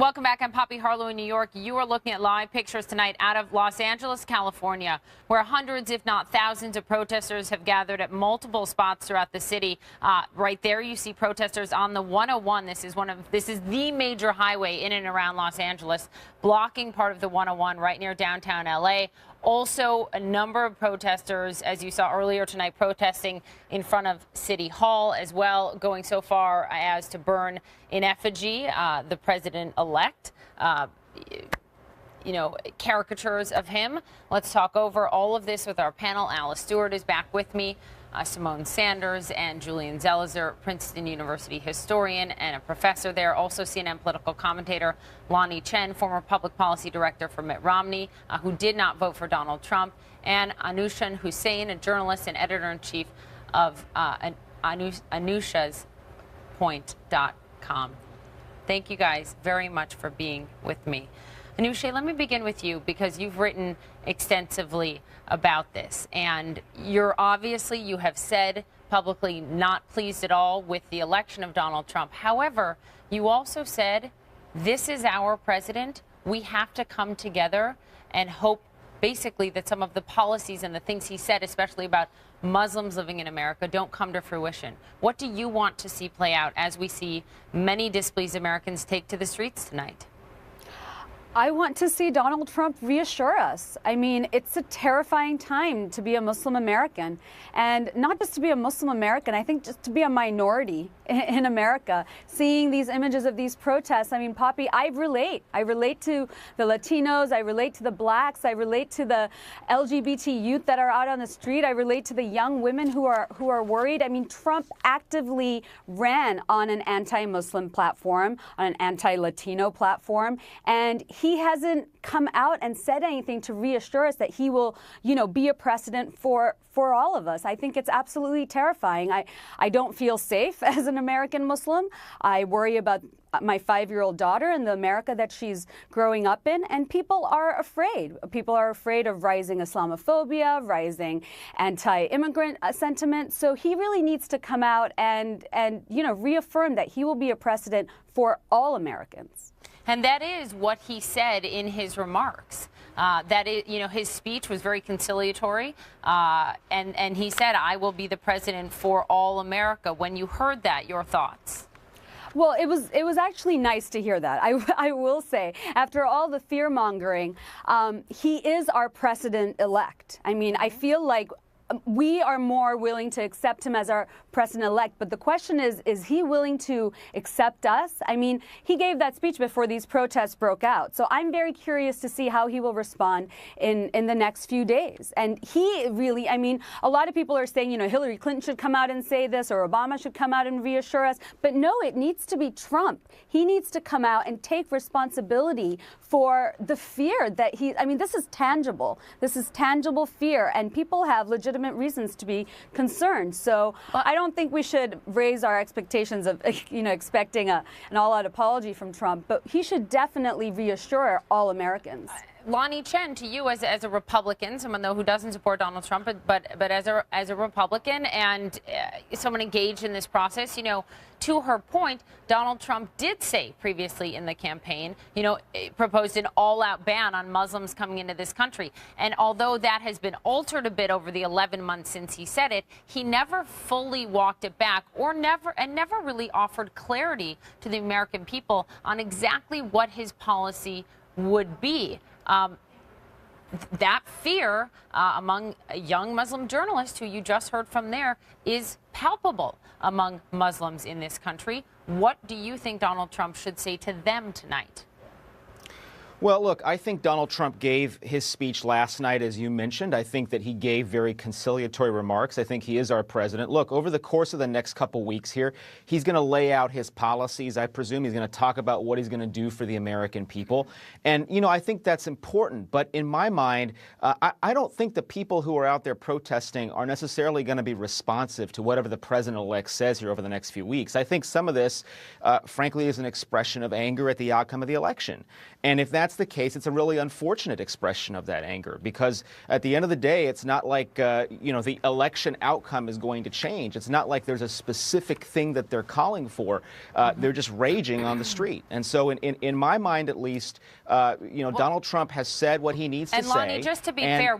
Welcome back. I'm Poppy Harlow in New York. You are looking at live pictures tonight out of Los Angeles, California, where hundreds, if not thousands, of protesters have gathered at multiple spots throughout the city. Right there, you see protesters on the 101. This is the major highway in and around Los Angeles, blocking part of the 101 right near downtown LA. Also, a number of protesters, as you saw earlier tonight, protesting in front of City Hall as well, going so far as to burn in effigy the president-elect, caricatures of him. Let's talk over all of this with our panel. Alice Stewart is back with me. Simone Sanders and Julian Zelizer, Princeton University historian and a professor there. Also CNN political commentator Lonnie Chen, former public policy director for Mitt Romney, who did not vote for Donald Trump, and Anusha Hussain, a journalist and editor-in-chief of AnushasPoint.com. Thank you guys very much for being with me. Anusha, let me begin with you because you've written extensively about this, and you have said publicly not pleased at all with the election of Donald Trump. However, you also said, this is our president. We have to come together and hope basically that some of the policies and the things he said, especially about Muslims living in America, don't come to fruition. What do you want to see play out as we see many displeased Americans take to the streets tonight? I want to see Donald Trump reassure us. I mean, it's a terrifying time to be a Muslim American. And not just to be a Muslim American, I think just to be a minority in America. Seeing these images of these protests, I mean, Poppy, I relate. I relate to the Latinos, I relate to the blacks, I relate to the LGBT youth that are out on the street, I relate to the young women who are worried. I mean, Trump actively ran on an anti-Muslim platform, on an anti-Latino platform, and he hasn't come out and said anything to reassure us that he will, be a precedent for all of us. I think it's absolutely terrifying. I don't feel safe as an American Muslim. I worry about my 5-year-old daughter and the America that she's growing up in, and people are afraid. People are afraid of rising Islamophobia, rising anti-immigrant sentiment. So he really needs to come out and reaffirm that he will be a precedent for all Americans. And that is what he said in his remarks. His speech was very conciliatory, and he said, "I will be the president for all America." When you heard that, your thoughts? Well, it was actually nice to hear that. I will say, after all the fear-mongering, he is our president-elect. I mean, I feel like we are more willing to accept him as our president-elect, but the question is he willing to accept us? I mean, he gave that speech before these protests broke out, so I'm very curious to see how he will respond in the next few days. And he really, I mean, a lot of people are saying, Hillary Clinton should come out and say this, or Obama should come out and reassure us, but no, it needs to be Trump. He needs to come out and take responsibility for the fear that this is tangible. This is tangible fear, and people have legitimate reasons to be concerned. So I don't think we should raise our expectations of, expecting an all-out apology from Trump, but he should definitely reassure all Americans. Lonnie Chen, to you as a Republican, someone though who doesn't support Donald Trump, but as a Republican and someone engaged in this process, to her point, Donald Trump did say previously in the campaign, proposed an all-out ban on Muslims coming into this country. And although that has been altered a bit over the 11 months since he said it, he never fully walked it back or never really offered clarity to the American people on exactly what his policy would be. That fear among young Muslim journalists who you just heard from there is palpable among Muslims in this country. What do you think Donald Trump should say to them tonight? Well, look, I think Donald Trump gave his speech last night, as you mentioned. I think that he gave very conciliatory remarks. I think he is our president. Look, over the course of the next couple weeks here, he's going to lay out his policies. I presume he's going to talk about what he's going to do for the American people. And, I think that's important. But in my mind, I don't think the people who are out there protesting are necessarily going to be responsive to whatever the president-elect says here over the next few weeks. I think some of this, frankly, is an expression of anger at the outcome of the election. And if that's that's the case, it's a really unfortunate expression of that anger, because at the end of the day, it's not like, the election outcome is going to change. It's not like there's a specific thing that they're calling for. They're just raging on the street. And so in my mind, at least, Donald Trump has said what he needs to say. And Lonnie, just to be fair,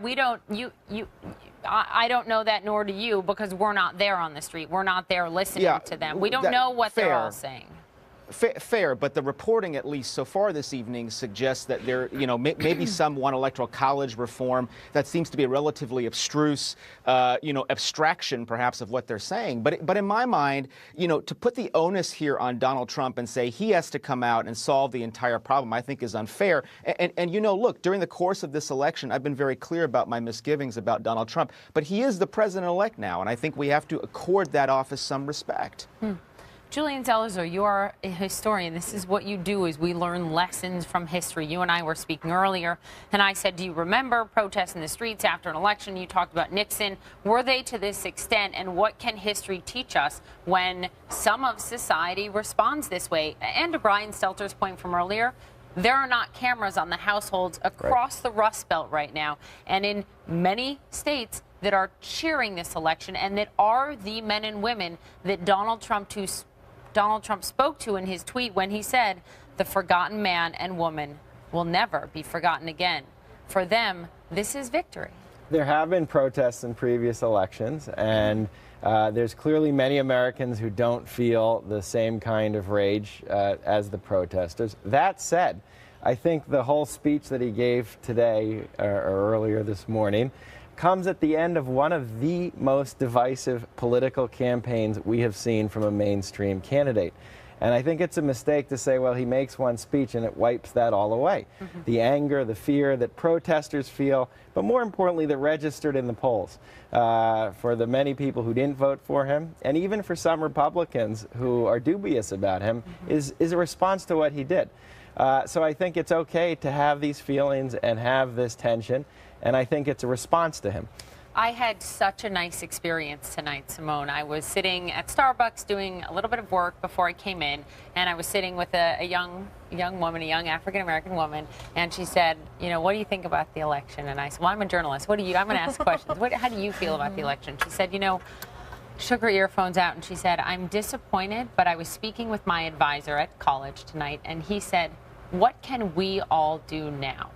I don't know that, nor do you, because we're not there on the street. We're not there listening to them. We don't know what they're all saying. Fair, but the reporting, at least so far this evening, suggests that there, maybe some want electoral college reform. That seems to be a relatively abstruse, abstraction, perhaps, of what they're saying. But in my mind, to put the onus here on Donald Trump and say he has to come out and solve the entire problem, I think is unfair. And look, during the course of this election, I've been very clear about my misgivings about Donald Trump. But he is the president-elect now, and I think we have to accord that office some respect. Julian Zelizer, you are a historian. This is what you do, is we learn lessons from history. You and I were speaking earlier, and I said, do you remember protests in the streets after an election? You talked about Nixon. Were they to this extent, and what can history teach us when some of society responds this way? And to Brian Stelter's point from earlier, there are not cameras on the households across the Rust Belt right now, and in many states that are cheering this election and that are the men and women that Donald Trump spoke to in his tweet when he said, the forgotten man and woman will never be forgotten again. For them, this is victory. There have been protests in previous elections, and there's clearly many Americans who don't feel the same kind of rage as the protesters. That said, I think the whole speech that he gave today, or earlier this morning, comes at the end of one of the most divisive political campaigns we have seen from a mainstream candidate. And I think it's a mistake to say, well, he makes one speech and it wipes that all away. The anger, the fear that protesters feel, but more importantly, that registered in the polls for the many people who didn't vote for him, and even for some Republicans who are dubious about him, is a response to what he did. So I think it's okay to have these feelings and have this tension, and I think it's a response to him. I had such a nice experience tonight, Simone. I was sitting at Starbucks doing a little bit of work before I came in, and I was sitting with a young woman, a young African-American woman, and she said, what do you think about the election? And I said, well, I'm a journalist. I'm going to ask questions. How do you feel about the election? She said, shook her earphones out, and she said, I'm disappointed, but I was speaking with my advisor at college tonight, and he said, what can we all do now?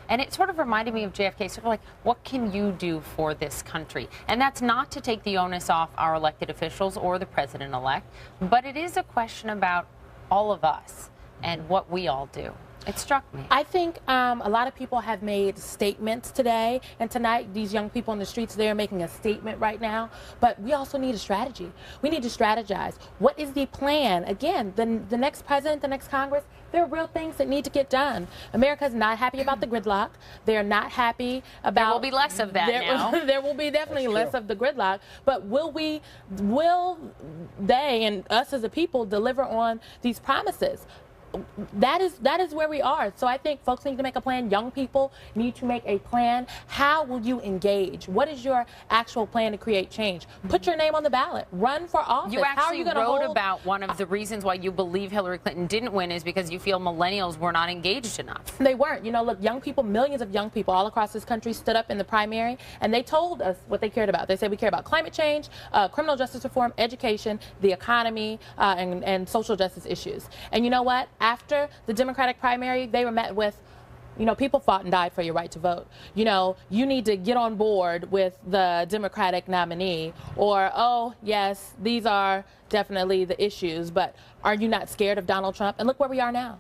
And it sort of reminded me of JFK, sort of like, what can you do for this country? And that's not to take the onus off our elected officials or the president-elect, but it is a question about all of us and what we all do. It struck me. I think a lot of people have made statements today, and tonight these young people in the streets, they're making a statement right now, but we also need a strategy. We need to strategize. What is the plan? Again, the next president, the next Congress, there are real things that need to get done. America's not happy about the gridlock. They're not happy about... There will be less of that now. There will be definitely less of the gridlock, but will they and us as a people deliver on these promises? That is where we are. So I think folks need to make a plan. Young people need to make a plan. How will you engage? What is your actual plan to create change? Put your name on the ballot. Run for office. You actually How are you wrote about one of the reasons why you believe Hillary Clinton didn't win is because you feel millennials were not engaged enough. They weren't. Look, young people, millions of young people all across this country stood up in the primary, and they told us what they cared about. They said we care about climate change, criminal justice reform, education, the economy, and social justice issues. And you know what? After the Democratic primary, they were met with, people fought and died for your right to vote. You need to get on board with the Democratic nominee, or, oh, yes, these are definitely the issues, but are you not scared of Donald Trump? And look where we are now.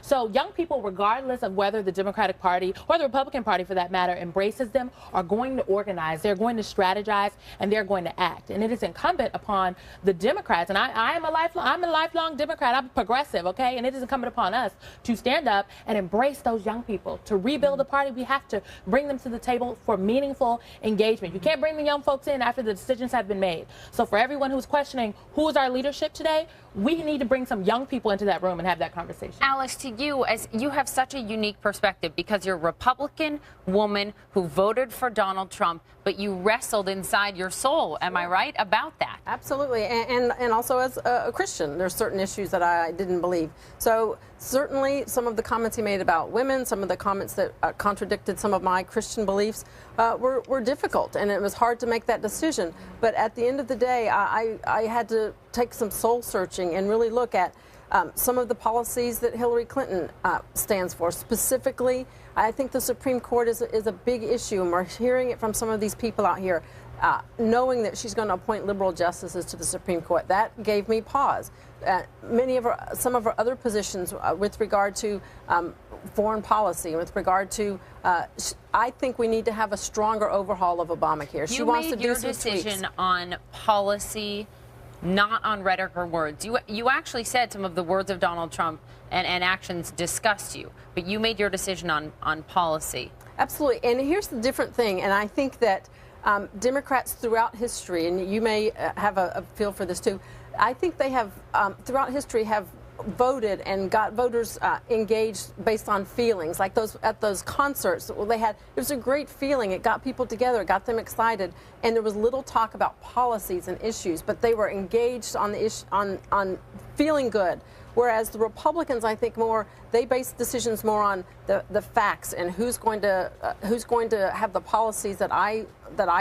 So young people, regardless of whether the Democratic Party or the Republican Party, for that matter, embraces them, are going to organize, they're going to strategize, and they're going to act. And it is incumbent upon the Democrats, and I'm a lifelong Democrat, I'm progressive, okay? And it is incumbent upon us to stand up and embrace those young people. To rebuild the party, we have to bring them to the table for meaningful engagement. You can't bring the young folks in after the decisions have been made. So for everyone who's questioning who is our leadership today, we need to bring some young people into that room and have that conversation. Alice, to you, as you have such a unique perspective because you're a Republican woman who voted for Donald Trump, but you wrestled inside your soul, am I right, about that? Absolutely, and also as a Christian, there's certain issues that I didn't believe. So certainly some of the comments he made about women, some of the comments that contradicted some of my Christian beliefs were difficult, and it was hard to make that decision. But at the end of the day, I had to take some soul searching and really look at some of the policies that Hillary Clinton stands for. Specifically, I think the Supreme Court is a big issue, and we're hearing it from some of these people out here. Knowing that she's going to appoint liberal justices to the Supreme Court, that gave me pause. Some of her other positions with regard to foreign policy, with regard to, I think we need to have a stronger overhaul of Obamacare. She wants to do some tweaks. You made your decision on policy, not on rhetoric or words. You actually said some of the words of Donald Trump and actions disgust you, but you made your decision on policy. Absolutely, and here's the different thing, and I think that Democrats throughout history, and you may have a feel for this too, I think they have, throughout history, have voted and got voters engaged based on feelings. Like at those concerts, well, it was a great feeling. It got people together, it got them excited, and there was little talk about policies and issues, but they were engaged on the on feeling good. Whereas the Republicans, I think, they base decisions more on the facts and who's going to have the policies that I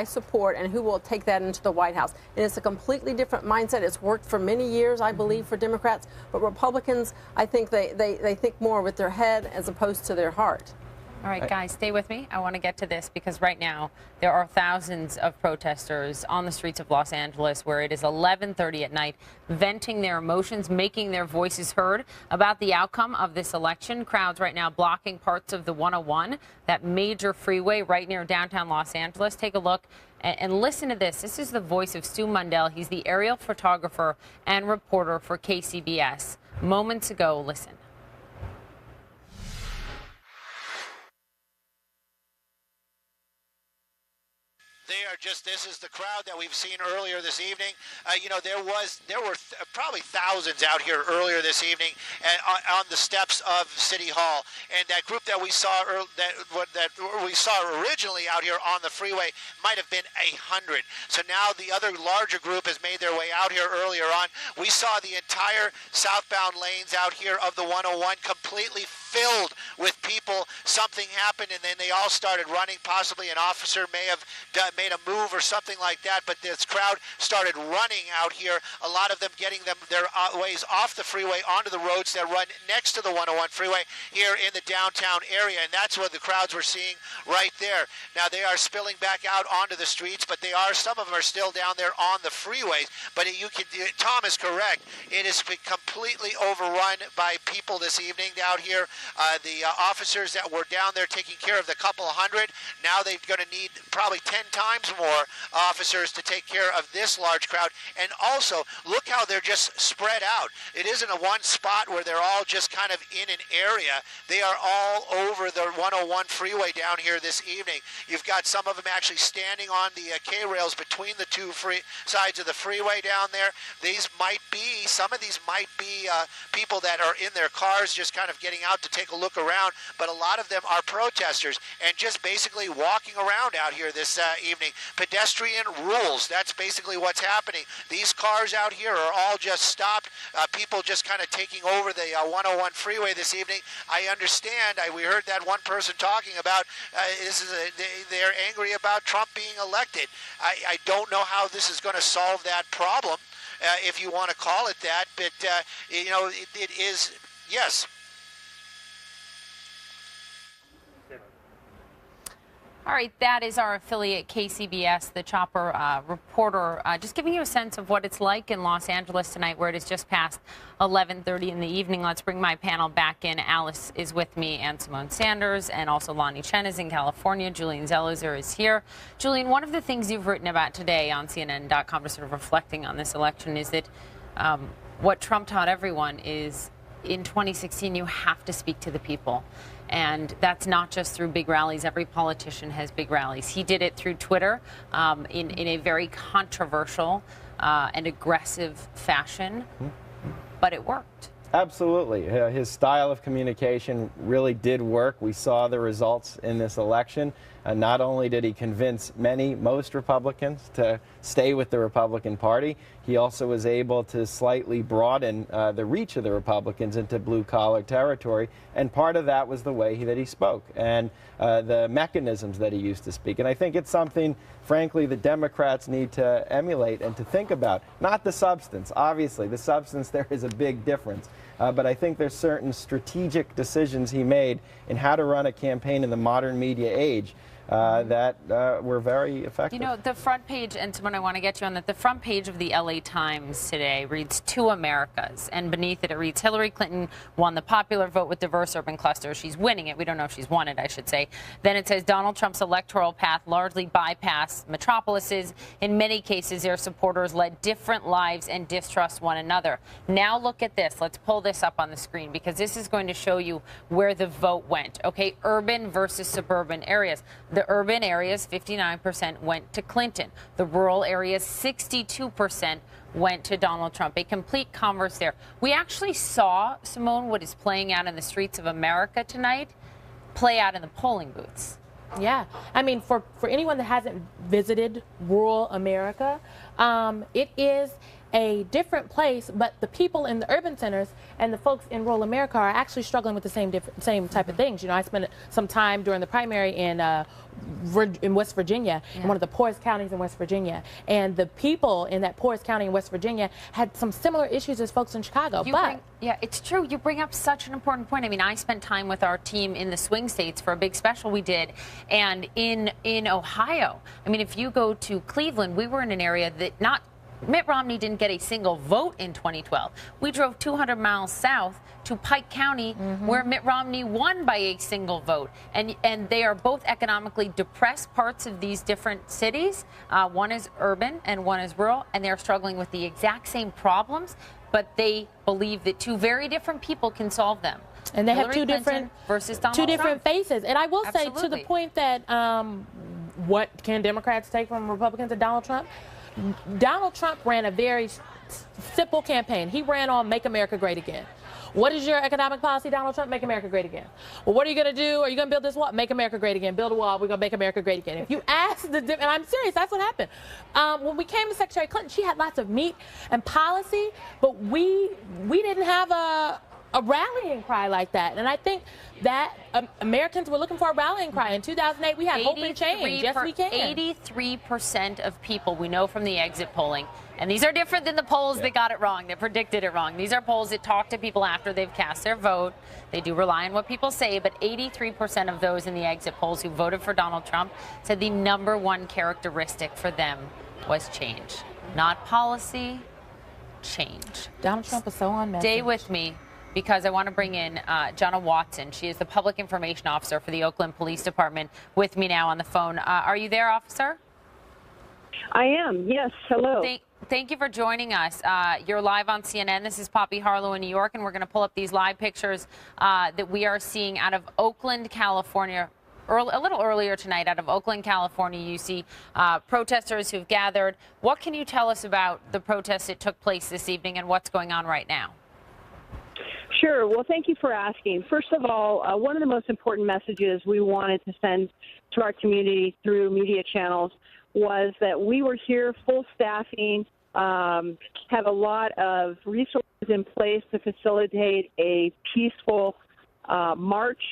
support and who will take that into the White House. And it's a completely different mindset. It's worked for many years, I believe, for Democrats. But Republicans, I think they think more with their head as opposed to their heart. All right, guys, stay with me. I want to get to this because right now there are thousands of protesters on the streets of Los Angeles where it is 11:30 at night, venting their emotions, making their voices heard about the outcome of this election. Crowds right now blocking parts of the 101, that major freeway right near downtown Los Angeles. Take a look and listen to this. This is the voice of Stu Mundell. He's the aerial photographer and reporter for KCBS. Moments ago, listen. This is the crowd that we've seen earlier this evening. There were probably thousands out here earlier this evening on the steps of City Hall, and that group that we saw originally out here on the freeway might have been 100. So now the other larger group has made their way out here earlier on. We saw the entire southbound lanes out here of the 101 completely filled with people. Something happened, and then they all started running. Possibly an officer may have made a move or something like that, but this crowd started running out here, a lot of them getting their ways off the freeway onto the roads that run next to the 101 freeway here in the downtown area, and that's what the crowds we're seeing right there. Now they are spilling back out onto the streets, but some of them are still down there on the freeways. But Tom is correct. It has been completely overrun by people this evening out here. The officers that were down there taking care of the couple hundred, now they're going to need probably 10 times more officers to take care of this large crowd. And also, look how they're just spread out. It isn't a one spot where they're all just kind of in an area. They are all over the 101 freeway down here this evening. You've got some of them actually standing on the K-rails between the two sides of the freeway down there. Some of these might be people that are in their cars just kind of getting out to take a look around, but a lot of them are protesters and just basically walking around out here this evening. Pedestrian rules, that's basically what's happening. These cars out here are all just stopped. People just kind of taking over the 101 freeway this evening. I understand, we heard that one person talking about they're angry about Trump being elected. I don't know how this is going to solve that problem, if you want to call it that, but it is, yes. All right, that is our affiliate KCBS, the Chopper reporter, just giving you a sense of what it's like in Los Angeles tonight, where it is just past 11:30 in the evening. Let's bring my panel back in. Alice is with me, and Simone Sanders, and also Lonnie Chen is in California. Julian Zelizer is here. Julian, one of the things you've written about today on CNN.com, sort of reflecting on this election, is that what Trump taught everyone is in 2016 you have to speak to the people. And that's not just through big rallies. Every politician has big rallies. He did it through Twitter in a very controversial and aggressive fashion. but it worked. Absolutely. His style of communication really did work. We saw the results in this election. Not only did he convince most Republicans to stay with the Republican Party, he also was able to slightly broaden the reach of the Republicans into blue-collar territory, and part of that was the way that he spoke and the mechanisms that he used to speak. And I think it's something, frankly, the Democrats need to emulate and to think about. Not the substance. Obviously, the substance, there is a big difference. But I think there's certain strategic decisions he made in how to run a campaign in the modern media age that were very effective. You know, the front page, and Simone, I want to get you on that. The front page of the LA Times today reads Two Americas, and beneath it, it reads Hillary Clinton won the popular vote with diverse urban clusters. She's winning it. We don't know if she's won it, I should say. Then it says Donald Trump's electoral path largely bypassed metropolises. In many cases, their supporters led different lives and distrust one another. Now look at this. Let's pull this up on the screen because this is going to show you where the vote went. Okay, urban versus suburban areas. The urban areas, 59% went to Clinton. The rural areas, 62% went to Donald Trump. A complete converse there. We actually saw, Simone, what is playing out in the streets of America tonight, play out in the polling booths. Yeah. I mean, for anyone that hasn't visited rural America, it is a different place, but the people in the urban centers and the folks in rural America are actually struggling with the same type of things. You know, I spent some time during the primary in West Virginia, in one of the poorest counties in West Virginia, and the people in that poorest county in West Virginia had some similar issues as folks in Chicago. Yeah, it's true. You bring up such an important point. I mean, I spent time with our team in the swing states for a big special we did, and in Ohio, I mean, if you go to Cleveland, we were in an area that Mitt Romney didn't get a single vote in 2012. We drove 200 miles south to Pike County, where Mitt Romney won by a single vote. And they are both economically depressed parts of these different cities. One is urban and one is rural, and they're struggling with the exact same problems, but they believe that two very different people can solve them. And they Hillary have Clinton versus Donald two different Trump. faces. And I will say, to the Absolutely. point that what can Democrats take from Republicans and Donald Trump? Donald Trump ran a very simple campaign. He ran on Make America Great Again. What is your economic policy, Donald Trump? Make America great again. Well, what are you going to do? Are you going to build this wall? Make America great again. Build a wall. We're going to make America great again. If you ask and I'm serious, that's what happened. When we came to Secretary Clinton, she had lots of meat and policy, but we didn't have a rallying cry like that. And I think that Americans were looking for a rallying cry. In 2008, we had hope and change. Yes, we can. 83% of people, we know from the exit polling, and these are different than the polls that got it wrong, that predicted it wrong. These are polls that talk to people after they've cast their vote. They do rely on what people say, but 83% of those in the exit polls who voted for Donald Trump said the number one characteristic for them was change. Not policy, change. Donald Trump is so on message. Stay with me, because I want to bring in Jenna Watson. She is the Public Information Officer for the Oakland Police Department with me now on the phone. Are you there, officer? I am, yes. Hello. Thank you for joining us. You're live on CNN. This is Poppy Harlow in New York, and we're going to pull up these live pictures that we are seeing out of Oakland, California. A little earlier tonight, out of Oakland, California, you see protesters who've gathered. What can you tell us about the protests that took place this evening and what's going on right now? Sure. Well, thank you for asking. First of all, one of the most important messages we wanted to send to our community through media channels was that we were here full staffing, have a lot of resources in place to facilitate a peaceful march,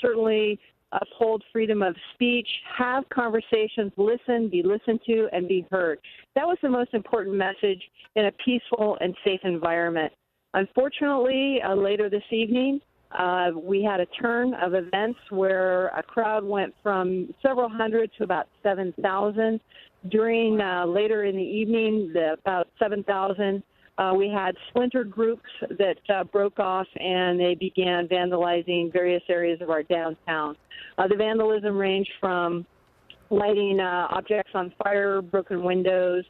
certainly uphold freedom of speech, have conversations, listen, be listened to, and be heard. That was the most important message in a peaceful and safe environment. Unfortunately, later this evening, we had a turn of events where a crowd went from several hundred to about 7,000. During later in the evening, about 7,000, we had splinter groups that broke off and they began vandalizing various areas of our downtown. The vandalism ranged from lighting objects on fire, broken windows,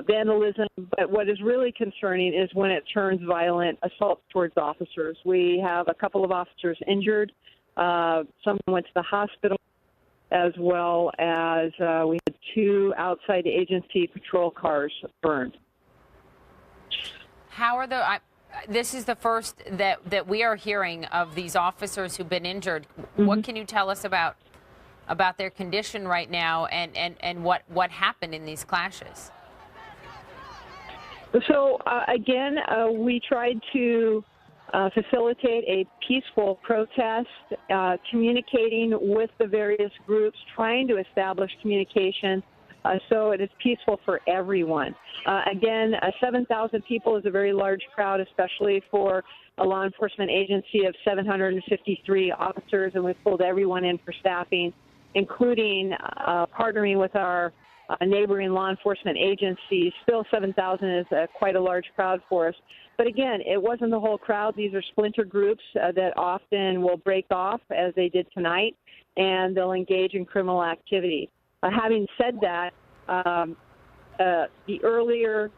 vandalism, but what is really concerning is when it turns violent, assault towards officers. We have a couple of officers injured. Someone went to the hospital, as well as we had 2 outside agency patrol cars burned. How are this is the first that we are hearing of these officers who've been injured. What can you tell us about their condition right now and what happened in these clashes? So, again, we tried to facilitate a peaceful protest, communicating with the various groups, trying to establish communication so it is peaceful for everyone. Again, 7,000 people is a very large crowd, especially for a law enforcement agency of 753 officers, and we've pulled everyone in for staffing, including partnering with our neighboring law enforcement agencies. Still, 7,000 is quite a large crowd for us. But again, it wasn't the whole crowd. These are splinter groups that often will break off, as they did tonight, and they'll engage in criminal activity. Having said that, the earlier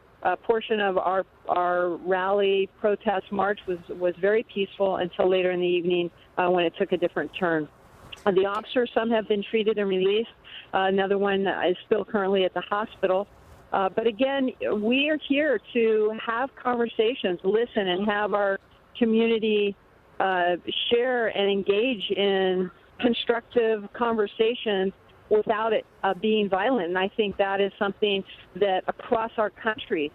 portion of our rally protest march was very peaceful until later in the evening when it took a different turn. The officers, some have been treated and released. Another one is still currently at the hospital. But again, we are here to have conversations, listen, and have our community share and engage in constructive conversations without it being violent. And I think that is something that across our country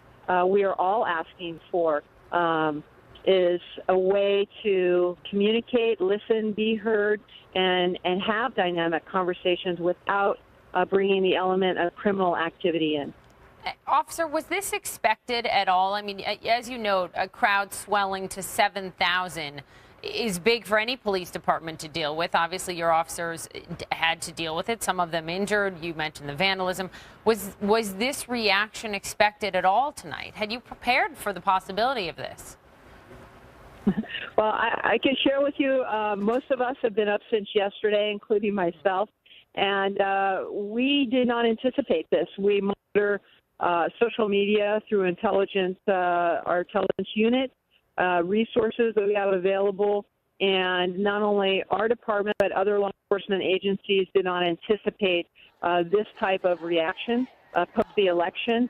we are all asking for, is a way to communicate, listen, be heard, and have dynamic conversations without bringing the element of criminal activity in. Officer, was this expected at all? I mean, as you note, a crowd swelling to 7,000 is big for any police department to deal with. Obviously, your officers had to deal with it, some of them injured. You mentioned the vandalism. Was this reaction expected at all tonight? Had you prepared for the possibility of this? Well, I can share with you, most of us have been up since yesterday, including myself, and we did not anticipate this. We monitor social media through our intelligence unit, resources that we have available, and not only our department but other law enforcement agencies did not anticipate this type of reaction post the election.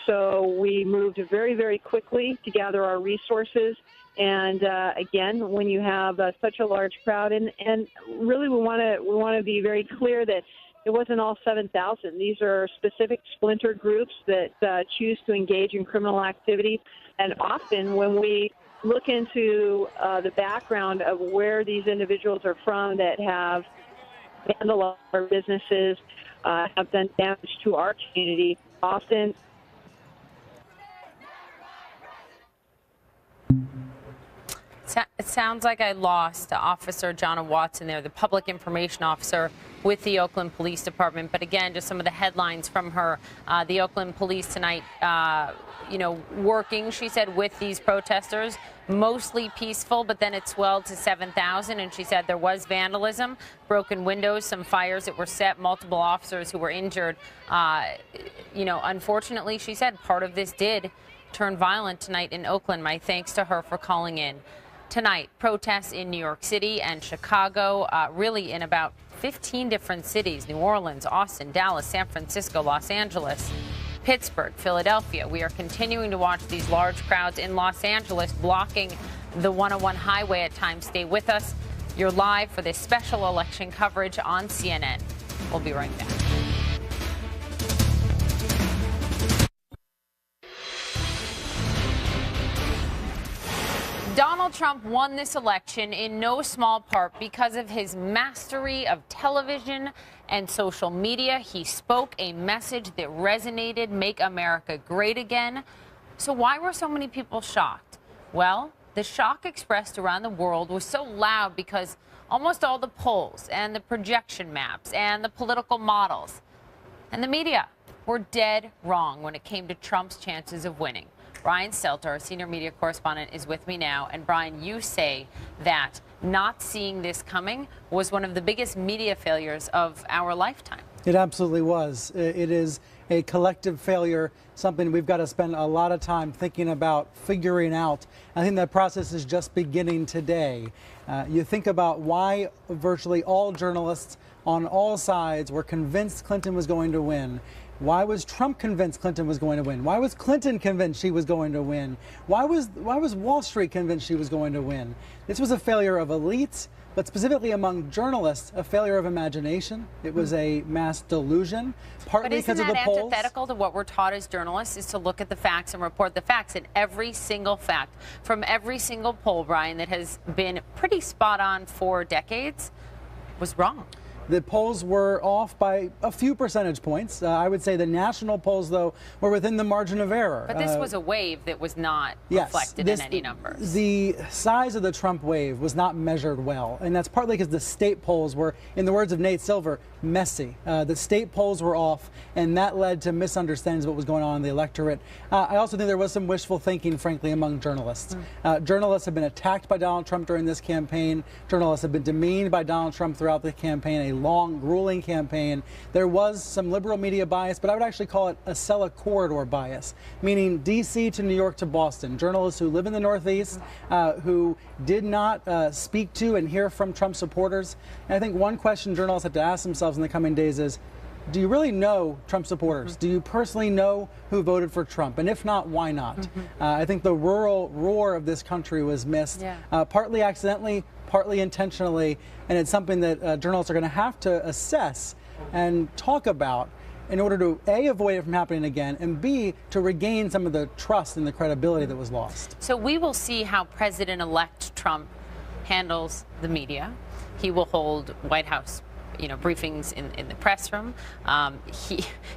So we moved very, very quickly to gather our resources. And again, when you have such a large crowd, and really we want to be very clear that it wasn't all 7,000. These are specific splinter groups that choose to engage in criminal activity. And often when we look into the background of where these individuals are from that have vandalized our businesses, have done damage to our community, often it sounds like I lost Officer Jonna Watson there, the public information officer with the Oakland Police Department. But again, just some of the headlines from her. The Oakland Police tonight, working, she said, with these protesters, mostly peaceful, but then it swelled to 7,000. And she said there was vandalism, broken windows, some fires that were set, multiple officers who were injured. Unfortunately, she said part of this did turn violent tonight in Oakland. My thanks to her for calling in. Tonight, protests in New York City and Chicago, really in about 15 different cities: New Orleans, Austin, Dallas, San Francisco, Los Angeles, Pittsburgh, Philadelphia. We are continuing to watch these large crowds in Los Angeles blocking the 101 highway at times. Stay with us. You're live for this special election coverage on CNN. We'll be right back. Donald Trump won this election in no small part because of his mastery of television and social media. He spoke a message that resonated: make America great again. So why were so many people shocked? Well, the shock expressed around the world was so loud because almost all the polls and the projection maps and the political models and the media were dead wrong when it came to Trump's chances of winning. Brian Stelter, our senior media correspondent, is with me now. And Brian, you say that not seeing this coming was one of the biggest media failures of our lifetime. It absolutely was. It is a collective failure, something we've got to spend a lot of time thinking about, figuring out. I think that process is just beginning today. You think about why virtually all journalists on all sides were convinced Clinton was going to win. Why was Trump convinced Clinton was going to win? Why was Clinton convinced she was going to win? Why was Wall Street convinced she was going to win? This was a failure of elites, but specifically among journalists, a failure of imagination. It was a mass delusion, partly because of the polls. But isn't that antithetical to what we're taught as journalists, is to look at the facts and report the facts? And every single fact from every single poll, Brian, that has been pretty spot on for decades was wrong. The polls were off by a few percentage points. I would say the national polls, though, were within the margin of error. But this was a wave that was not reflected in any numbers. The size of the Trump wave was not measured well, and that's partly because the state polls were, in the words of Nate Silver, messy. The state polls were off, and that led to misunderstandings of what was going on in the electorate. I also think there was some wishful thinking, frankly, among journalists. Journalists have been attacked by Donald Trump during this campaign. Journalists have been demeaned by Donald Trump throughout the campaign, a long, grueling campaign. There was some liberal media bias, but I would actually call it a Acela corridor bias, meaning D.C. to New York to Boston. Journalists who live in the Northeast, who did not speak to and hear from Trump supporters. And I think one question journalists have to ask themselves in the coming days is, do you really know Trump supporters? Do you personally know who voted for Trump? And if not, why not? I think the rural roar of this country was missed, partly accidentally, partly intentionally, and it's something that journalists are going to have to assess and talk about in order to, A, avoid it from happening again, and B, to regain some of the trust and the credibility that was lost. So we will see how President-elect Trump handles the media. He will hold White House briefings in the press room.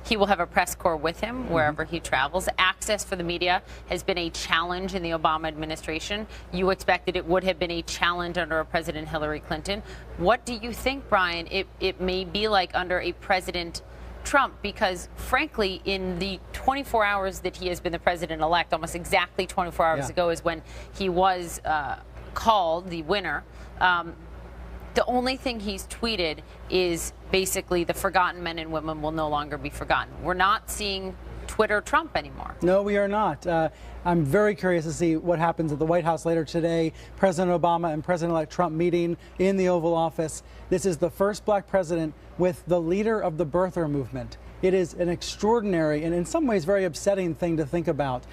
He will have a press corps with him wherever he travels. Access for the media has been a challenge in the Obama administration. You expected it would have been a challenge under a President Hillary Clinton. What do you think, Brian, it may be like under a President Trump? Because frankly, in the 24 hours that he has been the president-elect, almost exactly 24 hours ago is when he was called the winner. The only thing he's tweeted is basically the forgotten men and women will no longer be forgotten. We're not seeing Twitter Trump anymore. No, we are not. I'm very curious to see what happens at the White House later today. President Obama and President-elect Trump meeting in the Oval Office. This is the first black president with the leader of the birther movement. It is an extraordinary and in some ways very upsetting thing to think about.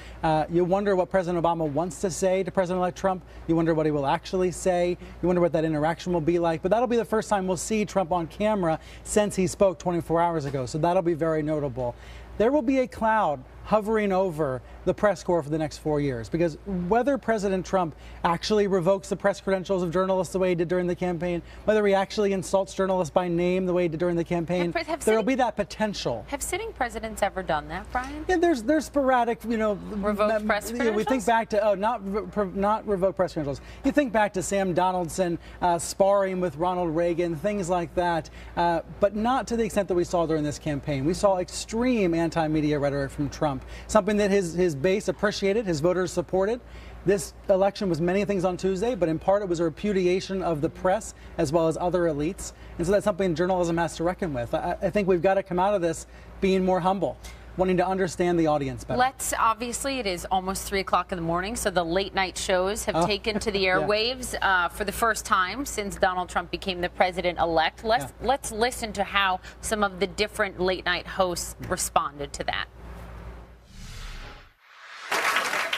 You wonder what President Obama wants to say to President-elect Trump. You wonder what he will actually say. You wonder what that interaction will be like. But that'll be the first time we'll see Trump on camera since he spoke 24 hours ago. So that'll be very notable. There will be a cloud hovering over the press corps for the next 4 years, because whether President Trump actually revokes the press credentials of journalists the way he did during the campaign, whether he actually insults journalists by name the way he did during the campaign, there will be that potential. Have sitting presidents ever done that, Brian? Yeah, there's sporadic, revoked press credentials. We think back to not revoked press credentials. You think back to Sam Donaldson sparring with Ronald Reagan, things like that, but not to the extent that we saw during this campaign. We saw extreme anti-media rhetoric from Trump. Something that his base appreciated, his voters supported. This election was many things on Tuesday, but in part it was a repudiation of the press as well as other elites. And so that's something journalism has to reckon with. I think we've got to come out of this being more humble, wanting to understand the audience better. Obviously, it is almost 3 o'clock in the morning, so the late night shows have taken to the airwaves for the first time since Donald Trump became the president-elect. Let's listen to how some of the different late night hosts responded to that.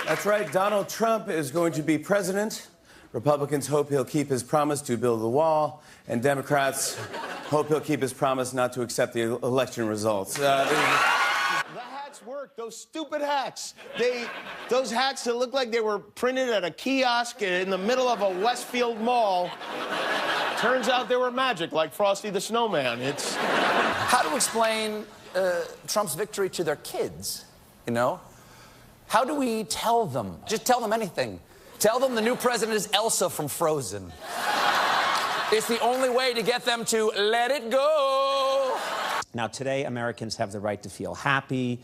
That's right. Donald Trump is going to be president. Republicans hope he'll keep his promise to build the wall, and Democrats hope he'll keep his promise not to accept the election results. The hats work. Those stupid hats. Those hats that look like they were printed at a kiosk in the middle of a Westfield mall. Turns out they were magic, like Frosty the Snowman. How to explain Trump's victory to their kids, How do we tell them? Just tell them anything. Tell them the new president is Elsa from Frozen. It's the only way to get them to let it go. Now, today, Americans have the right to feel happy,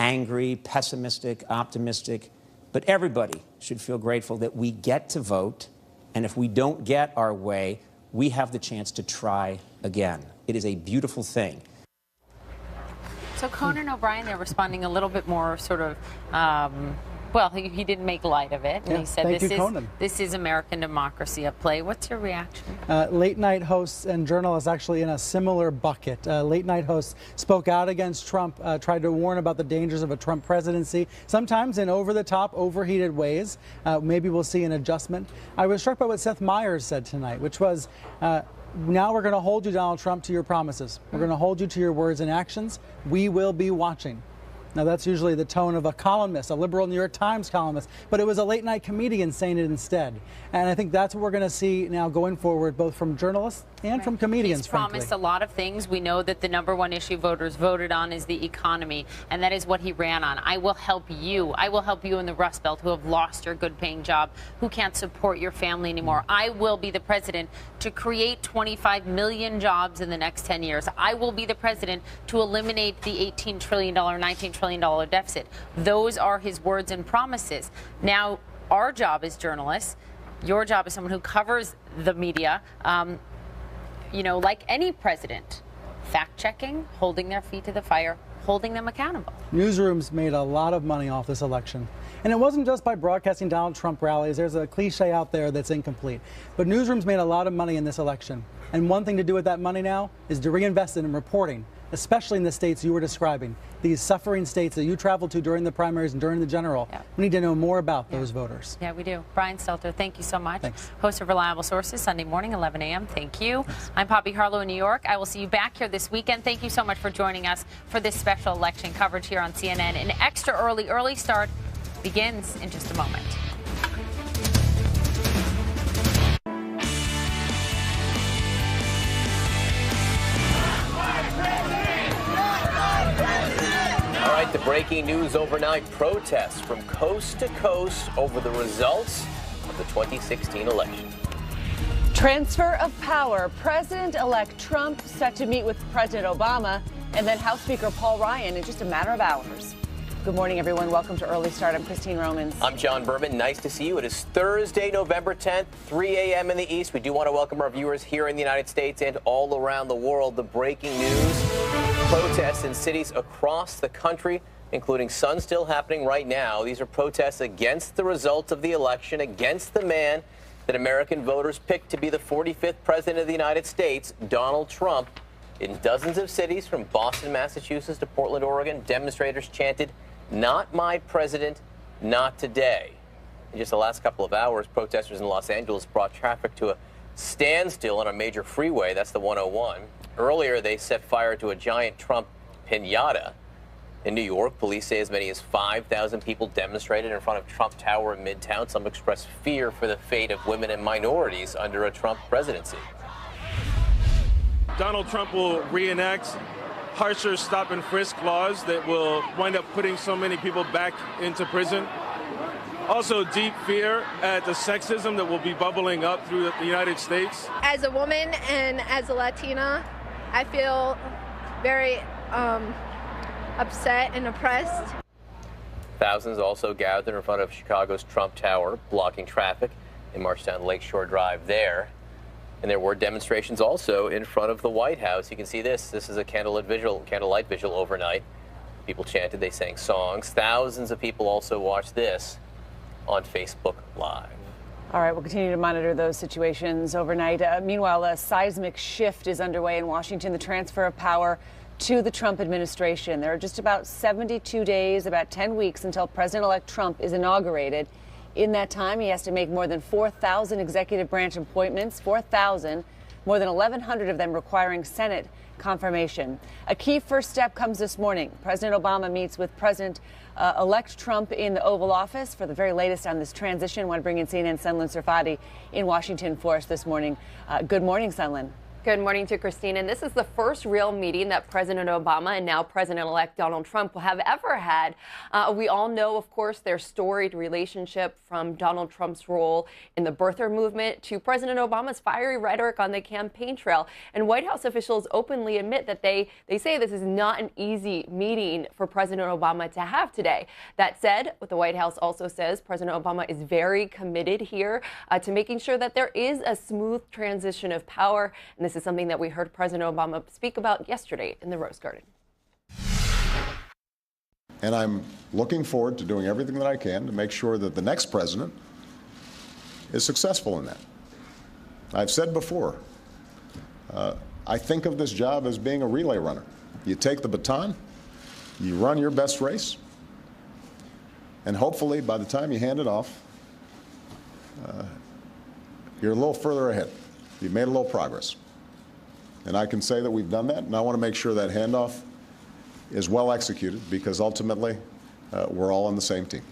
angry, pessimistic, optimistic, but everybody should feel grateful that we get to vote, and if we don't get our way, we have the chance to try again. It is a beautiful thing. So Conan O'Brien, they're responding a little bit more sort of Well, he didn't make light of it, and Yeah, he said thank you, Conan. this is American democracy at play. What's your reaction? Late night hosts and journalists actually in a similar bucket. Late night hosts spoke out against Trump, tried to warn about the dangers of a Trump presidency, sometimes in over-the-top, overheated ways. Maybe we'll see an adjustment. I was struck by what Seth Meyers said tonight, which was, now we're going to hold you, Donald Trump, to your promises. We're going to hold you to your words and actions. We will be watching. Now, that's usually the tone of a columnist, a liberal New York Times columnist, but it was a late-night comedian saying it instead. And I think that's what we're going to see now going forward, both from journalists and from comedians, He's promised a lot of things. We know that the #1 issue voters voted on is the economy, and that is what he ran on. I will help you. I will help you in the Rust Belt who have lost your good-paying job, who can't support your family anymore. I will be the president to create 25 million jobs in the next 10 years. I will be the president to eliminate the $18 trillion, $19 trillion deficit. Those are his words and promises. Now, our job as journalists, your job as someone who covers the media, you know, like any president, fact-checking, holding their feet to the fire, holding them accountable. Newsrooms made a lot of money off this election. And it wasn't just by broadcasting Donald Trump rallies. There's a cliche out there that's incomplete. But newsrooms made a lot of money in this election. And one thing to do with that money now is to reinvest it in reporting, especially in the states you were describing, these suffering states that you traveled to during the primaries and during the general. Yeah. We need to know more about those voters. Yeah, we do. Brian Stelter, thank you so much. Thanks. Host of Reliable Sources, Sunday morning, 11 a.m. Thank you. Thanks. I'm Poppy Harlow in New York. I will see you back here this weekend. Thank you so much for joining us for this special election coverage here on CNN. An extra early start begins in just a moment. All right, the breaking news overnight: protests from coast to coast over the results of the 2016 election. Transfer of power. President-elect Trump set to meet with President Obama and then House Speaker Paul Ryan in just a matter of hours. Good morning, everyone. Welcome to Early Start. I'm Christine Romans. I'm John Berman. Nice to see you. It is Thursday, November 10th, 3 a.m. in the East. We do want to welcome our viewers here in the United States and all around the world. The breaking news: protests in cities across the country, including some still happening right now. These are protests against the results of the election, against the man that American voters picked to be the 45th president of the United States, Donald Trump. In dozens of cities, from Boston, Massachusetts to Portland, Oregon, demonstrators chanted, "Not my president, not today." In just the last couple of hours, protesters in Los Angeles brought traffic to a standstill on a major freeway. That's the 101. Earlier, they set fire to a giant Trump piñata. In New York, police say as many as 5,000 people demonstrated in front of Trump Tower in Midtown. Some expressed fear for the fate of women and minorities under a Trump presidency. Donald Trump will reenact harsher stop and frisk laws that will wind up putting so many people back into prison. Also, deep fear at the sexism that will be bubbling up through the United States. As a woman and as a Latina, I feel very upset and oppressed. Thousands also gathered in front of Chicago's Trump Tower, blocking traffic. They marched down Lakeshore Drive there. And there were demonstrations also in front of the White House. You can see this. This is a candlelight vigil overnight. People chanted, they sang songs. Thousands of people also watched this on Facebook Live. All right, we'll continue to monitor those situations overnight. Meanwhile, a seismic shift is underway in Washington, the transfer of power to the Trump administration. There are just about 72 days, about 10 weeks until President-elect Trump is inaugurated. In that time, he has to make more than 4,000 executive branch appointments, 4,000, more than 1,100 of them requiring Senate confirmation. A key first step comes this morning. President Obama meets with President-elect Trump in the Oval Office for the very latest on this transition. I want to bring in CNN's Sunlen Serfati in Washington for us this morning. Good morning, Sunlen. Good morning to Christine. And this is the first real meeting that President Obama and now President-elect Donald Trump will have ever had. We all know, of course, their storied relationship, from Donald Trump's role in the birther movement to President Obama's fiery rhetoric on the campaign trail. And White House officials openly admit that they say this is not an easy meeting for President Obama to have today. That said, what the White House also says, President Obama is very committed here to making sure that there is a smooth transition of power. And this is something that we heard President Obama speak about yesterday in the Rose Garden. And I'm looking forward to doing everything that I can to make sure that the next president is successful in that. I've said before, I think of this job as being a relay runner. You take the baton, you run your best race, and hopefully by the time you hand it off, you're a little further ahead. You've made a little progress. And I can say that we've done that, and I want to make sure that handoff is well executed, because ultimately we're all on the same team.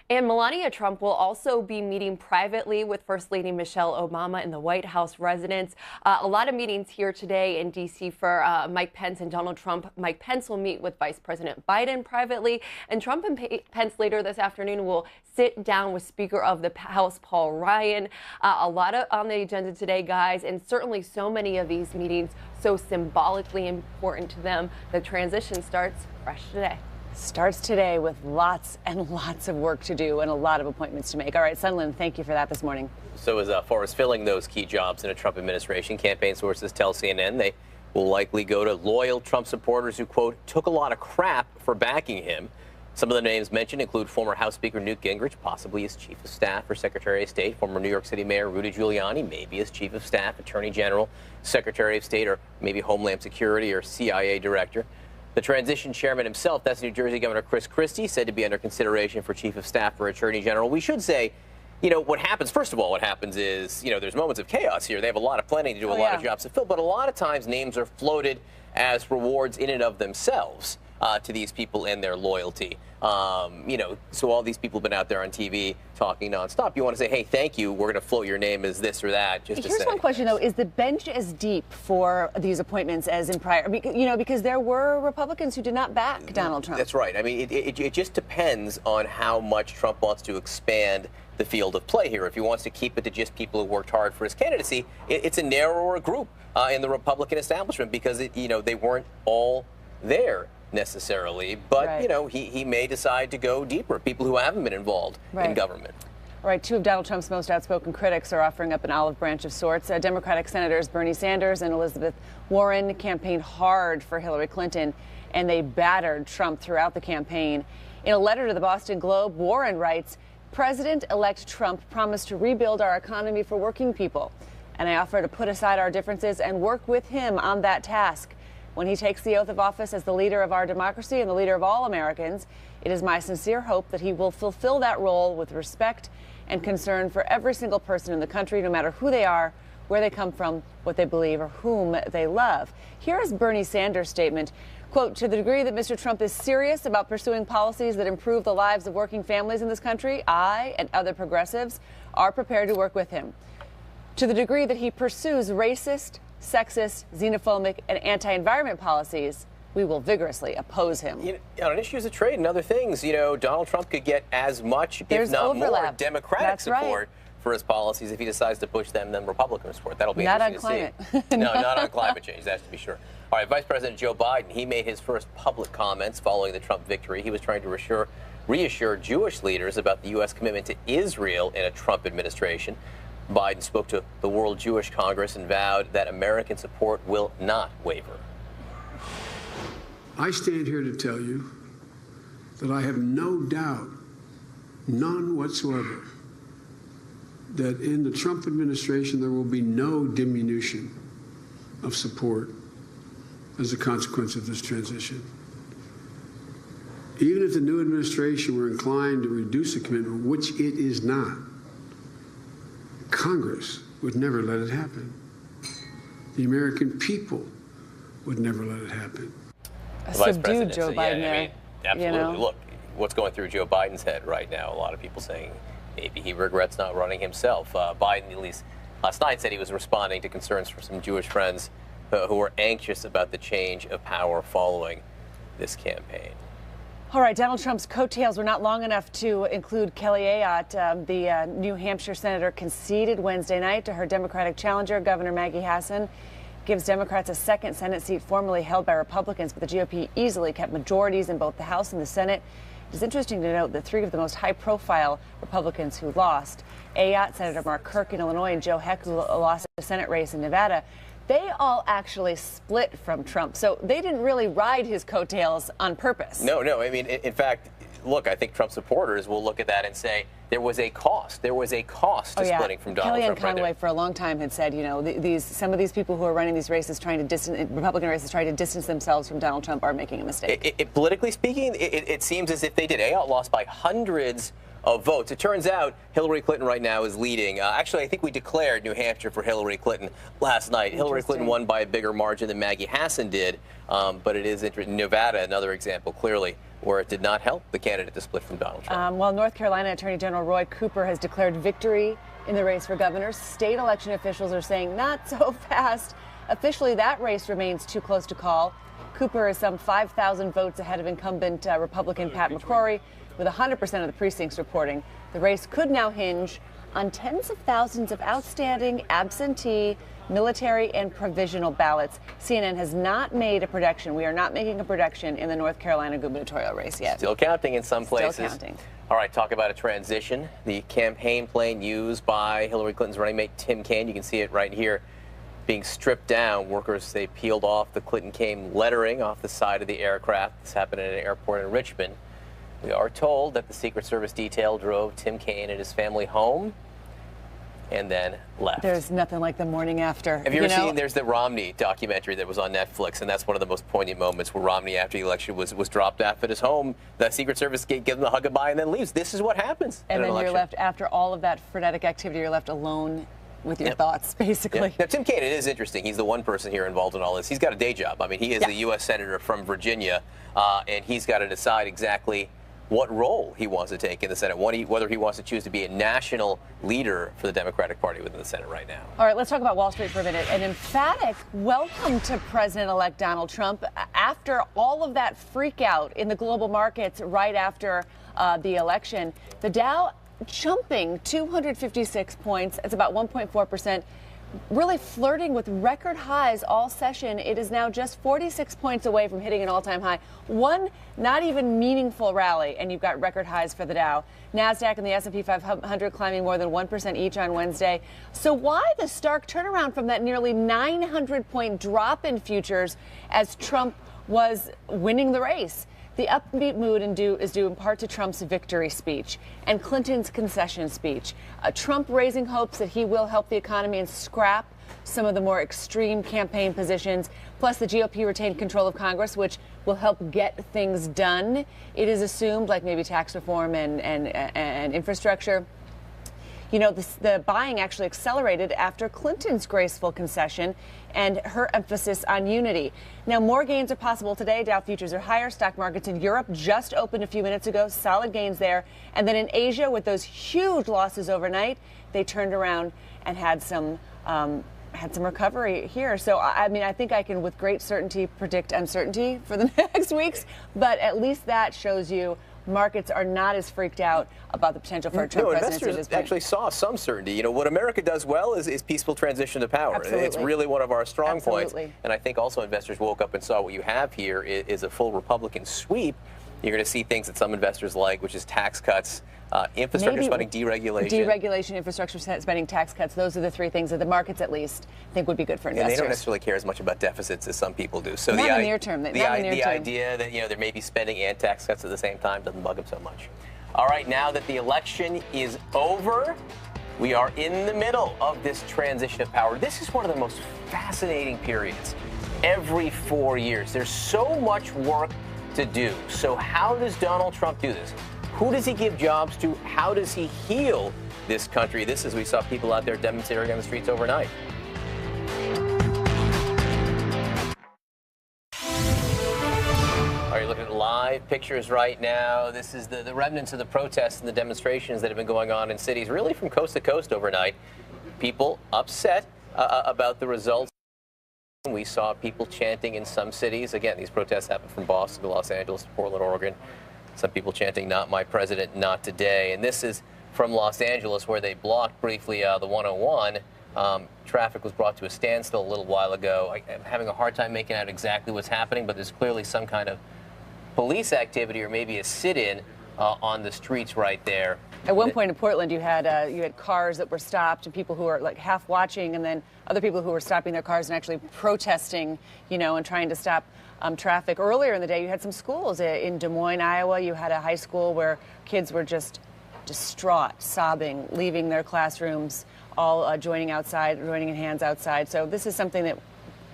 And Melania Trump will also be meeting privately with First Lady Michelle Obama in the White House residence. A lot of meetings here today in D.C. for Mike Pence and Donald Trump. Mike Pence will meet with Vice President Biden privately, and Trump and Pence later this afternoon will sit down with Speaker of the House Paul Ryan. A lot on the agenda today, guys, and certainly so many of these meetings so symbolically important to them. The transition starts fresh today. Starts today with lots and lots of work to do and a lot of appointments to make. All right, Sunlin, thank you for that this morning. So as far as filling those key jobs in a Trump administration, campaign sources tell CNN they will likely go to loyal Trump supporters who, quote, took a lot of crap for backing him. Some of the names mentioned include former House Speaker Newt Gingrich, possibly as Chief of Staff or Secretary of State, former New York City Mayor Rudy Giuliani, maybe as Chief of Staff, Attorney General, Secretary of State, or maybe Homeland Security or CIA Director. The transition chairman himself, that's New Jersey Governor Chris Christie, said to be under consideration for Chief of Staff or Attorney General. We should say, you know, what happens, first of all, what happens is, you know, there's moments of chaos here. They have a lot of planning to do, a lot of jobs to fill, but a lot of times names are floated as rewards in and of themselves to these people and their loyalty. You know, so all these people have been out there on TV talking nonstop. You want to say, hey, thank you, we're going to float your name as this or that, just to say. Here's one question, though. Is the bench as deep for these appointments as in prior? You know, because there were Republicans who did not back Donald Trump. That's right. I mean, it just depends on how much Trump wants to expand the field of play here. If he wants to keep it to just people who worked hard for his candidacy, it's a narrower group in the Republican establishment, because, you know, they weren't all there necessarily, but you know, he may decide to go deeper, people who haven't been involved in government. All right, two of Donald Trump's most outspoken critics are offering up an olive branch of sorts. Democratic Senators Bernie Sanders and Elizabeth Warren campaigned hard for Hillary Clinton, and they battered Trump throughout the campaign. In a letter to the Boston Globe, Warren writes, President-elect Trump promised to rebuild our economy for working people, and I offer to put aside our differences and work with him on that task. When he takes the oath of office as the leader of our democracy and the leader of all Americans, it is my sincere hope that he will fulfill that role with respect and concern for every single person in the country, no matter who they are, where they come from, what they believe, or whom they love. Here is Bernie Sanders' statement. Quote, to the degree that Mr. Trump is serious about pursuing policies that improve the lives of working families in this country, I and other progressives are prepared to work with him. To the degree that he pursues racist, sexist, xenophobic, and anti-environment policies, we will vigorously oppose him. You know, on issues of trade and other things, you know, Donald Trump could get as much, if not more, Democratic support for his policies if he decides to push them than Republican support. That'll be interesting to see. No, not on climate change, that's to be sure. All right, Vice President Joe Biden, he made his first public comments following the Trump victory. He was trying to reassure Jewish leaders about the U.S. commitment to Israel in a Trump administration. Biden spoke to the World Jewish Congress and vowed that American support will not waver. I stand here to tell you that I have no doubt, none whatsoever, that in the Trump administration there will be no diminution of support as a consequence of this transition. Even if the new administration were inclined to reduce the commitment, which it is not, Congress would never let it happen. The American people would never let it happen. A subdued Joe Biden there. I mean, absolutely. You know? Look, what's going through Joe Biden's head right now? A lot of people saying maybe he regrets not running himself. Biden, at least last night, said he was responding to concerns from some Jewish friends who were anxious about the change of power following this campaign. All right, Donald Trump's coattails were not long enough to include Kelly Ayotte. The New Hampshire senator conceded Wednesday night to her Democratic challenger, Governor Maggie Hassan. Gives Democrats a second Senate seat formerly held by Republicans, but the GOP easily kept majorities in both the House and the Senate. It is interesting to note that three of the most high-profile Republicans who lost, Ayotte, Senator Mark Kirk in Illinois, and Joe Heck, who lost the Senate race in Nevada, they all actually split from Trump. So they didn't really ride his coattails on purpose. No. I mean, in fact, look, I think Trump supporters will look at that and say there was a cost. There was a cost to splitting from Donald Trump. Kellyanne Conway for a long time had said, you know, some of these people who are running these races, Republican races, trying to distance themselves from Donald Trump are making a mistake. Politically speaking, it seems as if they did. Ayotte lost by hundreds of votes. It turns out Hillary Clinton right now is leading. Actually, I think we declared New Hampshire for Hillary Clinton last night. Hillary Clinton won by a bigger margin than Maggie Hassan did, but it is interesting. Nevada, another example, clearly, where it did not help the candidate to split from Donald Trump. While North Carolina Attorney General Roy Cooper has declared victory in the race for governor, state election officials are saying not so fast. Officially, that race remains too close to call. Cooper is some 5,000 votes ahead of incumbent Republican Pat McCrory, with 100% of the precincts reporting. The race could now hinge on tens of thousands of outstanding absentee, military, and provisional ballots. CNN has not made a prediction. We are not making a prediction in the North Carolina gubernatorial race yet. Still counting in some places. Still counting. All right, talk about a transition. The campaign plane used by Hillary Clinton's running mate Tim Kaine, you can see it right here, being stripped down. Workers, they peeled off the Clinton Kaine lettering off the side of the aircraft. This happened at an airport in Richmond. We are told that the Secret Service detail drove Tim Kaine and his family home and then left. There's nothing like the morning after. Have you ever seen, there's the Romney documentary that was on Netflix, and that's one of the most poignant moments where Romney, after the election, was dropped off at his home. The Secret Service gives him a hug goodbye and then leaves. This is what happens. And then you're left, after all of that frenetic activity, you're left alone with your thoughts, basically. Now, Tim Kaine, it is interesting. He's the one person here involved in all this. He's got a day job. I mean, he is the U.S. Senator from Virginia, and he's got to decide exactly what role he wants to take in the Senate, whether he wants to choose to be a national leader for the Democratic Party within the Senate right now. All right, let's talk about Wall Street for a minute. An emphatic welcome to President-elect Donald Trump after all of that freak out in the global markets right after the election. The Dow jumping 256 points. It's about 1.4%. Really flirting with record highs all session. It is now just 46 points away from hitting an all-time high. One not even meaningful rally, and you've got record highs for the Dow. NASDAQ and the S&P 500 climbing more than 1% each on Wednesday. So why the stark turnaround from that nearly 900-point drop in futures as Trump was winning the race? The upbeat mood is due in part to Trump's victory speech and Clinton's concession speech. Trump raising hopes that he will help the economy and scrap some of the more extreme campaign positions. Plus, the GOP retained control of Congress, which will help get things done. It is assumed, like maybe tax reform and infrastructure. You know, the buying actually accelerated after Clinton's graceful concession and her emphasis on unity. Now, more gains are possible today. Dow futures are higher. Stock markets in Europe just opened a few minutes ago. Solid gains there. And then in Asia, with those huge losses overnight, they turned around and had some recovery here. So, I mean, I think I can with great certainty predict uncertainty for the next weeks. But at least that shows you markets are not as freaked out about the potential for a Trump presidency at this point. Actually saw some certainty. You know, what America does well is peaceful transition to power. Absolutely. It's really one of our strong points. Absolutely. And I think also investors woke up and saw what you have here is a full Republican sweep. You're going to see things that some investors like, which is tax cuts, infrastructure spending, deregulation. Deregulation, infrastructure spending, tax cuts. Those are the three things that the markets, at least, think would be good for investors. And they don't necessarily care as much about deficits as some people do. So not in the near term. The idea that, you know, there may be spending and tax cuts at the same time doesn't bug them so much. All right, now that the election is over, we are in the middle of this transition of power. This is one of the most fascinating periods. Every 4 years, there's so much work to do. So how does Donald Trump do this? Who does he give jobs to? How does he heal this country? This is, we saw people out there demonstrating on the streets overnight. Are you looking at live pictures right now? This is the remnants of the protests and the demonstrations that have been going on in cities, really from coast to coast overnight. People upset about the results. We saw people chanting in some cities. Again, these protests happened from Boston to Los Angeles to Portland, Oregon. Some people chanting, "Not my president, not today." And this is from Los Angeles, where they blocked briefly the 101. Traffic was brought to a standstill a little while ago. I'm having a hard time making out exactly what's happening, but there's clearly some kind of police activity or maybe a sit-in on the streets right there. At one point in Portland, you had cars that were stopped and people who were like half watching, and then other people who were stopping their cars and actually protesting, and trying to stop traffic. Earlier in the day, you had some schools in Des Moines, Iowa. You had a high school where kids were just distraught, sobbing, leaving their classrooms, all joining in hands outside. So this is something that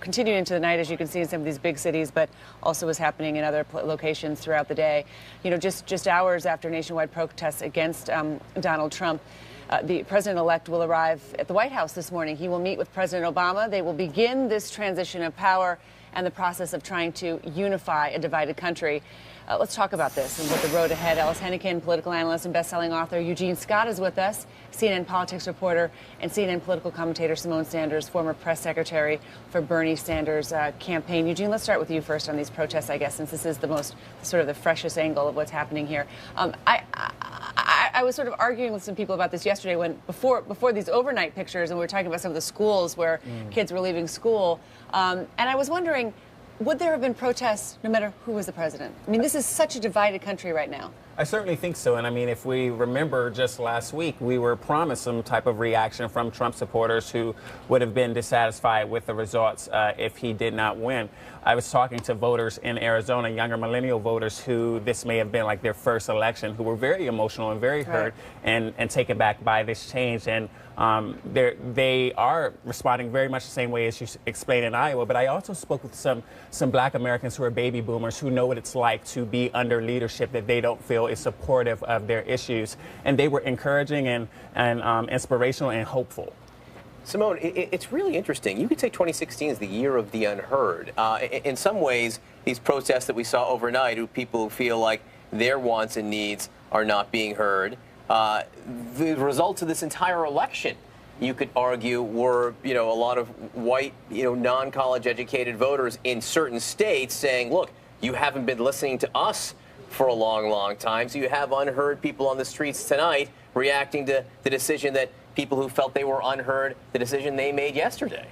continued into the night, as you can see in some of these big cities, but also was happening in other locations throughout the day. Just hours after nationwide protests against Donald Trump, the president-elect will arrive at the White House this morning. He will meet with President Obama. They will begin this transition of power and the process of trying to unify a divided country. Let's talk about this and what the road ahead. Alice Hennigan, political analyst and best-selling author. Eugene Scott is with us, CNN politics reporter, and CNN political commentator Simone Sanders, former press secretary for Bernie Sanders' campaign. Eugene, let's start with you first on these protests, I guess, since this is the most sort of the freshest angle of what's happening here. I was sort of arguing with some people about this yesterday before these overnight pictures, and we were talking about some of the schools where kids were leaving school, and I was wondering, would there have been protests no matter who was the president? I mean, this is such a divided country right now. I certainly think so. And I mean, if we remember just last week, we were promised some type of reaction from Trump supporters who would have been dissatisfied with the results if he did not win. I was talking to voters in Arizona, younger millennial voters, who this may have been like their first election, who were very emotional and very hurt and taken back by this change. And they are responding very much the same way as you explained in Iowa. But I also spoke with some black Americans who are baby boomers who know what it's like to be under leadership that they don't feel is supportive of their issues. And they were encouraging and inspirational and hopeful. Simone, it's really interesting. You could say 2016 is the year of the unheard. In some ways, these protests that we saw overnight, people who feel like their wants and needs are not being heard, the results of this entire election, you could argue, were a lot of white, non-college educated voters in certain states saying, look, you haven't been listening to us for a long, long time, so you have unheard people on the streets tonight reacting to the decision that people who felt they were unheard, the decision they made yesterday.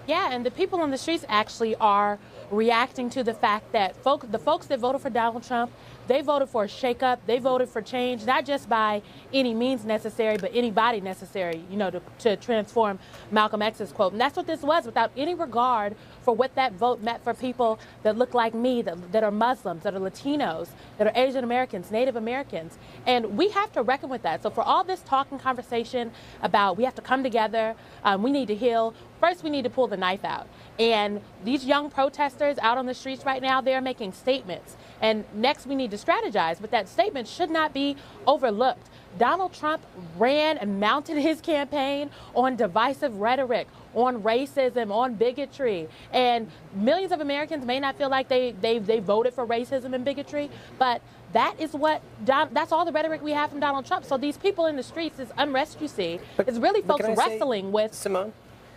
Yeah, and the people on the streets actually are reacting to the fact that the folks that voted for Donald Trump, they voted for a shakeup. They voted for change, not just by any means necessary, but anybody necessary, to transform Malcolm X's quote. And that's what this was, without any regard for what that vote meant for people that look like me, that are Muslims, that are Latinos, that are Asian Americans, Native Americans. And we have to reckon with that. So for all this talk and conversation about we have to come together, we need to heal, first we need to pull the knife out. And these young protesters out on the streets right now, they're making statements. And next we need to strategize, but that statement should not be overlooked. Donald Trump ran and mounted his campaign on divisive rhetoric, on racism, on bigotry. And millions of Americans may not feel like they voted for racism and bigotry, but that is that's all the rhetoric we have from Donald Trump. So these people in the streets, this unrest you see, is really folks wrestling with Simone,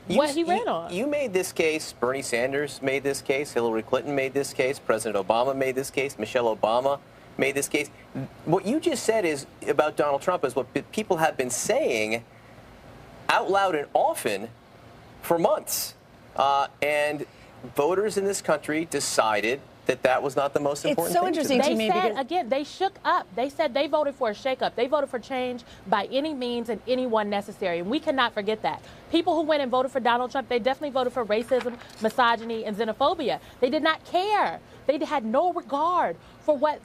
what he ran on. You made this case, Bernie Sanders made this case, Hillary Clinton made this case, President Obama made this case, Michelle Obama made this case. What you just said is about Donald Trump is what people have been saying out loud and often for months. And voters in this country decided that was not the most important thing. It's so interesting to me because again, they shook up. They said they voted for a shakeup. They voted for change by any means and anyone necessary. And we cannot forget that. People who went and voted for Donald Trump, they definitely voted for racism, misogyny, and xenophobia. They did not care. They had no regard for what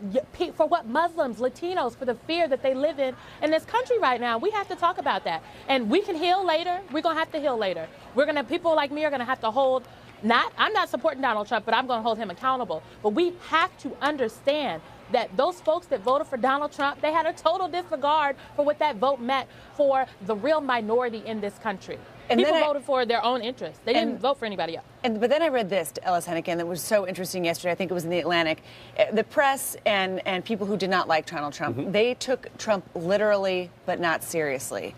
Muslims, Latinos, for the fear that they live in this country right now. We have to talk about that. And we can heal later. We're going to have to heal later. People like me are going to have to hold. I'm not supporting Donald Trump, but I'm going to hold him accountable. But we have to understand that those folks that voted for Donald Trump, they had a total disregard for what that vote meant for the real minority in this country. And people voted for their own interests. They didn't vote for anybody else. But then I read this to Alice Hennigan that was so interesting yesterday. I think it was in The Atlantic. The press and people who did not like Donald Trump, they took Trump literally but not seriously.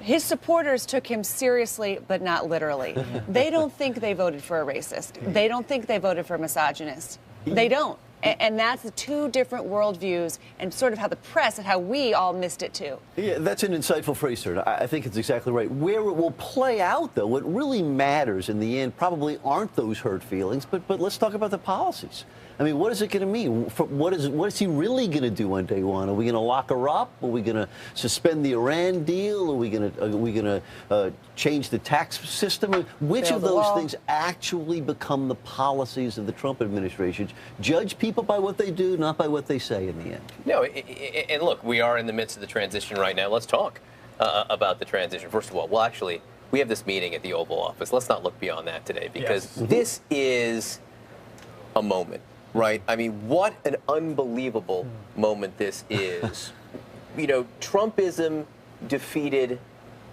His supporters took him seriously, but not literally. They don't think they voted for a racist. They don't think they voted for a misogynist. They don't. And that's the two different worldviews and sort of how the press and how we all missed it, too. Yeah, that's an insightful phrase, sir. I think it's exactly right. Where it will play out, though, what really matters in the end probably aren't those hurt feelings, but let's talk about the policies. I mean, what is it going to mean? What is he really going to do on day one? Are we going to lock her up? Are we going to suspend the Iran deal? Are we going to change the tax system? Which of those things actually become the policies of the Trump administration? Judge people by what they do, not by what they say in the end. No, and look, we are in the midst of the transition right now. Let's talk about the transition. First of all, well, actually, we have this meeting at the Oval Office. Let's not look beyond that today, because this is a moment. Right? I mean, what an unbelievable moment this is. You know, Trumpism defeated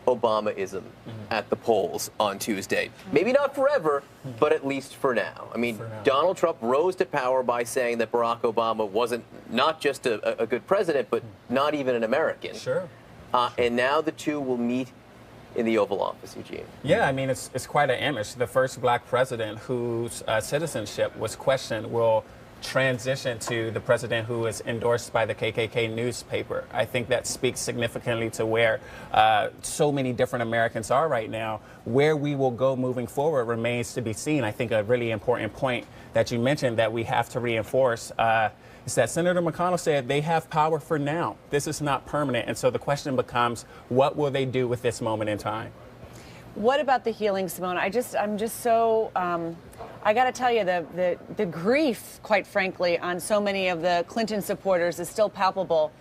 Obamaism at the polls on Tuesday. Maybe not forever, but at least for now. I mean, Donald Trump rose to power by saying that Barack Obama wasn't not just a good president, but not even an American. Sure. And now the two will meet in the Oval Office, Eugene. Yeah, I mean, it's quite an image. The first black president whose citizenship was questioned will transition to the president who is endorsed by the KKK newspaper. I think that speaks significantly to where so many different Americans are right now. Where we will go moving forward remains to be seen. I think a really important point that you mentioned that we have to reinforce is that Senator McConnell said they have power for now. This is not permanent. And so the question becomes, what will they do with this moment in time? What about the healing, Simone? I'm just so, I got to tell you, the grief, quite frankly, on so many of the Clinton supporters is still palpable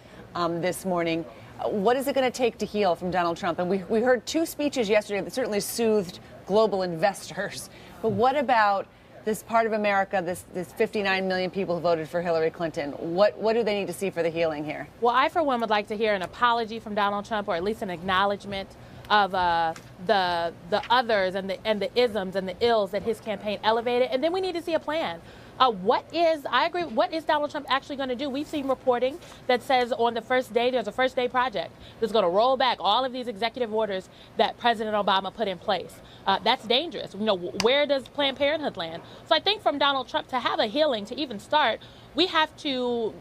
this morning. What is it going to take to heal from Donald Trump? And we heard two speeches yesterday that certainly soothed global investors. But what about this part of America, this 59 million people who voted for Hillary Clinton? What do they need to see for the healing here? Well, I, for one, would like to hear an apology from Donald Trump, or at least an acknowledgement of the others and the isms and the ills that his campaign elevated. And then we need to see a plan. I agree, what is Donald Trump actually going to do? We've seen reporting that says on the first day, there's a first day project that's going to roll back all of these executive orders that President Obama put in place. That's dangerous. You know, where does Planned Parenthood land? So I think from Donald Trump to have a healing to even start, we have to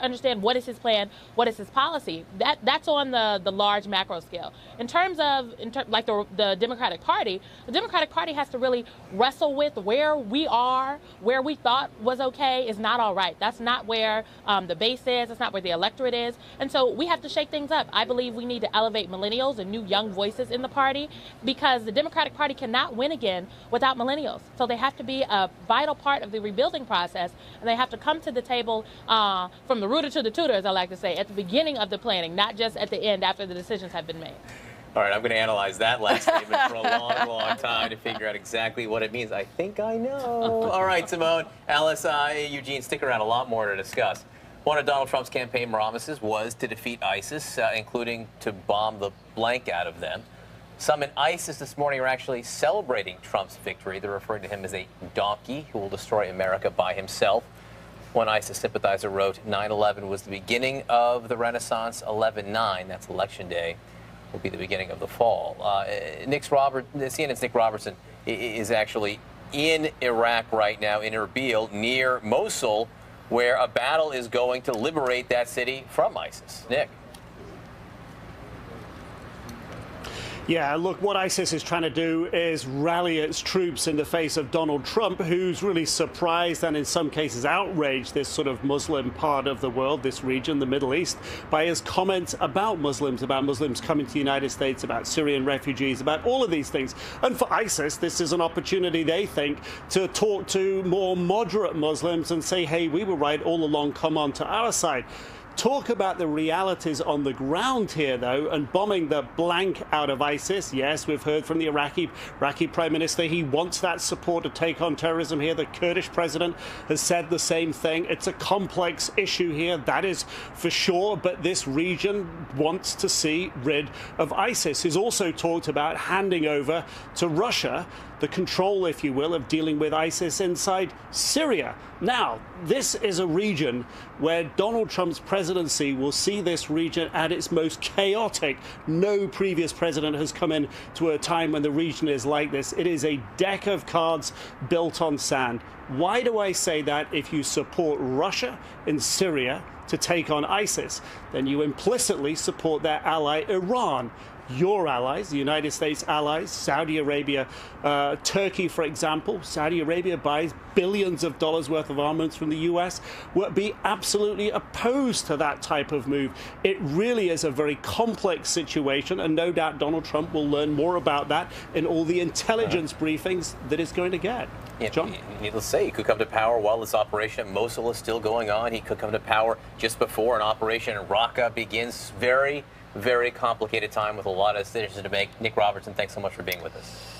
understand what is his plan, what is his policy. That's on the large macro scale. In terms of the Democratic Party, the Democratic Party has to really wrestle with where we are, where we thought was okay is not all right. That's not where the base is. That's not where the electorate is. And so we have to shake things up. I believe we need to elevate millennials and new young voices in the party, because the Democratic Party cannot win again without millennials. So they have to be a vital part of the rebuilding process, and they have to come to the table from the rooter to the tutor, as I like to say, at the beginning of the planning, not just at the end after the decisions have been made. All right, I'm going to analyze that last statement for a long, long time to figure out exactly what it means. I think I know. All right, Simone, Alice, Eugene, stick around. A lot more to discuss. One of Donald Trump's campaign promises was to defeat ISIS, including to bomb the blank out of them. Some in ISIS this morning are actually celebrating Trump's victory. They're referring to him as a donkey who will destroy America by himself. One ISIS sympathizer wrote, 9/11 was the beginning of the Renaissance. 11/9, that's Election Day, will be the beginning of the fall. CNN's Nick Robertson is actually in Iraq right now, in Erbil, near Mosul, where a battle is going to liberate that city from ISIS. Nick. Yeah, look, what ISIS is trying to do is rally its troops in the face of Donald Trump, who's really surprised and in some cases outraged this sort of Muslim part of the world, this region, the Middle East, by his comments about Muslims coming to the United States, about Syrian refugees, about all of these things. And for ISIS, this is an opportunity, they think, to talk to more moderate Muslims and say, hey, we were right all along, come on to our side. Talk about the realities on the ground here, though, and bombing the blank out of ISIS. Yes, we've heard from the Iraqi Prime Minister. He wants that support to take on terrorism here. The Kurdish president has said the same thing. It's a complex issue here, that is for sure, but this region wants to see rid of ISIS. He's also talked about handing over to Russia the control, if you will, of dealing with ISIS inside Syria. Now, this is a region where Donald Trump's presidency will see this region at its most chaotic. No previous president has come in to a time when the region is like this. It is a deck of cards built on sand. Why do I say that? If you support Russia in Syria to take on ISIS, then you implicitly support their ally Iran. your allies, the United States allies, Saudi Arabia, Turkey, for example. Saudi Arabia buys billions of dollars worth of armaments from the U.S. would be absolutely opposed to that type of move. It really is a very complex situation, and no doubt Donald Trump will learn more about that in all the intelligence briefings that he's going to get. Yeah, John? Needless to say, he could come to power while this operation at Mosul is still going on. He could come to power just before an operation in Raqqa begins. Very, very complicated time with a lot of decisions to make. Nick Robertson, thanks so much for being with us.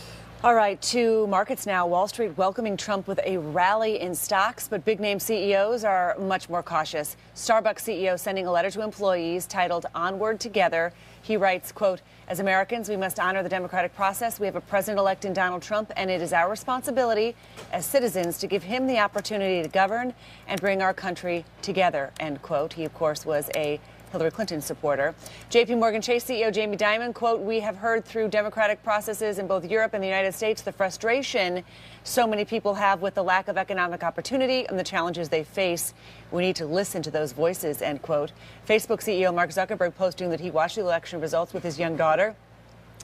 All right, to markets now. Wall Street welcoming Trump with a rally in stocks, but big-name CEOs are much more cautious. Starbucks CEO sending a letter to employees titled Onward Together. He writes, quote, "As Americans, we must honor the democratic process. We have a president-elect in Donald Trump, and it is our responsibility as citizens to give him the opportunity to govern and bring our country together," end quote. He, of course, was a Hillary Clinton supporter. J.P. Morgan Chase CEO Jamie Dimon, quote, "We have heard through democratic processes in both Europe and the United States the frustration so many people have with the lack of economic opportunity and the challenges they face. We need to listen to those voices," end quote. Facebook CEO Mark Zuckerberg posting that he watched the election results with his young daughter,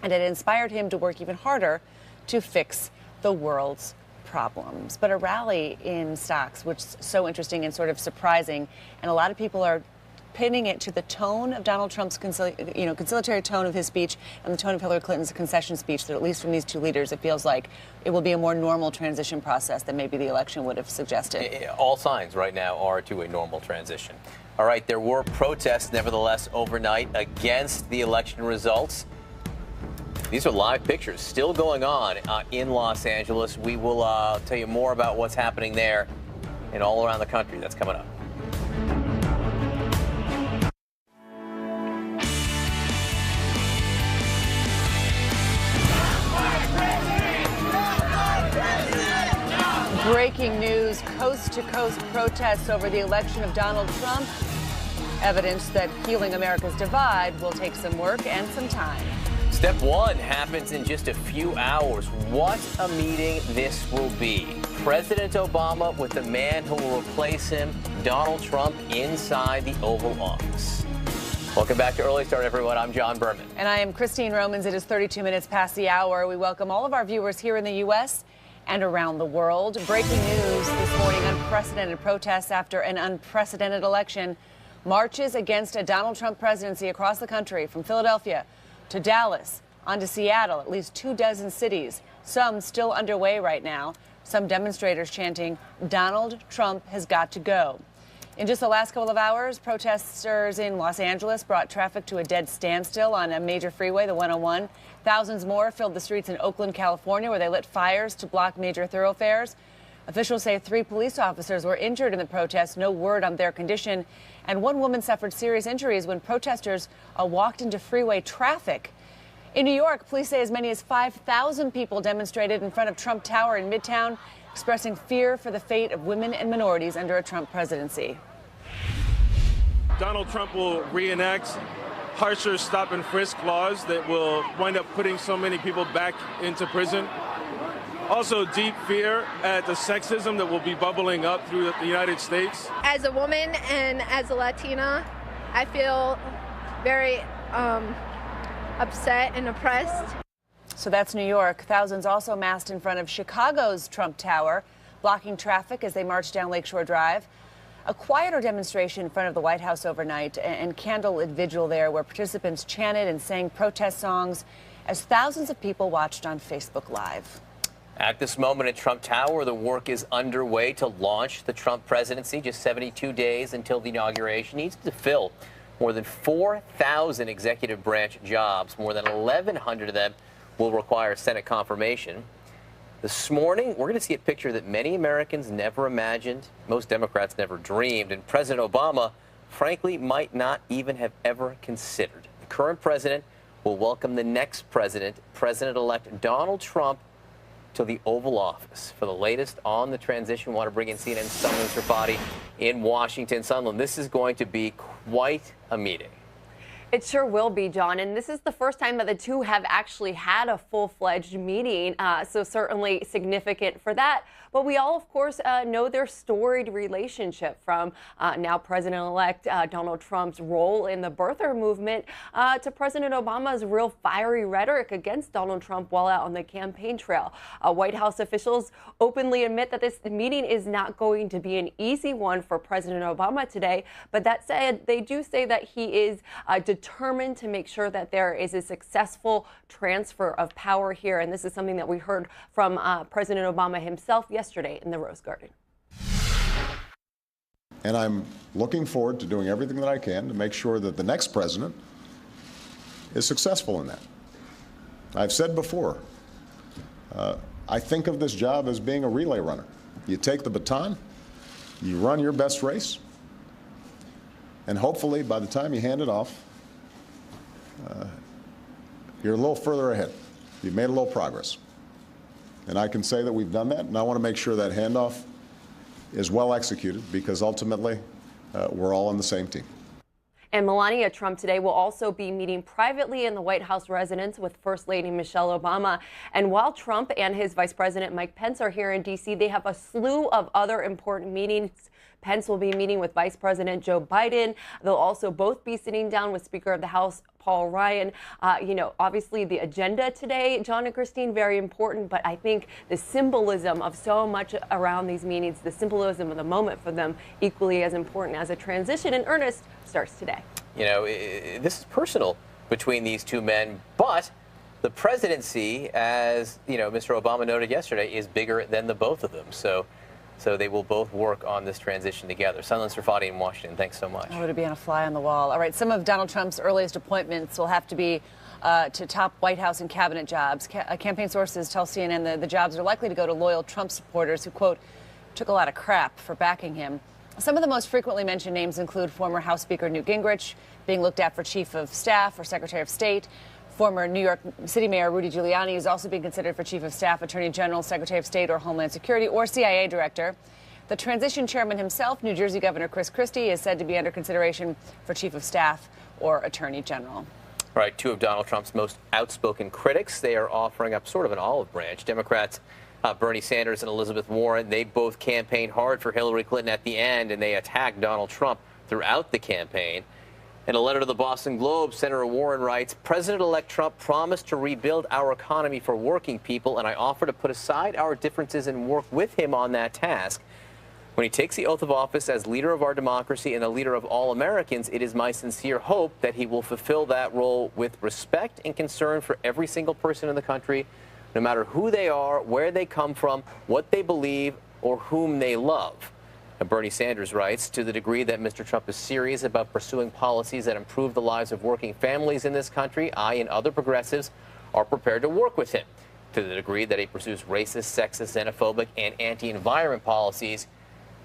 and it inspired him to work even harder to fix the world's problems. But a rally in stocks, which is so interesting and sort of surprising, and a lot of people are pinning it to the tone of Donald Trump's conciliatory tone of his speech and the tone of Hillary Clinton's concession speech, that at least from these two leaders, it feels like it will be a more normal transition process than maybe the election would have suggested. All signs right now are to a normal transition. All right, there were protests, nevertheless, overnight against the election results. These are live pictures still going on in Los Angeles. We will tell you more about what's happening there and all around the country. That's coming up. Breaking news, coast-to-coast protests over the election of Donald Trump. Evidence that healing America's divide will take some work and some time. Step one happens in just a few hours. What a meeting this will be. President Obama with the man who will replace him, Donald Trump, inside the Oval Office. Welcome back to Early Start, everyone. I'm John Berman. And I am Christine Romans. It is 32 minutes past the hour. We welcome all of our viewers here in the U.S. and around the world. Breaking news this morning, unprecedented protests after an unprecedented election. Marches against a Donald Trump presidency across the country, from Philadelphia to Dallas, on to Seattle, at least 24 cities. Some still underway right now. Some demonstrators chanting, "Donald Trump has got to go." In just the last couple of hours, protesters in Los Angeles brought traffic to a dead standstill on a major freeway, the 101. Thousands more filled the streets in Oakland, California, where they lit fires to block major thoroughfares. Officials say 3 police officers were injured in the protests, no word on their condition. And one woman suffered serious injuries when protesters walked into freeway traffic. In New York, police say as many as 5,000 people demonstrated in front of Trump Tower in Midtown, expressing fear for the fate of women and minorities under a Trump presidency. Donald Trump will reenact harsher stop and frisk laws that will wind up putting so many people back into prison. Also, deep fear at the sexism that will be bubbling up through the United States. As a woman and as a Latina, I feel very upset and oppressed. So that's New York. Thousands also massed in front of Chicago's Trump Tower, blocking traffic as they marched down Lakeshore Drive. A quieter demonstration in front of the White House overnight and candlelit vigil there where participants chanted and sang protest songs as thousands of people watched on Facebook Live. At this moment at Trump Tower, the work is underway to launch the Trump presidency. Just 72 days until the inauguration. Needs to fill more than 4,000 executive branch jobs. More than 1,100 of them will require Senate confirmation. This morning, we're going to see a picture that many Americans never imagined, most Democrats never dreamed, and President Obama, frankly, might not even have ever considered. The current president will welcome the next president, President-elect Donald Trump, to the Oval Office. For the latest on the transition, we want to bring in CNN's Sunlen Tripathi in Washington. Sunlen, this is going to be quite a meeting. It sure will be, John. And this is the first time that the two have actually had a full-fledged meeting, so certainly significant for that. But we all, of course, know their storied relationship, from now President-elect Donald Trump's role in the birther movement to President Obama's real fiery rhetoric against Donald Trump while out on the campaign trail. White House officials openly admit that this meeting is not going to be an easy one for President Obama today. But that said, they do say that he is determined to make sure that there is a successful transfer of power here. And this is something that we heard from President Obama himself yesterday in the Rose Garden. And I'm looking forward to doing everything that I can to make sure that the next president is successful in that. I've said before, I think of this job as being a relay runner. You take the baton, you run your best race, and hopefully by the time you hand it off, you're a little further ahead. You've made a little progress. And I can say that we've done that, and I want to make sure that handoff is well executed, because ultimately we're all on the same team. And Melania Trump today will also be meeting privately in the White House residence with First Lady Michelle Obama. And while Trump and his Vice President Mike Pence are here in D.C., they have a slew of other important meetings. Pence will be meeting with Vice President Joe Biden. They'll also both be sitting down with Speaker of the House Paul Ryan. Obviously the agenda today, John and Christine, very important, but I think the symbolism of so much around these meetings, the symbolism of the moment for them, equally as important as a transition in earnest starts today. This is personal between these two men, but the presidency, as Mr. Obama noted yesterday, is bigger than the both of them. So they will both work on this transition together. Sunland Serfati in Washington, thanks so much. Oh, to be on a fly on the wall. All right, some of Donald Trump's earliest appointments will have to be to top White House and cabinet jobs. Campaign sources tell CNN the jobs are likely to go to loyal Trump supporters who, quote, took a lot of crap for backing him. Some of the most frequently mentioned names include former House Speaker Newt Gingrich being looked at for Chief of Staff or Secretary of State. Former New York City Mayor Rudy Giuliani is also being considered for Chief of Staff, Attorney General, Secretary of State, or Homeland Security, or CIA Director. The transition chairman himself, New Jersey Governor Chris Christie, is said to be under consideration for Chief of Staff or Attorney General. Right, two of Donald Trump's most outspoken critics. They are offering up sort of an olive branch. Democrats Bernie Sanders and Elizabeth Warren, they both campaigned hard for Hillary Clinton at the end, and they attacked Donald Trump throughout the campaign. In a letter to the Boston Globe, Senator Warren writes, President-elect Trump promised to rebuild our economy for working people, and I offer to put aside our differences and work with him on that task. When he takes the oath of office as leader of our democracy and the leader of all Americans, it is my sincere hope that he will fulfill that role with respect and concern for every single person in the country, no matter who they are, where they come from, what they believe, or whom they love. And Bernie Sanders writes, to the degree that Mr. Trump is serious about pursuing policies that improve the lives of working families in this country, I and other progressives are prepared to work with him. To the degree that he pursues racist, sexist, xenophobic, and anti-environment policies,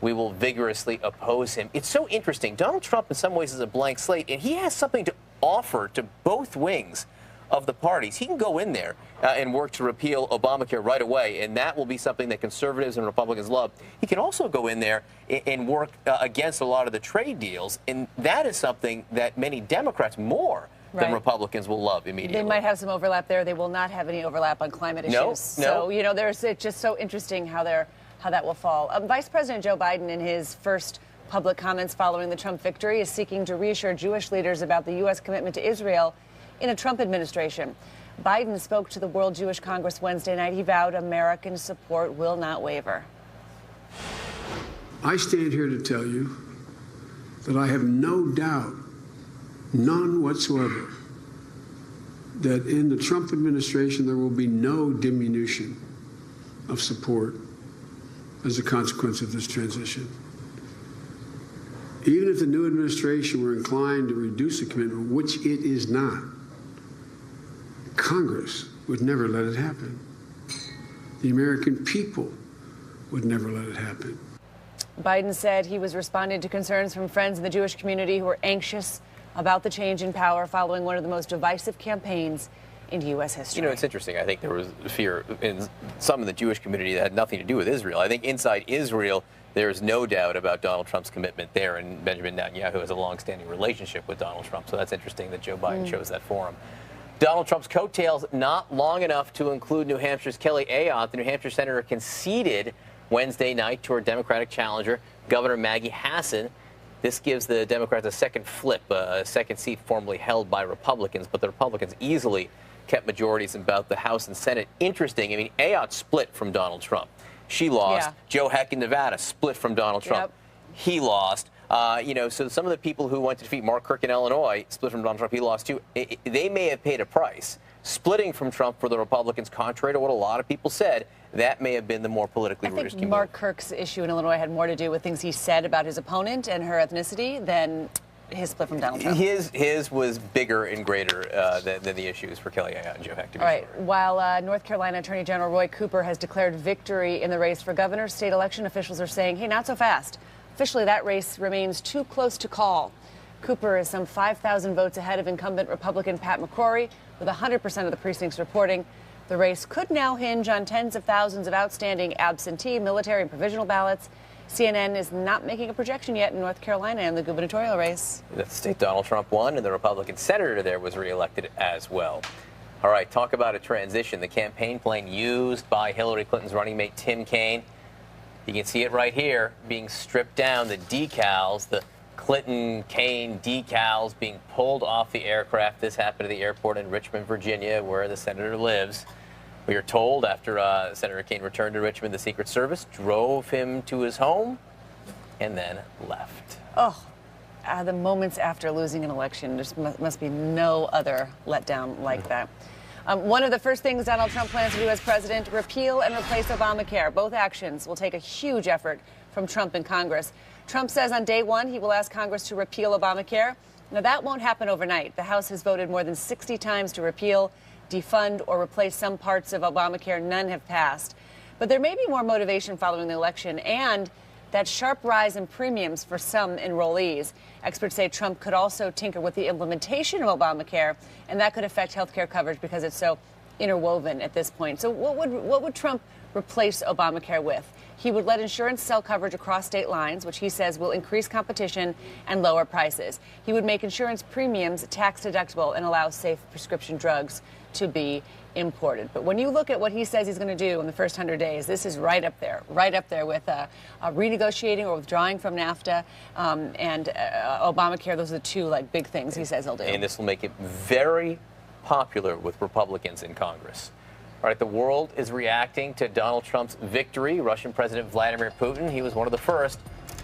we will vigorously oppose him. It's so interesting. Donald Trump, in some ways, is a blank slate, and he has something to offer to both wings of the parties. He can go in there and work to repeal Obamacare right away, and that will be something that conservatives and Republicans love. He can also go in there and work against a lot of the trade deals, and that is something that many Democrats more than Republicans will love immediately. They might have some overlap there. They will not have any overlap on climate issues. No. So, it's just so interesting how that will fall. Vice President Joe Biden, in his first public comments following the Trump victory, is seeking to reassure Jewish leaders about the U.S. commitment to Israel in a Trump administration. Biden spoke to the World Jewish Congress Wednesday night. He vowed American support will not waver. I stand here to tell you that I have no doubt, none whatsoever, that in the Trump administration there will be no diminution of support as a consequence of this transition. Even if the new administration were inclined to reduce the commitment, which it is not, Congress would never let it happen. The American people would never let it happen. Biden said he was responding to concerns from friends in the Jewish community who are anxious about the change in power following one of the most divisive campaigns in U.S. history. You know, it's interesting. I think there was fear in some of the Jewish community that had nothing to do with Israel. I think inside Israel, there's no doubt about Donald Trump's commitment there, and Benjamin Netanyahu has a long-standing relationship with Donald Trump. So that's interesting that Joe Biden chose that for him. Donald Trump's coattails not long enough to include New Hampshire's Kelly Ayotte. The New Hampshire senator conceded Wednesday night to her Democratic challenger, Governor Maggie Hassan. This gives the Democrats a second flip, a second seat formerly held by Republicans, but the Republicans easily kept majorities in both the House and Senate. Interesting. I mean, Ayotte split from Donald Trump. She lost. Yeah. Joe Heck in Nevada split from Donald Trump. Yep. He lost. You know, so some of the people who went to defeat Mark Kirk in Illinois split from Donald Trump. He lost too. They may have paid a price. Splitting from Trump for the Republicans, contrary to what a lot of people said, that may have been the more politically rooted. I think Mark Kirk's issue in Illinois had more to do with things he said about his opponent and her ethnicity than his split from Donald Trump. His was bigger and greater than the issues for Kelly Ayotte and Joe Heck, to be All right. sure. While North Carolina Attorney General Roy Cooper has declared victory in the race for governor, state election officials are saying, hey, not so fast. Officially, that race remains too close to call. Cooper is some 5,000 votes ahead of incumbent Republican Pat McCrory, with 100% of the precincts reporting. The race could now hinge on tens of thousands of outstanding absentee, military, and provisional ballots. CNN is not making a projection yet in North Carolina in the gubernatorial race. That's the state Donald Trump won, and the Republican senator there was reelected as well. All right, talk about a transition. The campaign plane used by Hillary Clinton's running mate Tim Kaine. You can see it right here, being stripped down. The decals, the Clinton-Kaine decals being pulled off the aircraft. This happened at the airport in Richmond, Virginia, where the senator lives. We are told after Senator Kaine returned to Richmond, the Secret Service drove him to his home and then left. Oh, the moments after losing an election, there must be no other letdown like that. One of the first things Donald Trump plans to do as president, repeal and replace Obamacare. Both actions will take a huge effort from Trump and Congress. Trump says on day one he will ask Congress to repeal Obamacare. Now, that won't happen overnight. The House has voted more than 60 times to repeal, defund, or replace some parts of Obamacare. None have passed. But there may be more motivation following the election and that sharp rise in premiums for some enrollees. Experts say Trump could also tinker with the implementation of Obamacare, and that could affect health care coverage because it's so interwoven at this point. So what would Trump replace Obamacare with? He would let insurance sell coverage across state lines, which he says will increase competition and lower prices. He would make insurance premiums tax deductible and allow safe prescription drugs to be imported. But when you look at what he says he's going to do in the first 100 days, this is right up there with renegotiating or withdrawing from NAFTA and Obamacare. Those are the two big things he says he'll do. And this will make it very popular with Republicans in Congress. All right, the world is reacting to Donald Trump's victory. Russian President Vladimir Putin, he was one of the first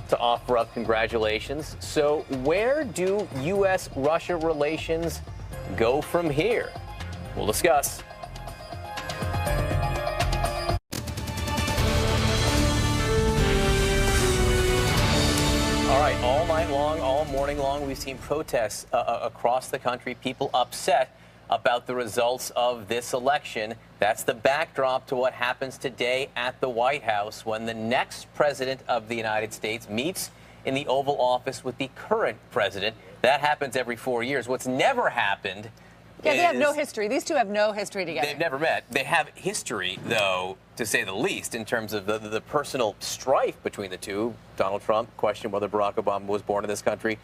to offer up congratulations. So where do U.S.-Russia relations go from here? We'll discuss. All right, all night long, all morning long, we've seen protests across the country, people upset about the results of this election. That's the backdrop to what happens today at the White House when the next president of the United States meets in the Oval Office with the current president. That happens every 4 years. What's never happened they have no history. These two have no history together. They've never met. They have history, though, to say the least, in terms of the personal strife between the two. Donald Trump questioned whether Barack Obama was born in this country.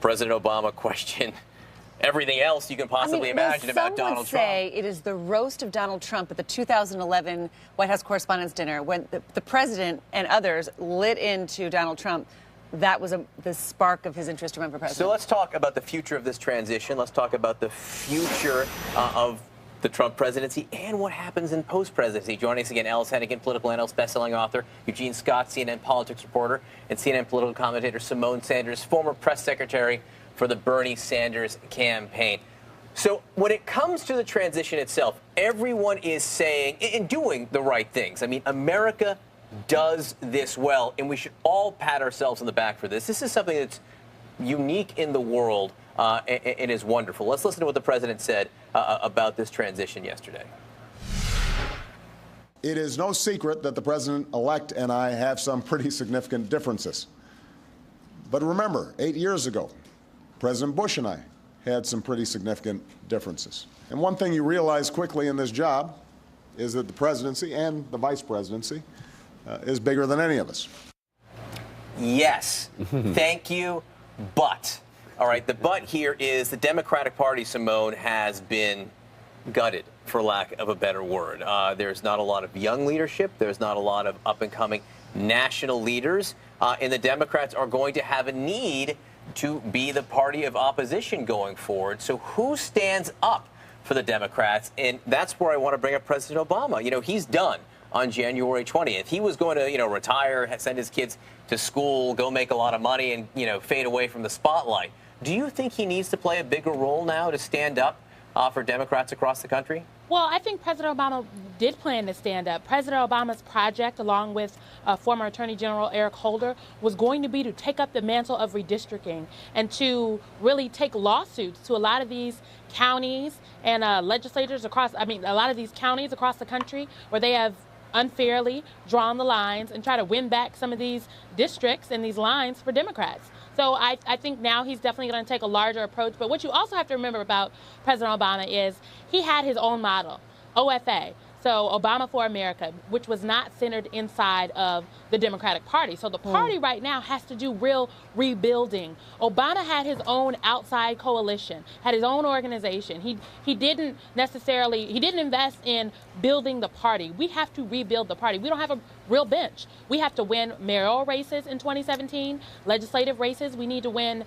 President Obama questioned everything else you can possibly imagine about Donald Trump. Some would say it is the roast of Donald Trump at the 2011 White House Correspondents' Dinner when the president and others lit into Donald Trump. That was the spark of his interest to run for president. So let's talk about the future of this transition. Let's talk about the future of the Trump presidency and what happens in post-presidency. Joining us again, Alice Hennigan, political analyst, best-selling author, Eugene Scott, CNN politics reporter, and CNN political commentator Simone Sanders, former press secretary for the Bernie Sanders campaign. So when it comes to the transition itself, everyone is saying and doing the right things. I mean, America does this well, and we should all pat ourselves on the back for this. This is something that's unique in the world and is wonderful. Let's listen to what the president said about this transition yesterday. It is no secret that the president-elect and I have some pretty significant differences. But remember, 8 years ago, President Bush and I had some pretty significant differences. And one thing you realize quickly in this job is that the presidency and the vice presidency is bigger than any of us. Yes. Thank you, but. All right, the but here is the Democratic Party, Simone, has been gutted, for lack of a better word. There's not a lot of young leadership. There's not a lot of up-and-coming national leaders. And the Democrats are going to have a need to be the party of opposition going forward. So who stands up for the Democrats? And that's where I want to bring up President Obama. You know, he's done on January 20th. He was going to, you know, retire, send his kids to school, go make a lot of money, and, you know, fade away from the spotlight. Do you think he needs to play a bigger role now to stand up for Democrats across the country? Well, I think President Obama did plan to stand up. President Obama's project, along with former Attorney General Eric Holder, was going to be to take up the mantle of redistricting and to really take lawsuits to a lot of these counties and legislators across, a lot of these counties across the country where they have unfairly drawn the lines and try to win back some of these districts and these lines for Democrats. So I think now he's definitely going to take a larger approach. But what you also have to remember about President Obama is he had his own model, OFA. So Obama for America, which was not centered inside of the Democratic Party. So the party right now has to do real rebuilding. Obama had his own outside coalition, had his own organization. He didn't invest in building the party. We have to rebuild the party. We don't have a real bench. We have to win mayoral races in 2017, legislative races. We need to win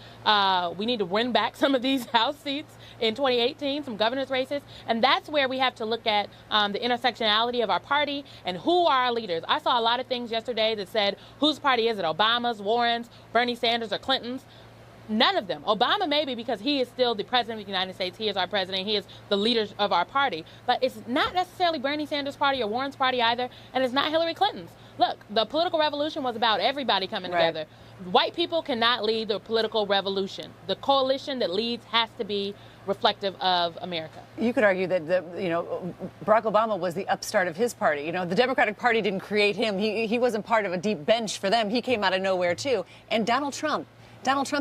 back some of these House seats in 2018, some governor's races. And that's where we have to look at the intersectionality of our party and who are our leaders. I saw a lot of things yesterday that said, whose party is it? Obama's, Warren's, Bernie Sanders, or Clinton's? None of them. Obama maybe because he is still the president of the United States. He is our president. He is the leader of our party. But it's not necessarily Bernie Sanders' party or Warren's party either, and it's not Hillary Clinton's. Look, the political revolution was about everybody coming together. White people cannot lead the political revolution. The coalition that leads has to be reflective of America. You could argue that Barack Obama was the upstart of his party. You know, the Democratic Party didn't create him. He wasn't part of a deep bench for them. He came out of nowhere too. And Donald Trump,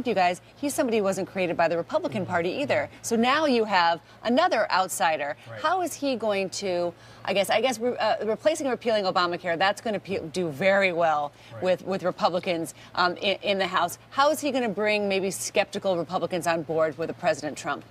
you guys, he's somebody who wasn't created by the Republican Party either. So now you have another outsider. Right. How is he going to, I guess, replacing and repealing Obamacare, that's going to do very well with Republicans in the House. How is he going to bring maybe skeptical Republicans on board with President Trump?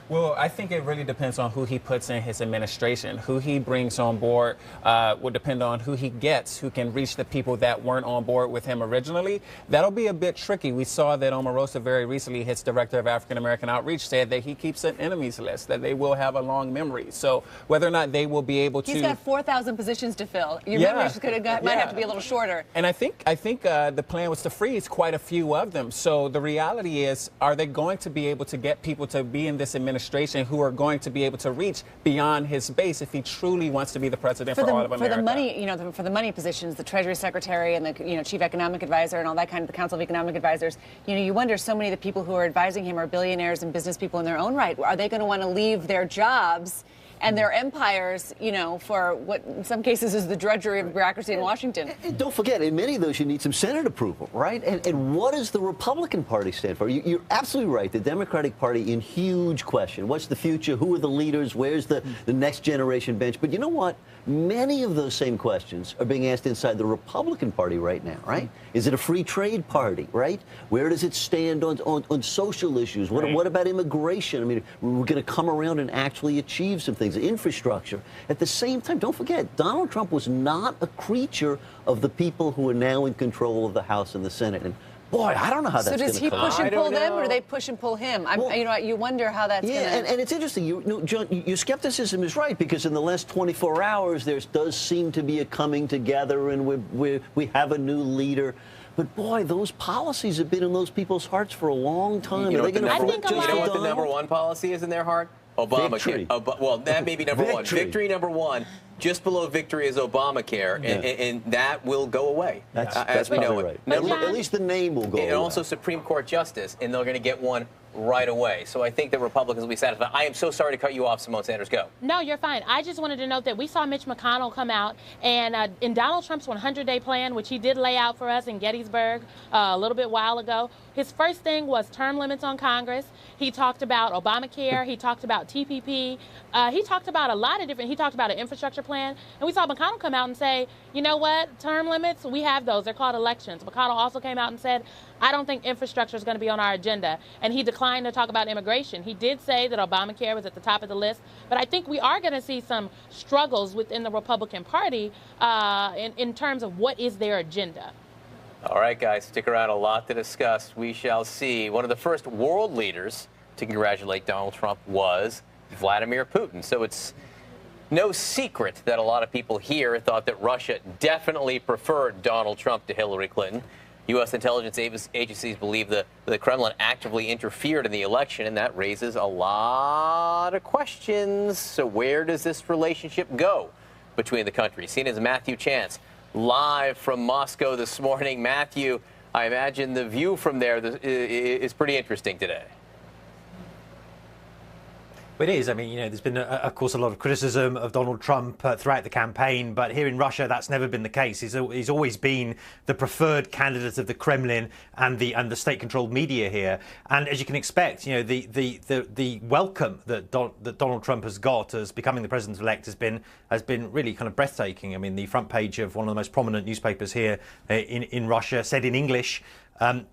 Well, I think it really depends on who he puts in his administration. Who he brings on board will depend on who he gets, who can reach the people that weren't on board with him originally. That'll be a bit tricky. We saw that Omarosa very recently, his director of African American outreach, said that he keeps an enemies list, that they will have a long memory. So whether or not they will be able to... He's got 4,000 positions to fill. Your memory might have to be a little shorter. And I think the plan was to freeze quite a few of them. So the reality is, are they going to be able to get people to be in this administration who are going to be able to reach beyond his base if he truly wants to be the president for all of America? For the money, for the money positions, the Treasury Secretary and the Chief Economic Advisor and all that kind of the Council of Economic Advisors, you wonder, so many of the people who are advising him are billionaires and business people in their own right. Are they going to want to leave their jobs and their empires, for what in some cases is the drudgery of bureaucracy in Washington? And don't forget, in many of those, you need some Senate approval, right? And what does the Republican Party stand for? You're absolutely right. The Democratic Party in huge question. What's the future? Who are the leaders? Where's the next generation bench? But you know what? Many of those same questions are being asked inside the Republican Party right now, right? Is it a free trade party, right? Where does it stand on social issues? What about immigration? I mean, we're going to come around and actually achieve some things, infrastructure. At the same time, don't forget, Donald Trump was not a creature of the people who are now in control of the House and the Senate. And boy, I don't know how that's going to come. So does he push and pull them, or do they push and pull him? You wonder how that's going to... And it's interesting. John, your skepticism is right, because in the last 24 hours, there does seem to be a coming together, and we have a new leader. But boy, those policies have been in those people's hearts for a long time. You know what the number one policy is in their heart? Obamacare. Well, that may be number one. Victory number one. Just below victory is Obamacare, and that will go away, as we know it. Right. At least the name will go away. And also Supreme Court justice, and they're going to get one right away. So I think the Republicans will be satisfied. I am so sorry to cut you off, Simone Sanders. Go. No, you're fine. I just wanted to note that we saw Mitch McConnell come out, and in Donald Trump's 100-day plan, which he did lay out for us in Gettysburg a little bit while ago, His first thing was term limits on Congress. He talked about Obamacare. He talked about TPP. He talked about a lot of different, he talked about an infrastructure plan. And we saw McConnell come out and say, you know what, term limits, we have those. They're called elections. McConnell also came out and said, I don't think infrastructure is going to be on our agenda. And he declined to talk about immigration. He did say that Obamacare was at the top of the list. But I think we are going to see some struggles within the Republican Party in terms of what is their agenda. All right, guys, stick around. A lot to discuss. We shall see. One of the first world leaders to congratulate Donald Trump was Vladimir Putin. So it's no secret that a lot of people here thought that Russia definitely preferred Donald Trump to Hillary Clinton. U.S. intelligence agencies believe the Kremlin actively interfered in the election, and that raises a lot of questions. So where does this relationship go between the countries? CNN's Matthew Chance, live from Moscow this morning. Matthew, I imagine the view from there is pretty interesting today. It is. I mean, you know, there's been, of course, a lot of criticism of Donald Trump throughout the campaign, but here in Russia, that's never been the case. He's always been the preferred candidate of the Kremlin and the state-controlled media here. And as you can expect, you know, the welcome that Donald Trump has got as becoming the president-elect has been really kind of breathtaking. I mean, the front page of one of the most prominent newspapers here in Russia said in English,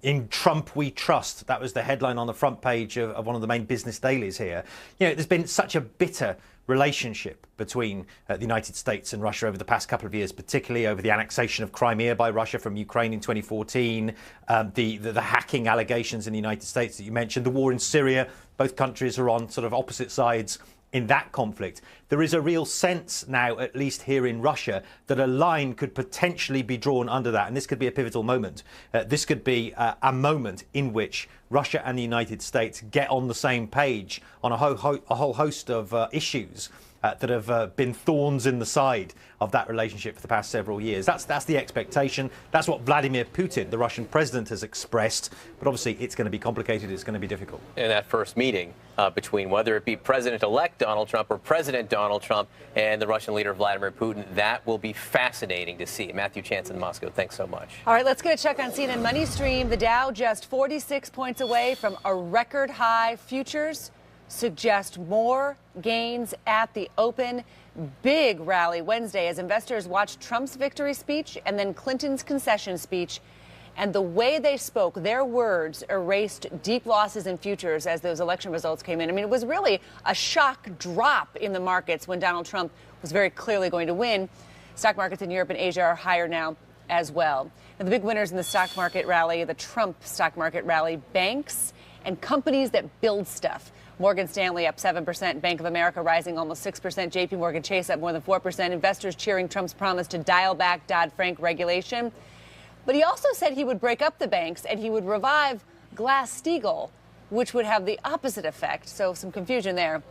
"In Trump we trust." That was the headline on the front page of one of the main business dailies here. You know, there's been such a bitter relationship between the United States and Russia over the past couple of years, particularly over the annexation of Crimea by Russia from Ukraine in 2014, the hacking allegations in the United States that you mentioned, the war in Syria. Both countries are on sort of opposite sides in that conflict. There is a real sense now, at least here in Russia, that a line could potentially be drawn under that, and this could be a pivotal moment. This could be a moment in which Russia and the United States get on the same page on a whole host of issues that have been thorns in the side of that relationship for the past several years. That's the expectation. That's what Vladimir Putin, the Russian president, has expressed. But obviously, it's going to be complicated. It's going to be difficult. In that first meeting between whether it be President-elect Donald Trump or President Donald Trump and the Russian leader Vladimir Putin, that will be fascinating to see. Matthew Chance in Moscow, thanks so much. All right, let's get a check on CNN Money Stream. The Dow just 46 points away from a record high. Futures suggest more gains at the open. Big rally Wednesday as investors watched Trump's victory speech and then Clinton's concession speech. And the way they spoke, their words erased deep losses in futures as those election results came in. I mean, it was really a shock drop in the markets when Donald Trump was very clearly going to win. Stock markets in Europe and Asia are higher now as well. And the big winners in the stock market rally, the Trump stock market rally, banks and companies that build stuff. Morgan Stanley up 7%, Bank of America rising almost 6%, JP Morgan Chase up more than 4%, investors cheering Trump's promise to dial back Dodd-Frank regulation. But he also said he would break up the banks and he would revive Glass-Steagall, which would have the opposite effect. So some confusion there.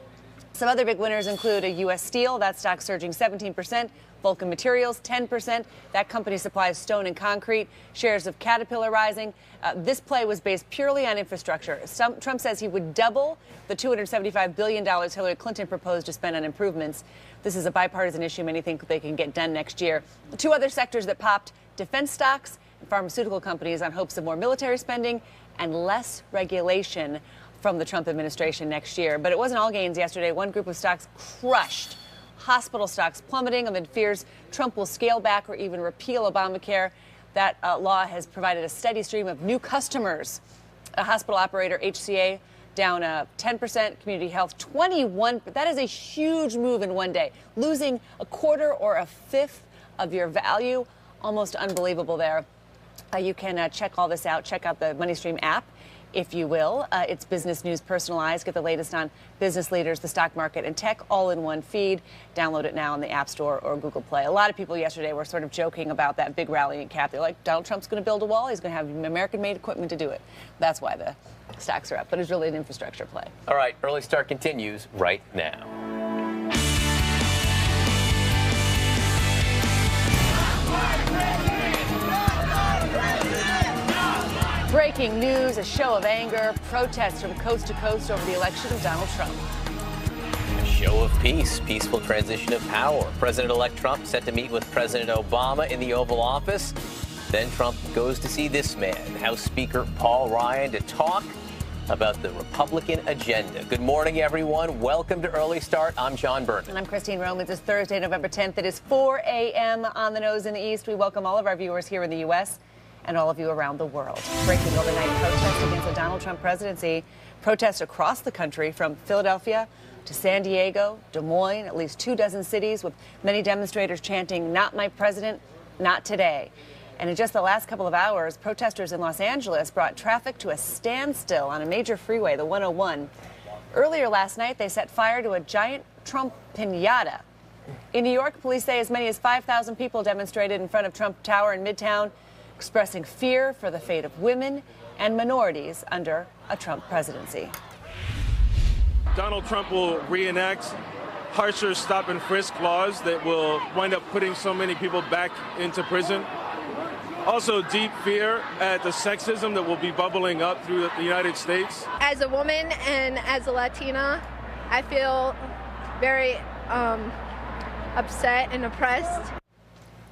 Some other big winners include a U.S. Steel, that stock surging 17%. Vulcan Materials, 10%. That company supplies stone and concrete. Shares of Caterpillar rising. This play was based purely on infrastructure. Trump says he would double the $275 billion Hillary Clinton proposed to spend on improvements. This is a bipartisan issue many think they can get done next year. Two other sectors that popped, defense stocks and pharmaceutical companies on hopes of more military spending and less regulation from the Trump administration next year. But it wasn't all gains yesterday. One group of stocks crushed. Hospital stocks plummeting amid fears Trump will scale back or even repeal Obamacare. That law has provided a steady stream of new customers. A hospital operator, HCA, down 10%, Community Health 21%. That is a huge move in one day. Losing a quarter or a fifth of your value. Almost unbelievable there. You can check all this out. Check out the MoneyStream app, if you will. It's business news personalized. Get the latest on business leaders, the stock market, and tech all in one feed. Download it now on the App Store or Google Play. A lot of people yesterday were sort of joking about that big rally in cap. They're like, Donald Trump's going to build a wall. He's going to have American-made equipment to do it. That's why the stocks are up. But it's really an infrastructure play. All right, Early Start continues right now. Breaking news, a show of anger, protests from coast to coast over the election of Donald Trump. A show of peace, peaceful transition of power. President-elect Trump set to meet with President Obama in the Oval Office. Then Trump goes to see this man, House Speaker Paul Ryan, to talk about the Republican agenda. Good morning, everyone. Welcome to Early Start. I'm John Byrne. And I'm Christine Romans. It's Thursday, November 10th. It is 4 a.m. on the nose in the East. We welcome all of our viewers here in the U.S. and all of you around the world. Breaking overnight protests against the Donald Trump presidency. Protests across the country from Philadelphia to San Diego, Des Moines, at least 24 cities, with many demonstrators chanting, "Not my president, not today." And in just the last couple of hours, protesters in Los Angeles brought traffic to a standstill on a major freeway, the 101. Earlier last night, they set fire to a giant Trump piñata. In New York, police say as many as 5,000 people demonstrated in front of Trump Tower in Midtown, expressing fear for the fate of women and minorities under a Trump presidency. Donald Trump will reenact harsher stop and frisk laws that will wind up putting so many people back into prison. Also, deep fear at the sexism that will be bubbling up through the United States. As a woman and as a Latina, I feel very upset and oppressed.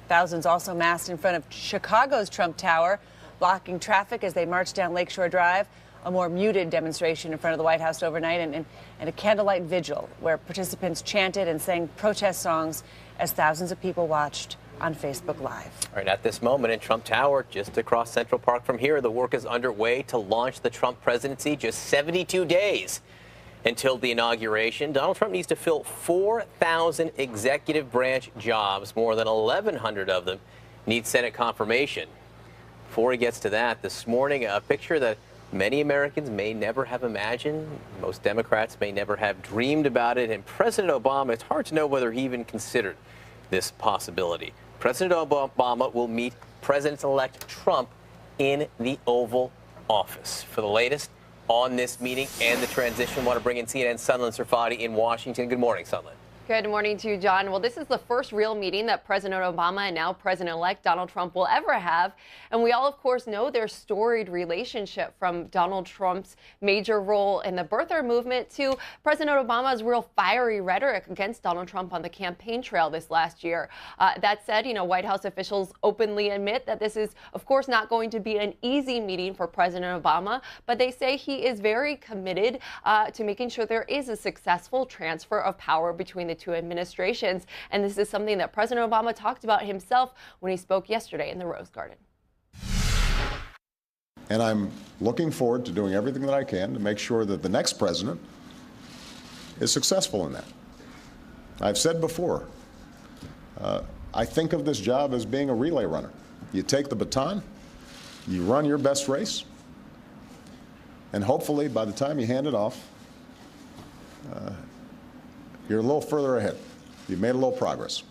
Thousands also massed in front of Chicago's Trump Tower, blocking traffic as they marched down Lakeshore Drive. A more muted demonstration in front of the White House overnight and a candlelight vigil where participants chanted and sang protest songs as thousands of people watched on Facebook Live. All right, at this moment in Trump Tower, just across Central Park from here, the work is underway to launch the Trump presidency. Just 72 days until the inauguration. Donald Trump needs to fill 4,000 executive branch jobs. More than 1,100 of them need Senate confirmation. Before he gets to that, this morning, a picture that many Americans may never have imagined. Most Democrats may never have dreamed about it. And President Obama, it's hard to know whether he even considered this possibility. President Obama will meet President-elect Trump in the Oval Office. For the latest on this meeting and the transition, I want to bring in CNN's Sunlen Serfati in Washington. Good morning, Sunlen. Good morning to you, John. Well, this is the first real meeting that President Obama and now President-elect Donald Trump will ever have. And we all, of course, know their storied relationship, from Donald Trump's major role in the birther movement to President Obama's real fiery rhetoric against Donald Trump on the campaign trail this last year. That said, White House officials openly admit that this is, of course, not going to be an easy meeting for President Obama, but they say he is very committed to making sure there is a successful transfer of power between the two administrations. And this is something that President Obama talked about himself when he spoke yesterday in the Rose Garden. And I'm looking forward to doing everything that I can to make sure that the next president is successful in that. I've said before, I think of this job as being a relay runner. You take the baton, you run your best race, and hopefully by the time you hand it off, you're a little further ahead. You've made a little progress.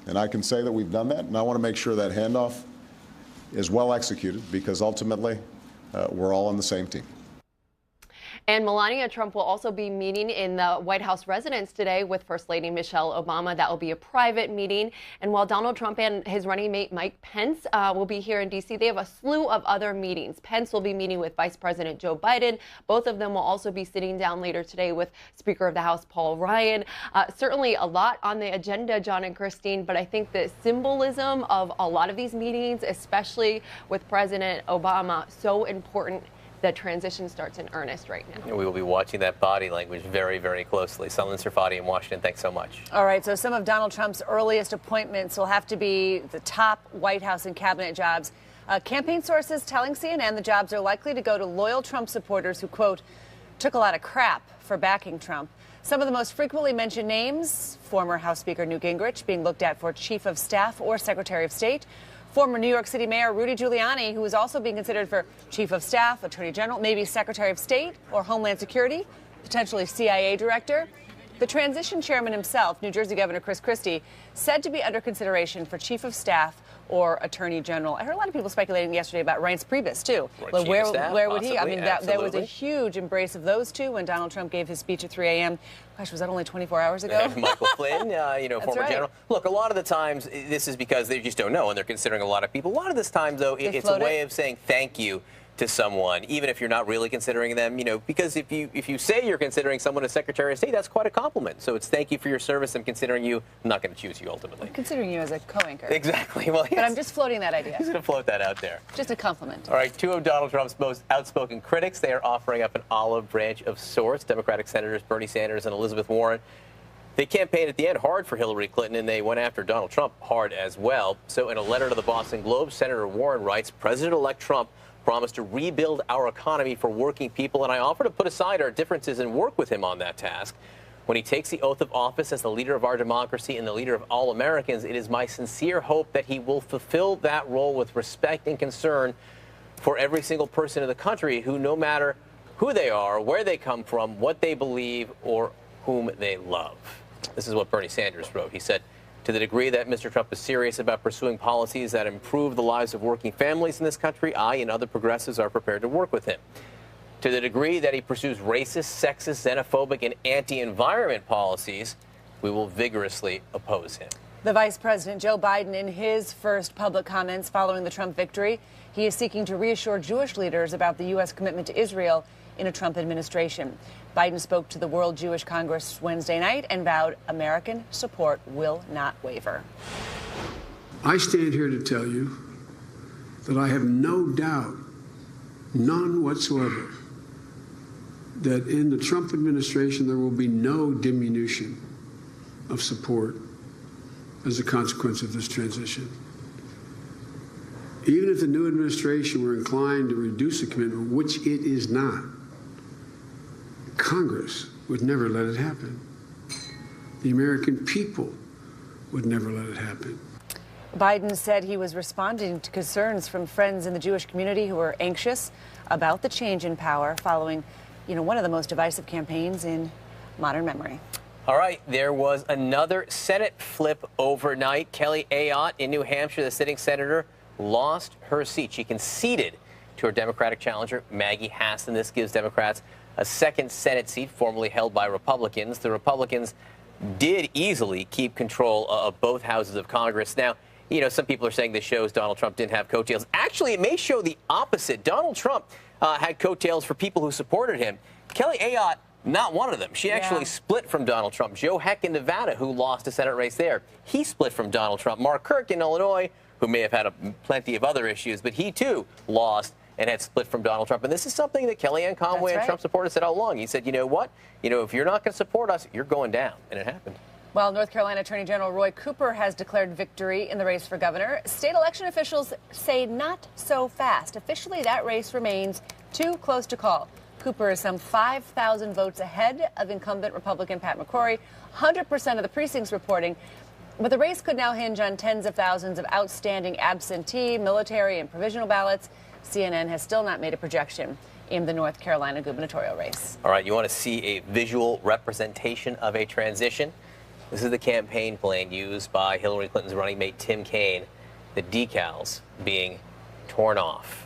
And I can say that we've done that, and I want to make sure that handoff is well executed, because ultimately we're all on the same team. And Melania Trump will also be meeting in the White House residence today with First Lady Michelle Obama. That will be a private meeting. And while Donald Trump and his running mate Mike Pence will be here in D.C., they have a slew of other meetings. Pence will be meeting with Vice President Joe Biden. Both of them will also be sitting down later today with Speaker of the House Paul Ryan. Certainly a lot on the agenda, John and Christine, but I think the symbolism of a lot of these meetings, especially with President Obama, so important. The transition starts in earnest right now. We will be watching that body language very, very closely. Sunlen Serfati in Washington, thanks so much. All right, so some of Donald Trump's earliest appointments will have to be the top White House and cabinet jobs. Campaign sources telling CNN the jobs are likely to go to loyal Trump supporters who, quote, took a lot of crap for backing Trump. Some of the most frequently mentioned names: former House Speaker Newt Gingrich being looked at for Chief of Staff or Secretary of State. Former New York City Mayor Rudy Giuliani, who is also being considered for Chief of Staff, Attorney General, maybe Secretary of State or Homeland Security, potentially CIA Director. The transition chairman himself, New Jersey Governor Chris Christie, said to be under consideration for Chief of Staff or Attorney General. I heard a lot of people speculating yesterday about Reince Priebus, too. Well, where would he? I mean, there was a huge embrace of those two when Donald Trump gave his speech at 3 a.m. Gosh, was that only 24 hours ago? Michael Flynn, former general. Look, a lot of the times this is because they just don't know, and they're considering a lot of people. A lot of this time, though, it's a way of saying thank you to someone, even if you're not really considering them, because if you say you're considering someone as Secretary of State, that's quite a compliment. So it's thank you for your service. I'm considering you. I'm not going to choose you ultimately. I'm considering you as a co-anchor. Exactly. Well, But I'm just floating that idea. He's going to float that out there. Just a compliment. All right, two of Donald Trump's most outspoken critics, they are offering up an olive branch of sorts. Democratic Senators Bernie Sanders and Elizabeth Warren. They campaigned at the end hard for Hillary Clinton, and they went after Donald Trump hard as well. So in a letter to the Boston Globe, Senator Warren writes, President-elect Trump promised to rebuild our economy for working people, and I offer to put aside our differences and work with him on that task. When he takes the oath of office as the leader of our democracy and the leader of all Americans, it is my sincere hope that he will fulfill that role with respect and concern for every single person in the country who, no matter who they are, where they come from, what they believe, or whom they love. This is what Bernie Sanders wrote. He said, to the degree that Mr. Trump is serious about pursuing policies that improve the lives of working families in this country, I and other progressives are prepared to work with him. To the degree that he pursues racist, sexist, xenophobic, and anti-environment policies, we will vigorously oppose him. The Vice President, Joe Biden, in his first public comments following the Trump victory, he is seeking to reassure Jewish leaders about the U.S. commitment to Israel in a Trump administration. Biden spoke to the World Jewish Congress Wednesday night and vowed American support will not waver. I stand here to tell you that I have no doubt, none whatsoever, that in the Trump administration there will be no diminution of support as a consequence of this transition. Even if the new administration were inclined to reduce the commitment, which it is not, Congress would never let it happen. The American people would never let it happen. Biden said he was responding to concerns from friends in the Jewish community who were anxious about the change in power following, one of the most divisive campaigns in modern memory. All right, there was another Senate flip overnight. Kelly Ayotte in New Hampshire, the sitting senator, lost her seat. She conceded to her Democratic challenger, Maggie Hassan. This gives Democrats a second Senate seat formerly held by Republicans. The Republicans did easily keep control of both houses of Congress. Now, some people are saying this shows Donald Trump didn't have coattails. Actually, it may show the opposite. Donald Trump had coattails for people who supported him. Kelly Ayotte, not one of them. She actually split from Donald Trump. Joe Heck in Nevada, who lost a Senate race there, he split from Donald Trump. Mark Kirk in Illinois, who may have had plenty of other issues, but he too lost and had split from Donald Trump. And this is something that Kellyanne Conway and Trump supporters said all along. He said, you know what? If you're not going to support us, you're going down. And it happened. Well, North Carolina Attorney General Roy Cooper has declared victory in the race for governor. State election officials say not so fast. Officially, that race remains too close to call. Cooper is some 5,000 votes ahead of incumbent Republican Pat McCrory, 100% of the precincts reporting. But the race could now hinge on tens of thousands of outstanding absentee, military, and provisional ballots. CNN has still not made a projection in the North Carolina gubernatorial race. All right, you want to see a visual representation of a transition? This is the campaign plan used by Hillary Clinton's running mate Tim Kaine, the decals being torn off.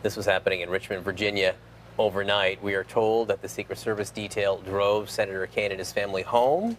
This was happening in Richmond, Virginia overnight. We are told that the Secret Service detail drove Senator Kaine and his family home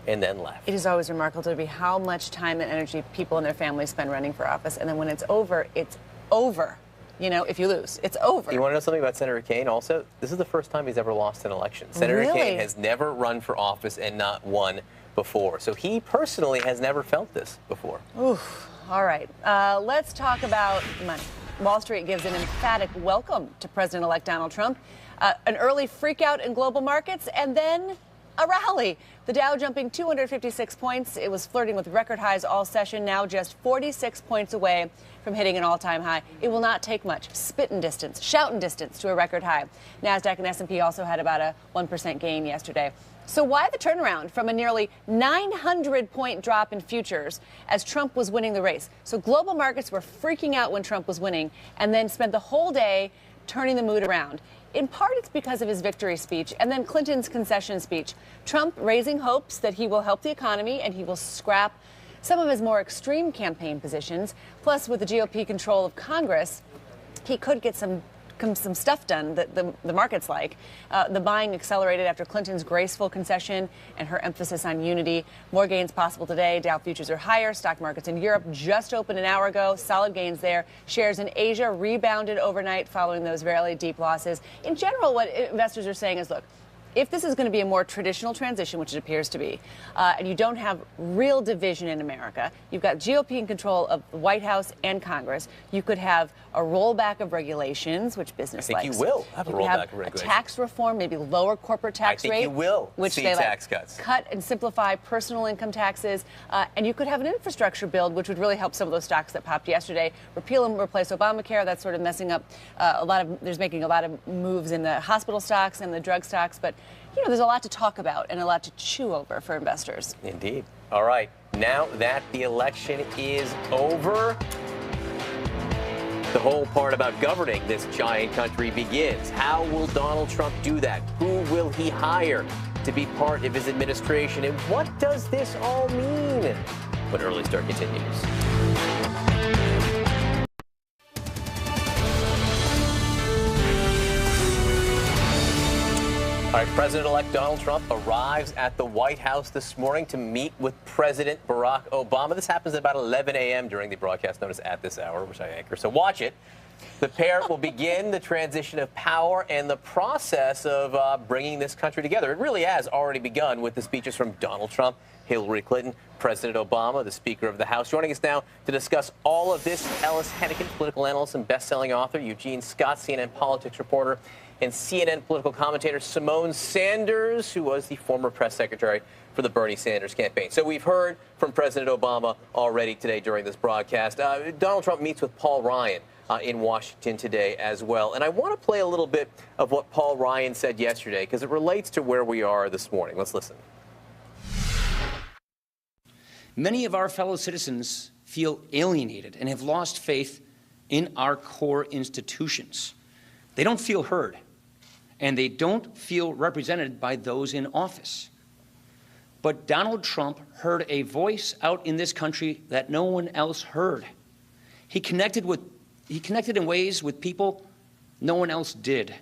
and then left. It is always remarkable to me how much time and energy people and their families spend running for office. And then when it's over, it's over. If you lose, it's over. You want to know something about Senator Kaine also? This is the first time he's ever lost an election. Senator Kaine has never run for office and not won before. So he personally has never felt this before. Oof. All right. Let's talk about money. Wall Street gives an emphatic welcome to President-elect Donald Trump. An early freakout in global markets and then a rally. The Dow jumping 256 points. It was flirting with record highs all session, now just 46 points away from hitting an all-time high. It will not take much. Spitting distance, shouting distance to a record high. NASDAQ and S&P also had about a 1% gain yesterday. So why the turnaround from a nearly 900-point drop in futures as Trump was winning the race? So global markets were freaking out when Trump was winning and then spent the whole day turning the mood around. In part, it's because of his victory speech and then Clinton's concession speech. Trump raising hopes that he will help the economy and he will scrap some of his more extreme campaign positions. Plus, with the GOP control of Congress, he could get some some stuff done that the markets like. The buying accelerated after Clinton's graceful concession and her emphasis on unity. More gains possible today. Dow futures are higher. Stock markets in Europe just opened an hour ago. Solid gains there. Shares in Asia rebounded overnight following those fairly deep losses. In general, what investors are saying is, look, if this is going to be a more traditional transition, which it appears to be, and you don't have real division in America, you've got GOP in control of the White House and Congress, you could have a rollback of regulations, which business likes. I think you will have a rollback of regulations. Tax reform, maybe lower corporate tax rate. I think you will which see they tax cuts. Cut and simplify personal income taxes, and you could have an infrastructure build, which would really help some of those stocks that popped yesterday. Repeal and replace Obamacare. That's sort of messing up there's making a lot of moves in the hospital stocks and the drug stocks, but there's a lot to talk about and a lot to chew over for investors. Indeed. All right. Now that the election is over, the whole part about governing this giant country begins. How will Donald Trump do that? Who will he hire to be part of his administration? And what does this all mean? When Early Start continues. All right, President-elect Donald Trump arrives at the White House this morning to meet with President Barack Obama. This happens at about 11 a.m. during the broadcast known as At This Hour, which I anchor, so watch it. The pair will begin the transition of power and the process of bringing this country together. It really has already begun with the speeches from Donald Trump, Hillary Clinton, President Obama, the Speaker of the House. Joining us now to discuss all of this, Ellis Hennigan, political analyst and best-selling author, Eugene Scott, CNN politics reporter, and CNN political commentator Simone Sanders, who was the former press secretary for the Bernie Sanders campaign. So we've heard from President Obama already today during this broadcast. Donald Trump meets with Paul Ryan in Washington today as well. And I want to play a little bit of what Paul Ryan said yesterday because it relates to where we are this morning. Let's listen. Many of our fellow citizens feel alienated and have lost faith in our core institutions. They don't feel heard, and they don't feel represented by those in office. But Donald Trump heard a voice out in this country that no one else heard. He connected in ways with people no one else did.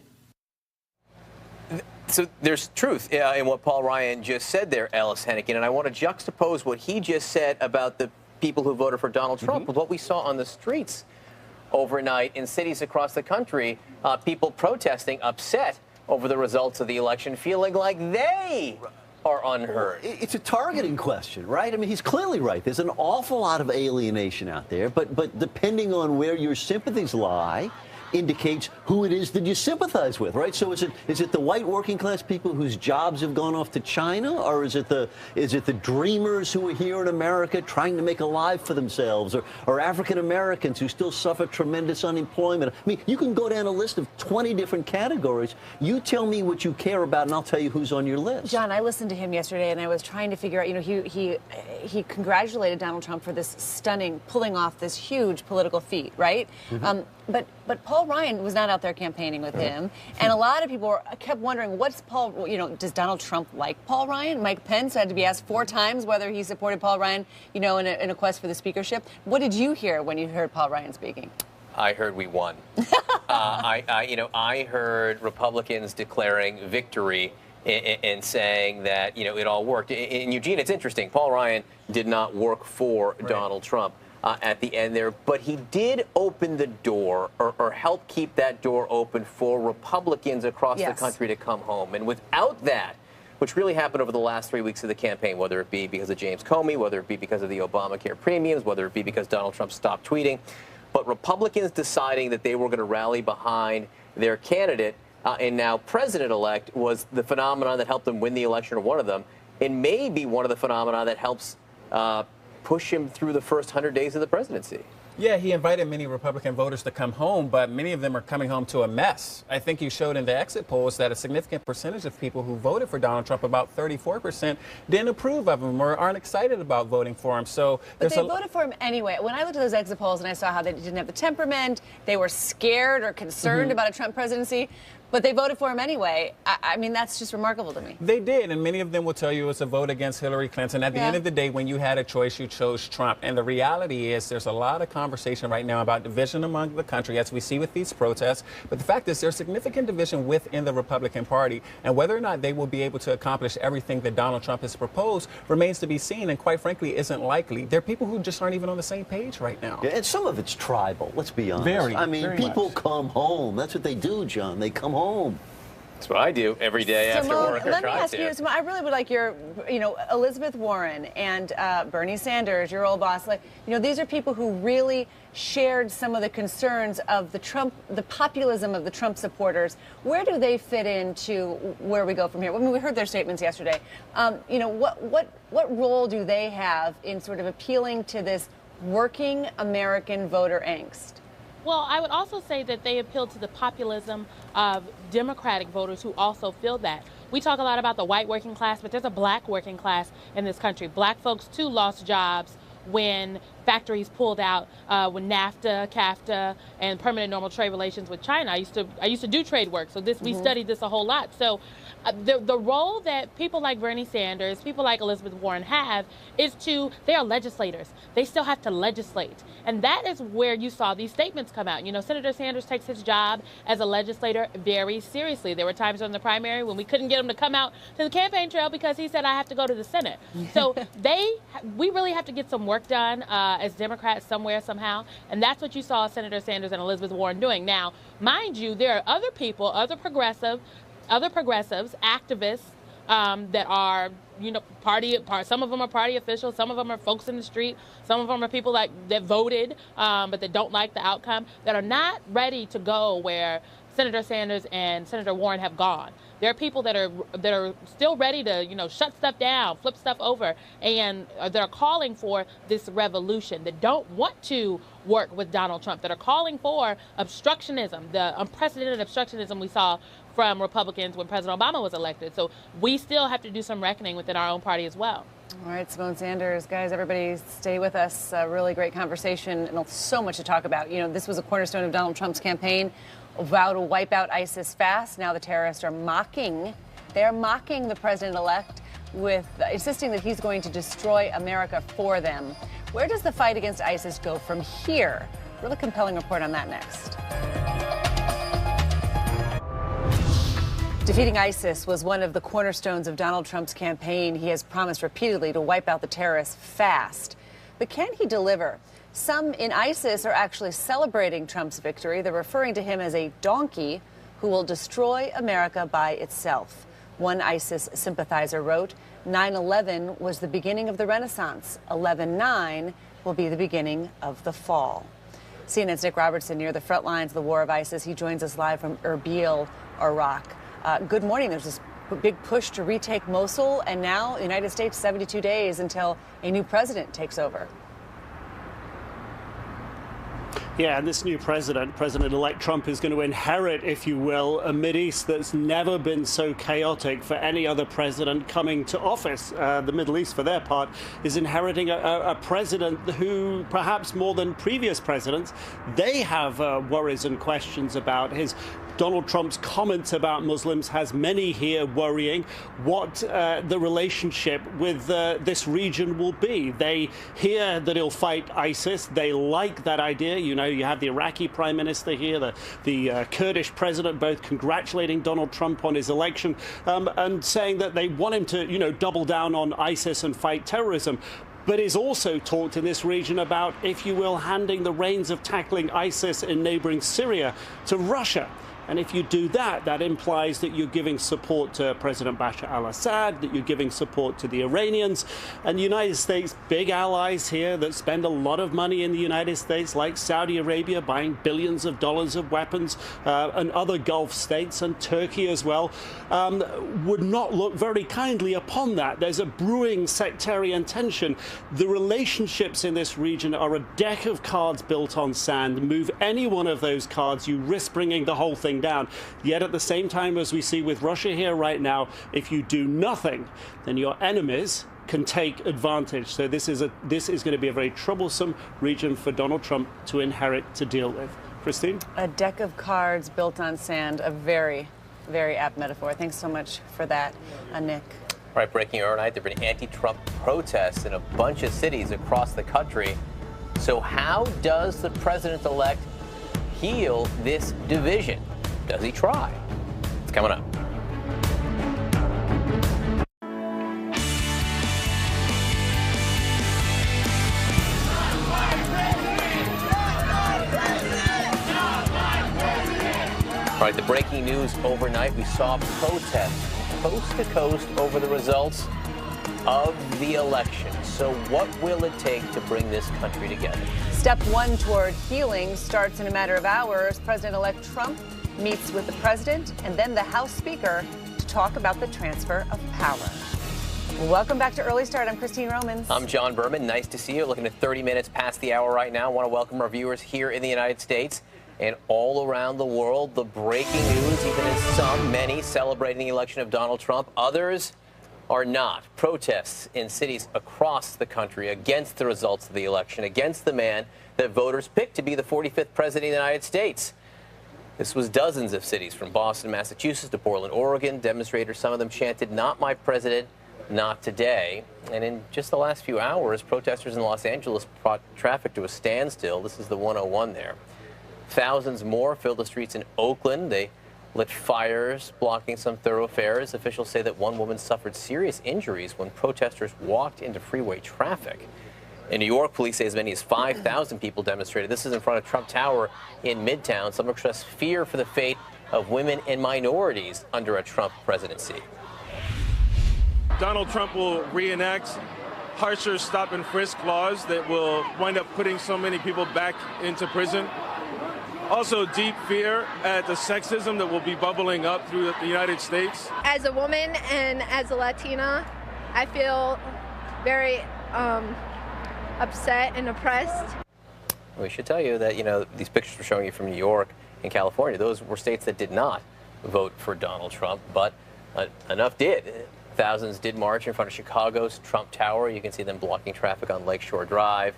So there's truth in what Paul Ryan just said there, Ellis Hennigan, and I want to juxtapose what he just said about the people who voted for Donald Trump with what we saw on the streets overnight in cities across the country, people protesting, upset over the results of the election, feeling like they are unheard. It's a targeting question, right? I mean, he's clearly right. There's an awful lot of alienation out there, but depending on where your sympathies lie, indicates who it is that you sympathize with, right? So is it the white working class people whose jobs have gone off to China, or is it the dreamers who are here in America trying to make a life for themselves, or African Americans who still suffer tremendous unemployment? I mean, you can go down a list of 20 different categories. You tell me what you care about, and I'll tell you who's on your list. John, I listened to him yesterday, and I was trying to figure out. He congratulated Donald Trump for this stunning, pulling off this huge political feat, right? But Paul Ryan was not out there campaigning with him, and a lot of people kept wondering, what's Paul? Does Donald Trump like Paul Ryan? Mike Pence had to be asked 4 times whether he supported Paul Ryan, in a quest for the speakership. What did you hear when you heard Paul Ryan speaking? I heard we won. I heard Republicans declaring victory and saying that it all worked. And Eugene, it's interesting. Paul Ryan did not work for Donald Trump at the end there, but he did open the door or help keep that door open for Republicans across the country to come home. And without that, which really happened over the last 3 weeks of the campaign, whether it be because of James Comey, whether it be because of the Obamacare premiums, whether it be because Donald Trump stopped tweeting, but Republicans deciding that they were going to rally behind their candidate and now president-elect was the phenomenon that helped them win the election, or one of them, and maybe one of the phenomena that helps push him through the first 100 days of the presidency. Yeah, he invited many Republican voters to come home, but many of them are coming home to a mess. I think he showed in the exit polls that a significant percentage of people who voted for Donald Trump, about 34%, didn't approve of him or aren't excited about voting for him. So but they voted for him anyway. When I looked at those exit polls and I saw how they didn't have the temperament, they were scared or concerned about a Trump presidency. But they voted for him anyway. I mean, that's just remarkable to me. They did, and many of them will tell you it's a vote against Hillary Clinton. At the end of the day, when you had a choice, you chose Trump. And the reality is there's a lot of conversation right now about division among the country, as we see with these protests. But the fact is there's significant division within the Republican Party, and whether or not they will be able to accomplish everything that Donald Trump has proposed remains to be seen, and quite frankly, isn't likely. There are people who just aren't even on the same page right now. Yeah, and some of it's tribal, let's be honest. I mean, people come home. That's what they do, John. They come home. That's what I do every day after work. Let me ask you, Simone, I really would like your, Elizabeth Warren and Bernie Sanders, your old boss. Like, these are people who really shared some of the concerns of the populism of the Trump supporters. Where do they fit into where we go from here? I mean, we heard their statements yesterday. What role do they have in sort of appealing to this working American voter angst? Well, I would also say that they appeal to the populism of Democratic voters who also feel that. We talk a lot about the white working class, but there's a black working class in this country. Black folks, too, lost jobs when factories pulled out, when NAFTA, CAFTA, and permanent normal trade relations with China. I used to do trade work, so we studied this a whole lot. So the role that people like Bernie Sanders, people like Elizabeth Warren have is they are legislators. They still have to legislate. And that is where you saw these statements come out. Senator Sanders takes his job as a legislator very seriously. There were times during the primary when we couldn't get him to come out to the campaign trail because he said, I have to go to the Senate. So we really have to get some work done as Democrats somewhere, somehow. And that's what you saw Senator Sanders and Elizabeth Warren doing. Now, mind you, there are other people, other progressives, activists that are, some of them are party officials, some of them are folks in the street, some of them are people that voted but that don't like the outcome, that are not ready to go where Senator Sanders and Senator Warren have gone. There are people that are still ready to, shut stuff down, flip stuff over, and that are calling for this revolution, that don't want to work with Donald Trump, that are calling for obstructionism, the unprecedented obstructionism we saw from Republicans when President Obama was elected. So we still have to do some reckoning within our own party as well. All right, Simone Sanders, guys, everybody stay with us. A really great conversation and so much to talk about. This was a cornerstone of Donald Trump's campaign, a vow to wipe out ISIS fast. Now the terrorists are mocking the president-elect with insisting that he's going to destroy America for them. Where does the fight against ISIS go from here? Really compelling report on that next. Defeating ISIS was one of the cornerstones of Donald Trump's campaign. He has promised repeatedly to wipe out the terrorists fast. But can he deliver? Some in ISIS are actually celebrating Trump's victory. They're referring to him as a donkey who will destroy America by itself. One ISIS sympathizer wrote, 9/11 was the beginning of the Renaissance. 11/9 will be the beginning of the fall. CNN's Nick Robertson near the front lines of the war of ISIS. He joins us live from Erbil, Iraq. Good morning. There's this big push to retake Mosul, and now the United States 72 days until a new president takes over. Yeah, and this new President-elect Trump, is going to inherit, if you will, a Mideast that's never been so chaotic for any other president coming to office. The Middle East, for their part, is inheriting a president who, perhaps more than previous presidents, they have worries and questions about. Donald Trump's comments about Muslims has many here worrying what the relationship with this region will be. They hear that he'll fight ISIS. They like that idea. You have the Iraqi prime minister here, the Kurdish president, both congratulating Donald Trump on his election and saying that they want him to, double down on ISIS and fight terrorism. But he's also talked in this region about, if you will, handing the reins of tackling ISIS in neighboring Syria to Russia. And if you do that, that implies that you're giving support to President Bashar al-Assad, that you're giving support to the Iranians. And the United States, big allies here that spend a lot of money in the United States, like Saudi Arabia, buying billions of dollars of weapons, and other Gulf states, and Turkey as well, would not look very kindly upon that. There's a brewing sectarian tension. The relationships in this region are a deck of cards built on sand. Move any one of those cards, you risk bringing the whole thing down. Yet at the same time, as we see with Russia here right now, if you do nothing, then your enemies can take advantage. So this is going to be a very troublesome region for Donald Trump to inherit, to deal with. Christine? A deck of cards built on sand, a very Very apt metaphor. Thanks so much for that, Nick. All right, breaking overnight, there have been anti-Trump protests in a bunch of cities across the country. So how does the president-elect heal this division? Does he try? It's coming up. All right, the breaking news overnight, we saw protests coast to coast over the results of the election. So what will it take to bring this country together? Step one toward healing starts in a matter of hours. President-elect Trump meets with the president and then the House Speaker to talk about the transfer of power. Welcome back to Early Start. I'm Christine Romans. I'm John Berman. Nice to see you. Looking at 30 minutes past the hour right now. I want to welcome our viewers here in the United States and all around the world. The breaking news, even as many celebrating the election of Donald Trump, others are not. Protests in cities across the country against the results of the election, against the man that voters picked to be the 45th president of the United States. This was dozens of cities from Boston, Massachusetts to Portland, Oregon. Demonstrators, some of them chanted, "Not my president, not today." And in just the last few hours, protesters in Los Angeles brought traffic to a standstill. This is the 101 there. Thousands more filled the streets in Oakland. They lit fires, blocking some thoroughfares. Officials say that one woman suffered serious injuries when protesters walked into freeway traffic. In New York, police say as many as 5,000 people demonstrated. This is in front of Trump Tower in Midtown. Some expressed fear for the fate of women and minorities under a Trump presidency. Donald Trump will reenact harsher stop and frisk laws that will wind up putting so many people back into prison. Also, deep fear at the sexism that will be bubbling up through the United States. As a woman and as a Latina, I feel very upset and oppressed. We should tell you that, these pictures we're showing you from New York and California, those were states that did not vote for Donald Trump, but enough did. Thousands did march in front of Chicago's Trump Tower. You can see them blocking traffic on Lakeshore Drive.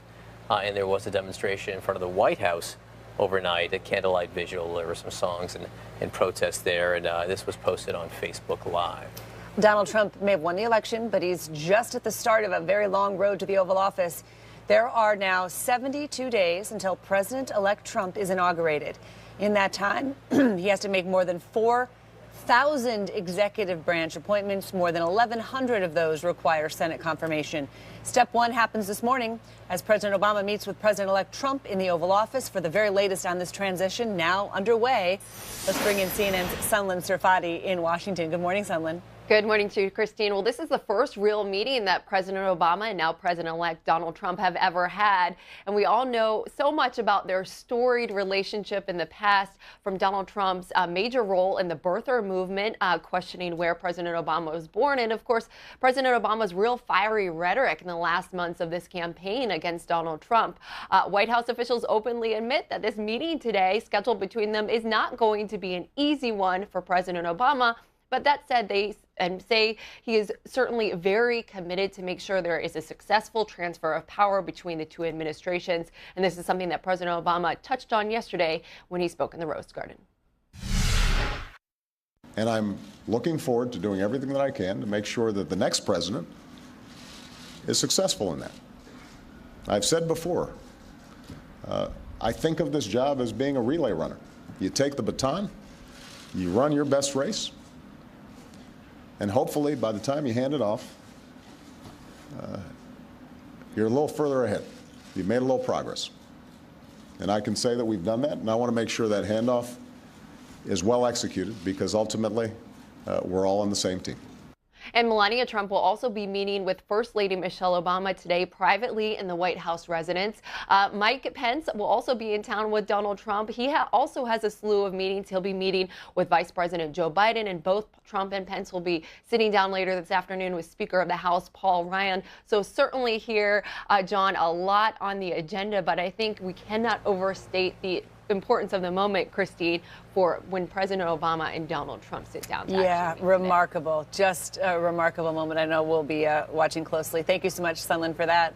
And there was a demonstration in front of the White House overnight, a candlelight vigil. There were some songs and protests there, and this was posted on Facebook Live. Donald Trump may have won the election, but he's just at the start of a very long road to the Oval Office. There are now 72 days until President-elect Trump is inaugurated. In that time, he has to make more than 4,000 executive branch appointments. More than 1,100 of those require Senate confirmation. Step one happens this morning as President Obama meets with President-elect Trump in the Oval Office for the very latest on this transition now underway. Let's bring in CNN's Sunlen Sirfati in Washington. Good morning, Sunlen. Good morning to you, Christine. Well, this is the first real meeting that President Obama and now President-elect Donald Trump have ever had. And we all know so much about their storied relationship in the past, from Donald Trump's major role in the birther movement, questioning where President Obama was born, and, of course, President Obama's real fiery rhetoric in the last months of this campaign against Donald Trump. White House officials openly admit that this meeting today, scheduled between them, is not going to be an easy one for President Obama. But that said, they say he is certainly very committed to make sure there is a successful transfer of power between the two administrations. And this is something that President Obama touched on yesterday when he spoke in the Rose Garden. And I'm looking forward to doing everything that I can to make sure that the next president is successful in that. I've said before, I think of this job as being a relay runner. You take the baton, you run your best race, and hopefully, by the time you hand it off, you're a little further ahead. You've made a little progress. And I can say that we've done that, and I want to make sure that handoff is well executed, because ultimately, we're all on the same team. And Melania Trump will also be meeting with First Lady Michelle Obama today privately in the White House residence. Mike Pence will also be in town with Donald Trump. He also has a slew of meetings. He'll be meeting with Vice President Joe Biden, and both Trump and Pence will be sitting down later this afternoon with Speaker of the House Paul Ryan. So certainly here, John, a lot on the agenda, but I think we cannot overstate the importance of the moment, Christine, for when President Obama and Donald Trump sit down. Yeah, remarkable. Just a remarkable moment. I know we'll be watching closely. Thank you so much, Sunlen, for that.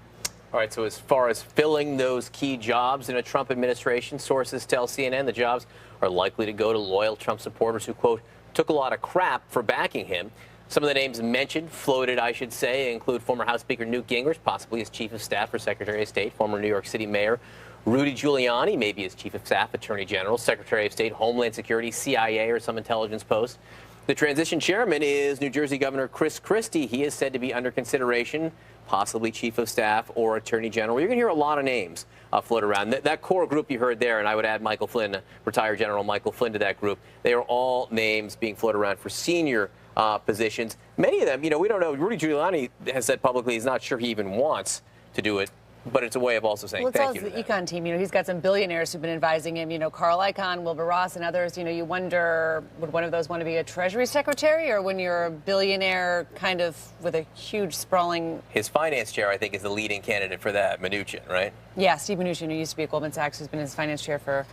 All right, so as far as filling those key jobs in a Trump administration, sources tell CNN the jobs are likely to go to loyal Trump supporters who, quote, took a lot of crap for backing him. Some of the names mentioned, floated, I should say, include former House Speaker Newt Gingrich, possibly as Chief of Staff for Secretary of State, former New York City Mayor Rudy Giuliani, maybe as Chief of Staff, Attorney General, Secretary of State, Homeland Security, CIA, or some intelligence post. The transition chairman is New Jersey Governor Chris Christie. He is said to be under consideration, possibly Chief of Staff or Attorney General. You're going to hear a lot of names float around. That core group you heard there, and I would add Michael Flynn, retired General Michael Flynn, to that group. They are all names being floated around for senior positions. Many of them, we don't know. Rudy Giuliani has said publicly he's not sure he even wants to do it. But it's a way of also saying thank you. Well, it's also the econ team. He's got some billionaires who've been advising him. Carl Icahn, Wilbur Ross, and others. You wonder, would one of those want to be a Treasury Secretary, or when you're a billionaire kind of with a huge sprawling... His finance chair, I think, is the leading candidate for that, Mnuchin, right? Yeah, Steve Mnuchin, who used to be at Goldman Sachs, who's been his finance chair for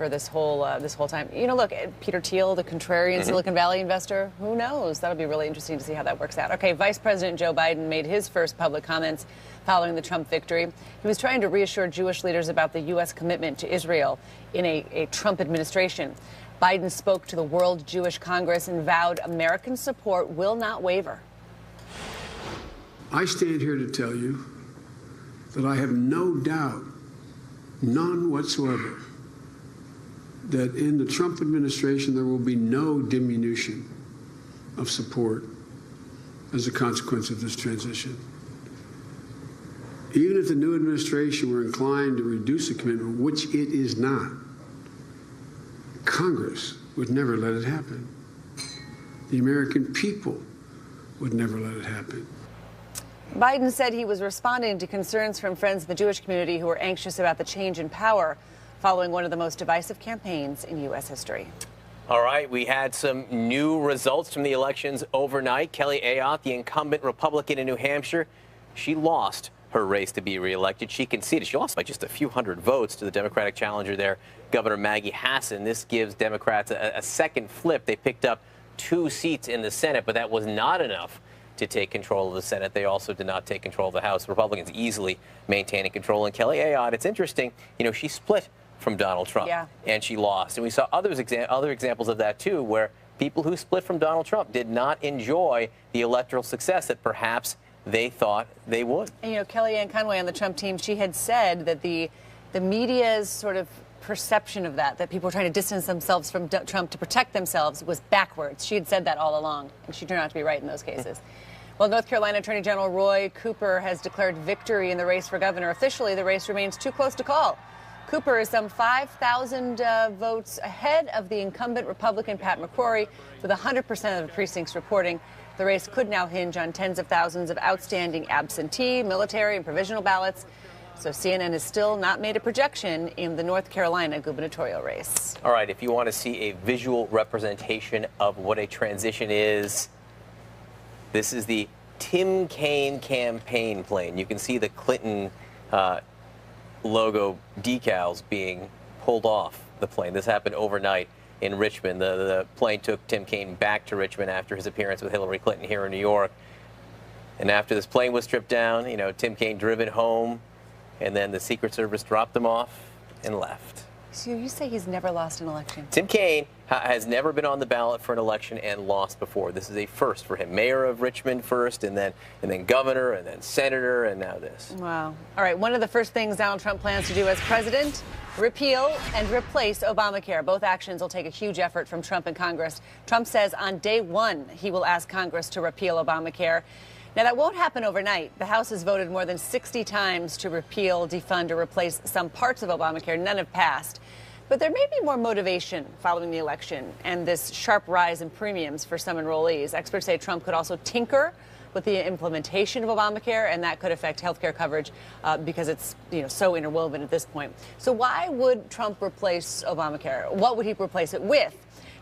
this whole time. Look, Peter Thiel, the contrarian Silicon Valley investor, who knows? That'll be really interesting to see how that works out. Okay, Vice President Joe Biden made his first public comments following the Trump victory. He was trying to reassure Jewish leaders about the U.S. commitment to Israel in a Trump administration. Biden spoke to the World Jewish Congress and vowed American support will not waver. I stand here to tell you that I have no doubt, none whatsoever, that in the Trump administration there will be no diminution of support as a consequence of this transition. Even if the new administration were inclined to reduce the commitment, which it is not, Congress would never let it happen. The American people would never let it happen. Biden said he was responding to concerns from friends in the Jewish community who were anxious about the change in power following one of the most divisive campaigns in U.S. history. All right, we had some new results from the elections overnight. Kelly Ayotte, the incumbent Republican in New Hampshire, she lost her race to be reelected. She conceded. She lost by just a few hundred votes to the Democratic challenger there, Governor Maggie Hassan. This gives Democrats a second flip. They picked up 2 seats in the Senate, but that was not enough to take control of the Senate. They also did not take control of the House. Republicans easily maintaining control. And Kelly Ayotte, it's interesting, she split from Donald Trump, and she lost. And we saw other examples of that, too, where people who split from Donald Trump did not enjoy the electoral success that perhaps they thought they would. And, Kellyanne Conway on the Trump team, she had said that the media's sort of perception of that people were trying to distance themselves from Trump to protect themselves, was backwards. She had said that all along, and she turned out to be right in those cases. Well, North Carolina Attorney General Roy Cooper has declared victory in the race for governor. Officially, the race remains too close to call. Cooper is some 5,000 votes ahead of the incumbent Republican Pat McCrory, with 100% of the precincts reporting. The race could now hinge on tens of thousands of outstanding absentee, military, and provisional ballots. So CNN has still not made a projection in the North Carolina gubernatorial race. All right, if you want to see a visual representation of what a transition is, this is the Tim Kaine campaign plane. You can see the Clinton logo decals being pulled off the plane. This happened overnight in Richmond. The plane took Tim Kaine back to Richmond after his appearance with Hillary Clinton here in New York. And after this plane was stripped down, Tim Kaine driven home, and then the Secret Service dropped him off and left. So you say he's never lost an election? Tim Kaine has never been on the ballot for an election and lost before. This is a first for him. Mayor of Richmond first, and then governor, and then senator, and now this. Wow. All right, one of the first things Donald Trump plans to do as president, repeal and replace Obamacare. Both actions will take a huge effort from Trump and Congress. Trump says on day 1 he will ask Congress to repeal Obamacare. Now, that won't happen overnight. The House has voted more than 60 times to repeal, defund, or replace some parts of Obamacare. None have passed. But there may be more motivation following the election and this sharp rise in premiums for some enrollees. Experts say Trump could also tinker with the implementation of Obamacare, and that could affect health care coverage because it's so interwoven at this point. So why would Trump replace Obamacare? What would he replace it with?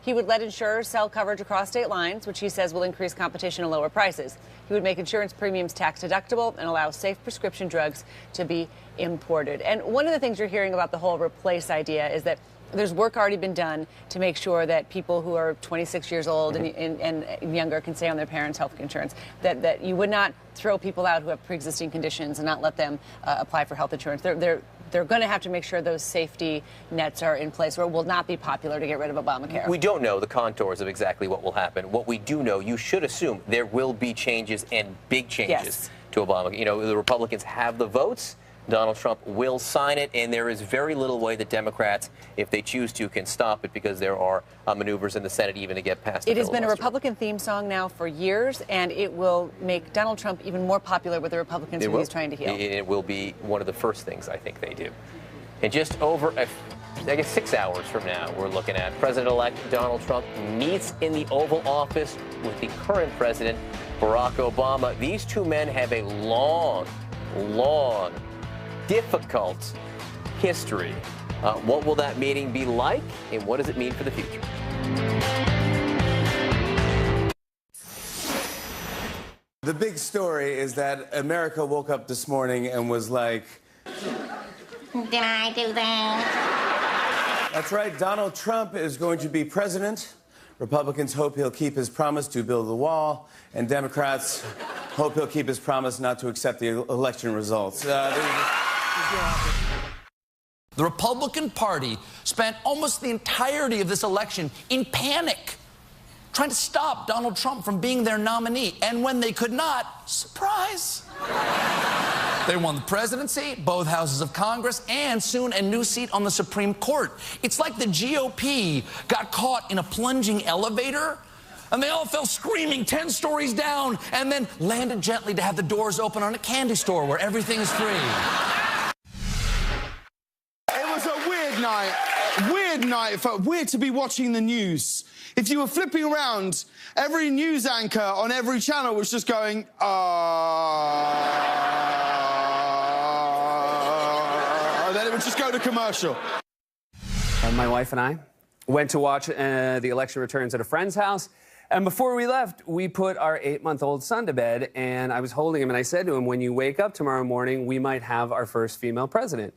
He would let insurers sell coverage across state lines, which he says will increase competition and lower prices. He would make insurance premiums tax deductible and allow safe prescription drugs to be imported. And one of the things you're hearing about the whole replace idea is that there's work already been done to make sure that people who are 26 years old and younger can stay on their parents' health insurance, that you would not throw people out who have pre-existing conditions and not let them apply for health insurance. they're going to have to make sure those safety nets are in place, or it will not be popular to get rid of Obamacare. We don't know the contours of exactly what will happen. What we do know, you should assume there will be changes and big changes to Obamacare. You know, the Republicans have the votes. Donald Trump will sign it, and there is very little way that Democrats, if they choose to, can stop it because there are maneuvers in the Senate even to get past it. It has been a Republican theme song now for years, and it will make Donald Trump even more popular with the Republicans who he's trying to heal. It will be one of the first things I think they do. And just over, I guess, 6 hours from now, we're looking at President-elect Donald Trump meets in the Oval Office with the current president, Barack Obama. These two men have a long, difficult history. What will that meeting be like, and what does it mean for the future? The big story is that America woke up this morning and was like, did I do that? That's right, Donald Trump is going to be president. Republicans hope he'll keep his promise to build the wall, and Democrats hope he'll keep his promise not to accept the election results. The Republican Party spent almost the entirety of this election in panic, trying to stop Donald Trump from being their nominee. And when they could not, surprise, they won the presidency, both houses of Congress, and soon a new seat on the Supreme Court. It's like the GOP got caught in a plunging elevator, and they all fell screaming 10 stories down and then landed gently to have the doors open on a candy store where everything is free. Weird night. It felt weird to be watching the news. If you were flipping around, every news anchor on every channel was just going, and then it would just go to commercial. My wife and I went to watch the election returns at a friend's house. And before we left, we put our 8-month-old son to bed, and I was holding him, and I said to him, when you wake up tomorrow morning, we might have our first female president.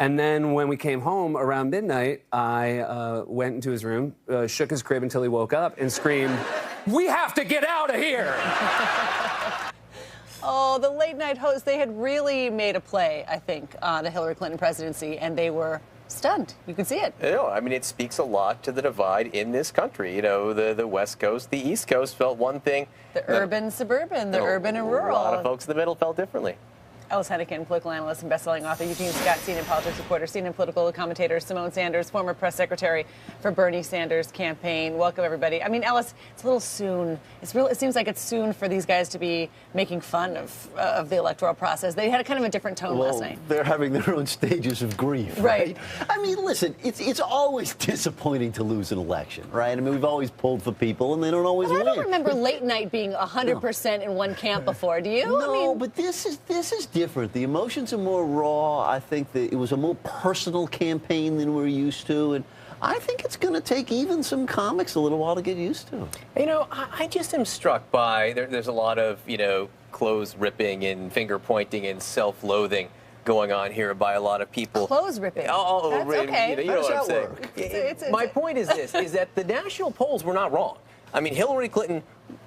And then when we came home around midnight, I went into his room, shook his crib until he woke up, and screamed, "We have to get out of here!" Oh, the late night hosts, they had really made a play, I think, on the Hillary Clinton presidency, and they were stunned. You can see it. You know, I mean, it speaks a lot to the divide in this country. You know, the West Coast, the East Coast felt one thing. The urban, suburban, the urban and rural. A lot of folks in the middle felt differently. Ellis Hennigan, political analyst and best-selling author. Eugene Scott, CNN politics reporter. CNN political commentator. Simone Sanders, former press secretary for Bernie Sanders' campaign. Welcome, everybody. I mean, Ellis, it's a little soon. It seems like it's soon for these guys to be making fun of the electoral process. They had a kind of a different tone last night. They're having their own stages of grief, right? I mean, listen, it's always disappointing to lose an election, right? I mean, we've always pulled for people, and they don't always win. I don't remember late night being 100% in one camp before. Do you? No, but this is different. The emotions are more raw. I think that it was a more personal campaign than we're used to, and I think it's going to take even some comics a little while to get used to. You know, I just am struck by there's a lot of, you know, clothes ripping and finger pointing and self-loathing going on here by a lot of people. Clothes ripping. Oh, that's right. Okay. You know what I'm saying. My point is this: is that the national polls were not wrong. I mean, Hillary Clinton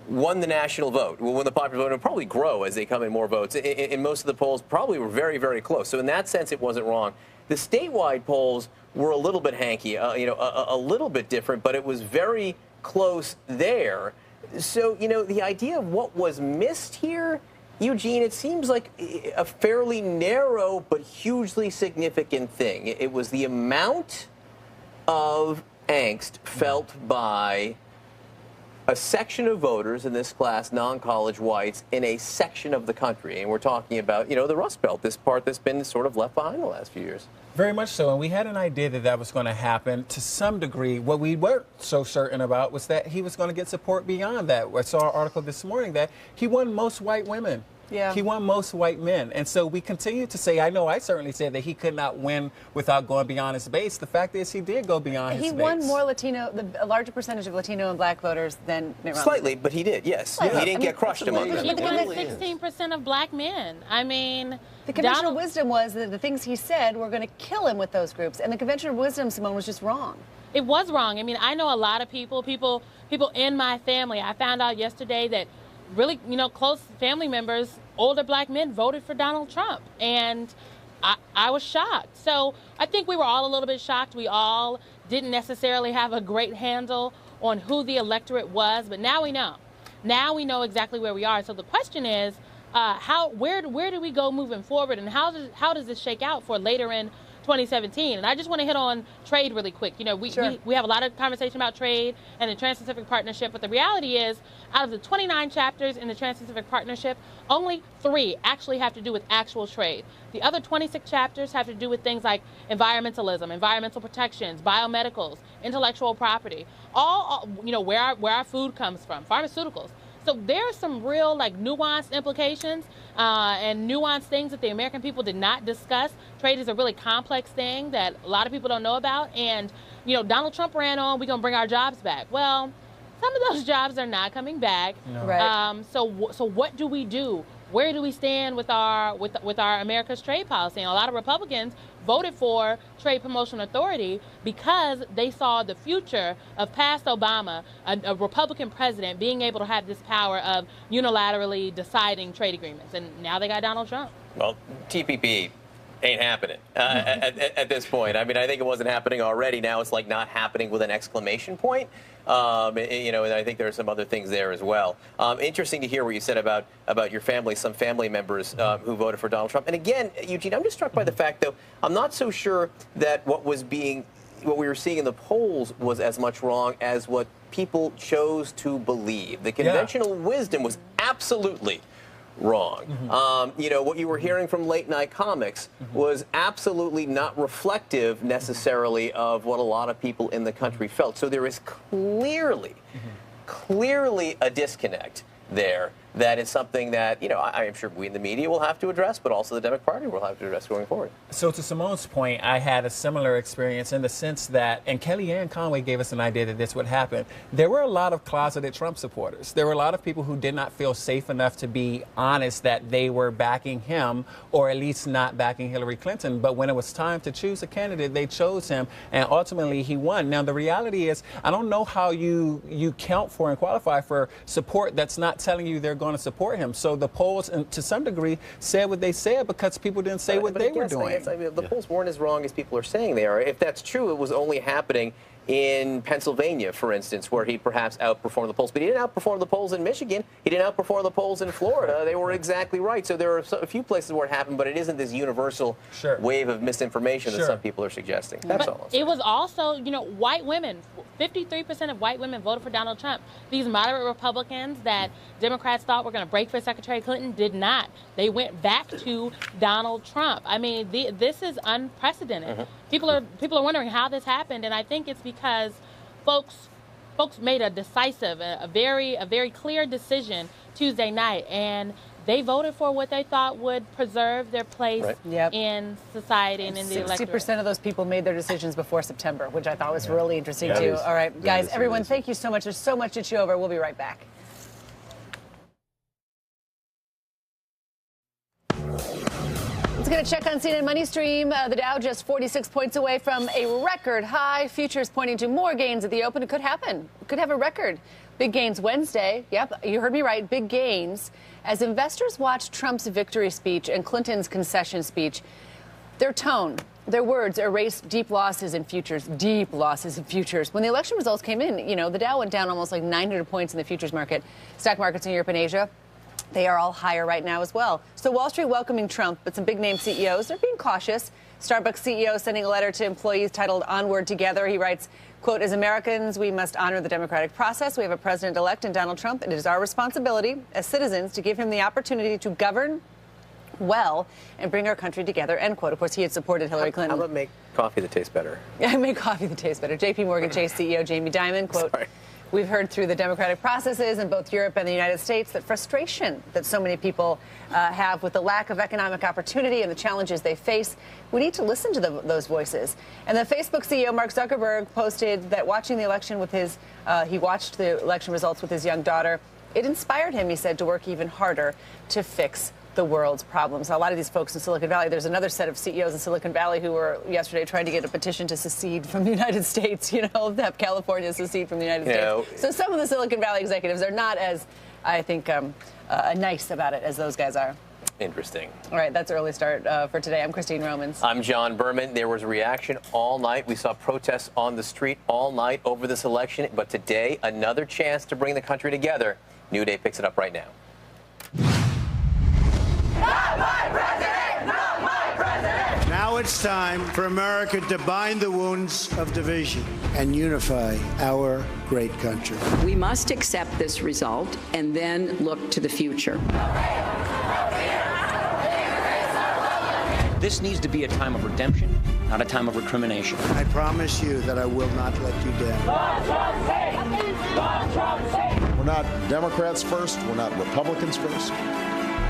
won the national vote, will win the popular vote, and probably grow as they come in more votes. In most of the polls, probably were very, very close. So in that sense, it wasn't wrong. The statewide polls were a little bit hanky, you know, a little bit different, but it was very close there. So, you know, the idea of what was missed here, Eugene, it seems like a fairly narrow but hugely significant thing. It was the amount of angst felt by a section of voters in this class, non-college whites, in a section of the country. And we're talking about, you know, the Rust Belt, this part that's been sort of left behind the last few years. Very much so, and we had an idea that that was going to happen to some degree. What we weren't so certain about was that he was going to get support beyond that. I saw an article this morning that he won most white women. Yeah. He won most white men. And so we continue to say, I know I certainly said that he could not win without going beyond his base. The fact is he did go beyond his base. He won more Latino, a larger percentage of Latino and black voters than Mitt Romney. Slightly, but he did, yes. Yeah. He didn't get crushed among them. He won 16% of black men. I mean, the conventional wisdom was that the things he said were going to kill him with those groups. And the conventional wisdom, Simone, was just wrong. It was wrong. I mean, I know a lot of people in my family. I found out yesterday that really, you know, close family members, older black men voted for Donald Trump. And I was shocked. So I think we were all a little bit shocked. We all didn't necessarily have a great handle on who the electorate was, but now we know. Now we know exactly where we are. So the question is, where do we go moving forward, and how does this shake out for later in 2017? And I just want to hit on trade really quick. You know, we have a lot of conversation about trade and the Trans-Pacific Partnership, but the reality is, out of the 29 chapters in the Trans-Pacific Partnership, only 3 actually have to do with actual trade. The other 26 chapters have to do with things like environmentalism, environmental protections, biomedicals, intellectual property, all you know, where our food comes from, pharmaceuticals. So there are some real, like, nuanced implications and nuanced things that the American people did not discuss. Trade is a really complex thing that a lot of people don't know about. And, you know, Donald Trump ran on, we're going to bring our jobs back. Well, some of those jobs are not coming back. No. Right. So what do we do? Where do we stand with our America's trade policy? And a lot of Republicans voted for Trade Promotion Authority because they saw the future of past Obama, a Republican president, being able to have this power of unilaterally deciding trade agreements. And now they got Donald Trump. Well, TPP ain't happening at this point. I mean, I think it wasn't happening already. Now it's like not happening with an exclamation point. You know, and I think there are some other things there as well. Interesting to hear what you said about your family, some family members who voted for Donald Trump. And again, Eugene, I'm just struck by the fact, though, I'm not so sure that what we were seeing in the polls was as much wrong as what people chose to believe. The conventional wisdom was absolutely wrong. You know, what you were hearing from late night comics was absolutely not reflective necessarily of what a lot of people in the country felt. So there is clearly a disconnect there. That is something that, you know, I am sure we in the media will have to address, but also the Democratic Party will have to address going forward. So to Simone's point, I had a similar experience in the sense that, and Kellyanne Conway gave us an idea that this would happen. There were a lot of closeted Trump supporters. There were a lot of people who did not feel safe enough to be honest that they were backing him, or at least not backing Hillary Clinton. But when it was time to choose a candidate, they chose him, and ultimately he won. Now, the reality is, I don't know how you count for and qualify for support that's not telling you they're going to support him. So the polls, to some degree, said what they said because people didn't say what they were doing. I mean, the polls weren't as wrong as people are saying they are. If that's true, it was only happening in Pennsylvania, for instance, where he perhaps outperformed the polls. But he didn't outperform the polls in Michigan. He didn't outperform the polls in Florida. They were exactly right. So there are a few places where it happened, but it isn't this universal wave of misinformation that some people are suggesting. That's all. It was also, you know, white women. 53% of white women voted for Donald Trump. These moderate Republicans that Democrats thought were going to break for Secretary Clinton did not. They went back to Donald Trump. I mean, this is unprecedented. People are wondering how this happened, and I think it's because folks made a decisive, a very clear decision Tuesday night, and they voted for what they thought would preserve their place in society and in the electorate. 60% of those people made their decisions before September, which I thought was really interesting too. All right, guys, everyone, thank you so much. There's so much to chew over. We'll be right back. Let's get a check on CNN Money Stream. The Dow just 46 points away from a record high. Futures pointing to more gains at the open. It could happen. It could have a record. Big gains Wednesday. Yep, you heard me right. Big gains. As investors watch Trump's victory speech and Clinton's concession speech, their tone, their words erased deep losses in futures. Deep losses in futures. When the election results came in, you know, the Dow went down almost like 900 points in the futures market. Stock markets in Europe and Asia, they are all higher right now as well. So Wall Street welcoming Trump, but some big-name CEOs, they're being cautious. Starbucks CEO sending a letter to employees titled Onward Together. He writes, quote, as Americans, we must honor the democratic process. We have a president-elect in Donald Trump, and it is our responsibility as citizens to give him the opportunity to govern well and bring our country together, end quote. Of course, he had supported Hillary Clinton. How about make coffee that tastes better? Yeah, make coffee that tastes better. JP Morgan Chase CEO Jamie Dimon, quote, we've heard through the democratic processes in both Europe and the United States that frustration that so many people have with the lack of economic opportunity and the challenges they face. We need to listen to those voices. And the Facebook CEO, Mark Zuckerberg, posted that watching the election with he watched the election results with his young daughter. It inspired him, he said, to work even harder to fix the world's problems. A lot of these folks in Silicon Valley, there's another set of CEOs in Silicon Valley who were yesterday trying to get a petition to secede from the United States, you know, have California secede from the United States. So some of the Silicon Valley executives are not as, I think, nice about it as those guys are. Interesting. All right, that's early start for today. I'm Christine Romans. I'm John Berman. There was a reaction all night. We saw protests on the street all night over this election. But today, another chance to bring the country together. New Day picks it up right now. Not my president! Not my president! Now it's time for America to bind the wounds of division and unify our great country. We must accept this result and then look to the future. This needs to be a time of redemption, not a time of recrimination. I promise you that I will not let you down. We're not Democrats first. We're not Republicans first.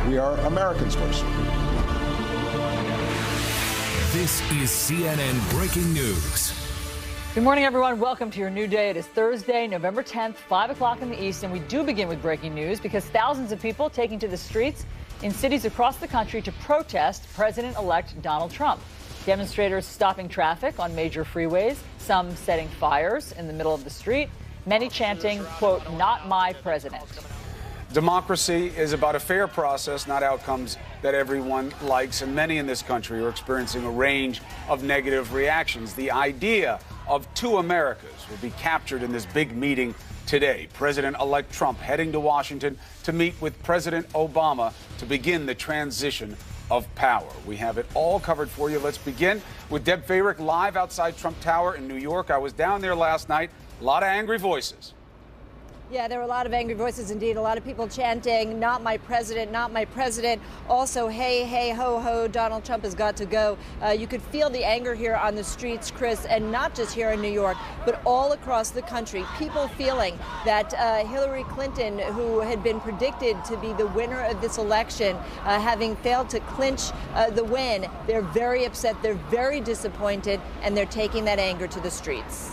We are Americans first. This is CNN Breaking News. Good morning, everyone. Welcome to your new day. It is Thursday, November 10th, 5 o'clock in the East, and we do begin with breaking news because thousands of people taking to the streets in cities across the country to protest President-elect Donald Trump. Demonstrators stopping traffic on major freeways, some setting fires in the middle of the street, many chanting, quote, "Not my president." Democracy is about a fair process, not outcomes that everyone likes, and many in this country are experiencing a range of negative reactions. The idea of two Americas will be captured in this big meeting today. President-elect Trump heading to Washington to meet with President Obama to begin the transition of power. We have it all covered for you. Let's begin with Deb Fayrick live outside Trump Tower in New York. I was down there last night. A lot of angry voices. Yeah, there were a lot of angry voices indeed. A lot of people chanting, "Not my president, not my president." Also, "Hey, hey, ho, ho, Donald Trump has got to go." You could feel the anger here on the streets, Chris, and not just here in New York, but all across the country. People feeling that Hillary Clinton, who had been predicted to be the winner of this election, having failed to clinch the win, they're very upset, they're very disappointed, and they're taking that anger to the streets.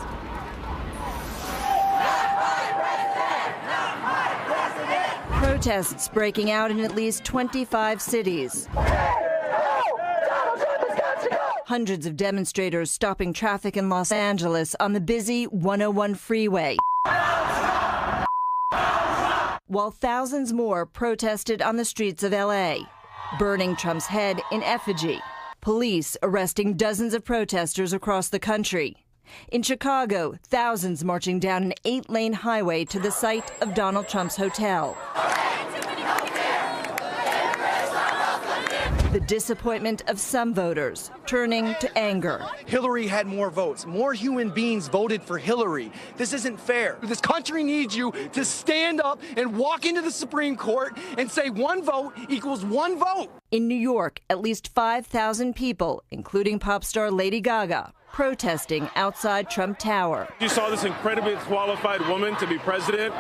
Protests breaking out in at least 25 cities. Hundreds of demonstrators stopping traffic in Los Angeles on the busy 101 freeway. While thousands more protested on the streets of LA, burning Trump's head in effigy. Police arresting dozens of protesters across the country. In Chicago, thousands marching down an 8-lane highway to the site of Donald Trump's hotel. The disappointment of some voters turning to anger. Hillary had more votes. More human beings voted for Hillary. This isn't fair. This country needs you to stand up and walk into the Supreme Court and say one vote equals one vote. In New York, at least 5,000 people, including pop star Lady Gaga, protesting outside Trump Tower. You saw this incredibly qualified woman to be president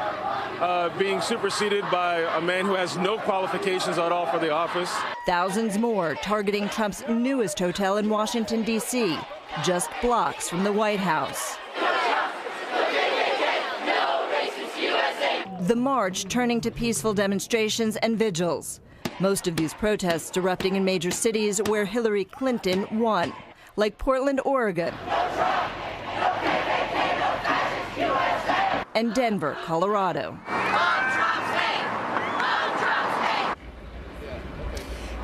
being superseded by a man who has no qualifications at all for the office. Thousands more targeting Trump's newest hotel in Washington, D.C., just blocks from the White House. The march turning to peaceful demonstrations and vigils. Most of these protests erupting in major cities where Hillary Clinton won, like Portland, Oregon, and Denver, Colorado.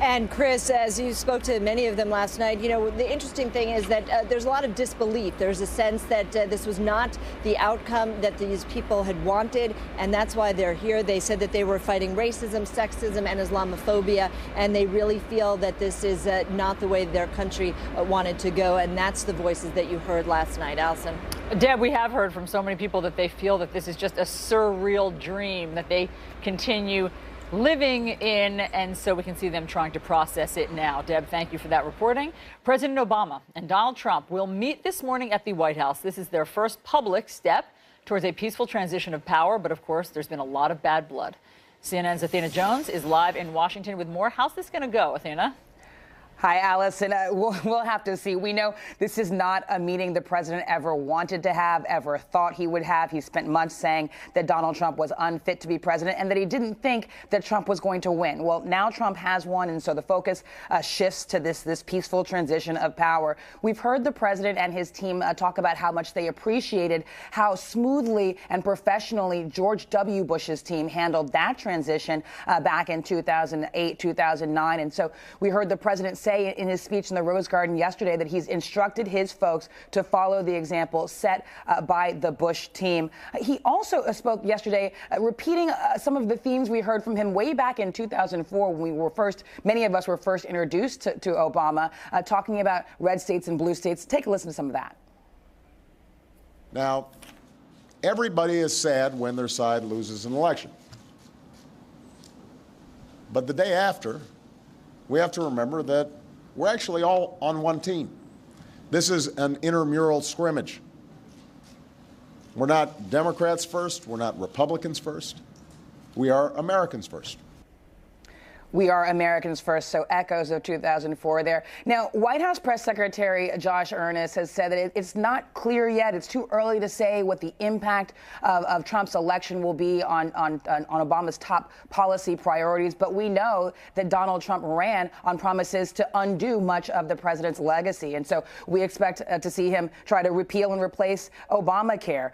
And Chris, as you spoke to many of them last night, you know, the interesting thing is that there's a lot of disbelief. There's a sense that this was not the outcome that these people had wanted, and that's why they're here. They said that they were fighting racism, sexism, and Islamophobia, and they really feel that this is not the way their country wanted to go, and that's the voices that you heard last night. Alison. Deb, we have heard from so many people that they feel that this is just a surreal dream that they continue living in, and so we can see them trying to process it now. Deb, thank you for that reporting. President Obama and Donald Trump will meet this morning at the White House. This is their first public step towards a peaceful transition of power, but of course, there's been a lot of bad blood. CNN's Athena Jones is live in Washington with more. How's this going to go, Athena? Hi, Allison. We'll have to see. We know this is not a meeting the president ever wanted to have, ever thought he would have. He spent months saying that Donald Trump was unfit to be president and that he didn't think that Trump was going to win. Well, now Trump has won, and so the focus shifts to this peaceful transition of power. We've heard the president and his team talk about how much they appreciated how smoothly and professionally George W. Bush's team handled that transition back in 2008, 2009. And so we heard the president say in his speech in the Rose Garden yesterday that he's instructed his folks to follow the example set by the Bush team. He also spoke yesterday, repeating some of the themes we heard from him way back in 2004 when many of us were first introduced to Obama, talking about red states and blue states. Take a listen to some of that. Now, everybody is sad when their side loses an election. But the day after, we have to remember that we're actually all on one team. This is an intramural scrimmage. We're not Democrats first. We're not Republicans first. We are Americans first. We are Americans first, so echoes of 2004 there. Now, White House Press Secretary Josh Earnest has said that it's not clear yet. It's too early to say what the impact of Trump's election will be on Obama's top policy priorities. But we know that Donald Trump ran on promises to undo much of the president's legacy. And so we expect to see him try to repeal and replace Obamacare.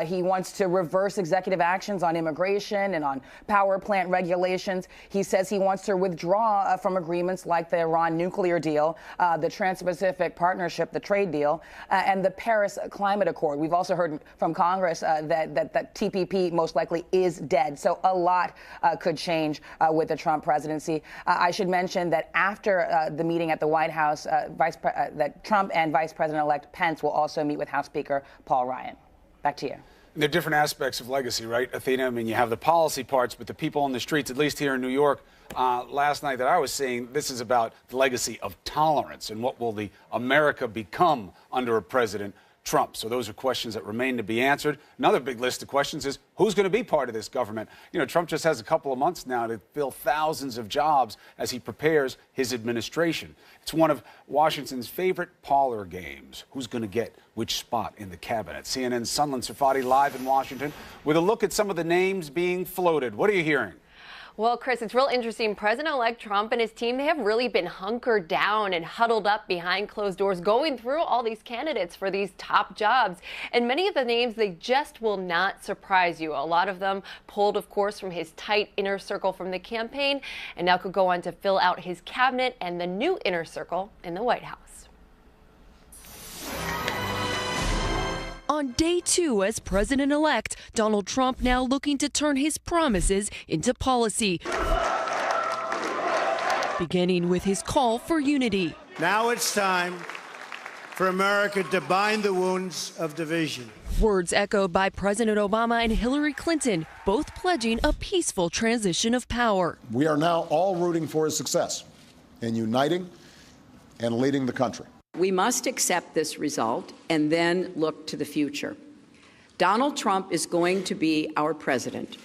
He wants to reverse executive actions on immigration and on power plant regulations. He says he wants to withdraw from agreements like the Iran nuclear deal, the Trans-Pacific Partnership, the trade deal, and the Paris Climate Accord. We've also heard from Congress that TPP most likely is dead. So a lot could change with the Trump presidency. I should mention that after the meeting at the White House, that Trump and Vice President-elect Pence will also meet with House Speaker Paul Ryan. Back to you. There are different aspects of legacy, right, Athena? I mean, you have the policy parts, but the people on the streets, at least here in New York, last night that I was seeing, this is about the legacy of tolerance and what will the America become under a President Trump. So those are questions that remain to be answered. Another big list of questions is who's going to be part of this government? You know, Trump just has a couple of months now to fill thousands of jobs as he prepares his administration. It's one of Washington's favorite parlor games. Who's going to get which spot in the cabinet? CNN's Sunland Sarfati live in Washington with a look at some of the names being floated. What are you hearing? Well, Chris, it's real interesting. President-elect Trump and his team, they have really been hunkered down and huddled up behind closed doors, going through all these candidates for these top jobs. And many of the names, they just will not surprise you. A lot of them pulled, of course, from his tight inner circle from the campaign, and now could go on to fill out his cabinet and the new inner circle in the White House. On day 2 as president-elect, Donald Trump now looking to turn his promises into policy, beginning with his call for unity. Now it's time for America to bind the wounds of division. Words echoed by President Obama and Hillary Clinton, both pledging a peaceful transition of power. We are now all rooting for his success in uniting and leading the country. We must accept this result and then look to the future. Donald Trump is going to be our president.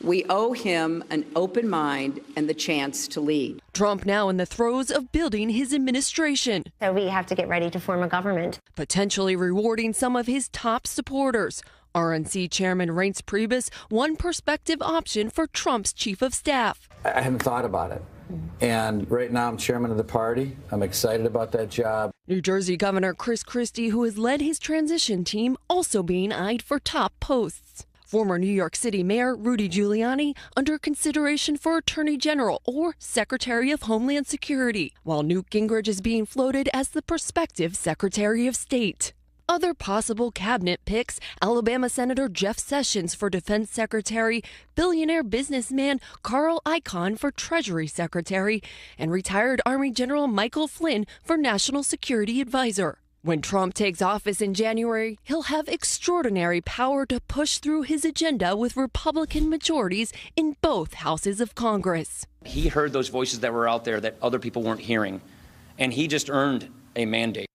We owe him an open mind and the chance to lead. Trump now in the throes of building his administration. So we have to get ready to form a government. Potentially rewarding some of his top supporters. RNC Chairman Reince Priebus, one prospective option for Trump's chief of staff. I haven't thought about it. And right now I'm chairman of the party. I'm excited about that job. New Jersey Governor Chris Christie, who has led his transition team, also being eyed for top posts. Former New York City Mayor Rudy Giuliani under consideration for Attorney General or Secretary of Homeland Security, while Newt Gingrich is being floated as the prospective Secretary of State. Other possible cabinet picks, Alabama Senator Jeff Sessions for Defense Secretary, billionaire businessman Carl Icahn for Treasury Secretary, and retired Army General Michael Flynn for National Security Advisor. When Trump takes office in January, he'll have extraordinary power to push through his agenda with Republican majorities in both houses of Congress. He heard those voices that were out there that other people weren't hearing, and he just earned a mandate.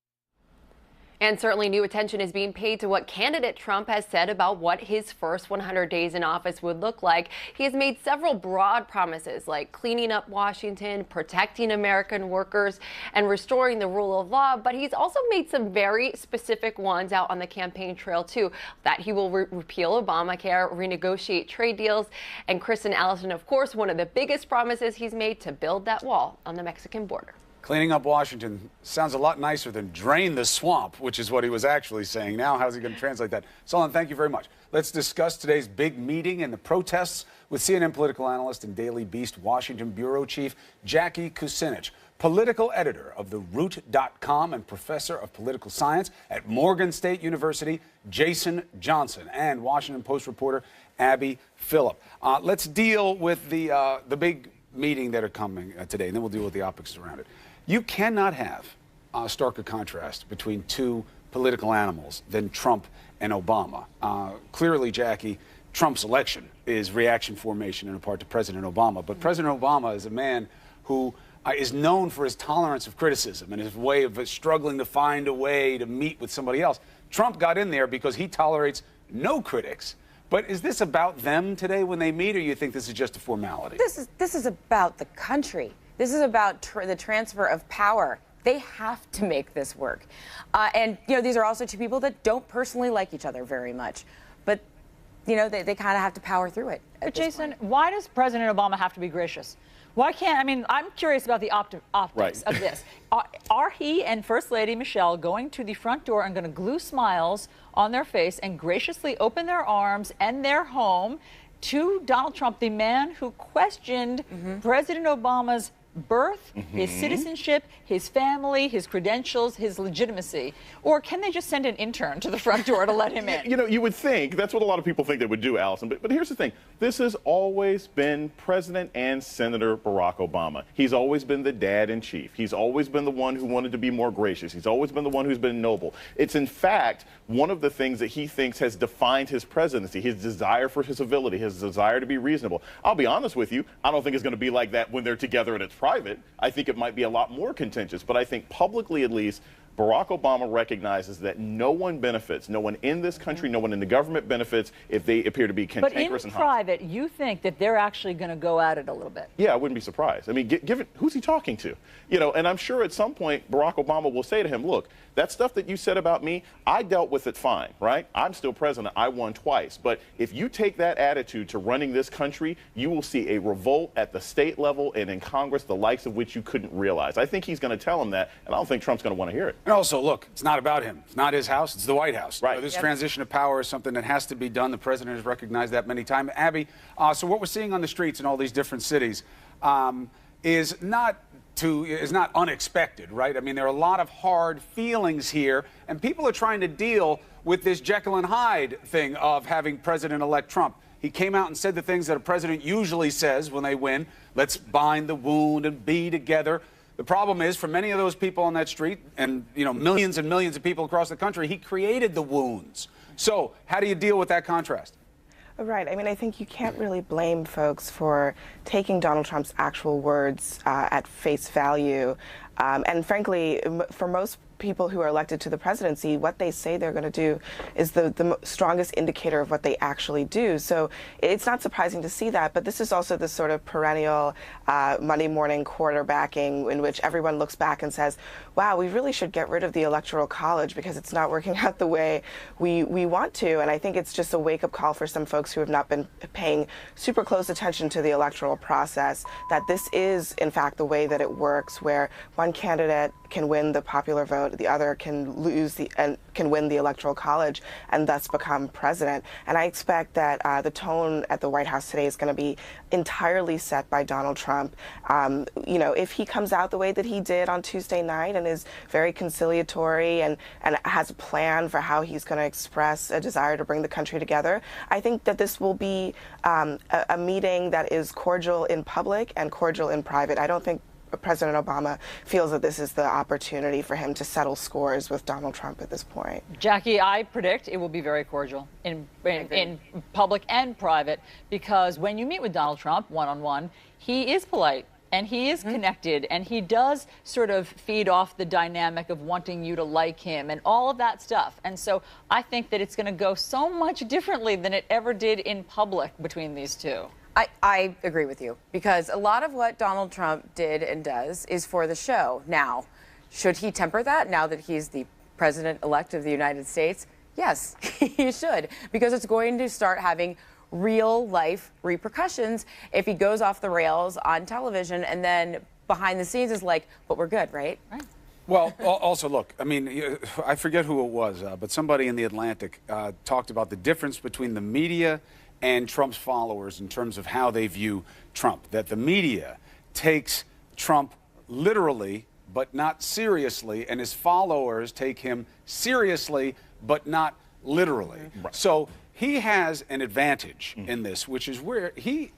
And certainly new attention is being paid to what candidate Trump has said about what his first 100 days in office would look like. He has made several broad promises like cleaning up Washington, protecting American workers, and restoring the rule of law. But he's also made some very specific ones out on the campaign trail, too, that he will repeal Obamacare, renegotiate trade deals. And Kristen Allison, of course, one of the biggest promises he's made to build that wall on the Mexican border. Cleaning up Washington sounds a lot nicer than drain the swamp, which is what he was actually saying. Now, how's he going to translate that? Solon, thank you very much. Let's discuss today's big meeting and the protests with CNN political analyst and Daily Beast Washington bureau chief Jackie Kucinich, political editor of TheRoot.com and professor of political science at Morgan State University, Jason Johnson, and Washington Post reporter Abby Phillip. Let's deal with the big meeting that are coming today, and then we'll deal with the optics around it. You cannot have a starker contrast between two political animals than Trump and Obama. Clearly, Jackie, Trump's election is reaction formation in a part to President Obama. But President Obama is a man who is known for his tolerance of criticism and his way of struggling to find a way to meet with somebody else. Trump got in there because he tolerates no critics. But is this about them today when they meet, or you think this is just a formality? This is about the country. This is about the transfer of power. They have to make this work. And, you know, these are also two people that don't personally like each other very much. But, you know, they kind of have to power through it. Jason, why does President Obama have to be gracious? Why can't, I mean, I'm curious about the optics of this. Are he and First Lady Michelle going to the front door and going to glue smiles on their face and graciously open their arms and their home to Donald Trump, the man who questioned President Obama's birth, his citizenship, his family, his credentials, his legitimacy? Or can they just send an intern to the front door to let him in? You know, you would think, that's what a lot of people think they would do, Allison. But here's the thing. This has always been President and Senator Barack Obama. He's always been the dad in chief. He's always been the one who wanted to be more gracious. He's always been the one who's been noble. It's, in fact, one of the things that he thinks has defined his presidency, his desire for civility, his desire to be reasonable. I'll be honest with you, I don't think it's going to be like that when they're together and it's private. I think it might be a lot more contentious, but I think publicly at least, Barack Obama recognizes that no one benefits, no one in this country, no one in the government benefits if they appear to be cantankerous and hostile. But in private, you think that they're actually going to go at it a little bit? Yeah, I wouldn't be surprised. I mean, given who's he talking to? You know, and I'm sure at some point Barack Obama will say to him, look, that stuff that you said about me, I dealt with it fine, right? I'm still president. I won twice. But if you take that attitude to running this country, you will see a revolt at the state level and in Congress, the likes of which you couldn't realize. I think he's going to tell him that, and I don't think Trump's going to want to hear it. And also, look, it's not about him. It's not his house. It's the White House. Right. You know, this transition of power is something that has to be done. The president has recognized that many times. Abby, so what we're seeing on the streets in all these different cities is not unexpected, right? I mean, there are a lot of hard feelings here, and people are trying to deal with this Jekyll and Hyde thing of having President-elect Trump. He came out and said the things that a president usually says when they win. Let's bind the wound and be together. The problem is, for many of those people on that street, and you know, millions and millions of people across the country, he created the wounds. So, how do you deal with that contrast? Right. I mean, I think you can't really blame folks for taking Donald Trump's actual words at face value. And frankly, for most people who are elected to the presidency, what they say they're going to do is the strongest indicator of what they actually do. So it's not surprising to see that, but this is also this sort of perennial Monday morning quarterbacking in which everyone looks back and says, wow, we really should get rid of the Electoral College because it's not working out the way we want to. And I think it's just a wake-up call for some folks who have not been paying super close attention to the electoral process, that this is, in fact, the way that it works, where one candidate can win the popular vote, the other can lose and can win the Electoral College and thus become president. And I expect that the tone at the White House today is going to be entirely set by Donald Trump. You know, if he comes out the way that he did on Tuesday night and is very conciliatory and has a plan for how he's going to express a desire to bring the country together, I think that this will be a meeting that is cordial in public and cordial in private. I don't think President Obama feels that this is the opportunity for him to settle scores with Donald Trump at this point. Jackie, I predict it will be very cordial in public and private, because when you meet with Donald Trump one-on-one, he is polite and he is connected, and he does sort of feed off the dynamic of wanting you to like him and all of that stuff. And so I think that it's going to go so much differently than it ever did in public between these two. I agree with you, because a lot of what Donald Trump did and does is for the show. Now, should he temper that now that he's the president-elect of the United States? Yes, he should, because it's going to start having real-life repercussions if he goes off the rails on television and then behind the scenes is like, but we're good, right? Well, also, look, I mean, I forget who it was, but somebody in The Atlantic talked about the difference between the media and Trump's followers in terms of how they view Trump, that the media takes Trump literally but not seriously, and his followers take him seriously but not literally. Right. So he has an advantage in this, which is where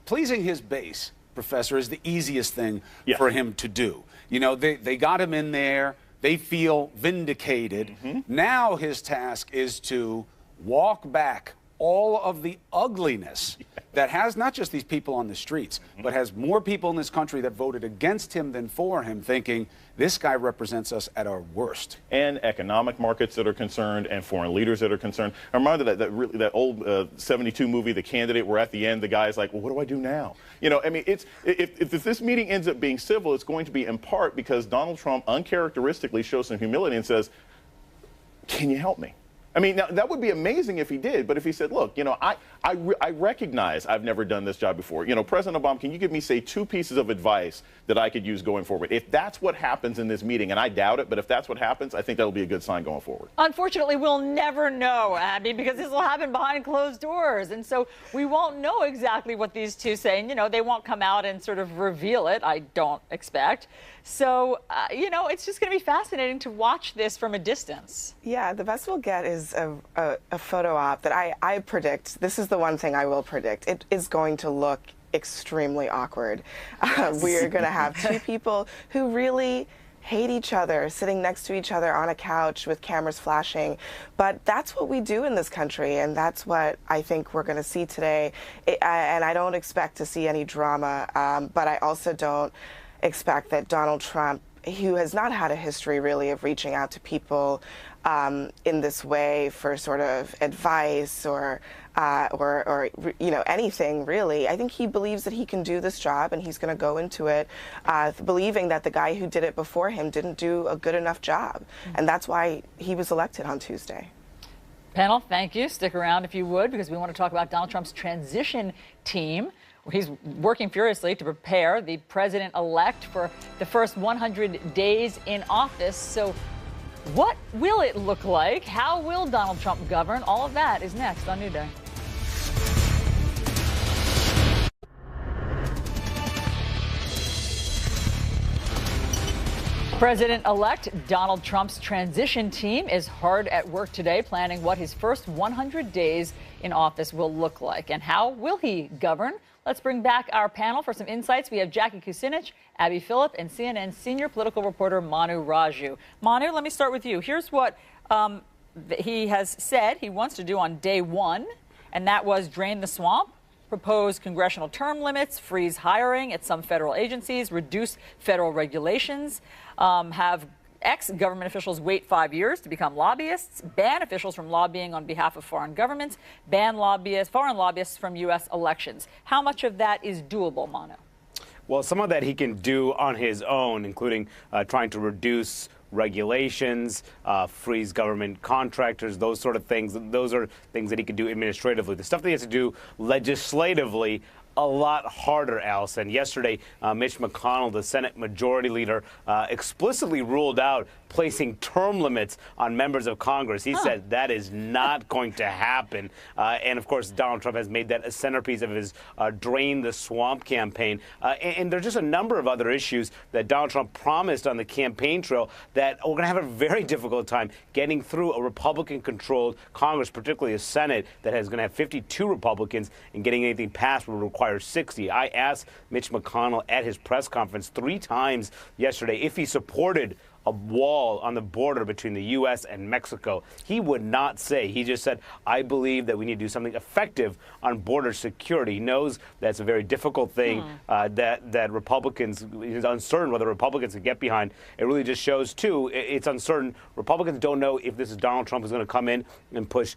pleasing his base, Professor, is the easiest thing for him to do. You know, they got him in there. They feel vindicated. Now his task is to walk back all of the ugliness that has not just these people on the streets, but has more people in this country that voted against him than for him, thinking this guy represents us at our worst. And economic markets that are concerned, and foreign leaders that are concerned. I remember that old 72 movie, The Candidate, where at the end the guy's like, well, what do I do now? You know, I mean, if this meeting ends up being civil, it's going to be in part because Donald Trump uncharacteristically shows some humility and says, can you help me? I mean, now, that would be amazing if he did, but if he said, look, you know, I recognize I've never done this job before. You know, President Obama, can you give me, say, 2 pieces of advice that I could use going forward? If that's what happens in this meeting, and I doubt it, but if that's what happens, I think that'll be a good sign going forward. Unfortunately, we'll never know, Abby, because this will happen behind closed doors. And so we won't know exactly what these two say. And, you know, they won't come out and sort of reveal it, I don't expect. So, you know, it's just going to be fascinating to watch this from a distance. Yeah, the best we'll get is a photo op that I predict. This is the one thing I will predict. It is going to look extremely awkward. We are going to have 2 people who really hate each other, sitting next to each other on a couch with cameras flashing. But that's what we do in this country, and that's what I think we're going to see today. And I don't expect to see any drama, but I also don't expect that Donald Trump, who has not had a history really of reaching out to people in this way for sort of advice or you know, anything really. I think he believes that he can do this job, and he's going to go into it believing that the guy who did it before him didn't do a good enough job. And that's why he was elected on Tuesday. Panel, thank you. Stick around if you would, because we want to talk about Donald Trump's transition team. He's working furiously to prepare the president-elect for the first 100 days in office. So what will it look like? How will Donald Trump govern? All of that is next on New Day. President-elect Donald Trump's transition team is hard at work today, planning what his first 100 days in office will look like. And how will he govern? Let's bring back our panel for some insights. We have Jackie Kucinich, Abby Phillip, and CNN senior political reporter Manu Raju. Manu, let me start with you. Here's what he has said he wants to do on day 1, and that was drain the swamp, propose congressional term limits, freeze hiring at some federal agencies, reduce federal regulations, have ex-government officials wait 5 years to become lobbyists, ban officials from lobbying on behalf of foreign governments, ban foreign lobbyists from U.S. elections. How much of that is doable, Manu? Well, some of that he can do on his own, including trying to reduce regulations, freeze government contractors, those sort of things. Those are things that he could do administratively. The stuff that he has to do legislatively, a lot harder, Allison. Yesterday, Mitch McConnell, the Senate Majority Leader, explicitly ruled out placing term limits on members of Congress. He said that is not going to happen. And, of course, Donald Trump has made that a centerpiece of his Drain the Swamp campaign. And there's just a number of other issues that Donald Trump promised on the campaign trail that we're going to have a very difficult time getting through a Republican-controlled Congress, particularly a Senate that is going to have 52 Republicans, and getting anything passed will require 60. I asked Mitch McConnell at his press conference 3 times yesterday if he supported a wall on the border between the U.S. and Mexico. He would not say. He just said, I believe that we need to do something effective on border security. He knows that's a very difficult thing that Republicans, he's uncertain whether Republicans can get behind. It really just shows, too, it's uncertain. Republicans don't know if this is Donald Trump who's going to come in and push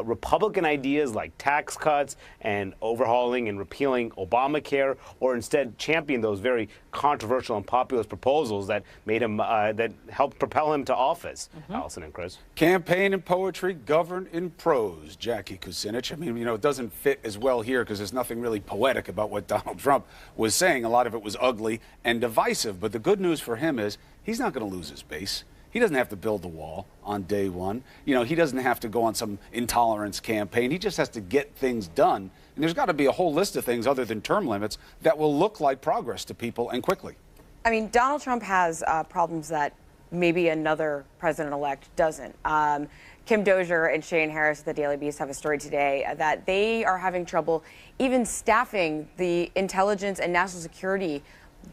Republican ideas like tax cuts and overhauling and repealing Obamacare, or instead champion those very controversial and populist proposals that made him that helped propel him to office. Allison and Chris. Campaign and poetry governed in prose, Jackie Kucinich. I mean, it doesn't fit as well here because there's nothing really poetic about what Donald Trump was saying. A lot of it was ugly and divisive. But the good news for him is he's not going to lose his base. He doesn't have to build the wall on day one. He doesn't have to go on some intolerance campaign. He just has to get things done. And there's got to be a whole list of things other than term limits that will look like progress to people and quickly. I mean, Donald Trump has problems that maybe another president-elect doesn't. Kim Dozier and Shane Harris at the Daily Beast have a story today that they are having trouble even staffing the intelligence and national security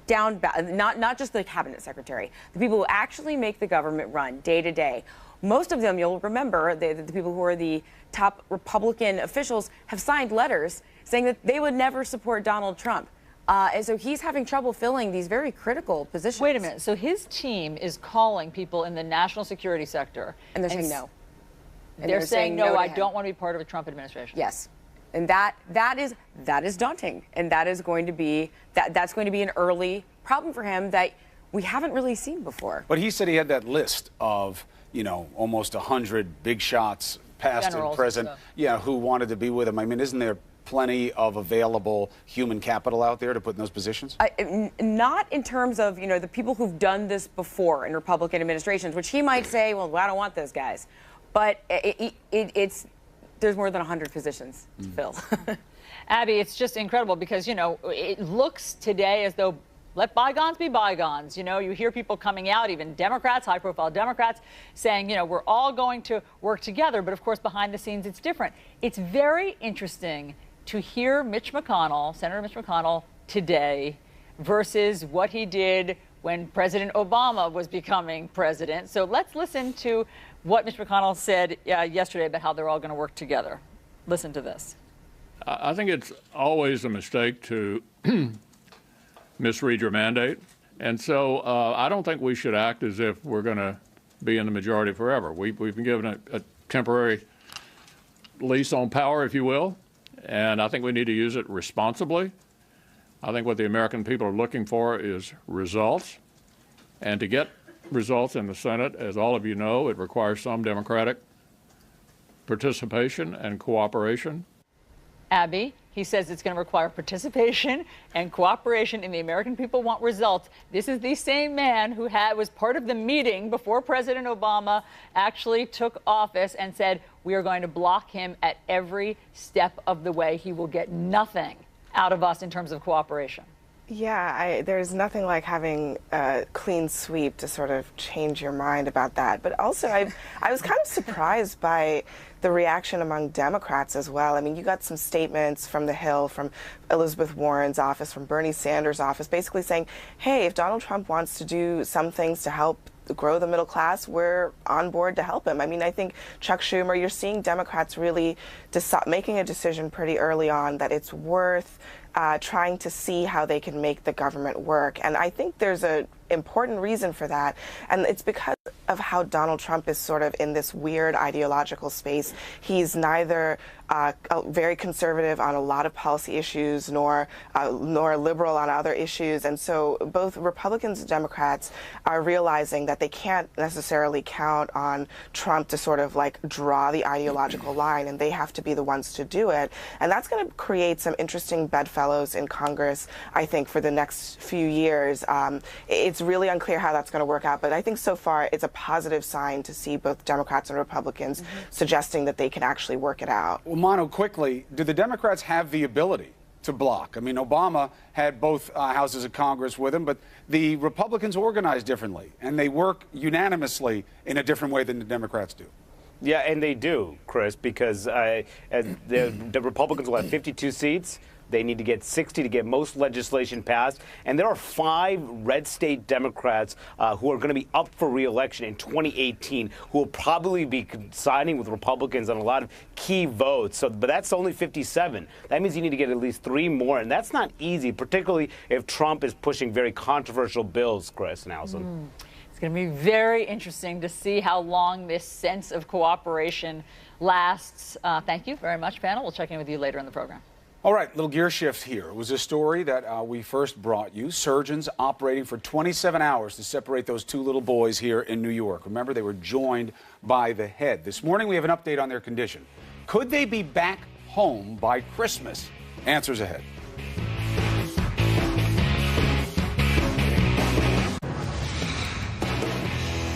down, not just the cabinet secretary, the people who actually make the government run day to day. Most of them, you'll remember, the people who are the top Republican officials have signed letters saying that they would never support Donald Trump. And so he's having trouble filling these very critical positions. Wait a minute. So his team is calling people in the national security sector. And they're saying no. And they're saying no, I him. don't want to be part of a Trump administration. Yes. And that is daunting, and that is going to be that's going to be an early problem for him that we haven't really seen before. But he said he had that list of almost 100 big shots, past and present, who wanted to be with him. I mean, isn't there plenty of available human capital out there to put in those positions? Not in terms of the people who've done this before in Republican administrations, which he might say, well, I don't want those guys, but it's. There's more than 100 positions to fill. Abby, it's just incredible because, it looks today as though let bygones be bygones. You hear people coming out, even Democrats, high-profile Democrats, saying, we're all going to work together. But, of course, behind the scenes, it's different. It's very interesting to hear Senator Mitch McConnell today versus what he did when President Obama was becoming president. So let's listen to what Mitch McConnell said yesterday about how they're all going to work together. Listen to this. I think it's always a mistake to misread your mandate. And so I don't think we should act as if we're going to be in the majority forever. We've been given a temporary lease on power, if you will, and I think we need to use it responsibly. I think what the American people are looking for is results. And to get results in the Senate, as all of you know, it requires some Democratic participation and cooperation. Abby, he says it's going to require participation and cooperation, and the American people want results. This is the same man who was part of the meeting before President Obama actually took office and said, we are going to block him at every step of the way. He will get nothing out of us in terms of cooperation. Yeah, there's nothing like having a clean sweep to sort of change your mind about that. But also, I was kind of surprised by the reaction among Democrats as well. I mean, you got some statements from the Hill, from Elizabeth Warren's office, from Bernie Sanders' office, basically saying, hey, if Donald Trump wants to do some things to help grow the middle class, we're on board to help him. I mean, I think Chuck Schumer, you're seeing Democrats really making a decision pretty early on that it's worth trying to see how they can make the government work. And I think there's an important reason for that. And it's because of how Donald Trump is sort of in this weird ideological space. He's neither very conservative on a lot of policy issues, nor liberal on other issues. And so both Republicans and Democrats are realizing that they can't necessarily count on Trump to sort of like draw the ideological line, and they have to be the ones to do it. And that's going to create some interesting bedfellows in Congress, I think, for the next few years. It's really unclear how that's going to work out, but I think so far it's a positive sign to see both Democrats and Republicans suggesting that they can actually work it out. Well, Mono, quickly, do the Democrats have the ability to block? I mean, Obama had both houses of Congress with him, but the Republicans organize differently, and they work unanimously in a different way than the Democrats do. Yeah, and they do, Chris, because the Republicans will have 52 seats. They need to get 60 to get most legislation passed. And there are 5 red state Democrats who are going to be up for re-election in 2018 who will probably be siding with Republicans on a lot of key votes. So, but that's only 57. That means you need to get at least 3 more, and that's not easy, particularly if Trump is pushing very controversial bills, Chris and Allison. It's going to be very interesting to see how long this sense of cooperation lasts. Thank you very much, panel. We'll check in with you later in the program. All right, little gear shift here. It was a story that we first brought you. Surgeons operating for 27 hours to separate those 2 little boys here in New York. Remember, they were joined by the head. This morning, we have an update on their condition. Could they be back home by Christmas? Answers ahead.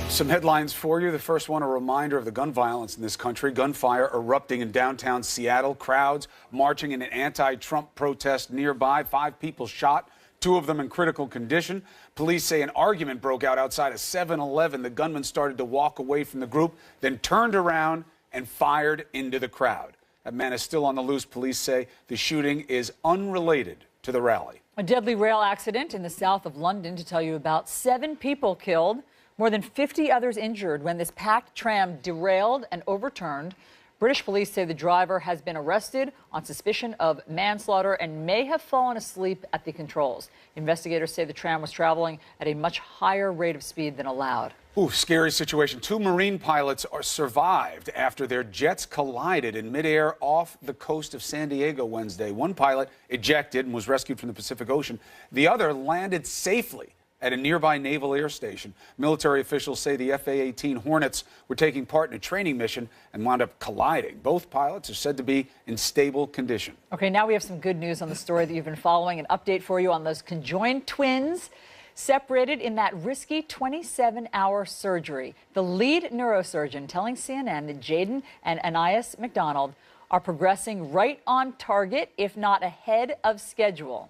Some headlines for you. The first one, a reminder of the gun violence in this country. Gunfire erupting in downtown Seattle. Crowds marching in an anti-Trump protest nearby. 5 people shot, 2 of them in critical condition. Police say an argument broke out outside a 7-Eleven. The gunman started to walk away from the group, then turned around and fired into the crowd. That man is still on the loose. Police say the shooting is unrelated to the rally. A deadly rail accident in the south of London to tell you about. 7 people killed. More than 50 others injured when this packed tram derailed and overturned. British police say the driver has been arrested on suspicion of manslaughter and may have fallen asleep at the controls. Investigators say the tram was traveling at a much higher rate of speed than allowed. Ooh, scary situation. 2 Marine pilots are survived after their jets collided in midair off the coast of San Diego Wednesday. One pilot ejected and was rescued from the Pacific Ocean. The other landed safely at a nearby naval air station. Military officials say the FA-18 Hornets were taking part in a training mission and wound up colliding. Both pilots are said to be in stable condition. Okay, now we have some good news on the story that you've been following. An update for you on those conjoined twins separated in that risky 27-hour surgery. The lead neurosurgeon telling CNN that Jaden and Anais McDonald are progressing right on target, if not ahead of schedule.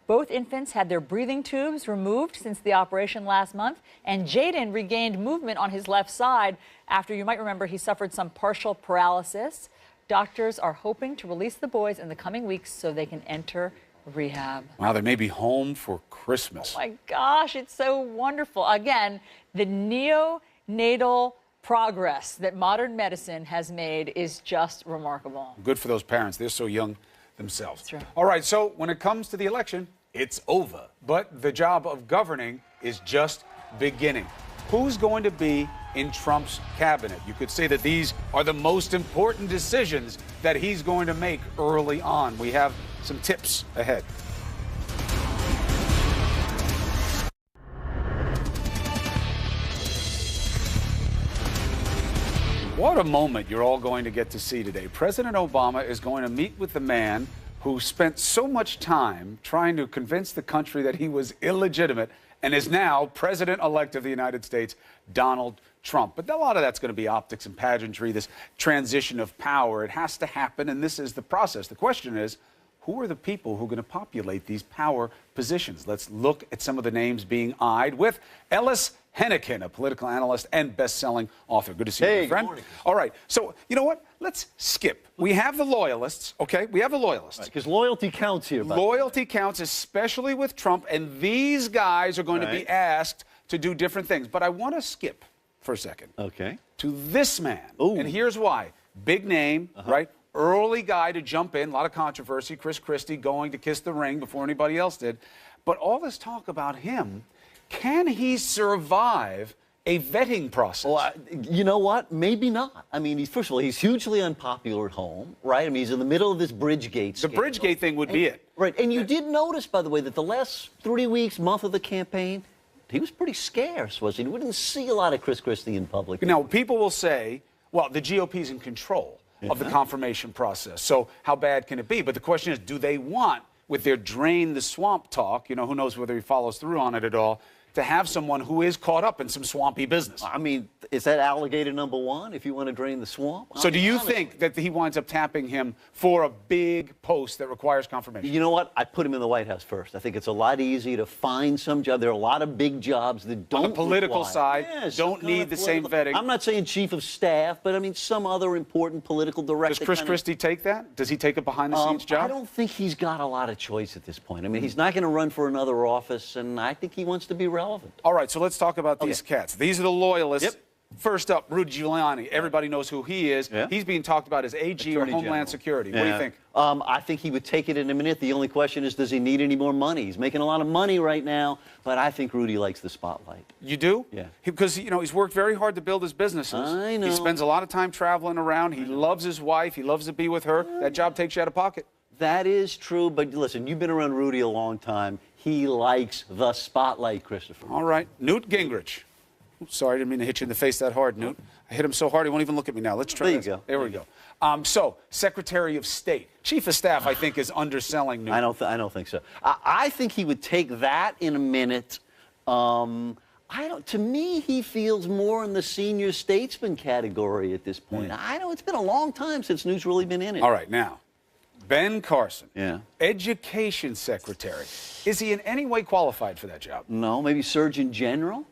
Both infants had their breathing tubes removed since the operation last month, and Jaden regained movement on his left side after, you might remember, he suffered some partial paralysis. Doctors are hoping to release the boys in the coming weeks so they can enter rehab. Wow, they may be home for Christmas. Oh my gosh, it's so wonderful. Again, the neonatal progress that modern medicine has made is just remarkable. Good for those parents. They're so young themselves. That's right. All right, so when it comes to the election, it's over. But the job of governing is just beginning. Who's going to be in Trump's cabinet? You could say that these are the most important decisions that he's going to make early on. We have some tips ahead. What a moment you're all going to get to see today. President Obama is going to meet with the man who spent so much time trying to convince the country that he was illegitimate and is now president-elect of the United States, Donald Trump. But a lot of that's going to be optics and pageantry, this transition of power. It has to happen, and this is the process. The question is, who are the people who are going to populate these power positions? Let's look at some of the names being eyed with Ellis Hennikin, a political analyst and best-selling author. Good to see you, my friend. Good morning. All right, so you know what? Let's skip. We have the loyalists, okay? We have the loyalists. Because loyalty counts here. Loyalty counts, especially with Trump, and these guys are going to be asked to do different things. But I want to skip for a second. Okay. To this man. Ooh. And here's why. Big name, right? Early guy to jump in, a lot of controversy. Chris Christie going to kiss the ring before anybody else did. But all this talk about him, can he survive a vetting process? Well, you know what? Maybe not. I mean, first of all, he's hugely unpopular at home, right? I mean, he's in the middle of this Bridgegate scandal. The Bridgegate thing would be it. Right. And you did notice, by the way, that the last 3 weeks, month of the campaign, he was pretty scarce, wasn't he? We didn't see a lot of Chris Christie in public. Now, people will say, well, the GOP's in control of the confirmation process. So how bad can it be? But the question is, do they want, with their drain the swamp talk, you know, who knows whether he follows through on it at all, to have someone who is caught up in some swampy business. I mean, is that alligator number one if you want to drain the swamp? So do you think that he winds up tapping him for a big post that requires confirmation? You know what? I put him in the White House first. I think it's a lot easier to find some job. There are a lot of big jobs that don't On the political require, side, yes, don't need the same vetting. I'm not saying chief of staff, but I mean some other important political director. Does Chris Christie take that? Does he take a behind-the-scenes job? I don't think he's got a lot of choice at this point. I mean, he's not going to run for another office, and I think he wants to be relevant. All right, so let's talk about these cats. These are the loyalists. Yep. First up, Rudy Giuliani. Everybody knows who he is. Yeah. He's being talked about as AG or Homeland Security. What do you think? I think he would take it in a minute. The only question is, does he need any more money? He's making a lot of money right now, but I think Rudy likes the spotlight. You do? Yeah. Because, you know, he's worked very hard to build his businesses. I know. He spends a lot of time traveling around. He loves his wife. He loves to be with her. That job takes you out of pocket. That is true, but listen, you've been around Rudy a long time. He likes the spotlight, Christopher. All right. Newt Gingrich. Oops, sorry, I didn't mean to hit you in the face that hard, Newt. I hit him so hard he won't even look at me now. Let's try this. There you go. There we go. So, Secretary of State. Chief of Staff, I think, is underselling Newt. I don't think so. I think he would take that in a minute. To me, he feels more in the senior statesman category at this point. I know it's been a long time since Newt's really been in it. All right, now, Ben Carson, Yeah. Education Secretary. Is he in any way qualified for that job? No, maybe Surgeon General?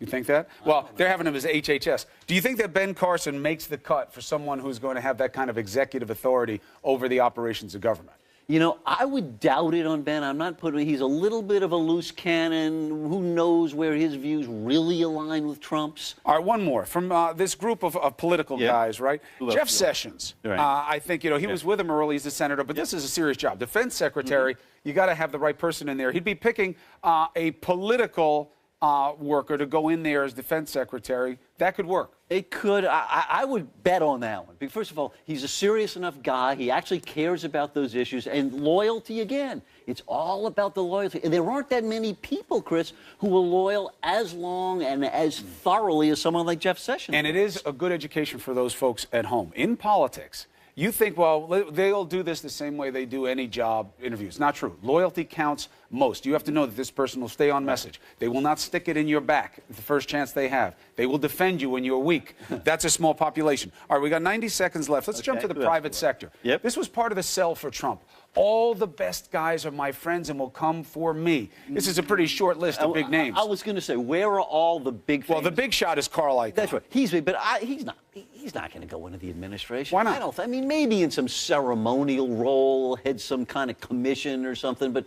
You think that? Well, they're having him as HHS. Do you think that Ben Carson makes the cut for someone who's going to have that kind of executive authority over the operations of government? You know, I would doubt it on Ben. I'm not putting. He's a little bit of a loose cannon. Who knows where his views really align with Trump's? All right, one more from this group of political guys, right? Jeff Sessions. Right. I think, you know, he was with him early as a senator, but this is a serious job. Defense Secretary, you got to have the right person in there. He'd be picking a political worker to go in there as defense secretary. That could work. It could. I would bet on that one. Because first of all, he's a serious enough guy. He actually cares about those issues. And loyalty, again, it's all about the loyalty. And there aren't that many people, Chris, who are loyal as long and as thoroughly as someone like Jeff Sessions. And it is a good education for those folks at home. In politics, you think, well, they'll do this the same way they do any job interviews. Not true. Loyalty counts most. You have to know that this person will stay on message. They will not stick it in your back the first chance they have. They will defend you when you're weak. That's a small population. All right, we got 90 seconds left. Let's jump to the private sector. Yep. This was part of the sell for Trump. All the best guys are my friends and will come for me. This is a pretty short list of big names. I was going to say, where are all the big? Well, the big shot is Carl Icahn. That's right. He's big, but he's not. He's not going to go into the administration. Why not? I mean, maybe in some ceremonial role, head some kind of commission or something. But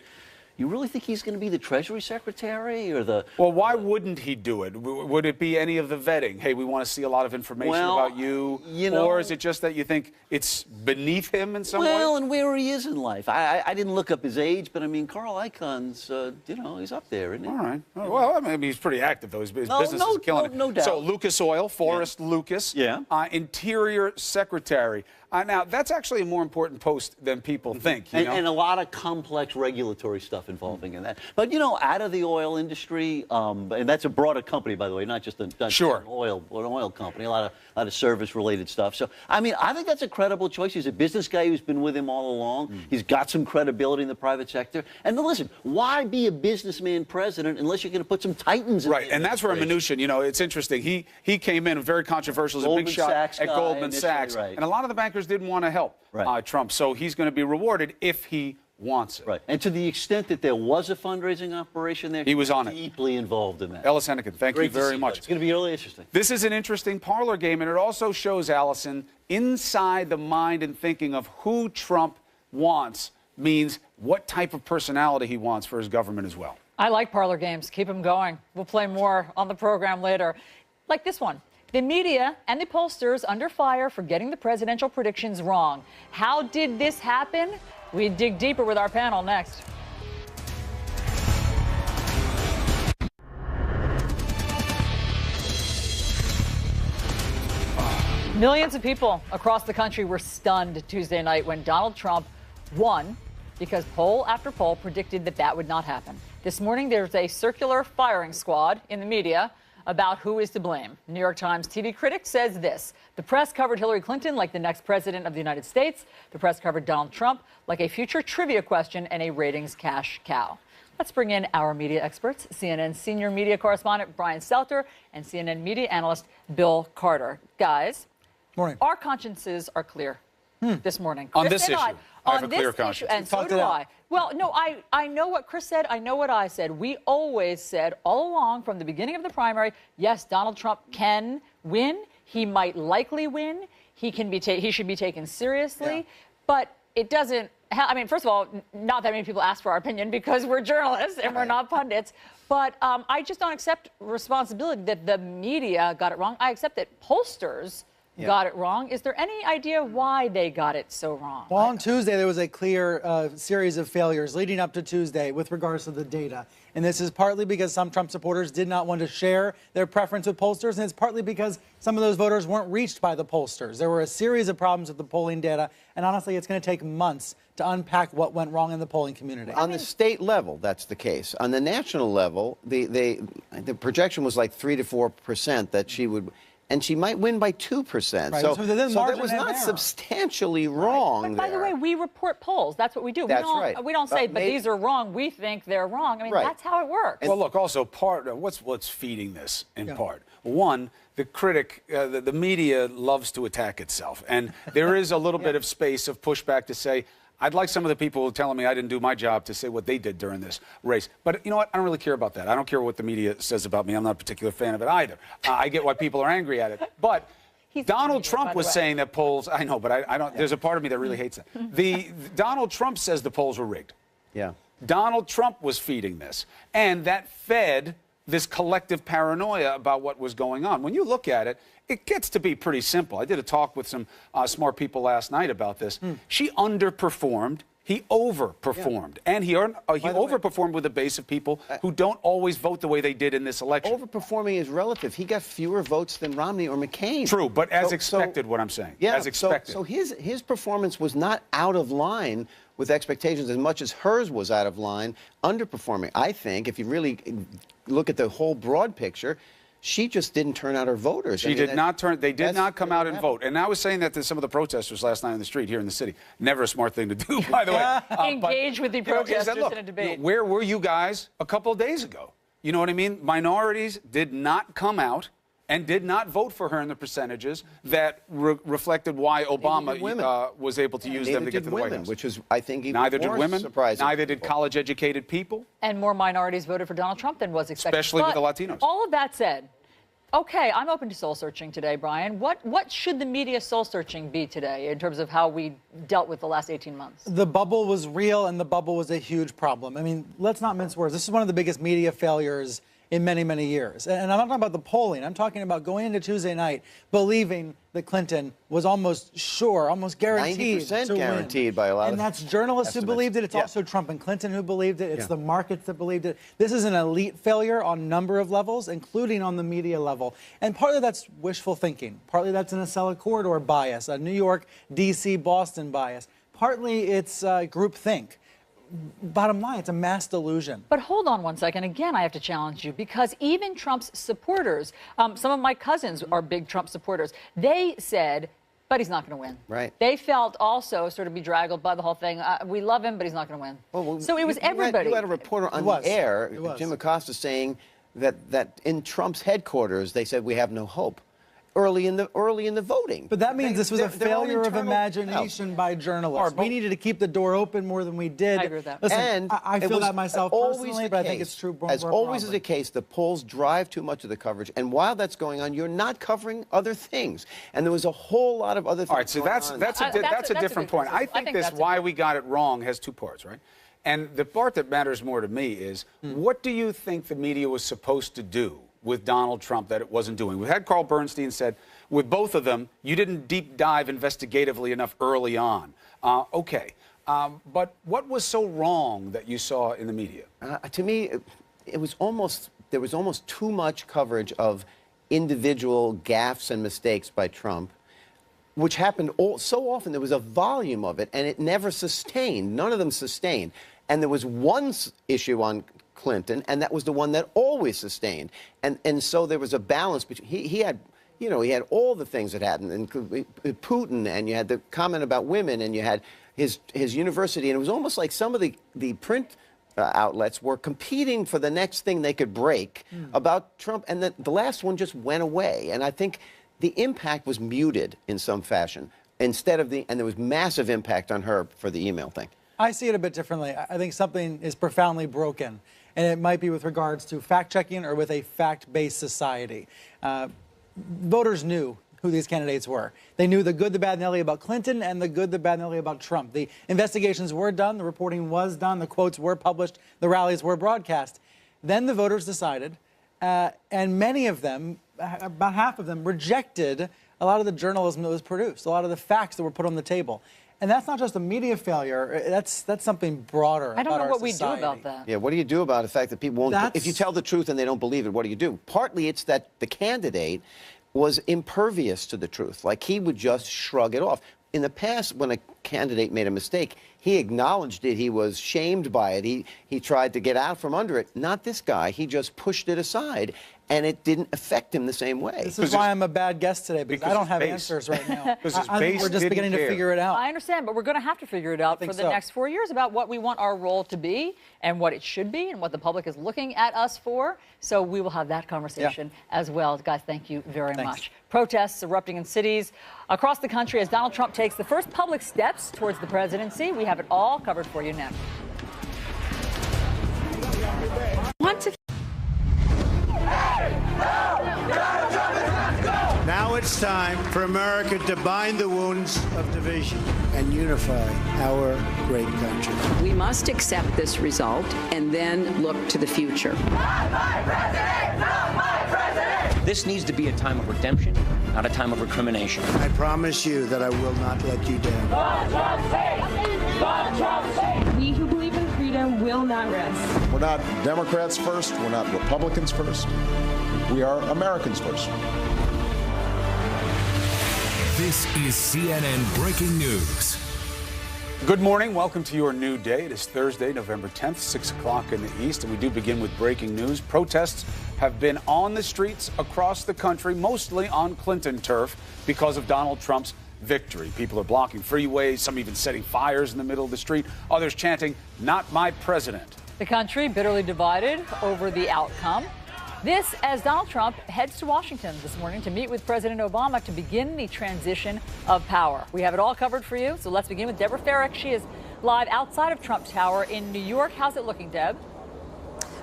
you really think he's going to be the Treasury Secretary or the? Well, why wouldn't he do it? Would it be any of the vetting? Hey, we want to see a lot of information about you. Or is it just that you think it's beneath him in some way? Well, and where he is in life. I didn't look up his age, but I mean, Carl Icahn's, he's up there, isn't he? All right. Well, I mean, he's pretty active, though. His business is killing it. No doubt. So, Lucas Oil, Forrest Lucas, Interior Secretary. Now, that's actually a more important post than people think. You know? And a lot of complex regulatory stuff involving in that. But, out of the oil industry, and that's a broader company, by the way, not just an oil company, a lot of service-related stuff. So, I mean, I think that's a credible choice. He's a business guy who's been with him all along. He's got some credibility in the private sector. And then, listen, why be a businessman president unless you're going to put some titans in? Right, and that's where Mnuchin, it's interesting. He came in very controversial as a big shot at Goldman Sachs. Right. And a lot of the bankers didn't want to help Trump. So he's going to be rewarded if he wants it. Right. And to the extent that there was a fundraising operation there, he was on it. Deeply involved in that. Ellis Hennigan, thank you very much. It's going to be really interesting. This is an interesting parlor game, and it also shows, Allison, inside the mind and thinking of who Trump wants means what type of personality he wants for his government as well. I like parlor games. Keep them going. We'll play more on the program later. Like this one. The media and the pollsters under fire for getting the presidential predictions wrong. How did this happen? We dig deeper with our panel next. Millions of people across the country were stunned Tuesday night when Donald Trump won because poll after poll predicted that would not happen. This morning, there's a circular firing squad in the media about who is to blame. New York Times TV critic says this: the press covered Hillary Clinton like the next president of the United States. The press covered Donald Trump like a future trivia question and a ratings cash cow. Let's bring in our media experts, CNN senior media correspondent Brian Selter and CNN media analyst Bill Carter. Guys, morning. Our consciences are clear this morning. On Chris this and issue, I have on a clear this issue, conscience. and so do I. Well, no, I know what Chris said. I know what I said. We always said all along from the beginning of the primary, yes, Donald Trump can win. He might likely win. He should be taken seriously. But it doesn't. I mean, first of all, not that many people ask for our opinion because we're journalists and we're not pundits. But I just don't accept responsibility that the media got it wrong. I accept that pollsters got it wrong. Is there any idea why they got it so wrong? Well, on Tuesday, there was a clear series of failures leading up to Tuesday with regards to the data. And this is partly because some Trump supporters did not want to share their preference with pollsters, and it's partly because some of those voters weren't reached by the pollsters. There were a series of problems with the polling data, and honestly, it's going to take months to unpack what went wrong in the polling community. On the state level, that's the case. On the national level, the projection was like 3 to 4% that she would. And she might win by 2%. Right. So So that was not substantially wrong. But by the way, we report polls. That's what we do. That's right. We don't say, but maybe, these are wrong. We think they're wrong. I mean, that's how it works. Well, look, also part of what's feeding this in part. One, the critic, the media loves to attack itself. And there is a little bit of space of pushback to say, I'd like some of the people who are telling me I didn't do my job to say what they did during this race. But you know what? I don't really care about that. I don't care what the media says about me. I'm not a particular fan of it either. I get why people are angry at it. But Donald Trump was saying that polls, I know, but I don't, there's a part of me that really hates that. Donald Trump says the polls were rigged. Yeah. Donald Trump was feeding this. And that fed this collective paranoia about what was going on. When you look at it, it gets to be pretty simple. I did a talk with some smart people last night about this. She underperformed. He overperformed. And he overperformed with a base of people who don't always vote the way they did in this election. Overperforming is relative. He got fewer votes than Romney or McCain. True, but as expected, what I'm saying. Yeah, as expected. So his performance was not out of line with expectations as much as hers was out of line, underperforming. I think if you really look at the whole broad picture, she just didn't turn out her voters. They did not come out and vote. And I was saying that to some of the protesters last night in the street here in the city. Never a smart thing to do, by the way. Engage with the protesters in a debate. Where were you guys a couple of days ago? You know what I mean? Minorities did not come out and did not vote for her in the percentages that reflected why Obama was able to use them to get to the White House. Which is, I think, even neither more did women, surprising. neither did college-educated people. And more minorities voted for Donald Trump than was expected. Especially with the Latinos. All of that said, okay, I'm open to soul-searching today, Brian. What should the media soul-searching be today in terms of how we dealt with the last 18 months? The bubble was real, and the bubble was a huge problem. I mean, let's not mince words. This is one of the biggest media failures in many, many years. And I'm not talking about the polling. I'm talking about going into Tuesday night believing that Clinton was almost sure, almost guaranteed 90% to guaranteed win. by a lot and of that's journalists who believed it. It's also Trump and Clinton who believed it. It's the markets that believed it. This is an elite failure on a number of levels, including on the media level. And partly that's wishful thinking. Partly that's an Acela corridor bias, a New York, D.C., Boston bias. Partly it's groupthink. Bottom line, it's a mass delusion. But hold on one second. Again, I have to challenge you because even Trump's supporters, some of my cousins are big Trump supporters. They said, but he's not going to win. Right. They felt also sort of bedraggled by the whole thing. We love him, but he's not going to win. Well, so it was everybody. You had a reporter on the air, Jim Acosta, saying that in Trump's headquarters, they said we have no hope. Early in the voting. But that means this was a failure of imagination by journalists. We needed to keep the door open more than we did. I agree with that. Listen, and I feel that myself personally, but I think it's true. As always is the case, the polls drive too much of the coverage. And while that's going on, you're not covering other things. And there was a whole lot of other things. All right, so that's a different point. I think this why we got it wrong has two parts, right? And the part that matters more to me is what do you think the media was supposed to do with Donald Trump that it wasn't doing? We had Carl Bernstein said, with both of them, you didn't deep dive investigatively enough early on. But what was so wrong that you saw in the media? To me, there was almost too much coverage of individual gaffes and mistakes by Trump, which happened so often. There was a volume of it, and it never sustained. None of them sustained. And there was one issue on Clinton, and that was the one that always sustained. And so there was a balance between he had all the things that happened, and Putin, and you had the comment about women, and you had his university, and it was almost like some of the print outlets were competing for the next thing they could break about Trump, and the last one just went away. And I think the impact was muted in some fashion and there was massive impact on her for the email thing. I see it a bit differently. I think something is profoundly broken, and it might be with regards to fact-checking or with a fact-based society. Voters knew who these candidates were. They knew the good, the bad, and the ugly about Clinton and the good, the bad, and the ugly about Trump. The investigations were done, the reporting was done, the quotes were published, the rallies were broadcast. Then the voters decided, and many of them, about half of them, rejected a lot of the journalism that was produced, a lot of the facts that were put on the table. And that's not just a media failure, that's something broader. I don't know what society. we do about that. Yeah, what do you do about the fact that people won't, if you tell the truth and they don't believe it, what do you do? Partly it's that the candidate was impervious to the truth. Like, he would just shrug it off. In the past, when a candidate made a mistake, he acknowledged it. He was shamed by it. He tried to get out from under it. Not this guy. He just pushed it aside, and it didn't affect him the same way. This is why I'm a bad guest today, because I don't have answers right now. I think we're just beginning to figure it out. I understand, but we're going to have to figure it out for the next 4 years about what we want our role to be and what it should be and what the public is looking at us for. So we will have that conversation as well. Guys, thank you very much. Protests erupting in cities across the country as Donald Trump takes the first public steps towards the presidency. We have it all covered for you next. Now it's time for America to bind the wounds of division and unify our great country. We must accept this result and then look to the future. Not my president! Not my president! This needs to be a time of redemption, not a time of recrimination. I promise you that I will not let you down. We who believe in freedom will not rest. We're not Democrats first. We're not Republicans first. We are Americans first. This is CNN Breaking News. Good morning. Welcome to your new day. It is Thursday, November 10th, 6 o'clock in the East, and we do begin with breaking news. Protests have been on the streets across the country, mostly on Clinton turf, because of Donald Trump's victory. People are blocking freeways, some even setting fires in the middle of the street, others chanting, "Not my president." The country bitterly divided over the outcome. This as Donald Trump heads to Washington this morning to meet with President Obama to begin the transition of power. We have it all covered for you, so let's begin with Deborah Farrick. She is live outside of Trump Tower in New York. How's it looking, Deb?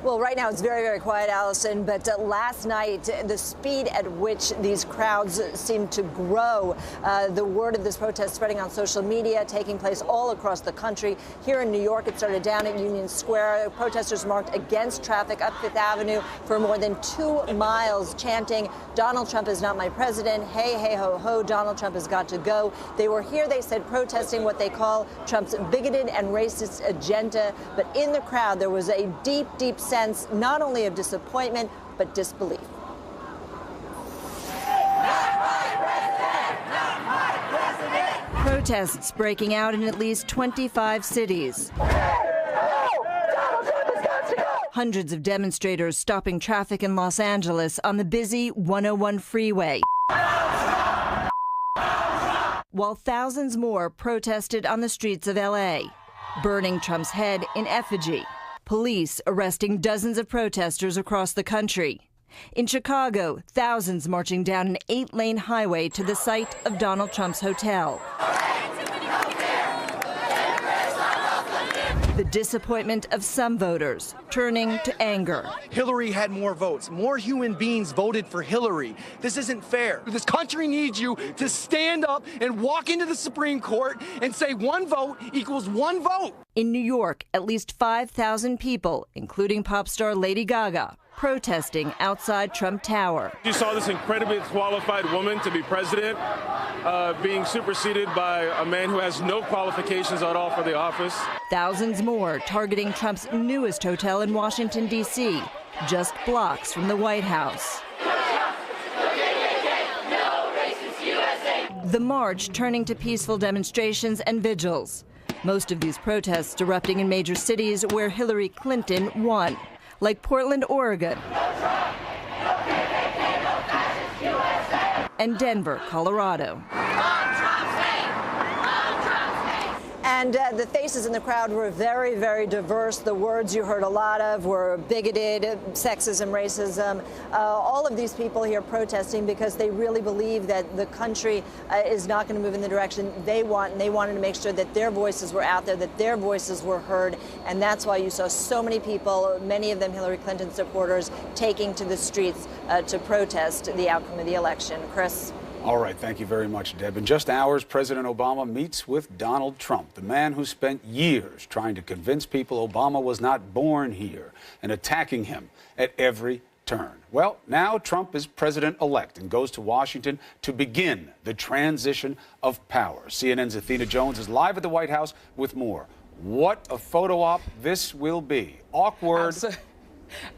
Well, right now it's very, very quiet, Allison, but last night, the speed at which these crowds seemed to grow, the word of this protest spreading on social media, taking place all across the country. Here in New York, it started down at Union Square. Protesters marched against traffic up Fifth Avenue for more than 2 miles, chanting, "Donald Trump is not my president. Hey, hey, ho, ho, Donald Trump has got to go." They were here, they said, protesting what they call Trump's bigoted and racist agenda. But in the crowd, there was a deep, deep sense not only of disappointment, but disbelief. Protests breaking out in at least 25 cities. Hundreds of demonstrators stopping traffic in Los Angeles on the busy 101 freeway, while thousands more protested on the streets of LA, burning Trump's head in effigy. Police arresting dozens of protesters across the country. In Chicago, thousands marching down an 8-lane highway to the site of Donald Trump's hotel. The disappointment of some voters turning to anger. Hillary had more votes. More human beings voted for Hillary. This isn't fair. This country needs you to stand up and walk into the Supreme Court and say one vote equals one vote. In New York, at least 5,000 people, including pop star Lady Gaga, protesting outside Trump Tower. You saw this incredibly qualified woman to be president being superseded by a man who has no qualifications at all for the office. Thousands more targeting Trump's newest hotel in Washington, D.C., just blocks from the White House. The march turning to peaceful demonstrations and vigils. Most of these protests erupting in major cities where Hillary Clinton won, like Portland, Oregon, and Denver, Colorado. And the faces in the crowd were very, very diverse. The words you heard a lot of were bigoted, sexism, racism. All of these people here protesting because they really believe that the country is not going to move in the direction they want, and they wanted to make sure that their voices were out there, that their voices were heard. And that's why you saw so many people, many of them Hillary Clinton supporters, taking to the streets to protest the outcome of the election. Chris? All right, thank you very much, Deb. In just hours, President Obama meets with Donald Trump, the man who spent years trying to convince people Obama was not born here and attacking him at every turn. Well, now Trump is president-elect and goes to Washington to begin the transition of power. CNN's Athena Jones is live at the White House with more. What a photo op this will be. Awkward.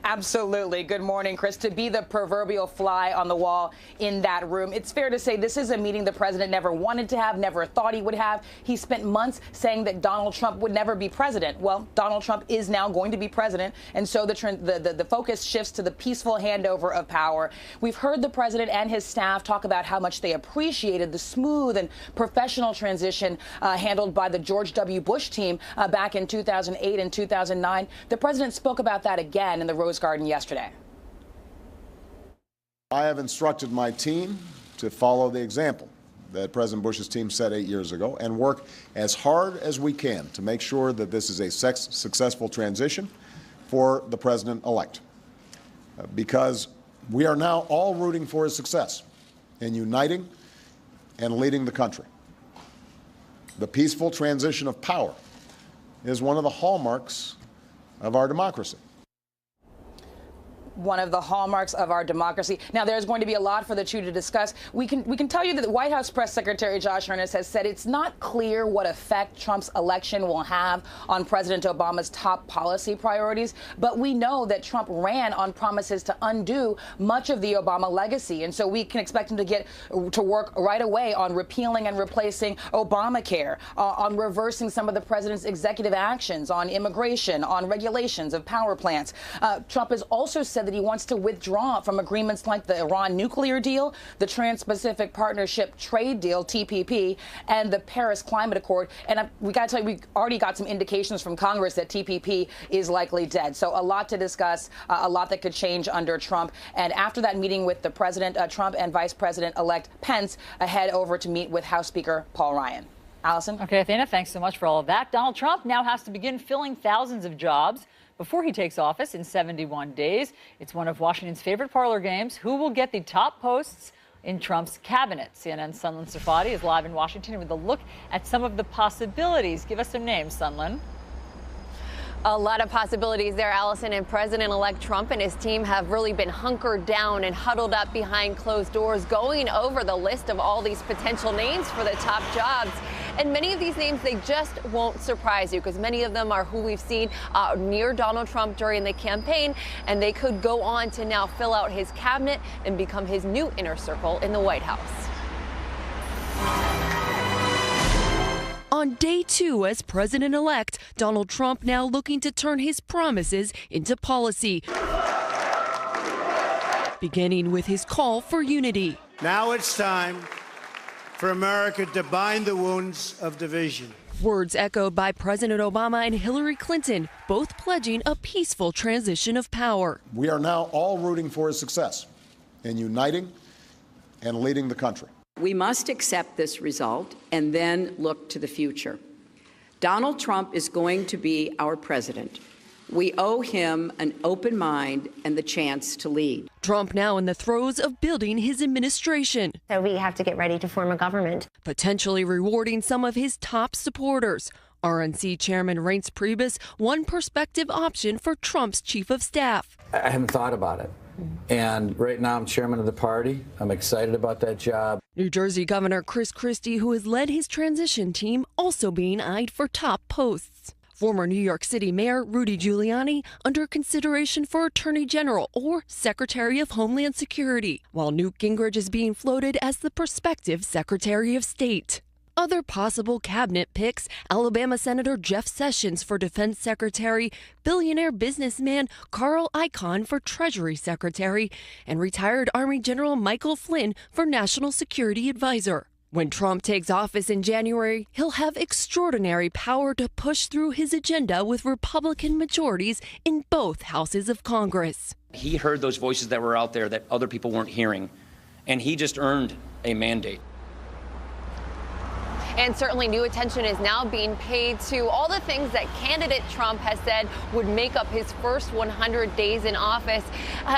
Absolutely. Good morning, Chris. To be the proverbial fly on the wall in that room, it's fair to say this is a meeting the president never wanted to have, never thought he would have. He spent months saying that Donald Trump would never be president. Well, Donald Trump is now going to be president, and so the focus shifts to the peaceful handover of power. We've heard the president and his staff talk about how much they appreciated the smooth and professional transition handled by the George W. Bush team back in 2008 and 2009. The president spoke about that again in the Rose Garden yesterday. I have instructed my team to follow the example that President Bush's team set 8 years ago and work as hard as we can to make sure that this is a successful transition for the president-elect. Because we are now all rooting for his success in uniting and leading the country. The peaceful transition of power is one of the hallmarks of our democracy. One of the hallmarks of our democracy. Now, there's going to be a lot for the two to discuss. We can tell you that the White House Press Secretary Josh Earnest has said it's not clear what effect Trump's election will have on President Obama's top policy priorities, but we know that Trump ran on promises to undo much of the Obama legacy, and so we can expect him to get to work right away on repealing and replacing Obamacare, on reversing some of the president's executive actions on immigration, on regulations of power plants. Trump has also said that he wants to withdraw from agreements like the Iran nuclear deal, the Trans-Pacific Partnership Trade Deal, TPP, and the Paris Climate Accord. And we got to tell you, we already got some indications from Congress that TPP is likely dead. So a lot to discuss, a lot that could change under Trump. And after that meeting with the president, Trump and Vice President-elect Pence head over to meet with House Speaker Paul Ryan. Allison? Okay, Athena, thanks so much for all of that. Donald Trump now has to begin filling thousands of jobs before he takes office in 71 days. It's one of Washington's favorite parlor games. Who will get the top posts in Trump's cabinet? CNN's Sunlen Safadi is live in Washington with a look at some of the possibilities. Give us some names, Sunlen. A lot of possibilities there, Allison, and President-elect Trump and his team have really been hunkered down and huddled up behind closed doors, going over the list of all these potential names for the top jobs. And many of these names, they just won't surprise you, because many of them are who we've seen near Donald Trump during the campaign, and they could go on to now fill out his cabinet and become his new inner circle in the White House. On day 2 as president-elect, Donald Trump now looking to turn his promises into policy, beginning with his call for unity. Now it's time for America to bind the wounds of division. Words echoed by President Obama and Hillary Clinton, both pledging a peaceful transition of power. We are now all rooting for his success in uniting and leading the country. We must accept this result and then look to the future. Donald Trump is going to be our president. We owe him an open mind and the chance to lead. Trump now in the throes of building his administration. So we have to get ready to form a government. Potentially rewarding some of his top supporters. RNC Chairman Reince Priebus, one prospective option for Trump's chief of staff. I haven't thought about it. And right now I'm chairman of the party. I'm excited about that job. New Jersey Governor Chris Christie, who has led his transition team, also being eyed for top posts. Former New York City Mayor Rudy Giuliani under consideration for Attorney General or Secretary of Homeland Security, while Newt Gingrich is being floated as the prospective Secretary of State. Other possible cabinet picks, Alabama Senator Jeff Sessions for Defense Secretary, billionaire businessman Carl Icahn for Treasury Secretary, and retired Army General Michael Flynn for National Security Advisor. When Trump takes office in January, he'll have extraordinary power to push through his agenda with Republican majorities in both houses of Congress. He heard those voices that were out there that other people weren't hearing, and he just earned a mandate. And certainly new attention is now being paid to all the things that candidate Trump has said would make up his first 100 days in office.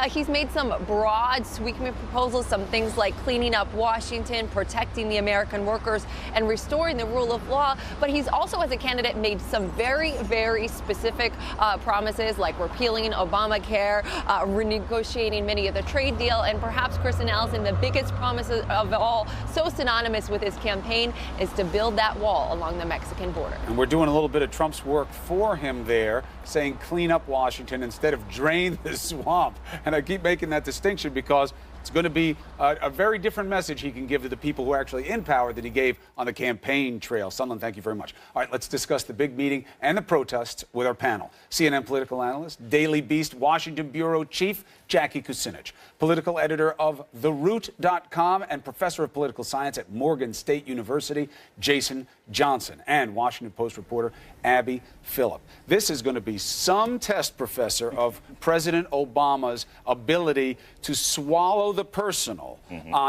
He's made some broad, sweeping proposals, some things like cleaning up Washington, protecting the American workers, and restoring the rule of law. But he's also, as a candidate, made some very, very specific promises, like repealing Obamacare, renegotiating many of the trade deal, and perhaps, Chris and Allison, the biggest promises of all, so synonymous with his campaign, is to build that wall along the Mexican border. And we're doing a little bit of Trump's work for him there, saying clean up Washington instead of drain the swamp. And I keep making that distinction because it's going to be a very different message he can give to the people who are actually in power than he gave on the campaign trail. Sunlen, thank you very much. All right, let's discuss the big meeting and the protests with our panel. CNN political analyst, Daily Beast Washington Bureau Chief Jackie Kucinich, political editor of TheRoot.com and professor of political science at Morgan State University, Jason Johnson, and Washington Post reporter Abby Phillip. This is going to be some test, Professor, of President Obama's ability to swallow the personal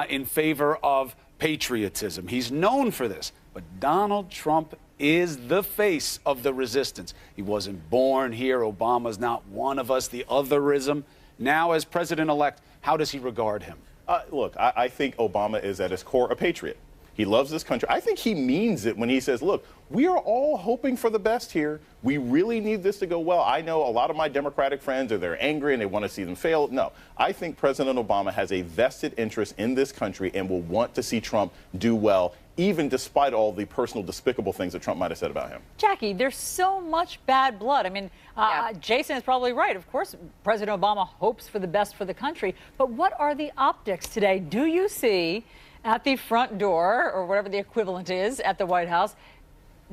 in favor of patriotism. He's known for this, but Donald Trump is the face of the resistance. He wasn't born here. Obama's not one of us, the otherism. Now, as president-elect, how does he regard him? Look, I think Obama is at his core a patriot. He loves this country. I think he means it when he says, look, we are all hoping for the best here. We really need this to go well. I know a lot of my Democratic friends they're angry and they want to see them fail. No, I think President Obama has a vested interest in this country and will want to see Trump do well, even despite all the personal despicable things that Trump might have said about him. Jackie, there's so much bad blood. I mean, Jason is probably right. Of course, President Obama hopes for the best for the country. But what are the optics today? Do you see at the front door, or whatever the equivalent is at the White House,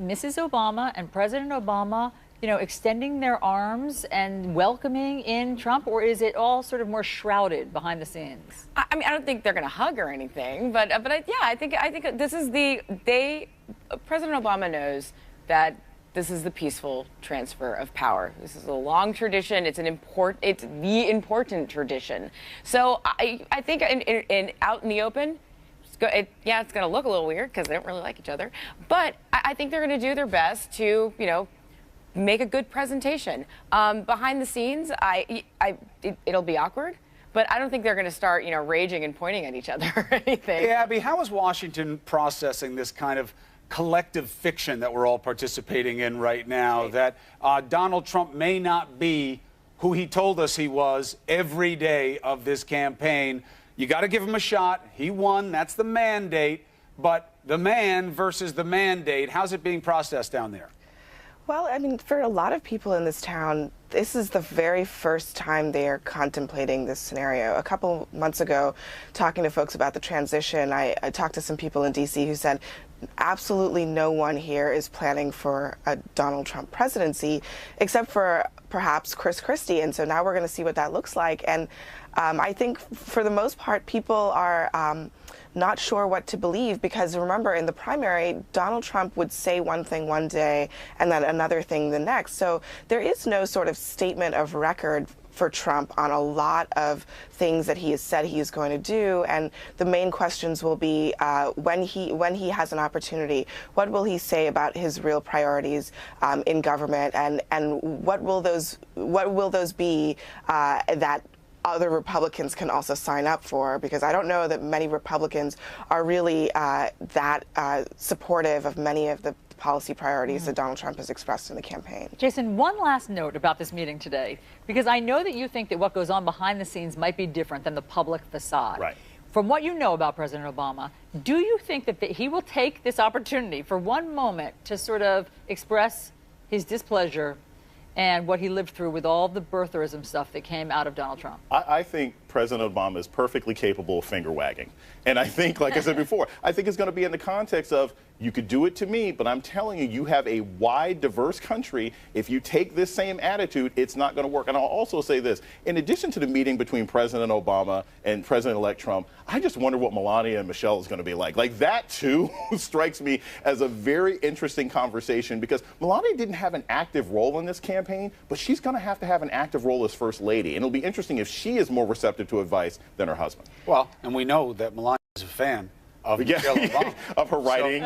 Mrs. Obama and President Obama, you know, extending their arms and welcoming in Trump, or is it all sort of more shrouded behind the scenes? I mean, I don't think they're going to hug or anything, but I think this is President Obama knows that this is the peaceful transfer of power. This is a long tradition. It's the important tradition. So I think in out in the open, it's going to look a little weird because they don't really like each other. But I think they're going to do their best to, make a good presentation. Behind the scenes, it'll be awkward. But I don't think they're going to start, raging and pointing at each other or anything. Yeah, Abby, how is Washington processing this kind of collective fiction that we're all participating in right now, that Donald Trump may not be who he told us he was every day of this campaign? You got to give him a shot. He won. That's the mandate. But the man versus the mandate, how's it being processed down there? Well, I mean, for a lot of people in this town, this is the very first time they are contemplating this scenario. A couple months ago, talking to folks about the transition, I talked to some people in D.C. who said absolutely no one here is planning for a Donald Trump presidency, except for perhaps Chris Christie. And so now we're going to see what that looks like. And I think for the most part, people are not sure what to believe, because remember, in the primary, Donald Trump would say one thing one day and then another thing the next. So there is no sort of statement of record for Trump on a lot of things that he has said he is going to do, and the main questions will be when he has an opportunity, what will he say about his real priorities in government, and what will those be that other Republicans can also sign up for, because I don't know that many Republicans are really that supportive of many of the policy priorities that Donald Trump has expressed in the campaign. Jason, one last note about this meeting today, because I know that you think that what goes on behind the scenes might be different than the public facade. Right. From what you know about President Obama, do you think that he will take this opportunity for one moment to sort of express his displeasure and what he lived through with all the birtherism stuff that came out of Donald Trump? I think President Obama is perfectly capable of finger wagging. And I think, like I said before, I think it's going to be in the context of, You could do it to me, but I'm telling you, you have a wide, diverse country. If you take this same attitude, it's not going to work. And I'll also say this. In addition to the meeting between President Obama and President-elect Trump, I just wonder what Melania and Michelle is going to be like. Like, that, too, strikes me as a very interesting conversation, because Melania didn't have an active role in this campaign, but she's going to have an active role as First Lady. And it'll be interesting if she is more receptive to advice than her husband. Well, and we know that Melania is a fan of Michelle Obama. Of her writing.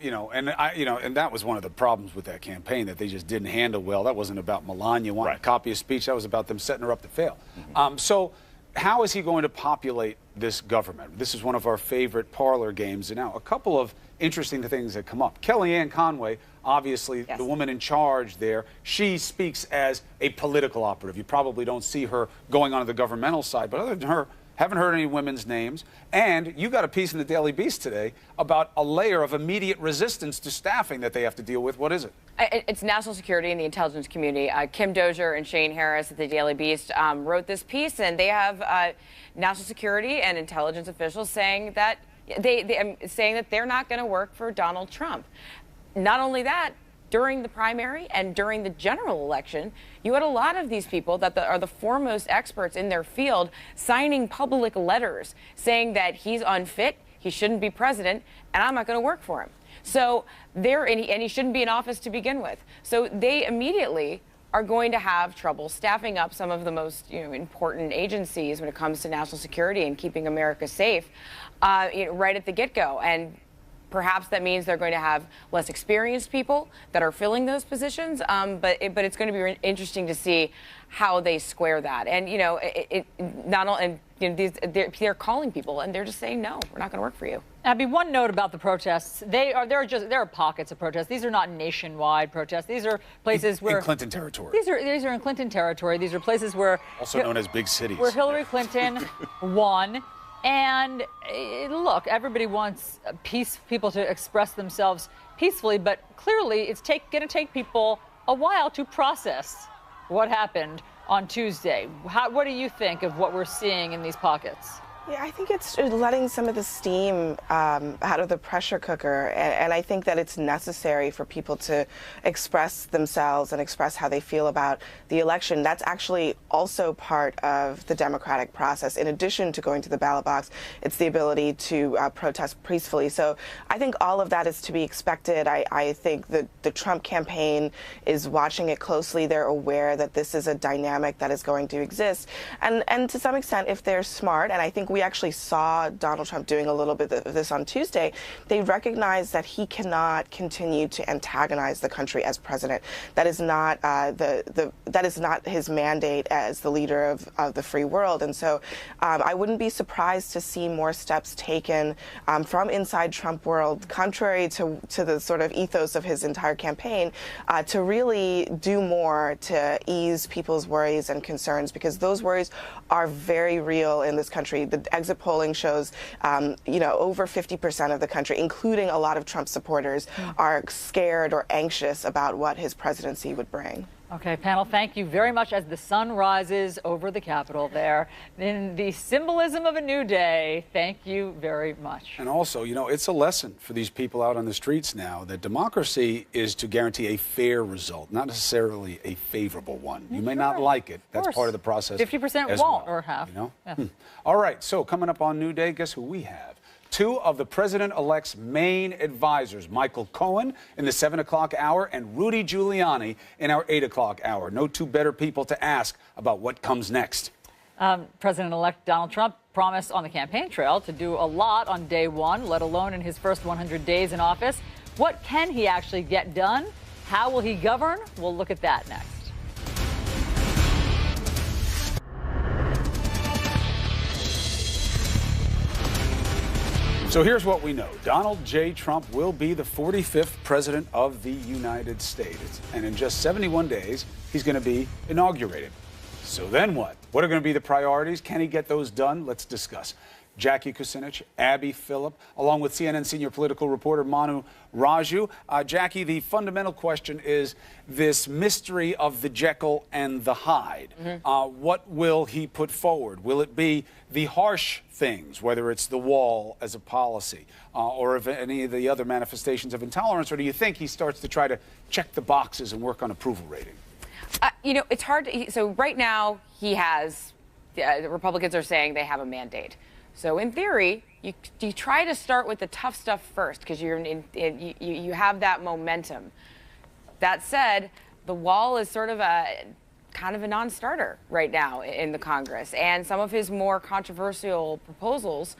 You know, and that was one of the problems with that campaign, that they just didn't handle well. That wasn't about Melania wanting a copy of speech. That was about them setting her up to fail. So how is he going to populate this government? This is one of our favorite parlor games. And now a couple of interesting things that come up. Kellyanne Conway, obviously the woman in charge there, she speaks as a political operative. You probably don't see her going on to the governmental side, but other than her, haven't heard any women's names. And you got a piece in the Daily Beast today about a layer of immediate resistance to staffing that they have to deal with. What is it? It's national security and the intelligence community. Kim Dozier and Shane Harris at the Daily Beast wrote this piece, and they have national security and intelligence officials saying that they're not going to work for Donald Trump. Not only that, during the primary and during the general election, you had a lot of these people that are the foremost experts in their field signing public letters saying that he's unfit, he shouldn't be president, and I'm not going to work for him. So he shouldn't be in office to begin with. So they immediately are going to have trouble staffing up some of the most important agencies when it comes to national security and keeping America safe right at the get-go. And perhaps that means they're going to have less experienced people that are filling those positions, but it's going to be interesting to see how they square that. And they're calling people and they're just saying, no, we're not going to work for you. Abby, one note about the protests: there are pockets of protests. These are not nationwide protests. These are places where in Clinton territory. These are in Clinton territory. These are places where also known as big cities, where Hillary Clinton won. And look, everybody wants people to express themselves peacefully, but clearly it's going to take people a while to process what happened on Tuesday. What do you think of what we're seeing in these pockets? Yeah, I think it's letting some of the steam out of the pressure cooker, and I think that it's necessary for people to express themselves and express how they feel about the election. That's actually also part of the democratic process. In addition to going to the ballot box, it's the ability to protest peacefully. So I think all of that is to be expected. I think that the Trump campaign is watching it closely. They're aware that this is a dynamic that is going to exist. And to some extent, if they're smart, and I think we actually saw Donald Trump doing a little bit of this on Tuesday, they recognize that he cannot continue to antagonize the country as president. That is not that is not his mandate as the leader of the free world. And so I wouldn't be surprised to see more steps taken from inside Trump world, contrary to the sort of ethos of his entire campaign, to really do more to ease people's worries and concerns, because those worries are very real in this country. The exit polling shows, over 50% of the country, including a lot of Trump supporters, are scared or anxious about what his presidency would bring. Okay, panel, thank you very much as the sun rises over the Capitol there. In the symbolism of a new day, thank you very much. And also, it's a lesson for these people out on the streets now that democracy is to guarantee a fair result, not necessarily a favorable one. You may not like it. That's part of the process. 50% won't, or half. Yeah. All right, so coming up on New Day, guess who we have? Two of the president-elect's main advisors, Michael Cohen in the 7 o'clock hour and Rudy Giuliani in our 8 o'clock hour. No two better people to ask about what comes next. President-elect Donald Trump promised on the campaign trail to do a lot on day one, let alone in his first 100 days in office. What can he actually get done? How will he govern? We'll look at that next. So here's what we know. Donald J. Trump will be the 45th president of the United States. And in just 71 days, he's going to be inaugurated. So then what? What are going to be the priorities? Can he get those done? Let's discuss. Jackie Kucinich, Abby Phillip, along with CNN senior political reporter Manu Raju. Jackie, the fundamental question is this mystery of the Jekyll and the Hyde. What will he put forward? Will it be the harsh things, whether it's the wall as a policy, or if any of the other manifestations of intolerance, or do you think he starts to try to check the boxes and work on approval rating? You know, it's hard to, so right now he has, the Republicans are saying they have a mandate. So in theory, you try to start with the tough stuff first because you have that momentum. That said, the wall is sort of kind of a non-starter right now in the Congress, and some of his more controversial proposals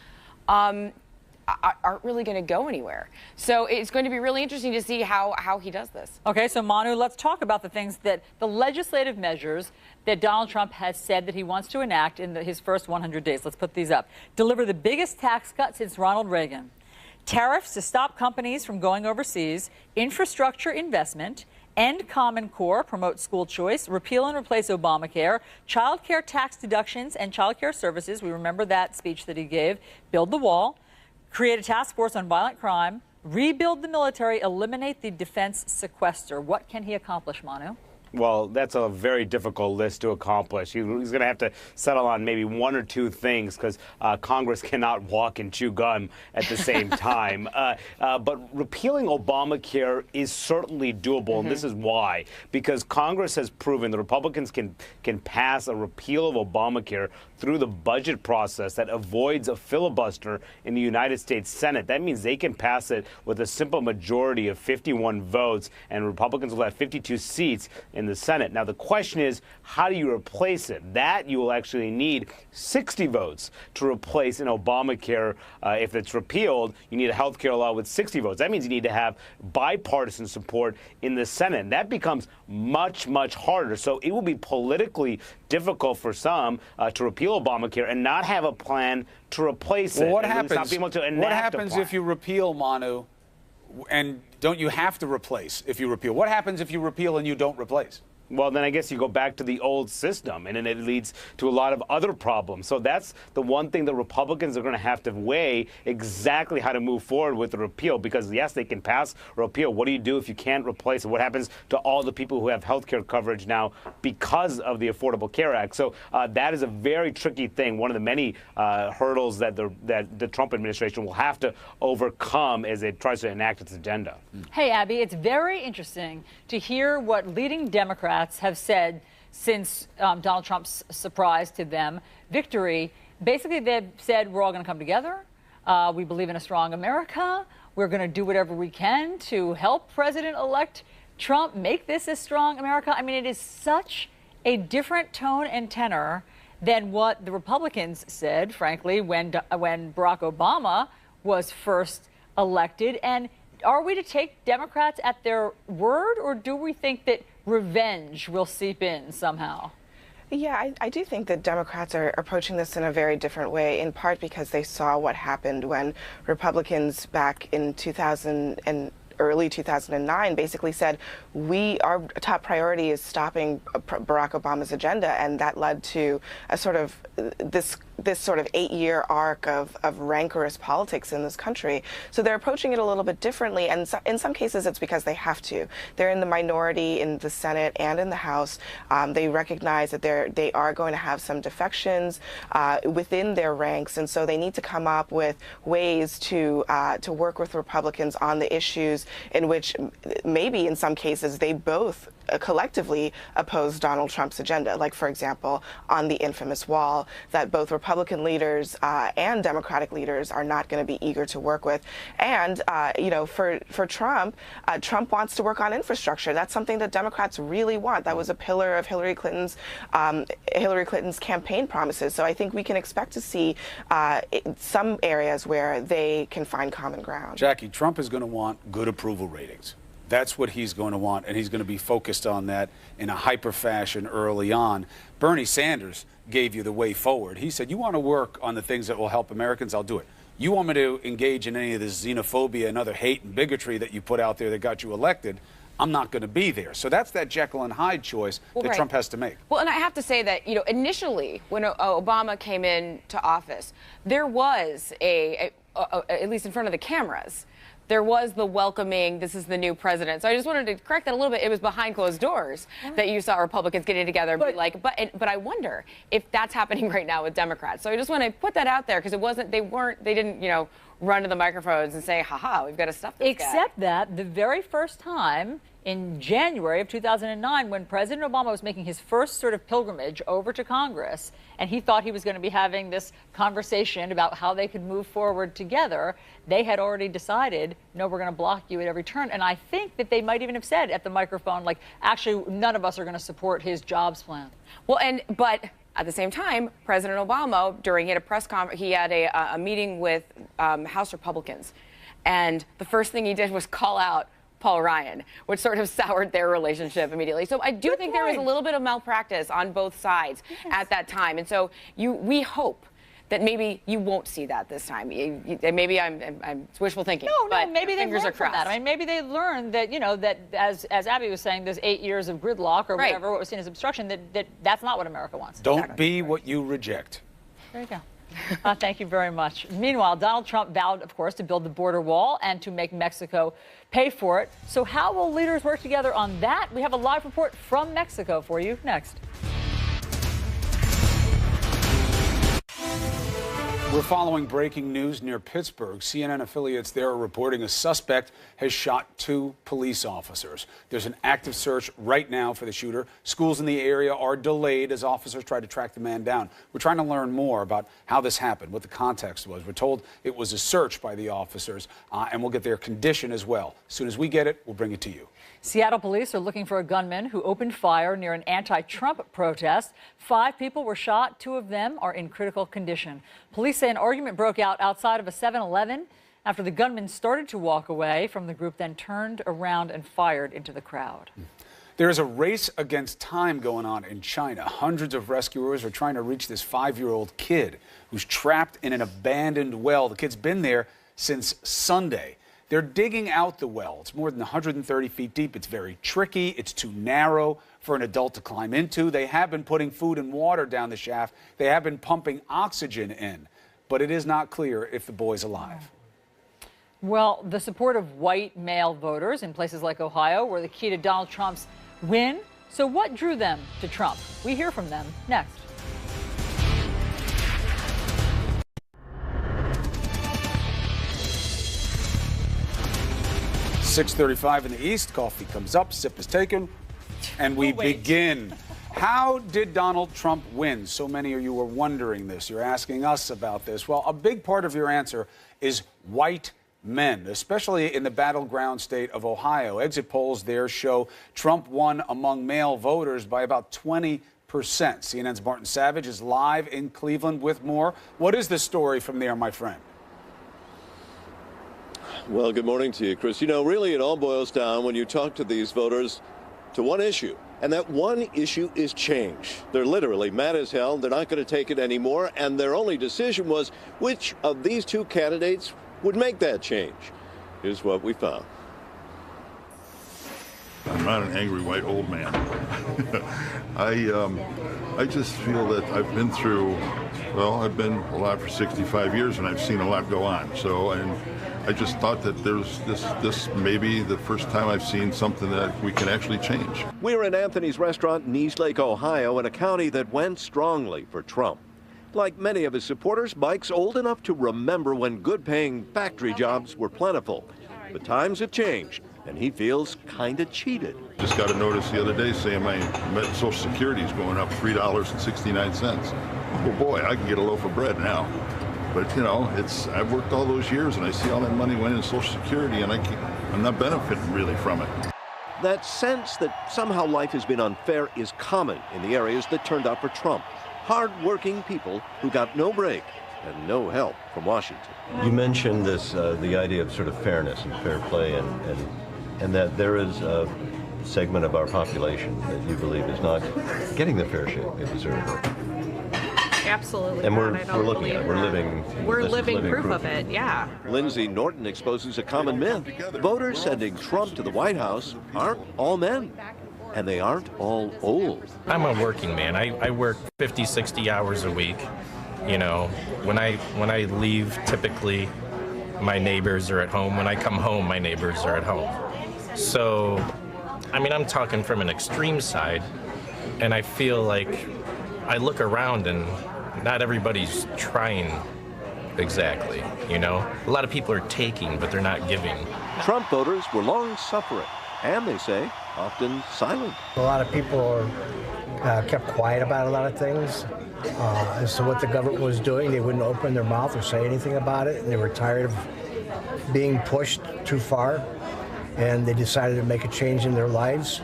aren't really going to go anywhere. So it's going to be really interesting to see how he does this. Okay, so Manu, let's talk about the things that the legislative measures that Donald Trump has said that he wants to enact in his first 100 days. Let's put these up. Deliver the biggest tax cut since Ronald Reagan. Tariffs to stop companies from going overseas. Infrastructure investment. End Common Core, promote school choice, repeal and replace Obamacare, child care tax deductions and child care services. We remember that speech that he gave. Build the wall. Create a task force on violent crime, rebuild the military, eliminate the defense sequester. What can he accomplish, Manu? Well, that's a very difficult list to accomplish. He's going to have to settle on maybe one or two things because Congress cannot walk and chew gum at the same time. But repealing Obamacare is certainly doable, and this is why. Because Congress has proven the Republicans can pass a repeal of Obamacare through the budget process that avoids a filibuster in the United States Senate. That means they can pass it with a simple majority of 51 votes, and Republicans will have 52 seats in the Senate. Now, the question is, how do you replace it? That you will actually need 60 votes to replace an Obamacare. If it's repealed, you need a health care law with 60 votes. That means you need to have bipartisan support in the Senate. And that becomes much, much harder. So it will be politically difficult for some to repeal Obamacare and not have a plan to replace it. What happens if you repeal, Manu, and don't you have to replace if you repeal? What happens if you repeal and you don't replace? Well, then I guess you go back to the old system, and then it leads to a lot of other problems. So that's the one thing that Republicans are going to have to weigh exactly how to move forward with the repeal, because, yes, they can pass a repeal. What do you do if you can't replace it? What happens to all the people who have health care coverage now because of the Affordable Care Act? So that is a very tricky thing, one of the many hurdles that the Trump administration will have to overcome as it tries to enact its agenda. Hey, Abby, it's very interesting to hear what leading Democrats have said since Donald Trump's surprise to them victory. Basically, they've said we're all going to come together. We believe in a strong America. We're going to do whatever we can to help President-elect Trump make this a strong America. I mean, it is such a different tone and tenor than what the Republicans said, frankly, when Barack Obama was first elected. And are we to take Democrats at their word, or do we think that revenge will seep in somehow? Yeah, I do think that Democrats are approaching this in a very different way, in part because they saw what happened when Republicans back in early 2009 basically said, our top priority is stopping Barack Obama's agenda, and that led to a sort of this sort of 8-year arc of rancorous politics in this country. So they're approaching it a little bit differently, and in some cases it's because they have to. They're in the minority in the Senate and in the House. They recognize that they are going to have some defections within their ranks, and so they need to come up with ways to work with Republicans on the issues in which maybe in some cases they both collectively oppose Donald Trump's agenda, like, for example, on the infamous wall that both Republican leaders and Democratic leaders are not going to be eager to work with. And, for Trump, Trump wants to work on infrastructure. That's something that Democrats really want. That was a pillar of Hillary Clinton's campaign promises. So I think we can expect to see some areas where they can find common ground. Jackie, Trump is going to want good approval ratings. That's what he's going to want, and he's going to be focused on that in a hyper fashion early on. Bernie Sanders gave you the way forward. He said, you want to work on the things that will help Americans, I'll do it. You want me to engage in any of this xenophobia and other hate and bigotry that you put out there that got you elected, I'm not going to be there. So that's that Jekyll and Hyde choice that Trump has to make. Well, and I have to say that, initially when Obama came into office, there was at least in front of the cameras, there was the welcoming, this is the new president. So I just wanted to correct that a little bit. It was behind closed doors that you saw Republicans getting together and be like, but I wonder if that's happening right now with Democrats. So I just want to put that out there because they didn't, run to the microphones and say, haha, we've got to stuff this guy. Except that the very first time in January of 2009, when President Obama was making his first sort of pilgrimage over to Congress, and he thought he was going to be having this conversation about how they could move forward together, they had already decided, no, we're going to block you at every turn. And I think that they might even have said at the microphone, like, actually, none of us are going to support his jobs plan. Well, but at the same time, President Obama, he had a press conference, he had a meeting with House Republicans. And the first thing he did was call out Paul Ryan, which sort of soured their relationship immediately. So I do think there was a little bit of malpractice on both sides at that time. And so we hope that maybe you won't see that this time. Maybe I'm wishful thinking. No, maybe they fingers learned are from that. crossed. I mean, maybe they learned that, that as Abby was saying, there's 8 years of gridlock or whatever, what was seen as obstruction, that's not what America wants. Don't be what you reject. There you go. Thank you very much. Meanwhile, Donald Trump vowed, of course, to build the border wall and to make Mexico pay for it. So how will leaders work together on that? We have a live report from Mexico for you next. We're following breaking news near Pittsburgh. CNN affiliates there are reporting a suspect has shot 2 police officers. There's an active search right now for the shooter. Schools in the area are delayed as officers try to track the man down. We're trying to learn more about how this happened, what the context was. We're told it was a search by the officers, and we'll get their condition as well. As soon as we get it, we'll bring it to you. Seattle police are looking for a gunman who opened fire near an anti-Trump protest. 5 people were shot. 2 of them are in critical condition. Police say an argument broke out outside of a 7-Eleven after the gunman started to walk away from the group, then turned around and fired into the crowd. There is a race against time going on in China. Hundreds of rescuers are trying to reach this 5-year-old kid who's trapped in an abandoned well. The kid's been there since Sunday. They're digging out the well. It's more than 130 feet deep. It's very tricky. It's too narrow for an adult to climb into. They have been putting food and water down the shaft. They have been pumping oxygen in. But it is not clear if the boy's alive. Well, the support of white male voters in places like Ohio were the key to Donald Trump's win. So what drew them to Trump? We hear from them next. 6:35 in the East. Coffee comes up, sip is taken, and we begin. How did Donald Trump win? So many of you are wondering this. You're asking us about this. Well, a big part of your answer is white men, especially in the battleground state of Ohio. Exit polls there show Trump won among male voters by about 20%. CNN's Martin Savage is live in Cleveland with more. What is the story from there, my friend? Well, good morning to you, Chris. You know, really it all boils down when you talk to these voters to one issue. And that one issue is change. They're literally mad as hell. They're not going to take it anymore. And their only decision was which of these 2 candidates would make that change. Here's what we found. I'm not an angry white old man. I just feel that I've been through, well, I've been alive for 65 years and I've seen a lot go on. So, and I just thought that there's this may be the first time I've seen something that we can actually change. We're in Anthony's restaurant in Eastlake, Ohio, in a county that went strongly for Trump. Like many of his supporters, Mike's old enough to remember when good-paying factory jobs were plentiful. But times have changed, and he feels kind of cheated. Just got a notice the other day saying my Social Security is going up $3.69. Well, boy, I can get a loaf of bread now. But, you know, I've worked all those years, and I see all that money went in Social Security, and I'm not benefiting really from it. That sense that somehow life has been unfair is common in the areas that turned out for Trump. Hard-working people who got no break and no help from Washington. You mentioned this, the idea of sort of fairness and fair play, and that there is a segment of our population that you believe is not getting the fair shake they deserve. Absolutely And not. we're I don't looking believe at it. We're that. living. We're this is living proof of it. Yeah. Lindsay Norton exposes a common myth. Voters sending Trump to the White House aren't all men, and they aren't all old. I'm a working man. I work 50, 60 hours a week. You know, when I leave, typically my neighbors are at home. When I come home, my neighbors are at home. So, I mean, I'm talking from an extreme side, and I feel like I look around and not everybody's trying exactly, you know? A lot of people are taking, but they're not giving. Trump voters were long suffering, and they say often silent. A lot of people are kept quiet about a lot of things. As to what the government was doing, they wouldn't open their mouth or say anything about it. They were tired of being pushed too far, and they decided to make a change in their lives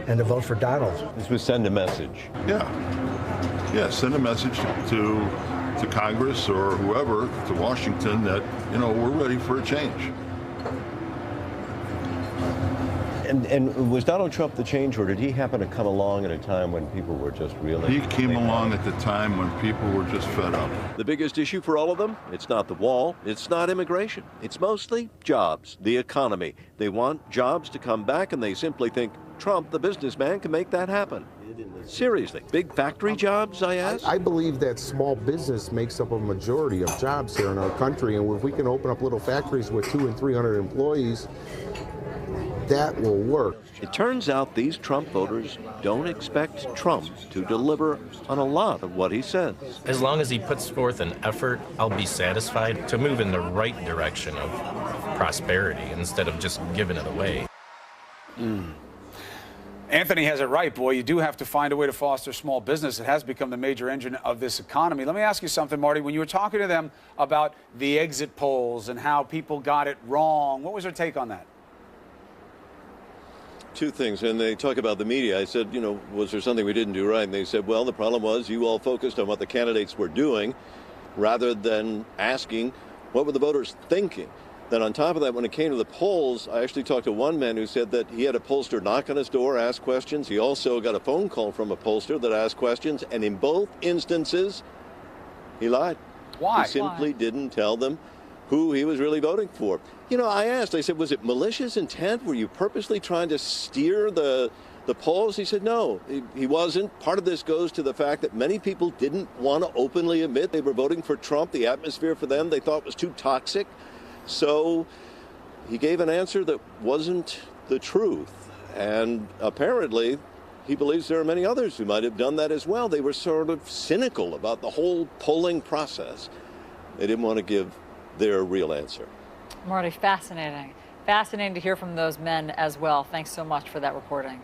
and to vote for Donald. This would send a message. Yeah, send a message to Congress or whoever, to Washington, that, you know, we're ready for a change. And was Donald Trump the change, or did he happen to come along at a time when people were just really... He came along at the time when people were just fed up. The biggest issue for all of them, it's not the wall, it's not immigration. It's mostly jobs, the economy. They want jobs to come back, and they simply think Trump, the businessman, can make that happen. Seriously, big factory jobs, I ask? I believe that small business makes up a majority of jobs here in our country, and if we can open up little factories with 200 and 300 employees, that will work. It turns out these Trump voters don't expect Trump to deliver on a lot of what he says. As long as he puts forth an effort, I'll be satisfied to move in the right direction of prosperity instead of just giving it away. Anthony has it right, boy. You do have to find a way to foster small business. It has become the major engine of this economy. Let me ask you something, Marty. When you were talking to them about the exit polls and how people got it wrong, what was their take on that? Two things, and they talk about the media. I said, you know, was there something we didn't do right? And they said, well, the problem was you all focused on what the candidates were doing rather than asking what were the voters thinking. Then on top of that, when it came to the polls, I actually talked to one man who said that he had a pollster knock on his door, ask questions. He also got a phone call from a pollster that asked questions, and in both instances, he lied. Why? He simply didn't tell them who he was really voting for. You know, I said, was it malicious intent? Were you purposely trying to steer the polls? He said, no, he wasn't. Part of this goes to the fact that many people didn't want to openly admit they were voting for Trump. The atmosphere for them, they thought was too toxic. So he gave an answer that wasn't the truth. And apparently, he believes there are many others who might have done that as well. They were sort of cynical about the whole polling process. They didn't want to give their real answer. Marty, fascinating. Fascinating to hear from those men as well. Thanks so much for that reporting.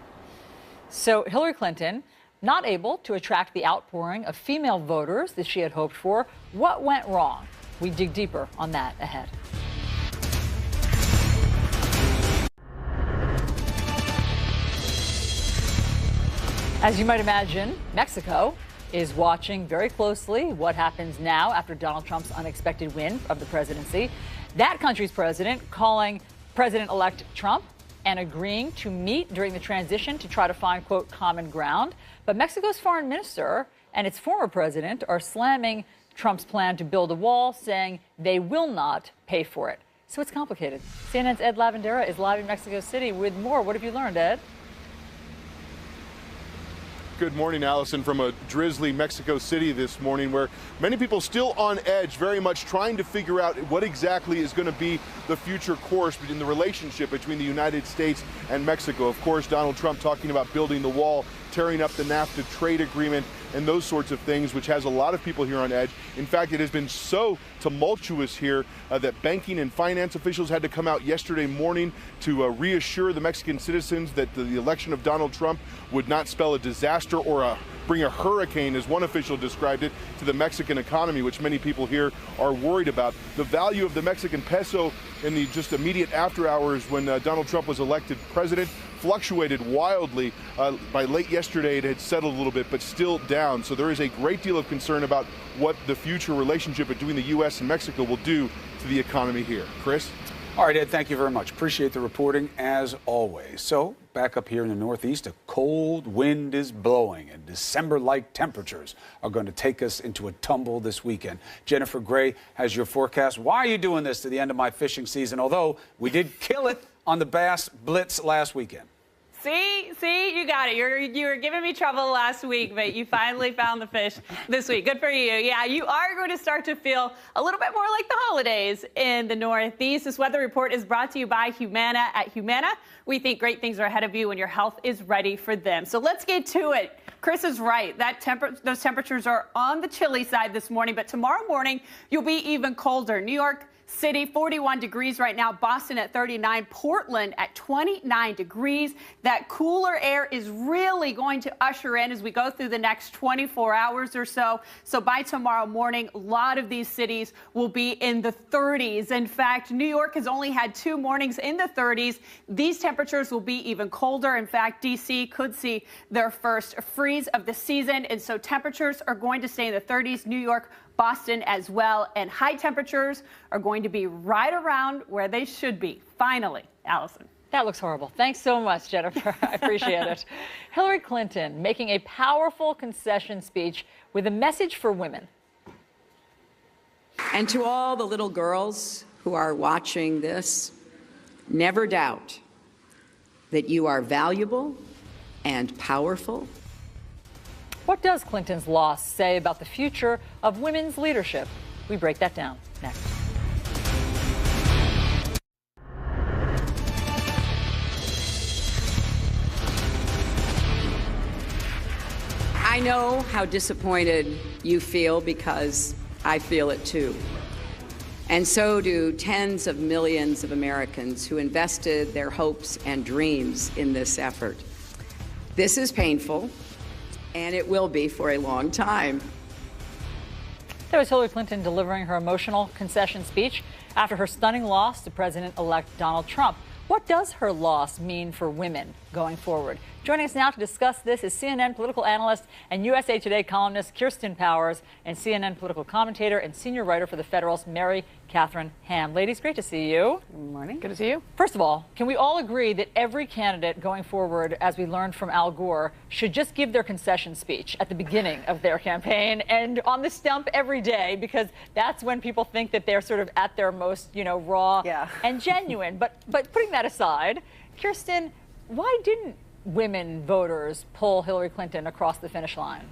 So Hillary Clinton, not able to attract the outpouring of female voters that she had hoped for. What went wrong? We dig deeper on that ahead. As you might imagine, Mexico is watching very closely what happens now after Donald Trump's unexpected win of the presidency. That country's president calling President-elect Trump and agreeing to meet during the transition to try to find, quote, common ground. But Mexico's foreign minister and its former president are slamming Trump's plan to build a wall, saying they will not pay for it. So it's complicated. CNN's Ed Lavandera is live in Mexico City with more. What have you learned, Ed? Good morning, Allison, from a drizzly Mexico City this morning, where many people still on edge, very much trying to figure out what exactly is going to be the future course in the relationship between the United States and Mexico. Of course, Donald Trump talking about building the wall, tearing up the NAFTA trade agreement, and those sorts of things, which has a lot of people here on edge. In fact, it has been so tumultuous here that banking and finance officials had to come out yesterday morning to reassure the Mexican citizens that the election of Donald Trump would not spell a disaster or bring a hurricane, as one official described it, to the Mexican economy, which many people here are worried about. The value of the Mexican peso in the just immediate after hours when Donald Trump was elected president fluctuated wildly. By late yesterday, it had settled a little bit, but still down. So there is a great deal of concern about what the future relationship between the U.S. and Mexico will do to the economy here. Chris? All right, Ed, thank you very much. Appreciate the reporting, as always. So, back up here in the Northeast, a cold wind is blowing, and December-like temperatures are going to take us into a tumble this weekend. Jennifer Gray has your forecast. Why are you doing this to the end of my fishing season? Although we did kill it on the Bass Blitz last weekend. See, you got it. You were giving me trouble last week, but you finally found the fish this week. Good for you. Yeah, you are going to start to feel a little bit more like the holidays in the Northeast. This weather report is brought to you by Humana. At Humana, we think great things are ahead of you when your health is ready for them. So let's get to it. Chris is right. Those temperatures are on the chilly side this morning, but tomorrow morning you'll be even colder. New York City, 41 degrees right now. Boston at 39. Portland at 29 degrees. That cooler air is really going to usher in as we go through the next 24 hours or so. So by tomorrow morning, a lot of these cities will be in the 30s. In fact, New York has only had 2 mornings in the 30s. These temperatures will be even colder. In fact, D.C. could see their first freeze of the season. And so temperatures are going to stay in the 30s. New York, Boston as well, and high temperatures are going to be right around where they should be. Finally, Allison. That looks horrible. Thanks so much, Jennifer. I appreciate it. Hillary Clinton making a powerful concession speech with a message for women. And to all the little girls who are watching this, never doubt that you are valuable and powerful. What does Clinton's loss say about the future of women's leadership? We break that down next. I know how disappointed you feel because I feel it too. And so do tens of millions of Americans who invested their hopes and dreams in this effort. This is painful. And it will be for a long time. That was Hillary Clinton delivering her emotional concession speech after her stunning loss to President-elect Donald Trump. What does her loss mean for women going forward? Joining us now to discuss this is CNN political analyst and USA Today columnist Kirsten Powers and CNN political commentator and senior writer for The Federalist, Mary Catherine Ham. Ladies, great to see you. Good morning. Good to see you. First of all, can we all agree that every candidate going forward, as we learned from Al Gore, should just give their concession speech at the beginning of their campaign and on the stump every day, because that's when people think that they're sort of at their most, raw and genuine. But putting that aside, Kirsten, why didn't women voters pull Hillary Clinton across the finish line?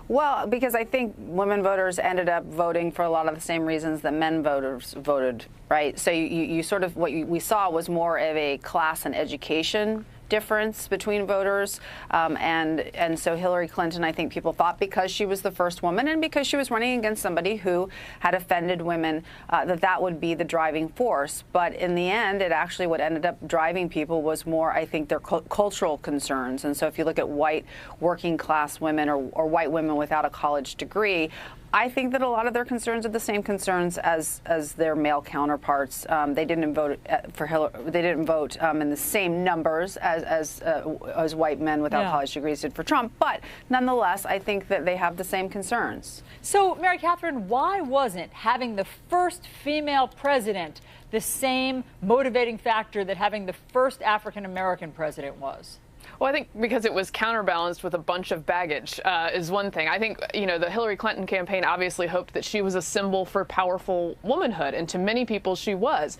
Well, because I think women voters ended up voting for a lot of the same reasons that men voters voted, right? So you sort of, what we saw was more of a class and education difference between voters, and so Hillary Clinton, I think people thought, because she was the first woman and because she was running against somebody who had offended women, that would be the driving force. But in the end, it actually, what ended up driving people was more, I think, their cultural concerns. And so if you look at white working class women or white women without a college degree, I think that a lot of their concerns are the same concerns as their male counterparts. They didn't vote for Hillary. They didn't vote in the same numbers as white men without college degrees did for Trump. But nonetheless, I think that they have the same concerns. So, Mary Catherine, why wasn't having the first female president the same motivating factor that having the first African American president was? Well, I think because it was counterbalanced with a bunch of baggage is one thing. I think, the Hillary Clinton campaign obviously hoped that she was a symbol for powerful womanhood, and to many people she was.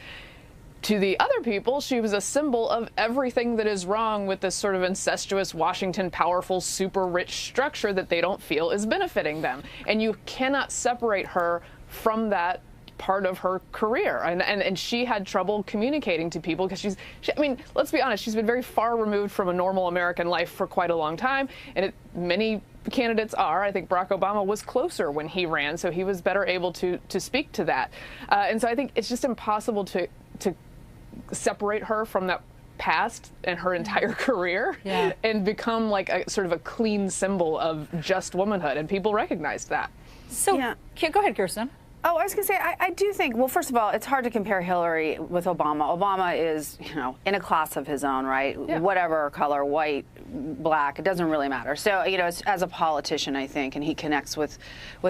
To the other people, she was a symbol of everything that is wrong with this sort of incestuous Washington powerful, super rich structure that they don't feel is benefiting them. And you cannot separate her from that part of her career, and she had trouble communicating to people because I mean, let's be honest, she's been very far removed from a normal American life for quite a long time, and many candidates are. I think Barack Obama was closer when he ran, so he was better able to speak to that, and so I think it's just impossible to separate her from that past and her entire career and become like a sort of a clean symbol of just womanhood, and people recognized that. So, go ahead, Kirsten. Oh, I was going to say, I do think, well, first of all, it's hard to compare Hillary with Obama. Obama is, in a class of his own, right? Yeah. Whatever color, white, black, it doesn't really matter. So, as a politician, I think, and he connects with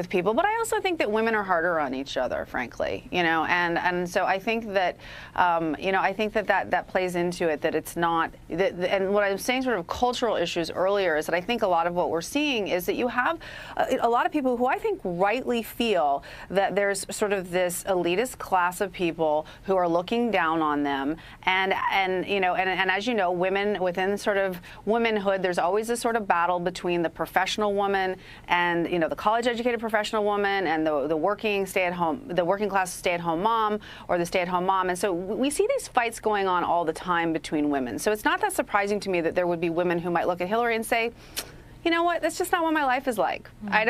people. But I also think that women are harder on each other, frankly, and so I think that, I think that plays into it, that it's not, and what I was saying sort of cultural issues earlier is that I think a lot of what we're seeing is that you have a lot of people who I think rightly feel that there's sort of this elitist class of people who are looking down on them, and as you know, women within sort of womanhood, there's always this sort of battle between the professional woman and the college-educated professional woman and the working class stay-at-home mom or the stay-at-home mom, and so we see these fights going on all the time between women. So it's not that surprising to me that there would be women who might look at Hillary and say, you know what? That's just not what my life is like. I'm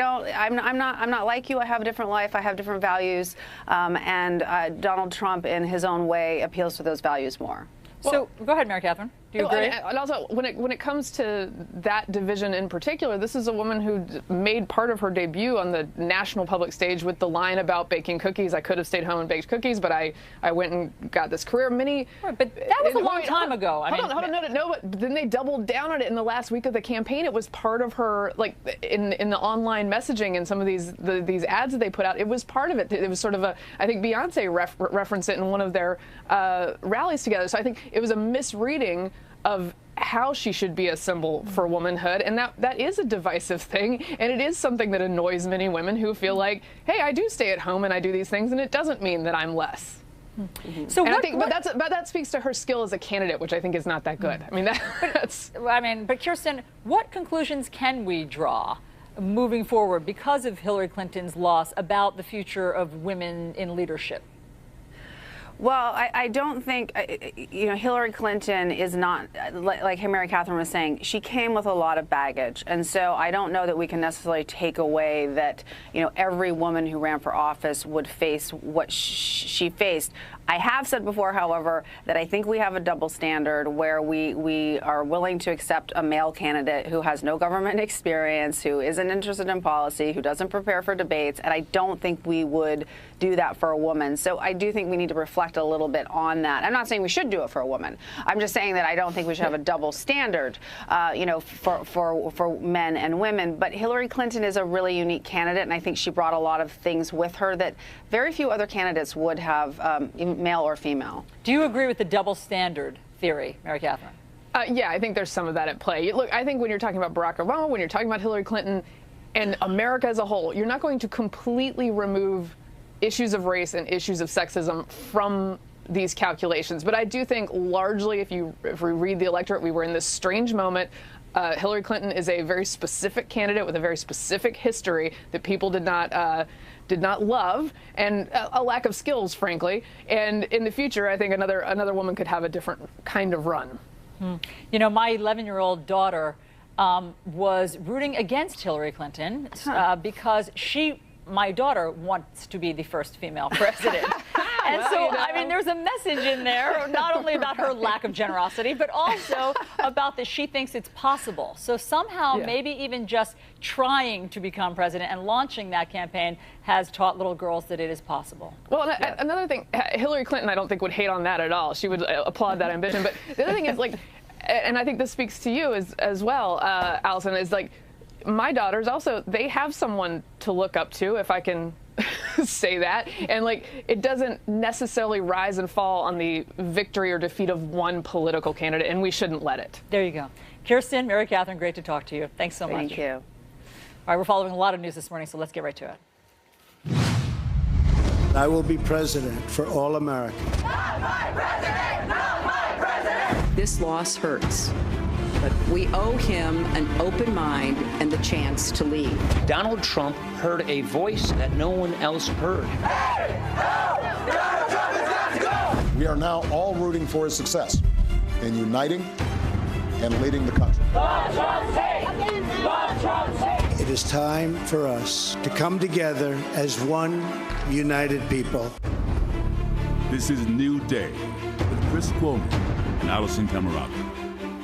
not like you. I have a different life. I have different values. And Donald Trump, in his own way, appeals to those values more. So go ahead, Mary Catherine. Do you agree? And also, when it comes to that division in particular, this is a woman who made part of her debut on the national public stage with the line about baking cookies. I could have stayed home and baked cookies, but I went and got this career. But that was a long time ago. Hold on, no, but then they doubled down on it in the last week of the campaign. It was part of her, like in the online messaging and some of these ads that they put out. It was part of it. It was sort of I think Beyonce referenced it in one of their rallies together. So I think it was a misreading of how she should be a symbol for womanhood, and that is a divisive thing, and it is something that annoys many women who feel like, hey, I do stay at home and I do these things, and it doesn't mean that I'm less. Mm-hmm. So but that speaks to her skill as a candidate, which I think is not that good. I mean, but Kirsten, what conclusions can we draw moving forward because of Hillary Clinton's loss about the future of women in leadership? Well, I don't think, Hillary Clinton is not, like Mary Catherine was saying, she came with a lot of baggage. And so I don't know that we can necessarily take away that, every woman who ran for office would face what she faced. I have said before, however, that I think we have a double standard where we are willing to accept a male candidate who has no government experience, who isn't interested in policy, who doesn't prepare for debates, and I don't think we would do that for a woman. So I do think we need to reflect a little bit on that. I'm not saying we should do it for a woman. I'm just saying that I don't think we should have a double standard, for men and women. But Hillary Clinton is a really unique candidate, and I think she brought a lot of things with her that very few other candidates would have, male or female. Do you agree with the double standard theory, Mary Catherine? Yeah, I think there's some of that at play. Look, I think when you're talking about Barack Obama, when you're talking about Hillary Clinton and America as a whole, you're not going to completely remove issues of race and issues of sexism from these calculations. But I do think largely, if we read the electorate, we were in this strange moment. Hillary Clinton is a very specific candidate with a very specific history that people did not love, and a lack of skills, frankly. And in the future, I think another woman could have a different kind of run. My 11-year-old daughter was rooting against Hillary Clinton because my daughter wants to be the first female president. And I mean, there's a message in there, not only about her lack of generosity, but also about that she thinks it's possible. So somehow, maybe even just trying to become president and launching that campaign has taught little girls that it is possible. Well, another thing, Hillary Clinton, I don't think would hate on that at all. She would applaud that ambition. But the other thing is, like, and I think this speaks to you as well, Allison, is like, my daughters also, they have someone to look up to, if I can say that. And like, it doesn't necessarily rise and fall on the victory or defeat of one political candidate, and we shouldn't let it. There you go. Kirsten, Mary Catherine, great to talk to you. Thanks so much. Thank you. All right, we're following a lot of news this morning, so let's get right to it. I will be president for all Americans. Not my president! Not my president! This loss hurts. But we owe him an open mind and the chance to lead. Donald Trump heard a voice that no one else heard. Hey! No! Donald Trump has got to go! We are now all rooting for his success in uniting and leading the country. It is time for us to come together as one united people. This is New Day with Chris Cuomo and Allison Camerata.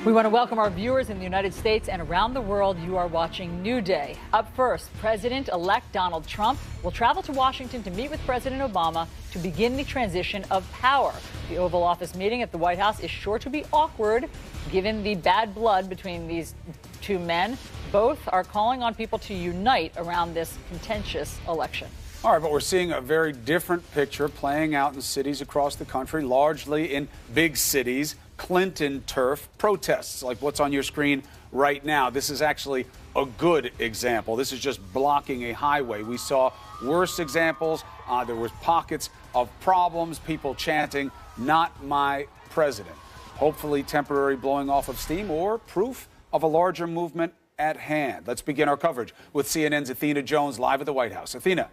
We want to welcome our viewers in the United States and around the world. You are watching New Day. Up first, President-elect Donald Trump will travel to Washington to meet with President Obama to begin the transition of power. The Oval Office meeting at the White House is sure to be awkward, given the bad blood between these two men. Both are calling on people to unite around this contentious election. All right, but we're seeing a very different picture playing out in cities across the country, largely in big cities. Clinton turf protests like what's on your screen right now. This is actually a good example. This is just blocking a highway. We saw worse examples. There was pockets of problems, people chanting, "Not my president." Hopefully temporary blowing off of steam or proof of a larger movement at hand. Let's begin our coverage with CNN's Athena Jones live at the White House. Athena.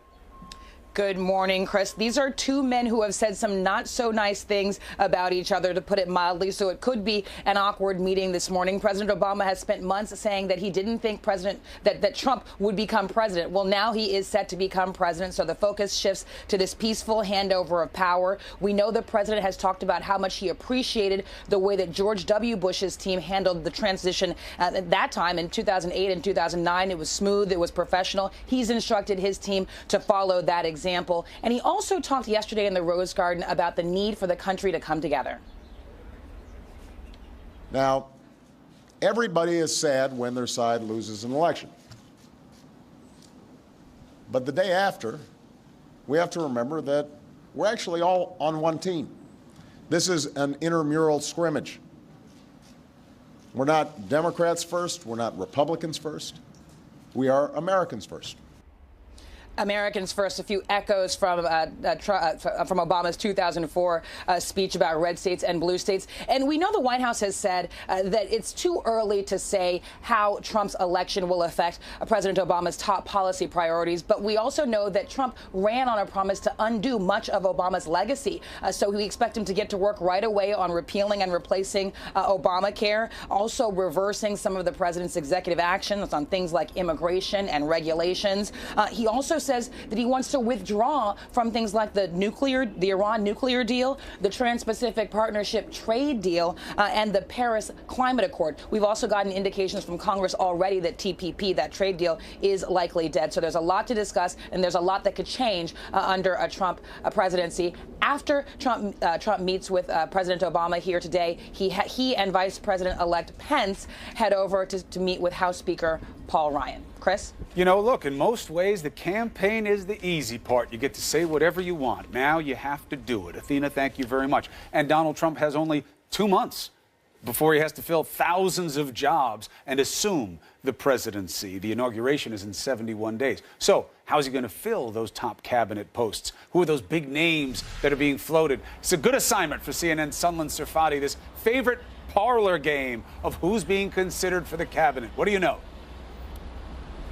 Good morning, Chris. These are two men who have said some not so nice things about each other, to put it mildly, so it could be an awkward meeting this morning. President Obama has spent months saying that he didn't think that Trump would become president. Well, now he is set to become president, so the focus shifts to this peaceful handover of power. We know the president has talked about how much he appreciated the way that George W. Bush's team handled the transition at that time in 2008 and 2009. It was smooth. It was professional. He's instructed his team to follow that example. And he also talked yesterday in the Rose Garden about the need for the country to come together. Now, everybody is sad when their side loses an election. But the day after, we have to remember that we're actually all on one team. This is an intramural scrimmage. We're not Democrats first. We're not Republicans first. We are Americans first. Americans first. A few echoes from Obama's 2004 speech about red states and blue states. And we know the White House has said that it's too early to say how Trump's election will affect President Obama's top policy priorities. But we also know that Trump ran on a promise to undo much of Obama's legacy. So we expect him to get to work right away on repealing and replacing Obamacare, also reversing some of the president's executive actions on things like immigration and regulations. He also says that he wants to withdraw from things like the Iran nuclear deal, the Trans-Pacific Partnership trade deal, and the Paris Climate Accord. We've also gotten indications from Congress already that TPP, that trade deal, is likely dead. So there's a lot to discuss, and there's a lot that could change under a Trump presidency. After Trump meets with President Obama here today, he and Vice President-elect Pence head over to meet with House Speaker Paul Ryan. Chris? You know, look, in most ways, the campaign is the easy part. You get to say whatever you want. Now you have to do it. Athena, thank you very much. And Donald Trump has only 2 months before he has to fill thousands of jobs and assume the presidency. The inauguration is in 71 days. So how is he going to fill those top cabinet posts? Who are those big names that are being floated? It's a good assignment for CNN's Sunland Sirfati, this favorite parlor game of who's being considered for the cabinet. What do you know?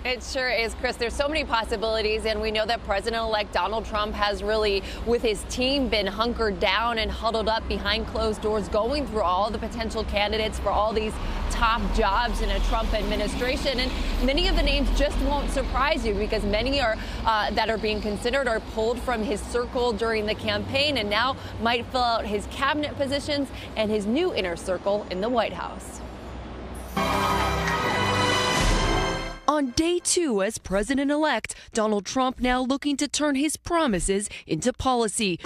It sure is, Chris. There's so many possibilities, and we know that President-elect Donald Trump has really, with his team, been hunkered down and huddled up behind closed doors, going through all the potential candidates for all these top jobs in a Trump administration. And many of the names just won't surprise you, because many are that are being considered are pulled from his circle during the campaign and now might fill out his cabinet positions and his new inner circle in the White House. On day 2 as president-elect, Donald Trump now looking to turn his promises into policy,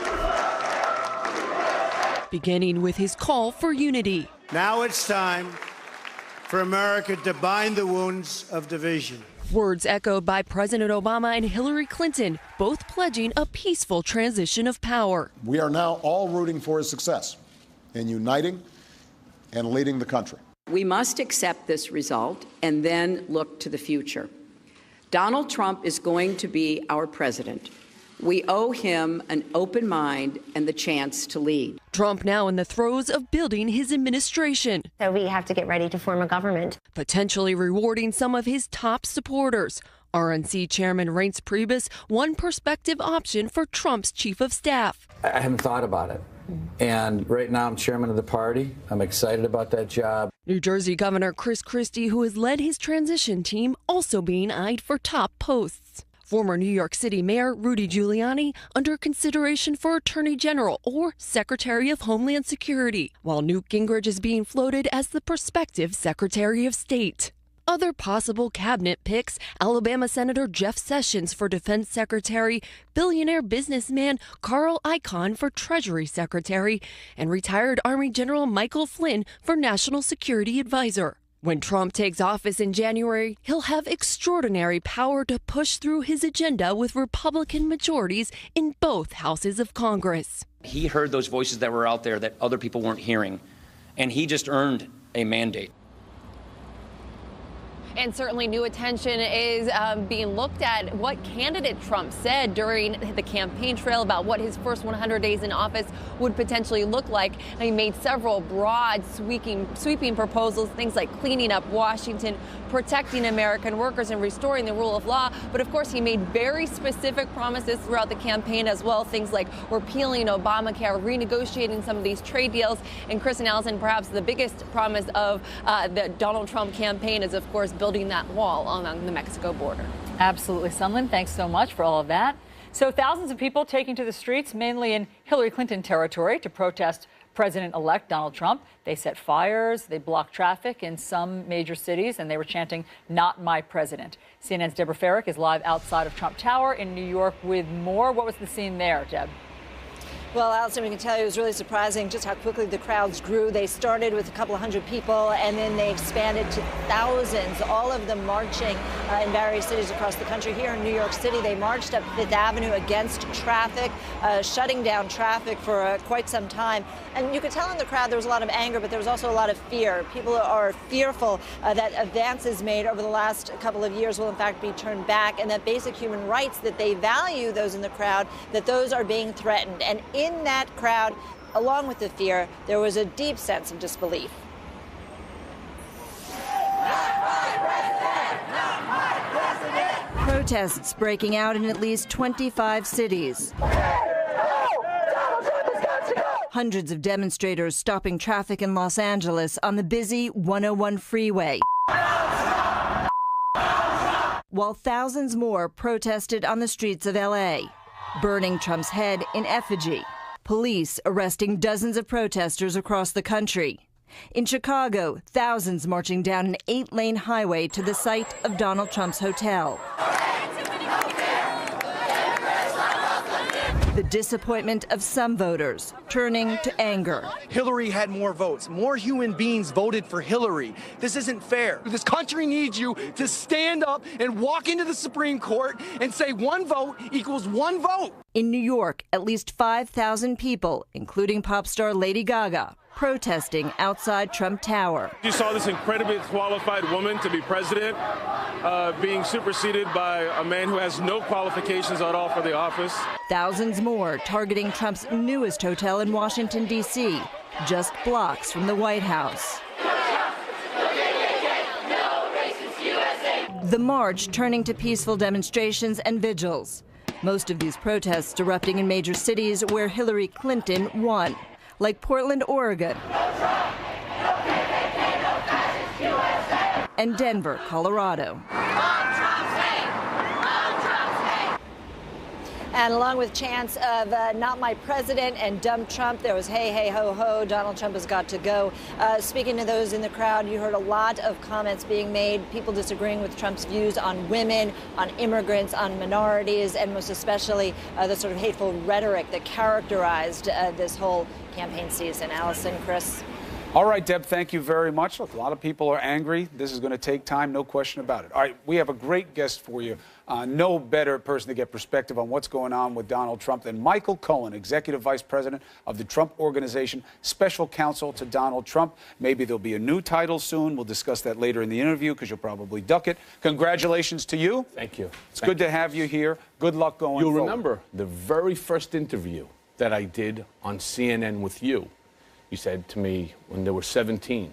beginning with his call for unity. Now it's time for America to bind the wounds of division. Words echoed by President Obama and Hillary Clinton, both pledging a peaceful transition of power. We are now all rooting for his success in uniting and leading the country. We must accept this result and then look to the future. Donald Trump is going to be our president. We owe him an open mind and the chance to lead. Trump now in the throes of building his administration. So we have to get ready to form a government. Potentially rewarding some of his top supporters. RNC Chairman Reince Priebus, one prospective option for Trump's chief of staff. I haven't thought about it. And right now I'm chairman of the party. I'm excited about that job. New Jersey Governor Chris Christie, who has led his transition team, also being eyed for top posts. Former New York City Mayor Rudy Giuliani under consideration for Attorney General or Secretary of Homeland Security, while Newt Gingrich is being floated as the prospective Secretary of State. Other possible cabinet picks: Alabama Senator Jeff Sessions for Defense Secretary, billionaire businessman Carl Icahn for Treasury Secretary, and retired Army General Michael Flynn for National Security Advisor. When Trump takes office in January, he'll have extraordinary power to push through his agenda with Republican majorities in both houses of Congress. He heard those voices that were out there that other people weren't hearing, and he just earned a mandate. And certainly new attention is being looked at what candidate Trump said during the campaign trail about what his first 100 days in office would potentially look like. And he made several broad, sweeping proposals, things like cleaning up Washington, protecting American workers, and restoring the rule of law. But of course, he made very specific promises throughout the campaign as well, things like repealing Obamacare, renegotiating some of these trade deals. And Chris and Allison, perhaps the biggest promise of the Donald Trump campaign is, of course, building that wall along the Mexico border. Absolutely. Sunlen, thanks so much for all of that. So thousands of people taking to the streets, mainly in Hillary Clinton territory, to protest President-elect Donald Trump. They set fires, they blocked traffic in some major cities, and they were chanting, "Not my president." CNN's Deborah Farrick is live outside of Trump Tower in New York with more. What was the scene there, Deb? Well, Allison, we can tell you it was really surprising just how quickly the crowds grew. They started with a couple of hundred people, and then they expanded to thousands, all of them marching in various cities across the country. Here in New York City, they marched up Fifth Avenue against traffic, shutting down traffic for quite some time. And you could tell in the crowd there was a lot of anger, but there was also a lot of fear. People are fearful that advances made over the last couple of years will in fact be turned back, and that basic human rights that they value, those in the crowd, that those are being threatened. And in that crowd, along with the fear, there was a deep sense of disbelief. Protests breaking out in at least 25 cities. Hundreds of demonstrators stopping traffic in Los Angeles on the busy 101 freeway, while thousands more protested on the streets of LA, burning Trump's head in effigy. Police arresting dozens of protesters across the country. In Chicago, thousands marching down an 8-lane highway to the site of Donald Trump's hotel. The disappointment of some voters turning to anger. Hillary had more votes. More human beings voted for Hillary. This isn't fair. This country needs you to stand up and walk into the Supreme Court and say one vote equals one vote. In New York, at least 5,000 people, including pop star Lady Gaga, protesting outside Trump Tower. You saw this incredibly qualified woman to be president being superseded by a man who has no qualifications at all for the office. Thousands more targeting Trump's newest hotel in Washington, D.C., just blocks from the White House. The march turning to peaceful demonstrations and vigils. Most of these protests erupting in major cities where Hillary Clinton won, like Portland, Oregon, and Denver, Colorado. And along with chants of "Not my president" and "Dump Trump," there was "Hey, hey, ho, ho, Donald Trump has got to go." Speaking to those in the crowd, you heard a lot of comments being made, people disagreeing with Trump's views on women, on immigrants, on minorities, and most especially the sort of hateful rhetoric that characterized this whole campaign season. Allison, Chris. All right, Deb, thank you very much. Look, a lot of people are angry. This is going to take time, no question about it. All right, we have a great guest for you. No better person to get perspective on what's going on with Donald Trump than Michael Cohen, Executive Vice President of the Trump Organization, Special Counsel to Donald Trump. Maybe there'll be a new title soon. We'll discuss that later in the interview because you'll probably duck it. Congratulations to you. Thank you. It's good to have you here. Good luck going forward. You'll remember the very first interview that I did on CNN with you. You said to me when there were 17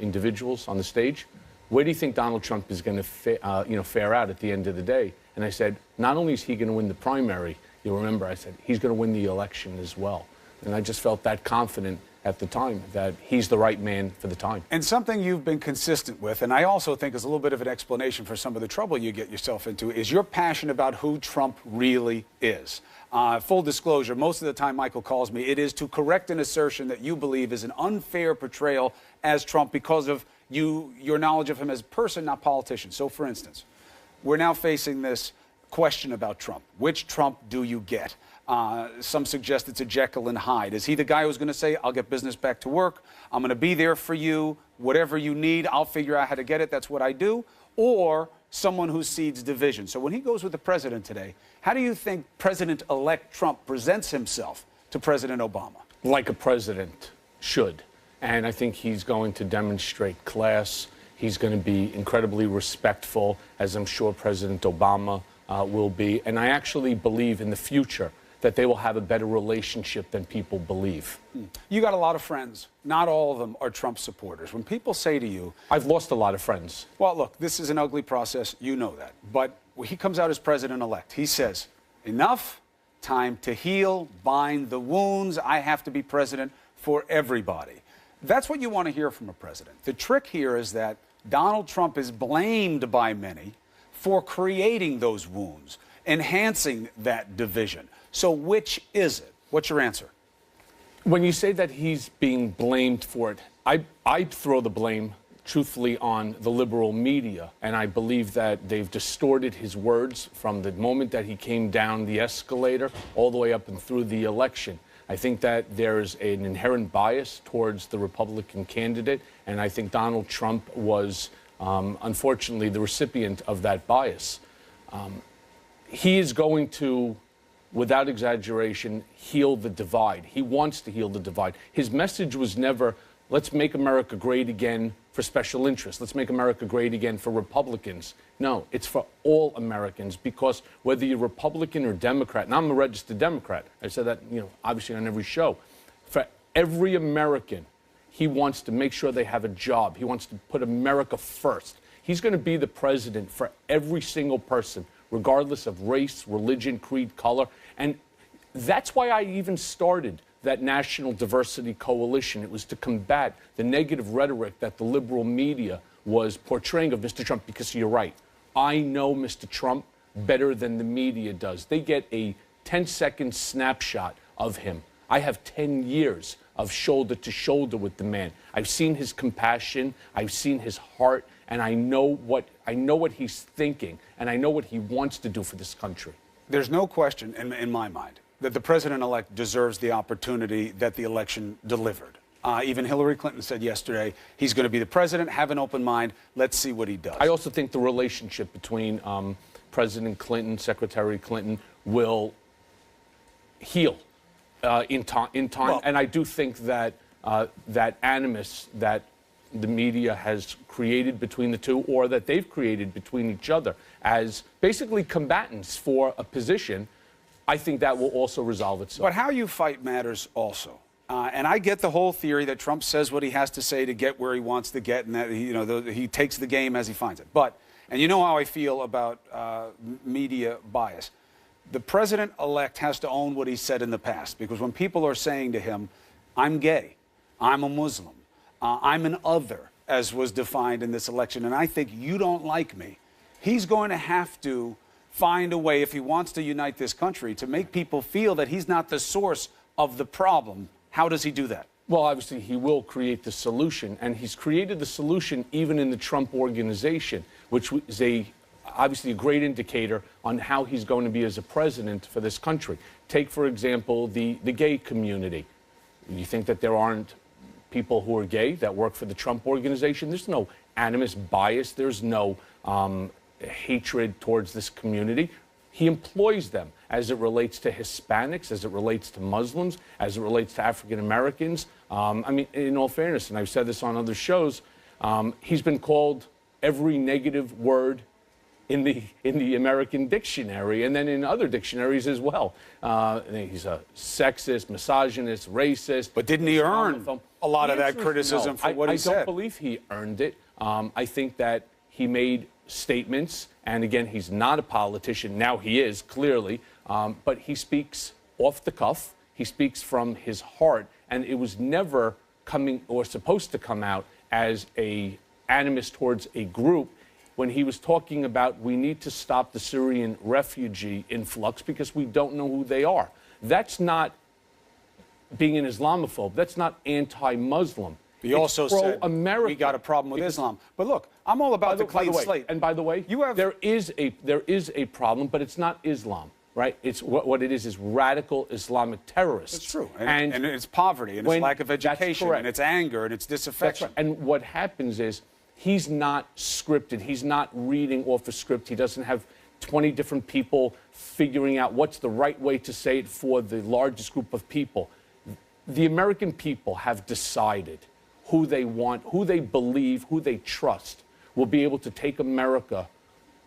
individuals on the stage, where do you think Donald Trump is going to fare out at the end of the day? And I said, not only is he going to win the primary, you'll remember I said, he's going to win the election as well. And I just felt that confident at the time that he's the right man for the time. And something you've been consistent with, and I also think is a little bit of an explanation for some of the trouble you get yourself into, is your passion about who Trump really is. Full disclosure, most of the time Michael calls me, it is to correct an assertion that you believe is an unfair portrayal as Trump because of your knowledge of him as a person, not politician. So, for instance, we're now facing this question about Trump. Which Trump do you get? Some suggest it's a Jekyll and Hyde. Is he the guy who's going to say, I'll get business back to work, I'm going to be there for you, whatever you need, I'll figure out how to get it, that's what I do? Or someone who seeds division? So when he goes with the president today, how do you think President-elect Trump presents himself to President Obama? Like a president should. And I think he's going to demonstrate class. He's going to be incredibly respectful, as I'm sure President Obama will be. And I actually believe in the future that they will have a better relationship than people believe. You got a lot of friends. Not all of them are Trump supporters. When people say to you... I've lost a lot of friends. Well, look, this is an ugly process. You know that. But when he comes out as president-elect, he says, enough, time to heal, bind the wounds. I have to be president for everybody. That's what you want to hear from a president. The trick here is that Donald Trump is blamed by many for creating those wounds, enhancing that division. So which is it? What's your answer? When you say that he's being blamed for it, I throw the blame, truthfully, on the liberal media. And I believe that they've distorted his words from the moment that he came down the escalator all the way up and through the election. I think that there's an inherent bias towards the Republican candidate, and I think Donald Trump was, unfortunately, the recipient of that bias. He is going to, without exaggeration, heal the divide. He wants to heal the divide. His message was never, let's make America great again for special interests. Let's make America great again for Republicans. No, it's for all Americans, because whether you're Republican or Democrat, and I'm a registered Democrat, I said that, obviously on every show, for every American, he wants to make sure they have a job. He wants to put America first. He's going to be the president for every single person, regardless of race, religion, creed, color. And that's why I even started that National Diversity Coalition. It was to combat the negative rhetoric that the liberal media was portraying of Mr. Trump, because you're right. I know Mr. Trump better than the media does. They get a 10-second snapshot of him. I have 10 years of shoulder to shoulder with the man. I've seen his compassion, I've seen his heart, and I know what he's thinking, and I know what he wants to do for this country. There's no question in my mind that the president-elect deserves the opportunity that the election delivered. Even Hillary Clinton said yesterday, he's going to be the president, have an open mind, let's see what he does. I also think the relationship between President Clinton, Secretary Clinton, will heal in time. Well, and I do think that that animus that the media has created between the two, or that they've created between each other as basically combatants for a position, I think that will also resolve itself. But how you fight matters also. And I get the whole theory that Trump says what he has to say to get where he wants to get, and that he takes the game as he finds it. But, and you know how I feel about media bias. The president-elect has to own what he said in the past, because when people are saying to him, I'm gay, I'm a Muslim, I'm an other, as was defined in this election, and I think you don't like me, he's going to have to find a way, if he wants to unite this country, to make people feel that he's not the source of the problem. How does he do that? Well, obviously, he will create the solution, and he's created the solution even in the Trump organization, which is obviously a great indicator on how he's going to be as a president for this country. Take, for example, the gay community. You think that there aren't people who are gay that work for the Trump organization? There's no animus bias. There's no hatred towards this community. He employs them as it relates to Hispanics, as it relates to Muslims, as it relates to African Americans. I mean, in all fairness, and I've said this on other shows, he's been called every negative word in the American dictionary, and then in other dictionaries as well. He's a sexist, misogynist, racist. But didn't he earn a lot of that criticism for what he said? I don't believe he earned it. I think that he made statements, and again, he's not a politician. Now he is, clearly, but he speaks off the cuff. He speaks from his heart, and it was never coming or supposed to come out as a animus towards a group. When he was talking about we need to stop the Syrian refugee influx because we don't know who they are. That's not being an Islamophobe. That's not anti-Muslim. He also said we got a problem with Islam. But look, I'm all about the clean slate. And by the way, there is a problem, but it's not Islam, right? It's what it is radical Islamic terrorists. It's true. And it's poverty, and it's lack of education, and it's anger, and it's disaffection. Right. And what happens is he's not scripted. He's not reading off a script. He doesn't have 20 different people figuring out what's the right way to say it for the largest group of people. The American people have decided who they want, who they believe, who they trust will be able to take America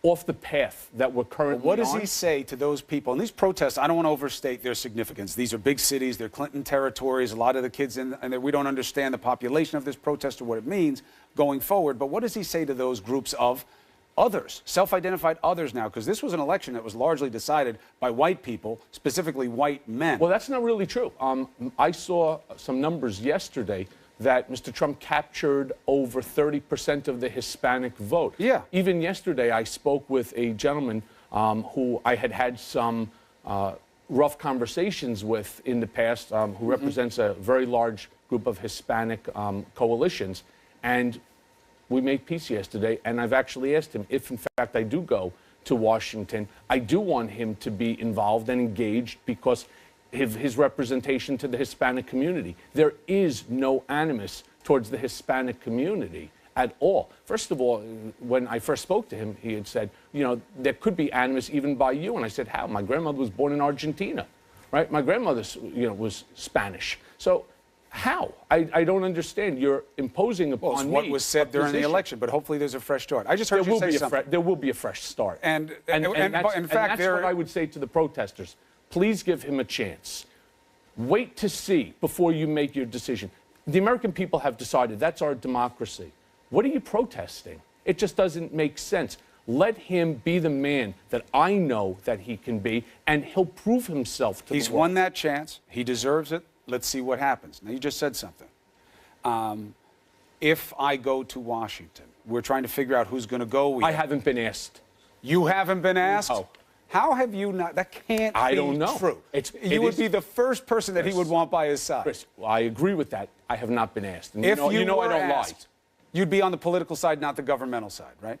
off the path that we're currently on. What does he say to those people? And these protests, I don't want to overstate their significance. These are big cities. They're Clinton territories. A lot of the kids in there, we don't understand the population of this protest or what it means going forward. But what does he say to those groups of others, self-identified others now? Because this was an election that was largely decided by white people, specifically white men. Well, that's not really true. I saw some numbers yesterday that Mr. Trump captured over 30% of the Hispanic vote. Yeah. Even yesterday, I spoke with a gentleman who I had some rough conversations with in the past, who represents a very large group of Hispanic coalitions. And we made peace yesterday, and I've actually asked him if, in fact, I do go to Washington, I do want him to be involved and engaged because his representation to the Hispanic community. There is no animus towards the Hispanic community at all. First of all, when I first spoke to him, he had said, you know, there could be animus even by you. And I said, how? My grandmother was born in Argentina, right? My grandmother, was Spanish. So how? I don't understand. You're imposing upon me what was said during the election, but hopefully there's a fresh start. I just heard you say something. There will be a fresh start. And that's what I would say to the protesters. Please give him a chance. Wait to see before you make your decision. The American people have decided that's our democracy. What are you protesting? It just doesn't make sense. Let him be the man that I know that he can be, and he'll prove himself to the world. He's won that chance. He deserves it. Let's see what happens. Now, you just said something. If I go to Washington, we're trying to figure out who's going to go. I haven't been asked. You haven't been asked? Oh. How have you not? That can't I be don't know. True. You would be the first person that he would want by his side. Chris, well, I agree with that. I have not been asked. And if you know I don't asked, lie. You'd be on the political side, not the governmental side, right?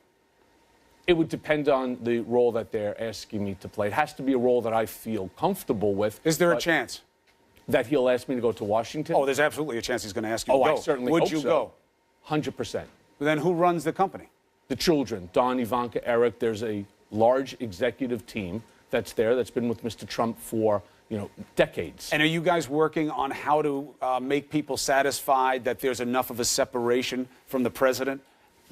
It would depend on the role that they're asking me to play. It has to be a role that I feel comfortable with. Is there a chance that he'll ask me to go to Washington? Oh, there's absolutely a chance he's going to ask you to go. I certainly would hope you so. go? 100%. Then who runs the company? The children, Don, Ivanka, Eric. There's a large executive team that's there that's been with Mr. Trump for decades. And are you guys working on how to make people satisfied that there's enough of a separation from the president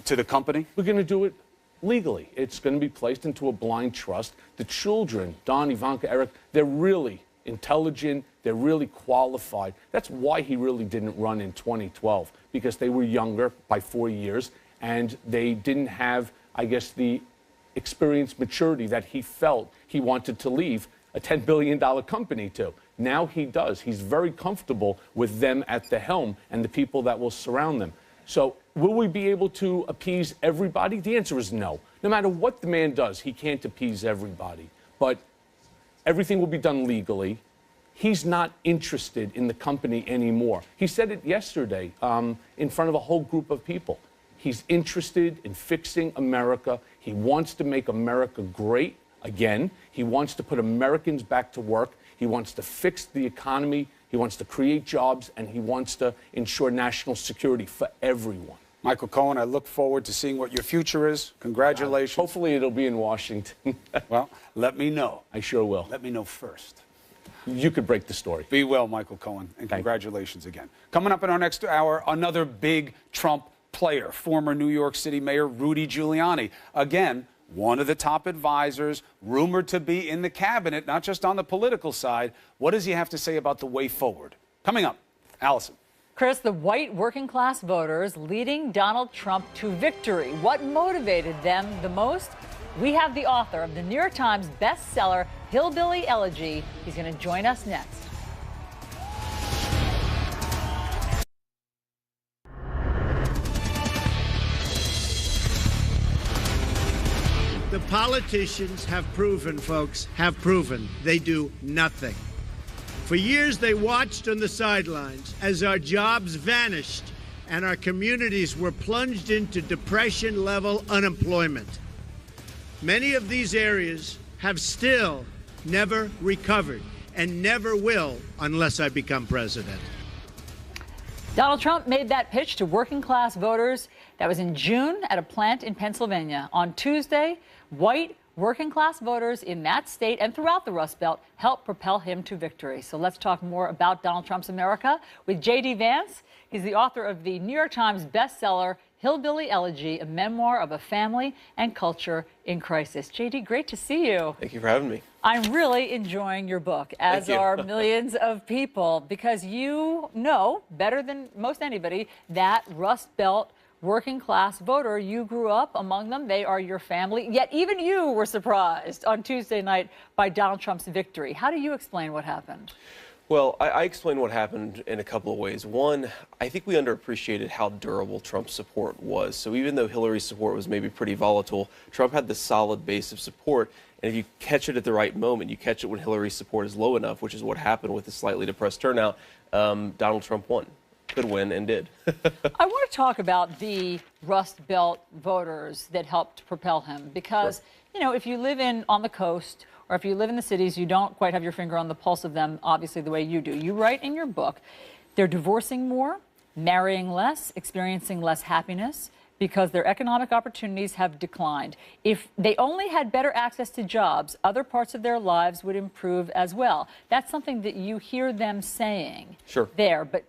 to the company? We're going to do it legally. It's going to be placed into a blind trust. The children, Don, Ivanka, Eric, they're really intelligent. They're really qualified. That's why he really didn't run in 2012, because they were younger by 4 years, and they didn't have, I guess, the experience, maturity that he felt he wanted to leave a $10 billion company to. Now he does. He's very comfortable with them at the helm and the people that will surround them. So will we be able to appease everybody? The answer is no. No matter what the man does, he can't appease everybody. But everything will be done legally. He's not interested in the company anymore. He said it yesterday in front of a whole group of people. He's interested in fixing America. He wants to make America great again. He wants to put Americans back to work. He wants to fix the economy. He wants to create jobs, and he wants to ensure national security for everyone. Michael Cohen, I look forward to seeing what your future is. Congratulations. Hopefully it'll be in Washington. Well, let me know. I sure will. Let me know first. You could break the story. Be well, Michael Cohen, and congratulations again. Coming up in our next hour, another big Trump player, former New York City Mayor Rudy Giuliani. Again, one of the top advisors, rumored to be in the cabinet, not just on the political side. What does he have to say about the way forward? Coming up, Allison. Chris, the white working class voters leading Donald Trump to victory. What motivated them the most? We have the author of the New York Times bestseller, Hillbilly Elegy. He's going to join us next. The politicians have proven, folks, they do nothing. For years, they watched on the sidelines as our jobs vanished and our communities were plunged into depression-level unemployment. Many of these areas have still never recovered and never will unless I become president. Donald Trump made that pitch to working-class voters. That was in June at a plant in Pennsylvania. On Tuesday, white working-class voters in that state and throughout the Rust Belt helped propel him to victory. So let's talk more about Donald Trump's America with J.D. Vance. He's the author of the New York Times bestseller, Hillbilly Elegy, a memoir of a family and culture in crisis. J.D., great to see you. Thank you for having me. I'm really enjoying your book, as are millions of people, because you know better than most anybody that Rust Belt working class voter. You grew up among them. They are your family. Yet even you were surprised on Tuesday night by Donald Trump's victory. How do you explain what happened? Well, I explain what happened in a couple of ways. One, I think we underappreciated how durable Trump's support was. So even though Hillary's support was maybe pretty volatile, Trump had this solid base of support. And if you catch it at the right moment, you catch it when Hillary's support is low enough, which is what happened with the slightly depressed turnout, Donald Trump won. Could win and did. I want to talk about the Rust Belt voters that helped propel him because, you know, if you live on the coast or if you live in the cities, you don't quite have your finger on the pulse of them, obviously, the way you do. You write in your book, they're divorcing more, marrying less, experiencing less happiness because their economic opportunities have declined. If they only had better access to jobs, other parts of their lives would improve as well. That's something that you hear them saying there. But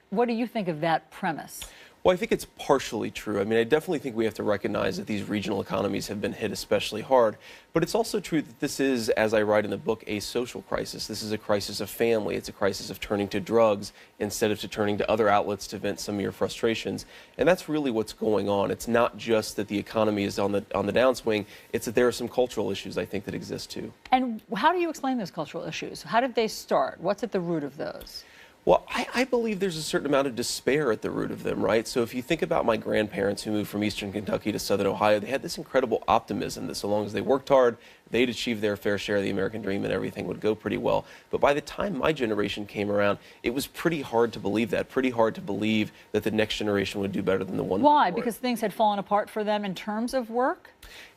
what do you think of that premise? Well, I think it's partially true. I mean, I definitely think we have to recognize that these regional economies have been hit especially hard. But it's also true that this is, as I write in the book, a social crisis. This is a crisis of family. It's a crisis of turning to drugs instead of turning to other outlets to vent some of your frustrations. And that's really what's going on. It's not just that the economy is on the downswing. It's that there are some cultural issues, I think, that exist too. And how do you explain those cultural issues? How did they start? What's at the root of those? Well, I believe there's a certain amount of despair at the root of them, right? So if you think about my grandparents who moved from eastern Kentucky to southern Ohio, they had this incredible optimism that so long as they worked hard, they'd achieve their fair share of the American dream and everything would go pretty well. But by the time my generation came around, it was pretty hard to believe that, pretty hard to believe that the next generation would do better than the one before. Why? Because things had fallen apart for them in terms of work?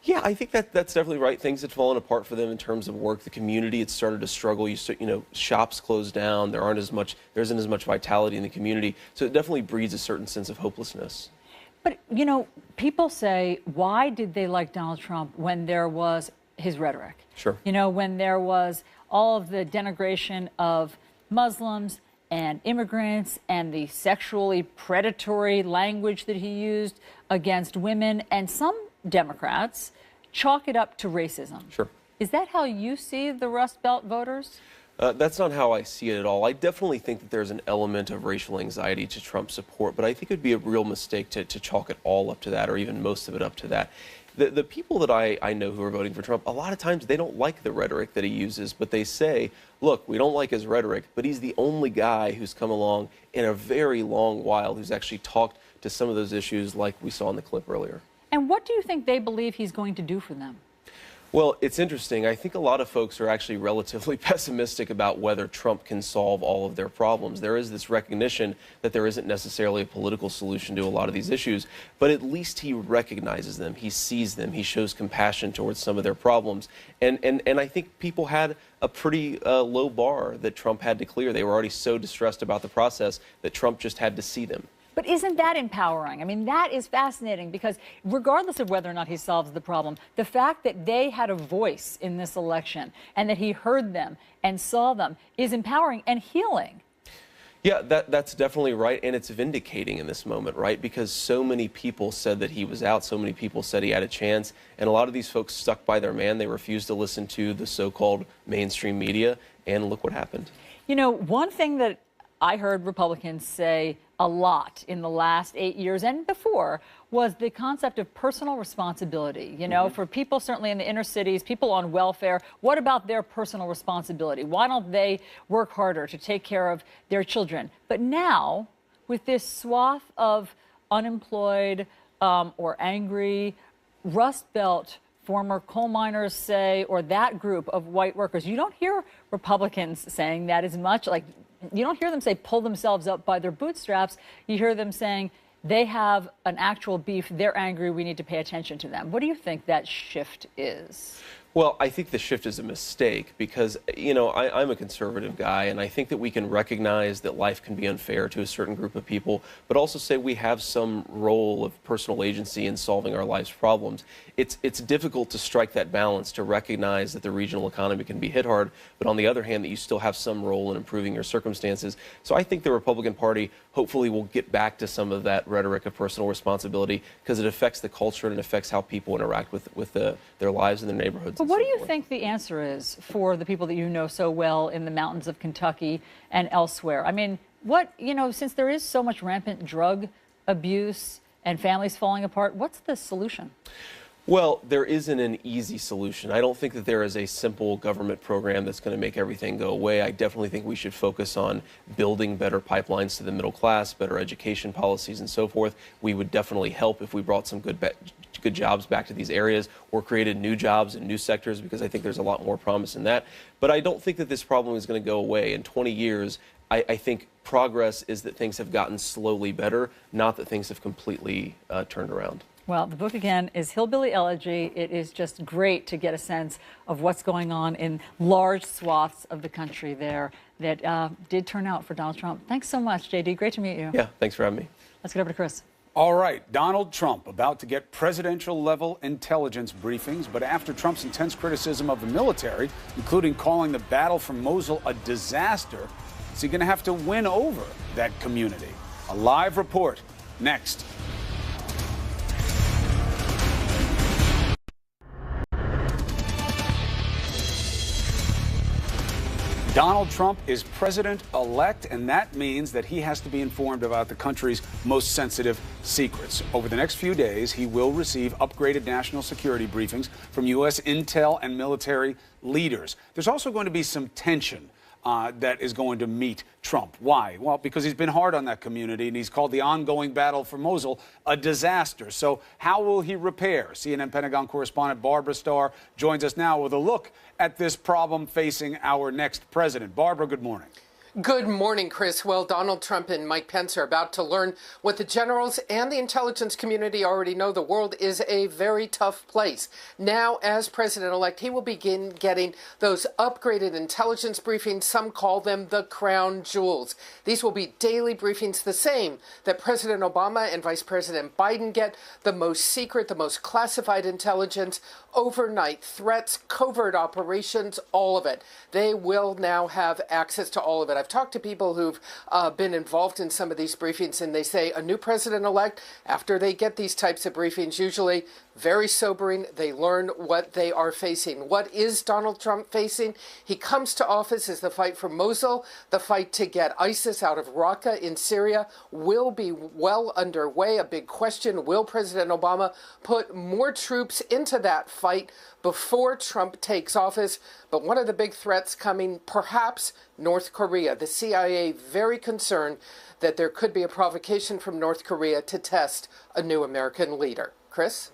Yeah, I think that's definitely right. Things had fallen apart for them in terms of work. The community had started to struggle. You know, shops closed down. There isn't as much vitality in the community. So it definitely breeds a certain sense of hopelessness. But, you know, people say, why did they like Donald Trump when there was his rhetoric? Sure. You know, when there was all of the denigration of Muslims and immigrants and the sexually predatory language that he used against women, and some Democrats chalk it up to racism. Sure. Is that how you see the Rust Belt voters? That's not how I see it at all. I definitely think that there's an element of racial anxiety to Trump's support, but I think it would be a real mistake to chalk it all up to that, or even most of it up to that. The people that I know who are voting for Trump, a lot of times they don't like the rhetoric that he uses, but they say, look, we don't like his rhetoric, but he's the only guy who's come along in a very long while who's actually talked to some of those issues like we saw in the clip earlier. And what do you think they believe he's going to do for them? Well, it's interesting. I think a lot of folks are actually relatively pessimistic about whether Trump can solve all of their problems. There is this recognition that there isn't necessarily a political solution to a lot of these issues, but at least he recognizes them, he sees them, he shows compassion towards some of their problems. And I think people had a pretty low bar that Trump had to clear. They were already so distressed about the process that Trump just had to see them. But isn't that empowering? I mean, that is fascinating because regardless of whether or not he solves the problem, the fact that they had a voice in this election and that he heard them and saw them is empowering and healing. Yeah, that's definitely right, and it's vindicating in this moment, right? Because so many people said that he was out, so many people said he had a chance, and a lot of these folks stuck by their man. They refused to listen to the so-called mainstream media, and look what happened. You know, one thing that I heard Republicans say a lot in the last 8 years and before was the concept of personal responsibility. You know, for people certainly in the inner cities, people on welfare, what about their personal responsibility? Why don't they work harder to take care of their children? But now, with this swath of unemployed or angry Rust Belt former coal miners say, or that group of white workers. You don't hear Republicans saying that as much. Like, you don't hear them say pull themselves up by their bootstraps. You hear them saying they have an actual beef. They're angry. We need to pay attention to them. What do you think that shift is? Well, I think the shift is a mistake because, you know, I'm a conservative guy, and I think that we can recognize that life can be unfair to a certain group of people, but also say we have some role of personal agency in solving our life's problems. It's difficult to strike that balance, to recognize that the regional economy can be hit hard, but on the other hand, that you still have some role in improving your circumstances. So I think the Republican Party hopefully will get back to some of that rhetoric of personal responsibility because it affects the culture and it affects how people interact with their lives and their neighborhoods. But what do you think the answer is for the people that you know so well in the mountains of Kentucky and elsewhere? I mean, what, you know, since there is so much rampant drug abuse and families falling apart, what's the solution? Well, there isn't an easy solution. I don't think that there is a simple government program that's going to make everything go away. I definitely think we should focus on building better pipelines to the middle class, better education policies, and so forth. We would definitely help if we brought some good jobs back to these areas or created new jobs in new sectors, because I think there's a lot more promise in that. But I don't think that this problem is going to go away. In 20 years, I think progress is that things have gotten slowly better, not that things have completely turned around. Well, the book again is Hillbilly Elegy. It is just great to get a sense of what's going on in large swaths of the country there that did turn out for Donald Trump. Thanks so much, JD. Great to meet you. Yeah, thanks for having me. Let's get over to Chris. All right, Donald Trump about to get presidential-level intelligence briefings, but after Trump's intense criticism of the military, including calling the battle for Mosul a disaster, is he going to have to win over that community? A live report next. Donald Trump is president-elect, and that means that he has to be informed about the country's most sensitive secrets. Over the next few days, he will receive upgraded national security briefings from U.S. intel and military leaders. There's also going to be some tension that is going to meet Trump. Why? Well, because he's been hard on that community, and he's called the ongoing battle for Mosul a disaster. So how will he repair? CNN Pentagon correspondent Barbara Starr joins us now with a look at this problem facing our next president. Barbara, good morning. Good morning, Chris. Well, Donald Trump and Mike Pence are about to learn what the generals and the intelligence community already know. The world is a very tough place. Now, as president-elect, he will begin getting those upgraded intelligence briefings. Some call them the crown jewels. These will be daily briefings, the same that President Obama and Vice President Biden get, the most secret, the most classified intelligence, overnight threats, covert operations, all of it. They will now have access to all of it. I've talked to people who've been involved in some of these briefings, and they say a new president-elect, after they get these types of briefings, usually very sobering. They learn what they are facing. What is Donald Trump facing? He comes to office as the fight for Mosul, the fight to get ISIS out of Raqqa in Syria, will be well underway. A big question, will President Obama put more troops into that fight before Trump takes office? But one of the big threats coming, perhaps North Korea. The CIA very concerned that there could be a provocation from North Korea to test a new American leader. Chris?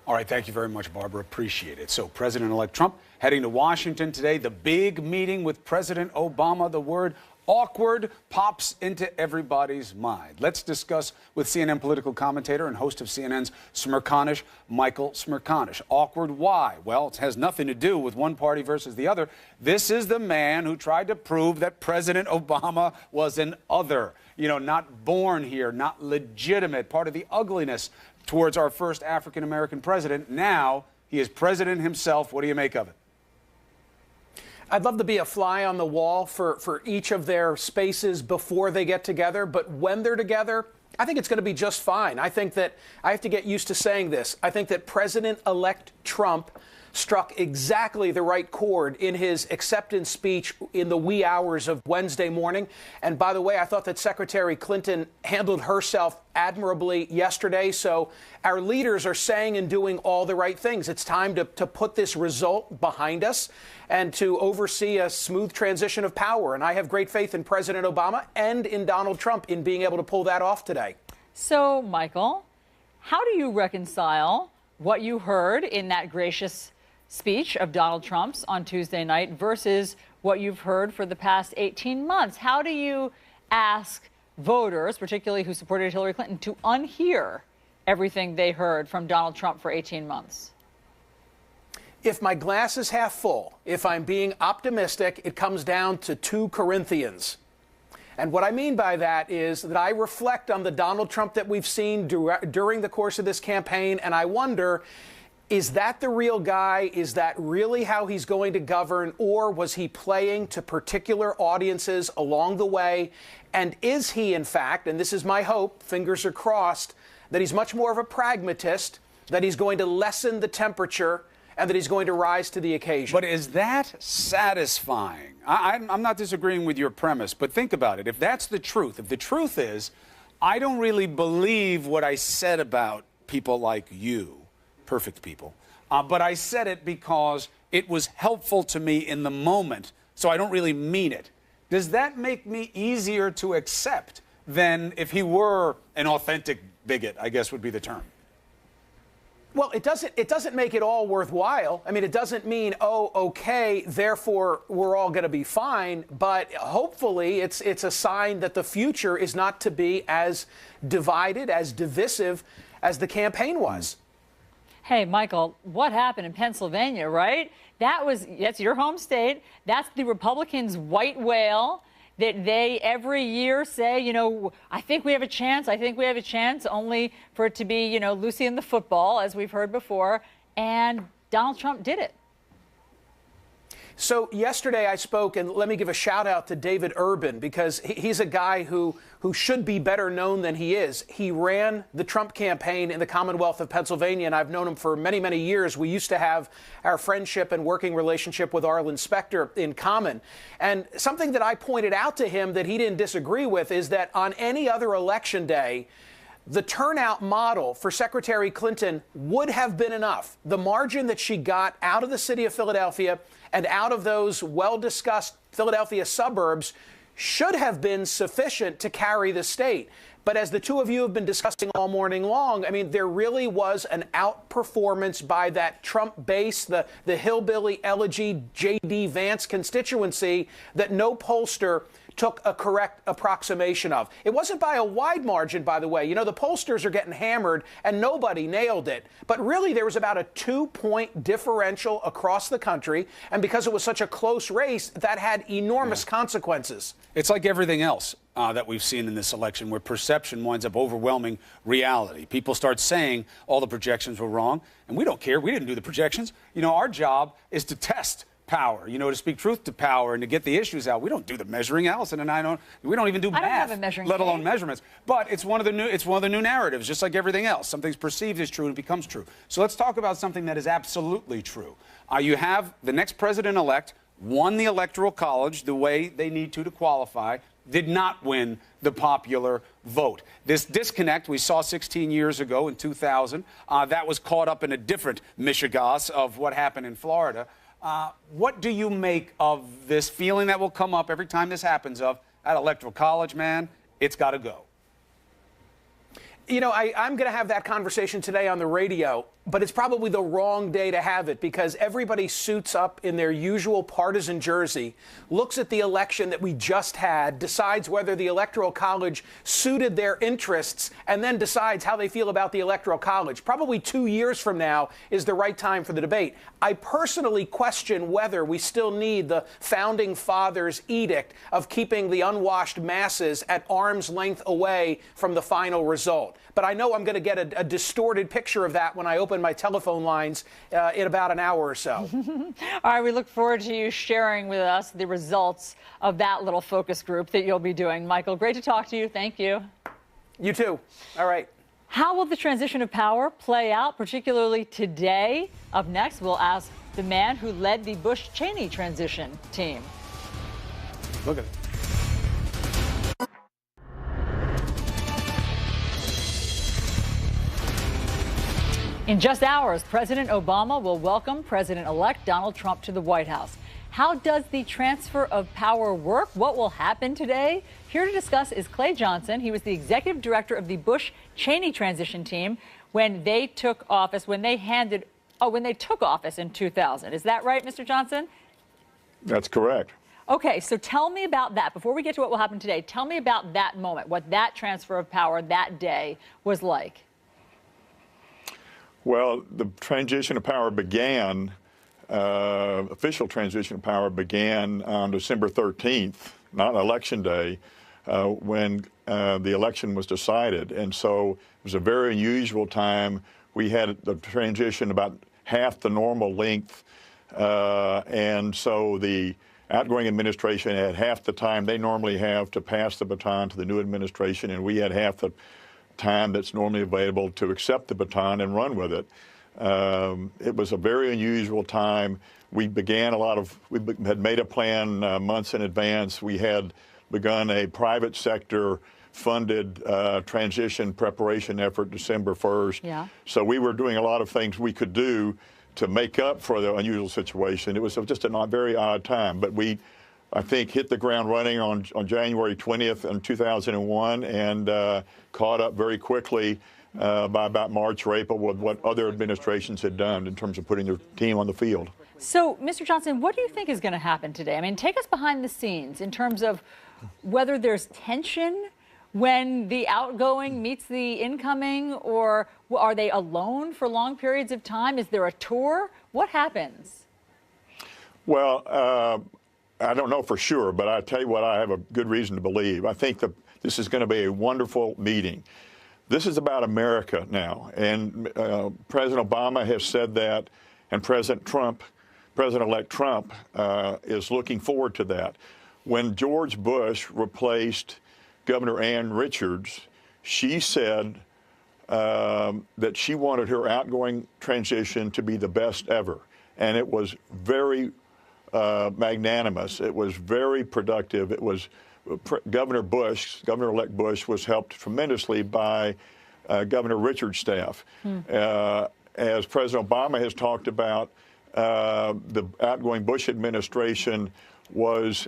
All right, thank you very much, Barbara. Appreciate it. So President-elect Trump heading to Washington today. The big meeting with President Obama. The word awkward pops into everybody's mind. Let's discuss with CNN political commentator and host of CNN's Smerconish, Michael Smerconish. Awkward, why? Well, it has nothing to do with one party versus the other. This is the man who tried to prove that President Obama was an other, not born here, not legitimate, part of the ugliness towards our first African-American president. Now he is president himself. What do you make of it? I'd love to be a fly on the wall for each of their spaces before they get together, but when they're together, I think it's going to be just fine. I think that I have to get used to saying this. I think that President-elect Trump struck exactly the right chord in his acceptance speech in the wee hours of Wednesday morning. And by the way, I thought that Secretary Clinton handled herself admirably yesterday. So our leaders are saying and doing all the right things. It's time to put this result behind us and to oversee a smooth transition of power. And I have great faith in President Obama and in Donald Trump in being able to pull that off today. So, Michael, how do you reconcile what you heard in that gracious speech of Donald Trump's on Tuesday night versus what you've heard for the past 18 months. How do you ask voters, particularly who supported Hillary Clinton, to unhear everything they heard from Donald Trump for 18 months? If my glass is half full, if I'm being optimistic, it comes down to 2 Corinthians. And what I mean by that is that I reflect on the Donald Trump that we've seen during the course of this campaign, and I wonder, is that the real guy? Is that really how he's going to govern? Or was he playing to particular audiences along the way? And is he, in fact, and this is my hope, fingers are crossed, that he's much more of a pragmatist, that he's going to lessen the temperature, and that he's going to rise to the occasion. But is that satisfying? I'm not disagreeing with your premise, but think about it. If that's the truth, if the truth is, I don't really believe what I said about people like you, perfect people, but I said it because it was helpful to me in the moment, so I don't really mean it. Does that make me easier to accept than if he were an authentic bigot, I guess would be the term? Well, it doesn't make it all worthwhile. I mean, it doesn't mean, oh, okay, therefore we're all going to be fine. But hopefully it's a sign that the future is not to be as divided, as divisive as the campaign was. Hey, Michael, what happened in Pennsylvania, right? That's your home state. That's the Republicans' white whale that they every year say, you know, I think we have a chance. I think we have a chance, only for it to be, you know, Lucy and the football, as we've heard before. And Donald Trump did it. So yesterday I spoke, and let me give a shout out to David Urban, because he's a guy who should be better known than he is. He ran the Trump campaign in the Commonwealth of Pennsylvania, and I've known him for many, many years. We used to have our friendship and working relationship with Arlen Specter in common. And something that I pointed out to him that he didn't disagree with is that on any other election day, the turnout model for Secretary Clinton would have been enough. The margin that she got out of the city of Philadelphia and out of those well-discussed Philadelphia suburbs should have been sufficient to carry the state. But as the two of you have been discussing all morning long, I mean, there really was an outperformance by that Trump base, the hillbilly elegy J.D. Vance constituency that no pollster took a correct approximation of. It wasn't by a wide margin, by the way. You know, the pollsters are getting hammered, and nobody nailed it. But really, there was about a 2-point differential across the country, and because it was such a close race, that had enormous consequences. It's like everything else that we've seen in this election, where perception winds up overwhelming reality. People start saying all the projections were wrong, and we don't care. We didn't do the projections. You know, our job is to test power, you know, to speak truth to power and to get the issues out. We don't do the measuring, Allison and I don't. We don't even do math, I don't have a measuring let alone tape. measurements. But it's one of the new narratives, just like everything else. Something's perceived as true and it becomes true. So let's talk about something that is absolutely true. You have the next president-elect won the Electoral College the way they need to qualify, did not win the popular vote. This disconnect we saw 16 years ago in 2000, that was caught up in a different mishigas of what happened in Florida. What do you make of this feeling that will come up every time this happens of, at Electoral College, man, it's got to go? You know, I'm going to have that conversation today on the radio, but it's probably the wrong day to have it because everybody suits up in their usual partisan jersey, looks at the election that we just had, decides whether the Electoral College suited their interests, and then decides how they feel about the Electoral College. Probably 2 years from now is the right time for the debate. I personally question whether we still need the Founding Fathers' edict of keeping the unwashed masses at arm's length away from the final result. But I know I'm going to get a distorted picture of that when I open my telephone lines in about an hour or so. All right, we look forward to you sharing with us the results of that little focus group that you'll be doing. Michael, great to talk to you. Thank you. You too. All right. How will the transition of power play out, particularly today? Up next, we'll ask the man who led the Bush-Cheney transition team. Look at it. In just hours, President Obama will welcome President-elect Donald Trump to the White House. How does the transfer of power work? What will happen today? Here to discuss is Clay Johnson. He was the executive director of the Bush-Cheney transition team when they took office, when they took office in 2000. Is that right, Mr. Johnson? That's correct. Okay, so tell me about that. Before we get to what will happen today, tell me about that moment, what that transfer of power that day was like. Well, the transition of power began, official transition of power began on December 13th, not Election Day, when the election was decided. And so it was a very unusual time. We had the transition about half the normal length. And so the outgoing administration had half the time they normally have to pass the baton to the new administration, and we had half the time that's normally available to accept the baton and run with it. It was a very unusual time. We had made a plan months in advance. We had begun a private sector funded transition preparation effort December 1st. Yeah. So we were doing a lot of things we could do to make up for the unusual situation. It was just a very odd time, but we, I think, hit the ground running on January 20th in 2001 and caught up very quickly by about March or April with what other administrations had done in terms of putting their team on the field. So, Mr. Johnson, what do you think is going to happen today? I mean, take us behind the scenes in terms of whether there's tension when the outgoing meets the incoming, or are they alone for long periods of time? Is there a tour? What happens? Well, I don't know for sure, but I tell you what, I have a good reason to believe. I think that this is going to be a wonderful meeting. This is about America now, and President Obama has said that, and President-elect Trump is looking forward to that. When George Bush replaced Governor Ann Richards, she said that she wanted her outgoing transition to be the best ever. And it was very magnanimous. It was very productive. It was Governor-elect Bush was helped tremendously by Governor Richards' staff. As President Obama has talked about, the outgoing Bush administration was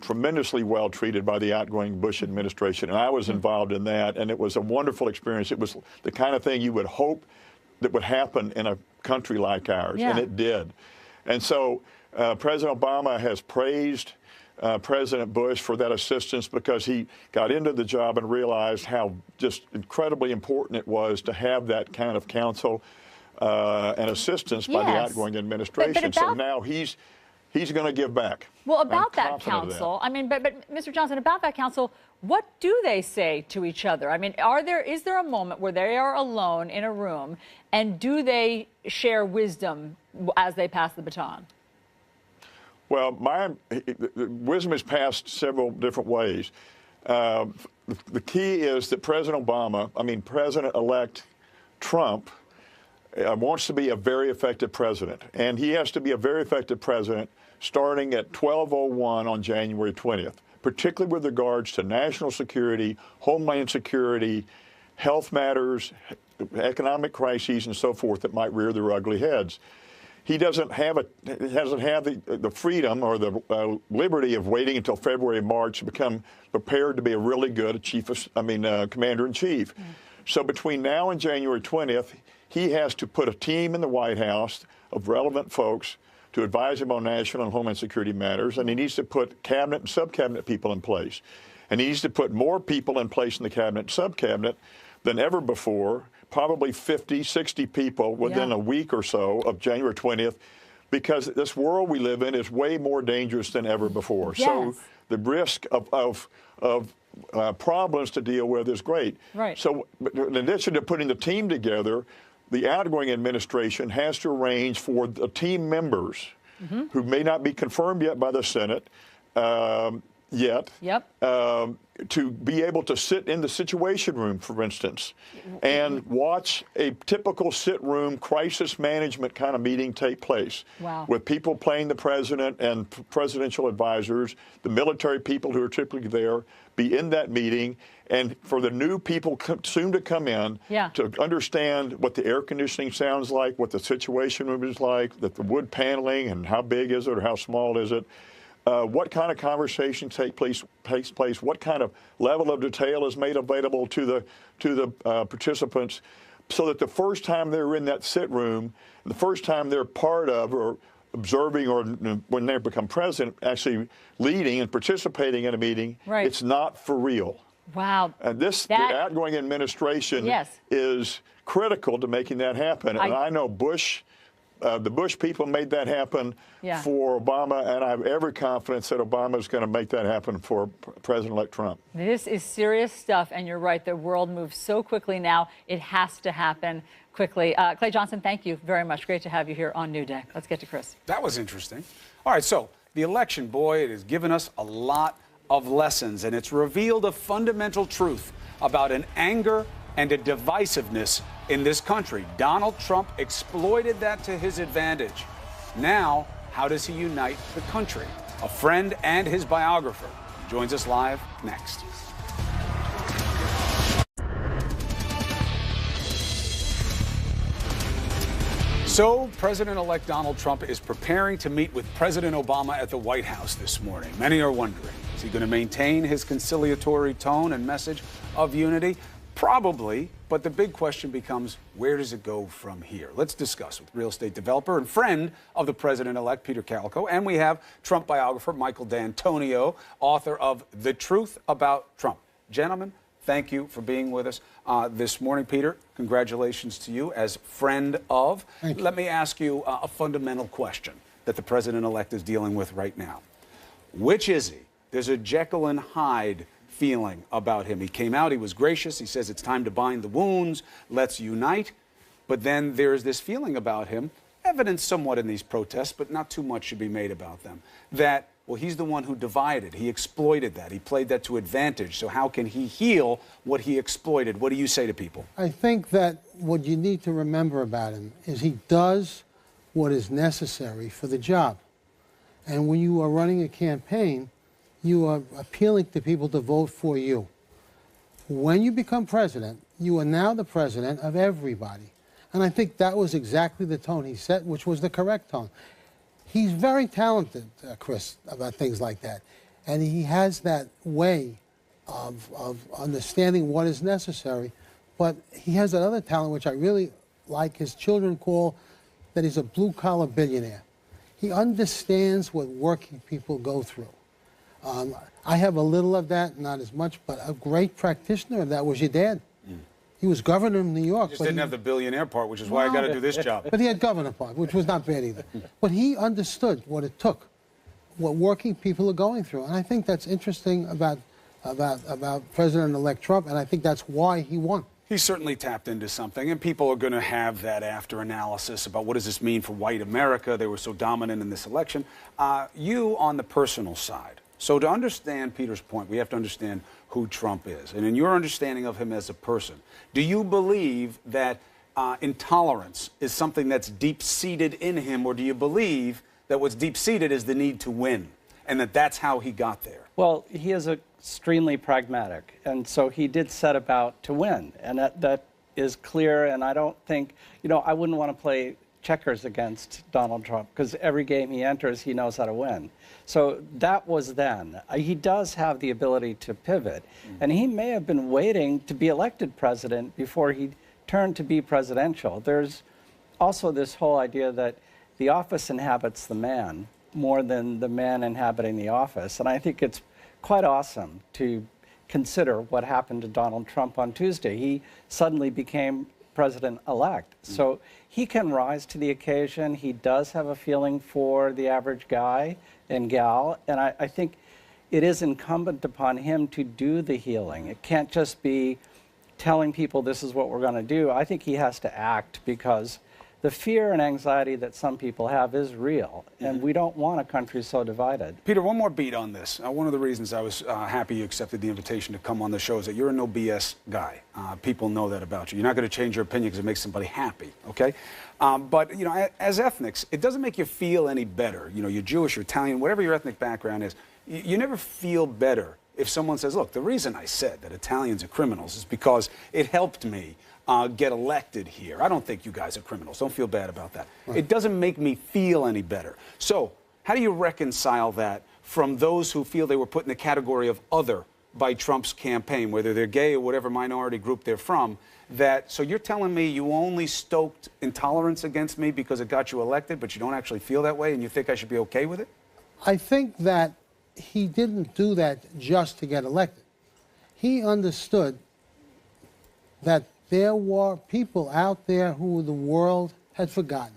tremendously well treated by the outgoing Bush administration, and I was involved in that, and it was a wonderful experience. It was the kind of thing you would hope that would happen in a country like ours, and it did. And so President Obama has praised President Bush for that assistance because he got into the job and realized how just incredibly important it was to have that kind of counsel and assistance by the outgoing administration. So now he's going to give back. Well, about that counsel, I mean, but Mr. Johnson, about that counsel, what do they say to each other? I mean, is there a moment where they are alone in a room, and do they share wisdom as they pass the baton? Well, wisdom is passed several different ways. The key is that President-elect Trump wants to be a very effective president, and he has to be a very effective president starting at 12:01 on January 20th, particularly with regards to national security, homeland security, health matters, economic crises, and so forth that might rear their ugly heads. He doesn't have the freedom or the liberty of waiting until February, March to become prepared to be a really good commander-in-chief. So between now and January 20th, he has to put a team in the White House of relevant folks to advise him on national and homeland security matters, and he needs to put cabinet and sub-cabinet people in place. And he needs to put more people in place in the cabinet and sub-cabinet than ever before, probably 50, 60 people within a week or so of January 20th, because this world we live in is way more dangerous than ever before. Yes. So the risk of problems to deal with is great. Right. So in addition to putting the team together, the outgoing administration has to arrange for the team members who may not be confirmed yet by the Senate to be able to sit in the Situation Room, for instance, and watch a typical sit-room crisis management kind of meeting take place with people playing the president and presidential advisors, the military people who are typically there, be in that meeting, and for the new people soon to come in to understand what the air conditioning sounds like, what the Situation Room is like, that the wood paneling and how big is it or how small is it, what kind of conversation takes place, what kind of level of detail is made available to the participants. so that the first time they're in that sit room, the first time they're part of or observing, or when they become president, actually leading and participating in a meeting, right. It's not for real. Wow. And the outgoing administration is critical to making that happen. And I know the Bush people made that happen for Obama, and I have every confidence that Obama is going to make that happen for President-elect Trump. This is serious stuff, and you're right. The world moves so quickly now. It has to happen quickly. Clay Johnson, thank you very much. Great to have you here on New Day. Let's get to Chris. That was interesting. All right, so the election, boy, it has given us a lot of lessons, and it's revealed a fundamental truth about an anger and a divisiveness in this country. Donald Trump exploited that to his advantage. Now, how does he unite the country? A friend and his biographer joins us live next. So, President-elect Donald Trump is preparing to meet with President Obama at the White House this morning. Many are wondering, is he going to maintain his conciliatory tone and message of unity? Probably, but the big question becomes, where does it go from here? Let's discuss with real estate developer and friend of the president-elect, Peter Calico, and we have Trump biographer Michael D'Antonio, author of The Truth About Trump. Gentlemen, thank you for being with us this morning. Peter, congratulations to you as friend of. Let me ask you a fundamental question that the president-elect is dealing with right now. Which is he? There's a Jekyll and Hyde feeling about him. He came out, he was gracious, he says it's time to bind the wounds, let's unite. But then there's this feeling about him, evidenced somewhat in these protests, but not too much should be made about them, that, well, he's the one who divided, he exploited that, he played that to advantage, so how can he heal what he exploited? What do you say to people? I think that what you need to remember about him is he does what is necessary for the job. And when you are running a campaign, you are appealing to people to vote for you. When you become president, you are now the president of everybody. And I think that was exactly the tone he set, which was the correct tone. He's very talented, Chris, about things like that. And he has that way of understanding what is necessary. But he has that other talent, which I really like. His children call that he's a blue-collar billionaire. He understands what working people go through. I have a little of that, not as much, but a great practitioner of that was your dad. He was governor of New York. Just didn't have the billionaire part, which is why I got to do this job. But he had governor part, which was not bad either. But he understood what it took, what working people are going through. And I think that's interesting about President-elect Trump, and I think that's why he won. He certainly tapped into something, and people are going to have that after analysis about what does this mean for white America. They were so dominant in this election. You on the personal side. So to understand Peter's point, we have to understand who Trump is. And in your understanding of him as a person, do you believe that intolerance is something that's deep-seated in him, or do you believe that what's deep-seated is the need to win, and that that's how he got there? Well, he is extremely pragmatic, and so he did set about to win, and that is clear, and I don't think, I wouldn't want to play checkers against Donald Trump, because every game he enters, he knows how to win. So that was then. He does have the ability to pivot, and he may have been waiting to be elected president before he turned to be presidential. There's also this whole idea that the office inhabits the man more than the man inhabiting the office, and I think it's quite awesome to consider what happened to Donald Trump on Tuesday. He suddenly became president-elect. So he can rise to the occasion. He does have a feeling for the average guy and gal, and I think it is incumbent upon him to do the healing. It can't just be telling people this is what we're going to do. I think he has to act, because the fear and anxiety that some people have is real, and we don't want a country so divided. Peter, one more beat on this. One of the reasons I was happy you accepted the invitation to come on the show is that you're a no BS guy. People know that about you. You're not going to change your opinion because it makes somebody happy, okay? But, as ethnics, it doesn't make you feel any better. You're Jewish, you're Italian, whatever your ethnic background is, you never feel better if someone says, look, the reason I said that Italians are criminals is because it helped me get elected here. I don't think you guys are criminals. Don't feel bad about that. Right. It doesn't make me feel any better. So how do you reconcile that from those who feel they were put in the category of other by Trump's campaign, whether they're gay or whatever minority group they're from, that, so you're telling me you only stoked intolerance against me because it got you elected, but you don't actually feel that way and you think I should be okay with it? I think that he didn't do that just to get elected. He understood that there were people out there who the world had forgotten.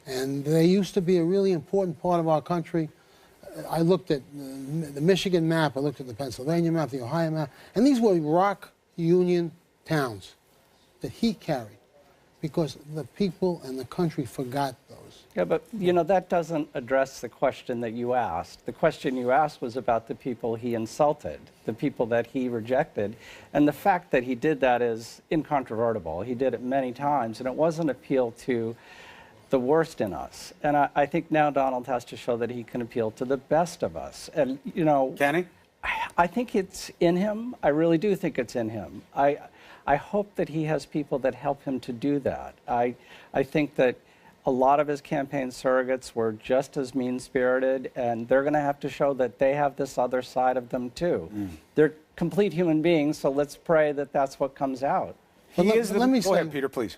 And they used to be a really important part of our country. I looked at the Michigan map, I looked at the Pennsylvania map, the Ohio map, and these were rock Union towns that he carried because the people and the country forgot those. Yeah, but you know, that doesn't address the question that you asked. The question you asked was about the people he insulted, the people that he rejected. And the fact that he did that is incontrovertible. He did it many times, and it was an appeal to the worst in us. And I think now Donald has to show that he can appeal to the best of us. And, you know... Can he? I think it's in him. I really do think it's in him. I hope that he has people that help him to do that. I think that a lot of his campaign surrogates were just as mean-spirited, and they're going to have to show that they have this other side of them, too. They're complete human beings, so let's pray that that's what comes out. But let me Go ahead, Peter, please.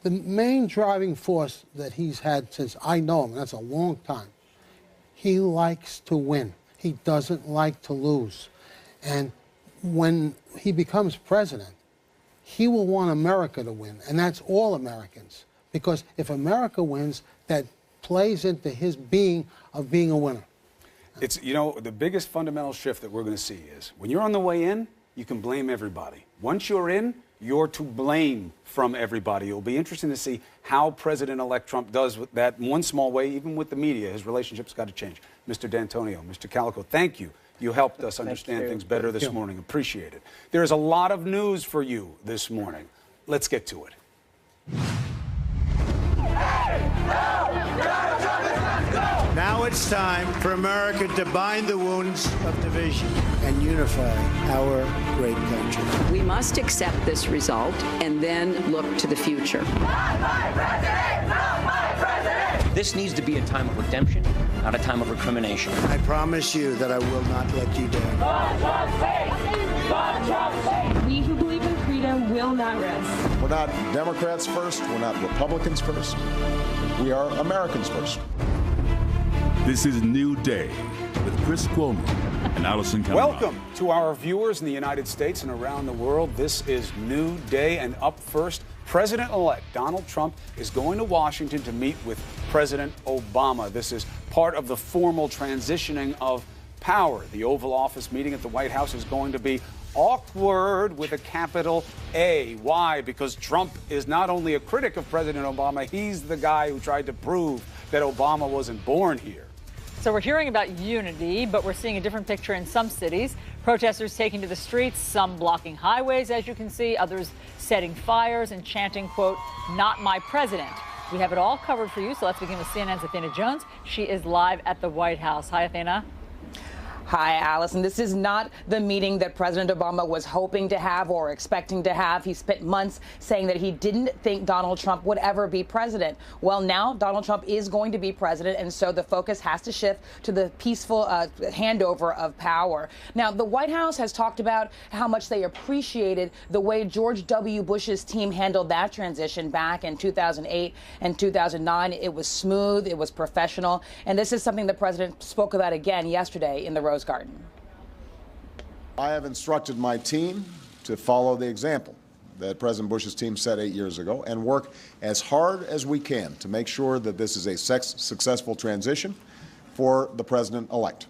The main driving force that he's had since I know him, and that's a long time, he likes to win. He doesn't like to lose. And when he becomes president, he will want America to win, and that's all Americans. Because if America wins, that plays into his being of being a winner. It's, you know, the biggest fundamental shift that we're going to see is when you're on the way in, you can blame everybody. Once you're in, you're to blame from everybody. It'll be interesting to see how President-elect Trump does with that in one small way, even with the media. His relationship's got to change. Mr. D'Antonio, Mr. Calico, thank you. You helped us understand things better this morning. Appreciate it. There is a lot of news for you this morning. Let's get to it. Now it's time for America to bind the wounds of division and unify our great country. We must accept this result and then look to the future. Not my president! Not my president! This needs to be a time of redemption, not a time of recrimination. I promise you that I will not let you down. God Trump safe! God Trump safe! We who believe in freedom will not rest. We're not Democrats first. We're not Republicans first. We are Americans first. This is New Day with Chris Cuomo and Allison Cameron. Welcome to our viewers in the United States and around the world. This is New Day, and up first, President-elect Donald Trump is going to Washington to meet with President Obama. This is part of the formal transitioning of power. The Oval Office meeting at the White House is going to be awkward with a capital A. Why? Because Trump is not only a critic of President Obama, he's the guy who tried to prove that Obama wasn't born here. So we're hearing about unity, but we're seeing a different picture in some cities. Protesters taking to the streets, some blocking highways, as you can see, others setting fires and chanting, quote, "Not my president." We have it all covered for you, so let's begin with CNN's Athena Jones. She is live at the White House. Hi, Athena. Hi, Allison. This is not the meeting that President Obama was hoping to have or expecting to have. He spent months saying that he didn't think Donald Trump would ever be president. Well, now Donald Trump is going to be president, and so the focus has to shift to the peaceful handover of power. Now, the White House has talked about how much they appreciated the way George W. Bush's team handled that transition back in 2008 and 2009. It was smooth, it was professional, and this is something the president spoke about again yesterday in the Rose Garden. I have instructed my team to follow the example that President Bush's team set 8 years ago and work as hard as we can to make sure that this is a successful transition for the president-elect.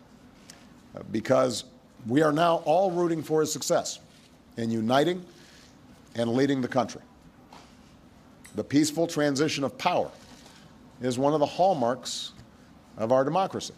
Because we are now all rooting for his success in uniting and leading the country. The peaceful transition of power is one of the hallmarks of our democracy.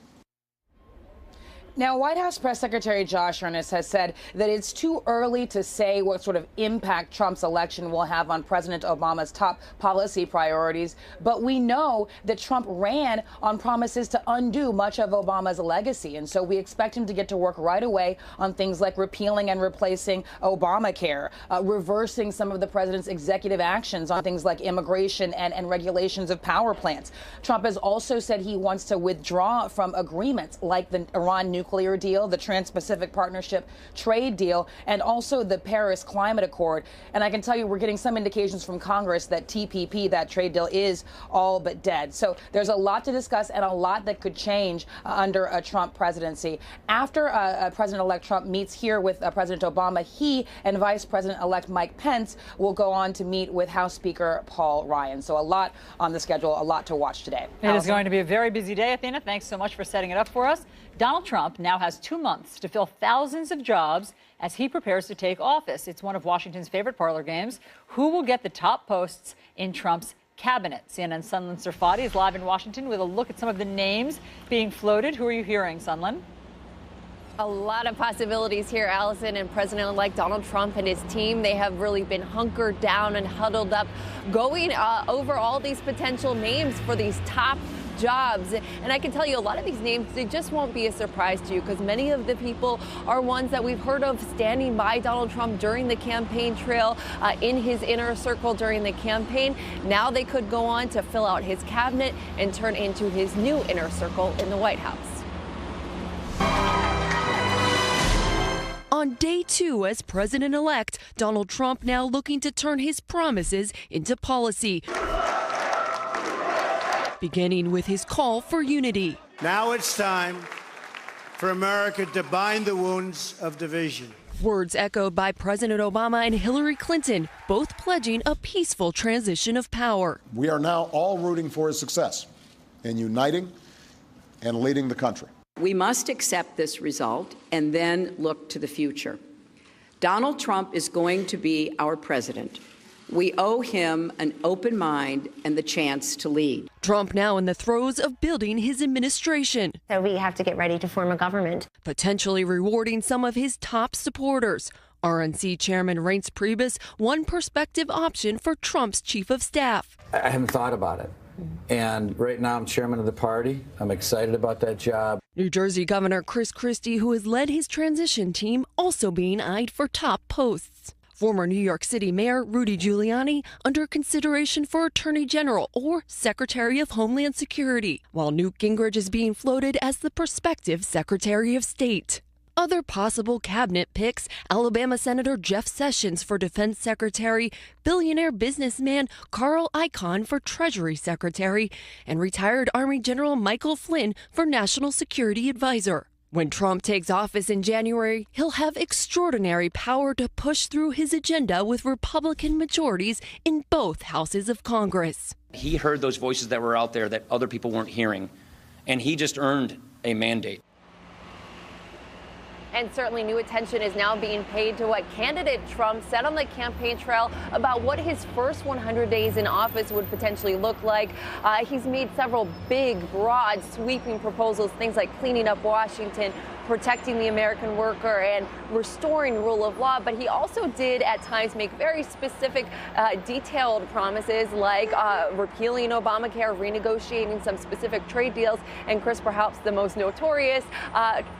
Now, White House Press Secretary Josh Earnest has said that it's too early to say what sort of impact Trump's election will have on President Obama's top policy priorities. But we know that Trump ran on promises to undo much of Obama's legacy. And so we expect him to get to work right away on things like repealing and replacing Obamacare, reversing some of the president's executive actions on things like immigration and regulations of power plants. Trump has also said he wants to withdraw from agreements like the Iran nuclear nuclear deal, the Trans-Pacific Partnership trade deal, and also the Paris Climate Accord. And I can tell you we're getting some indications from Congress that TPP, that trade deal, is all but dead. So there's a lot to discuss and a lot that could change under a Trump presidency. After President-elect Trump meets here with President Obama, he and Vice President-elect Mike Pence will go on to meet with House Speaker Paul Ryan. So a lot on the schedule, a lot to watch today. It is going to be a very busy day, Athena. Thanks so much for setting it up for us. Donald Trump now has 2 months to fill thousands of jobs as he prepares to take office. It's one of Washington's favorite parlor games. Who will get the top posts in Trump's cabinet? CNN's Sunlen Serfati is live in Washington with a look at some of the names being floated. Who are you hearing, Sunlen? A lot of possibilities here, Allison, and President-elect Donald Trump and his team, they have really been hunkered down and huddled up, going over all these potential names for these top jobs. And I can tell you a lot of these names, they just won't be a surprise to you because many of the people are ones that we've heard of standing by Donald Trump during the campaign trail, in his inner circle during the campaign. Now they could go on to fill out his cabinet and turn into his new inner circle in the White House. On day 2 as president-elect, Donald Trump now looking to turn his promises into policy, beginning with his call for unity. Now it's time for America to bind the wounds of division. Words echoed by President Obama and Hillary Clinton, both pledging a peaceful transition of power. We are now all rooting for his success in uniting and leading the country. We must accept this result and then look to the future. Donald Trump is going to be our president. We owe him an open mind and the chance to lead. Trump now in the throes of building his administration. So we have to get ready to form a government. Potentially rewarding some of his top supporters. RNC Chairman Reince Priebus, one prospective option for Trump's chief of staff. I haven't thought about it. And right now I'm chairman of the party. I'm excited about that job. New Jersey Governor Chris Christie, who has led his transition team, also being eyed for top posts. Former New York City Mayor Rudy Giuliani under consideration for Attorney General or Secretary of Homeland Security, while Newt Gingrich is being floated as the prospective Secretary of State. Other possible cabinet picks, Alabama Senator Jeff Sessions for Defense Secretary, billionaire businessman Carl Icahn for Treasury Secretary, and retired Army General Michael Flynn for National Security Advisor. When Trump takes office in January, he'll have extraordinary power to push through his agenda with Republican majorities in both houses of Congress. He heard those voices that were out there that other people weren't hearing, and he just earned a mandate. And certainly new attention is now being paid to what candidate Trump said on the campaign trail about what his first 100 days in office would potentially look like. He's made several big, broad, sweeping proposals, things like cleaning up Washington, protecting the American worker, and restoring rule of law. But he also did at times make very specific, detailed promises like repealing Obamacare, renegotiating some specific trade deals, and Chris, perhaps the most notorious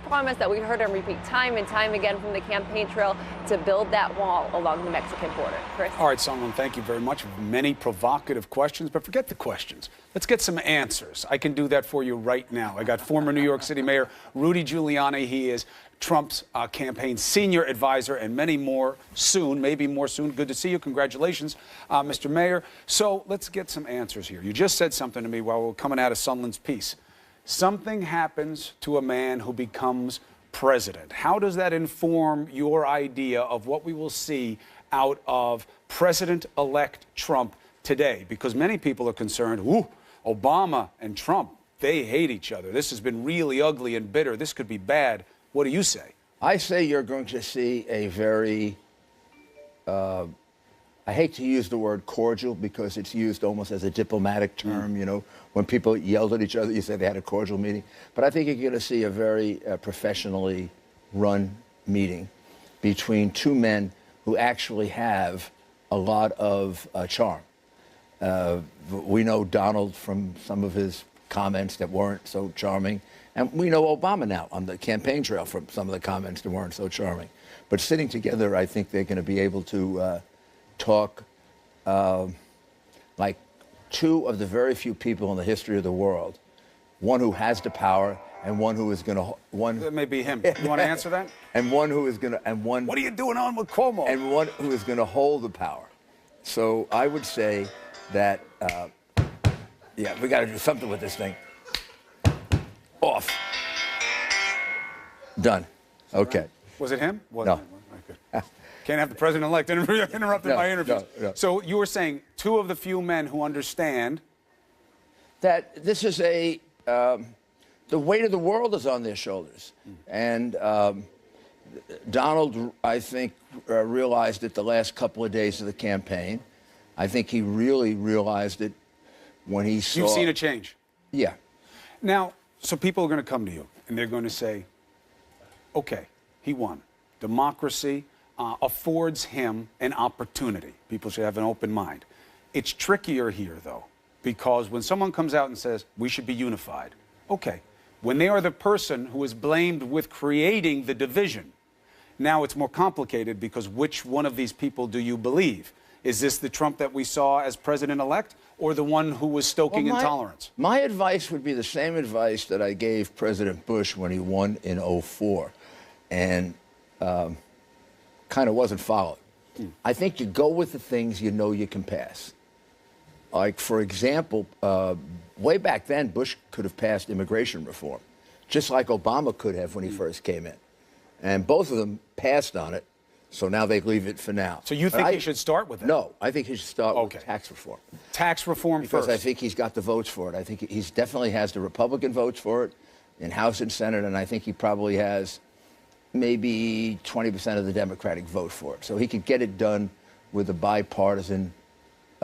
promise that we heard him repeat time and time again from the campaign trail to build that wall along the Mexican border. Chris? All right, Sunlen, thank you very much. Many provocative questions, but forget the questions. Let's get some answers. I can do that for you right now. I got former New York City Mayor Rudy Giuliani. He is Trump's campaign senior advisor, and many more soon, maybe more soon. Good to see you. Congratulations, Mr. Mayor. So let's get some answers here. You just said something to me while we were coming out of Sunlen's piece. Something happens to a man who becomes president. How does that inform your idea of what we will see out of President-elect Trump today? Because many people are concerned, Obama and Trump, they hate each other. This has been really ugly and bitter. This could be bad. What do you say? I say you're going to see a very, I hate to use the word cordial because it's used almost as a diplomatic term, you know. When people yelled at each other, you say they had a cordial meeting. But I think you're going to see a very professionally run meeting between two men who actually have a lot of charm. We know Donald from some of his comments that weren't so charming. And we know Obama now on the campaign trail from some of the comments that weren't so charming. But sitting together, I think they're going to be able to talk like two of the very few people in the history of the world, one who has the power and one who is going to That may be him. You want to answer that? And one who is going to What are you doing on with Cuomo? And one who is going to hold the power. So I would say that yeah, we got to do something with this thing. Off. Done. Okay. Was it him? No. Okay. Can't have the president-elect interrupting my interview. No. So you were saying two of the few men who understand that this is the weight of the world is on their shoulders. And Donald, I think, realized it the last couple of days of the campaign. I think he really realized it when he saw... You've seen a change? Yeah. Now, so people are going to come to you, and they're going to say, okay, he won. Democracy affords him an opportunity. People should have an open mind. It's trickier here, though, because when someone comes out and says, we should be unified, okay, when they are the person who is blamed with creating the division, now it's more complicated because which one of these people do you believe? Is this the Trump that we saw as president-elect or the one who was stoking intolerance? My advice would be the same advice that I gave President Bush when he won in 2004 and kind of wasn't followed. I think you go with the things you know you can pass. Like, for example, way back then, Bush could have passed immigration reform, just like Obama could have when he first came in. And both of them passed on it, so now they leave it for now. So you think he should start with that? No, I think he should start with tax reform. Tax reform because first? I think he's got the votes for it. I think he definitely has the Republican votes for it in House and Senate, and I think he probably has maybe 20% of the Democratic vote for it. So he could get it done with a bipartisan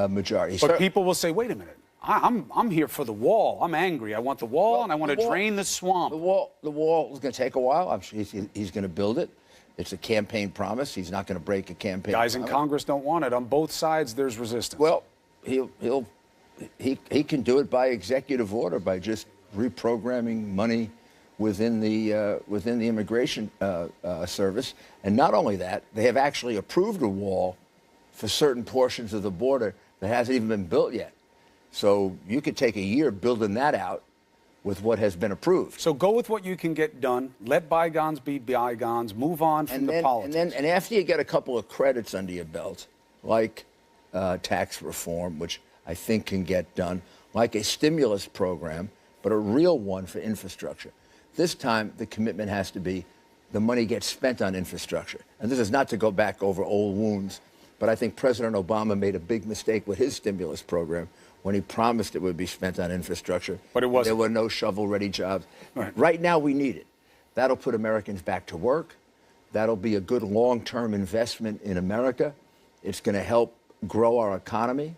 majority. But people will say, wait a minute, I'm here for the wall. I'm angry. I want the wall, and I want to drain the swamp. The wall is going to take a while. I'm sure he's going to build it. It's a campaign promise. He's not going to break a campaign Guys promise. in Congress don't want it. On both sides, there's resistance. Well, he can do it by executive order, by just reprogramming money within the immigration service. And not only that, they have actually approved a wall for certain portions of the border that hasn't even been built yet. So you could take a year building that out with what has been approved. So go with what you can get done. Let bygones be bygones. Move on from the politics. And after you get a couple of credits under your belt, like tax reform, which I think can get done, like a stimulus program, but a real one for infrastructure. This time, the commitment has to be the money gets spent on infrastructure. And this is not to go back over old wounds, but I think President Obama made a big mistake with his stimulus program when he promised it would be spent on infrastructure. But it wasn't. There were no shovel-ready jobs. Right. Right now, we need it. That'll put Americans back to work. That'll be a good long-term investment in America. It's going to help grow our economy.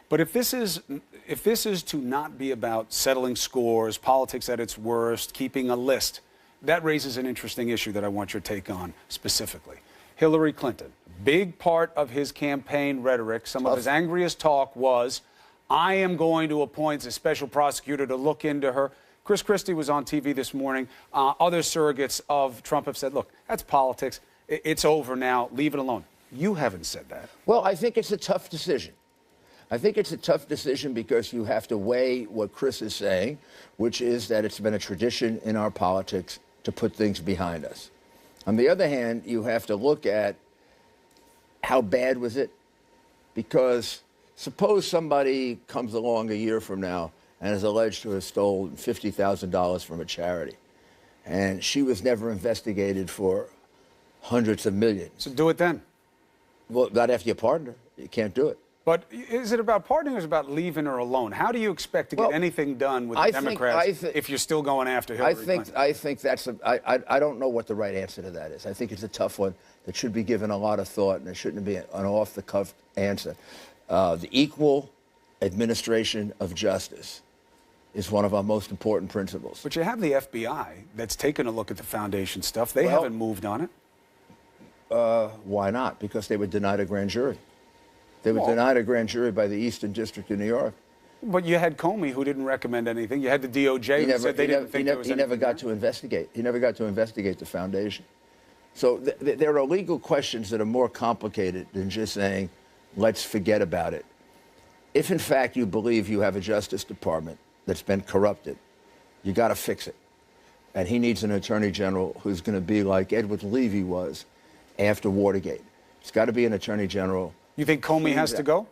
But if this is to not be about settling scores, politics at its worst, keeping a list, that raises an interesting issue that I want your take on specifically. Hillary Clinton, big part of his campaign rhetoric, some of his angriest talk was, I am going to appoint a special prosecutor to look into her. Chris Christie was on TV this morning. Other surrogates of Trump have said, look, that's politics. It's over now. Leave it alone. You haven't said that. Well, I think it's a tough decision. I think it's a tough decision because you have to weigh what Chris is saying, which is that it's been a tradition in our politics to put things behind us. On the other hand, you have to look at how bad was it? Because suppose somebody comes along a year from now and is alleged to have stolen $50,000 from a charity, and she was never investigated for hundreds of millions. So do it then. Well, not after you pardon her. You can't do it. But is it about pardoning or is it about leaving her alone? How do you expect to get anything done with the Democrats if you're still going after Hillary Clinton? I think that's I don't know what the right answer to that is. I think it's a tough one that should be given a lot of thought, and it shouldn't be an off-the-cuff answer. The equal administration of justice is one of our most important principles. But you have the FBI that's taken a look at the foundation stuff. They haven't moved on it. Why not? Because they were denied a grand jury. They were denied a grand jury by the Eastern District of New York. But you had Comey, who didn't recommend anything. You had the DOJ who said they didn't think there was anything. He never got to investigate. He never got to investigate the foundation. So there are legal questions that are more complicated than just saying, let's forget about it. If, in fact, you believe you have a Justice Department that's been corrupted, you got to fix it. And he needs an attorney general who's going to be like Edward Levy was after Watergate. It's got to be an attorney general. You think Comey has to go?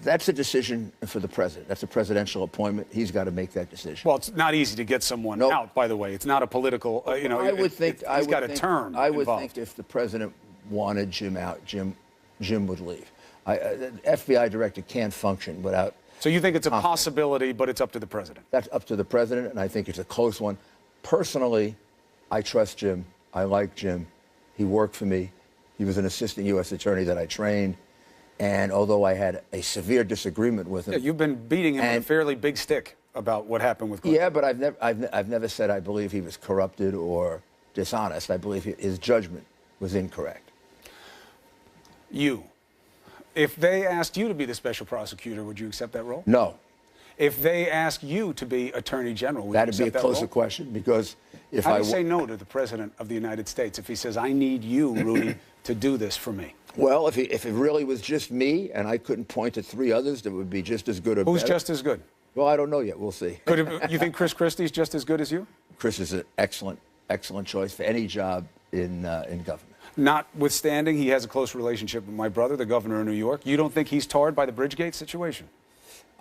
That's a decision for the president. That's a presidential appointment. He's got to make that decision. Well, it's not easy to get someone out, by the way. It's not a political, I would think he's got a term I would involved. think if the president wanted Jim out, Jim would leave. The FBI director can't function without. So you think it's a possibility, but it's up to the president? That's up to the president, and I think it's a close one. Personally, I trust Jim. I like Jim. He worked for me. He was an assistant U.S. attorney that I trained. And although I had a severe disagreement with him. Yeah, you've been beating him with a fairly big stick about what happened with Clinton. Yeah, but I've never said I believe he was corrupted or dishonest. I believe his judgment was incorrect. You. If they asked you to be the special prosecutor, would you accept that role? No. If they asked you to be attorney general, would you accept that role? That'd be a closer question, because if How do you say no to the president of the United States if he says, I need you, Rudy, to do this for me? Well, if it really was just me and I couldn't point to 3 others that would be just as good or better. Who's just as good? Well, I don't know yet. We'll see. You think Chris Christie's just as good as you? Chris is an excellent choice for any job in government. Notwithstanding, he has a close relationship with my brother, the governor of New York. You don't think he's tarred by the Bridgegate situation?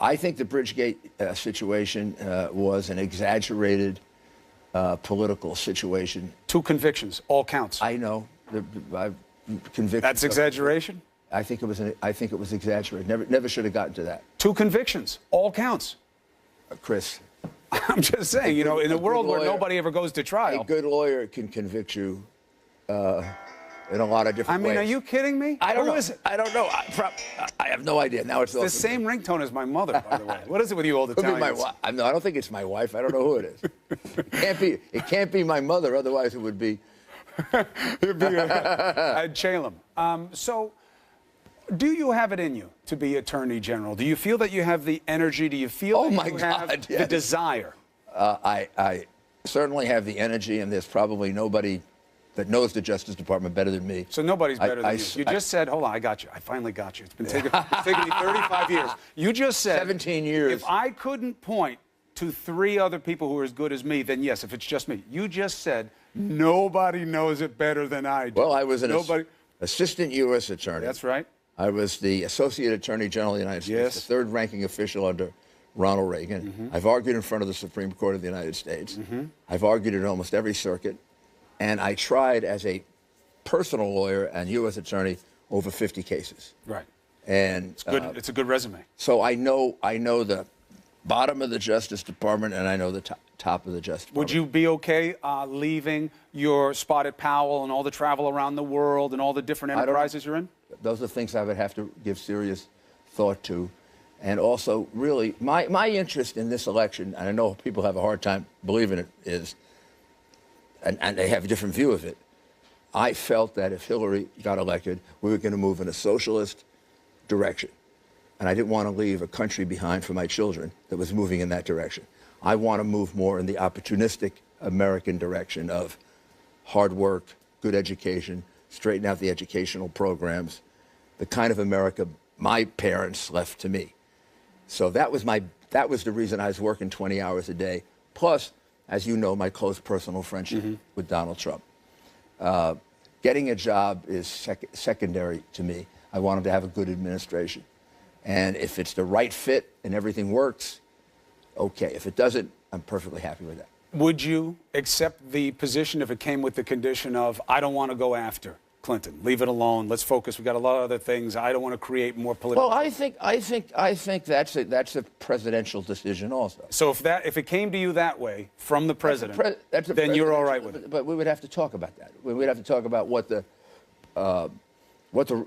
I think the Bridgegate situation was an exaggerated political situation. 2 convictions, all counts. I know. Convictions. That's exaggeration? I think it was exaggerated. Never should have gotten to that. 2 convictions, all counts. Chris. I'm just saying, in a world where nobody ever goes to trial. A good lawyer can convict you in a lot of different ways. Are you kidding me? I don't know. Who is it? I don't know. I have no idea. Now it's the same ringtone as my mother, by the way. What is it with you old Italians? My wife. No, I don't think it's my wife. I don't know who it is. It can't be my mother. Otherwise, it would be. It'd be Chalem. So, do you have it in you to be attorney general? Do you feel that you have the energy? Do you feel that you have the desire? I certainly have the energy, and there's probably nobody that knows the Justice Department better than me. So nobody's better than you. You just said, hold on, I got you. I finally got you. It's been taking me 35 years. You just said 17 years. If I couldn't point to 3 other people who are as good as me, then yes, if it's just me. You just said nobody knows it better than I do. Well, I was an assistant U.S. attorney. That's right. I was the Associate Attorney General of the United States, the 3rd ranking official under Ronald Reagan. I've argued in front of the Supreme Court of the United States. I've argued in almost every circuit. And I tried as a personal lawyer and U.S. attorney over 50 cases. Right. And it's a good resume. So I know the bottom of the Justice Department, and I know the top of the Justice Department. Would you be okay leaving your spot at Powell and all the travel around the world and all the different enterprises you're in? Those are things I would have to give serious thought to. And also, really, my interest in this election, and I know people have a hard time believing it, is, and they have a different view of it, I felt that if Hillary got elected, we were going to move in a socialist direction. And I didn't want to leave a country behind for my children that was moving in that direction. I want to move more in the opportunistic American direction of hard work, good education, straighten out the educational programs, the kind of America my parents left to me. So that was the reason I was working 20 hours a day. Plus, as you know, my close personal friendship with Donald Trump. Getting a job is secondary to me. I want him to have a good administration. And if it's the right fit and everything works, okay. If it doesn't, I'm perfectly happy with that. Would you accept the position if it came with the condition of, I don't want to go after Clinton, leave it alone, let's focus, we've got a lot of other things, I don't want to create more political... Well, I think that's a presidential decision also. So if it came to you that way from the president, then you're all right with it. But we would have to talk about that. We would have to talk about what the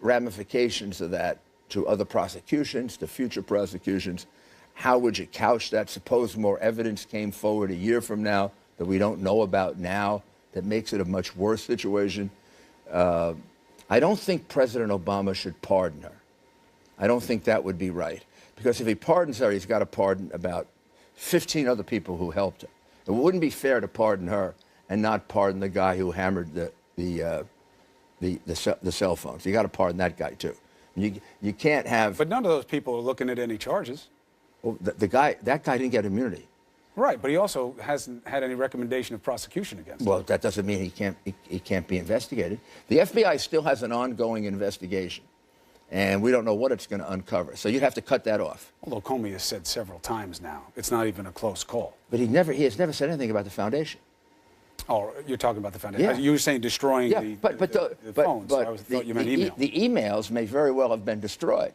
ramifications of that to other prosecutions, to future prosecutions. How would you couch that? Suppose more evidence came forward a year from now that we don't know about now that makes it a much worse situation. I don't think President Obama should pardon her. I don't think that would be right. Because if he pardons her, he's got to pardon about 15 other people who helped her. It wouldn't be fair to pardon her and not pardon the guy who hammered the cell phones. You got to pardon that guy too. You can't have. But none of those people are looking at any charges. Well, that guy didn't get immunity. Right, but he also hasn't had any recommendation of prosecution against him. Well, that doesn't mean he can't be investigated. The FBI still has an ongoing investigation, and we don't know what it's going to uncover. So you'd have to cut that off. Although Comey has said several times now, it's not even a close call. But he has never said anything about the foundation. Oh, you're talking about the foundation. Yeah. You were saying destroying the phones. So I thought you meant email. The emails may very well have been destroyed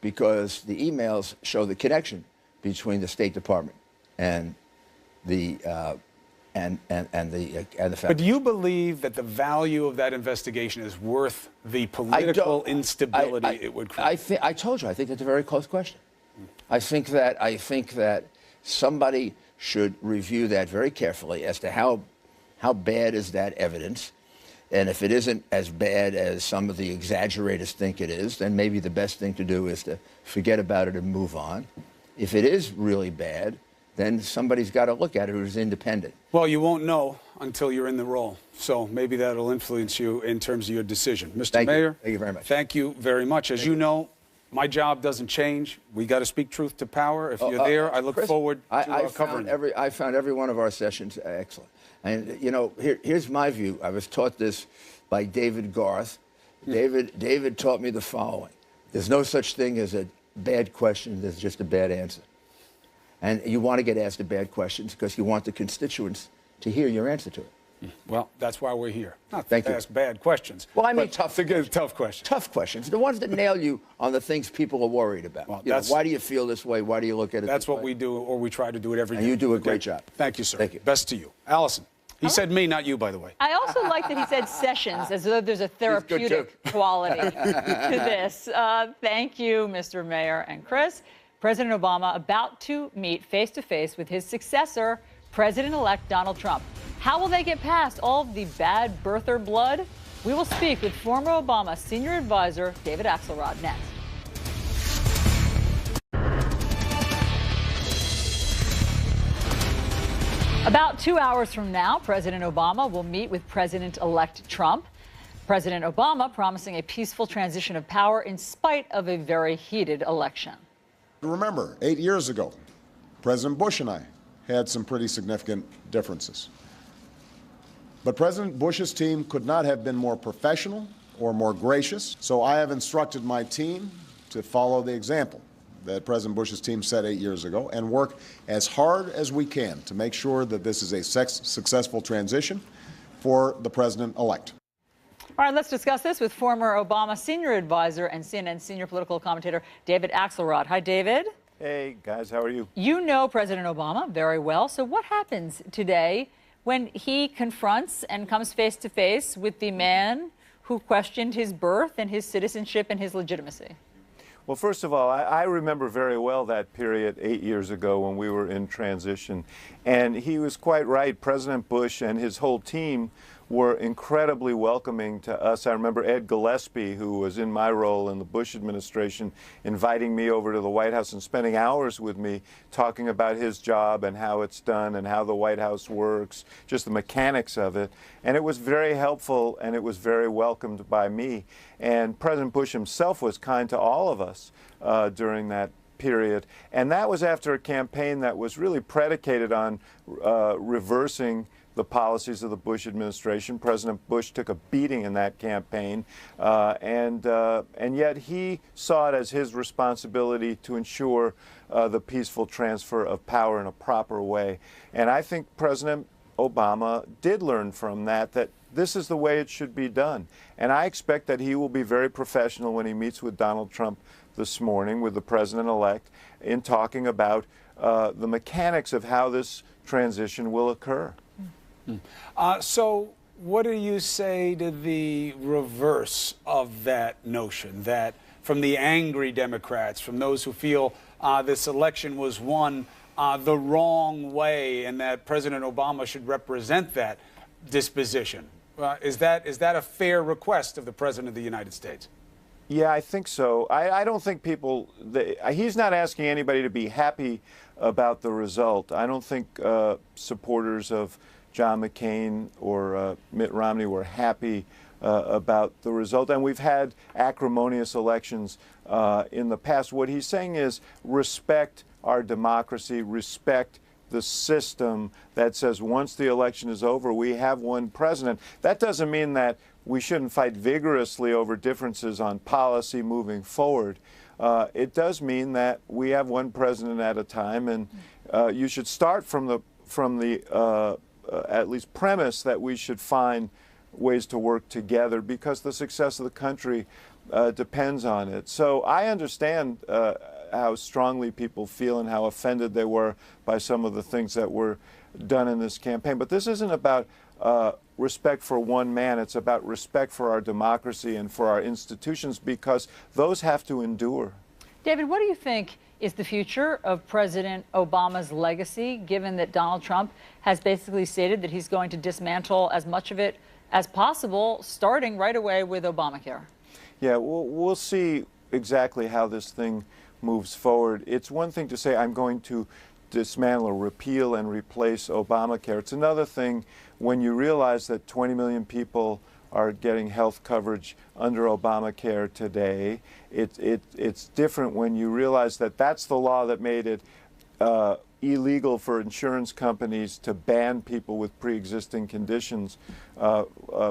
because the emails show the connection between the State Department and the foundation. But do you believe that the value of that investigation is worth the political instability it would create? I told you, I think that's a very close question. I think that somebody should review that very carefully as to how bad is that evidence. And if it isn't as bad as some of the exaggerators think it is, then maybe the best thing to do is to forget about it and move on. If it is really bad, then somebody's got to look at it who's independent. Well, you won't know until you're in the role. So maybe that'll influence you in terms of your decision. Mr. Mayor, thank you very much. Thank you very much. As you know, my job doesn't change. We got to speak truth to power. If you're there, I look Chris, forward to covering it. I found every one of our sessions excellent. And, you know, here's my view. I was taught this by David Garth. David taught me the following. There's no such thing as a bad question. There's just a bad answer. And you want to get asked the bad questions because you want the constituents to hear your answer to it. Well, that's why we're here. Not Thank to you. ask bad questions. Well, I mean tough questions. Tough questions. The ones that nail you on the things people are worried about. Well, You know, why do you feel this way? Why do you look at it That's this what way? we do, or we try to do it every day. And you do a Okay. great job. Thank you, sir. Thank you. Best to you. Allison. He said me, not you, by the way. I also like that he said sessions, as though there's a therapeutic quality to this. Thank you, Mr. Mayor and Chris. President Obama about to meet face-to-face with his successor, President-elect Donald Trump. How will they get past all of the bad birther blood? We will speak with former Obama senior advisor David Axelrod next. About 2 hours from now, President Obama will meet with President-elect Trump. President Obama promising a peaceful transition of power in spite of a very heated election. Remember, 8 years ago, President Bush and I had some pretty significant differences. But President Bush's team could not have been more professional or more gracious, so I have instructed my team to follow the example that President Bush's team set 8 years ago and work as hard as we can to make sure that this is a successful transition for the president-elect. All right, let's discuss this with former Obama senior advisor and CNN senior political commentator David Axelrod. Hi, David. Hey, guys, how are you? You know President Obama very well. So what happens today when he confronts and comes face to face with the man who questioned his birth and his citizenship and his legitimacy? Well, first of all, I remember very well that period 8 years ago when we were in transition. And he was quite right. President Bush and his whole team were incredibly welcoming to us. I remember Ed Gillespie, who was in my role in the Bush administration, inviting me over to the White House and spending hours with me talking about his job and how it's done and how the White House works, just the mechanics of it. And it was very helpful and it was very welcomed by me. And President Bush himself was kind to all of us during that period. And that was after a campaign that was really predicated on reversing the policies of the Bush administration. President Bush took a beating in that campaign, and yet he saw it as his responsibility to ensure the peaceful transfer of power in a proper way. And I think President Obama did learn from that this is the way it should be done. And I expect that he will be very professional when he meets with Donald Trump this morning, with the president-elect, in talking about the mechanics of how this transition will occur. So what do you say to the reverse of that notion, that from the angry Democrats, from those who feel this election was won the wrong way and that President Obama should represent that disposition? Is that a fair request of the President of the United States? Yeah, I think so. I don't think he's not asking anybody to be happy about the result. I don't think supporters of John McCain or Mitt Romney were happy about the result. And we've had acrimonious elections in the past. What he's saying is respect our democracy, respect the system that says once the election is over, we have one president. That doesn't mean that we shouldn't fight vigorously over differences on policy moving forward. It does mean that we have one president at a time, and you should start from the at least premise that we should find ways to work together because the success of the country depends on it. So I understand how strongly people feel and how offended they were by some of the things that were done in this campaign. But this isn't about respect for one man. It's about respect for our democracy and for our institutions because those have to endure. David, what do you think is the future of President Obama's legacy, given that Donald Trump has basically stated that he's going to dismantle as much of it as possible, starting right away with Obamacare? Yeah, we'll see exactly how this thing moves forward. It's one thing to say, I'm going to dismantle or repeal and replace Obamacare. It's another thing when you realize that 20 million people are getting health coverage under Obamacare today. It's different when you realize that that's the law that made it illegal for insurance companies to ban people with pre-existing conditions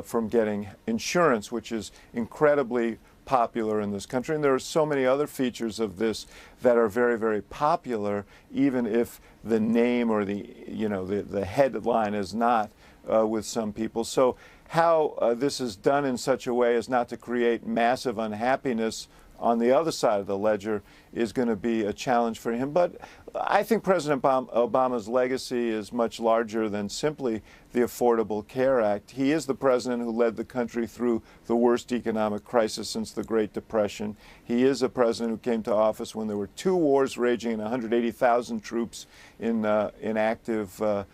from getting insurance, which is incredibly popular in this country. And there are so many other features of this that are very, very popular, even if the name or the headline is not with some people. So how this is done in such a way as not to create massive unhappiness on the other side of the ledger is going to be a challenge for him. But I think President Obama's legacy is much larger than simply the Affordable Care Act. He is the president who led the country through the worst economic crisis since the Great Depression. He is a president who came to office when there were 2 wars raging and 180,000 troops in active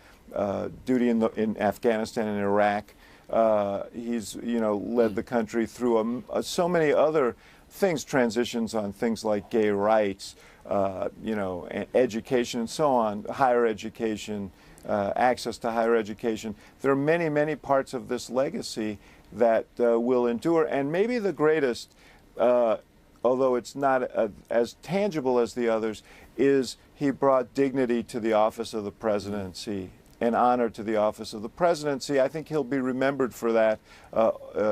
duty in Afghanistan and Iraq. He's led the country through so many other things, transitions on things like gay rights, education and so on, higher education, access to higher education. There are many, many parts of this legacy that will endure. And maybe the greatest, although it's not as tangible as the others, is he brought dignity to the office of the presidency and honor to the office of the presidency. I think he'll be remembered for that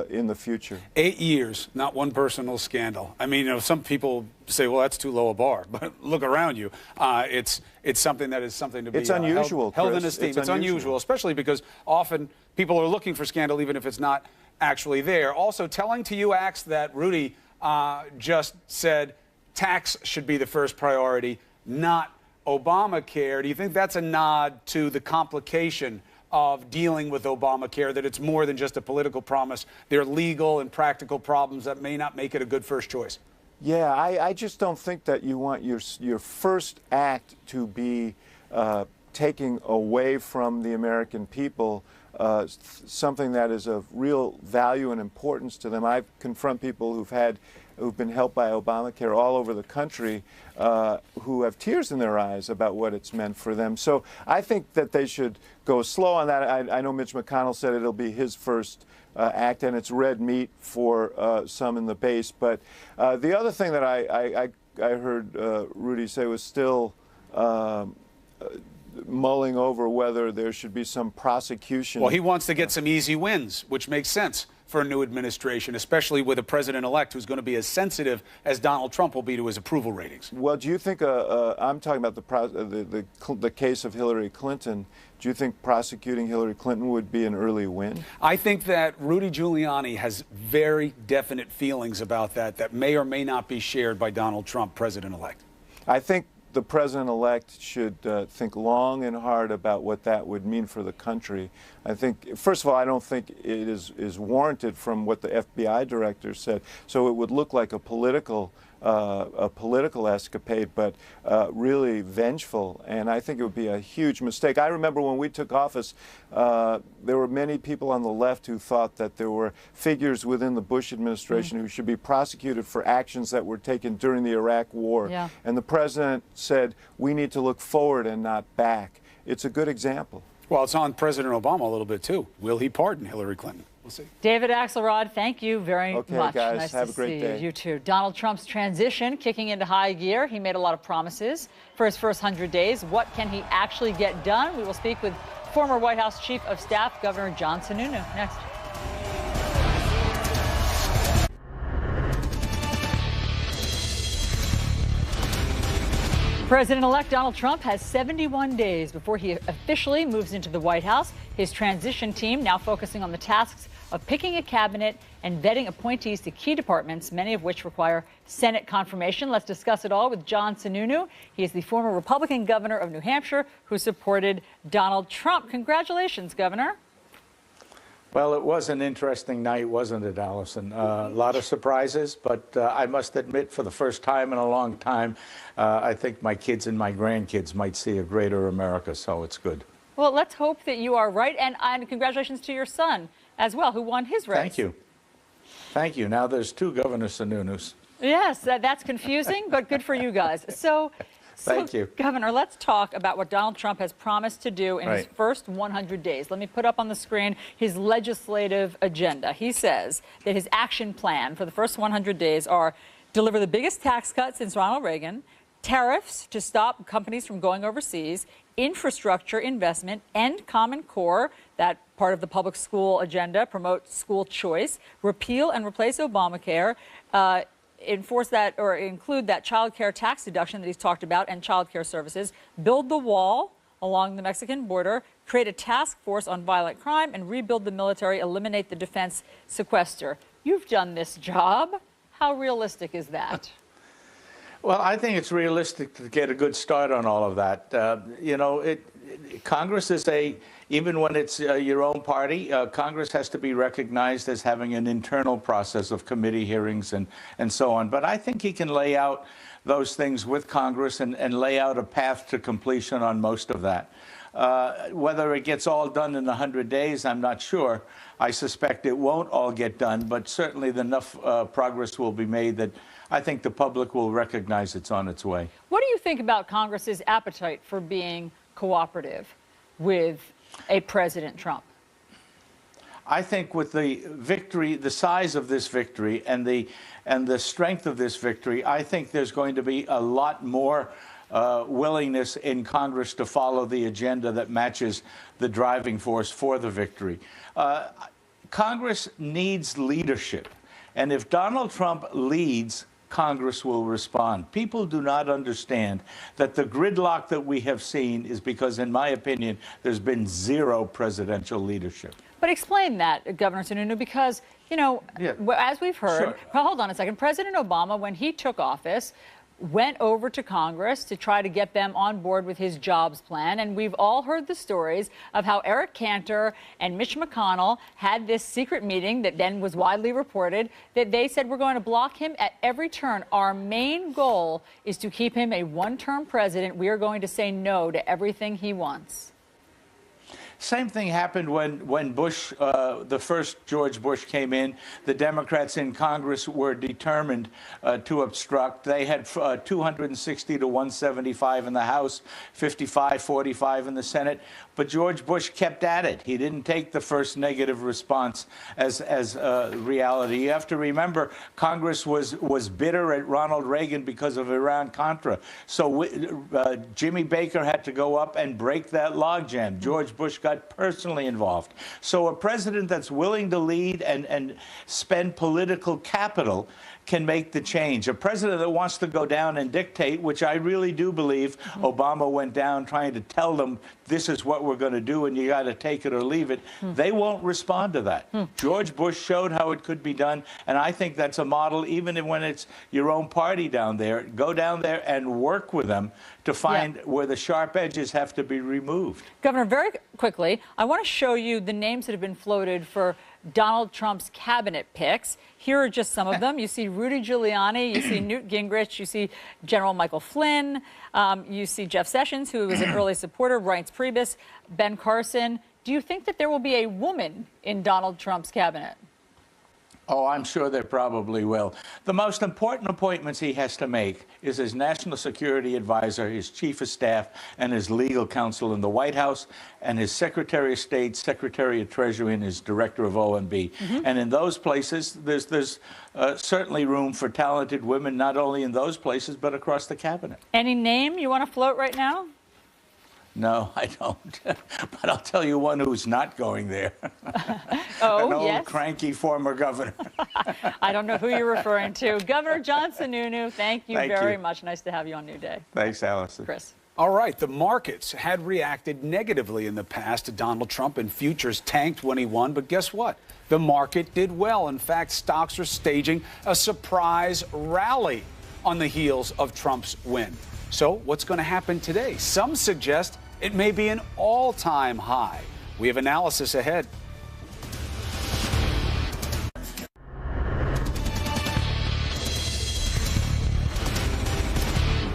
in the future. 8 years, not one personal scandal. I mean, some people say, well, that's too low a bar, but look around you. It's something that is something to be unusual, held in esteem. It's unusual, especially because often people are looking for scandal even if it's not actually there. Also, telling to you acts that Rudy just said tax should be the first priority, not Obamacare. Do you think that's a nod to the complication of dealing with Obamacare, that it's more than just a political promise? There are legal and practical problems that may not make it a good first choice. Yeah, I just don't think that you want your first act to be taking away from the American people something that is of real value and importance to them. I've confronted people who've been helped by Obamacare all over the country who have tears in their eyes about what it's meant for them. So I think that they should go slow on that. I know Mitch McConnell said it'll be his first act, and it's red meat for some in the base. But the other thing that I heard Rudy say was still mulling over whether there should be some prosecution. Well, he wants to get some easy wins, which makes sense for a new administration, especially with a president-elect who's going to be as sensitive as Donald Trump will be to his approval ratings. Well, do you think, I'm talking about the case of Hillary Clinton, do you think prosecuting Hillary Clinton would be an early win? I think that Rudy Giuliani has very definite feelings about that may or may not be shared by Donald Trump, president-elect. I think the president-elect should think long and hard about what that would mean for the country. I think, first of all, I don't think it is warranted from what the FBI director said. So it would look like a political escapade, but really vengeful. And I think it would be a huge mistake. I remember when we took office, there were many people on the left who thought that there were figures within the Bush administration who should be prosecuted for actions that were taken during the Iraq War. Yeah. And the president said, we need to look forward and not back. It's a good example. Well, it's on President Obama a little bit, too. Will he pardon Hillary Clinton? We'll see. David Axelrod, thank you very much. Okay, guys, nice have to a great see day. you too. Donald Trump's transition kicking into high gear. He made a lot of promises for his first 100 days. What can he actually get done? We will speak with former White House Chief of Staff, Governor John Sununu, next. President-elect Donald Trump has 71 days before he officially moves into the White House. His transition team now focusing on the tasks of picking a cabinet and vetting appointees to key departments, many of which require Senate confirmation. Let's discuss it all with John Sununu. He is the former Republican governor of New Hampshire who supported Donald Trump. Congratulations, Governor. Well, it was an interesting night, wasn't it, Allison? A lot of surprises, but I must admit, for the first time in a long time, I think my kids and my grandkids might see a greater America, so it's good. Well, let's hope that you are right, and congratulations to your son as well, who won his race. Thank you. Thank you. Now there's two Governor Sununus. Yes, that's confusing, but good for you guys. So, Thank you. Governor, let's talk about what Donald Trump has promised to do in his first 100 days. Let me put up on the screen his legislative agenda. He says that his action plan for the first 100 days are deliver the biggest tax cut since Ronald Reagan, tariffs to stop companies from going overseas, infrastructure investment, end Common Core, that part of the public school agenda, promote school choice, repeal and replace Obamacare, enforce that or include that child care tax deduction that he's talked about and child care services, build the wall along the Mexican border, create a task force on violent crime, and rebuild the military, eliminate the defense sequester. You've done this job. How realistic is that? Well, I think it's realistic to get a good start on all of that. You know, Congress is even when it's your own party, Congress has to be recognized as having an internal process of committee hearings and so on. But I think he can lay out those things with Congress and lay out a path to completion on most of that. Whether it gets all done in 100 days, I'm not sure. I suspect it won't all get done, but certainly enough progress will be made that I think the public will recognize it's on its way. What do you think about Congress's appetite for being cooperative with a President Trump? I think with the victory, the size of this victory and the strength of this victory, I think there's going to be a lot more willingness in Congress to follow the agenda that matches the driving force for the victory. Congress needs leadership. And if Donald Trump leads, Congress will respond. People do not understand that the gridlock that we have seen is because, in my opinion, there's been zero presidential leadership. But explain that, Governor Sununu, because, you know, as we've heard, hold on a second, President Obama, when he took office, went over to Congress to try to get them on board with his jobs plan. And we've all heard the stories of how Eric Cantor and Mitch McConnell had this secret meeting that then was widely reported that they said we're going to block him at every turn. Our main goal is to keep him a one-term president. We are going to say no to everything he wants. Same thing happened when Bush, the first George Bush came in. The Democrats in Congress were determined to obstruct. They had 260 to 175 in the House, 55-45 in the Senate. But George Bush kept at it. He didn't take the first negative response as reality. You have to remember, Congress was bitter at Ronald Reagan because of Iran-Contra. So Jimmy Baker had to go up and break that logjam. George Bush got personally involved. So a president that's willing to lead and spend political capital can make the change. A president that wants to go down and dictate, which I really do believe Obama went down trying to tell them this is what we're going to do and you got to take it or leave it, they won't respond to that. George Bush showed how it could be done, and I think that's a model even when it's your own party down there. Go down there and work with them to find where the sharp edges have to be removed. Governor, very quickly, I want to show you the names that have been floated for Donald Trump's cabinet picks. Here are just some of them. You see Rudy Giuliani, you see Newt Gingrich, you see General Michael Flynn, you see Jeff Sessions, who was an early supporter, Reince Priebus, Ben Carson. Do you think that there will be a woman in Donald Trump's cabinet? Oh, I'm sure they probably will. The most important appointments he has to make is his national security advisor, his chief of staff, and his legal counsel in the White House, and his Secretary of State, Secretary of Treasury, and his director of OMB. And in those places, there's certainly room for talented women, not only in those places, but across the cabinet. Any name you want to float right now? No, I don't. But I'll tell you one who's not going there. Oh, an old, yes. cranky former governor. I don't know who you're referring to. Governor John Sununu, thank you very much. Nice to have you on New Day. Thanks, Allison. Chris. All right, the markets had reacted negatively in the past to Donald Trump, and futures tanked when he won. But guess what? The market did well. In fact, stocks are staging a surprise rally on the heels of Trump's win. So what's going to happen today? Some suggest it may be an all-time high. We have analysis ahead.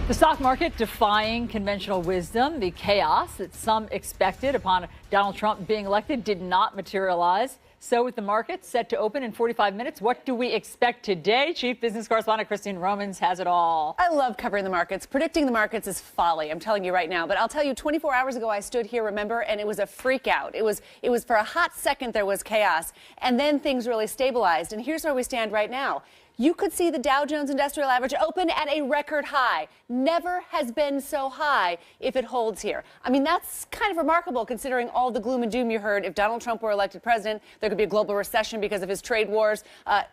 The stock market defying conventional wisdom. The chaos that some expected upon Donald Trump being elected did not materialize. So with the market set to open in 45 minutes, what do we expect today? Chief Business Correspondent Christine Romans has it all. I love covering the markets. Predicting the markets is folly, I'm telling you right now. But I'll tell you, 24 hours ago, I stood here, remember, and it was a freak out. It was for a hot second, there was chaos. And then things really stabilized. And here's where we stand right now. You could see the Dow Jones Industrial Average open at a record high. Never has been so high if it holds here. I mean, that's kind of remarkable considering all the gloom and doom you heard. If Donald Trump were elected president, there could be a global recession because of his trade wars.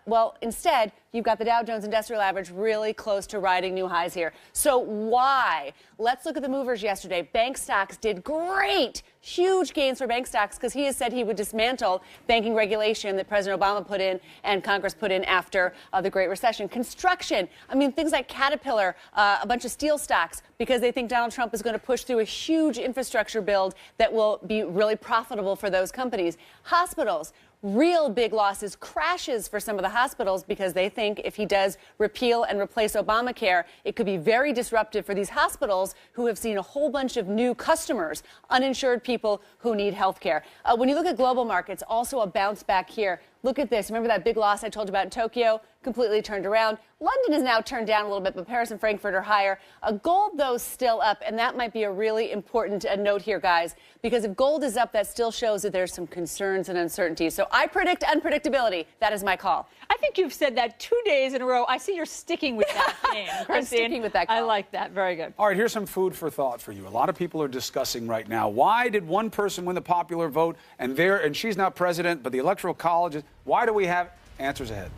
Well, instead, you've got the Dow Jones Industrial Average really close to riding new highs here. So why? Let's look at the movers yesterday. Bank stocks did great. Huge gains for bank stocks because he has said he would dismantle banking regulation that President Obama put in and Congress put in after the Great Recession. Construction, I mean, things like Caterpillar, a bunch of steel stocks, because they think Donald Trump is going to push through a huge infrastructure build that will be really profitable for those companies. Hospitals, real big losses, crashes for some of the hospitals because they think if he does repeal and replace Obamacare, it could be very disruptive for these hospitals who have seen a whole bunch of new customers, uninsured people who need health care. When you look at global markets, also a bounce back here. Look at this. Remember that big loss I told you about in Tokyo? Completely turned around. London is now turned down a little bit, but Paris and Frankfurt are higher. Gold, though, still up, and that might be a really important note here, guys, because if gold is up, that still shows that there's some concerns and uncertainties. So I predict unpredictability. That is my call. I think you've said that 2 days in a row. I see you're sticking with that thing, Christine. I'm sticking with that call. I like that. Very good. All right, here's some food for thought for you. A lot of people are discussing right now, why did one person win the popular vote and she's not president, but the Electoral College is, why do we have answers ahead?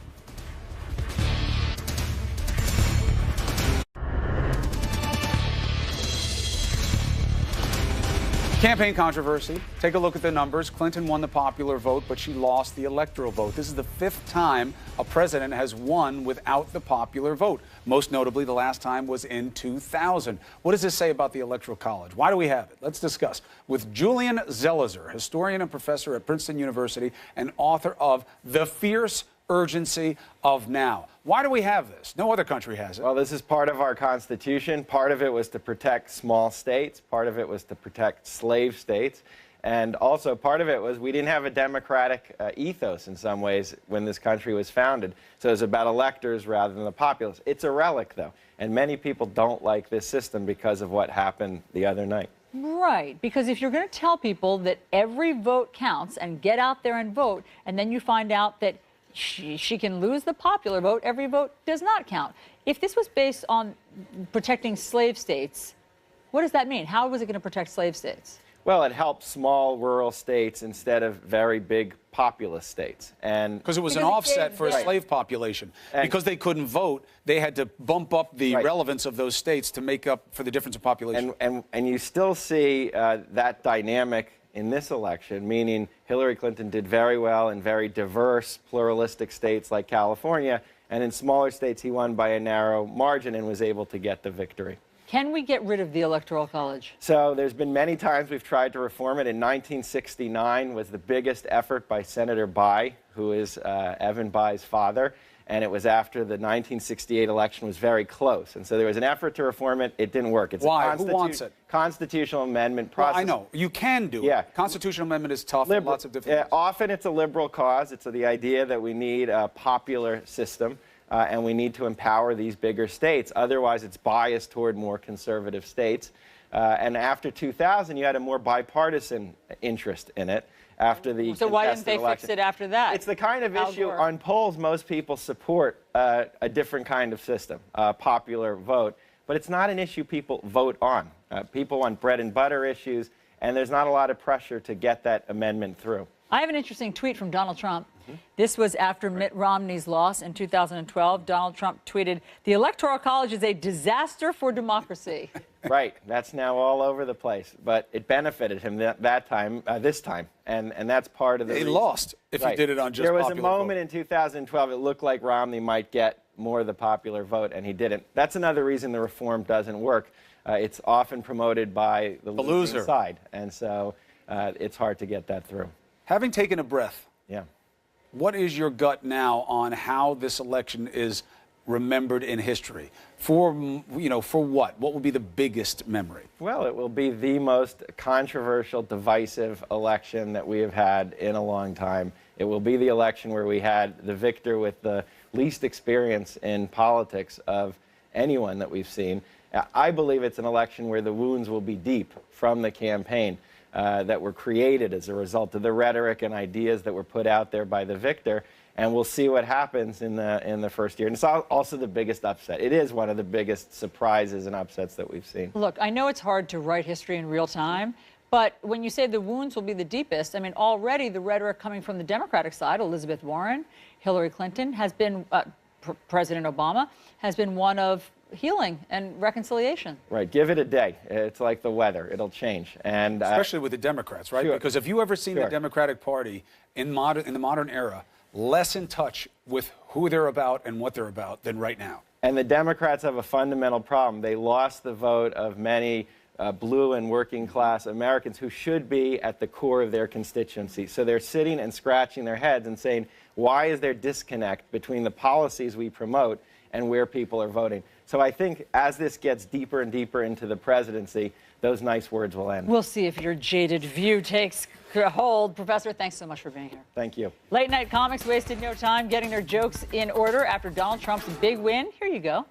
Campaign controversy. Take a look at the numbers. Clinton won the popular vote, but she lost the electoral vote. This is the 5th time a president has won without the popular vote. Most notably, the last time was in 2000. What does this say about the Electoral College? Why do we have it? Let's discuss with Julian Zelizer, historian and professor at Princeton University and author of The Fierce Urgency of Now. Why do we have this? No other country has it. Well, this is part of our Constitution. Part of it was to protect small states. Part of it was to protect slave states. And also part of it was we didn't have a democratic ethos in some ways when this country was founded. So it was about electors rather than the populace. It's a relic, though. And many people don't like this system because of what happened the other night. Right, because if you're going to tell people that every vote counts and get out there and vote, and then you find out that she can lose the popular vote, every vote does not count. If this was based on protecting slave states, what does that mean? How was it going to protect slave states? Well, it helped small rural states instead of very big populous states. And because it was an offset for a slave population. Because they couldn't vote, they had to bump up the relevance of those states to make up for the difference in population. And you still see that dynamic in this election, meaning Hillary Clinton did very well in very diverse, pluralistic states like California, and in smaller states he won by a narrow margin and was able to get the victory. Can we get rid of the Electoral College? So there's been many times we've tried to reform it. In 1969 was the biggest effort by Senator Bayh, who is Evan Bayh's father. and it was after the 1968 election was very close. And so there was an effort to reform it. It didn't work. It's Why? a Who wants it? Constitutional amendment process. Well, I know. You can do it. Constitutional amendment is tough in lots of different ways. Often it's a liberal cause. It's the idea that we need a popular system, and we need to empower these bigger states. Otherwise, it's biased toward more conservative states. And after 2000, you had a more bipartisan interest in it. After the So why didn't they election. fix it after that? It's the kind of Al issue Gore. on polls most people support a different kind of system, a popular vote. But it's not an issue people vote on. People want bread and butter issues, and there's not a lot of pressure to get that amendment through. I have an interesting tweet from Donald Trump. This was after Mitt Romney's loss in 2012. Donald Trump tweeted, "The Electoral College is a disaster for democracy." Right. That's now all over the place. But it benefited him this time. And that's part of the He reason. lost if he did it on just There was a popular moment in 2012 it looked like Romney might get more of the popular vote, and he didn't. That's another reason the reform doesn't work. It's often promoted by the losing side. And so it's hard to get that through. Having taken a breath, yeah. What is your gut now on how this election is remembered in history? For what? What will be the biggest memory? Well, it will be the most controversial, divisive election that we have had in a long time. It will be the election where we had the victor with the least experience in politics of anyone that we've seen. I believe it's an election where the wounds will be deep from the campaign. That were created as a result of the rhetoric and ideas that were put out there by the victor, and we'll see what happens in the first year. And it's also the biggest upset. It is one of the biggest surprises and upsets that we've seen. Look, I know it's hard to write history in real time, but when you say the wounds will be the deepest, I mean, already the rhetoric coming from the Democratic side, Elizabeth Warren, Hillary Clinton, has been, President Obama, has been one of healing and reconciliation. Right. Give it a day. It's like the weather. It'll change. And especially with the Democrats, right? Sure. Because have you ever seen the Democratic Party in the modern era less in touch with who they're about and what they're about than right now? And the Democrats have a fundamental problem. They lost the vote of many blue and working class Americans who should be at the core of their constituency. So they're sitting and scratching their heads and saying, why is there disconnect between the policies we promote and where people are voting? So I think as this gets deeper and deeper into the presidency, those nice words will end. We'll see if your jaded view takes hold. Professor, thanks so much for being here. Thank you. Late Night Comics wasted no time getting their jokes in order after Donald Trump's big win. Here you go.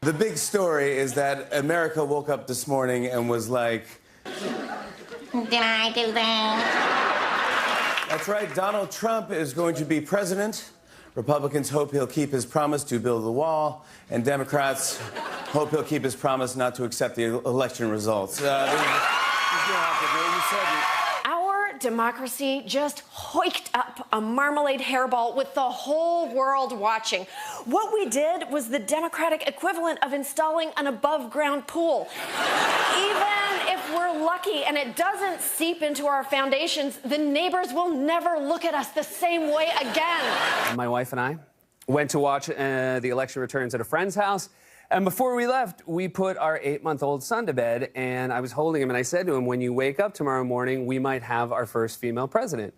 The big story is that America woke up this morning and was like, did I do that? That's right, Donald Trump is going to be president. Republicans hope he'll keep his promise to build the wall, and Democrats hope he'll keep his promise not to accept the election results. Our democracy just hoiked up a marmalade hairball with the whole world watching. What we did was the Democratic equivalent of installing an above-ground pool. Even if we're lucky and it doesn't seep into our foundations, the neighbors will never look at us the same way again. My wife and I went to watch the election returns at a friend's house. And before we left, we put our 8-month-old son to bed, and I was holding him, and I said to him, when you wake up tomorrow morning, we might have our first female president.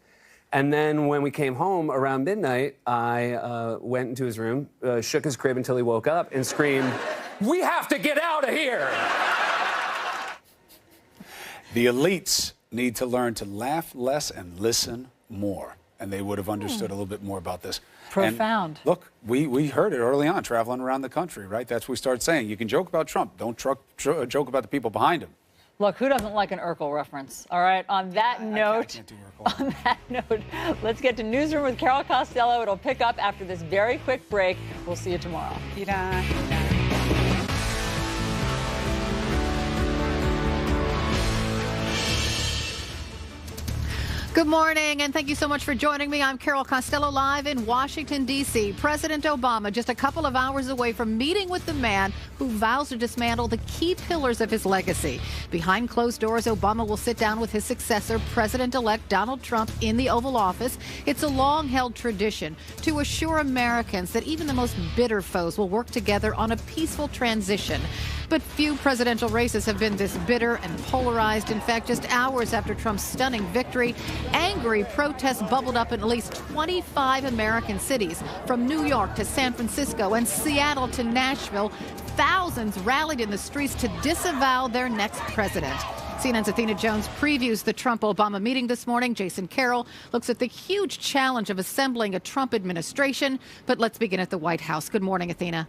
And then when we came home around midnight, I went into his room, shook his crib until he woke up, and screamed, "We have to get out of here!" The elites need to learn to laugh less and listen more. And they would have understood a little bit more about this. Profound. And look, we heard it early on traveling around the country, right? That's what we started saying. You can joke about Trump. Don't joke about the people behind him. Look, who doesn't like an Urkel reference? All right, on that note, let's get to Newsroom with Carol Costello. It'll pick up after this very quick break. We'll see you tomorrow. Good morning, and thank you so much for joining me. I'm Carol Costello, live in Washington, D.C. President Obama just a couple of hours away from meeting with the man who vows to dismantle the key pillars of his legacy. Behind closed doors, Obama will sit down with his successor, President-elect Donald Trump, in the Oval Office. It's a long-held tradition to assure Americans that even the most bitter foes will work together on a peaceful transition. But few presidential races have been this bitter and polarized. In fact, just hours after Trump's stunning victory, angry protests bubbled up in at least 25 American cities, from New York to San Francisco and Seattle to Nashville. Thousands rallied in the streets to disavow their next president. CNN's Athena Jones previews the Trump-Obama meeting this morning. Jason Carroll looks at the huge challenge of assembling a Trump administration. But let's begin at the White House. Good morning, Athena.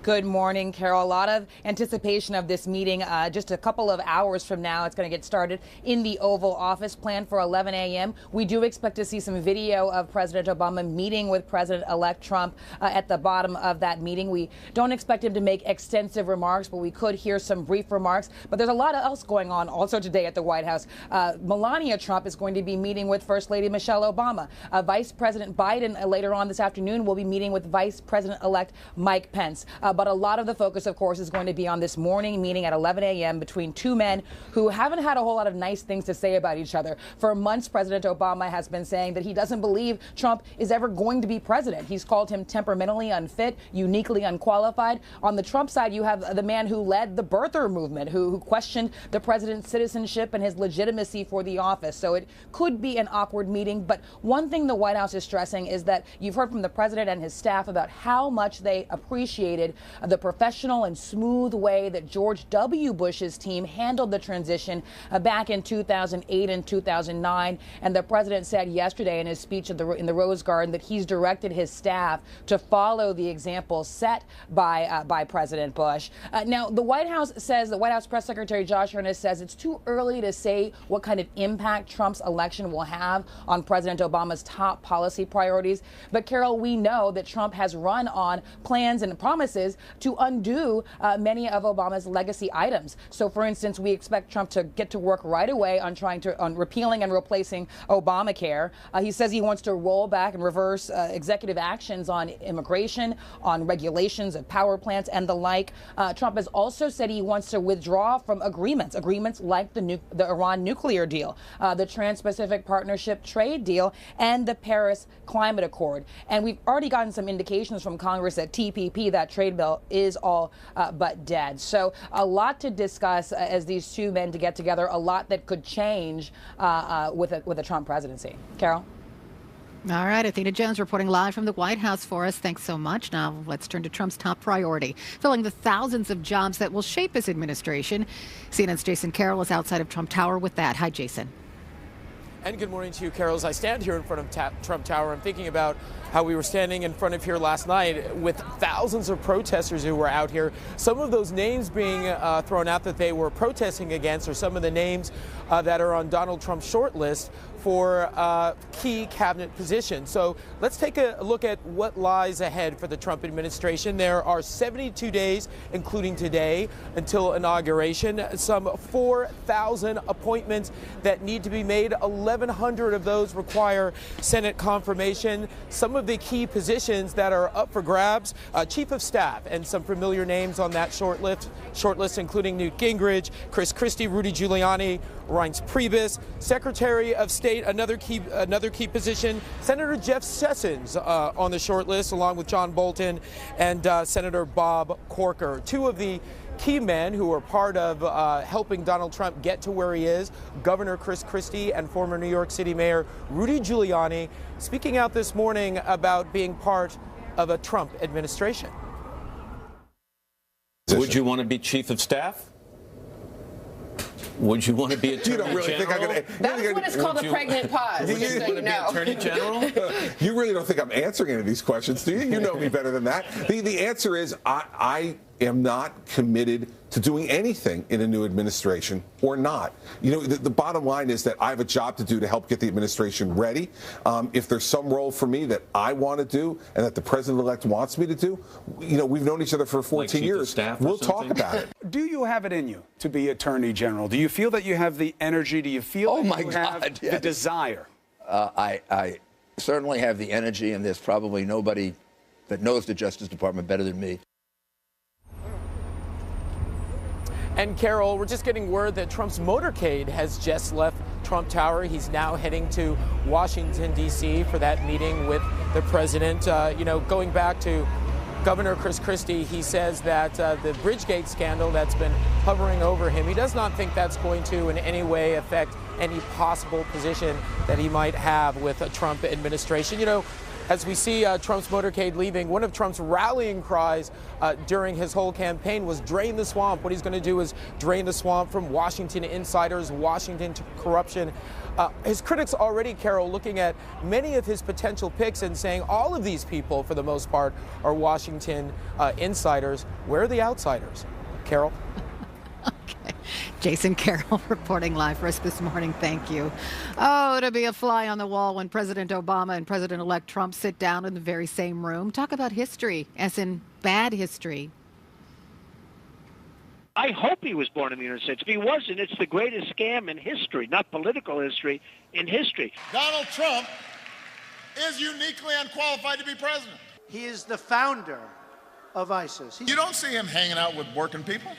Good morning, Carol. A lot of anticipation of this meeting. Just a couple of hours from now, it's going to get started in the Oval Office, planned for 11 a.m. We do expect to see some video of President Obama meeting with President-elect Trump at the bottom of that meeting. We don't expect him to make extensive remarks, but we could hear some brief remarks. But there's a lot else going on also today at the White House. Melania Trump is going to be meeting with First Lady Michelle Obama. Vice President Biden later on this afternoon will be meeting with Vice President-elect Mike Pence. But a lot of the focus, of course, is going to be on this morning meeting at 11 a.m. between two men who haven't had a whole lot of nice things to say about each other. For months, President Obama has been saying that he doesn't believe Trump is ever going to be president. He's called him temperamentally unfit, uniquely unqualified. On the Trump side, you have the man who led the birther movement, who questioned the president's citizenship and his legitimacy for the office. So it could be an awkward meeting. But one thing the White House is stressing is that you've heard from the president and his staff about how much they appreciated the professional and smooth way that George W. Bush's team handled the transition back in 2008 and 2009. And the president said yesterday in his speech in the Rose Garden that he's directed his staff to follow the example set by President Bush. Now, the White House Press Secretary Josh Earnest says it's too early to say what kind of impact Trump's election will have on President Obama's top policy priorities. But, Carol, we know that Trump has run on plans and promises to undo many of Obama's legacy items. So, for instance, we expect Trump to get to work right away on repealing and replacing Obamacare. He says he wants to roll back and reverse executive actions on immigration, on regulations of power plants and the like. Trump has also said he wants to withdraw from agreements like the Iran nuclear deal, the Trans-Pacific Partnership trade deal, and the Paris Climate Accord. And we've already gotten some indications from Congress that TPP, that trade bill, is all but dead. So a lot to discuss as these two men to get together, a lot that could change with a Trump presidency. Carol? All right, Athena Jones reporting live from the White House for us. Thanks so much. Now let's turn to Trump's top priority, filling the thousands of jobs that will shape his administration. CNN's Jason Carroll is outside of Trump Tower with that. Hi, Jason. And good morning to you, Carol. As I stand here in front of Trump Tower, I'm thinking about how we were standing in front of here last night with thousands of protesters who were out here. Some of those names being thrown out that they were protesting against are some of the names that are on Donald Trump's short list for key cabinet positions. So let's take a look at what lies ahead for the Trump administration. There are 72 days, including today, until inauguration. Some 4,000 appointments that need to be made. 1,100 of those require Senate confirmation. Some of the key positions that are up for grabs, Chief of Staff, and some familiar names on that short list, including Newt Gingrich, Chris Christie, Rudy Giuliani, Reince Priebus, Secretary of State, another key position, Senator Jeff Sessions on the short list, along with John Bolton and Senator Bob Corker. Two of the key men who are part of helping Donald Trump get to where he is, Governor Chris Christie and former New York City Mayor Rudy Giuliani, speaking out this morning about being part of a Trump administration. Would you want to be Chief of Staff? Would you want to be Attorney General? That's when it's called a pregnant pause. Would you want to be Attorney General? You really don't think I'm answering any of these questions, do you? You know me better than that. The answer is I am not committed to doing anything in a new administration or not. You know, the bottom line is that I have a job to do to help get the administration ready. If there's some role for me that I want to do and that the president-elect wants me to do, you know, we've known each other for 14 years. We'll talk about it. Do you have it in you to be Attorney General? Do you feel that you have the energy? Do you feel that you have the desire? I certainly have the energy, and there's probably nobody that knows the Justice Department better than me. And Carol, we're just getting word that Trump's motorcade has just left Trump Tower. He's now heading to Washington, D.C. for that meeting with the president. You know, going back to Governor Chris Christie, he says that the Bridgegate scandal that's been hovering over him, he does not think that's going to in any way affect any possible position that he might have with a Trump administration. You know, as we see Trump's motorcade leaving, one of Trump's rallying cries during his whole campaign was drain the swamp. What he's going to do is drain the swamp from Washington insiders, Washington corruption. His critics already, Carol, looking at many of his potential picks and saying all of these people, for the most part, are Washington insiders. Where are the outsiders? Carol? Okay. Jason Carroll reporting live for us this morning. Thank you. Oh, to be a fly on the wall when President Obama and President-elect Trump sit down in the very same room. Talk about history, as in bad history. I hope he was born in the United States. If he wasn't, it's the greatest scam in history, not political history, in history. Donald Trump is uniquely unqualified to be president. He is the founder of ISIS. You don't see him hanging out with working people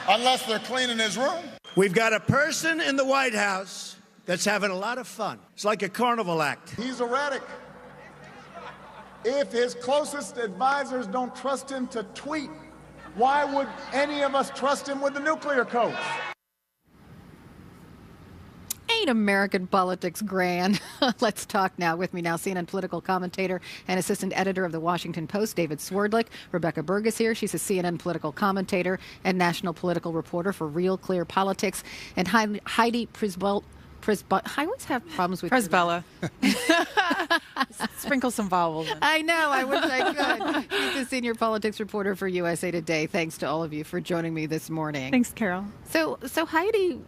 unless they're cleaning his room. We've got a person in the White House that's having a lot of fun. It's like a carnival act. He's erratic. If his closest advisors don't trust him to tweet, why would any of us trust him with the nuclear codes? Ain't American politics grand? Let's talk now. With me now, CNN political commentator and assistant editor of the Washington Post, David Swerdlick. Rebecca Berg is here. She's a CNN political commentator and national political reporter for Real Clear Politics. And Heidi Prisbell. I always have problems with Prisbella. Sprinkle some vowels in. I know. I wish I could. She's a senior politics reporter for USA Today. Thanks to all of you for joining me this morning. Thanks, Carol. So Heidi,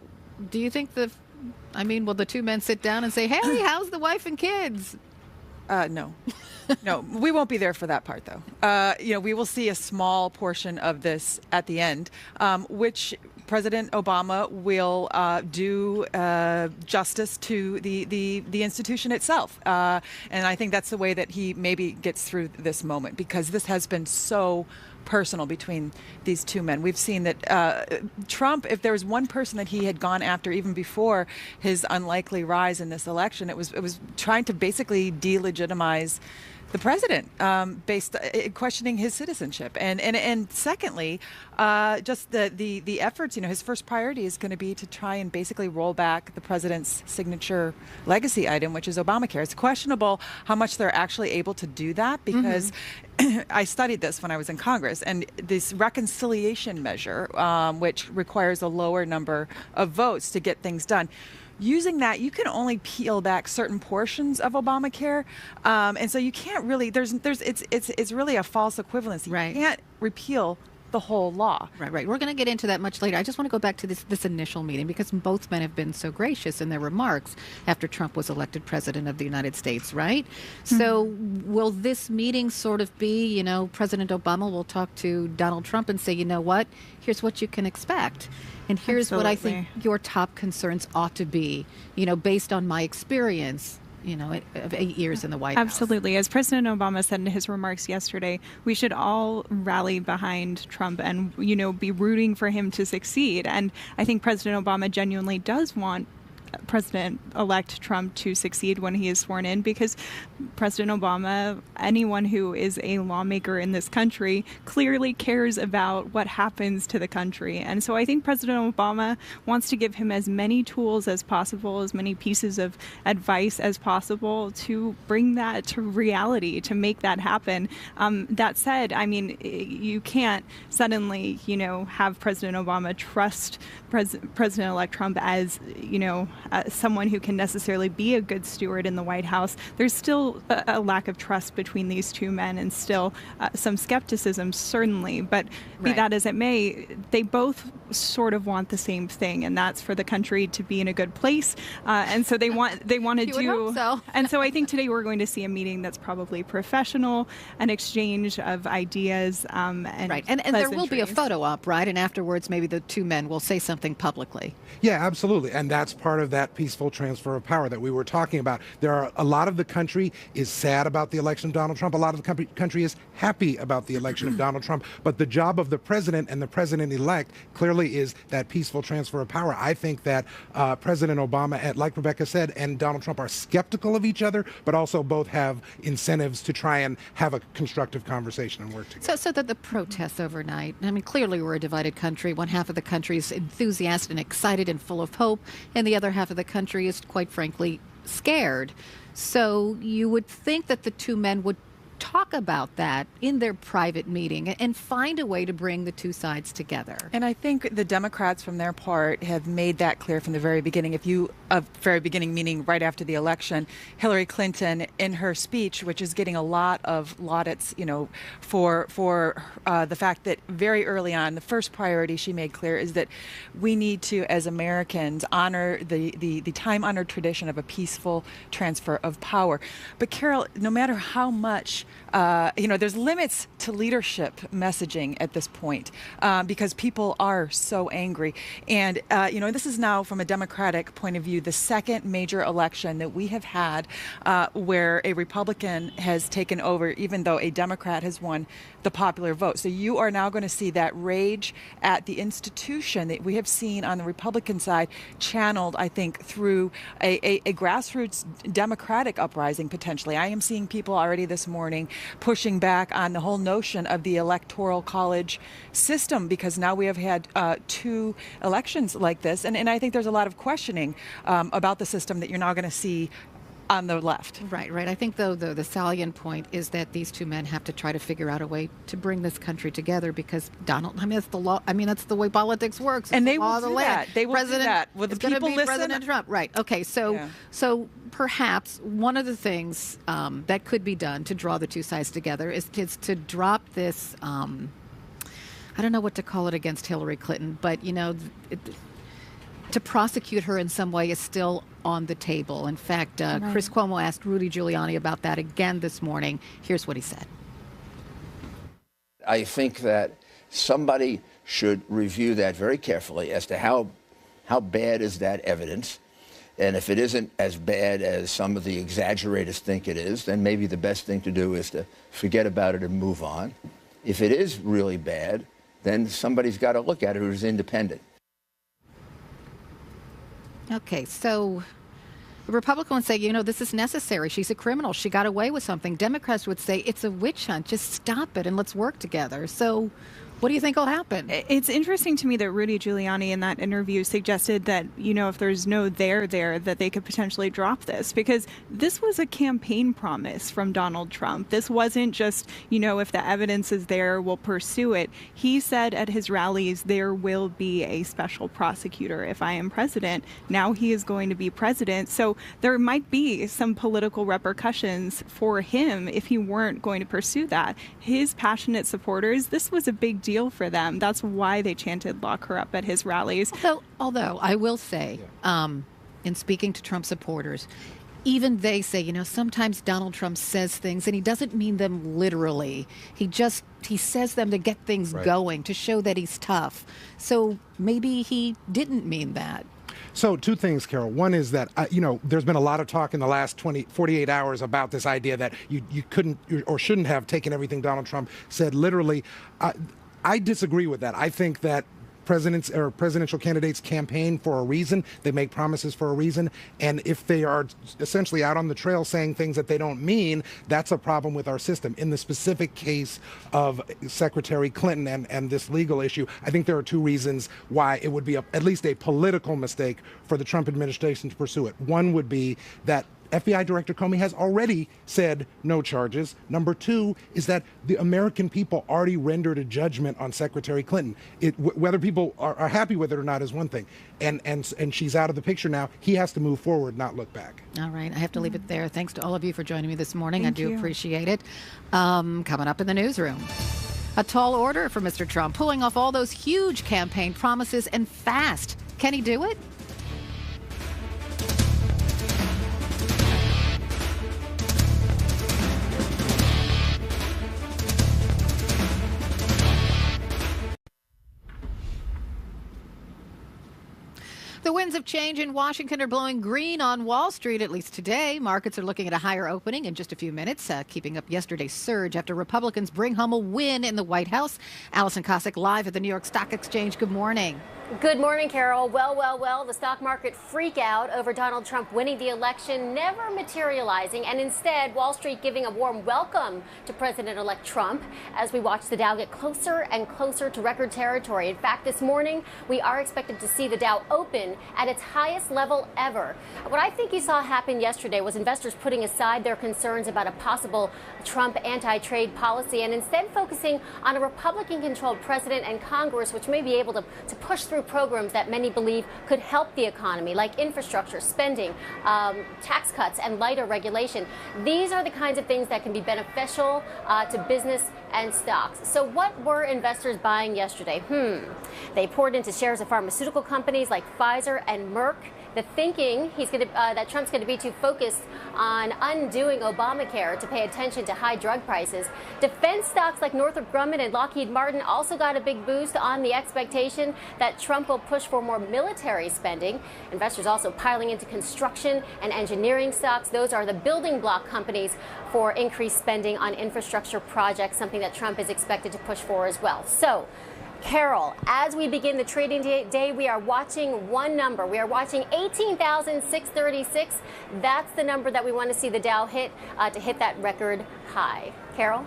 do you think will the two men sit down and say, "Hey, how's the wife and kids"? No. No, we won't be there for that part, though. We will see a small portion of this at the end, which President Obama will do justice to the institution itself. And I think that's the way that he maybe gets through this moment, because this has been so personal between these two men. We've seen that Trump, if there was one person that he had gone after even before his unlikely rise in this election, it was trying to basically delegitimize the president, based questioning his citizenship, and secondly, just the efforts. His first priority is going to be to try and basically roll back the president's signature legacy item, which is Obamacare. It's questionable how much they're actually able to do that, because I studied this when I was in Congress, and this reconciliation measure, which requires a lower number of votes to get things done. Using that, you can only peel back certain portions of Obamacare, and so you can't really. It's really a false equivalency. Right. You can't repeal the whole law. Right. We're going to get into that much later. I just want to go back to this initial meeting, because both men have been so gracious in their remarks after Trump was elected president of the United States, right? So will this meeting sort of be, President Obama will talk to Donald Trump and say, you know what, here's what you can expect. And here's what I think your top concerns ought to be, based on my experience, of 8 years in the White House. Absolutely. As President Obama said in his remarks yesterday, we should all rally behind Trump and, be rooting for him to succeed. And I think President Obama genuinely does want President-elect Trump to succeed when he is sworn in, because President Obama, anyone who is a lawmaker in this country, clearly cares about what happens to the country. And so I think President Obama wants to give him as many tools as possible, as many pieces of advice as possible to bring that to reality, to make that happen. That said, you can't suddenly, have President Obama trust President-elect Trump as, someone who can necessarily be a good steward in the White House. There's still a lack of trust between these two men, and still some skepticism, certainly. But be that as it may, they both sort of want the same thing, and that's for the country to be in a good place. And so they want to do. So. And so I think today we're going to see a meeting that's probably professional, an exchange of ideas, and there will be a photo op, right? And afterwards, maybe the two men will say something publicly. Yeah, absolutely, and that's part of of that peaceful transfer of power that we were talking about. There are a lot of the country is sad about the election of Donald Trump. A lot of the country is happy about the election of Donald Trump. But the job of the president and the president-elect clearly is that peaceful transfer of power. I think that President Obama, and like Rebecca said, and Donald Trump are skeptical of each other, but also both have incentives to try and have a constructive conversation and work together. So that the protests overnight, I mean, clearly we're a divided country. One half of the country is enthusiastic and excited and full of hope, and the other half of the country is, quite frankly, scared. So you would think that the two men would talk about that in their private meeting and find a way to bring the two sides together. And I think the Democrats, from their part, have made that clear from the very beginning. Very beginning, meaning right after the election, Hillary Clinton, in her speech, which is getting a lot of laudits, for the fact that very early on, the first priority she made clear is that we need to, as Americans, honor the time-honored tradition of a peaceful transfer of power. But Carol, no matter how much there's limits to leadership messaging at this point because people are so angry. And, this is now, from a Democratic point of view, the second major election that we have had where a Republican has taken over, even though a Democrat has won the popular vote. So you are now going to see that rage at the institution that we have seen on the Republican side channeled, I think, through a grassroots Democratic uprising, potentially. I am seeing people already this morning pushing back on the whole notion of the electoral college system, because now we have had two elections like this. And I think there's a lot of questioning about the system that you're now going to see on the left. Right. I think, though, the salient point is that these two men have to try to figure out a way to bring this country together, because that's the law. I mean, that's the way politics works. And it's they the law will of the do land. that. They will do that. Will the people listen? President Trump. Right. Okay. So perhaps one of the things that could be done to draw the two sides together is to drop this, I don't know what to call it, against Hillary Clinton, but, to prosecute her in some way is still on the table. In fact, Chris Cuomo asked Rudy Giuliani about that again this morning. Here's what he said. I think that somebody should review that very carefully as to how bad is that evidence. And if it isn't as bad as some of the exaggerators think it is, then maybe the best thing to do is to forget about it and move on. If it is really bad, then somebody's got to look at it who's independent. Okay, so the Republicans would say, this is necessary. She's a criminal. She got away with something. Democrats would say it's a witch hunt. Just stop it and let's work together. So what do you think will happen? It's interesting to me that Rudy Giuliani in that interview suggested that, if there's no there, that they could potentially drop this, because this was a campaign promise from Donald Trump. This wasn't just, if the evidence is there, we'll pursue it. He said at his rallies, there will be a special prosecutor if I am president. Now he is going to be president. So there might be some political repercussions for him if he weren't going to pursue that. His passionate supporters, this was a big deal for them. That's why they chanted "lock her up" at his rallies. Although I will say, in speaking to Trump supporters, even they say, sometimes Donald Trump says things and he doesn't mean them literally. He says them to get things going, to show that he's tough. So maybe he didn't mean that. So two things, Carol. One is that, there's been a lot of talk in the last 48 hours about this idea that you couldn't or shouldn't have taken everything Donald Trump said literally. I disagree with that. I think that presidents or presidential candidates campaign for a reason. They make promises for a reason. And if they are essentially out on the trail saying things that they don't mean, that's a problem with our system. In the specific case of Secretary Clinton and this legal issue, I think there are two reasons why it would be at least a political mistake for the Trump administration to pursue it. One would be that FBI Director Comey has already said no charges. Number two is that the American people already rendered a judgment on Secretary Clinton. Whether people are happy with it or not is one thing. And she's out of the picture now. He has to move forward, not look back. All right. I have to leave it there. Thanks to all of you for joining me this morning. I do appreciate it. Coming up in the newsroom. A tall order for Mr. Trump, pulling off all those huge campaign promises and fast. Can he do it? The winds of change in Washington are blowing green on Wall Street, at least today. Markets are looking at a higher opening in just a few minutes, keeping up yesterday's surge after Republicans bring home a win in the White House. Alison Kosik live at the New York Stock Exchange. Good morning. Good morning, Carol. Well, the stock market freak out over Donald Trump winning the election, never materializing, and instead Wall Street giving a warm welcome to President-elect Trump as we watch the Dow get closer and closer to record territory. In fact, this morning we are expected to see the Dow open at its highest level ever. What I think you saw happen yesterday was investors putting aside their concerns about a possible Trump anti-trade policy and instead focusing on a Republican-controlled president and Congress, which may be able to push through programs that many believe could help the economy, like infrastructure, spending, tax cuts, and lighter regulation. These are the kinds of things that can be beneficial to business and stocks. So what were investors buying yesterday? They poured into shares of pharmaceutical companies like Pfizer and Merck. The thinking that Trump's going to be too focused on undoing Obamacare to pay attention to high drug prices. Defense stocks like Northrop Grumman and Lockheed Martin also got a big boost on the expectation that Trump will push for more military spending. Investors also piling into construction and engineering stocks. Those are the building block companies for increased spending on infrastructure projects, something that Trump is expected to push for as well. So, Carol, as we begin the trading day, we are watching one number. We are watching 18,636. That's the number that we want to see the Dow hit to hit that record high. Carol?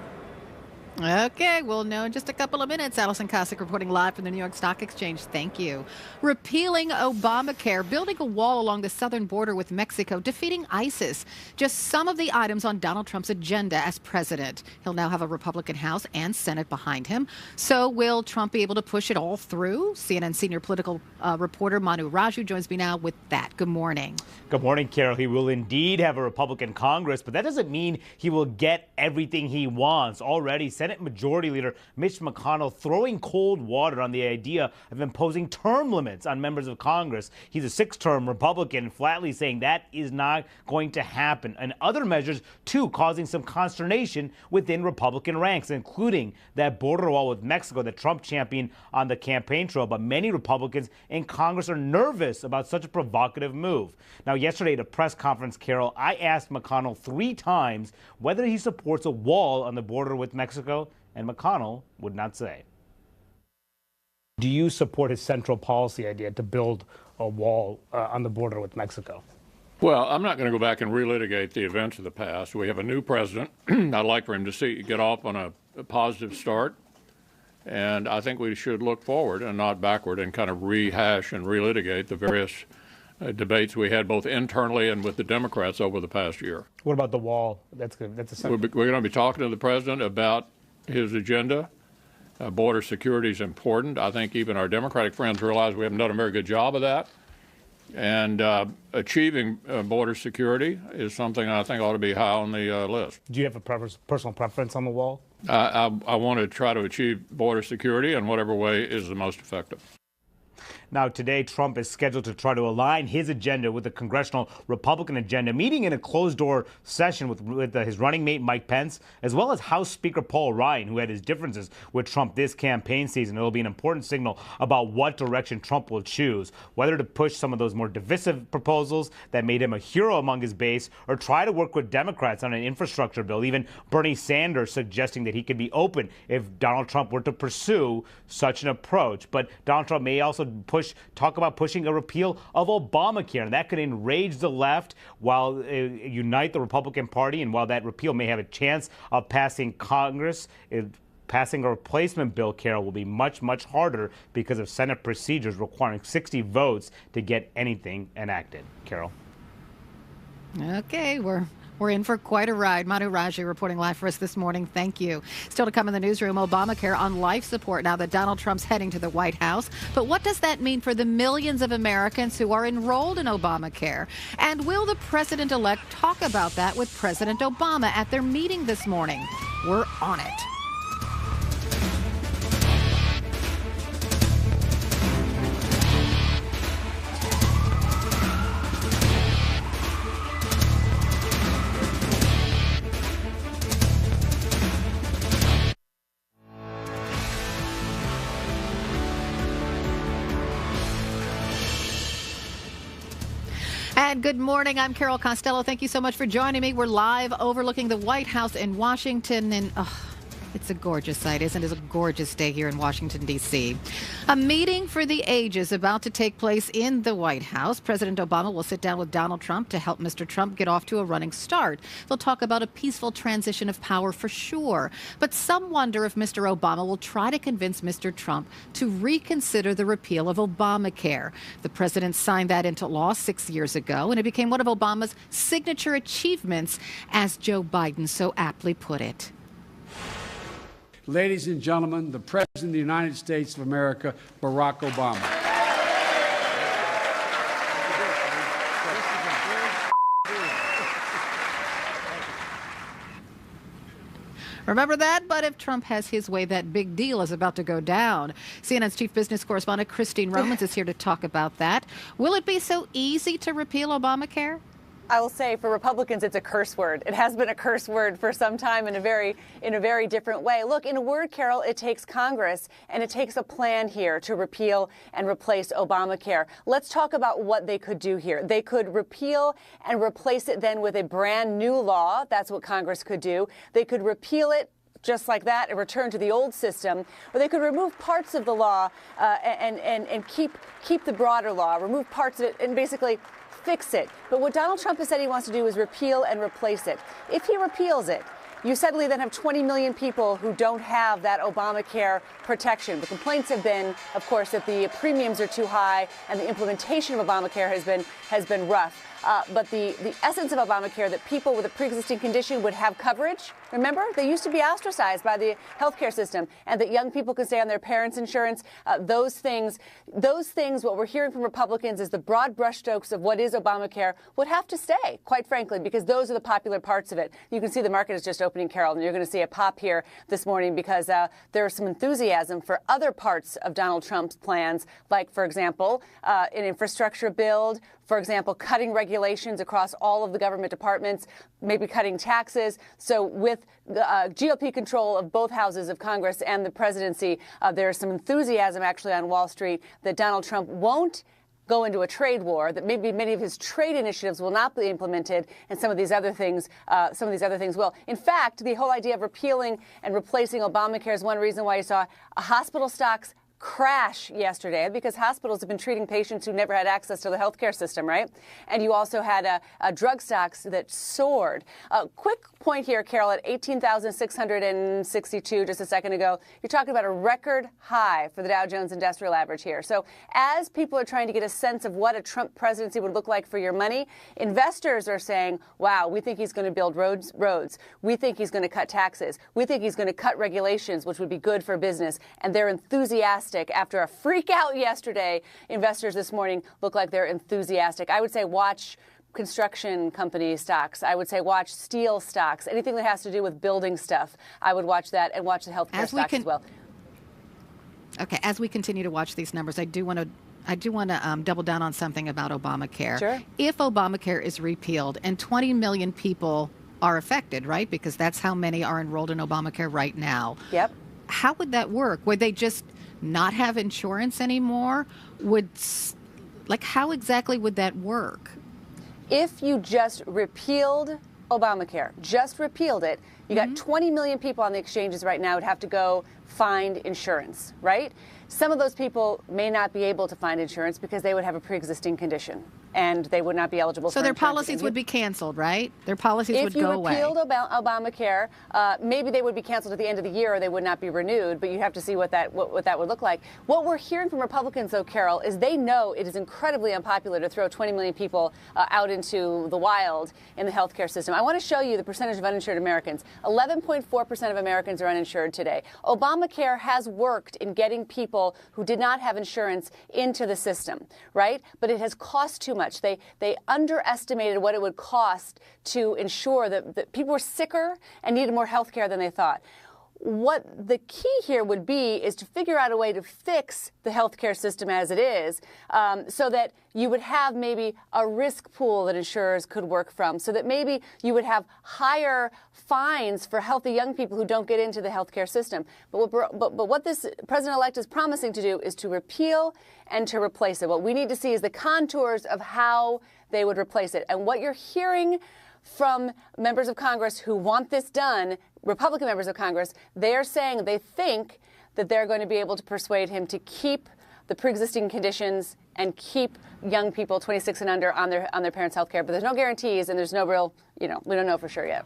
Okay, we'll know in just a couple of minutes. Alison Kosik reporting live from the New York Stock Exchange. Thank you. Repealing Obamacare, building a wall along the southern border with Mexico, defeating ISIS. Just some of the items on Donald Trump's agenda as president. He'll now have a Republican House and Senate behind him. So will Trump be able to push it all through? CNN senior political reporter Manu Raju joins me now with that. Good morning. Good morning, Carol. He will indeed have a Republican Congress, but that doesn't mean he will get everything he wants. Already, Senate Majority Leader Mitch McConnell throwing cold water on the idea of imposing term limits on members of Congress. He's a six-term Republican, flatly saying that is not going to happen. And other measures, too, causing some consternation within Republican ranks, including that border wall with Mexico that Trump championed on the campaign trail. But many Republicans in Congress are nervous about such a provocative move. Now, yesterday at a press conference, Carol, I asked McConnell 3 times whether he supports a wall on the border with Mexico, and McConnell would not say. Do you support his central policy idea to build a wall on the border with Mexico? Well, I'm not going to go back and relitigate the events of the past. We have a new president. I'd like for him to get off on a positive start. And I think we should look forward and not backward and kind of rehash and relitigate the various debates we had both internally and with the Democrats over the past year. What about the wall? That's good. We're going to be talking to the president about his agenda. Border security is important. I think even our Democratic friends realize we haven't done a very good job of that. And achieving border security is something I think ought to be high on the list. Do you have a personal preference on the wall? I want to try to achieve border security in whatever way is the most effective. Now, today, Trump is scheduled to try to align his agenda with the congressional Republican agenda, meeting in a closed-door session with his running mate, Mike Pence, as well as House Speaker Paul Ryan, who had his differences with Trump this campaign season. It will be an important signal about what direction Trump will choose, whether to push some of those more divisive proposals that made him a hero among his base, or try to work with Democrats on an infrastructure bill. Even Bernie Sanders suggesting that he could be open if Donald Trump were to pursue such an approach. But Donald Trump may also talk about pushing a repeal of Obamacare, and that could enrage the left while unite the Republican Party. And while that repeal may have a chance of passing Congress, passing a replacement bill, Carol, will be much, much harder because of Senate procedures requiring 60 votes to get anything enacted. Carol. Okay, we're in for quite a ride. Manu Raju reporting live for us this morning. Thank you. Still to come in the newsroom, Obamacare on life support now that Donald Trump's heading to the White House. But what does that mean for the millions of Americans who are enrolled in Obamacare? And will the president-elect talk about that with President Obama at their meeting this morning? We're on it. And good morning. I'm Carol Costello. Thank you so much for joining me. We're live overlooking the White House in Washington. And it's a gorgeous sight, isn't it? It's a gorgeous day here in Washington, D.C. A meeting for the ages about to take place in the White House. President Obama will sit down with Donald Trump to help Mr. Trump get off to a running start. They'll talk about a peaceful transition of power for sure. But some wonder if Mr. Obama will try to convince Mr. Trump to reconsider the repeal of Obamacare. The president signed that into law 6 years ago, and it became one of Obama's signature achievements, as Joe Biden so aptly put it. Ladies and gentlemen, the President of the United States of America, Barack Obama. Remember that? But if Trump has his way, that big deal is about to go down. CNN's chief business correspondent Christine Romans is here to talk about that. Will it be so easy to repeal Obamacare? I will say for Republicans, it's a curse word. It has been a curse word for some time in a very different way. Look, in a word, Carol, it takes Congress and it takes a plan here to repeal and replace Obamacare. Let's talk about what they could do here. They could repeal and replace it then with a brand new law. That's what Congress could do. They could repeal it just like that and return to the old system, or they could remove parts of the law and keep the broader law, remove parts of it and basically fix it. But what Donald Trump has said he wants to do is repeal and replace it. If he repeals it, you suddenly then have 20 million people who don't have that Obamacare protection. The complaints have been, of course, that the premiums are too high and the implementation of Obamacare has been rough. But the essence of Obamacare, that people with a pre-existing condition would have coverage. Remember, they used to be ostracized by the healthcare system, and that young people can stay on their parents' insurance. Those things, what we're hearing from Republicans is the broad brushstrokes of what is Obamacare would have to stay, quite frankly, because those are the popular parts of it. You can see the market is just opening, Carol, and you're going to see a pop here this morning because there is some enthusiasm for other parts of Donald Trump's plans, like, for example, an infrastructure build, for example, cutting regulations across all of the government departments, maybe cutting taxes. So with GOP control of both houses of Congress and the presidency, there's some enthusiasm actually on Wall Street that Donald Trump won't go into a trade war, that maybe many of his trade initiatives will not be implemented, and some of these other things will. In fact, the whole idea of repealing and replacing Obamacare is one reason why you saw hospital stocks crash yesterday, because hospitals have been treating patients who never had access to the healthcare system, right? And you also had drug stocks that soared. Quick point here, Carol, at 18,662 just a second ago, you're talking about a record high for the Dow Jones Industrial Average here. So as people are trying to get a sense of what a Trump presidency would look like for your money, investors are saying, wow, we think he's going to build roads. We think he's going to cut taxes. We think he's going to cut regulations, which would be good for business. And they're enthusiastic. After a freak out yesterday, investors this morning look like they're enthusiastic. I would say watch construction company stocks. I would say watch steel stocks. Anything that has to do with building stuff, I would watch that, and watch the healthcare stocks as well. Okay, as we continue to watch these numbers, I do want to double down on something about Obamacare. Sure. If Obamacare is repealed and 20 million people are affected, right? Because that's how many are enrolled in Obamacare right now. Yep. How would that work? Would they just not have insurance anymore? How exactly would that work? If you just repealed Obamacare, just repealed it, you got 20 million people on the exchanges right now would have to go find insurance, right? Some of those people may not be able to find insurance because they would have a pre-existing condition and they would not be eligible for insurance. So their policies would be canceled, right? Their policies would go away. If you repealed Obamacare, maybe they would be canceled at the end of the year or they would not be renewed, but you'd have to see what that would look like. What we're hearing from Republicans, though, Carol, is they know it is incredibly unpopular to throw 20 million people out into the wild in the healthcare system. I want to show you the percentage of uninsured Americans. 11.4% of Americans are uninsured today. Obamacare has worked in getting people who did not have insurance into the system, right? But it has cost too much. They underestimated what it would cost to ensure that people were sicker and needed more health care than they thought. what the key here would be is to figure out a way to fix the healthcare system as it is, so that you would have maybe a risk pool that insurers could work from, so that maybe you would have higher fines for healthy young people who don't get into the healthcare system. But what this president-elect is promising to do is to repeal and to replace it. What we need to see is the contours of how they would replace it. And what you're hearing from members of Congress who want this done, Republican members of Congress, they are saying they think that they're going to be able to persuade him to keep the pre-existing conditions and keep young people 26 and under on their parents' health care. But there's no guarantees, and there's no real, we don't know for sure yet.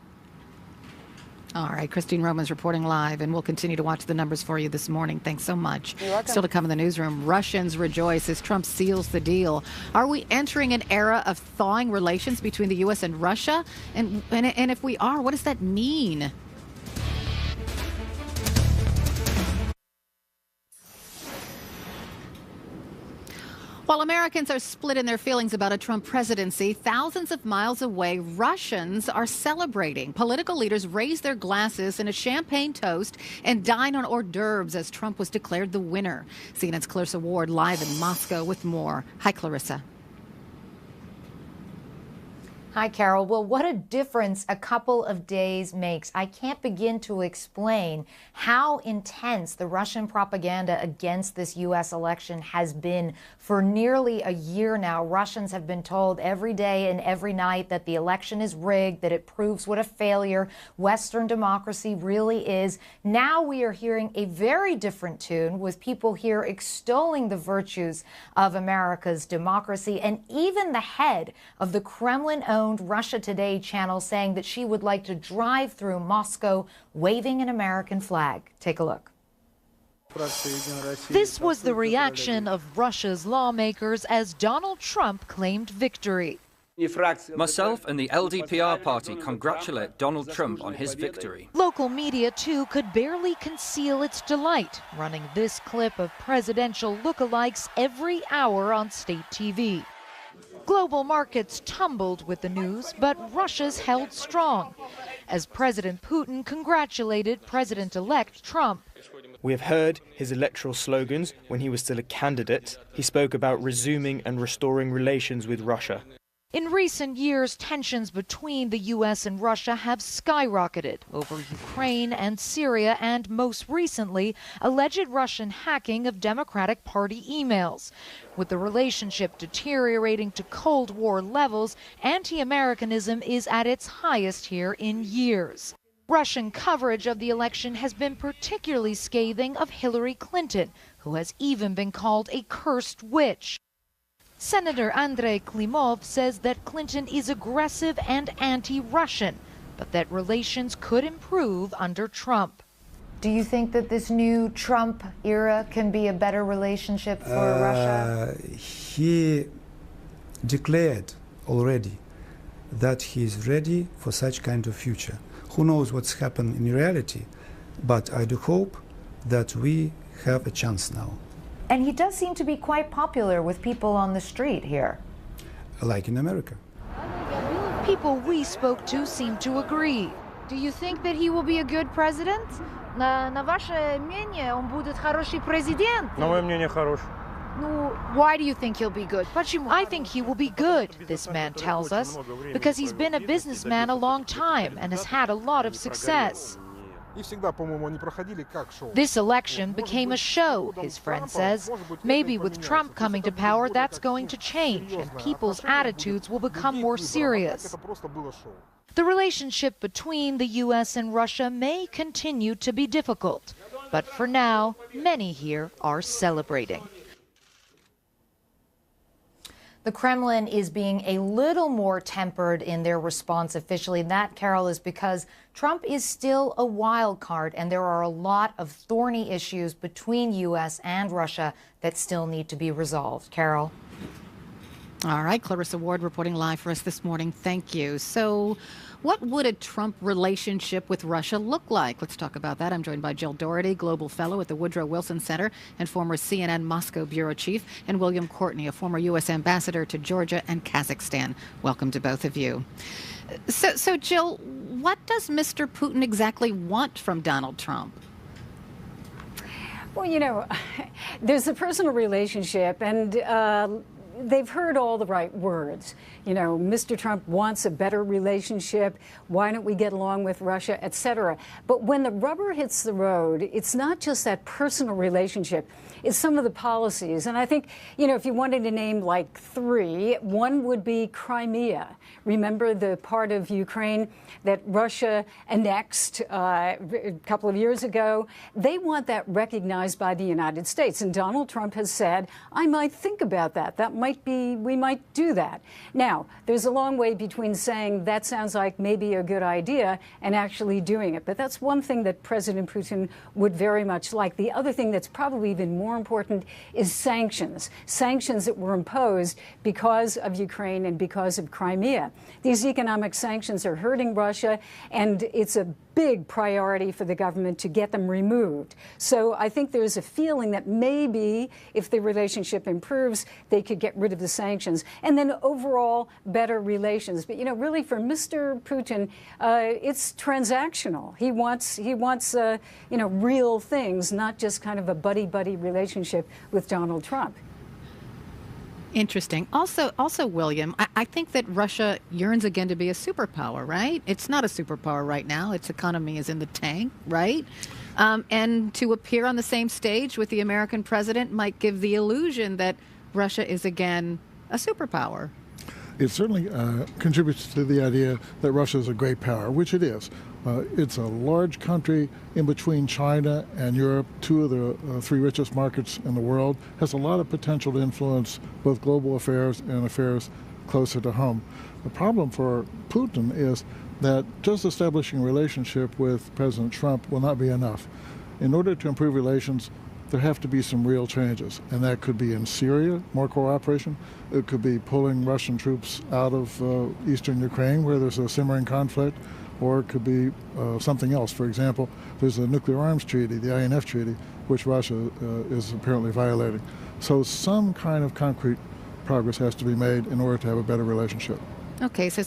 All right, Christine Roman's reporting live, and we'll continue to watch the numbers for you this morning. Thanks so much. You're welcome. Still to come in the newsroom, Russians rejoice as Trump seals the deal. Are we entering an era of thawing relations between the U.S. and Russia? And if we are, what does that mean? While Americans are split in their feelings about a Trump presidency, thousands of miles away, Russians are celebrating. Political leaders raise their glasses in a champagne toast and dine on hors d'oeuvres as Trump was declared the winner. CNN's Clarissa Ward live in Moscow with more. Hi, Clarissa. Hi, Carol. Well, what a difference a couple of days makes. I can't begin to explain how intense the Russian propaganda against this U.S. election has been for nearly a year now. Russians have been told every day and every night that the election is rigged, that it proves what a failure Western democracy really is. Now we are hearing a very different tune with people here extolling the virtues of America's democracy, and even the head of the Kremlin-owned Russia Today channel saying that she would like to drive through Moscow waving an American flag. Take a look. This was the reaction of Russia's lawmakers as Donald Trump claimed victory. Myself and the LDPR party congratulate Donald Trump on his victory. Local media, too, could barely conceal its delight, running this clip of presidential lookalikes every hour on state TV. Global markets tumbled with the news, but Russia's held strong as President Putin congratulated President-elect Trump. We have heard his electoral slogans when he was still a candidate. He spoke about resuming and restoring relations with Russia. In recent years, tensions between the U.S. and Russia have skyrocketed over Ukraine and Syria, and most recently, alleged Russian hacking of Democratic Party emails. With the relationship deteriorating to Cold War levels, anti-Americanism is at its highest here in years. Russian coverage of the election has been particularly scathing of Hillary Clinton, who has even been called a cursed witch. Senator Andrei Klimov says that Clinton is aggressive and anti-Russian, but that relations could improve under Trump. Do you think that this new Trump era can be a better relationship for Russia? He declared already that he is ready for such kind of future. Who knows what's happened in reality, but I do hope that we have a chance now. And he does seem to be quite popular with people on the street here. Like in America. People we spoke to seem to agree. Do you think that he will be a good president? На ваше мнение, он будет хороший президент? На мое мнение, хороший. Why do you think he'll be good? I think he will be good, this man tells us, because he's been a businessman a long time and has had a lot of success. This election became a show, his friend says. Maybe with Trump coming to power, that's going to change, and people's attitudes will become more serious. The relationship between the U.S. and Russia may continue to be difficult, but for now, many here are celebrating. The Kremlin is being a little more tempered in their response officially. That, Carol, is because Trump is still a wild card, and there are a lot of thorny issues between U.S. and Russia that still need to be resolved. Carol? All right, Clarissa Ward reporting live for us this morning. Thank you. So what would a Trump relationship with Russia look like? Let's talk about that. I'm joined by Jill Doherty, Global Fellow at the Woodrow Wilson Center and former CNN Moscow Bureau Chief, and William Courtney, a former U.S. Ambassador to Georgia and Kazakhstan. Welcome to both of you. So Jill, what does Mr. Putin exactly want from Donald Trump? Well, you know, there's a personal relationship, and they've heard all the right words. You know, Mr. Trump wants a better relationship. Why don't we get along with Russia, et cetera. But when the rubber hits the road, it's not just that personal relationship. It's some of the policies. And I think, you know, if you wanted to name like three, one would be Crimea. Remember the part of Ukraine that Russia annexed a couple of years ago? They want that recognized by the United States. And Donald Trump has said, I might think about that. We might do that. Now, there's a long way between saying that sounds like maybe a good idea and actually doing it. But that's one thing that President Putin would very much like. The other thing that's probably even more important is sanctions. Sanctions that were imposed because of Ukraine and because of Crimea. These economic sanctions are hurting Russia, and it's a big priority for the government to get them removed. So I think there's a feeling that maybe if the relationship improves, they could get rid of the sanctions. And then overall, better relations. But, you know, really for Mr. Putin, it's transactional. He wants you know, real things, not just kind of a buddy-buddy relationship with Donald Trump. Interesting. Also, William, I think that Russia yearns again to be a superpower, right? It's not a superpower right now. Its economy is in the tank, right? And to appear on the same stage with the American president might give the illusion that Russia is again a superpower. It certainly contributes to the idea that Russia is a great power, which it is. It's a large country in between China and Europe, two of the three richest markets in the world, has a lot of potential to influence both global affairs and affairs closer to home. The problem for Putin is that just establishing a relationship with President Trump will not be enough. In order to improve relations, there have to be some real changes, and that could be in Syria, more cooperation. It could be pulling Russian troops out of eastern Ukraine, where there's a simmering conflict, or it could be something else. For example, there's a nuclear arms treaty, the INF treaty, which Russia is apparently violating. So some kind of concrete progress has to be made in order to have a better relationship. Okay, so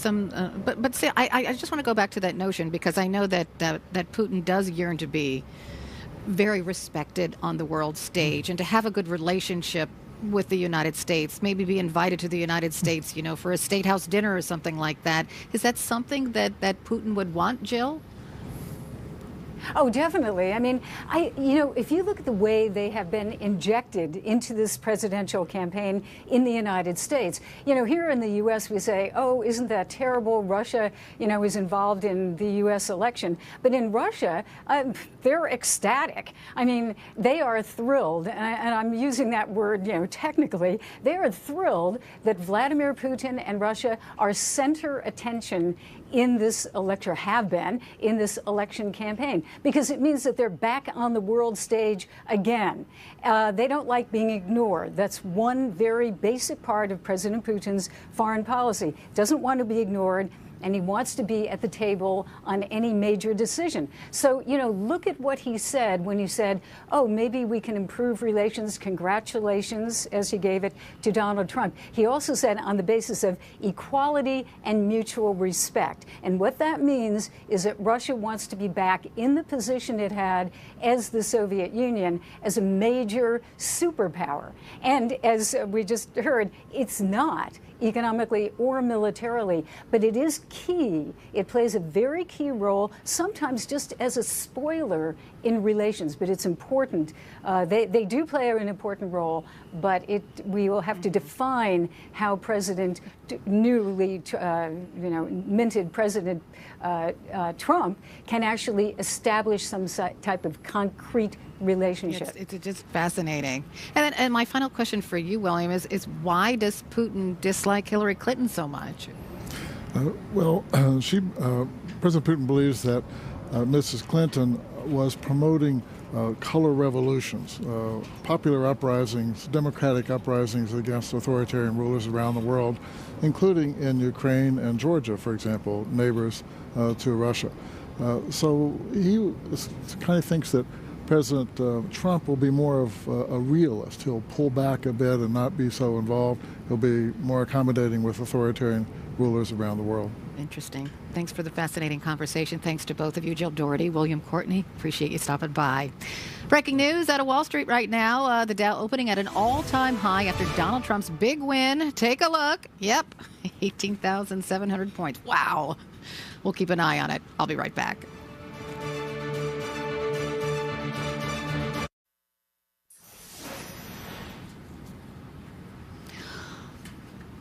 but see, I just want to go back to that notion, because I know that Putin does yearn to be very respected on the world stage and to have a good relationship with the United States, maybe be invited to the United States, you know, for a State House dinner or something like that. Is that something that Putin would want, Jill? Oh, definitely. I mean, you know, if you look at the way they have been injected into this presidential campaign in the United States, you know, here in the U.S. we say, oh, isn't that terrible? Russia, you know, is involved in the U.S. election. But in Russia, they're ecstatic. I mean, they are thrilled, and I'm using that word, you know, technically. They are thrilled that Vladimir Putin and Russia are center attention in this election, have been in this election campaign, because it means that they're back on the world stage again. They don't like being ignored. That's one very basic part of President Putin's foreign policy. Doesn't want to be ignored, and he wants to be at the table on any major decision. So, you know, look at what he said when he said, oh, maybe we can improve relations, congratulations, as he gave it to Donald Trump. He also said on the basis of equality and mutual respect. And what that means is that Russia wants to be back in the position it had as the Soviet Union, as a major superpower. And as we just heard, it's not economically or militarily, but it is key. It plays a very key role, sometimes just as a spoiler in relations, but it's important. They do play an important role, but we will have to define how newly minted President Trump can actually establish some type of concrete relationship. It's just fascinating. And my final question for you, William, is why does Putin dislike Hillary Clinton so much? President Putin believes that Mrs. Clinton was promoting color revolutions, popular uprisings, democratic uprisings against authoritarian rulers around the world, including in Ukraine and Georgia, for example, neighbors to Russia. So he kind of thinks that President Trump will be more of a realist. He'll pull back a bit and not be so involved. He'll be more accommodating with authoritarian rulers around the world. Interesting. Thanks for the fascinating conversation. Thanks to both of you, Jill Doherty, William Courtney. Appreciate you stopping by. Breaking news out of Wall Street right now. The Dow opening at an all-time high after Donald Trump's big win. Take a look. Yep, 18,700 points. Wow. We'll keep an eye on it. I'll be right back.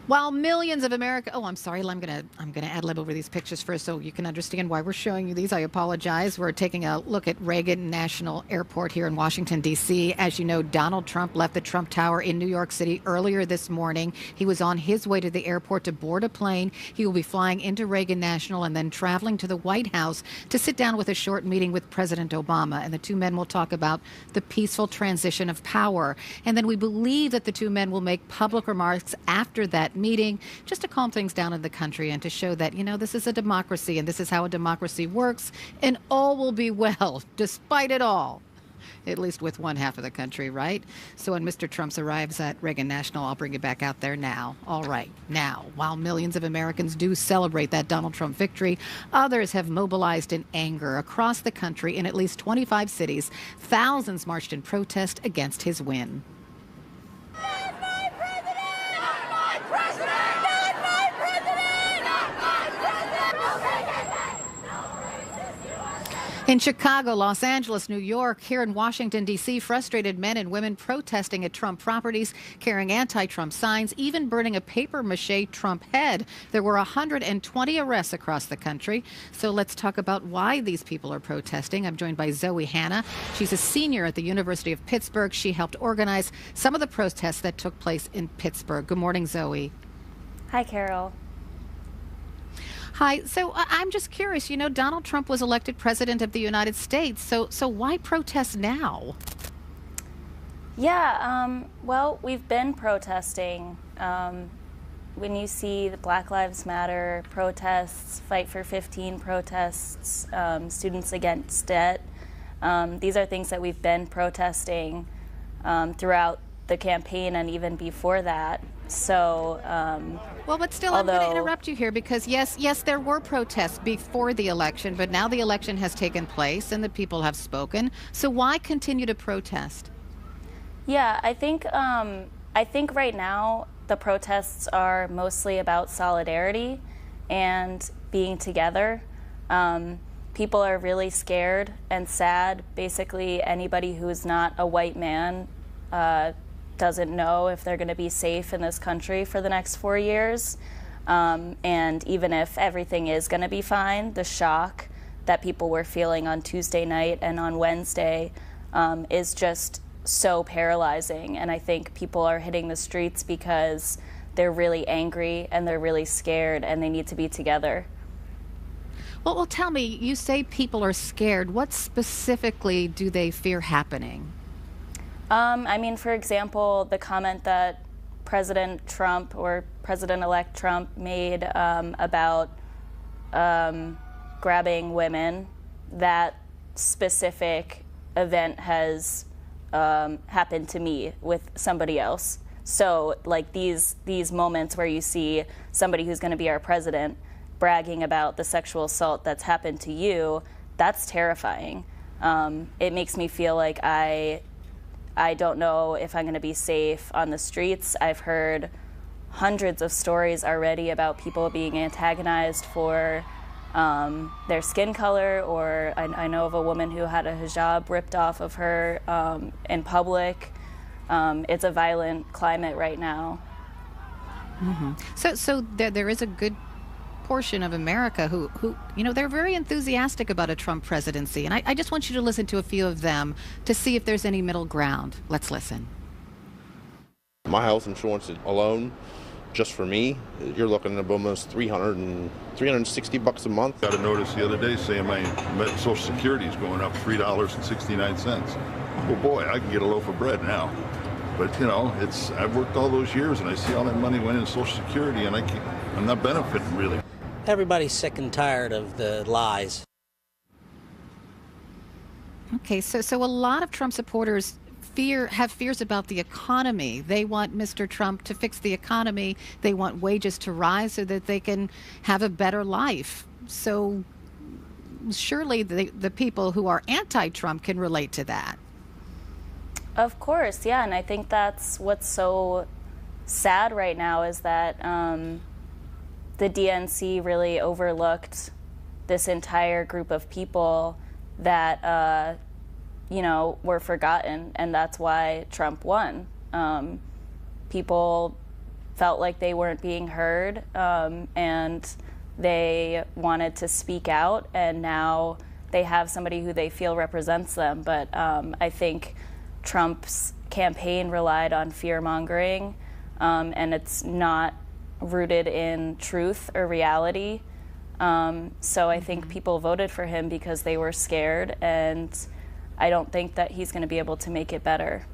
While millions of I'm sorry, I'm gonna ad-lib over these pictures first so you can understand why we're showing you these. I apologize. We're taking a look at Reagan National Airport here in Washington, D.C. As you know, Donald Trump left the Trump Tower in New York City earlier this morning. He was on his way to the airport to board a plane. He will be flying into Reagan National and then traveling to the White House to sit down with a short meeting with President Obama. And the two men will talk about the peaceful transition of power. And then we believe that the two men will make public remarks after that meeting just to calm things down in the country and to show that, this is a democracy and this is how a democracy works and all will be well despite it all. At least with one half of the country, right? So when Mr. Trump arrives at Reagan National, I'll bring you back out there now. All right, now, while millions of Americans do celebrate that Donald Trump victory, others have mobilized in anger across the country in at least 25 cities. Thousands marched in protest against his win. In Chicago, Los Angeles, New York, here in Washington, D.C., frustrated men and women protesting at Trump properties, carrying anti-Trump signs, even burning a papier-mâché Trump head. There were 120 arrests across the country. So let's talk about why these people are protesting. I'm joined by Zoe Hanna. She's a senior at the University of Pittsburgh. She helped organize some of the protests that took place in Pittsburgh. Good morning, Zoe. Hi, Carol. Hi. So I'm just curious, Donald Trump was elected president of the United States. So why protest now? Yeah, well, we've been protesting. When you see the Black Lives Matter protests, Fight for 15 protests, Students Against Debt, these are things that we've been protesting throughout the campaign and even before that. So, well, but still, I'm going to interrupt you here because yes, there were protests before the election, but now the election has taken place and the people have spoken. So why continue to protest? Yeah, I think right now the protests are mostly about solidarity and being together. People are really scared and sad. Basically, anybody who is not a white man doesn't know if they're going to be safe in this country for the next 4 years. And even if everything is going to be fine, the shock that people were feeling on Tuesday night and on Wednesday is just so paralyzing. And I think people are hitting the streets because they're really angry and they're really scared and they need to be together. Well, tell me, you say people are scared. What specifically do they fear happening? I mean, for example, the comment that President Trump or President-elect Trump made about grabbing women, that specific event has happened to me with somebody else. So, like these moments where you see somebody who's going to be our president bragging about the sexual assault that's happened to you, that's terrifying. It makes me feel like I don't know if I'm going to be safe on the streets. I've heard hundreds of stories already about people being antagonized for their skin color, or I know of a woman who had a hijab ripped off of her in public. It's a violent climate right now. Mm-hmm. So there is a good portion of America who they're very enthusiastic about a Trump presidency. And I just want you to listen to a few of them to see if there's any middle ground. Let's listen. My health insurance alone, just for me, you're looking at almost $360 a month. Got a notice the other day saying my Social Security is going up $3.69. Well, boy, I can get a loaf of bread now. But, I've worked all those years and I see all that money went in Social Security and I'm not benefiting really. Everybody's sick and tired of the lies. Okay, so a lot of Trump supporters have fears about the economy. They want Mr. Trump to fix the economy. They want wages to rise so that they can have a better life. So surely the people who are anti-Trump can relate to that. Of course, yeah, and I think that's what's so sad right now is that the DNC really overlooked this entire group of people that were forgotten, and that's why Trump won. People felt like they weren't being heard, and they wanted to speak out, and now they have somebody who they feel represents them. But I think Trump's campaign relied on fear-mongering, and it's not rooted in truth or reality. So I think people voted for him because they were scared, and I don't think that he's going to be able to make it better.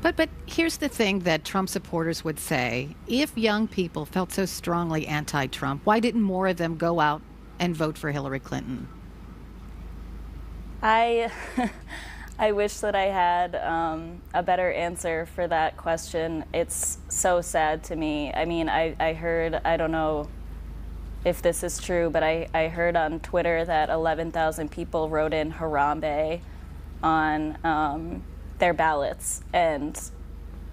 But here's the thing that Trump supporters would say. If young people felt so strongly anti-Trump, why didn't more of them go out and vote for Hillary Clinton? I wish that I had a better answer for that question. It's so sad to me. I mean, I heard, I don't know if this is true, but I heard on Twitter that 11,000 people wrote in Harambe on their ballots, and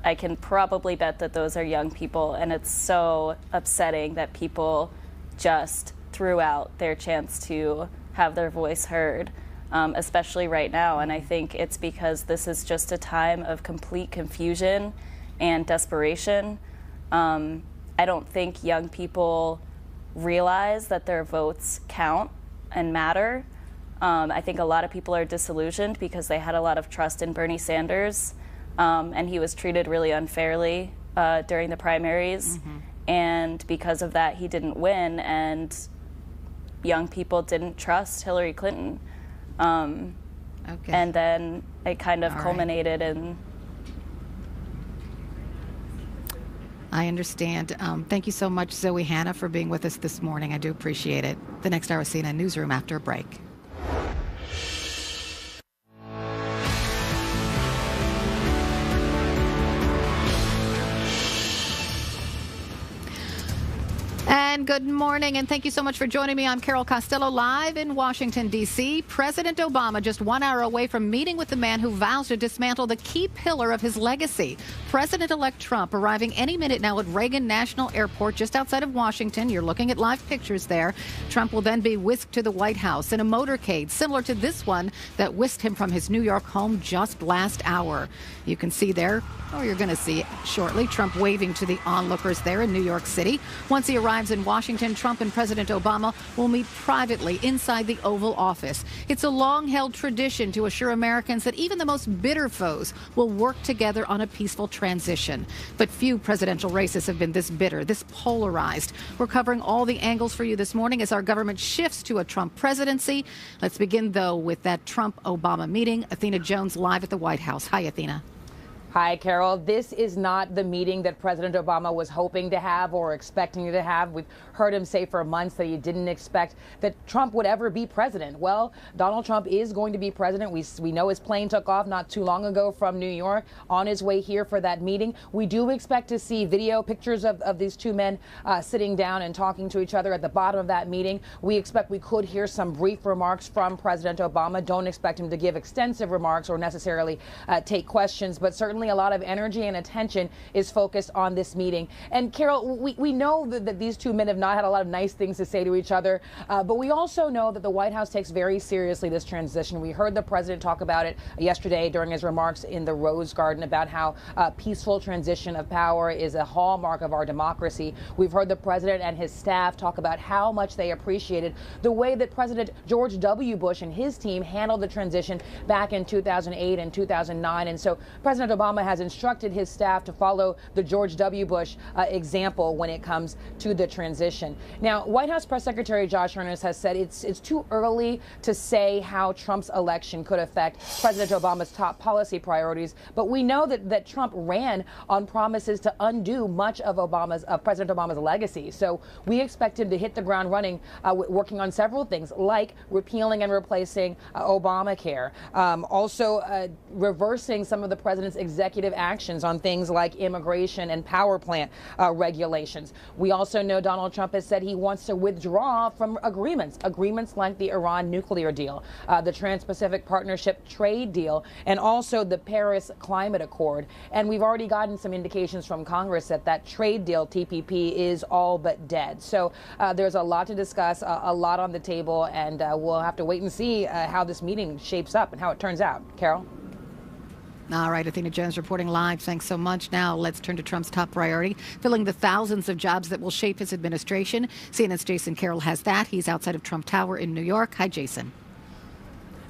I can probably bet that those are young people, and it's so upsetting that people just threw out their chance to have their voice heard, especially right now. And I think it's because this is just a time of complete confusion and desperation. I don't think young people realize that their votes count and matter. I think a lot of people are disillusioned because they had a lot of trust in Bernie Sanders, and he was treated really unfairly during the primaries. And because of that, he didn't win, and young people didn't trust Hillary Clinton. And then it kind of culminated in... I understand. Thank you so much, Zoe Hanna, for being with us this morning. I do appreciate it. The next hour, CNN Newsroom after a break. And good morning, and thank you so much for joining me. I'm Carol Costello, live in Washington, D.C. President Obama just 1 hour away from meeting with the man who vows to dismantle the key pillar of his legacy. President-elect Trump arriving any minute now at Reagan National Airport just outside of Washington. You're looking at live pictures there. Trump will then be whisked to the White House in a motorcade similar to this one that whisked him from his New York home just last hour. You can see there, or you're going to see shortly, Trump waving to the onlookers there in New York City. Once he arrives in Washington, Trump and President Obama will meet privately inside the Oval Office. It's a long-held tradition to assure Americans that even the most bitter foes will work together on a peaceful transition. But few presidential races have been this bitter, this polarized. We're covering all the angles for you this morning as our government shifts to a Trump presidency. Let's begin, though, with that Trump-Obama meeting. Athena Jones live at the White House. Hi, Athena. Hi, Carol. This is not the meeting that President Obama was hoping to have or expecting to have. We've heard him say for months that he didn't expect that Trump would ever be president. Well, Donald Trump is going to be president. We know his plane took off not too long ago from New York on his way here for that meeting. We do expect to see video pictures of these two men sitting down and talking to each other at the bottom of that meeting. We expect we could hear some brief remarks from President Obama. Don't expect him to give extensive remarks or necessarily take questions, but certainly a lot of energy and attention is focused on this meeting. And Carol, we know that these two men have not had a lot of nice things to say to each other, but we also know that the White House takes very seriously this transition. We heard the president talk about it yesterday during his remarks in the Rose Garden about how peaceful transition of power is a hallmark of our democracy. We've heard the president and his staff talk about how much they appreciated the way that President George W. Bush and his team handled the transition back in 2008 and 2009. And so President Obama Obama has instructed his staff to follow the George W. Bush example when it comes to the transition. Now, White House Press Secretary Josh Earnest has said it's too early to say how Trump's election could affect President Obama's top policy priorities, but we know that Trump ran on promises to undo much of President Obama's legacy. So we expect him to hit the ground running, working on several things like repealing and replacing Obamacare, also reversing some of the president's executive actions on things like immigration and power plant regulations. We also know Donald Trump has said he wants to withdraw from agreements like the Iran nuclear deal, the Trans-Pacific Partnership trade deal, and also the Paris Climate Accord. And we've already gotten some indications from Congress that trade deal, TPP, is all but dead. So there's a lot to discuss, a lot on the table, and we'll have to wait and see how this meeting shapes up and how it turns out. Carol? All right, Athena Jones reporting live. Thanks so much. Now let's turn to Trump's top priority, filling the thousands of jobs that will shape his administration. CNN's Jason Carroll has that. He's outside of Trump Tower in New York. Hi, Jason.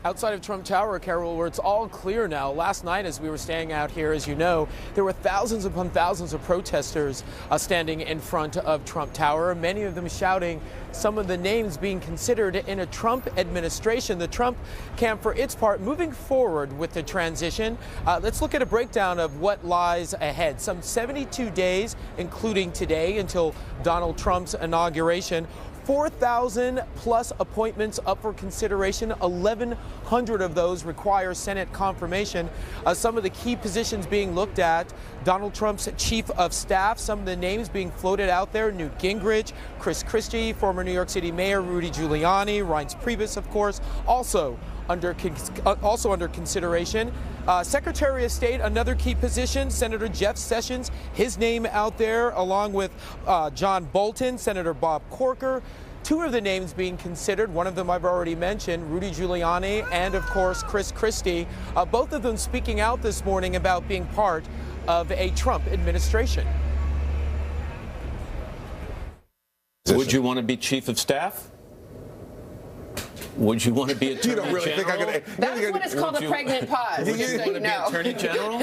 Outside of Trump Tower, Carol, where it's all clear now. Last night, as we were staying out here, as you know, there were thousands upon thousands of protesters standing in front of Trump Tower, many of them shouting some of the names being considered in a Trump administration. The Trump camp, for its part, moving forward with the transition. Let's look at a breakdown of what lies ahead. Some 72 days, including today, until Donald Trump's inauguration. 4,000 plus appointments up for consideration. 1,100 of those require Senate confirmation. Some of the key positions being looked at: Donald Trump's chief of staff. Some of the names being floated out there: Newt Gingrich, Chris Christie, former New York City Mayor Rudy Giuliani, Reince Priebus, of course, also under consideration. Secretary of State, another key position, Senator Jeff Sessions, his name out there, along with John Bolton, Senator Bob Corker. Two of the names being considered, one of them I've already mentioned, Rudy Giuliani, and of course Chris Christie, both of them speaking out this morning about being part of a Trump administration. Would you want to be chief of staff? Would you want to be attorney general? That's what it's called, a pregnant pause. Would you want to be attorney general?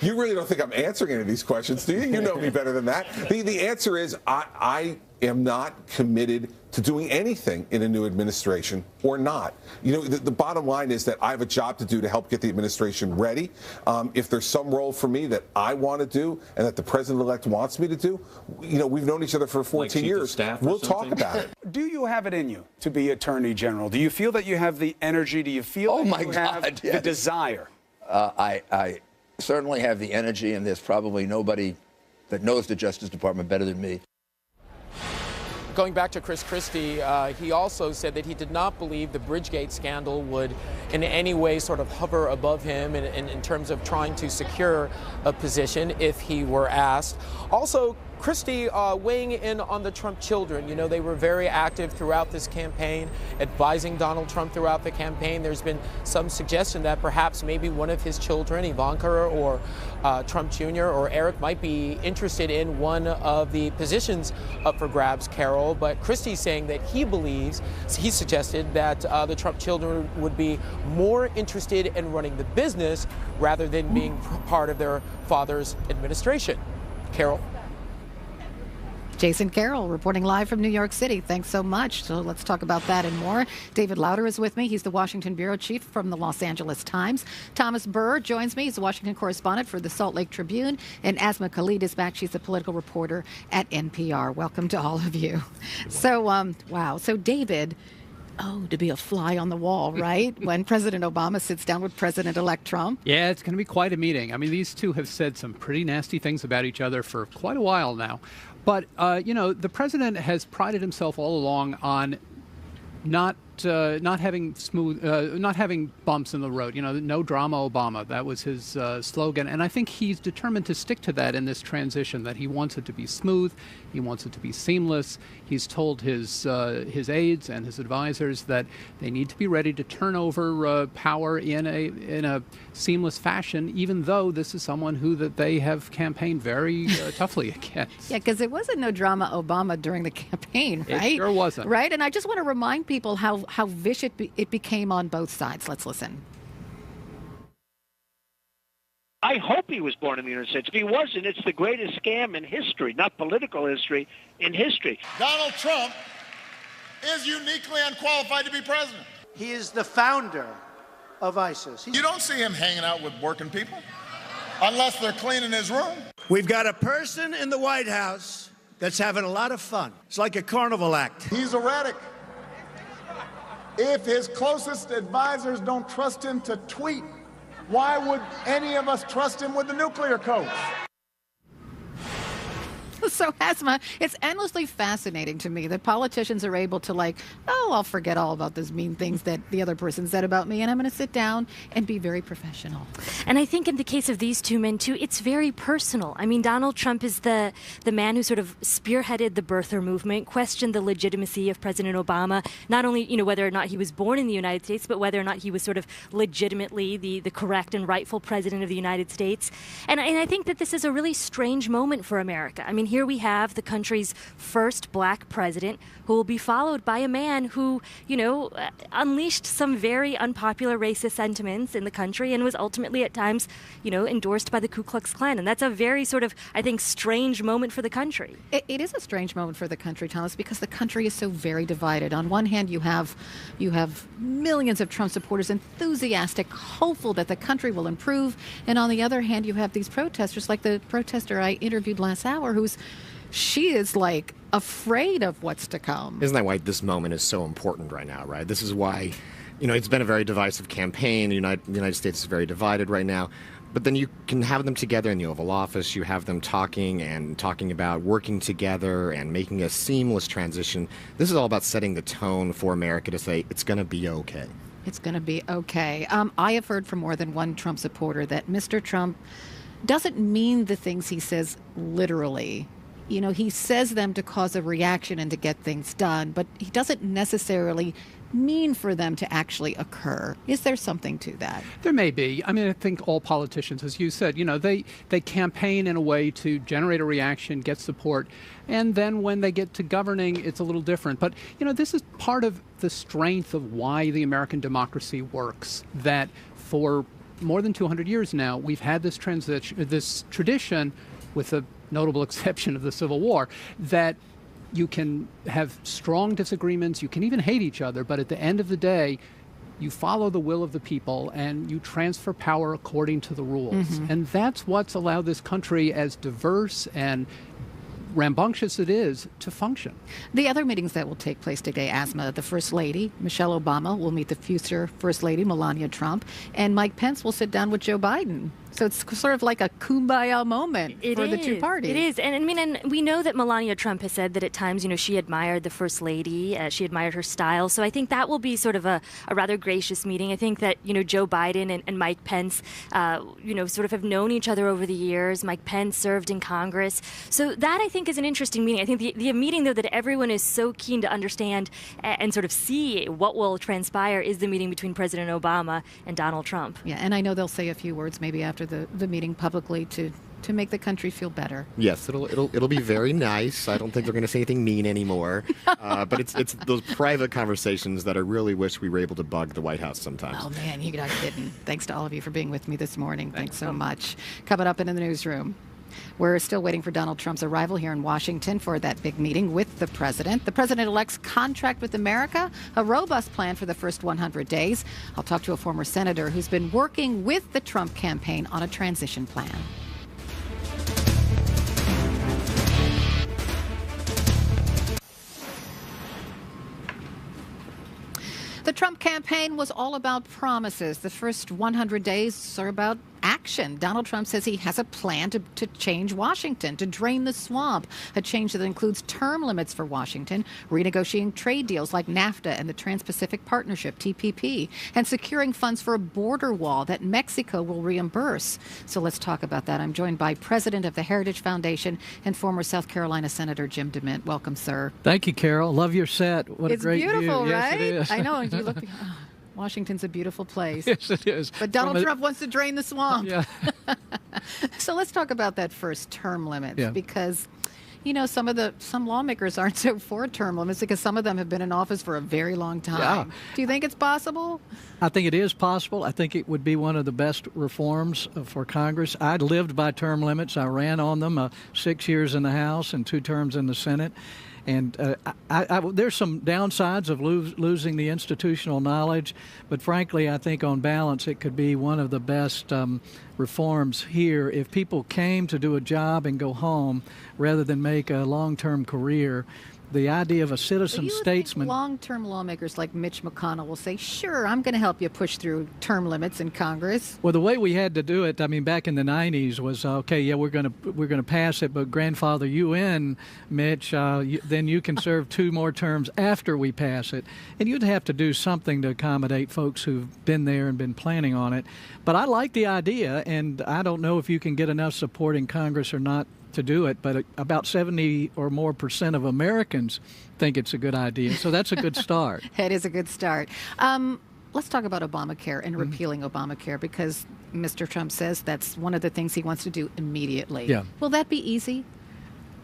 You really don't think I'm answering any of these questions, do you? You know me better than that. The answer is I am not committed to doing anything in a new administration or not. You know, the bottom line is that I have a job to do to help get the administration ready. If there's some role for me that I want to do and that the president-elect wants me to do, you know, we've known each other for 14 years. We'll talk about it. Do you have it in you to be attorney general? Do you feel that you have the energy? Do you feel that you have the desire? I certainly have the energy, and there's probably nobody that knows the Justice Department better than me. Going back to Chris Christie, he also said that he did not believe the Bridgegate scandal would in any way sort of hover above him in terms of trying to secure a position if he were asked. Also, Christie weighing in on the Trump children. You know, they were very active throughout this campaign, advising Donald Trump throughout the campaign. There's been some suggestion that perhaps maybe one of his children, Ivanka or Trump Jr. or Eric, might be interested in one of the positions up for grabs, Carol. But Christie's saying that he believes, he suggested that the Trump children would be more interested in running the business rather than being part of their father's administration. Carol. Jason Carroll reporting live from New York City. Thanks so much. So let's talk about that and more. David Lauter is with me. He's the Washington bureau chief from the Los Angeles Times. Thomas Burr joins me. He's the Washington correspondent for the Salt Lake Tribune. And Asma Khalid is back. She's a political reporter at NPR. Welcome to all of you. So, wow. So, David, to be a fly on the wall, right? When President Obama sits down with President-elect Trump. Yeah, it's going to be quite a meeting. I mean, these two have said some pretty nasty things about each other for quite a while now. But, you know, the president has prided himself all along on not having bumps in the road. You know, no drama Obama. That was his slogan. And I think he's determined to stick to that in this transition, that he wants it to be smooth. He wants it to be seamless. He's told his aides and his advisors that they need to be ready to turn over power in a seamless fashion, even though this is someone who that they have campaigned very toughly against. Yeah, because it wasn't no drama Obama during the campaign, right? It sure wasn't. Right? And I just want to remind people how vicious it became on both sides. Let's listen. I hope he was born in the United States. If he wasn't, it's the greatest scam in history, not political history, in history. Donald Trump is uniquely unqualified to be president. He is the founder of ISIS. You don't see him hanging out with working people unless they're cleaning his room. We've got a person in the White House that's having a lot of fun. It's like a carnival act. He's erratic. If his closest advisors don't trust him to tweet, why would any of us trust him with the nuclear codes? So, Asma, it's endlessly fascinating to me that politicians are able to I'll forget all about those mean things that the other person said about me, and I'm going to sit down and be very professional. And I think in the case of these two men, too, it's very personal. I mean, Donald Trump is the man who sort of spearheaded the birther movement, questioned the legitimacy of President Obama, not only, whether or not he was born in the United States, but whether or not he was sort of legitimately the correct and rightful president of the United States. And I think that this is a really strange moment for America. I mean, here we have the country's first black president who will be followed by a man who, unleashed some very unpopular racist sentiments in the country and was ultimately at times, endorsed by the Ku Klux Klan. And that's a very sort of, I think, strange moment for the country. It is a strange moment for the country, Thomas, because the country is so very divided. On one hand, you have millions of Trump supporters enthusiastic, hopeful that the country will improve. And on the other hand, you have these protesters, like the protester I interviewed last hour, she is afraid of what's to come. Isn't that why this moment is so important right now, right? This is why, it's been a very divisive campaign. The United States is very divided right now. But then you can have them together in the Oval Office. You have them talking about working together and making a seamless transition. This is all about setting the tone for America to say it's going to be okay. It's going to be okay. I have heard from more than one Trump supporter that Mr. Trump doesn't mean the things he says literally. He says them to cause a reaction and to get things done, but he doesn't necessarily mean for them to actually occur. Is there something to that? There may be. I mean, I think all politicians, as you said, they campaign in a way to generate a reaction, get support, and then when they get to governing, it's a little different. But, this is part of the strength of why the American democracy works, that for more than 200 years now, we've had this tradition, with the notable exception of the Civil War, that you can have strong disagreements, you can even hate each other, but at the end of the day, you follow the will of the people and you transfer power according to the rules. Mm-hmm. And that's what's allowed this country, as diverse and rambunctious it is, to function. The other meetings that will take place today, Asma, the First Lady, Michelle Obama, will meet the future First Lady, Melania Trump, and Mike Pence will sit down with Joe Biden. So it's sort of like a kumbaya moment for the two parties. It is. And we know that Melania Trump has said that at times, she admired the First Lady. She admired her style. So I think that will be sort of a rather gracious meeting. I think that, Joe Biden and Mike Pence, sort of have known each other over the years. Mike Pence served in Congress. So that, I think, is an interesting meeting. I think the meeting, though, that everyone is so keen to understand and sort of see what will transpire is the meeting between President Obama and Donald Trump. Yeah, and I know they'll say a few words maybe after the meeting publicly to make the country feel better. Yes, it'll be very nice. I don't think they're going to say anything mean anymore. But it's those private conversations that I really wish we were able to bug the White House sometimes. Oh man, you're not kidding. Thanks to all of you for being with me this morning. Thanks so much. Coming up in the newsroom, we're still waiting for Donald Trump's arrival here in Washington for that big meeting with the president. The president-elect's contract with America, a robust plan for the first 100 days. I'll talk to a former senator who's been working with the Trump campaign on a transition plan. The Trump campaign was all about promises. The first 100 days are about action. Donald Trump says he has a plan to change Washington, to drain the swamp, a change that includes term limits for Washington, renegotiating trade deals like NAFTA and the Trans-Pacific Partnership, TPP, and securing funds for a border wall that Mexico will reimburse. So let's talk about that. I'm joined by President of the Heritage Foundation and former South Carolina Senator Jim DeMint. Welcome, sir. Thank you, Carol. Love your set. What a great view. It's beautiful, right? Yes, it is. I know. You look. Washington's a beautiful place. Yes, it is. But Donald Trump wants to drain the swamp. Yeah. So let's talk about that first term limits, because some lawmakers aren't so for term limits because some of them have been in office for a very long time. Yeah. Do you think it's possible? I think it is possible. I think it would be one of the best reforms for Congress. I lived by term limits. I ran on them 6 years in the House and 2 terms in the Senate. And there's some downsides of losing the institutional knowledge, but frankly, I think on balance it could be one of the best reforms here if people came to do a job and go home rather than make a long-term career. The idea of a citizen statesman. Long-term lawmakers like Mitch McConnell will say, sure, I'm going to help you push through term limits in Congress. Well, the way we had to do it, I mean, back in the 90s was, okay, yeah, we're going to pass it, but grandfather you in, Mitch, then you can serve 2 more terms after we pass it. And you'd have to do something to accommodate folks who've been there and been planning on it. But I like the idea, and I don't know if you can get enough support in Congress or not to do it, but about 70% or more of Americans think it's a good idea. So that's a good start. It is a good start. Let's talk about Obamacare and repealing Obamacare, because Mr. Trump says that's one of the things he wants to do immediately. Yeah. Will that be easy?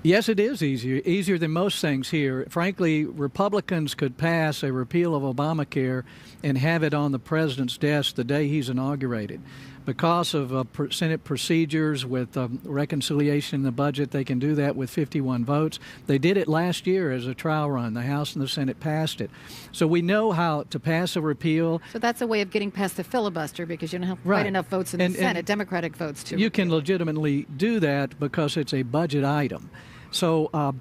Yes, it is easier than most things here. Frankly, Republicans could pass a repeal of Obamacare and have it on the president's desk the day he's inaugurated. Because of Senate procedures with reconciliation in the budget, they can do that with 51 votes. They did it last year as a trial run. The House and the Senate passed it. So we know how to pass a repeal. So that's a way of getting past the filibuster because you don't have quite enough votes in the Senate, Democratic votes to You can legitimately do that because it's a budget item. So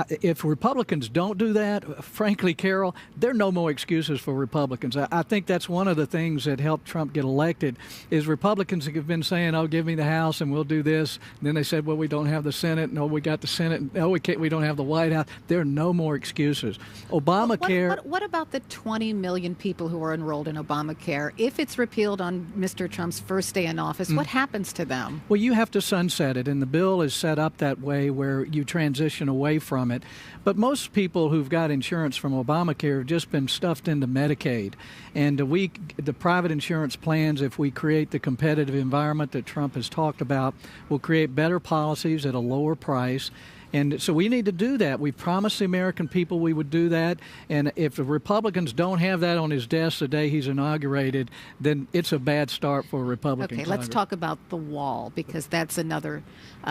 if Republicans don't do that, frankly, Carol, there are no more excuses for Republicans. I think that's one of the things that helped Trump get elected is Republicans have been saying, oh, give me the House and we'll do this. And then they said, well, we don't have the Senate. No, we got the Senate. No, we don't have the White House. There are no more excuses. Obamacare. What about the 20 million people who are enrolled in Obamacare? If it's repealed on Mr. Trump's first day in office, what happens to them? Well, you have to sunset it, and the bill is set up that way where you transition away from it. But most people who've got insurance from Obamacare have just been stuffed into Medicaid. And the private insurance plans, if we create the competitive environment that Trump has talked about, will create better policies at a lower price. And so we need to do that. We promised the American people we would do that. And if the Republicans don't have that on his desk the day he's inaugurated, then it's a bad start for a Republican Congress. Let's talk about the wall, because that's another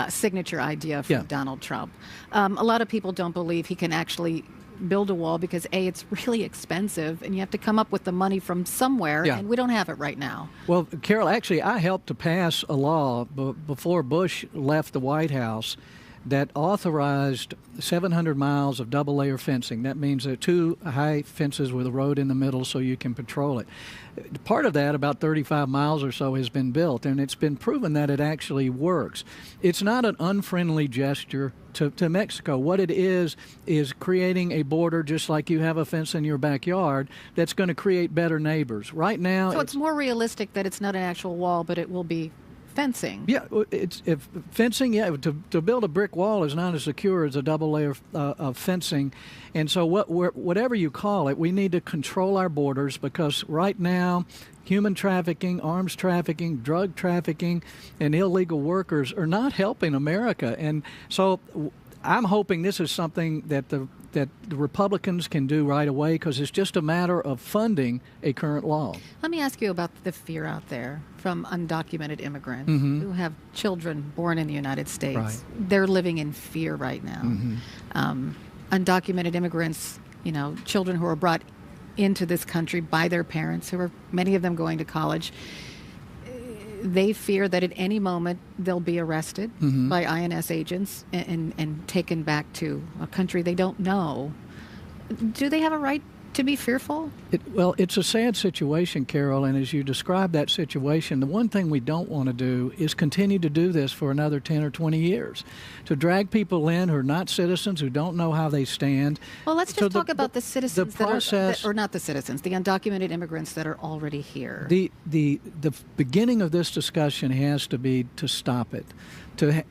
signature idea from Donald Trump. A lot of people don't believe he can actually build a wall because, A, it's really expensive, and you have to come up with the money from somewhere, and we don't have it right now. Well, Carol, actually, I helped to pass a law before Bush left the White House that authorized 700 miles of double-layer fencing. That means there are 2 high fences with a road in the middle so you can patrol it. Part of that, about 35 miles or so, has been built, and it's been proven that it actually works. It's not an unfriendly gesture to Mexico. What it is creating a border just like you have a fence in your backyard that's going to create better neighbors. Right now... So it's more realistic that it's not an actual wall, but it will be fencing. Yeah, fencing. Yeah, to build a brick wall is not as secure as a double layer of fencing, and so whatever you call it, we need to control our borders because right now, human trafficking, arms trafficking, drug trafficking, and illegal workers are not helping America, and so I'm hoping this is something that the Republicans can do right away because it's just a matter of funding a current law. Let me ask you about the fear out there from undocumented immigrants who have children born in the United States. Right. They're living in fear right now. Undocumented immigrants, children who are brought into this country by their parents, who are many of them going to college. They fear that at any moment they'll be arrested by INS agents and taken back to a country they don't know. Do they have a right to be fearful? Well, it's a sad situation, Carol, and as you describe that situation, the one thing we don't want to do is continue to do this for another 10 or 20 years, to drag people in who are not citizens, who don't know how they stand. Well, let's just talk about the citizens or not the citizens, the undocumented immigrants that are already here. The beginning of this discussion has to be to stop it.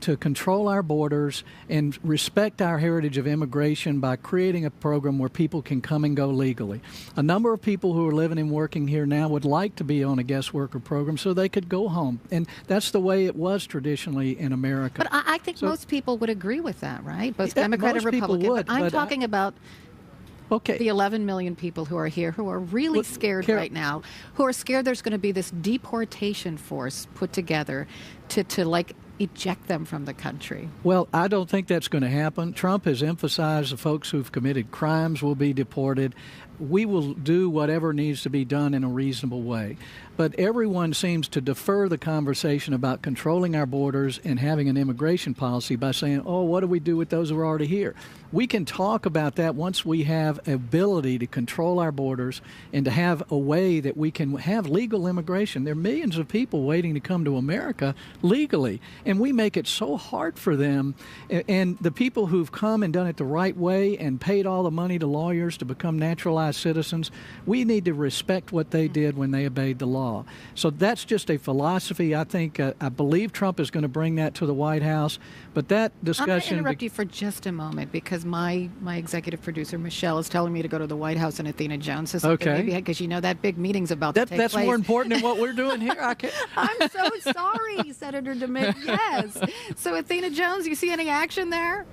To control our borders and respect our heritage of immigration by creating a program where people can come and go legally. legally. A number of people who are living and working here now would like to be on a guest worker program so they could go home. And that's the way it was traditionally in America. But I think most people would agree with that, right? Both Democrat and Republican. Would, but I'm talking about the 11 million people who are here who are really scared right now, who are scared there's going to be this deportation force put together to like eject them from the country. Well, I don't think that's going to happen. Trump has emphasized the folks who've committed crimes will be deported. We will do whatever needs to be done in a reasonable way. But everyone seems to defer the conversation about controlling our borders and having an immigration policy by saying, oh, what do we do with those who are already here? We can talk about that once we have ability to control our borders and to have a way that we can have legal immigration. There are millions of people waiting to come to America legally, and we make it so hard for them. And the people who've come and done it the right way and paid all the money to lawyers to become naturalized citizens, we need to respect what they did when they obeyed the law. So that's just a philosophy. I think, I believe Trump is going to bring that to the White House, but that discussion... I'm going to interrupt you for just a moment because my executive producer, Michelle, is telling me to go to the White House and Athena Jones. Okay. Because you know that big meeting's about to take place. That's more important than what we're doing here. I'm so sorry, Senator DeMint. Yes. So Athena Jones, you see any action there?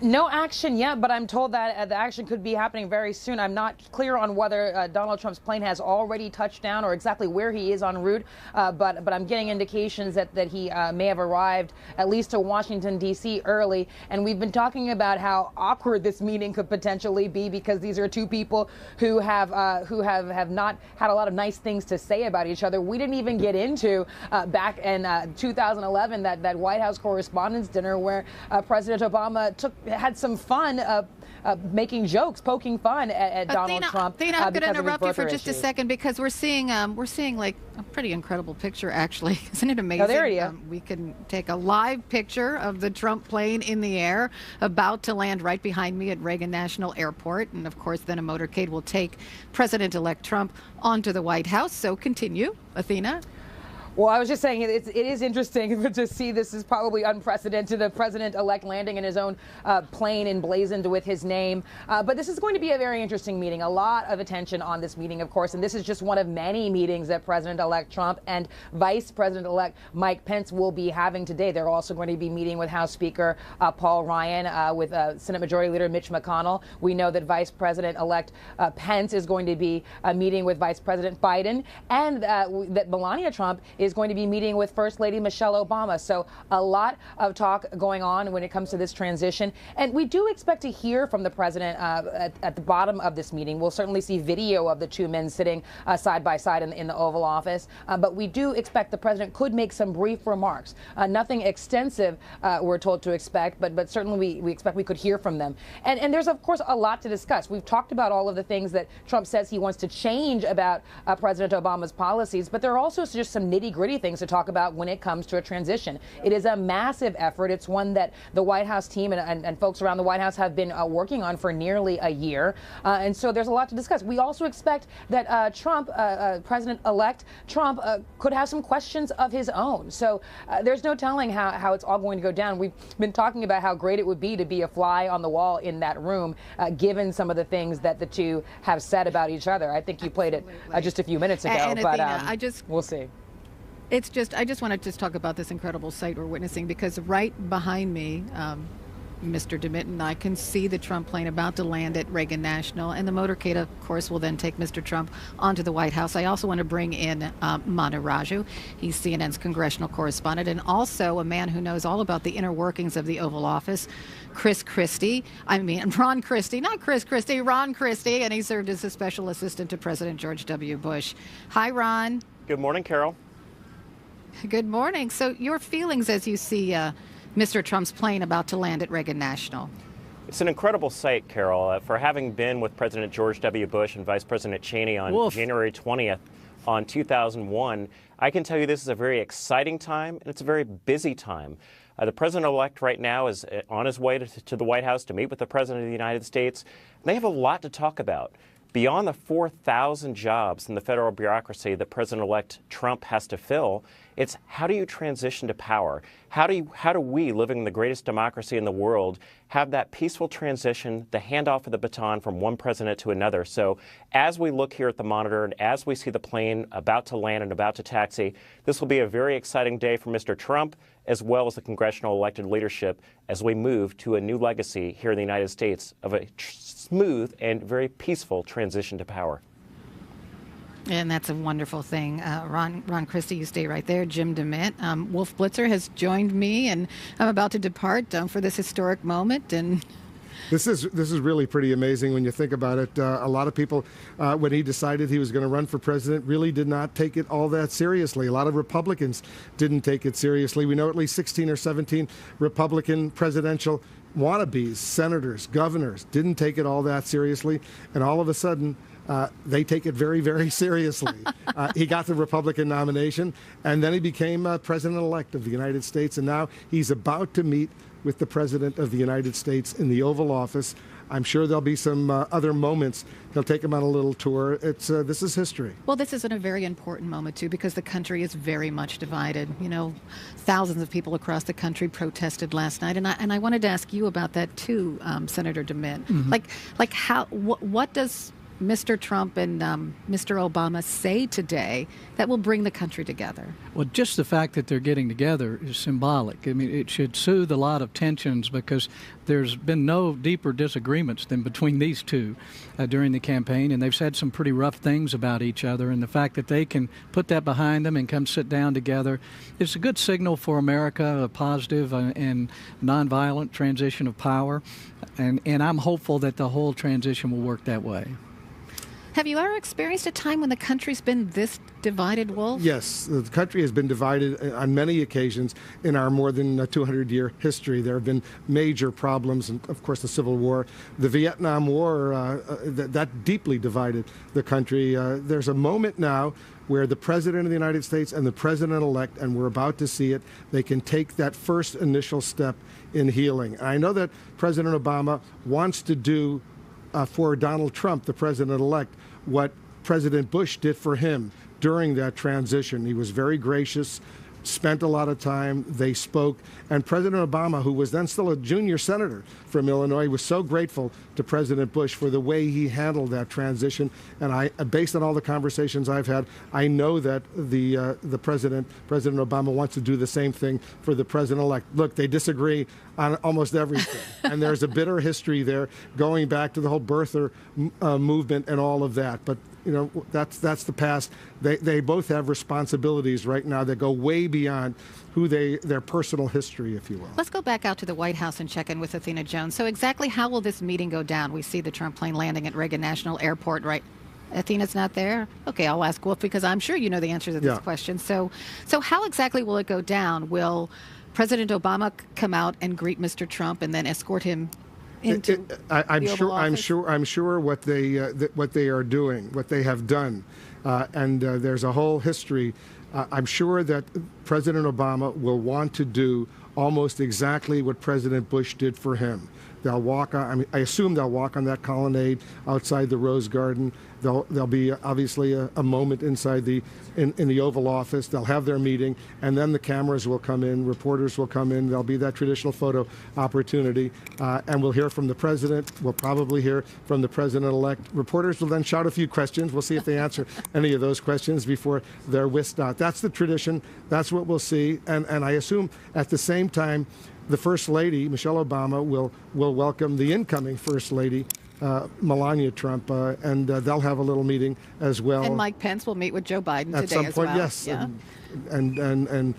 No action yet, but I'm told that the action could be happening very soon. I'm not clear on whether Donald Trump's plane has already touched down or exactly where he is en route, but I'm getting indications that he may have arrived at least to Washington, D.C. early. And we've been talking about how awkward this meeting could potentially be because these are two people who have not had a lot of nice things to say about each other. We didn't even get into back in 2011 that White House Correspondents' Dinner where President Obama had some fun making jokes, poking fun at Donald Trump. Athena, I'm going to interrupt you for just a second because we're seeing like a pretty incredible picture, actually. Isn't it amazing? Oh, there you go. We can take a live picture of the Trump plane in the air about to land right behind me at Reagan National Airport. And, of course, then a motorcade will take President-elect Trump onto the White House. So continue, Athena. Well, I was just saying it is interesting to see this is probably unprecedented, the president-elect landing in his own plane emblazoned with his name. But this is going to be a very interesting meeting. A lot of attention on this meeting, of course, and this is just one of many meetings that President-elect Trump and Vice President-elect Mike Pence will be having today. They're also going to be meeting with House Speaker Paul Ryan, with Senate Majority Leader Mitch McConnell. We know that Vice President-elect Pence is going to be meeting with Vice President Biden, and that Melania Trump is going to be meeting with First Lady Michelle Obama. So a lot of talk going on when it comes to this transition. And we do expect to hear from the president at the bottom of this meeting. We'll certainly see video of the two men sitting side by side in the Oval Office. But we do expect the president could make some brief remarks. Nothing extensive, we're told to expect, but certainly we expect we could hear from them. And there's, of course, a lot to discuss. We've talked about all of the things that Trump says he wants to change about President Obama's policies, but there are also just some nitty-gritty things to talk about when it comes to a transition. It is a massive effort. It's one that the White House team and folks around the White House have been working on for nearly a year. And so there's a lot to discuss. We also expect that Trump, President-elect Trump, could have some questions of his own. So there's no telling how it's all going to go down. We've been talking about how great it would be to be a fly on the wall in that room, given some of the things that the two have said about each other. I think you played it just a few minutes ago, and but Athena, we'll see. I just want to just talk about this incredible sight we're witnessing because right behind me, Mr. DeMint and I can see the Trump plane about to land at Reagan National, and the motorcade, of course, will then take Mr. Trump onto the White House. I also want to bring in Manu Raju. He's CNN's congressional correspondent and also a man who knows all about the inner workings of the Oval Office. Ron Christie, not Chris Christie, Ron Christie, and he served as a special assistant to President George W. Bush. Hi, Ron. Good morning, Carol. Good morning. So your feelings as you see Mr. Trump's plane about to land at Reagan National? It's an incredible sight, Carol. For having been with President George W. Bush and Vice President Cheney on January 20th on 2001, I can tell you this is a very exciting time and it's a very busy time. The president-elect right now is on his way to the White House to meet with the President of the United States. They have a lot to talk about. Beyond the 4,000 jobs in the federal bureaucracy that President-elect Trump has to fill, It's how do you transition to power? How do we, living in the greatest democracy in the world, have that peaceful transition, the handoff of the baton from one president to another? So as we look here at the monitor and as we see the plane about to land and about to taxi, this will be a very exciting day for Mr. Trump as well as the congressional elected leadership as we move to a new legacy here in the United States of a smooth and very peaceful transition to power. And that's a wonderful thing. Ron Christie, you stay right there. Jim DeMint. Wolf Blitzer has joined me, and I'm about to depart for this historic moment. And This is really pretty amazing when you think about it. A lot of people, when he decided he was going to run for president, really did not take it all that seriously. A lot of Republicans didn't take it seriously. We know at least 16 or 17 Republican presidential wannabes, senators, governors, didn't take it all that seriously. And all of a sudden, they take it very, very seriously. He got the Republican nomination, and then he became president-elect of the United States, and now he's about to meet with the President of the United States in the Oval Office. I'm sure there'll be some other moments. He'll take him on a little tour. This is history. Well, this is a very important moment, too, because the country is very much divided. You know, thousands of people across the country protested last night, and I wanted to ask you about that, too, Senator DeMint. Mm-hmm. What does Mr. Trump and Mr. Obama say today that will bring the country together? Well, just the fact that they're getting together is symbolic. I mean, it should soothe a lot of tensions because there's been no deeper disagreements than between these two during the campaign, and they've said some pretty rough things about each other, and the fact that they can put that behind them and come sit down together is a good signal for America, a positive and nonviolent transition of power, and I'm hopeful that the whole transition will work that way. Have you ever experienced a time when the country's been this divided, Wolf? Yes, the country has been divided on many occasions in our more than 200-year history. There have been major problems, and of course the Civil War. The Vietnam War, that deeply divided the country. There's a moment now where the President of the United States and the President-elect, and we're about to see it, they can take that first initial step in healing. And I know that President Obama wants to do for Donald Trump, the president-elect, what President Bush did for him during that transition. He was very gracious, spent a lot of time, they spoke, and President Obama, who was then still a junior senator from Illinois, was so grateful to President Bush for the way he handled that transition. And based on all the conversations I've had, I know that the President Obama, wants to do the same thing for the President-elect. Look, they disagree on almost everything, and there's a bitter history there going back to the whole birther movement and all of that. But you know, that's the past. They both have responsibilities right now that go way beyond their personal history, if you will. Let's go back out to the White House and check in with Athena Jones. So exactly how will this meeting go down? We see the Trump plane landing at Reagan National Airport, right? Athena's not there? Okay, I'll ask Wolf because I'm sure you know the answer to this question. So how exactly will it go down? Will President Obama come out and greet Mr. Trump and then escort him into I'm sure what they are doing, what they have done, and there's a whole history. I'm sure that President Obama will want to do almost exactly what President Bush did for him. They'll walk on, I assume they'll walk on that colonnade outside the Rose Garden. There'll be obviously a moment inside in the Oval Office. They'll have their meeting, and then the cameras will come in, reporters will come in. There'll be that traditional photo opportunity, and we'll hear from the president. We'll probably hear from the president-elect. Reporters will then shout a few questions. We'll see if they answer any of those questions before they're whisked out. That's the tradition. That's what we'll see, and I assume at the same time, the First Lady, Michelle Obama, will welcome the incoming First Lady, Melania Trump, and they'll have a little meeting as well. And Mike Pence will meet with Joe Biden at today some as point, well. yes. Yeah. And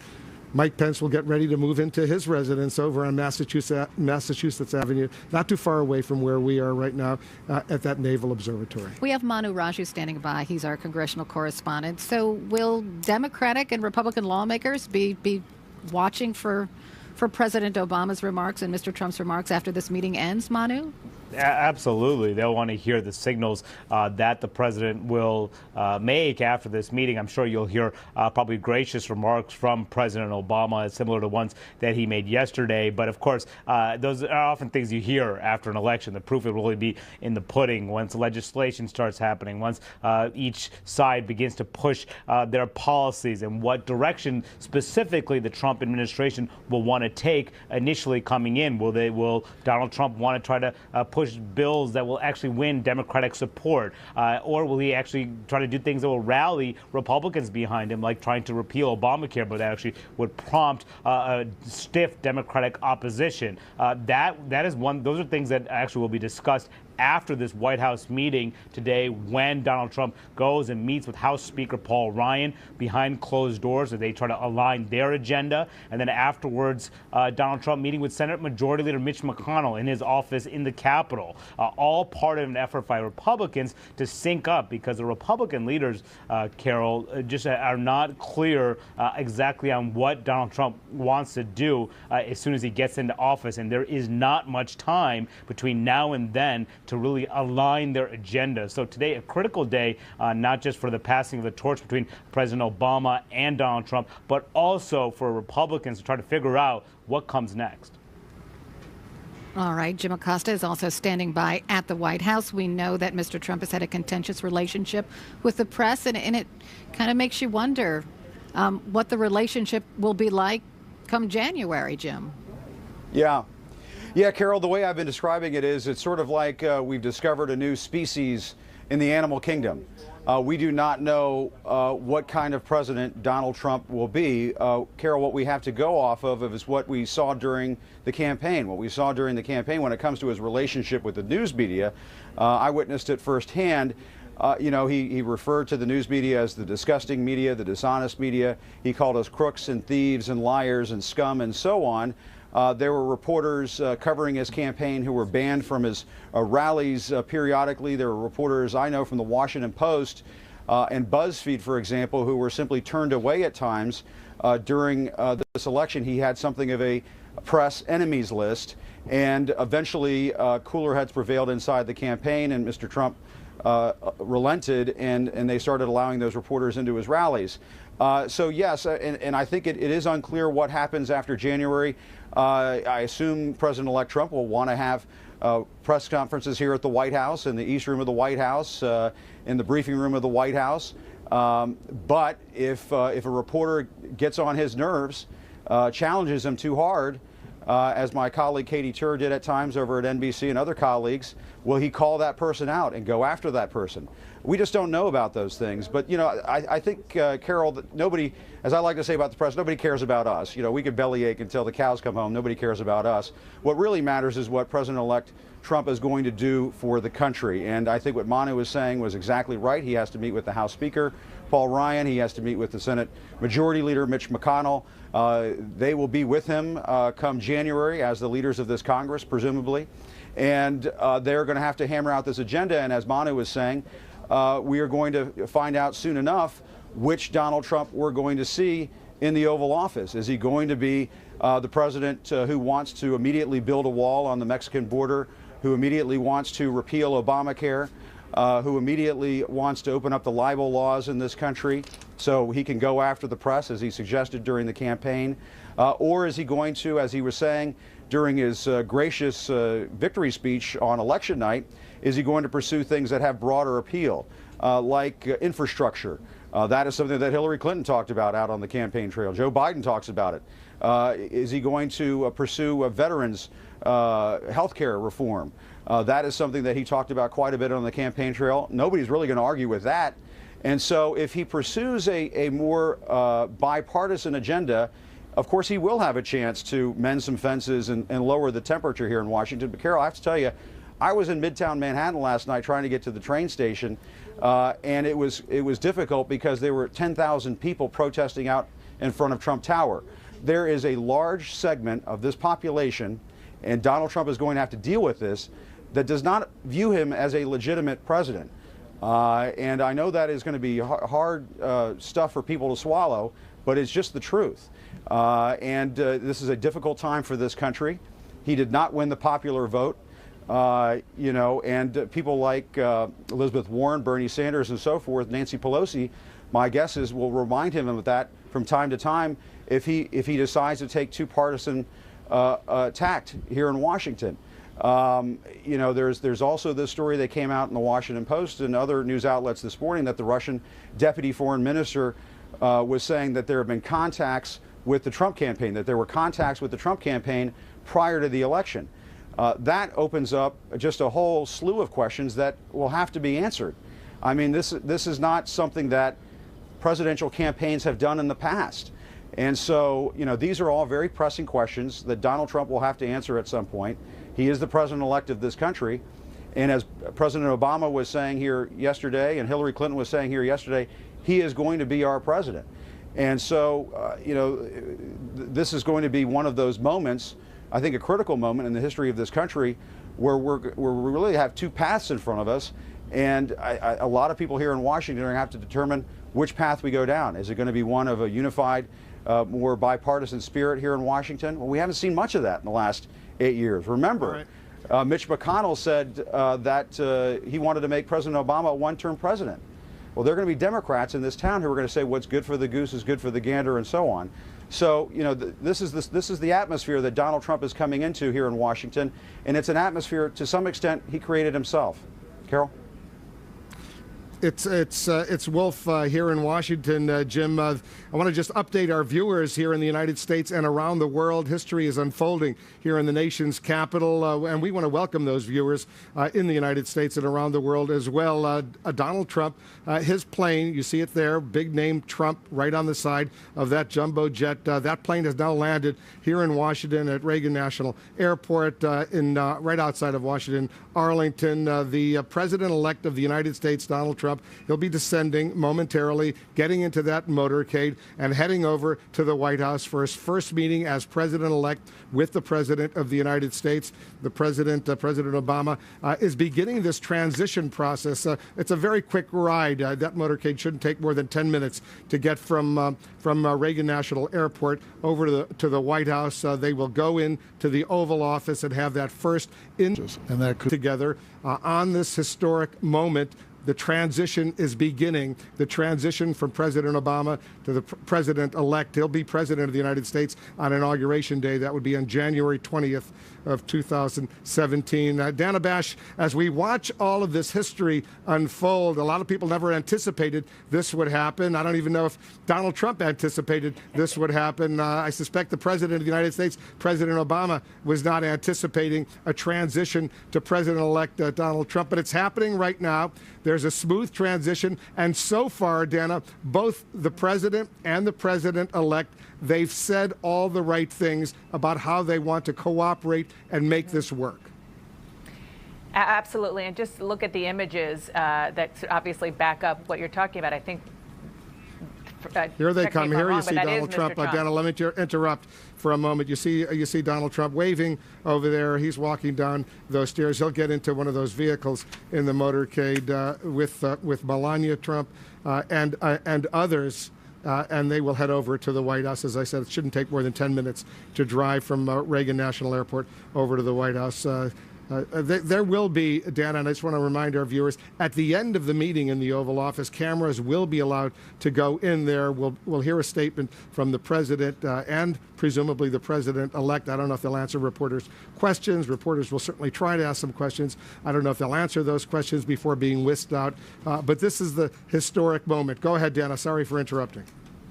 Mike Pence will get ready to move into his residence over on Massachusetts Avenue, not too far away from where we are right now at that Naval Observatory. We have Manu Raju standing by. He's our congressional correspondent. So will Democratic and Republican lawmakers be watching for President Obama's remarks and Mr. Trump's remarks after this meeting ends, Manu? Absolutely. They'll want to hear the signals that the president will make after this meeting. I'm sure you'll hear probably gracious remarks from President Obama, similar to ones that he made yesterday. But of course, those are often things you hear after an election. The proof will really be in the pudding once legislation starts happening, once each side begins to push their policies and what direction specifically the Trump administration will want to take initially coming in. Will Donald Trump want to try to push bills that will actually win Democratic support? Or will he actually try to do things that will rally Republicans behind him, like trying to repeal Obamacare, but that actually would prompt a stiff Democratic opposition? That is one. Those are things that actually will be discussed after this White House meeting today, when Donald Trump goes and meets with House Speaker Paul Ryan behind closed doors as they try to align their agenda. And then afterwards, Donald Trump meeting with Senate Majority Leader Mitch McConnell in his office in the Capitol, all part of an effort by Republicans to sync up, because the Republican leaders, Carol, just are not clear exactly on what Donald Trump wants to do as soon as he gets into office. And there is not much time between now and then to really align their agenda. So today, a critical day, not just for the passing of the torch between President Obama and Donald Trump, but also for Republicans to try to figure out what comes next. All right. Jim Acosta is also standing by at the White House. We know that Mr. Trump has had a contentious relationship with the press, and it kind of makes you wonder what the relationship will be like come January, Jim. Yeah, Carol, the way I've been describing it is it's sort of like we've discovered a new species in the animal kingdom. We do not know what kind of president Donald Trump will be. Carol, what we have to go off of is what we saw during the campaign. What we saw during the campaign when it comes to his relationship with the news media, I witnessed it firsthand. He referred to the news media as the disgusting media, the dishonest media. He called us crooks and thieves and liars and scum and so on. There were reporters covering his campaign who were banned from his rallies periodically. There were reporters I know from the Washington Post and BuzzFeed, for example, who were simply turned away at times during this election. He had something of a press enemies list, and eventually cooler heads prevailed inside the campaign, and Mr. Trump relented, and they started allowing those reporters into his rallies. So yes, and I think it is unclear what happens after January. I assume President-elect Trump will want to have press conferences here at the White House, in the East Room of the White House, in the briefing room of the White House. But if a reporter gets on his nerves, challenges him too hard, as my colleague Katie Tur did at times over at NBC and other colleagues, will he call that person out and go after that person? We just don't know about those things. But, I think, Carol, that nobody, as I like to say about the press, nobody cares about us. We could bellyache until the cows come home. Nobody cares about us. What really matters is what President-elect Trump is going to do for the country. And I think what Manu was saying was exactly right. He has to meet with the House Speaker, Paul Ryan. He has to meet with the Senate Majority Leader, Mitch McConnell. They will be with him come January as the leaders of this Congress, presumably. And they're going to have to hammer out this agenda. And as Manu was saying, we are going to find out soon enough which Donald Trump we're going to see in the Oval Office. Is he going to be the president who wants to immediately build a wall on the Mexican border, who immediately wants to repeal Obamacare, who immediately wants to open up the libel laws in this country so he can go after the press, as he suggested during the campaign? Or is he going to, as he was saying during his gracious victory speech on election night, is he going to pursue things that have broader appeal, like infrastructure? That is something that Hillary Clinton talked about out on the campaign trail. Joe Biden talks about it. Is he going to pursue veterans health care reform? That is something that he talked about quite a bit on the campaign trail. Nobody's really going to argue with that. And so if he pursues a more bipartisan agenda, of course he will have a chance to mend some fences and lower the temperature here in Washington. But Carol, I have to tell you, I was in Midtown Manhattan last night trying to get to the train station, and it was difficult because there were 10,000 people protesting out in front of Trump Tower. There is a large segment of this population, and Donald Trump is going to have to deal with this, that does not view him as a legitimate president. And I know that is going to be hard stuff for people to swallow, but it's just the truth. And this is a difficult time for this country. He did not win the popular vote. And people like Elizabeth Warren, Bernie Sanders, and so forth, Nancy Pelosi, my guess is will remind him of that from time to time if he decides to take too partisan tact here in Washington. There's also this story that came out in the Washington Post and other news outlets this morning that the Russian deputy foreign minister was saying that there have been contacts with the Trump campaign, that there were contacts with the Trump campaign prior to the election. That opens up just a whole slew of questions that will have to be answered. I mean, this is not something that presidential campaigns have done in the past. And so, these are all very pressing questions that Donald Trump will have to answer at some point. He is the president-elect of this country. And as President Obama was saying here yesterday, and Hillary Clinton was saying here yesterday, he is going to be our president. And so, this is going to be one of those moments, I think a critical moment in the history of this country, where we really have two paths in front of us. And a lot of people here in Washington are going to have to determine which path we go down. Is it going to be one of a unified, more bipartisan spirit here in Washington? Well, we haven't seen much of that in the last 8 years. Remember, Mitch McConnell said that he wanted to make President Obama a one-term president. Well, there are going to be Democrats in this town who are going to say what's good for the goose is good for the gander and so on. So, this is the atmosphere that Donald Trump is coming into here in Washington, and it's an atmosphere to some extent he created himself. Carol? It's Wolf here in Washington, Jim. I want to just update our viewers here in the United States and around the world. History is unfolding here in the nation's capital, and we want to welcome those viewers in the United States and around the world as well. Donald Trump, his plane, you see it there, big name Trump right on the side of that jumbo jet. That plane has now landed here in Washington at Reagan National Airport right outside of Washington, Arlington. The president-elect of the United States, Donald Trump, he'll be descending momentarily, getting into that motorcade and heading over to the White House for his first meeting as president-elect with the President of the United States. The President Obama, is beginning this transition process. It's a very quick ride. That motorcade shouldn't take more than 10 minutes to get from Reagan National Airport over to the White House. They will go in to the Oval Office and have that first together on this historic moment. The transition is beginning, the transition from President Obama to the president-elect. He'll be president of the United States on Inauguration Day. That would be on January 20th of 2017. Dana Bash, as we watch all of this history unfold, a lot of people never anticipated this would happen. I don't even know if Donald Trump anticipated this would happen. I suspect the President of the United States, President Obama, was not anticipating a transition to President-elect Donald Trump, but it's happening right now. There's a smooth transition, and so far, Dana, both the president and the president-elect, they've said all the right things about how they want to cooperate and make this work. Absolutely, and just look at the images that obviously back up what you're talking about. I think here they come. Here wrong, you see Donald Trump. Dana, let me interrupt for a moment. You see Donald Trump waving over there. He's walking down those stairs. He'll get into one of those vehicles in the motorcade with Melania Trump and others. And they will head over to the White House. As I said, it shouldn't take more than 10 minutes to drive from Reagan National Airport over to the White House. There will be, Dan, and I just want to remind our viewers, at the end of the meeting in the Oval Office, cameras will be allowed to go in there. We'll hear a statement from the president and presumably the president-elect. I don't know if they'll answer reporters' questions. Reporters will certainly try to ask some questions. I don't know if they'll answer those questions before being whisked out. But this is the historic moment. Go ahead, Dana. Sorry for interrupting.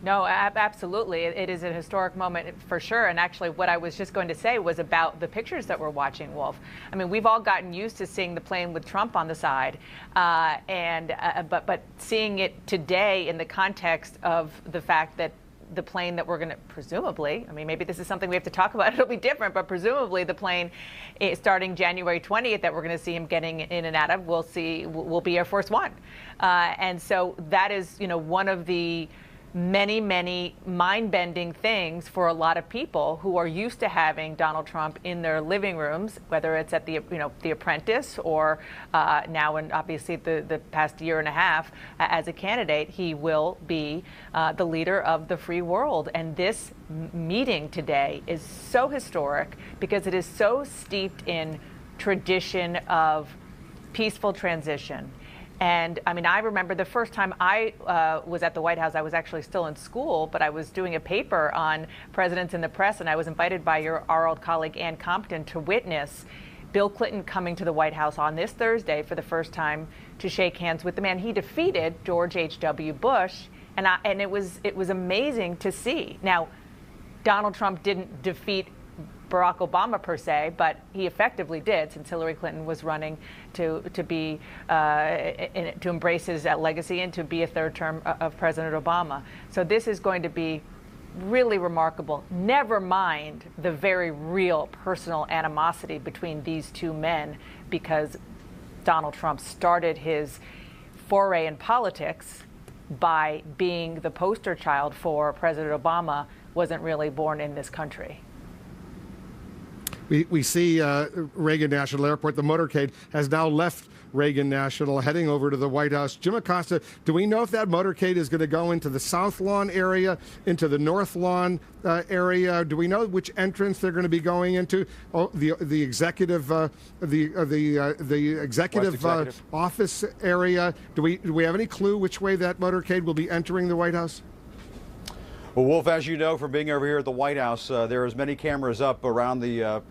No, absolutely. It is a historic moment for sure. And actually, what I was just going to say was about the pictures that we're watching, Wolf. I mean, we've all gotten used to seeing the plane with Trump on the side, but seeing it today in the context of the fact that the plane that we're going to presumably, I mean, maybe this is something we have to talk about, it'll be different, but presumably the plane starting January 20th that we're going to see him getting in and out of, will be Air Force One. And so that is, one of the many mind-bending things for a lot of people who are used to having Donald Trump in their living rooms, whether it's at the Apprentice or now, and obviously the past year and a half as a candidate, he will be the leader of the free world. And this meeting today is so historic because it is so steeped in tradition of peaceful transition. And I mean, I remember the first time I was at the White House, I was actually still in school, but I was doing a paper on presidents in the press, and I was invited by our old colleague Ann Compton to witness Bill Clinton coming to the White House on this Thursday for the first time to shake hands with the man he defeated, George H.W. Bush, and it was amazing to see. Now, Donald Trump didn't defeat Barack Obama per se, but he effectively did, since Hillary Clinton was running to embrace his legacy and to be a third term of President Obama. So this is going to be really remarkable. Never mind the very real personal animosity between these two men, because Donald Trump started his foray in politics by being the poster child for President Obama, wasn't really born in this country. We see Reagan National Airport. The motorcade has now left Reagan National, heading over to the White House. Jim Acosta, do we know if that motorcade is going to go into the South Lawn area, into the North Lawn area? Do we know which entrance they're going to be going into? Oh, the executive, the executive office area. Do we have any clue which way that motorcade will be entering the White House? Well, Wolf, as you know from being over here at the White House, there are as many cameras up around the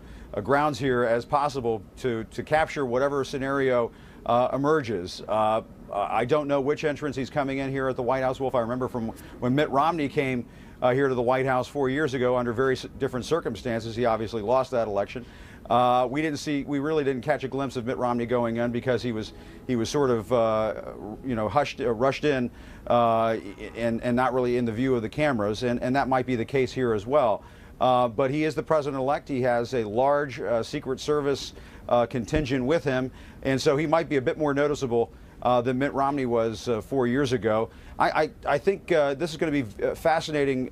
grounds here as possible to capture whatever scenario emerges. I don't know which entrance he's coming in here at the White House, Wolf. I remember from when Mitt Romney came here to the White House 4 years ago under very different circumstances. He obviously lost that election. We really didn't catch a glimpse of Mitt Romney going in because he was sort of rushed in and not really in the view of the cameras, and that might be the case here as well. But he is the president-elect. He has a large Secret Service contingent with him, and so he might be a bit more noticeable than Mitt Romney was 4 years ago. I think this is going to be fascinating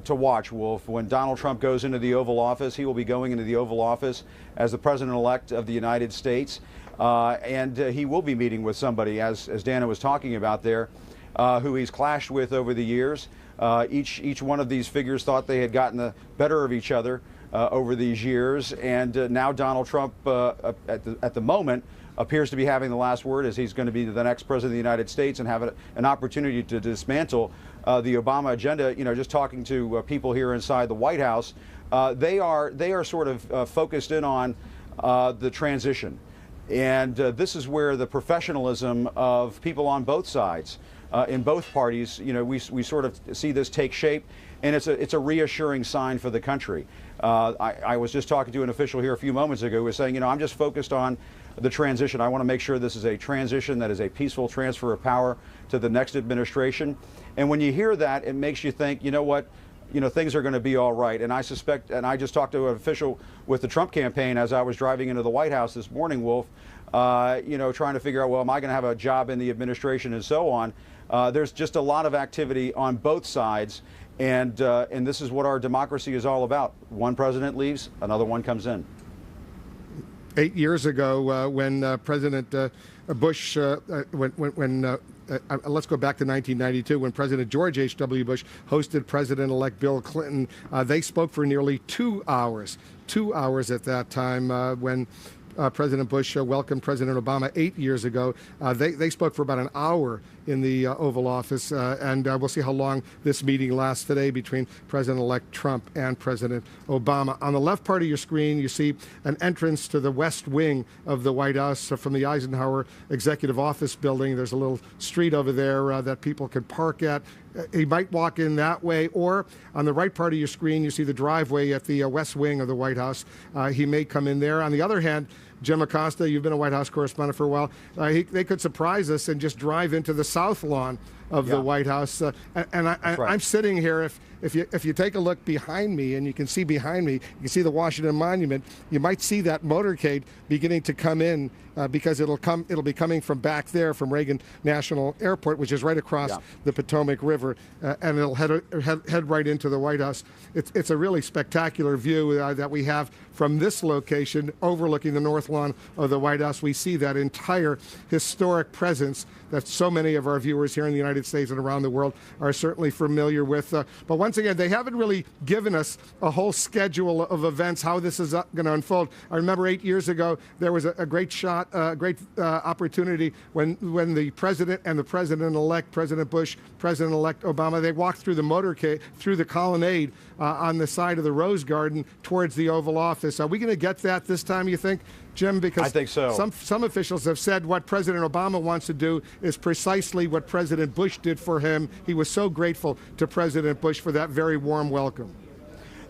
to watch, Wolf. When Donald Trump goes into the Oval Office, he will be going into the Oval Office as the president-elect of the United States, and he will be meeting with somebody, as Dana was talking about there, who he's clashed with over the years. Each one of these figures thought they had gotten the better of each other over these years, and now Donald Trump, at the moment, appears to be having the last word, as he's going to be the next president of the United States and have an opportunity to dismantle the Obama agenda. You know, just talking to people here inside the White House, they are sort of focused in on the transition, and this is where the professionalism of people on both sides, in both parties, you know, we sort of see this take shape, and it's a reassuring sign for the country. I was just talking to an official here a few moments ago who was saying, you know, I'm just focused on the transition. I want to make sure this is a transition that is a peaceful transfer of power to the next administration. And when you hear that, it makes you think, you know what, you know, things are going to be all right. And I suspect, and I just talked to an official with the Trump campaign as I was driving into the White House this morning, Wolf, you know, trying to figure out, well, am I going to have a job in the administration and so on. There's just a lot of activity on both sides. And this is what our democracy is all about. One president leaves, another one comes in. 8 years ago, when President Bush, let's go back to 1992, when President George H.W. Bush hosted President-elect Bill Clinton, they spoke for nearly 2 hours. 2 hours at that time when President Bush welcomed President Obama 8 years ago. They spoke for about an hour in the Oval Office, and we'll see how long this meeting lasts today between President-elect Trump and President Obama. On the left part of your screen, you see an entrance to the west wing of the White House from the Eisenhower Executive Office building. There's a little street over there that people can park at. He might walk in that way, or on the right part of your screen, you see the driveway at the west wing of the White House. He may come in there. On the other hand, Jim Acosta, you've been a White House correspondent for a while. They could surprise us and just drive into the South Lawn of the White House. I'm sitting here. If you take a look behind me, and you can see behind me, you can see the Washington Monument. You might see that motorcade beginning to come in because it'll be coming from back there from Reagan National Airport, which is right across the Potomac River, and it'll head right into the White House. It's a really spectacular view that we have from this location overlooking the North Lawn of the White House. We see that entire historic presence that so many of our viewers here in the United United States and around the world are certainly familiar with. But once again, they haven't really given us a whole schedule of events, how this is going to unfold. I remember 8 years ago, there was a great opportunity when the president and the president-elect, President Bush, President-elect Obama, they walked through the motorcade, through the colonnade on the side of the Rose Garden towards the Oval Office. Are we going to get that this time, you think, Jim? Because I think so. Some officials have said what President Obama wants to do is precisely what President Bush did for him. He was so grateful to President Bush for that very warm welcome.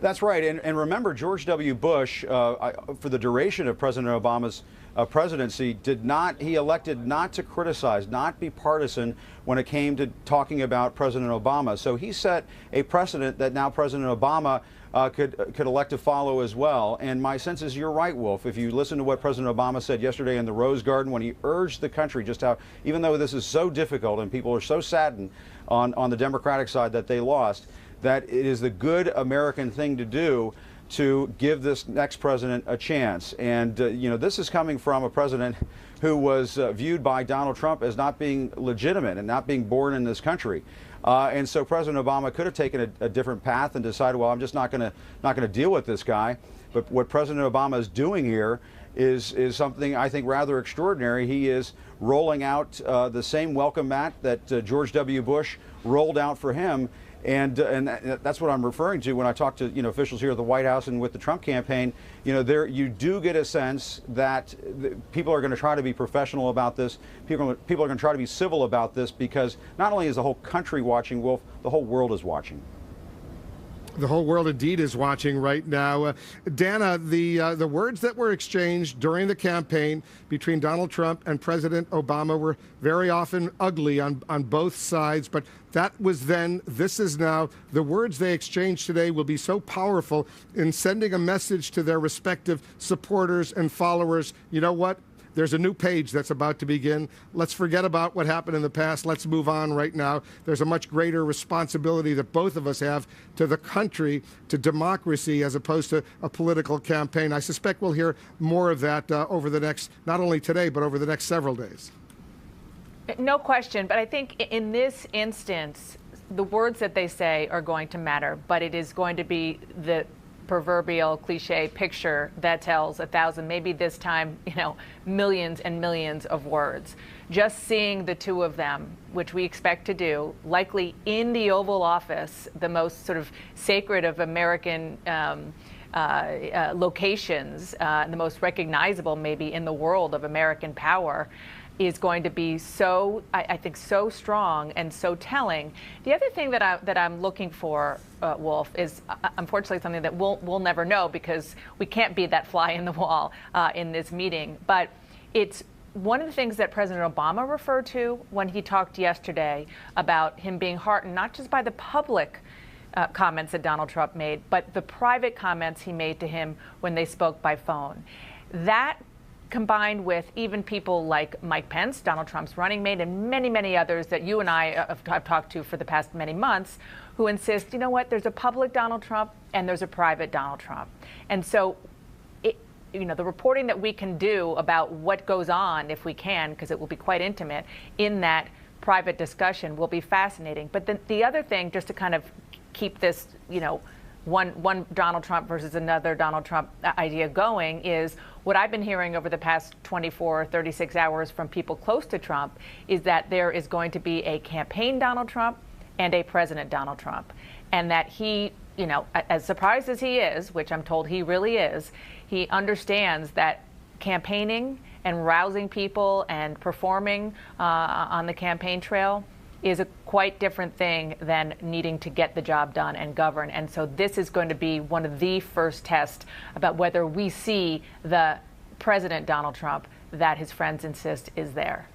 That's right. And remember, George W. Bush, for the duration of President Obama's presidency, he elected not to criticize, not be partisan when it came to talking about President Obama. So he set a precedent that now President Obama could elect to follow as well. And my sense is you're right, Wolf. If you listen to what President Obama said yesterday in the Rose Garden when he urged the country just how, even though this is so difficult and people are so saddened on the Democratic side that they lost, that it is the good American thing to do to give this next president a chance. And, this is coming from a president who was viewed by Donald Trump as not being legitimate and not being born in this country. And so President Obama could have taken a different path and decided, well, I'm just not going to deal with this guy. But what President Obama is doing here is something I think rather extraordinary. He is rolling out the same welcome mat that George W. Bush rolled out for him. And that's what I'm referring to when I talk to officials here at the White House and with the Trump campaign. You do get a sense that people are going to try to be professional about this. People are going to try to be civil about this, because not only is the whole country watching, Wolf, the whole world is watching. The whole world indeed is watching right now. Dana, the words that were exchanged during the campaign between Donald Trump and President Obama were very often ugly on both sides, but that was then, this is now. The words they exchanged today will be so powerful in sending a message to their respective supporters and followers. You know what? There's a new page that's about to begin. Let's forget about what happened in the past. Let's move on right now. There's a much greater responsibility that both of us have to the country, to democracy, as opposed to a political campaign. I suspect we'll hear more of that over the next, not only today, but over the next several days. No question. But I think in this instance, the words that they say are going to matter, but it is going to be the proverbial cliche picture that tells 1,000, maybe this time, millions and millions of words. Just seeing the two of them, which we expect to do, likely in the Oval Office, the most sort of sacred of American locations, the most recognizable maybe in the world of American power, is going to be so, I think, so strong and so telling. The other thing that I'm looking for, Wolf, is unfortunately something that we'll never know, because we can't be that fly in the wall in this meeting. But it's one of the things that President Obama referred to when he talked yesterday about him being heartened not just by the public comments that Donald Trump made, but the private comments he made to him when they spoke by phone. That, combined with even people like Mike Pence, Donald Trump's running mate, and many, many others that you and I have talked to for the past many months, who insist, you know what, there's a public Donald Trump and there's a private Donald Trump. And so, the reporting that we can do about what goes on, if we can, because it will be quite intimate, in that private discussion will be fascinating. But the other thing, just to kind of keep this, one Donald Trump versus another Donald Trump idea going, is what I've been hearing over the past 24 or 36 hours from people close to Trump is that there is going to be a campaign Donald Trump and a President Donald Trump. And that he, as surprised as he is, which I'm told he really is, he understands that campaigning and rousing people and performing on the campaign trail is a quite different thing than needing to get the job done and govern. And so this is going to be one of the first tests about whether we see the President Donald Trump that his friends insist is there.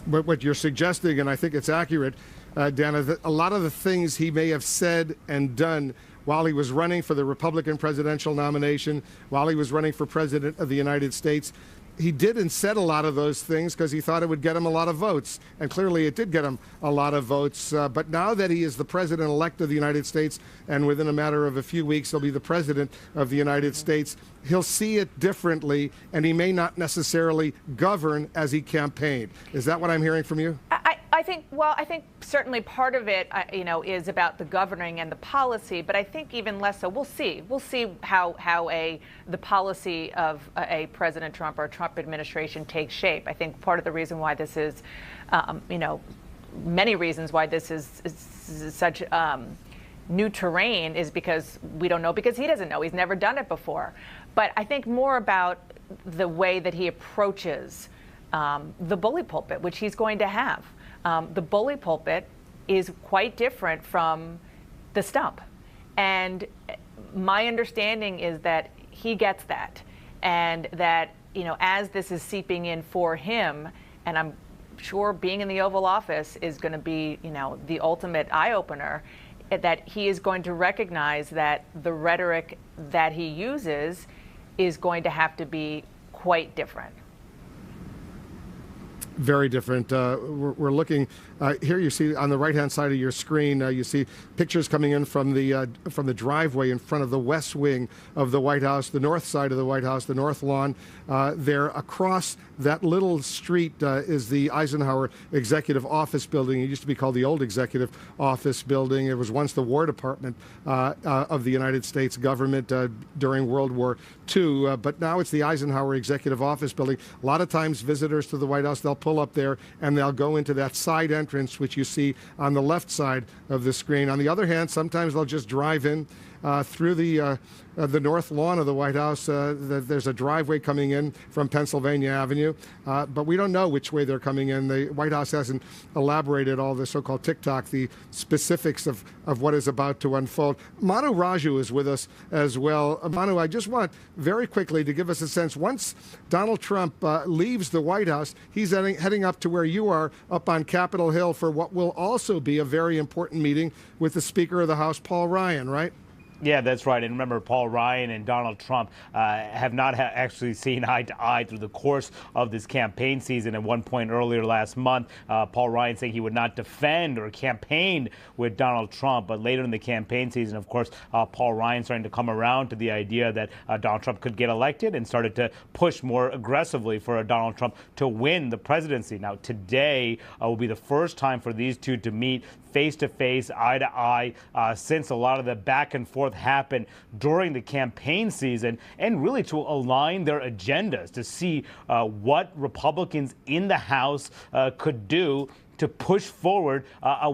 But what you're suggesting, and I think it's accurate, Dana, that a lot of the things he may have said and done while he was running for the Republican presidential nomination, while he was running for President of the United States, he did and said a lot of those things because he thought it would get him a lot of votes. And clearly it did get him a lot of votes. But now that he is the president-elect of the United States, and within a matter of a few weeks he'll be the president of the United States, he'll see it differently, and he may not necessarily govern as he campaigned. Is that what I'm hearing from you? I I think certainly part of it, is about the governing and the policy, but I think even less so. We'll see. We'll see how the policy of a President Trump or a Trump administration takes shape. I think part of the reason why this is, many reasons why this is such new terrain is because we don't know, because he doesn't know. He's never done it before. But I think more about the way that he approaches the bully pulpit, which he's going to have. The bully pulpit is quite different from the stump. And my understanding is that he gets that. And that, as this is seeping in for him, and I'm sure being in the Oval Office is going to be, the ultimate eye-opener, that he is going to recognize that the rhetoric that he uses is going to have to be quite different. Very different. We're looking here. You see on the right-hand side of your screen, you see pictures coming in from the driveway in front of the west wing of the White House, the north side of the White House, the north lawn. There, across that little street, is the Eisenhower Executive Office Building. It used to be called the Old Executive Office Building. It was once the War Department of the United States government during World War II, but now it's the Eisenhower Executive Office Building. A lot of times, visitors to the White House, they'll pull up there and they'll go into that side entrance, which you see on the left side of the screen. On the other hand, sometimes they'll just drive in through the north lawn of the White House. There's a driveway coming in from Pennsylvania Avenue, but we don't know which way they're coming in. The White House hasn't elaborated all the so-called TikTok, the specifics of what is about to unfold. Manu Raju is with us as well. Manu, I just want very quickly to give us a sense. Once Donald Trump leaves the White House, he's heading up to where you are, up on Capitol Hill, for what will also be a very important meeting with the Speaker of the House, Paul Ryan, right? Yeah, that's right. And remember, Paul Ryan and Donald Trump have not actually seen eye to eye through the course of this campaign season. At one point earlier last month, Paul Ryan saying he would not defend or campaign with Donald Trump. But later in the campaign season, of course, Paul Ryan starting to come around to the idea that Donald Trump could get elected and started to push more aggressively for Donald Trump to win the presidency. Now, today will be the first time for these two to meet face-to-face, eye-to-eye, since a lot of the back and forth happened during the campaign season, and really to align their agendas to see what Republicans in the House could do to push forward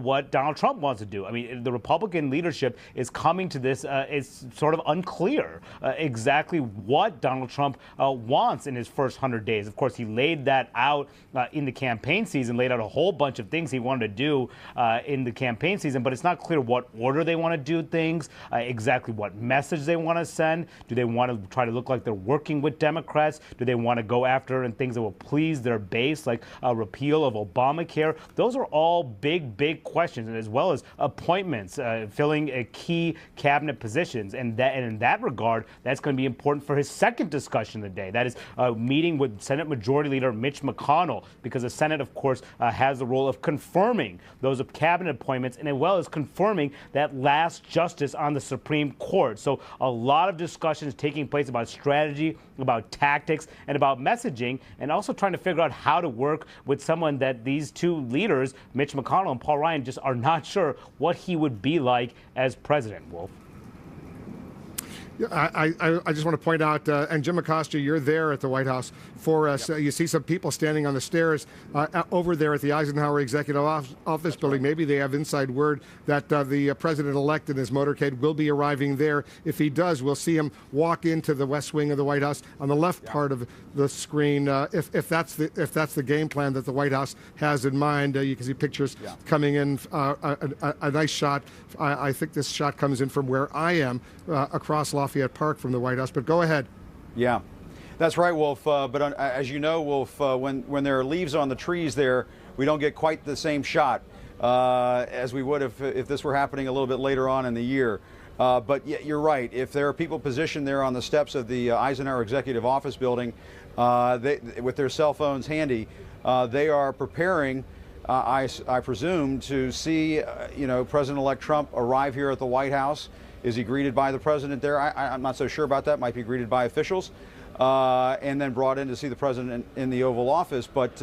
what Donald Trump wants to do. I mean, the Republican leadership is coming to this. It's sort of unclear exactly what Donald Trump wants in his first 100 days. Of course, he laid that out in the campaign season, laid out a whole bunch of things he wanted to do in the campaign season, but it's not clear what order they want to do things, exactly what message they want to send. Do they want to try to look like they're working with Democrats? Do they want to go after and things that will please their base, like a repeal of Obamacare? Those are all big questions, and as well as appointments, filling key cabinet positions. And in that regard, that's going to be important for his second discussion of the day. That is meeting with Senate Majority Leader Mitch McConnell, because the Senate, of course, has the role of confirming those cabinet appointments, and as well as confirming that last justice on the Supreme Court. So a lot of discussions taking place about strategy, about tactics, and about messaging, and also trying to figure out how to work with someone that these two leaders, Mitch McConnell and Paul Ryan, just are not sure what he would be like as president. Wolf. I just want to point out, and Jim Acosta, you're there at the White House for us. You see some people standing on the stairs over there at the Eisenhower Executive Office Building. Maybe they have inside word that the president-elect in his motorcade will be arriving there. If he does, we'll see him walk into the West Wing of the White House on the left part of the screen. If that's the game plan that the White House has in mind, you can see pictures coming in. A nice shot. I think this shot comes in from where I am, across Lafayette Park from the White House. But go ahead. Yeah, that's right, Wolf. But as you know, Wolf, when there are leaves on the trees there, we don't get quite the same shot as we would if this were happening a little bit later on in the year. But yeah, you're right. If there are people positioned there on the steps of the Eisenhower Executive Office Building with their cell phones handy, they are preparing, I presume, to see President-elect Trump arrive here at the White House. Is he greeted by the president there? I'm not so sure about that. Might be greeted by officials, and then brought in to see the president in the Oval Office. But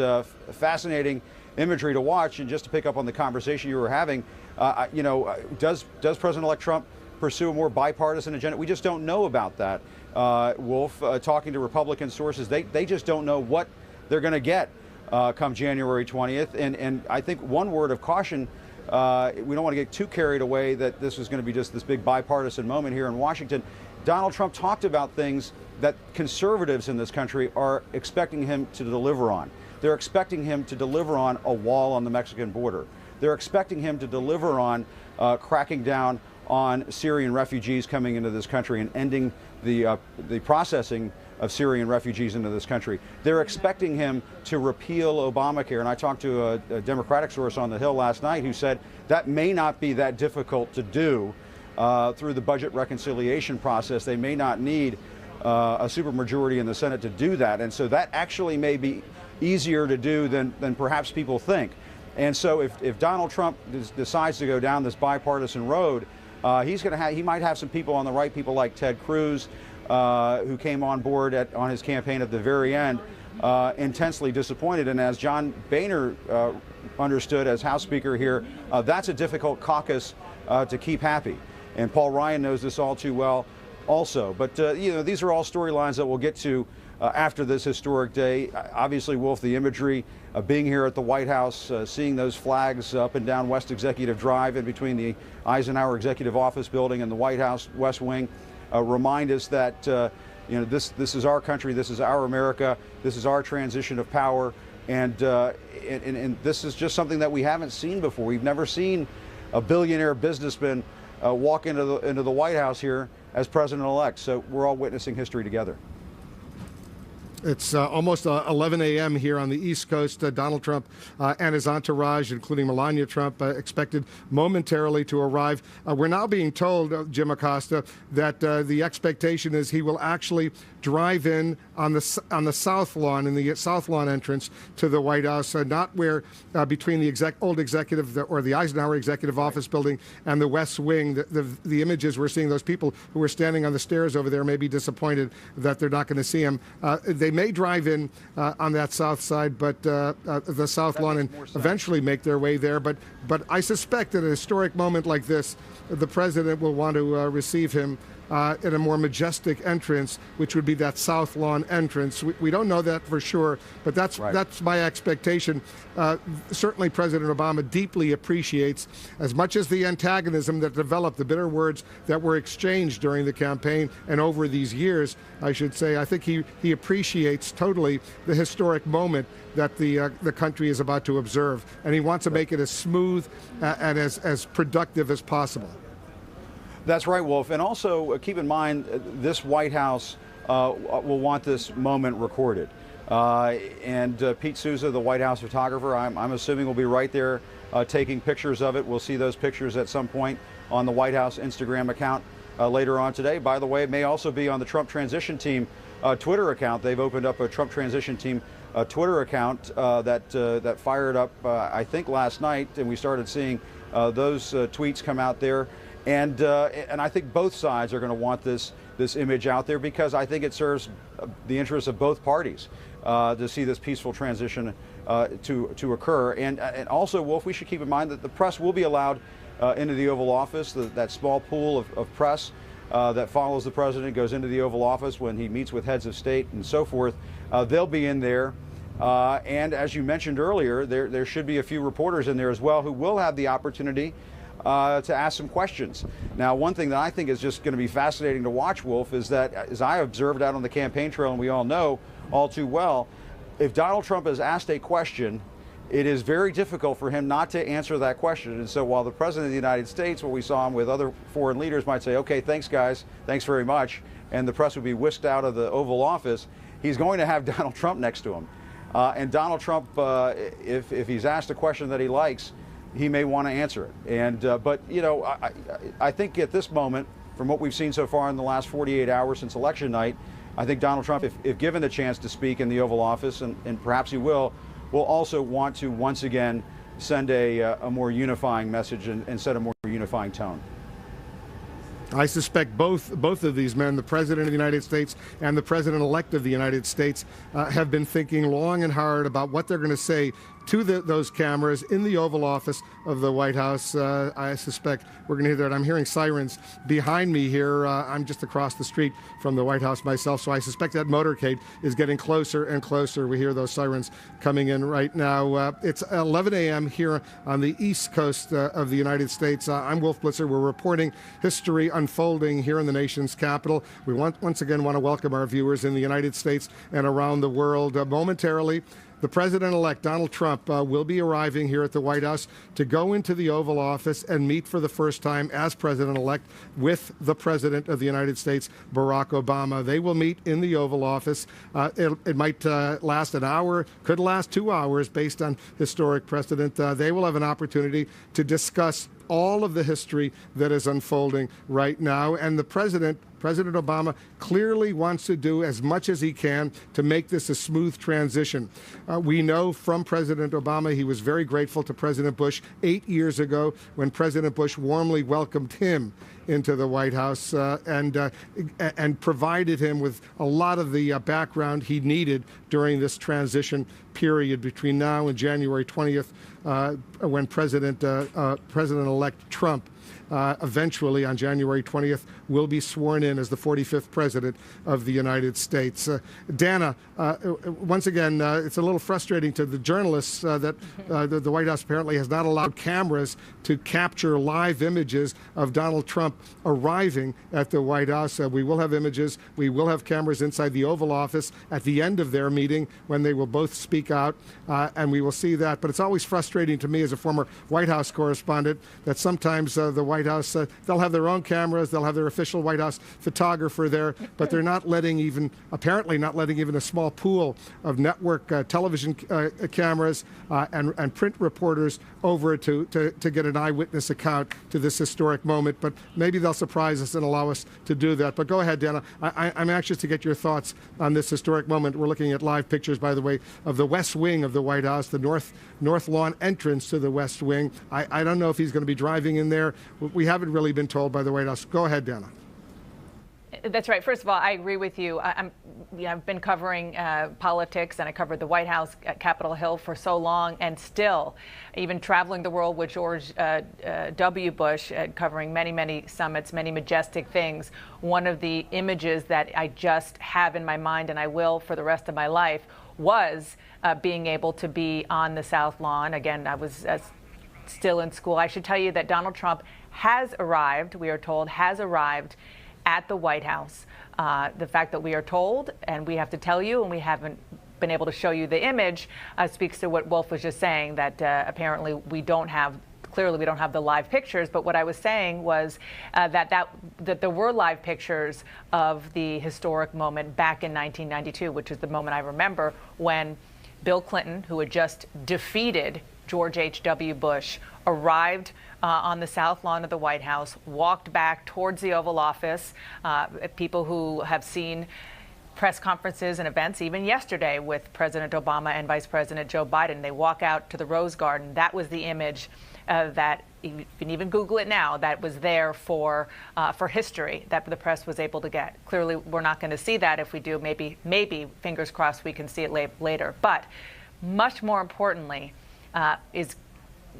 fascinating imagery to watch. And just to pick up on the conversation you were having, does President-elect Trump pursue a more bipartisan agenda? We just don't know about that. Wolf, talking to Republican sources, they just don't know what they're going to get come January 20th. And I think one word of caution, we don't want to get too carried away that this is going to be just this big bipartisan moment here in Washington. Donald Trump talked about things that conservatives in this country are expecting him to deliver on. They're expecting him to deliver on a wall on the Mexican border. They're expecting him to deliver on cracking down on Syrian refugees coming into this country and ending the processing of Syrian refugees into this country. They're expecting him to repeal Obamacare. And I talked to a Democratic source on the Hill last night who said that may not be that difficult to do through the budget reconciliation process. They may not need a supermajority in the Senate to do that. And so that actually may be easier to do than perhaps people think. And so if Donald Trump decides to go down this bipartisan road, he might have some people on the right, people like Ted Cruz, who came on board on his campaign at the very end, intensely disappointed. And as John Boehner understood as House Speaker here, that's a difficult caucus to keep happy. And Paul Ryan knows this all too well also. But, these are all storylines that we'll get to after this historic day. Obviously, Wolf, the imagery of being here at the White House, seeing those flags up and down West Executive Drive in between the Eisenhower Executive Office Building and the White House West Wing remind us that this is our country, this is our America, this is our transition of power, and this is just something that we haven't seen before. We've never seen a billionaire businessman walk into the White House here as president-elect. So we're all witnessing history together. It's almost 11 a.m. here on the East Coast. Donald Trump and his entourage, including Melania Trump, expected momentarily to arrive. We're now being told, Jim Acosta, that the expectation is he will actually drive in on the South Lawn, in the South Lawn entrance to the White House, not where between the old executive or the Eisenhower Executive Office Building and the West Wing. The images we're seeing, those people who were standing on the stairs over there may be disappointed that they're not going to see him. They may drive in on that south side, but the South Lawn, and eventually make their way there. But I suspect at a historic moment like this, the president will want to receive him in a more majestic entrance, which would be that South Lawn entrance. We don't know that for sure, but that's my expectation. Certainly President Obama deeply appreciates, as much as the antagonism that developed, the bitter words that were exchanged during the campaign and over these years, I should say, I think he appreciates totally the historic moment that the country is about to observe, and he wants to make it as smooth and as productive as possible. That's right, Wolf. And also keep in mind, this White House will want this moment recorded. And Pete Souza, the White House photographer, I'm assuming will be right there taking pictures of it. We'll see those pictures at some point on the White House Instagram account later on today. By the way, it may also be on the Trump Transition Team Twitter account. They've opened up a Trump Transition Team Twitter account that fired up, I think, last night, and we started seeing those tweets come out there. And I think both sides are going to want this image out there, because I think it serves the interests of both parties to see this peaceful transition to occur. And also, Wolf, we should keep in mind that the press will be allowed into the Oval Office. That small pool of press that follows the president, goes into the Oval Office when he meets with heads of state and so forth. They'll be in there. And as you mentioned earlier, there should be a few reporters in there as well who will have the opportunity to ask some questions. Now, one thing that I think is just going to be fascinating to watch, Wolf, is that, as I observed out on the campaign trail, and we all know all too well, if Donald Trump is asked a question, it is very difficult for him not to answer that question. And so while the President of the United States, what we saw him with other foreign leaders, might say, okay, thanks, guys, thanks very much, and the press would be whisked out of the Oval Office, he's going to have Donald Trump next to him. And Donald Trump, if he's asked a question that he likes, he may want to answer it. And but I think at this moment, from what we've seen so far in the last 48 hours since election night, I think Donald Trump, if given the chance to speak in the Oval Office, and perhaps he will also want to once again send a more unifying message and set a more unifying tone. I suspect both of these men, the President of the United States and the President-elect of the United States, have been thinking long and hard about what they're going to say to those cameras in the Oval Office of the White House. I suspect we're going to hear that. I'm hearing sirens behind me here. I'm just across the street from the White House myself, so I suspect that motorcade is getting closer and closer. We hear those sirens coming in right now. It's 11 a.m. here on the East Coast of the United States. I'm Wolf Blitzer. We're reporting history unfolding here in the nation's capital. We once again want to welcome our viewers in the United States and around the world. Momentarily, the president-elect Donald Trump will be arriving here at the White House to go into the Oval Office and meet for the first time as president-elect with the President of the United States, Barack Obama. They will meet in the Oval Office. It might last an hour, could last 2 hours based on historic precedent. They will have an opportunity to discuss all of the history that is unfolding right now. And the President Obama, clearly wants to do as much as he can to make this a smooth transition. We know from President Obama he was very grateful to President Bush 8 years ago when President Bush warmly welcomed him into the White House and provided him with a lot of the background he needed during this transition period between now and January 20th, when President-elect Trump eventually on January 20th will be sworn in as the 45th President of the United States. Dana, once again, it's a little frustrating to the journalists that the White House apparently has not allowed cameras to capture live images of Donald Trump arriving at the White House. We will have images. We will have cameras inside the Oval Office at the end of their meeting when they will both speak out, and we will see that. But it's always frustrating to me as a former White House correspondent that sometimes the White House, they'll have their own cameras, they'll have their official White House photographer there, but they're not letting apparently not letting even a small pool of network television cameras and print reporters over to get an eyewitness account to this historic moment. But maybe they'll surprise us and allow us to do that. But go ahead, Dana. I'm anxious to get your thoughts on this historic moment. We're looking at live pictures, by the way, of the West Wing of the White House, the North Lawn entrance to the West Wing. I don't know if he's going to be driving in there. We haven't really been told by the White House. Go ahead, Dana. That's right. First of all, I agree with you. I've been covering politics, and I covered the White House at Capitol Hill for so long, and still, even traveling the world with George W. Bush, covering many, many summits, many majestic things. One of the images that I just have in my mind, and I will for the rest of my life, was being able to be on the South Lawn. Again, I was still in school. I should tell you that Donald Trump has arrived, we are told, has arrived at the White House. The fact that we are told, and we have to tell you, and we haven't been able to show you the image, speaks to what Wolf was just saying, that apparently we don't have the live pictures. But what I was saying was that there were live pictures of the historic moment back in 1992, which is the moment I remember when Bill Clinton, who had just defeated George H.W. Bush, arrived on the South Lawn of the White House, walked back towards the Oval Office. People who have seen press conferences and events, even yesterday with President Obama and Vice President Joe Biden, they walk out to the Rose Garden. That was the image that, you can even Google it now, that was there for history that the press was able to get. Clearly, we're not going to see that. If we do, maybe, fingers crossed, we can see it later. But much more importantly is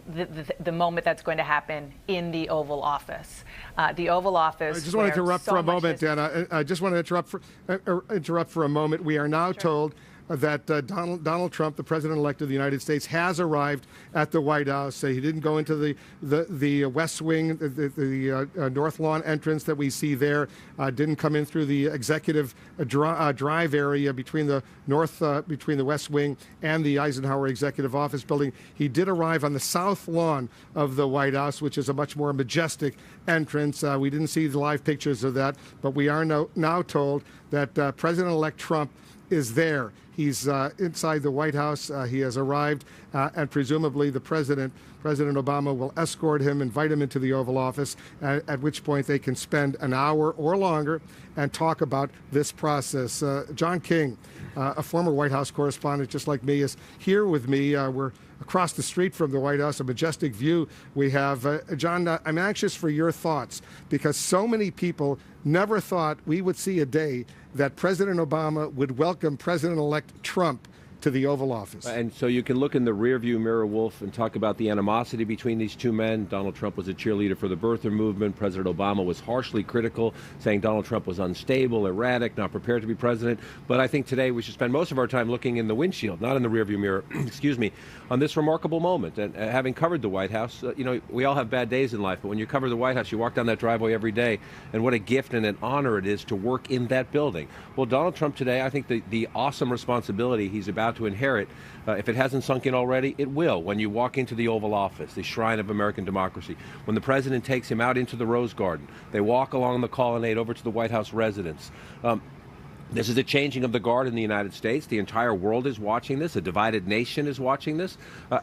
the moment that's going to happen in the Oval Office. The Oval Office. I just want to interrupt for a moment, Dana. I just want to interrupt for a moment. We are now told that Donald Trump, the president-elect of the United States, has arrived at the White House. He didn't go into the West Wing, the North Lawn entrance that we see there. Didn't come in through the executive drive area between the West Wing and the Eisenhower Executive Office Building. He did arrive on the South Lawn of the White House, which is a much more majestic entrance. We didn't see the live pictures of that, but we are now told that President-elect Trump is there. He's inside the White House. He has arrived, and presumably the President Obama, will escort him, invite him into the Oval Office, at which point they can spend an hour or longer and talk about this process. John King, a former White House correspondent just like me, is here with me. We're across the street from the White House, a majestic view we have. John, I'm anxious for your thoughts, because so many people never thought we would see a day that President Obama would welcome President-elect Trump to the Oval Office. And so you can look in the rearview mirror, Wolf, and talk about the animosity between these two men. Donald Trump was a cheerleader for the birther movement. President Obama was harshly critical, saying Donald Trump was unstable, erratic, not prepared to be president. But I think today we should spend most of our time looking in the windshield, not in the rearview mirror, excuse me, on this remarkable moment. And having covered the White House, we all have bad days in life, but when you cover the White House, you walk down that driveway every day, and what a gift and an honor it is to work in that building. Well, Donald Trump today, I think the awesome responsibility he's about to inherit, if it hasn't sunk in already, it will when you walk into the Oval Office, the shrine of American democracy. When the president takes him out into the Rose Garden, they walk along the colonnade over to the White House residence. This is a changing of the guard in the United States. The entire world is watching this. A divided nation is watching this.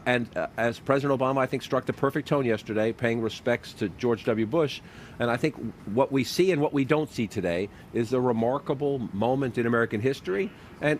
And as President Obama, I think, struck the perfect tone yesterday, paying respects to George W. Bush. And I think what we see and what we don't see today is a remarkable moment in American history. And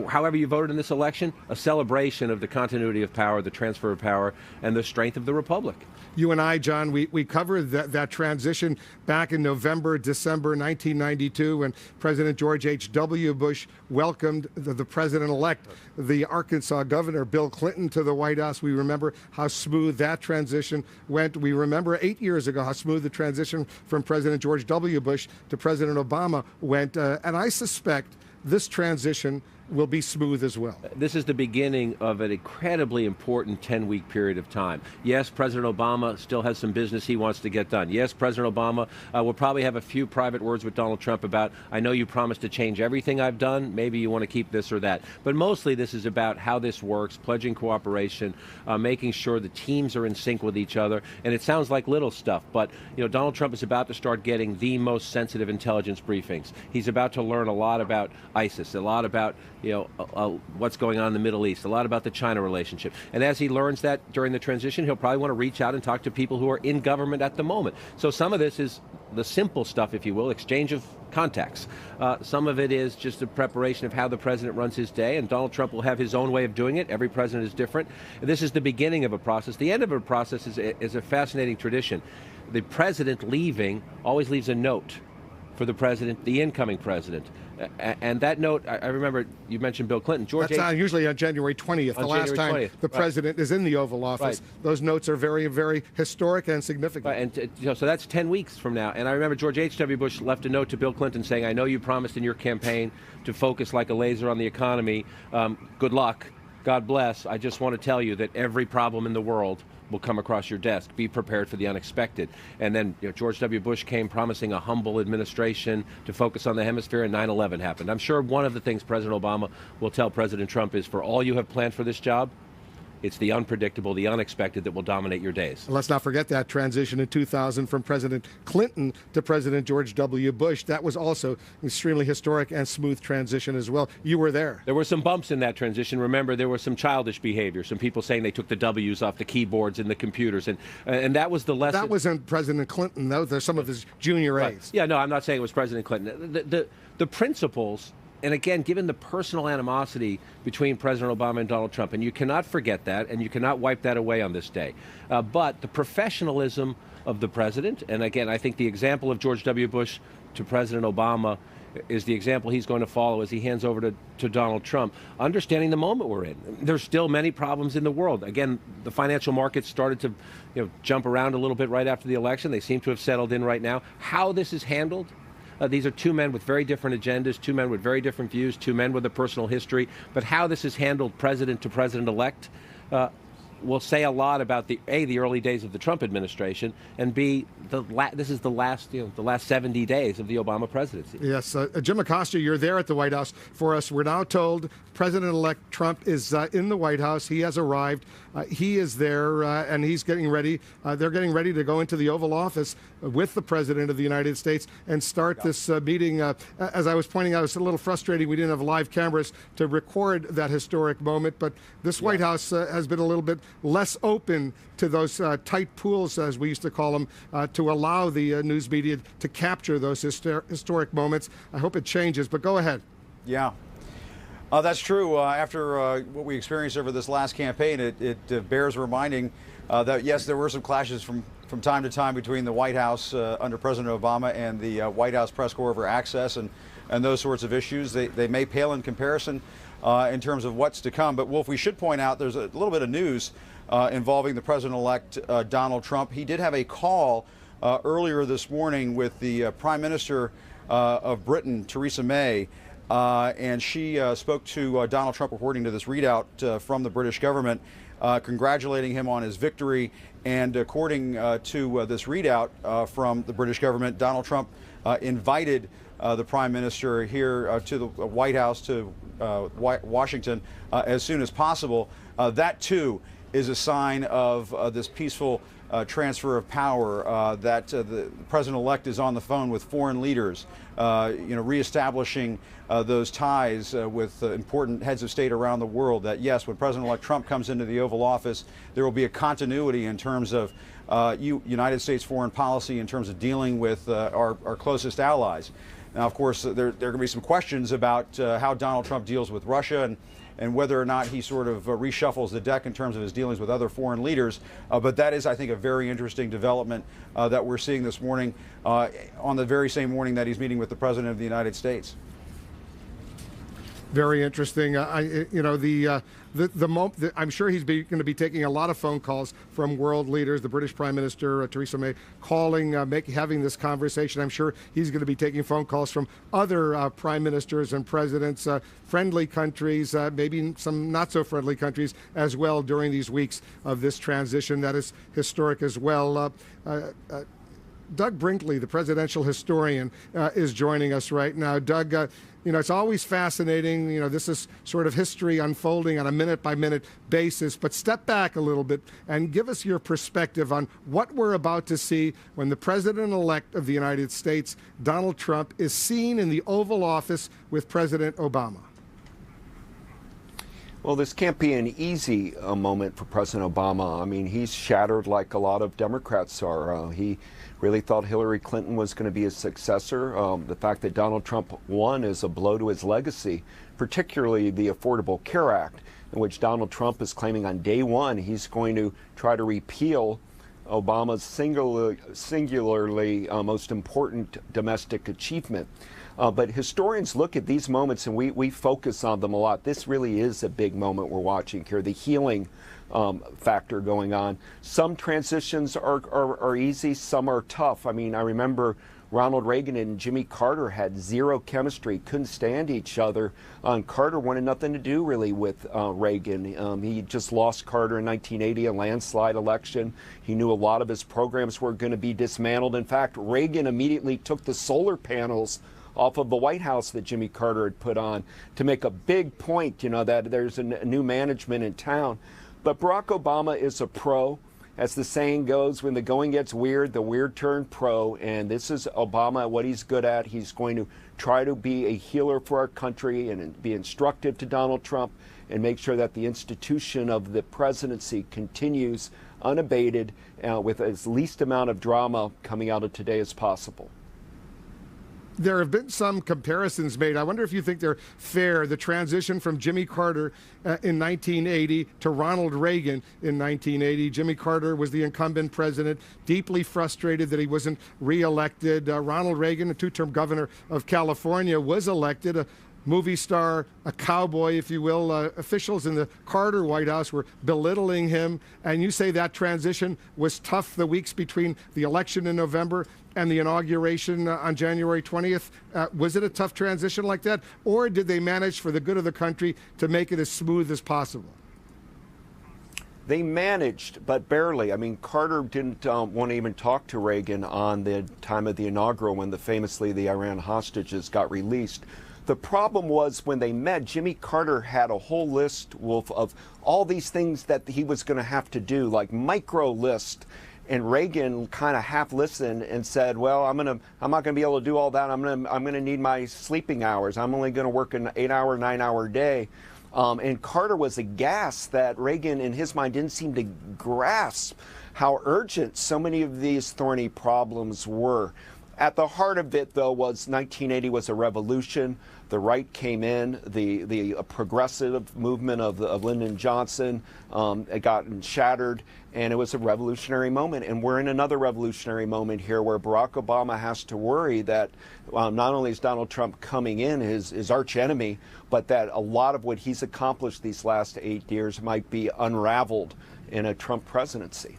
however you voted in this election, a celebration of the continuity of power, the transfer of power, and the strength of the republic. You and I, John, we covered that transition back in November, December 1992 when President George H.W. Bush welcomed the president-elect, the Arkansas governor, Bill Clinton, to the White House. We remember how smooth that transition went. We remember 8 years ago how smooth the transition from President George W. Bush to President Obama went. And I suspect this transition will be smooth as well. This is the beginning of an incredibly important 10-week period of time. Yes, President Obama still has some business he wants to get done. Yes, President Obama will probably have a few private words with Donald Trump about, I know you promised to change everything I've done. Maybe you want to keep this or that. But mostly this is about how this works, pledging cooperation, making sure the teams are in sync with each other. And it sounds like little stuff, but Donald Trump is about to start getting the most sensitive intelligence briefings. He's about to learn a lot about ISIS, a lot about what's going on in the Middle East, a lot about the China relationship. And as he learns that during the transition, he'll probably want to reach out and talk to people who are in government at the moment. So some of this is the simple stuff, if you will, exchange of contacts. Some of it is just a preparation of how the president runs his day, and Donald Trump will have his own way of doing it. Every president is different. This is the beginning of a process. The end of a process is a fascinating tradition. The president leaving always leaves a note for the president, the incoming president. And that note, I remember you mentioned Bill Clinton. That's usually on January 20th, the last time the president is in the Oval Office. Right. Those notes are very, very historic and significant. Right. And so that's 10 weeks from now. And I remember George H.W. Bush left a note to Bill Clinton saying, I know you promised in your campaign to focus like a laser on the economy. Good luck. God bless. I just want to tell you that every problem in the world will come across your desk. Be prepared for the unexpected. And then George W. Bush came promising a humble administration to focus on the hemisphere, and 9/11 happened. I'm sure one of the things President Obama will tell President Trump is, for all you have planned for this job, it's the unpredictable, the unexpected that will dominate your days. Let's not forget that transition in 2000 from President Clinton to President George W. Bush. That was also an extremely historic and smooth transition as well. You were there. There were some bumps in that transition. Remember, there was some childish behavior, some people saying they took the W's off the keyboards and the computers, and that was the lesson. That wasn't President Clinton, though. There's some of his junior aides. Yeah, no, I'm not saying it was President Clinton. The principles. And again, given the personal animosity between President Obama and Donald Trump, and you cannot forget that, and you cannot wipe that away on this day. But the professionalism of the president, and again, I think the example of George W. Bush to President Obama is the example he's going to follow as he hands over to Donald Trump, understanding the moment we're in. There's still many problems in the world. Again, the financial markets started to jump around a little bit right after the election. They seem to have settled in right now. How this is handled, these are two men with very different agendas, two men with very different views, two men with a personal history. But how this is handled president to president-elect will say a lot about the early days of the Trump administration, and B, this is the last 70 days of the Obama presidency. Yes, Jim Acosta, you're there at the White House for us. We're now told President-elect Trump is in the White House. He has arrived. He is there, and he's getting ready. They're getting ready to go into the Oval Office with the President of the United States and start this meeting. As I was pointing out, it's a little frustrating we didn't have live cameras to record that historic moment, but this White House has been a little bit less open to those tight pools, as we used to call them, to allow the news media to capture those historic moments. I hope it changes, but go ahead. Yeah. That's true. After what we experienced over this last campaign, it bears reminding that, yes, there were some clashes from time to time between the White House under President Obama and the White House press corps over access. And and those sorts of issues. They may pale in comparison in terms of what's to come. But Wolf, we should point out there's a little bit of news involving the president-elect Donald Trump. He did have a call earlier this morning with the Prime Minister of Britain, Theresa May, and she spoke to Donald Trump, according to this readout from the British government, congratulating him on his victory. And according to this readout from the British government, Donald Trump invited the Prime Minister here to the White House, to Washington, as soon as possible. That, too, is a sign of this peaceful transfer of power, that the president-elect is on the phone with foreign leaders, reestablishing those ties with important heads of state around the world. That, yes, when President-elect Trump comes into the Oval Office, there will be a continuity in terms of United States foreign policy, in terms of dealing with our closest allies. Now, of course, there are going to be some questions about how Donald Trump deals with Russia and whether or not he sort of reshuffles the deck in terms of his dealings with other foreign leaders. But that is, I think, a very interesting development that we're seeing this morning, on the very same morning that he's meeting with the President of the United States. Very interesting. I'm sure he's going to be taking a lot of phone calls from world leaders. The British Prime Minister, Theresa May, calling, having this conversation. I'm sure he's going to be taking phone calls from other prime ministers and presidents, friendly countries, maybe some not so friendly countries as well during these weeks of this transition that is historic as well. Doug Brinkley, the presidential historian, is joining us right now. Doug, it's always fascinating. This is sort of history unfolding on a minute-by-minute basis. But step back a little bit and give us your perspective on what we're about to see when the president-elect of the United States, Donald Trump, is seen in the Oval Office with President Obama. Well, this can't be an easy moment for President Obama. I mean, he's shattered like a lot of Democrats are. He really thought Hillary Clinton was going to be his successor. The fact that Donald Trump won is a blow to his legacy, particularly the Affordable Care Act, in which Donald Trump is claiming on day one he's going to try to repeal Obama's singularly most important domestic achievement. But historians look at these moments and we focus on them a lot. This really is a big moment we're watching here, the healing factor going on. Some transitions are easy, some are tough. I mean, I remember Ronald Reagan and Jimmy Carter had zero chemistry, couldn't stand each other. Carter wanted nothing to do really with Reagan. He just lost Carter in 1980, a landslide election. He knew a lot of his programs were going to be dismantled. In fact, Reagan immediately took the solar panels off of the White House that Jimmy Carter had put on to make a big point, that there's a new management in town. But Barack Obama is a pro. As the saying goes, when the going gets weird, the weird turn pro. And this is Obama, what he's good at. He's going to try to be a healer for our country and be instructive to Donald Trump and make sure that the institution of the presidency continues unabated with as least amount of drama coming out of today as possible. There have been some comparisons made. I wonder if you think they're fair. The transition from Jimmy Carter in 1980 to Ronald Reagan in 1980. Jimmy Carter was the incumbent president, deeply frustrated that he wasn't reelected. Ronald Reagan, a two-term governor of California, was elected. A movie star, a cowboy, if you will. Officials in the Carter White House were belittling him. And you say that transition was tough the weeks between the election in November and the inauguration on January 20th. Was it a tough transition like that? Or did they manage, for the good of the country, to make it as smooth as possible? They managed, but barely. I mean, Carter didn't want to even talk to Reagan on the time of the inaugural when famously the Iran hostages got released. The problem was when they met, Jimmy Carter had a whole list, Wolf, of all these things that he was going to have to do, like micro list. And Reagan kind of half listened and said, "Well, I'm not going to be able to do all that. I'm going to need my sleeping hours. I'm only going to work an 8-hour, 9-hour day." And Carter was aghast that Reagan, in his mind, didn't seem to grasp how urgent so many of these thorny problems were. At the heart of it, though, was 1980 was a revolution. the right came in, the progressive movement of Lyndon Johnson it got shattered, and it was a revolutionary moment. And we're in another revolutionary moment here where Barack Obama has to worry that not only is Donald Trump coming in, his arch enemy, but that a lot of what he's accomplished these last 8 years might be unraveled in a Trump presidency.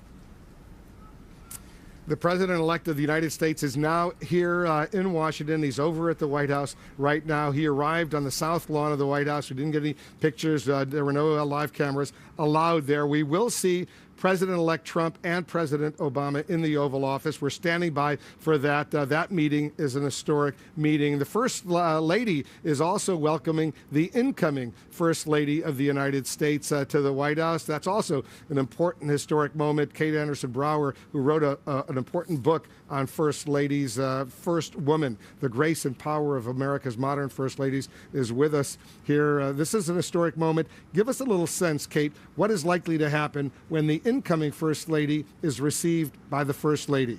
The president-elect of the United States is now here in Washington. He's over at the White House right now. He arrived on the south lawn of the White House. We didn't get any pictures. There were no live cameras allowed there. We will see President-elect Trump and President Obama in the Oval Office. We're standing by for that. That meeting is an historic meeting. The First Lady is also welcoming the incoming First Lady of the United States to the White House. That's also an important historic moment. Kate Anderson Brower, who wrote an important book on First Ladies, First Woman, the grace and power of America's modern First Ladies, is with us here. This is an historic moment. Give us a little sense, Kate, what is likely to happen when the incoming First Lady is received by the First Lady?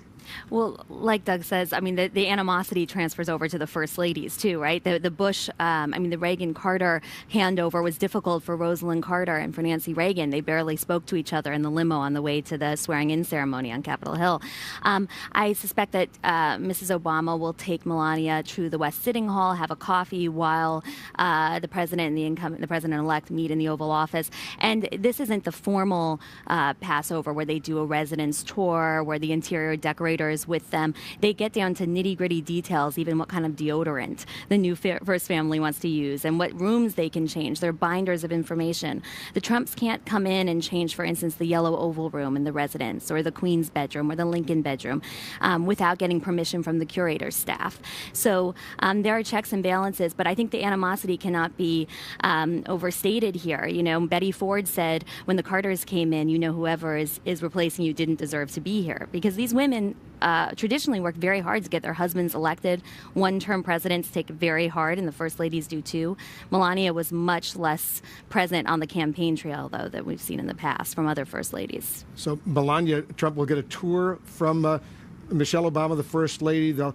Well, like Doug says, I mean, the animosity transfers over to the first ladies, too, right? The Bush, the Reagan-Carter handover was difficult for Rosalind Carter and for Nancy Reagan. They barely spoke to each other in the limo on the way to the swearing-in ceremony on Capitol Hill. I suspect that Mrs. Obama will take Melania to the West Sitting Hall, have a coffee while the president and the president-elect meet in the Oval Office. And this isn't the formal Passover where they do a residence tour, where the interior decorators with them. They get down to nitty-gritty details, even what kind of deodorant the new first family wants to use and what rooms they can change. They're binders of information. The Trumps can't come in and change, for instance, the yellow oval room in the residence or the Queen's bedroom or the Lincoln bedroom without getting permission from the curator's staff. So there are checks and balances, but I think the animosity cannot be overstated here. You know, Betty Ford said when the Carters came in, you know, whoever is replacing you didn't deserve to be here, because these women traditionally work very hard to get their husbands elected. One-term presidents take it very hard, and the first ladies do too. Melania was much less present on the campaign trail, though, than we've seen in the past from other first ladies. So Melania Trump will get a tour from Michelle Obama, the First Lady. The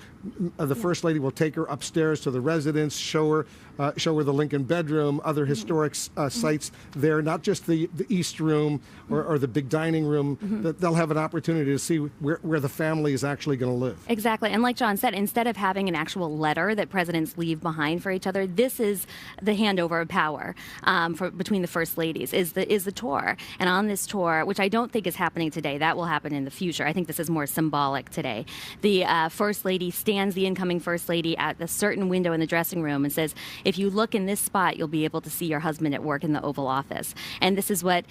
First Lady will take her upstairs to the residence, show her the Lincoln bedroom, other historic sites there, not just the East Room or the big dining room. They'll have an opportunity to see where the family is actually going to live. Exactly. And like John said, instead of having an actual letter that presidents leave behind for each other, this is the handover of power between the First Ladies, is the tour. And on this tour, which I don't think is happening today, that will happen in the future. I think this is more symbolic today. The First Lady stands the incoming First Lady at a certain window in the dressing room and says, if you look in this spot, you'll be able to see your husband at work in the Oval Office. And this is what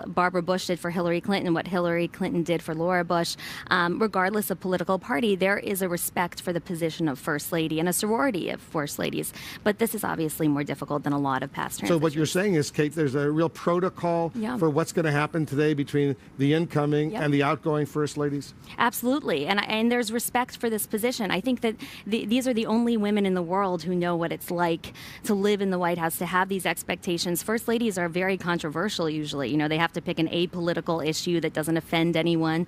Barbara Bush did for Hillary Clinton, what Hillary Clinton did for Laura Bush. Regardless of political party, there is a respect for the position of First Lady and a sorority of First Ladies. But this is obviously more difficult than a lot of past transitions. So what you're saying is, Kate, there's a real protocol for what's going to happen today between the incoming and the outgoing First Ladies? Absolutely. And there's respect for this position. I think that these are the only women in the world who know what it's like to live in the White House, to have these expectations. First ladies are very controversial usually. You know, they have to pick an apolitical issue that doesn't offend anyone.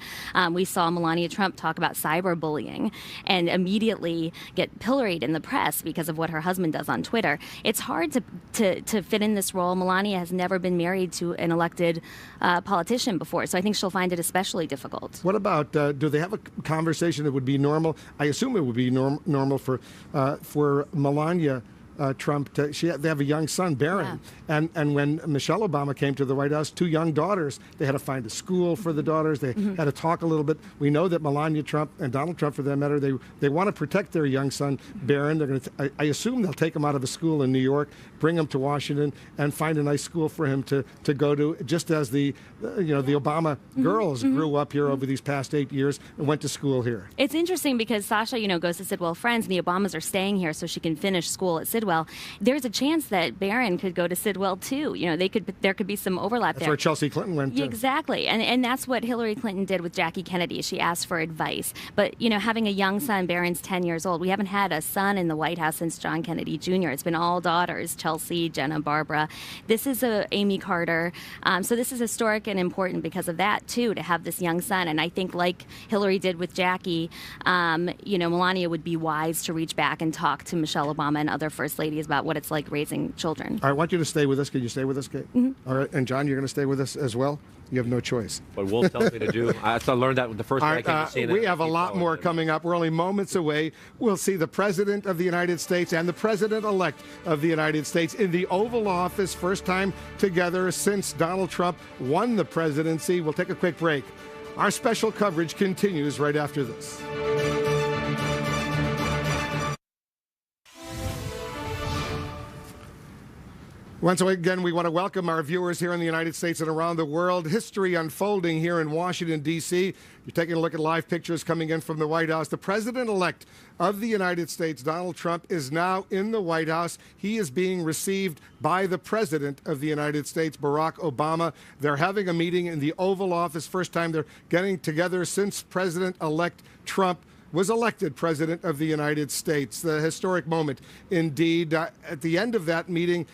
We saw Melania Trump talk about cyberbullying and immediately get pilloried in the press because of what her husband does on Twitter. It's hard to fit in this role. Melania has never been married to an elected politician before, so I think she'll find it especially difficult. What about, do they have a conversation that would be normal? I assume it would be normal for Melania Trump. They have a young son, Barron. Yeah. And when Michelle Obama came to the White House, 2 young daughters, they had to find a school for the daughters. They had to talk a little bit. We know that Melania Trump and Donald Trump, for that matter, they want to protect their young son, Barron. They're going to. I assume they'll take him out of a school in New York, bring him to Washington, and find a nice school for him to go to. Just as the Obama girls grew up here over these past 8 years and went to school here. It's interesting because Sasha, goes to Sidwell Friends, and the Obamas are staying here so she can finish school at Sidwell. There's a chance that Barron could go to Sidwell too. There could be some overlap there. That's where Chelsea Clinton went too. Exactly, and that's what Hillary Clinton did with Jackie Kennedy. She asked for advice. But having a young son, Barron's 10 years old. We haven't had a son in the White House since John Kennedy Jr. It's been all daughters: Chelsea, Jenna, Barbara. This is Amy Carter. So this is historic and important because of that too, to have this young son. And I think, like Hillary did with Jackie, Melania would be wise to reach back and talk to Michelle Obama and other first First Lady is about what it's like raising children. All right, I want you to stay with us. Can you stay with us, Kate? All right, and John, you're going to stay with us as well? You have no choice. What Wolf tells me to do. I learned that the first day I came to CNN. We have a lot more coming up. We're only moments away. We'll see the President of the United States and the President-elect of the United States in the Oval Office, first time together since Donald Trump won the presidency. We'll take a quick break. Our special coverage continues right after this. Once again, we want to welcome our viewers here in the United States and around the world. History unfolding here in Washington, D.C. You're taking a look at live pictures coming in from the White House. The President-elect of the United States, Donald Trump, is now in the White House. He is being received by the President of the United States, Barack Obama. They're having a meeting in the Oval Office. First time they're getting together since President-elect Trump was elected President of the United States. The historic moment, indeed. At the end of that meeting,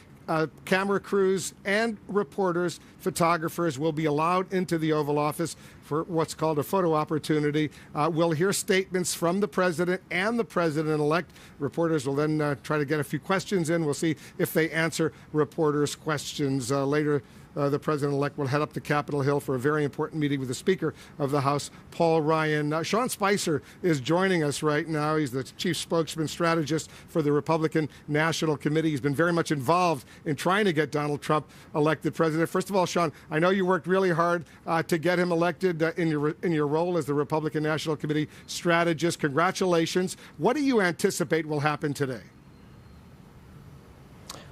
camera crews and reporters, photographers will be allowed into the Oval Office for what's called a photo opportunity. We'll hear statements from the President and the President-elect. Reporters will then try to get a few questions in. We'll see if they answer reporters' questions. Later, the President-elect will head up to Capitol Hill for a very important meeting with the Speaker of the House, Paul Ryan. Sean Spicer is joining us right now. He's the chief spokesman strategist for the Republican National Committee. He's been very much involved in trying to get Donald Trump elected president. First of all, Sean, I know you worked really hard to get him elected in your role as the Republican National Committee strategist. Congratulations. What do you anticipate will happen today?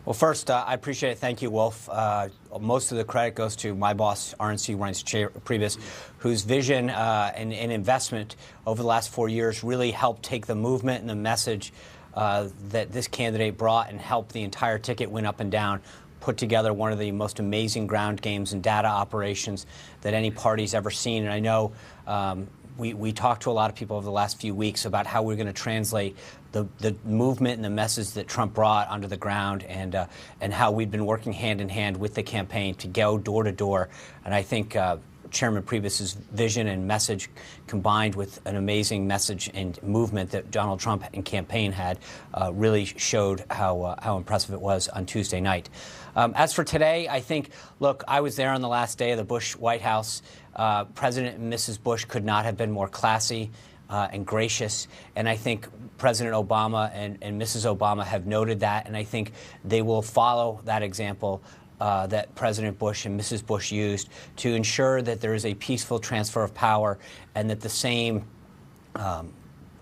Well, first, I appreciate it. Thank you, Wolf. Most of the credit goes to my boss, RNC Reince Priebus, whose vision and investment over the last 4 years really helped take the movement and the message that this candidate brought and helped the entire ticket win up and down, put together one of the most amazing ground games and data operations that any party's ever seen. And I know we talked to a lot of people over the last few weeks about how we're going to translate the movement and the message that Trump brought onto the ground, and how we've been working hand in hand with the campaign to go door to door. And I think Chairman Priebus's vision and message, combined with an amazing message and movement that Donald Trump and campaign had, really showed how impressive it was on Tuesday night. As for today, I think, look, I was there on the last day of the Bush White House. President and Mrs. Bush could not have been more classy and gracious, and I think President Obama and Mrs. Obama have noted that, and I think they will follow that example that President Bush and Mrs. Bush used to ensure that there is a peaceful transfer of power, and that the same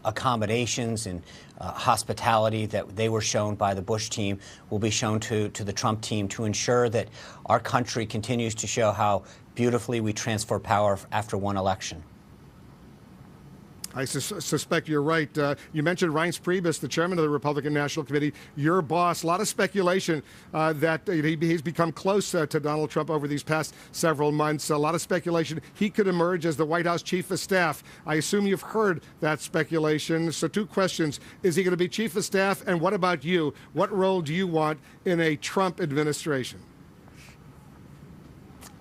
accommodations and hospitality that they were shown by the Bush team will be shown to the Trump team, to ensure that our country continues to show how beautifully we transfer power after one election. I suspect you're right. You mentioned Reince Priebus, the chairman of the Republican National Committee, your boss. A lot of speculation that he's become close to Donald Trump over these past several months. A lot of speculation he could emerge as the White House chief of staff. I assume you've heard that speculation. So two questions. Is he going to be chief of staff? And what about you? What role do you want in a Trump administration?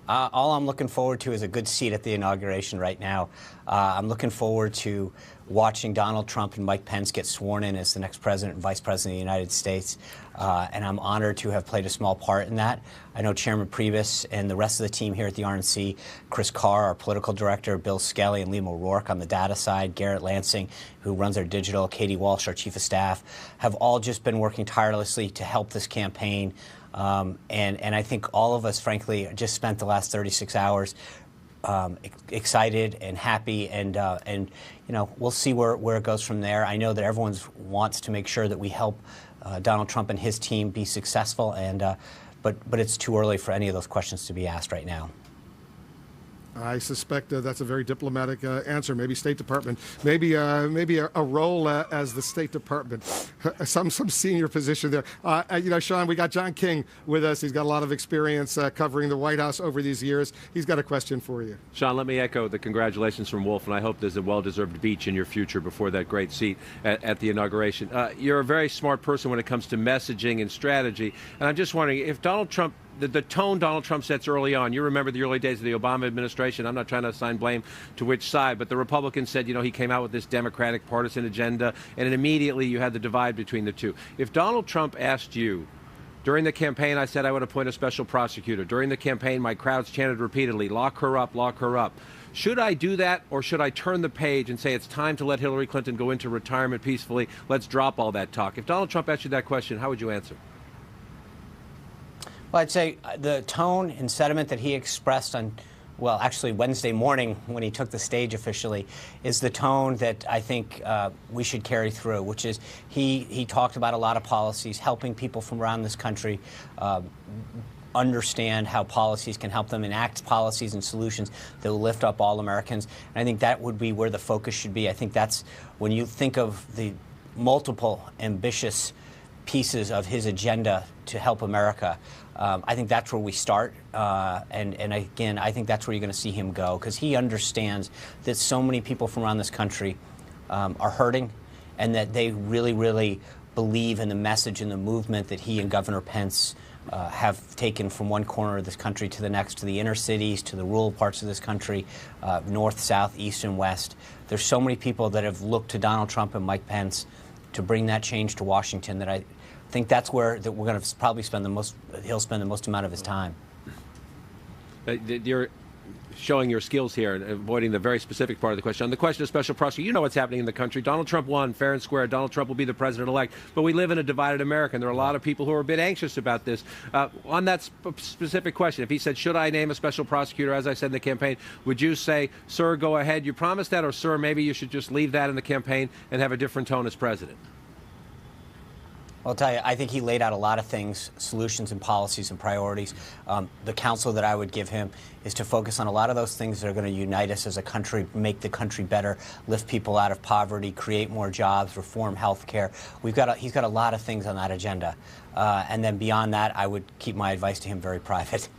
All I'm looking forward to is a good seat at the inauguration right now. I'm looking forward to watching Donald Trump and Mike Pence get sworn in as the next president and vice president of the United States. And I'm honored to have played a small part in that. I know Chairman Priebus and the rest of the team here at the RNC, Chris Carr, our political director, Bill Skelly and Liam O'Rourke on the data side, Garrett Lansing, who runs our digital, Katie Walsh, our chief of staff, have all just been working tirelessly to help this campaign. And I think all of us, frankly, just spent the last 36 hours excited and happy, and you know, we'll see where it goes from there. I know that everyone wants to make sure that we help Donald Trump and his team be successful, and but it's too early for any of those questions to be asked right now. I suspect that's a very diplomatic answer. Maybe State Department, maybe a role as the State Department, some senior position there. You know, Sean, we got John King with us. He's got a lot of experience covering the White House over these years. He's got a question for you. Sean, let me echo the congratulations from Wolf, and I hope there's a well-deserved beach in your future before that great seat at the inauguration. You're a very smart person when it comes to messaging and strategy, and I'm just wondering if Donald Trump the tone Donald Trump sets early on. You remember the early days of the Obama administration. I'm not trying to assign blame to which side, but the Republicans said, you know, he came out with this Democratic partisan agenda, and then immediately you had the divide between the two. If Donald Trump asked you, during the campaign, I said I would appoint a special prosecutor. During the campaign, my crowds chanted repeatedly, lock her up, lock her up. Should I do that, or should I turn the page and say it's time to let Hillary Clinton go into retirement peacefully? Let's drop all that talk. If Donald Trump asked you that question, how would you answer? Well, I'd say the tone and sentiment that he expressed on, well, actually Wednesday morning when he took the stage officially, is the tone that I think we should carry through, which is he talked about a lot of policies, helping people from around this country understand how policies can help them, enact policies and solutions that will lift up all Americans. And I think that would be where the focus should be. I think that's when you think of the multiple ambitious pieces of his agenda to help America. I think that's where we start, and again, I think that's where you're going to see him go, because he understands that so many people from around this country are hurting, and that they really, really believe in the message and the movement that he and Governor Pence have taken from one corner of this country to the next, to the inner cities, to the rural parts of this country, north, south, east, and west. There's so many people that have looked to Donald Trump and Mike Pence to bring that change to Washington that I think that's where we're going to probably spend the most. He'll spend the most amount of his time. You're showing your skills here and avoiding the very specific part of the question. On the question of special prosecutor, you know what's happening in the country. Donald Trump won fair and square. Donald Trump will be the president-elect. But we live in a divided America, and there are a lot of people who are a bit anxious about this. On that specific question, if he said, should I name a special prosecutor, as I said in the campaign, would you say, sir, go ahead, you promised that, or sir, maybe you should just leave that in the campaign and have a different tone as president? I'll tell you, I think he laid out a lot of things, solutions and policies and priorities. The counsel that I would give him is to focus on a lot of those things that are going to unite us as a country, make the country better, lift people out of poverty, create more jobs, reform health care. He's got a lot of things on that agenda. And then beyond that, I would keep my advice to him very private.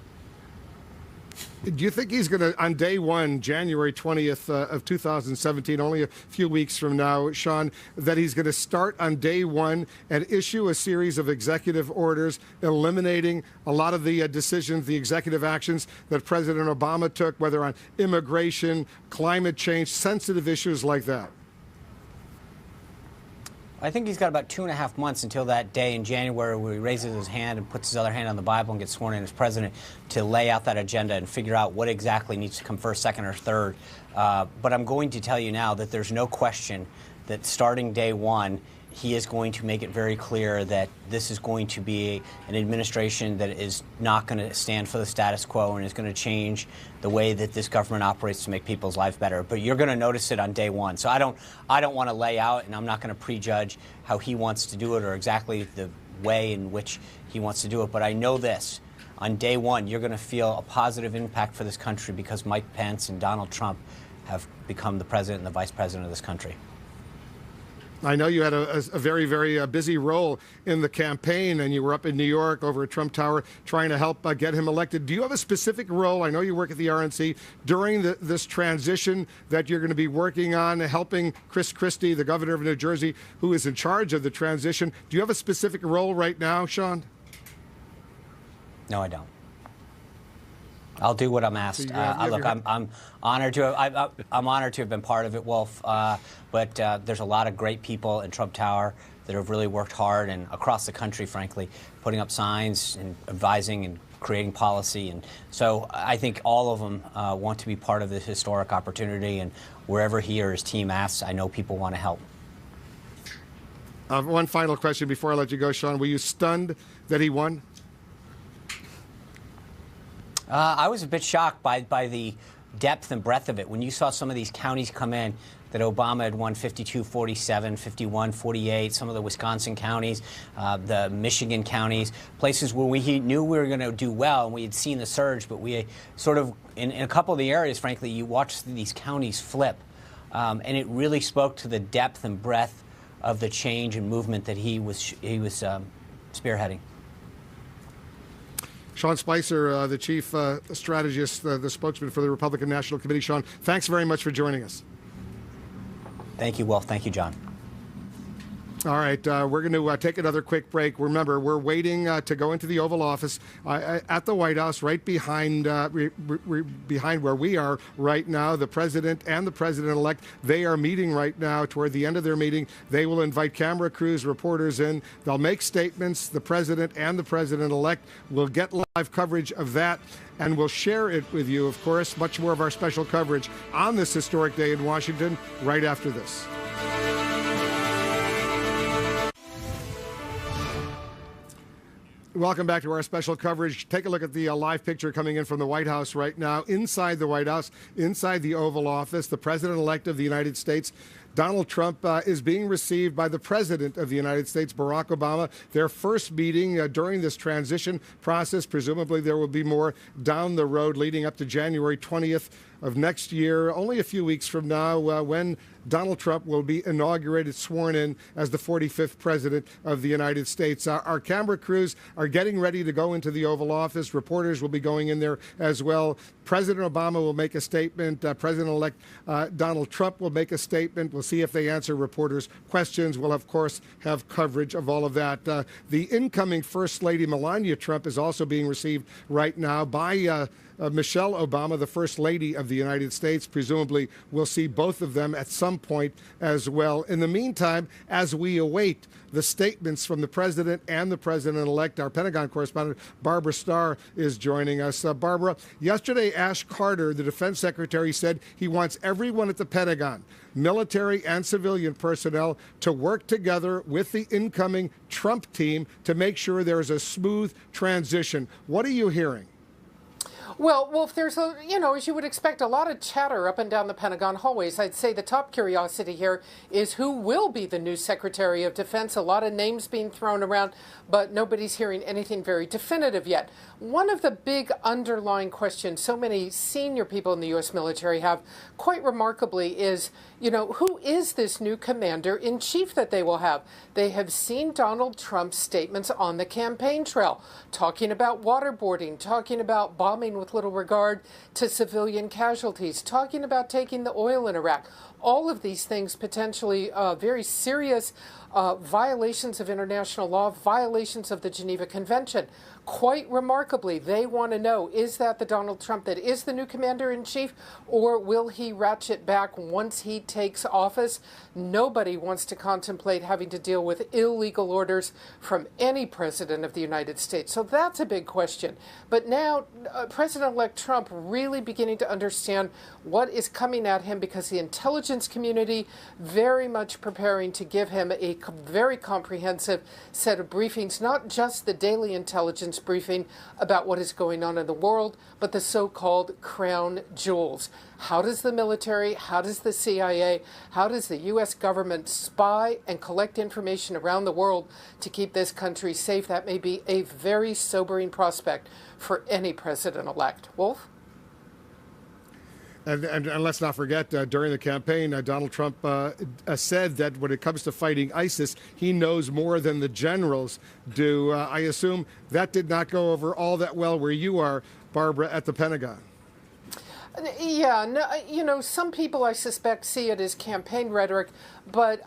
Do you think he's going to, on day one, January 20th of 2017, only a few weeks from now, Sean, that he's going to start on day one and issue a series of executive orders eliminating a lot of the decisions, the executive actions that President Obama took, whether on immigration, climate change, sensitive issues like that? I think he's got about 2.5 months until that day in January where he raises his hand and puts his other hand on the Bible and gets sworn in as president to lay out that agenda and figure out what exactly needs to come first, second, or third. But I'm going to tell you now that there's no question that starting day one, he is going to make it very clear that this is going to be an administration that is not going to stand for the status quo and is going to change the way that this government operates to make people's lives better. But you're going to notice it on day one. So I don't want to lay out, and I'm not going to prejudge how he wants to do it or exactly the way in which he wants to do it. But I know this. On day one, you're going to feel a positive impact for this country because Mike Pence and Donald Trump have become the president and the vice president of this country. I know you had a very, very busy role in the campaign, and you were up in New York over at Trump Tower trying to help get him elected. Do you have a specific role? I know you work at the RNC during this transition that you're going to be working on, helping Chris Christie, the governor of New Jersey, who is in charge of the transition. Do you have a specific role right now, Sean? No, I don't. I'll do what I'm asked. Look, I'm honored to I'm honored to have been part of it, Wolf. But there's a lot of great people in Trump Tower that have really worked hard, and across the country, frankly, putting up signs and advising and creating policy. And so I think all of them want to be part of this historic opportunity. And wherever he or his team asks, I know people want to help. One final question before I let you go, Sean. Were you stunned that he won? I was a bit shocked by the depth and breadth of it. When you saw some of these counties come in, that Obama had won 52-47, 51-48, some of the Wisconsin counties, the Michigan counties, places where we knew we were going to do well, and we had seen the surge, but we sort of, in a couple of the areas, frankly, you watched these counties flip. And it really spoke to the depth and breadth of the change and movement that he was spearheading. Sean Spicer, the chief strategist, the spokesman for the Republican National Committee. Sean, thanks very much for joining us. Thank you, Wolf. Thank you, John. All right, we're going to take another quick break. Remember, we're waiting to go into the Oval Office at the White House, right behind behind where we are right now. The president and the president-elect, they are meeting right now. Toward the end of their meeting, they will invite camera crews, reporters in. They'll make statements. The president and the president-elect will get live coverage of that, and we'll share it with you, of course, much more of our special coverage on this historic day in Washington right after this. Welcome back to our special coverage. Take a look at the live picture coming in from the White House right now. Inside the White House, inside the Oval Office, the President-elect of the United States, Donald Trump, is being received by the President of the United States, Barack Obama. Their first meeting during this transition process. Presumably there will be more down the road leading up to January 20th of next year, only a few weeks from now, when Donald Trump will be inaugurated, sworn in as the 45th President of the United States. Our camera crews are getting ready to go into the Oval Office. Reporters will be going in there as well. President Obama will make a statement. President-elect Donald Trump will make a statement. We'll see if they answer reporters' questions. We'll, of course, have coverage of all of that. The incoming First Lady, Melania Trump, is also being received right now by Michelle Obama, the First Lady of the United States. Presumably, we'll see both of them at some point as well. In the meantime, as we await the statements from the President and the President-elect, our Pentagon correspondent, Barbara Starr, is joining us. Barbara, yesterday, Ash Carter, the Defense Secretary, said he wants everyone at the Pentagon, military and civilian personnel, to work together with the incoming Trump team to make sure there is a smooth transition. What are you hearing? Well, Wolf, there's, as you would expect, a lot of chatter up and down the Pentagon hallways. I'd say the top curiosity here is who will be the new Secretary of Defense. A lot of names being thrown around, but nobody's hearing anything very definitive yet. One of the big underlying questions so many senior people in the U.S. military have, quite remarkably, is, who is this new commander-in-chief that they will have? They have seen Donald Trump's statements on the campaign trail, talking about waterboarding, talking about bombing with little regard to civilian casualties, talking about taking the oil in Iraq. All of these things potentially very serious violations of international law, violations of the Geneva Convention. Quite remarkably, they want to know, is that the Donald Trump that is the new commander-in-chief, or will he ratchet back once he takes office? Nobody wants to contemplate having to deal with illegal orders from any president of the United States. So that's a big question. But now, President-elect Trump really beginning to understand what is coming at him, because the intelligence community very much preparing to give him a very comprehensive set of briefings, not just the daily intelligence briefing about what is going on in the world, but the so-called crown jewels. How does the military, how does the CIA, how does the U.S. government spy and collect information around the world to keep this country safe? That may be a very sobering prospect for any president-elect. Wolf? And let's not forget, during the campaign, Donald Trump said that when it comes to fighting ISIS, he knows more than the generals do. I assume that did not go over all that well where you are, Barbara, at the Pentagon. Yeah, no, some people, I suspect, see it as campaign rhetoric, but,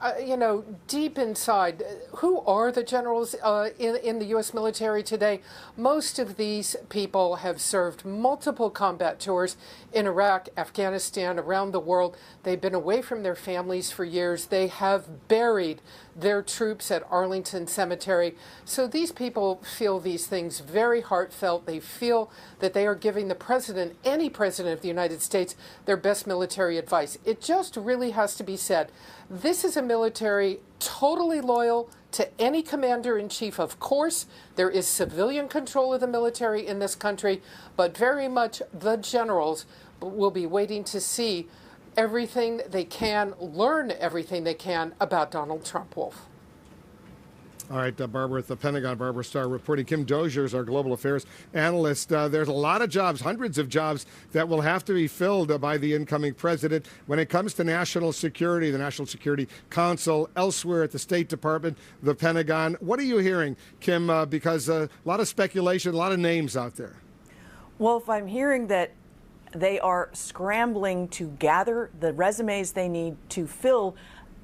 deep inside, who are the generals in the U.S. military today? Most of these people have served multiple combat tours in Iraq, Afghanistan, around the world. They've been away from their families for years. They have buried their troops at Arlington Cemetery. So these people feel these things very heartfelt. They feel that they are giving the president, any president of the United States, their best military advice. It just really has to be said. This is a military totally loyal to any commander-in-chief. Of course, there is civilian control of the military in this country, but very much the generals will be waiting to see everything they can, learn everything they can about Donald Trump. Wolf. All right, Barbara at the Pentagon, Barbara Starr reporting. Kim Dozier is our global affairs analyst. There's a lot of jobs, hundreds of jobs that will have to be filled by the incoming president. When it comes to national security, the National Security Council, elsewhere at the State Department, the Pentagon, what are you hearing, Kim? Because a lot of speculation, a lot of names out there. Wolf, I'm hearing that they are scrambling to gather the resumes they need to fill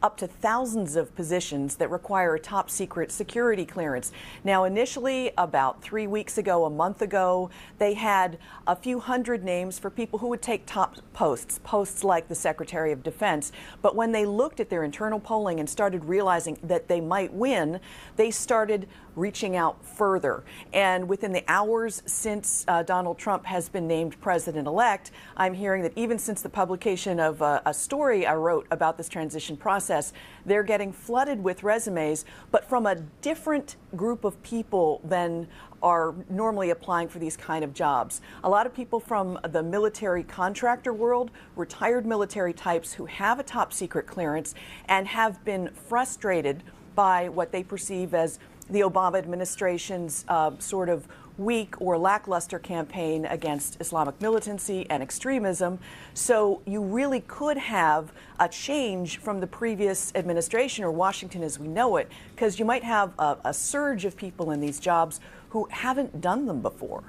up to thousands of positions that require a top secret security clearance. Now, initially, about 3 weeks ago, a month ago, they had a few hundred names for people who would take top posts like the Secretary of Defense. But when they looked at their internal polling and started realizing that they might win, they started reaching out further. And within the hours since Donald Trump has been named president-elect, I'm hearing that even since the publication of a story I wrote about this transition process, they're getting flooded with resumes, but from a different group of people than are normally applying for these kind of jobs. A lot of people from the military contractor world, retired military types who have a top secret clearance and have been frustrated by what they perceive as the Obama administration's sort of weak or lackluster campaign against Islamic militancy and extremism. So you really could have a change from the previous administration or Washington as we know it, because you might have a surge of people in these jobs who haven't done them before.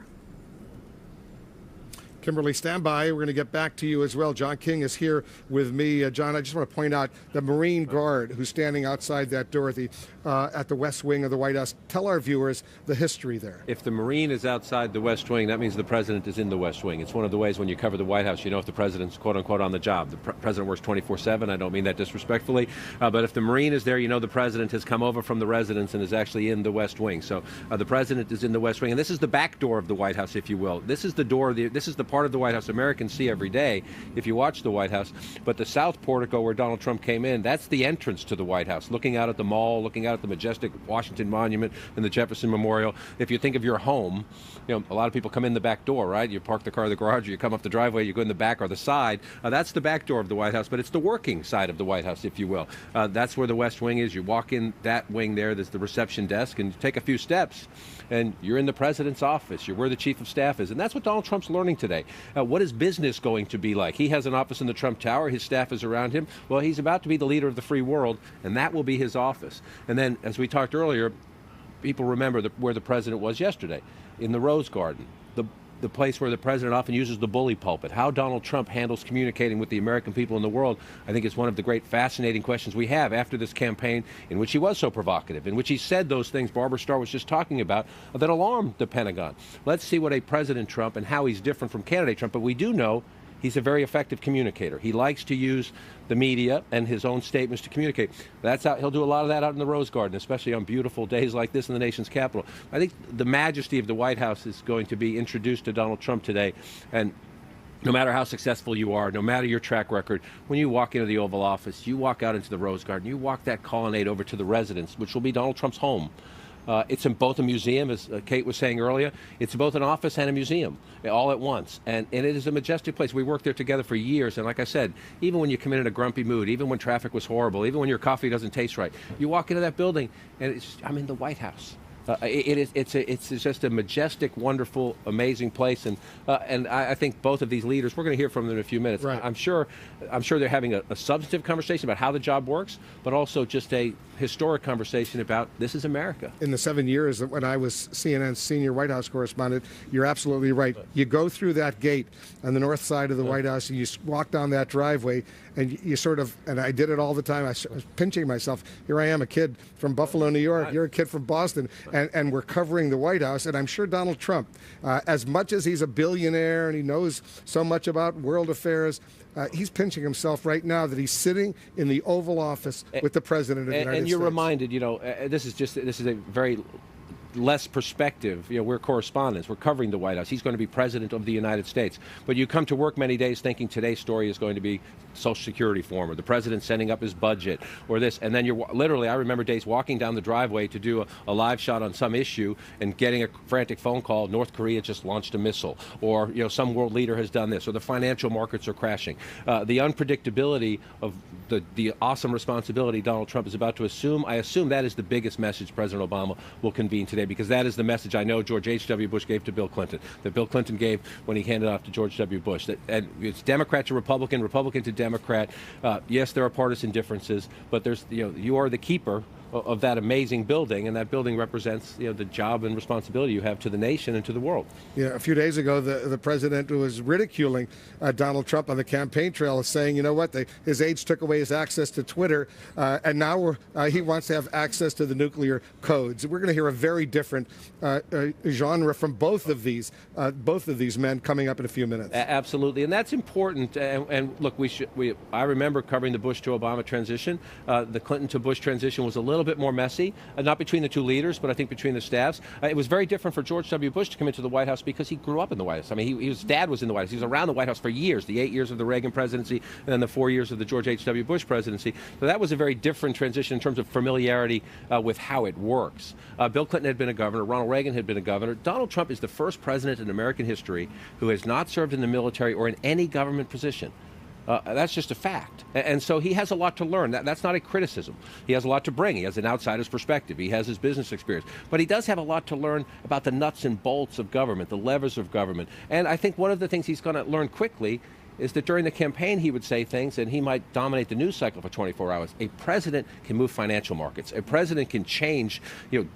Kimberly, stand by. We're going to get back to you as well. John King is here with me. John, I just want to point out the Marine Guard who's standing outside that door at the West Wing of the White House. Tell our viewers the history there. If the Marine is outside the West Wing, that means the president is in the West Wing. It's one of the ways when you cover the White House, you know if the president's quote-unquote on the job. The president works 24/7. I don't mean that disrespectfully. But if the Marine is there, you know the president has come over from the residence and is actually in the West Wing. So the president is in the West Wing. And this is the back door of the White House, if you will. This is the door, this is the part of the White House Americans see every day if you watch the White House. But the south portico where Donald Trump came in, that's the entrance to the White House, looking out at the mall, looking out at the majestic Washington Monument and the Jefferson Memorial. If you think of your home, you know, a lot of people come in the back door, right? You park the car in the garage, or you come up the driveway, you go in the back or the side. That's the back door of the White House, but it's the working side of the White House, if you will. That's where the West Wing is. You walk in that wing there, there's the reception desk, and you take a few steps, and you're in the president's office. You're where the chief of staff is. And that's what Donald Trump's learning today. What is business going to be like? He has an office in the Trump Tower. His staff is around him. Well, he's about to be the leader of the free world, and that will be his office. And then, as we talked earlier, people remember where the president was yesterday, in the Rose Garden, the place where the president often uses the bully pulpit. How Donald Trump handles communicating with the American people in the world, I think is one of the great fascinating questions we have after this campaign, in which he was so provocative, in which he said those things Barbara Starr was just talking about that alarmed the Pentagon. Let's see what a President Trump and how he's different from candidate Trump. But we do know he's a very effective communicator. He likes to use the media and his own statements to communicate. That's how he'll do a lot of that out in the Rose Garden, especially on beautiful days like this in the nation's capital. I think the majesty of the White House is going to be introduced to Donald Trump today. And no matter how successful you are, no matter your track record, when you walk into the Oval Office, you walk out into the Rose Garden, you walk that colonnade over to the residence, which will be Donald Trump's home. It's in both a museum, as Kate was saying earlier. It's both an office and a museum, all at once. And it is a majestic place. We worked there together for years. And like I said, even when you come in a grumpy mood, even when traffic was horrible, even when your coffee doesn't taste right, you walk into that building, and I'm in the White House. It's just a majestic, wonderful, amazing place, and I think both of these leaders, we're going to hear from them in a few minutes. Right. I'm sure they're having a substantive conversation about how the job works, but also just a historic conversation about this is America. In the 7 years that when I was CNN's senior White House correspondent, you're absolutely right. You go through that gate on the north side of the White House, and you walk down that driveway, and you sort of, and I did it all the time, I was pinching myself. Here I am, a kid from Buffalo, New York. You're a kid from Boston. And we're covering the White House, and I'm sure Donald Trump, as much as he's a billionaire and he knows so much about world affairs, he's pinching himself right now that he's sitting in the Oval Office with the President of the United States. And you're reminded, you know, this is a very less perspective. You know, we're correspondents. We're covering the White House. He's going to be president of the United States. But you come to work many days thinking today's story is going to be Social Security form, or the president setting up his budget, or this. And then you're literally, I remember days walking down the driveway to do a live shot on some issue and getting a frantic phone call, North Korea just launched a missile, or, you know, some world leader has done this, or the financial markets are crashing. The unpredictability of the awesome responsibility Donald Trump is about to assume, I assume that is the biggest message President Obama will convene today, because that is the message I know George H.W. Bush gave to Bill Clinton, that Bill Clinton gave when he handed off to George W. Bush. And it's Democrat to Republican, Republican to Democrat. Yes, there are partisan differences, but there's, you know, you are the keeper of that amazing building, and that building represents the job and responsibility you have to the nation and to the world. Yeah, a few days ago, the president was ridiculing Donald Trump on the campaign trail, saying, you know what, his aides took away his access to Twitter, and now he wants to have access to the nuclear codes. We're going to hear a very different genre from both of these men coming up in a few minutes. Absolutely, and that's important. And look, I remember covering the Bush to Obama transition. The Clinton to Bush transition was a little bit more messy, not between the two leaders, but I think between the staffs. It was very different for George W. Bush to come into the White House because he grew up in the White House. I mean, his dad was in the White House. He was around the White House for years, the 8 years of the Reagan presidency and then the 4 years of the George H.W. Bush presidency. So that was a very different transition in terms of familiarity with how it works. Bill Clinton had been a governor. Ronald Reagan had been a governor. Donald Trump is the first president in American history who has not served in the military or in any government position. That's just a fact. And so he has a lot to learn. That's not a criticism. He has a lot to bring. He has an outsider's perspective. He has his business experience. But he does have a lot to learn about the nuts and bolts of government, the levers of government. And I think one of the things he's going to learn quickly is that during the campaign he would say things and he might dominate the news cycle for 24 hours. A president can move financial markets. A president can change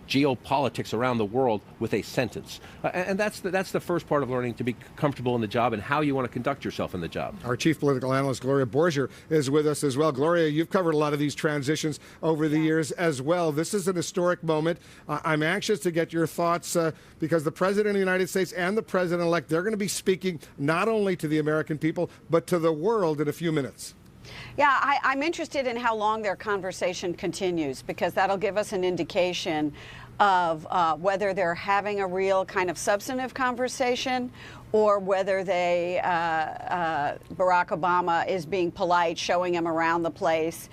geopolitics around the world with a sentence. And that's the first part of learning to be comfortable in the job and how you want to conduct yourself in the job. Our chief political analyst, Gloria Borger, is with us as well. Gloria, you've covered a lot of these transitions over the years as well. This is an historic moment. I'm anxious to get your thoughts because the President of the United States and the President-elect, they're going to be speaking not only to the American people, but to the world in a few minutes. Yeah, I'm interested in how long their conversation continues, because that'll give us an indication of whether they're having a real kind of substantive conversation or whether Barack Obama is being polite, showing him around the place,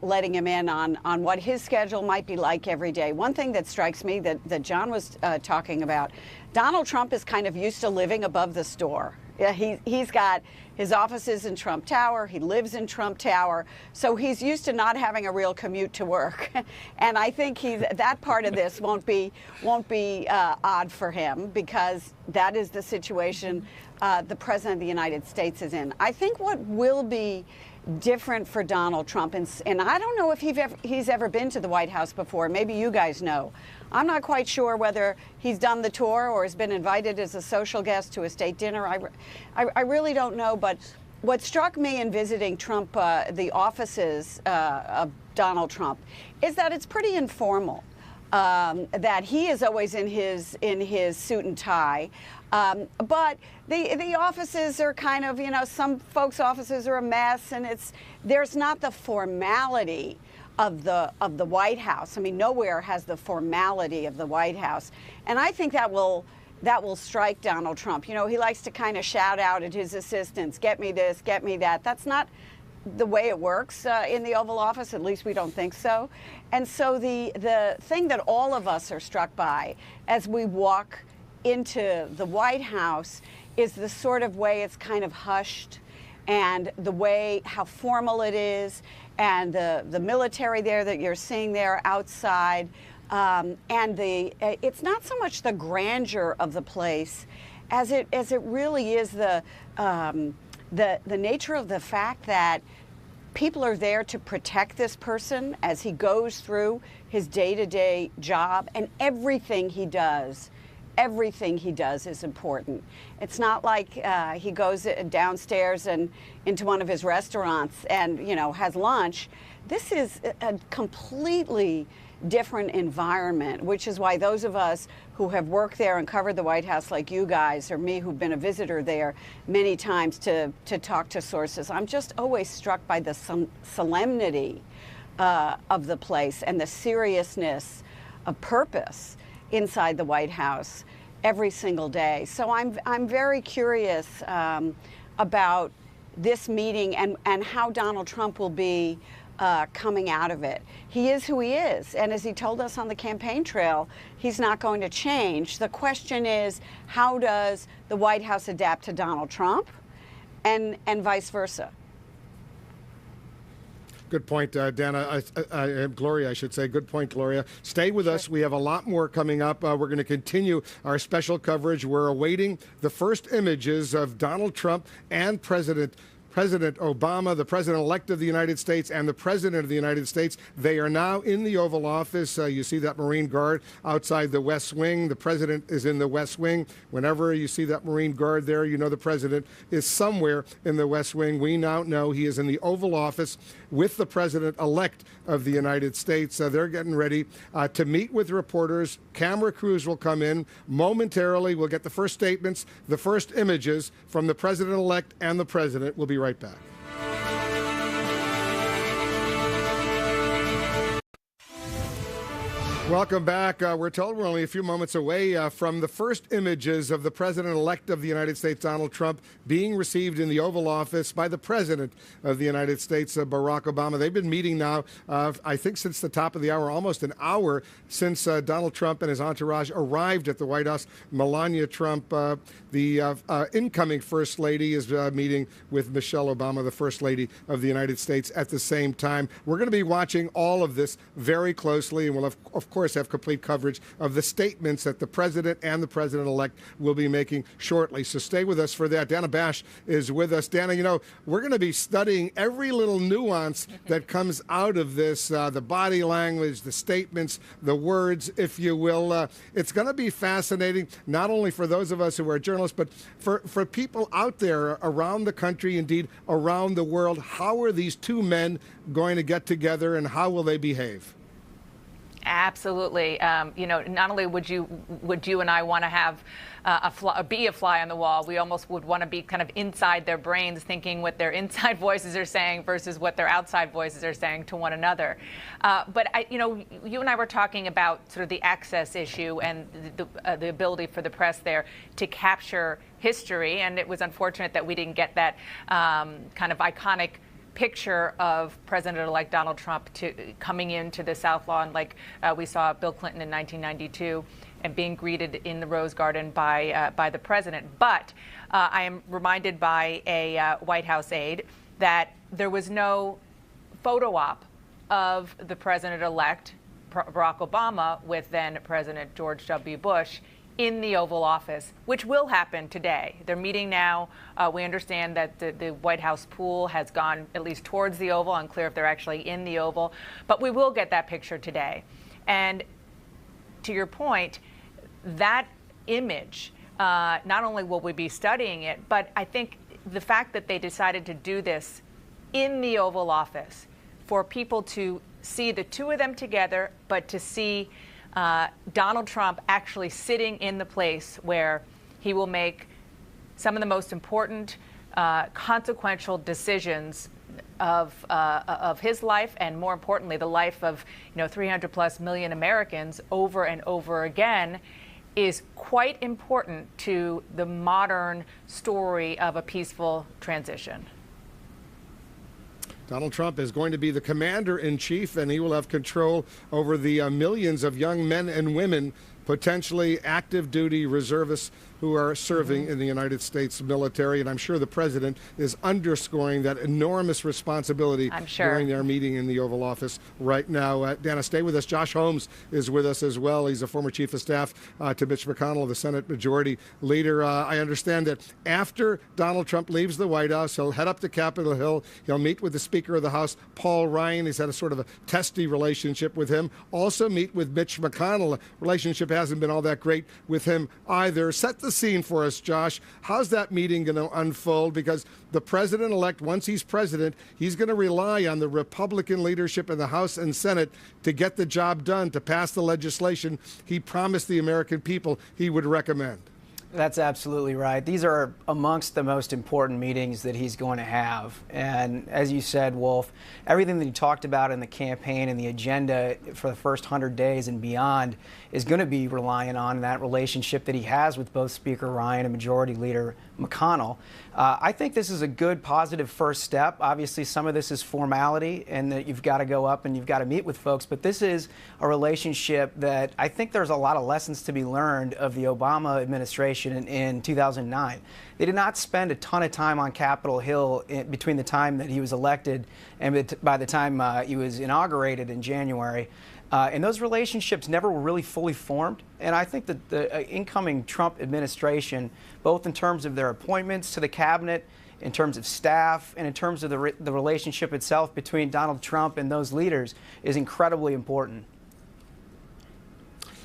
letting him in on what his schedule might be like every day. One thing that strikes me that John was talking about, Donald Trump is kind of used to living above the store. Yeah, he's got his offices in Trump Tower. He lives in Trump Tower. So he's used to not having a real commute to work. And I think that part of this won't be odd for him, because that is the situation the President of the United States is in. I think what will be different for Donald Trump, and I don't know if he's ever been to the White House before. Maybe you guys know. I'm not quite sure whether he's done the tour or has been invited as a social guest to a state dinner. I really don't know. But what struck me in visiting the offices of Donald Trump, is that it's pretty informal. That he is always in his suit and tie. But the offices are kind of, some folks' offices are a mess, and there's not the formality of the White House. I mean, nowhere has the formality of the White House. And I think that will strike Donald Trump. He likes to kind of shout out at his assistants, get me this, get me that. That's not the way it works in the Oval Office. At least we don't think so. And so the thing that all of us are struck by as we walk into the White House is the sort of way it's kind of hushed, and the way how formal it is, and the military there that you're seeing there outside, and it's not so much the grandeur of the place as it really is the nature of the fact that people are there to protect this person as he goes through his day-to-day job, and everything he does is important. It's not like he goes downstairs and into one of his restaurants and, has lunch. This is a completely different environment, which is why those of us who have worked there and covered the White House, like you guys or me, who've been a visitor there many times to talk to sources, I'm just always struck by the solemnity of the place and the seriousness of purpose inside the White House every single day. So I'm very curious about this meeting and how Donald Trump will be coming out of it. He is who he is, and as he told us on the campaign trail, he's not going to change. The question is, how does the White House adapt to Donald Trump, and vice versa? Good point, Dana. Gloria, I should say. Good point, Gloria. Stay with us. We have a lot more coming up. We're going to continue our special coverage. We're awaiting the first images of Donald Trump and President President Obama, the President-elect of the United States, and the President of the United States. They are now in the Oval Office. You see that Marine Guard outside the West Wing. The President is in the West Wing. Whenever you see that Marine Guard there, you know the President is somewhere in the West Wing. We now know he is in the Oval Office with the President-elect of the United States. They're getting ready to meet with reporters. Camera crews will come in momentarily. We'll get the first statements, the first images from the President-elect and the President. We'll be right back. Welcome back. We're told we're only a few moments away from the first images of the President-elect of the United States, Donald Trump, being received in the Oval Office by the President of the United States, Barack Obama. They've been meeting now, I think, since the top of the hour, almost an hour since Donald Trump and his entourage arrived at the White House. Melania Trump, the incoming First Lady, is meeting with Michelle Obama, the First Lady of the United States, at the same time. We're going to be watching all of this very closely, and we'll of course have complete coverage of the statements that the President and the President-elect will be making shortly. So stay with us for that. Dana Bash is with us. Dana, you know, we're going to be studying every little nuance that comes out of this, the body language, the statements, the words, if you will. It's going to be fascinating, not only for those of us who are journalists, but for people out there around the country, indeed around the world. How are these two men going to get together, and how will they behave? Absolutely. You know, not only would you and I want to have be a fly on the wall, we almost would want to be kind of inside their brains, thinking what their inside voices are saying versus what their outside voices are saying to one another. But you know, you and I were talking about sort of the access issue and the ability for the press there to capture history, and it was unfortunate that we didn't get that kind of iconic picture of President-elect Donald Trump coming into the South Lawn like we saw Bill Clinton in 1992 and being greeted in the Rose Garden by the president. But I am reminded by a White House aide that there was no photo op of the President-elect Barack Obama with then President George W. Bush in the Oval Office, which will happen today. They're meeting now. We understand that the White House pool has gone at least towards the Oval. Unclear if they're actually in the Oval, but we will get that picture today. And to your point, that image, not only will we be studying it, but I think the fact that they decided to do this in the Oval Office for people to see the two of them together, but to see Donald Trump actually sitting in the place where he will make some of the most important, consequential decisions of his life, and more importantly, the life of 300+ million Americans over and over again, is quite important to the modern story of a peaceful transition. Donald Trump is going to be the commander-in-chief, and he will have control over the millions of young men and women, potentially active duty reservists who are serving in the United States military. And I'm sure the president is underscoring that enormous responsibility during their meeting in the Oval Office right now. Dana, stay with us. Josh Holmes is with us as well. He's a former chief of staff to Mitch McConnell, the Senate Majority Leader. I understand that after Donald Trump leaves the White House, he'll head up to Capitol Hill. He'll meet with the Speaker of the House, Paul Ryan. He's had a sort of a testy relationship with him. Also meet with Mitch McConnell. Relationship hasn't been all that great with him either. Set the scene for us, Josh. How's that meeting going to unfold? Because the president-elect, once he's president, he's going to rely on the Republican leadership in the House and Senate to get the job done, to pass the legislation he promised the American people he would recommend. That's absolutely right. These are amongst the most important meetings that he's going to have. And as you said, Wolf, everything that he talked about in the campaign and the agenda for the first 100 days and beyond is going to be relying on that relationship that he has with both Speaker Ryan and Majority Leader McConnell. I think this is a good, positive first step. Obviously, some of this is formality and that you've got to go up and you've got to meet with folks. But this is a relationship that I think there's a lot of lessons to be learned of the Obama administration in 2009. They did not spend a ton of time on Capitol Hill between the time that he was elected and by the time he was inaugurated in January. And those relationships never were really fully formed. And I think that the incoming Trump administration, both in terms of their appointments to the cabinet in terms of staff, and in terms of the relationship itself between Donald Trump and those leaders is incredibly important.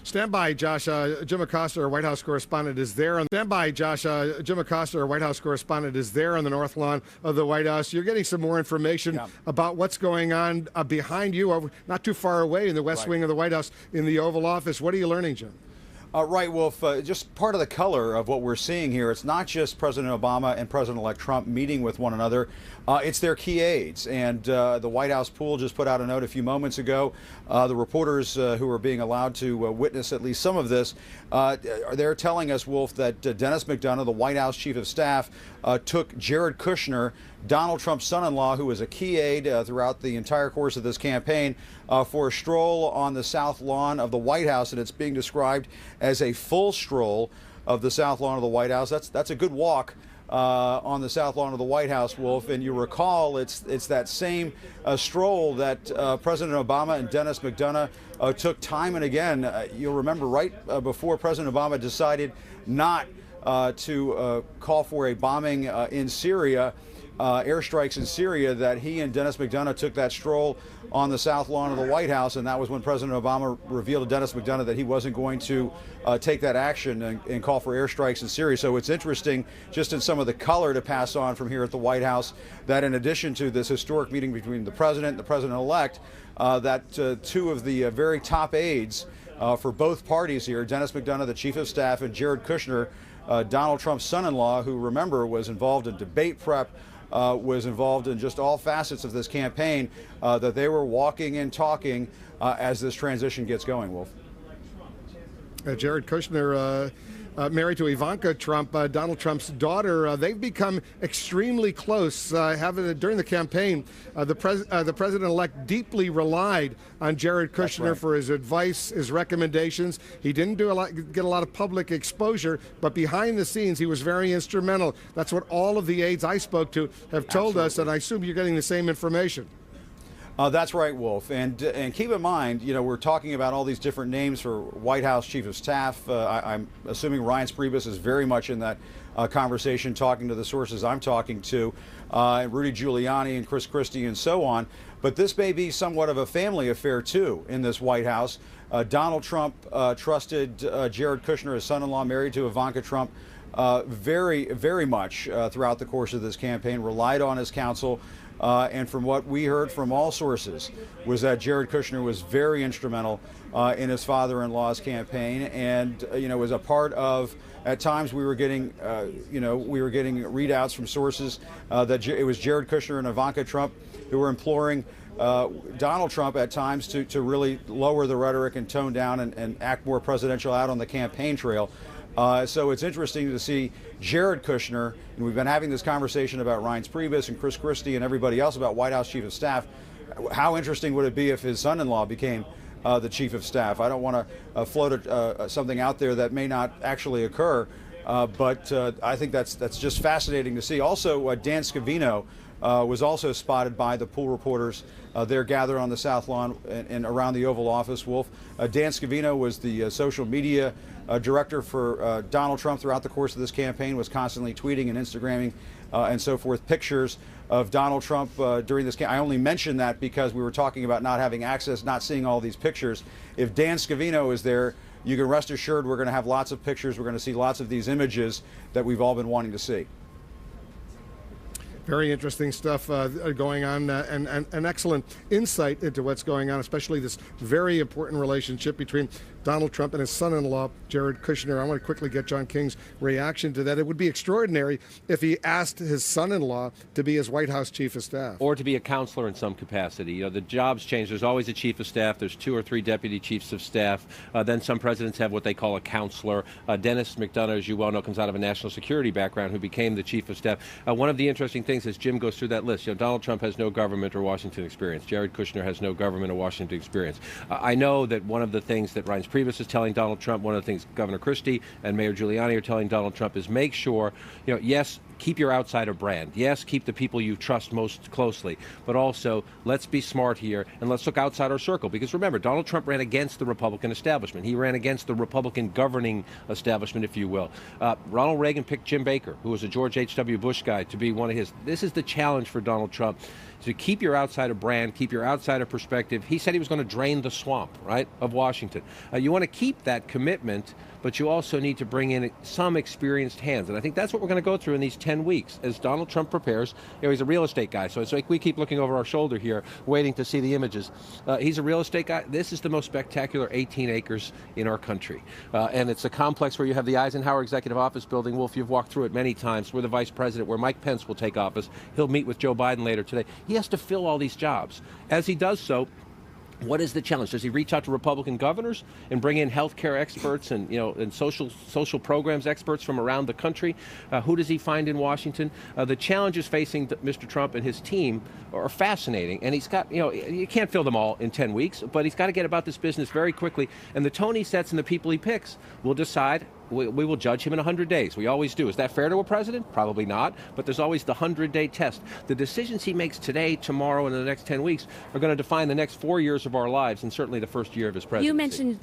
Stand by, Josh. Jim Acosta, our White House correspondent, is there. Stand by, Josh. Jim Acosta, our White House correspondent, is there on the north lawn of the White House. You're getting some more information about what's going on behind you, not too far away in the West Wing of the White House in the Oval Office. What are you learning, Jim? Right, Wolf. Just part of the color of what we're seeing here, it's not just President Obama and President-elect Trump meeting with one another. It's their key aides. And the White House pool just put out a note a few moments ago. The reporters who are being allowed to witness at least some of this, they're telling us, Wolf, that Dennis McDonough, the White House chief of staff, took Jared Kushner, Donald Trump's son-in-law, who was a key aide throughout the entire course of this campaign, for a stroll on the south lawn of the White House, and it's being described as a full stroll of the south lawn of the White House. That's a good walk on the south lawn of the White House, Wolf. And you recall, it's that same stroll that President Obama and Dennis McDonough took time and again. You'll remember right before President Obama decided not to call for a bombing in Syria, airstrikes in Syria, that he and Dennis McDonough took that stroll on the south lawn of the White House, and that was when President Obama revealed to Dennis McDonough that he wasn't going to take that action and call for airstrikes in Syria. So it's interesting, just in some of the color to pass on from here at the White House, that in addition to this historic meeting between the president and the president-elect, that two of the very top aides for both parties here, Dennis McDonough, the chief of staff, and Jared Kushner, Donald Trump's son-in-law, who, remember, was involved in debate prep, was involved in just all facets of this campaign, that they were walking and talking as this transition gets going, Wolf. Jared Kushner, married to Ivanka Trump, Donald Trump's daughter. They've become extremely close. During the campaign, the president-elect deeply relied on Jared Kushner for his advice, his recommendations. He didn't get a lot of public exposure, but behind the scenes, he was very instrumental. That's what all of the aides I spoke to have told us, and I assume you're getting the same information. That's right, Wolf. And keep in mind, we're talking about all these different names for White House Chief of Staff. I'm assuming Ryan Priebus is very much in that conversation, talking to the sources I'm talking to, Rudy Giuliani and Chris Christie and so on. But this may be somewhat of a family affair, too, in this White House. Donald Trump trusted Jared Kushner, his son-in-law, married to Ivanka Trump, very, very much throughout the course of this campaign, relied on his counsel. And from what we heard from all sources was that Jared Kushner was very instrumental in his father-in-law's campaign, and was a part of. At times, we were getting readouts from sources that it was Jared Kushner and Ivanka Trump who were imploring Donald Trump at times to really lower the rhetoric and tone down and act more presidential out on the campaign trail. So it's interesting to see Jared Kushner, and we've been having this conversation about Ryan Priebus and Chris Christie and everybody else about White House Chief of Staff. How interesting would it be if his son-in-law became the Chief of Staff? I don't want to float something out there that may not actually occur, but I think that's just fascinating to see. Also, Dan Scavino was also spotted by the pool reporters. They're gathered on the South Lawn and around the Oval Office, Wolf. Dan Scavino was the social media director for Donald Trump throughout the course of this campaign, was constantly tweeting and Instagramming and so forth pictures of Donald Trump during this campaign. I only mention that because we were talking about not having access, not seeing all these pictures. If Dan Scavino is there, you can rest assured we're going to have lots of pictures. We're going to see lots of these images that we've all been wanting to see. Very interesting stuff going on, and excellent insight into what's going on, especially this very important relationship between Donald Trump and his son-in-law, Jared Kushner. I want to quickly get John King's reaction to that. It would be extraordinary if he asked his son-in-law to be his White House Chief of Staff. Or to be a counselor in some capacity. The jobs change. There's always a Chief of Staff. There's 2 or 3 Deputy Chiefs of Staff. Then some presidents have what they call a counselor. Dennis McDonough, as you well know, comes out of a national security background, who became the Chief of Staff. One of the interesting things as Jim goes through that list, Donald Trump has no government or Washington experience. Jared Kushner has no government or Washington experience. I know that one of the things that Ryan Priebus is telling Donald Trump, one of the things Governor Christie and Mayor Giuliani are telling Donald Trump is make sure, yes, keep your outsider brand. Yes, keep the people you trust most closely, but also let's be smart here and let's look outside our circle. Because remember, Donald Trump ran against the Republican establishment. He ran against the Republican governing establishment, if you will. Ronald Reagan picked Jim Baker, who was a George H.W. Bush guy, to be one of his. This is the challenge for Donald Trump. To keep your outsider brand, keep your outsider perspective. He said he was going to drain the swamp, right, of Washington. You want to keep that commitment, but you also need to bring in some experienced hands. And I think that's what we're going to go through in these 10 weeks as Donald Trump prepares. He's a real estate guy, so it's like we keep looking over our shoulder here, waiting to see the images. He's a real estate guy. This is the most spectacular 18 acres in our country. And it's a complex where you have the Eisenhower Executive Office building. Wolf, you've walked through it many times. We're the vice president, where Mike Pence will take office. He'll meet with Joe Biden later today. He has to fill all these jobs. As he does so, what is the challenge? Does he reach out to Republican governors and bring in healthcare experts and and social programs experts from around the country? Who does he find in Washington? The challenges facing Mr. Trump and his team are fascinating, and he's got you can't fill them all in 10 weeks, but he's got to get about this business very quickly. And the tone he sets and the people he picks will decide. We will judge him in 100 days. We always do. Is that fair to a president? Probably not. But there's always the 100-day test. The decisions he makes today, tomorrow, and in the next 10 weeks are going to define the next 4 years of our lives, and certainly the first year of his presidency. You mentioned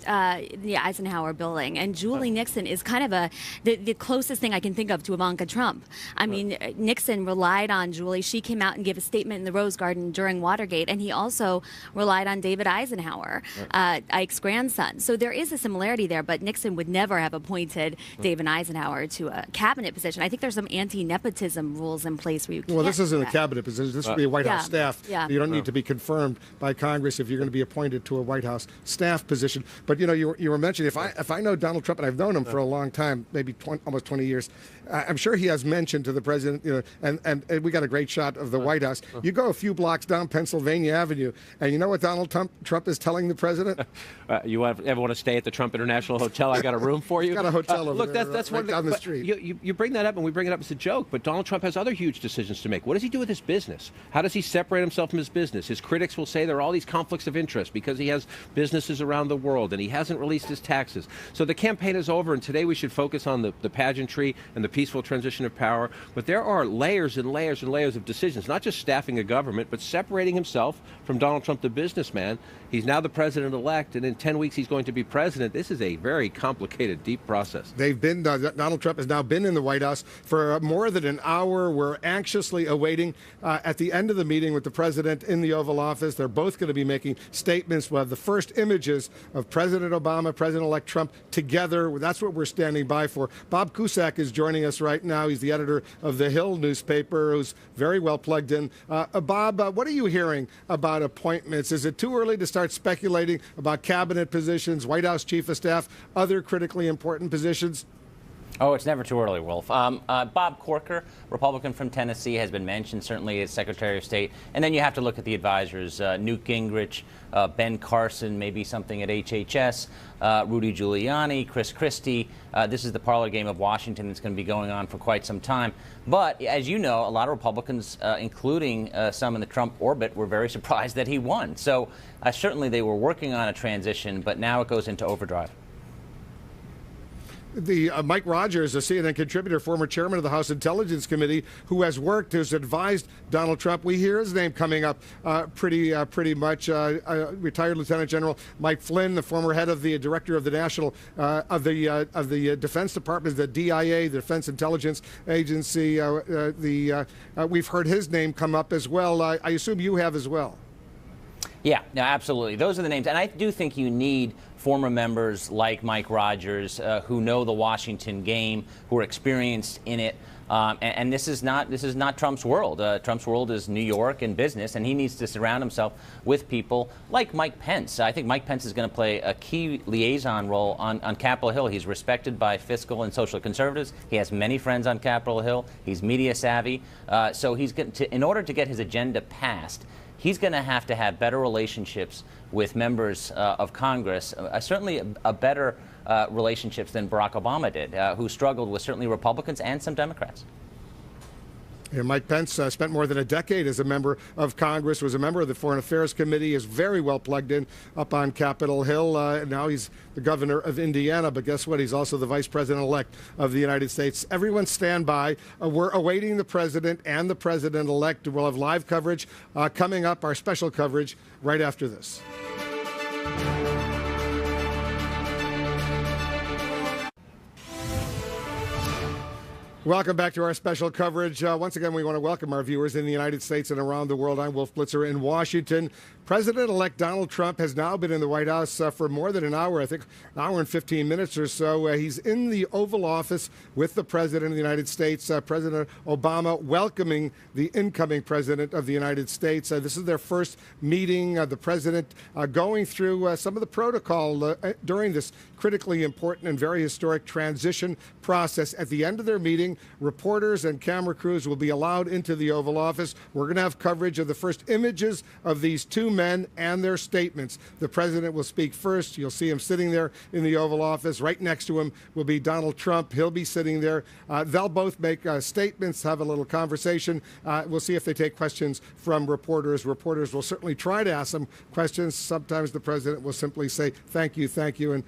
the Eisenhower building, and Julie Nixon is kind of the closest thing I can think of to Ivanka Trump. I mean, Nixon relied on Julie. She came out and gave a statement in the Rose Garden during Watergate, and he also relied on David Eisenhower, Ike's grandson. So there is a similarity there, but Nixon would never have appointed David Eisenhower to a cabinet position. I think there's some anti-nepotism rules in place where you can't. Well, this isn't a cabinet position. This would be a White House staff. Yeah. You don't need to be confirmed by Congress if you're going to be appointed to a White House staff position. But you were mentioning if I know Donald Trump, and I've known him for a long time, maybe almost 20 years, I'm sure he has mentioned to the president. And we got a great shot of the White House. You go a few blocks down Pennsylvania Avenue, and you know what Donald Trump is telling the president? You ever want to stay at the Trump International Hotel? I got a room for you. Got a hotel over look, there, that's right one down the street. You bring that up, and we bring it up as a joke, but Donald Trump has other huge decisions to make. What does he do with his business? How does he separate himself from his business? His critics will say there are all these conflicts of interest because he has businesses around the world, and he hasn't released his taxes. So the campaign is over, and today we should focus on the pageantry and the peaceful transition of power. But there are layers and layers and layers of decisions, not just staffing a government, but separating himself from Donald Trump, the businessman. He's now the president-elect, and in 10 weeks he's going to be president. This is a very complicated, deep process. Donald Trump has now been in the White House for more than an hour. We're anxiously awaiting at the end of the meeting with the president in the Oval Office. They're both going to be making statements. We'll have the first images of President Obama, President-elect Trump together. That's what we're standing by for. Bob Cusack is joining us right now. He's the editor of The Hill newspaper, who's very well plugged in. Bob, what are you hearing about appointments? Is it too early to start speculating about cabinet positions, White House chief of staff, other critically important positions? Oh, it's never too early, Wolf. Bob Corker, Republican from Tennessee, has been mentioned, certainly as Secretary of State. And then you have to look at the advisors, Newt Gingrich, Ben Carson, maybe something at HHS, Rudy Giuliani, Chris Christie. This is the parlor game of Washington that's going to be going on for quite some time. But as you know, a lot of Republicans, including some in the Trump orbit, were very surprised that he won. So certainly they were working on a transition, but now it goes into overdrive. The Mike Rogers, a CNN contributor, former chairman of the House Intelligence Committee, who has advised Donald Trump. We hear his name coming up pretty much. Retired Lieutenant General Mike Flynn, the former head of the director of the National of the Defense Department, the DIA, the Defense Intelligence Agency. We've heard his name come up as well. I assume you have as well. Yeah, no, absolutely. Those are the names. And I do think you need former members like Mike Rogers who know the Washington game, who are experienced in it. And this is not Trump's world. Trump's world is New York and business, and he needs to surround himself with people like Mike Pence. I think Mike Pence is going to play a key liaison role on Capitol Hill. He's respected by fiscal and social conservatives. He has many friends on Capitol Hill. He's media savvy. So he's going to, in order to get his agenda passed, he's going to have better relationships with members of Congress, certainly a better relationships than Barack Obama did, who struggled with certainly Republicans and some Democrats. Yeah, Mike Pence spent more than a decade as a member of Congress, was a member of the Foreign Affairs Committee, is very well plugged in up on Capitol Hill. Now he's the governor of Indiana, but guess what? He's also the vice president-elect of the United States. Everyone stand by. We're awaiting the president and the president-elect. We'll have live coverage coming up, our special coverage, right after this. Welcome back to our special coverage. Once again, we want to welcome our viewers in the United States and around the world. I'm Wolf Blitzer in Washington. President-elect Donald Trump has now been in the White House for more than an hour, I think an hour and 15 minutes or so. He's in the Oval Office with the President of the United States, President Obama, welcoming the incoming President of the United States. This is their first meeting. The President going through some of the protocol during this critically important and very historic transition process. At the end of their meeting, reporters and camera crews will be allowed into the Oval Office. We're going to have coverage of the first images of these two men and their statements. The president will speak first. You'll see him sitting there in the Oval Office. Right next to him will be Donald Trump. He'll be sitting there. They'll both make statements, have a little conversation. We'll see if they take questions from reporters. Reporters will certainly try to ask them questions. Sometimes the president will simply say, thank you, and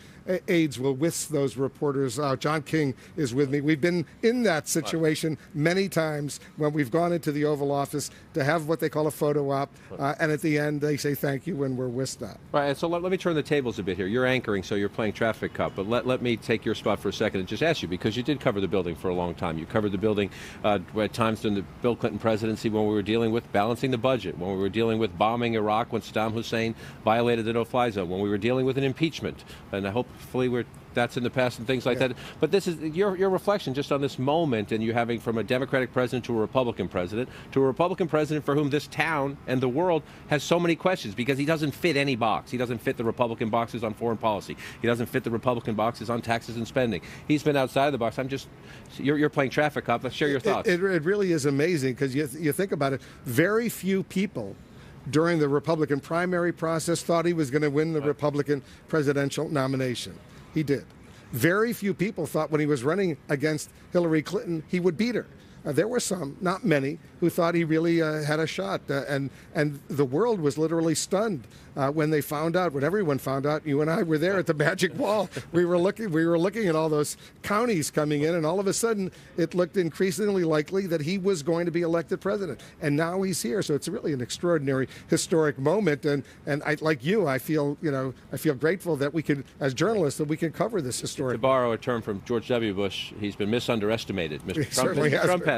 aides will whisk those reporters out. John King is with me. We've been in that situation many times when we've gone into the Oval Office to have what they call a photo op, and at the end they say thank you when we're whisked out. Right, and so let me turn the tables a bit here. You're anchoring, so you're playing traffic cop, but let me take your spot for a second and just ask you, because you did cover the building for a long time. You covered the building at times during the Bill Clinton presidency when we were dealing with balancing the budget, when we were dealing with bombing Iraq when Saddam Hussein violated the no-fly zone, when we were dealing with an impeachment, and hopefully that's in the past and things like that. But this is your reflection just on this moment, and you having from a Democratic president to a Republican president for whom this town and the world has so many questions, because he doesn't fit any box. He doesn't fit the Republican boxes on foreign policy. He doesn't fit the Republican boxes on taxes and spending. He's been outside of the box. You're playing traffic cop. Let's share your thoughts. It really is amazing, because you think about it. Very few people during the Republican primary process thought he was going to win the Republican presidential nomination. He did. Very few people thought when he was running against Hillary Clinton he would beat her. There were some, not many, who thought he really had a shot, and the world was literally stunned when they found out. When everyone found out, you and I were there at the magic wall. We were looking at all those counties coming in, and all of a sudden it looked increasingly likely that he was going to be elected president. And now he's here, so it's really an extraordinary, historic moment. And like you, I feel grateful that we can, as journalists, that we can cover this historic. To borrow a term from George W. Bush, he's been misunderestimated. Mr. Trump has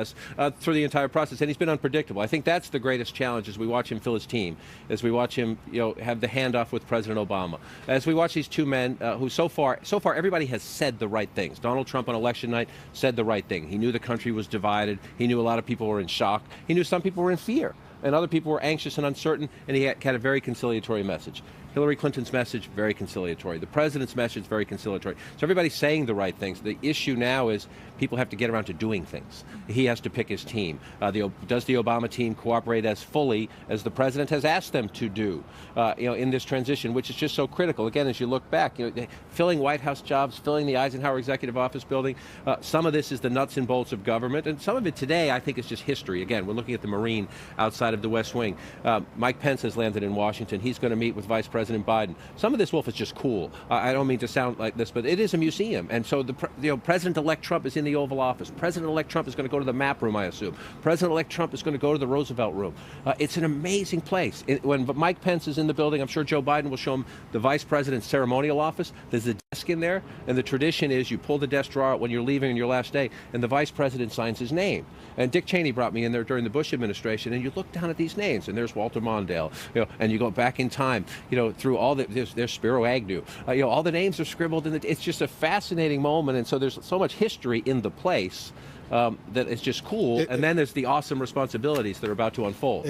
through the entire process, and he's been unpredictable. I think that's the greatest challenge as we watch him fill his team, as we watch him, have the handoff with President Obama, as we watch these two men who so far everybody has said the right things. Donald Trump on election night said the right thing. He knew the country was divided. He knew a lot of people were in shock. He knew some people were in fear, and other people were anxious and uncertain, and he had a very conciliatory message. Hillary Clinton's message, very conciliatory. The president's message, very conciliatory. So everybody's saying the right things. The issue now is people have to get around to doing things. He has to pick his team. Does the Obama team cooperate as fully as the president has asked them to do, in this transition, which is just so critical? Again, as you look back, filling White House jobs, filling the Eisenhower Executive Office building, some of this is the nuts and bolts of government, and some of it today, I think, is just history. Again, we're looking at the Marine outside of the West Wing. Mike Pence has landed in Washington. He's going to meet with Vice President Biden. Some of this, Wolf, is just cool. I don't mean to sound like this, but it is a museum. And so President-elect Trump is in the Oval Office. President-elect Trump is going to go to the map room, I assume. President-elect Trump is going to go to the Roosevelt room. It's an amazing place. When Mike Pence is in the building, I'm sure Joe Biden will show him the Vice President's ceremonial office. There's a desk in there, and the tradition is you pull the desk drawer out when you're leaving on your last day, and the Vice President signs his name. And Dick Cheney brought me in there during the Bush administration, and you look down at these names, and there's Walter Mondale, and you go back in time, through all there's Spiro Agnew, all the names are scribbled, and it's just a fascinating moment. And so there's so much history in the place that it's just cool. And then there's the awesome responsibilities that are about to unfold.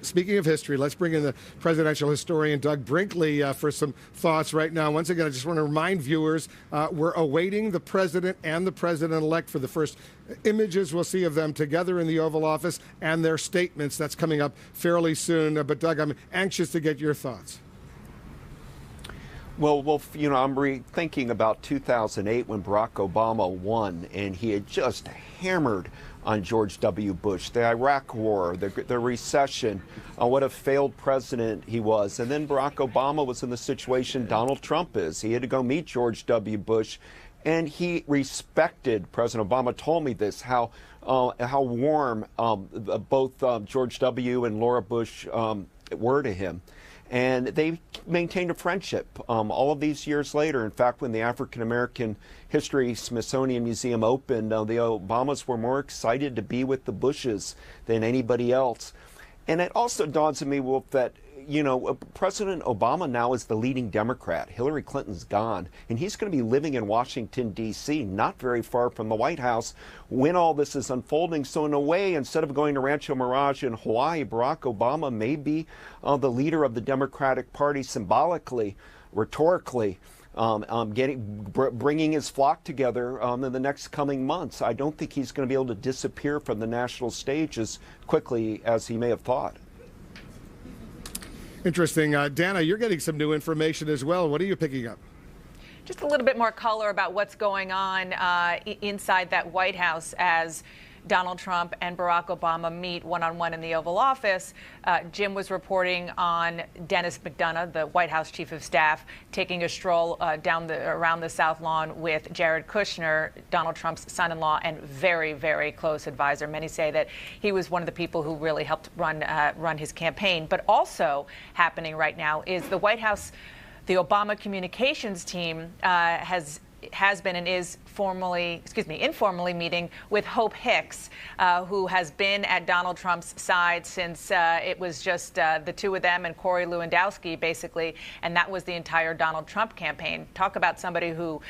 Speaking of history, let's bring in the presidential historian Doug Brinkley for some thoughts right now. Once again, I just want to remind viewers, we're awaiting the president and the president-elect for the first images we'll see of them together in the Oval Office and their statements. That's coming up fairly soon. But Doug, I'm anxious to get your thoughts. Well, Wolf, I'm thinking about 2008 when Barack Obama won, and he had just hammered on George W. Bush, the Iraq War, the recession, what a failed president he was. And then Barack Obama was in the situation Donald Trump is. He had to go meet George W. Bush, and he respected President Obama. Told me this, how warm both George W. and Laura Bush were to him. And they maintained a friendship all of these years later. In fact, when the African American History Smithsonian Museum opened, the Obamas were more excited to be with the Bushes than anybody else. And it also dawns on me, Wolf, that President Obama now is the leading Democrat. Hillary Clinton's gone, and he's going to be living in Washington, D.C., not very far from the White House when all this is unfolding. So in a way, instead of going to Rancho Mirage in Hawaii, Barack Obama may be the leader of the Democratic Party symbolically, rhetorically, bringing his flock together in the next coming months. I don't think he's going to be able to disappear from the national stage as quickly as he may have thought. Interesting. Dana, you're getting some new information as well. What are you picking up? Just a little bit more color about what's going on inside that White House as Donald Trump and Barack Obama meet one-on-one in the Oval Office. Jim was reporting on Dennis McDonough, the White House chief of staff, taking a stroll around the South Lawn with Jared Kushner, Donald Trump's son-in-law and very, very close advisor. Many say that he was one of the people who really helped run his campaign. But also happening right now is the White House, the Obama communications team has been and is informally meeting with Hope Hicks, who has been at Donald Trump's side since it was just the two of them and Corey Lewandowski, basically, and that was the entire Donald Trump campaign. Talk about somebody who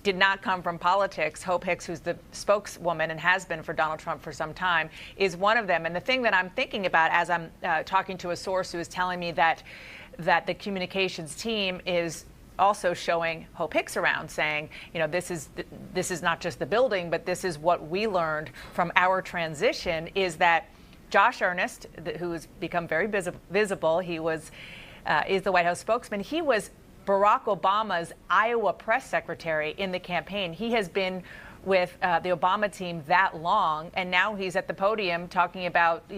did not come from politics. Hope Hicks, who's the spokeswoman and has been for Donald Trump for some time, is one of them. And the thing that I'm thinking about as I'm talking to a source who is telling me that the communications team is also showing Hope Hicks around, saying, this is not just the building, but this is what we learned from our transition, is that Josh Earnest, who has become very visible, he is the White House spokesman. He was Barack Obama's Iowa press secretary in the campaign. He has been with the Obama team that long, and now he's at the podium talking about,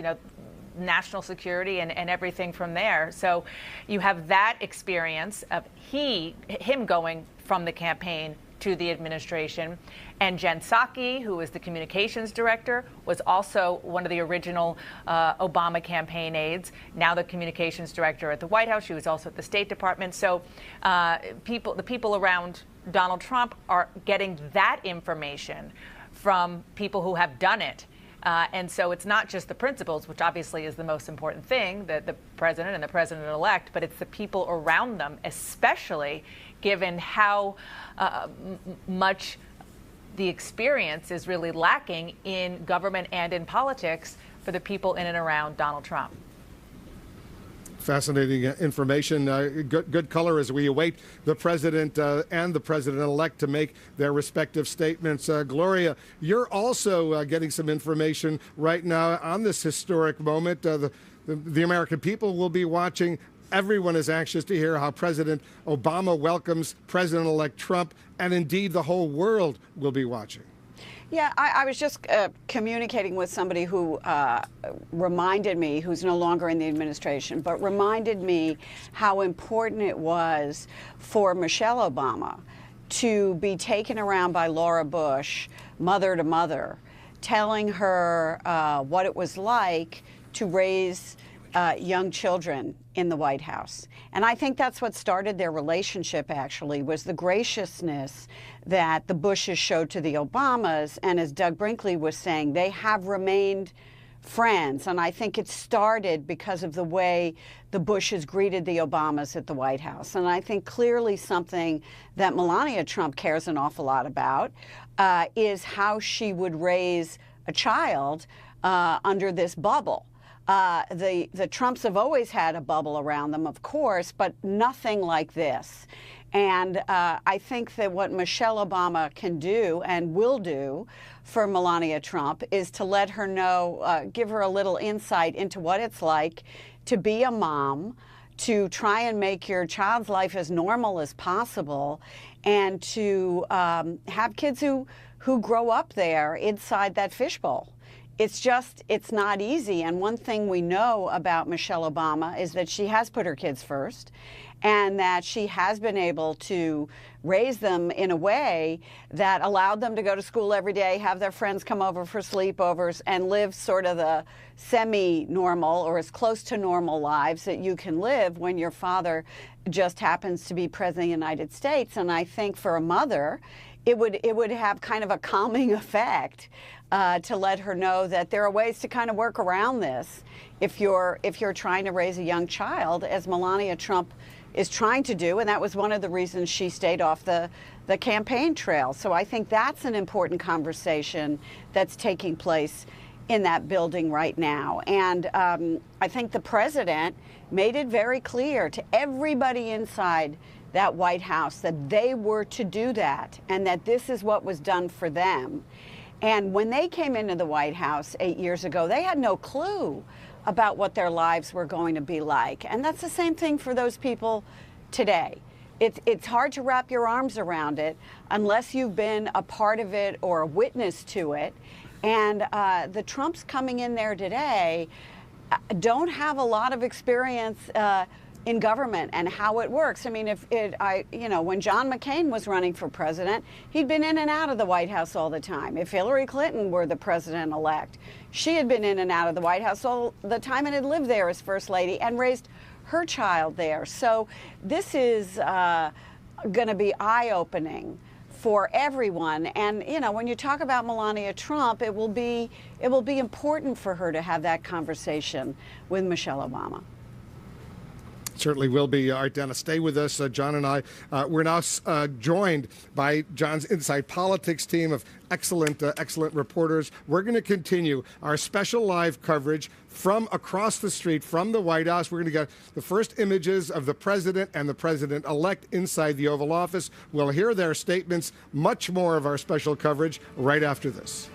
national security and everything from there. So you have that experience of him going from the campaign to the administration. And Jen Psaki, who is the communications director, was also one of the original Obama campaign aides, now the communications director at the White House. She was also at the State Department. So the people around Donald Trump are getting that information from people who have done it. And so it's not just the principals, which obviously is the most important thing, the president and the president-elect, but it's the people around them, especially given how much the experience is really lacking in government and in politics for the people in and around Donald Trump. Fascinating information. Good color as we await the president and the president-elect to make their respective statements. Gloria, you're also getting some information right now on this historic moment. The American people will be watching. Everyone is anxious to hear how President Obama welcomes President-elect Trump, and indeed the whole world will be watching. Yeah, I was just communicating with somebody who reminded me, who's no longer in the administration, but reminded me how important it was for Michelle Obama to be taken around by Laura Bush, mother to mother, telling her what it was like to raise young children in the White House. And I think that's what started their relationship, actually, was the graciousness that the Bushes showed to the Obamas. And as Doug Brinkley was saying, they have remained friends. And I think it started because of the way the Bushes greeted the Obamas at the White House. And I think clearly something that Melania Trump cares an awful lot about is how she would raise a child under this bubble. The Trumps have always had a bubble around them, of course, but nothing like this. And I think that what Michelle Obama can do and will do for Melania Trump is to let her know, give her a little insight into what it's like to be a mom, to try and make your child's life as normal as possible, and to have kids who who grow up there inside that fishbowl. It's not easy. And one thing we know about Michelle Obama is that she has put her kids first, and that she has been able to raise them in a way that allowed them to go to school every day, have their friends come over for sleepovers, and live sort of the semi-normal or as close to normal lives that you can live when your father just happens to be president of the United States. And I think for a mother, it would have kind of a calming effect to let her know that there are ways to kind of work around this if you're trying to raise a young child, as Melania Trump is trying to do, and that was one of the reasons she stayed off the campaign trail. So I think that's an important conversation that's taking place in that building right now. And I think the president made it very clear to everybody inside that White House that they were to do that, and that this is what was done for them. And when they came into the White House 8 years ago, they had no clue about what their lives were going to be like. And that's the same thing for those people today. It's hard to wrap your arms around it unless you've been a part of it or a witness to it. And the Trumps coming in there today don't have a lot of experience in government and how it works. I mean, when John McCain was running for president, he'd been in and out of the White House all the time. If Hillary Clinton were the president-elect, she had been in and out of the White House all the time and had lived there as first lady and raised her child there. So this is going to be eye-opening for everyone. And when you talk about Melania Trump, it will be important for her to have that conversation with Michelle Obama. Certainly will be. All right, Dana, stay with us. John and I, we're now joined by John's Inside Politics team of excellent reporters. We're going to continue our special live coverage from across the street from the White House. We're going to get the first images of the president and the president-elect inside the Oval Office. We'll hear their statements, much more of our special coverage right after this.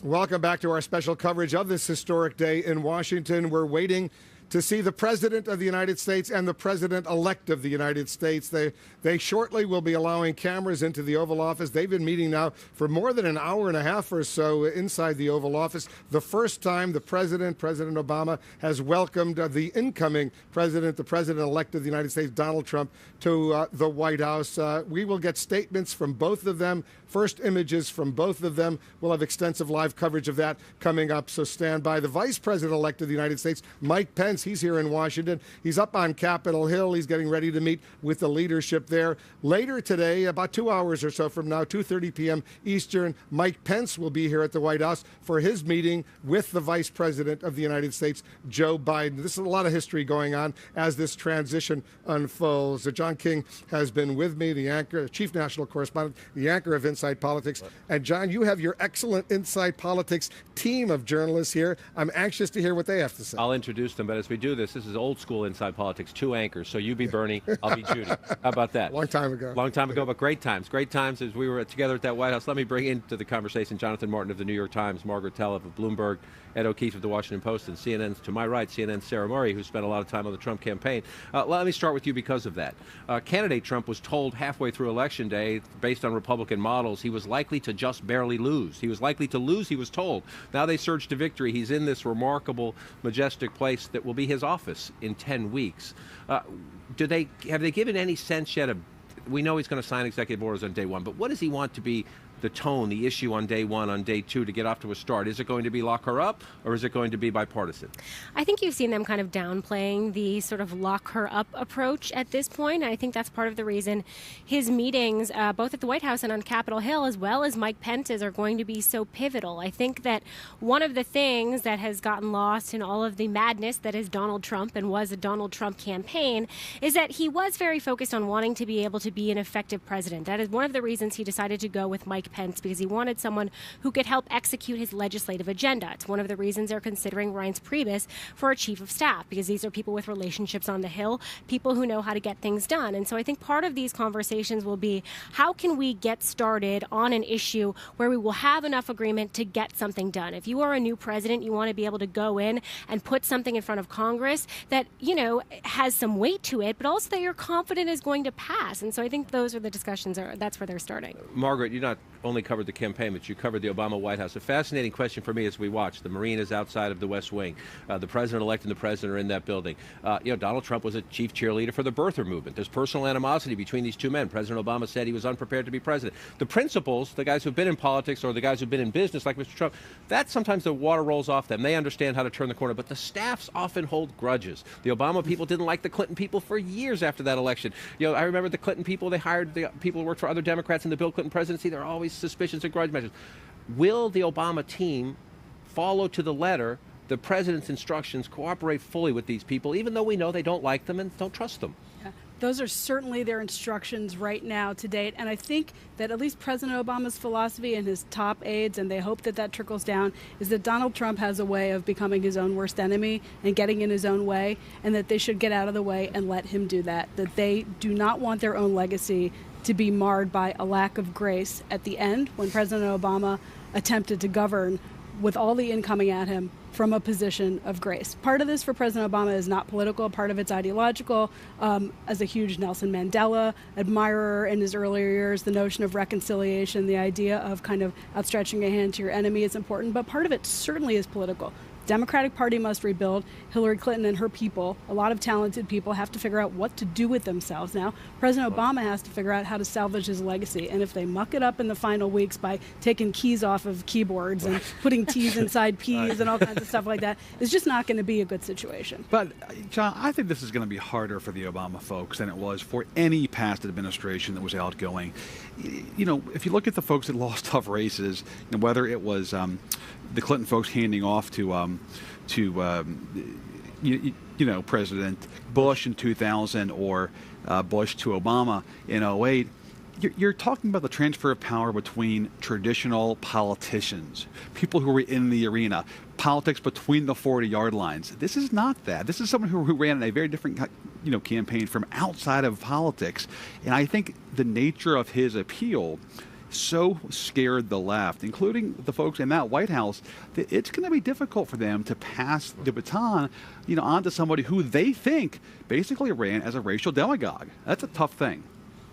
Welcome back to our special coverage of this historic day in Washington. We're waiting to see the President of the United States and the President-elect of the United States. They shortly will be allowing cameras into the Oval Office. They've been meeting now for more than an hour and a half or so inside the Oval Office. The first time the President Obama, has welcomed the incoming President, the President-elect of the United States, Donald Trump, to the White House. We will get statements from both of them, first images from both of them. We'll have extensive live coverage of that coming up, so stand by. The Vice President-elect of the United States, Mike Pence, he's here in Washington. He's up on Capitol Hill. He's getting ready to meet with the leadership there. Later today, about 2 hours or so from now, 2:30 p.m. Eastern, Mike Pence will be here at the White House for his meeting with the Vice President of the United States, Joe Biden. This is a lot of history going on as this transition unfolds. John King has been with me, the anchor, chief national correspondent, the anchor of Inside Politics. And John, you have your excellent Inside Politics team of journalists here. I'm anxious to hear what they have to say. I'll introduce them, but as we do this is old school Inside Politics, 2 anchors. So you be Bernie, I'll be Judy. How about that? Long time ago. Long time ago, but great times. Great times as we were together at that White House. Let me bring into the conversation Jonathan Martin of the New York Times, Margaret Tell of Bloomberg, Ed O'Keefe of the Washington Post, and CNN's, to my right, CNN's Sarah Murray, who spent a lot of time on the Trump campaign. Let me start with you because of that. Candidate Trump was told halfway through Election Day, based on Republican models, he was likely to just barely lose. He was likely to lose, he was told. Now they surge to victory. He's in this remarkable, majestic place that will be his office in 10 weeks. Have they given any sense yet of, we know he's going to sign executive orders on day one, but what does he want to be the tone, the issue on day one, on day two to get off to a start? Is it going to be lock her up, or is it going to be bipartisan? I think you've seen them kind of downplaying the sort of lock her up approach at this point. I think that's part of the reason his meetings, both at the White House and on Capitol Hill, as well as Mike Pence's, are going to be so pivotal. I think that one of the things that has gotten lost in all of the madness that is Donald Trump and was a Donald Trump campaign is that he was very focused on wanting to be able to be an effective president. That is one of the reasons he decided to go with Mike Mike Pence because he wanted someone who could help execute his legislative agenda. It's one of the reasons they're considering Reince Priebus for a chief of staff, because these are people with relationships on the Hill, people who know how to get things done. And so I think part of these conversations will be, how can we get started on an issue where we will have enough agreement to get something done? If you are a new president, you want to be able to go in and put something in front of Congress that, you know, has some weight to it, but also that you're confident is going to pass. And so I think those are the discussions, that's where they're starting. Margaret, you not only covered the campaign, but you covered the Obama White House. A fascinating question for me as we watch. The Marinas outside of the West Wing. The president-elect and the president are in that building. You know, Donald Trump was a chief cheerleader for the birther movement. There's personal animosity between these two men. President Obama said he was unprepared to be president. The principals, the guys who've been in politics or the guys who've been in business, like Mr. Trump, that sometimes the water rolls off them. They understand how to turn the corner, but the staffs often hold grudges. The Obama people didn't like the Clinton people for years after that election. You know, I remember the Clinton people, they hired the people who worked for other Democrats in the Bill Clinton presidency. There are always suspicions and grudge measures. Will the Obama team follow to the letter the president's instructions, cooperate fully with these people, even though we know they don't like them and don't trust them? Yeah. Those are certainly their instructions right now to date. And I think that at least President Obama's philosophy and his top aides, and they hope that that trickles down, is that Donald Trump has a way of becoming his own worst enemy and getting in his own way, and that they should get out of the way and let him do that. That they do not want their own legacy to be marred by a lack of grace at the end when President Obama attempted to govern with all the incoming at him from a position of grace. Part of this for President Obama is not political, part of it's ideological. As a huge Nelson Mandela admirer in his earlier years, the notion of reconciliation, the idea of kind of outstretching a hand to your enemy is important, but part of it certainly is political. Democratic Party must rebuild. Hillary Clinton and her people, a lot of talented people, have to figure out what to do with themselves now. President Obama has to figure out how to salvage his legacy. And if they muck it up in the final weeks by taking keys off of keyboards and putting T's inside P's and all kinds of stuff like that, it's just not going to be a good situation. But, John, I think this is going to be harder for the Obama folks than it was for any past administration that was outgoing. You know, if you look at the folks that lost tough races, you know, whether it was the Clinton folks handing off to President Bush in 2000 or Bush to Obama in 2008, you're talking about the transfer of power between traditional politicians, people who were in the arena, politics between the 40-yard lines. This is not that. This is someone who ran a very different campaign from outside of politics. And I think the nature of his appeal so scared the left, including the folks in that White House, that it's going to be difficult for them to pass the baton, on to somebody who they think basically ran as a racial demagogue. That's a tough thing.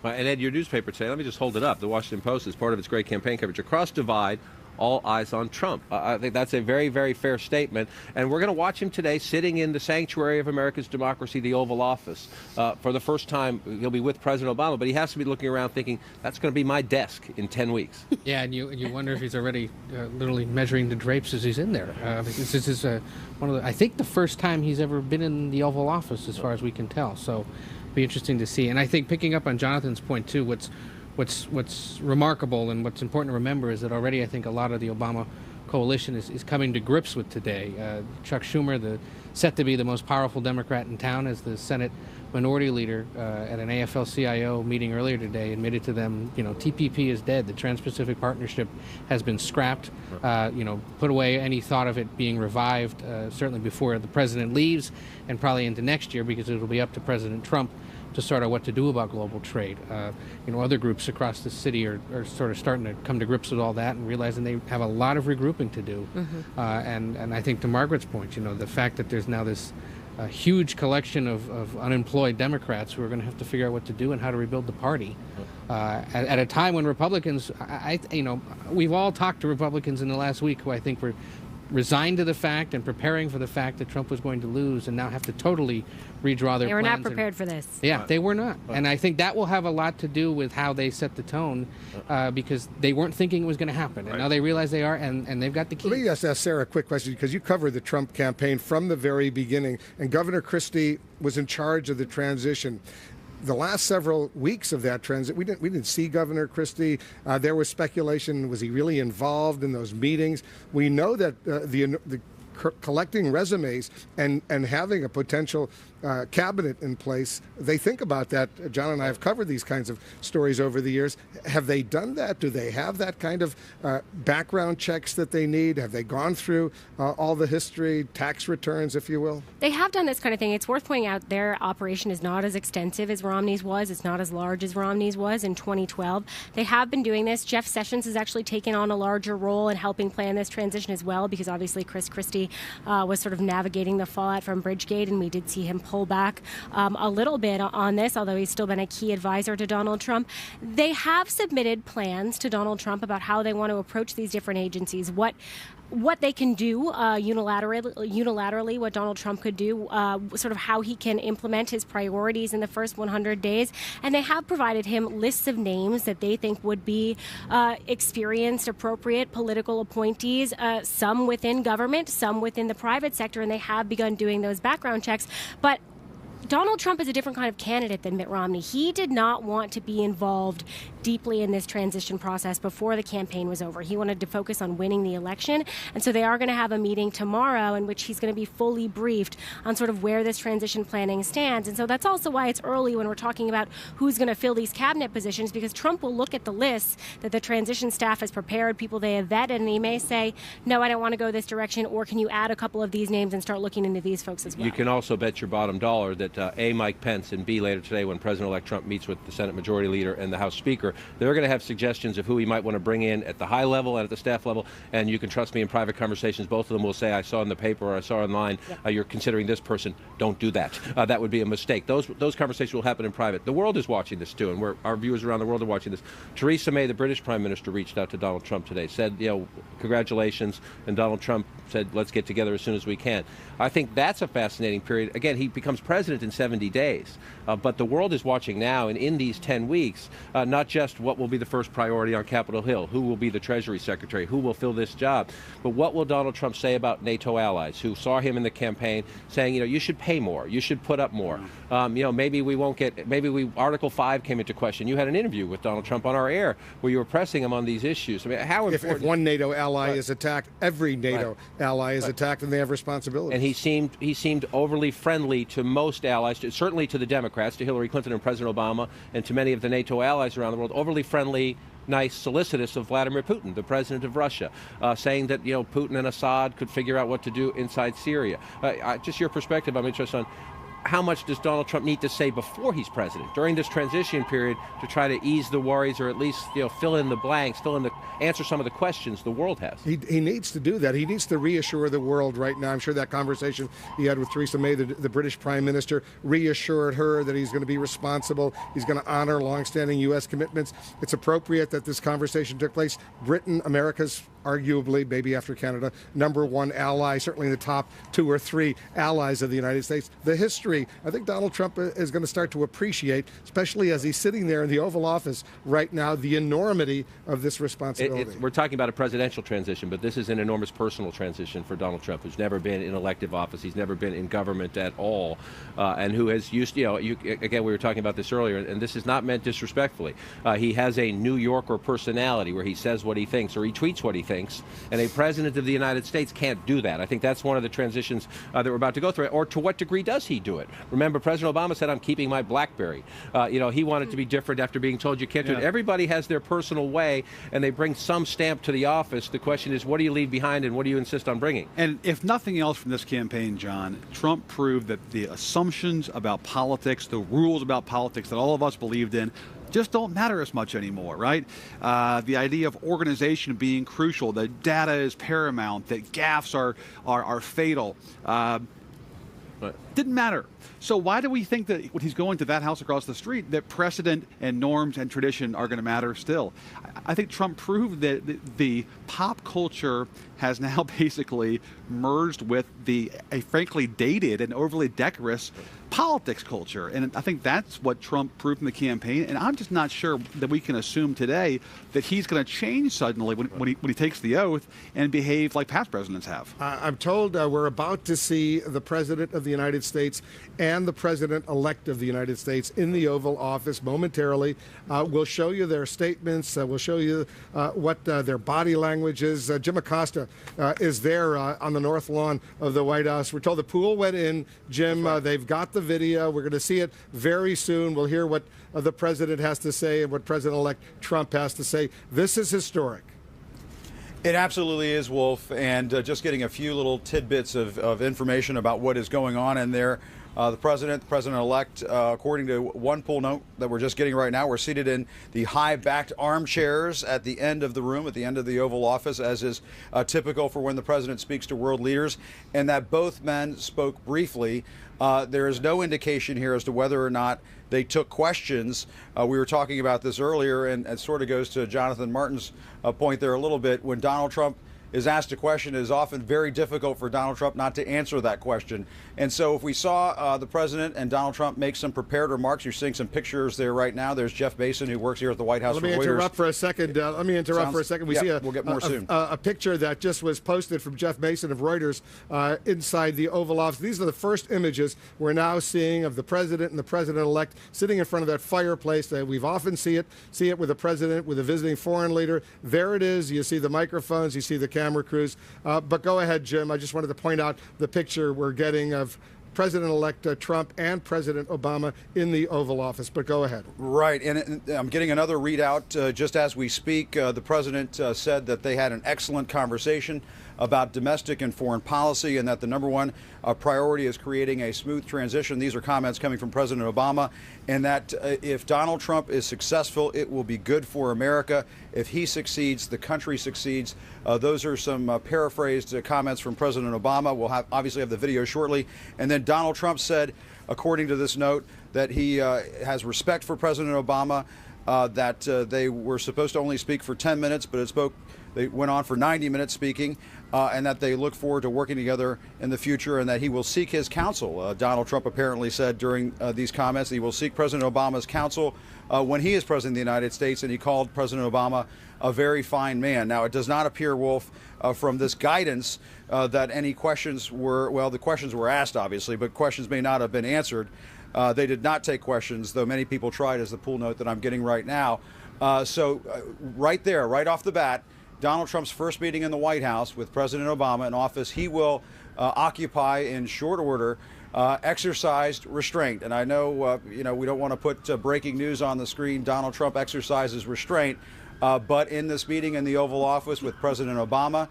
And Ed, your newspaper today, let me just hold it up. The Washington Post, is part of its great campaign coverage, across divide, all eyes on Trump. I think that's a very, very fair statement. And we're going to watch him today sitting in the sanctuary of America's democracy, the Oval Office. For the first time, he'll be with President Obama, but he has to be looking around thinking, that's going to be my desk in 10 weeks. Yeah, and you wonder if he's already literally measuring the drapes as he's in there. This is I think the first time he's ever been in the Oval Office, as far as we can tell. So it'll be interesting to see. And I think picking up on Jonathan's point, too, What's remarkable and what's important to remember is that already I think a lot of the Obama coalition is coming to grips with today. Chuck Schumer, set to be the most powerful Democrat in town as the Senate Minority Leader, at an AFL-CIO meeting earlier today, admitted to them, TPP is dead. The Trans-Pacific Partnership has been scrapped. Put away any thought of it being revived, certainly before the president leaves and probably into next year, because it'll be up to President Trump to sort of what to do about global trade. Other groups across the city are sort of starting to come to grips with all that and realizing they have a lot of regrouping to do. Mm-hmm. And I think to Margaret's point, the fact that there's now this huge collection of unemployed Democrats who are going to have to figure out what to do and how to rebuild the party at a time when Republicans, we've all talked to Republicans in the last week who I think were resigned to the fact and preparing for the fact that Trump was going to lose, and now have to totally redraw their plans. They were not prepared for this. Yeah, they were not. And I think that will have a lot to do with how they set the tone, because they weren't thinking it was going to happen. And now they realize they are, and they've got the key. Let me just ask Sarah a quick question, because you covered the Trump campaign from the very beginning, and Governor Christie was in charge of the transition. The last several weeks of that transit, we didn't see Governor Christie. There was speculation: was he really involved in those meetings? We know that the collecting resumes and having a potential cabinet in place, they think about that. John and I have covered these kinds of stories over the years. Have they done that? Do they have that kind of background checks that they need? Have they gone through all the history, tax returns, if you will? They have done this kind of thing. It's worth pointing out their operation is not as extensive as Romney's was. It's not as large as Romney's was in 2012. They have been doing this. Jeff Sessions has actually taken on a larger role in helping plan this transition as well, because obviously Chris Christie was sort of navigating the fallout from Bridgegate, and we did see him pull back a little bit on this, although he's still been a key advisor to Donald Trump. They have submitted plans to Donald Trump about how they want to approach these different agencies, what they can do unilaterally, what Donald Trump could do, sort of how he can implement his priorities in the first 100 days. And they have provided him lists of names that they think would be experienced, appropriate political appointees, some within government, some within the private sector, and they have begun doing those background checks. But Donald Trump is a different kind of candidate than Mitt Romney. He did not want to be involved deeply in this transition process before the campaign was over. He wanted to focus on winning the election. And so they are going to have a meeting tomorrow in which he's going to be fully briefed on sort of where this transition planning stands. And so that's also why it's early when we're talking about who's going to fill these cabinet positions, because Trump will look at the lists that the transition staff has prepared, people they have vetted, and he may say, no, I don't want to go this direction, or can you add a couple of these names and start looking into these folks as well? You can also bet your bottom dollar that A, Mike Pence, and B, later today when President-elect Trump meets with the Senate Majority Leader and the House Speaker, they're going to have suggestions of who he might want to bring in at the high level and at the staff level. And you can trust me, in private conversations, both of them will say, I saw in the paper or I saw online, you're considering this person, don't do that. That would be a mistake. Those conversations will happen in private. The world is watching this too, and our viewers around the world are watching this. Theresa May, the British Prime Minister, reached out to Donald Trump today, said, congratulations, and Donald Trump said, let's get together as soon as we can. I think that's a fascinating period. Again, he becomes president in 70 days, but the world is watching now, and in these 10 weeks, not just what will be the first priority on Capitol Hill, who will be the Treasury Secretary, who will fill this job, but what will Donald Trump say about NATO allies who saw him in the campaign saying, you should pay more, you should put up more. Maybe Article 5 came into question. You had an interview with Donald Trump on our air where you were pressing him on these issues. I mean, how important? If one NATO ally is attacked, every NATO ally is attacked, and they have responsibilities. And he seemed overly friendly to most allies, certainly to the Democrats, to Hillary Clinton and President Obama, and to many of the NATO allies around the world, overly friendly, nice, solicitous of Vladimir Putin, the president of Russia, saying that Putin and Assad could figure out what to do inside Syria. Just your perspective, I'm interested on how much does Donald Trump need to say before he's president, during this transition period, to try to ease the worries, or at least fill in the blanks, answer some of the questions the world has? He needs to do that. He needs to reassure the world right now. I'm sure that conversation he had with Theresa May, the British Prime Minister, reassured her that he's going to be responsible. He's going to honor longstanding U.S. commitments. It's appropriate that this conversation took place. Britain, America's arguably, maybe after Canada, #1 ally, certainly in the top 2 or 3 allies of the United States. The history, I think Donald Trump is going to start to appreciate, especially as he's sitting there in the Oval Office right now, the enormity of this responsibility. We're talking about a presidential transition, but this is an enormous personal transition for Donald Trump, who's never been in elective office. He's never been in government at all, and who has used, again, we were talking about this earlier, and this is not meant disrespectfully. He has a New Yorker personality where he says what he thinks or he tweets what he thinks, and a president of the United States can't do that. I think that's one of the transitions that we're about to go through. Or to what degree does he do it? Remember, President Obama said, I'm keeping my BlackBerry. He wanted to be different after being told you can't do it. Everybody has their personal way, and they bring some stamp to the office. The question is, what do you leave behind, and what do you insist on bringing? And if nothing else from this campaign, John, Trump proved that the assumptions about politics, the rules about politics that all of us believed in, just don't matter as much anymore, right? The idea of organization being crucial, that data is paramount, that gaffes are fatal, didn't matter. So why do we think that when he's going to that house across the street that precedent and norms and tradition are going to matter still? I think Trump proved that the pop culture has now basically merged with a frankly dated and overly decorous politics culture. And I think that's what Trump proved in the campaign. And I'm just not sure that we can assume today that he's going to change suddenly when he takes the oath and behave like past presidents have. I'm told we're about to see the President of the United States and the President-elect of the United States in the Oval Office momentarily. We'll show you their statements. We'll show you what their body language is. Jim Acosta is there on the north lawn of the White House. We're told the pool went in, Jim. They've got the video. We're going to see it very soon. We'll hear what the President has to say and what President-elect Trump has to say. This is historic. It absolutely is, Wolf, and just getting a few little tidbits of information about what is going on in there. The President-elect, according to one poll note that we're just getting right now, we're seated in the high-backed armchairs at the end of the room, at the end of the Oval Office, as is typical for when the President speaks to world leaders, and that both men spoke briefly. There is no indication here as to whether or not they took questions. We were talking about this earlier, and it sort of goes to Jonathan Martin's point there a little bit. When Donald Trump is asked a question, it is often very difficult for Donald Trump not to answer that question. And so if we saw the President and Donald Trump make some prepared remarks, you're seeing some pictures there right now. There's Jeff Mason, who works here at the White House for Reuters. Let me interrupt for a second. We see we'll get more soon. A picture that just was posted from Jeff Mason of Reuters inside the Oval Office. These are the first images we're now seeing of the President and the President-elect sitting in front of that fireplace. We've often see it with the President, with a visiting foreign leader. There it is. You see the microphones. You see the camera crews. But go ahead, Jim. I just wanted to point out the picture we're getting of President-elect Trump and President Obama in the Oval Office. But go ahead. Right, and I'm getting another readout just as we speak. The President said that they had an excellent conversation about domestic and foreign policy, and that the number one priority is creating a smooth transition. These are comments coming from President Obama, and that if Donald Trump is successful, it will be good for America. If he succeeds, the country succeeds. Those are some paraphrased comments from President Obama. We'll obviously have the video shortly. And then Donald Trump said, according to this note, that he has respect for President Obama, that they were supposed to only speak for 10 minutes, but they went on for 90 minutes speaking, and that they look forward to working together in the future, and that he will seek his counsel. Donald Trump apparently said during these comments that he will seek President Obama's counsel when he is President of the United States, and he called President Obama a very fine man. Now, it does not appear, Wolf, from this guidance that any questions were, well, the questions were asked, obviously, but questions may not have been answered. They did not take questions, though many people tried, as the pool note that I'm getting right now. Right there, right off the bat, Donald Trump's first meeting in the White House with President Obama in office, he will occupy in short order exercised restraint. And I know, we don't want to put breaking news on the screen. Donald Trump exercises restraint. But in this meeting in the Oval Office with President Obama,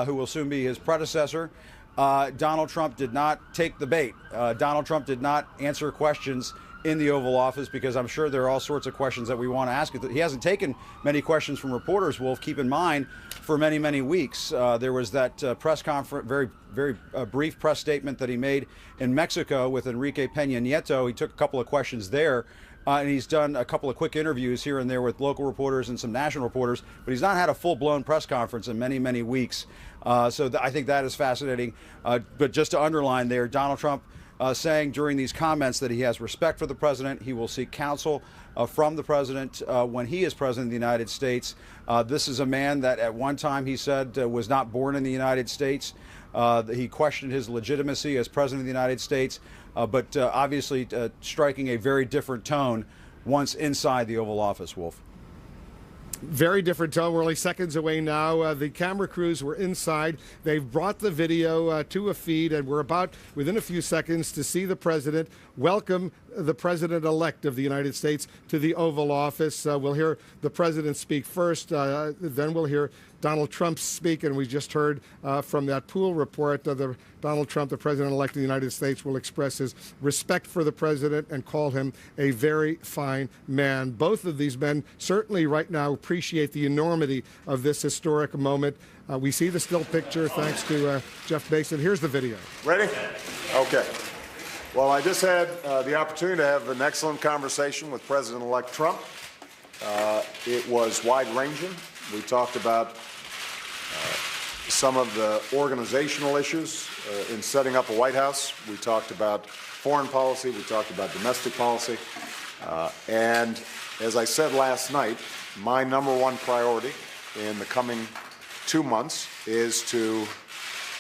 who will soon be his predecessor, Donald Trump did not take the bait. Donald Trump did not answer questions in the Oval Office, because I'm sure there are all sorts of questions that we want to ask. He hasn't taken many questions from reporters, Wolf, keep in mind, for many, many weeks. There was that press conference, very brief press statement that he made in Mexico with Enrique Peña Nieto. He took a couple of questions there. And he's done a couple of quick interviews here and there with local reporters and some national reporters, but he's not had a full-blown press conference in many, many weeks. I think that is fascinating. But just to underline there, Donald Trump saying during these comments that he has respect for the president. He will seek counsel from the president when he is president of the United States. This is a man that at one time he said was not born in the United States. He questioned his legitimacy as president of the United States, but obviously striking a very different tone once inside the Oval Office, Wolf. Very different tone. We're only seconds away now. The camera crews were inside. They've brought the video to a feed, and we're about, within a few seconds, to see the president welcome the president-elect of the United States to the Oval Office. We'll hear the president speak first, then we'll hear Donald Trump speak, and we just heard from that pool report Donald Trump, the president-elect of the United States, will express his respect for the president and call him a very fine man. Both of these men certainly right now appreciate the enormity of this historic moment. We see the still picture thanks to Jeff Mason. Here's the video. Ready? Okay. Well, I just had the opportunity to have an excellent conversation with President-elect Trump. It was wide-ranging. We talked about some of the organizational issues in setting up a White House. We talked about foreign policy. We talked about domestic policy. And as I said last night, my number one priority in the coming 2 months is to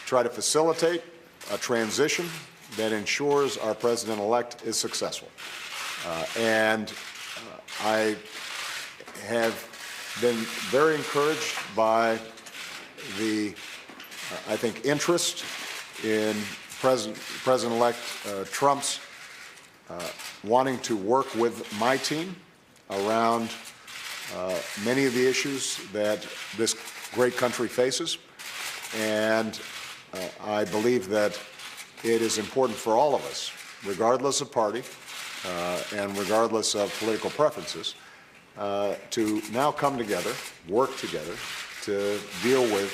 try to facilitate a transition that ensures our president-elect is successful. I have been very encouraged by the, I think, interest in President-elect Trump's wanting to work with my team around many of the issues that this great country faces. And I believe that it is important for all of us, regardless of party and regardless of political preferences, to now come together, work together to deal with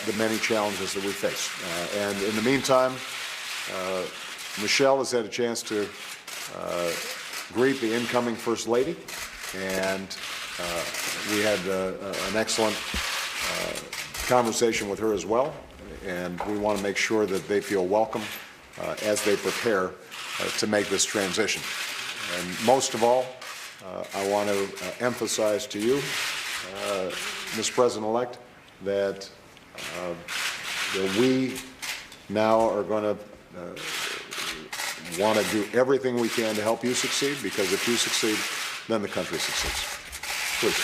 the many challenges that we face. And in the meantime, Michelle has had a chance to greet the incoming First Lady, and we had an excellent conversation with her as well, and we want to make sure that they feel welcome as they prepare to make this transition. And most of all, I want to emphasize to you, Ms. President-elect, that we now are going to want to do everything we can to help you succeed, because if you succeed, then the country succeeds. Please.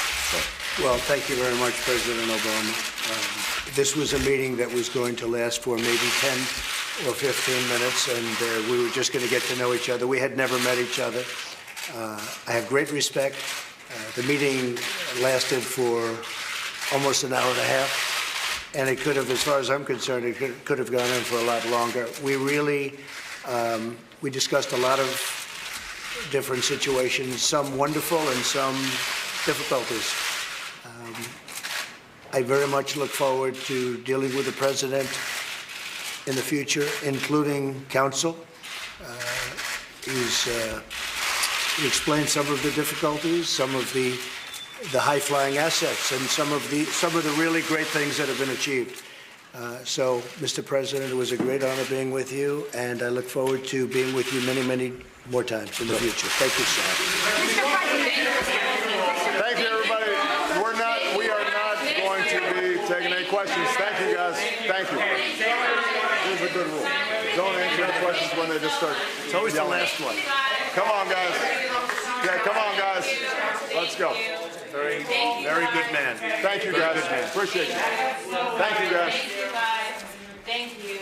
Well, thank you very much, President Obama. This was a meeting that was going to last for maybe 10 or 15 minutes, and we were just going to get to know each other. We had never met each other. I have great respect. The meeting lasted for almost an hour and a half, and it could have, as far as I'm concerned, it could have gone in for a lot longer. We really, we discussed a lot of different situations, some wonderful and some difficulties. I very much look forward to dealing with the President in the future, including counsel. He explained some of the difficulties, some of the high-flying assets, and some of the really great things that have been achieved. So, Mr. President, it was a great honor being with you, and I look forward to being with you many, many more times in the future. Thank you, sir. Thank you, everybody. We are not going to be taking any questions. Thank you, guys. Thank you. Here's a good rule. Don't answer the questions when they just start. It's always the last one. Come on, guys. Yeah, come on, guys. Let's go. Very good man. Thank you, guys. Appreciate you. Thank you, guys. Thank you.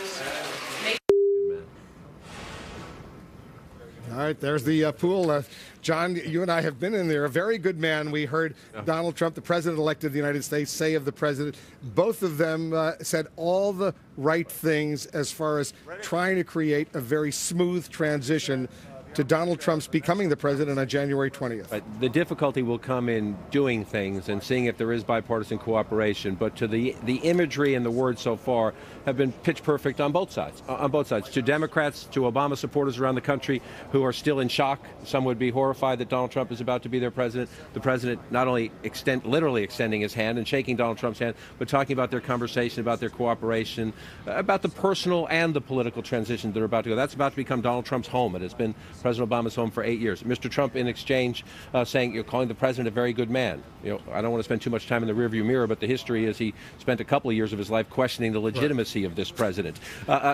All right, there's the pool. John, you and I have been in there. A very good man. We heard Donald Trump, the president-elect of the United States, say of the president. Both of them said all the right things as far as trying to create a very smooth transition to Donald Trump's becoming the president on January 20th. The difficulty will come in doing things and seeing if there is bipartisan cooperation. But to the imagery and the words so far have been pitch perfect on both sides. To Democrats, to Obama supporters around the country who are still in shock. Some would be horrified that Donald Trump is about to be their president. The president not only literally extending his hand and shaking Donald Trump's hand, but talking about their conversation, about their cooperation, about the personal and the political transition that are about to go. That's about to become Donald Trump's home. It has been President Obama's home for 8 years. Mr. Trump, in exchange, saying, you're calling the president a very good man. I don't want to spend too much time in the rearview mirror, but the history is he spent a couple of years of his life questioning the legitimacy of this president.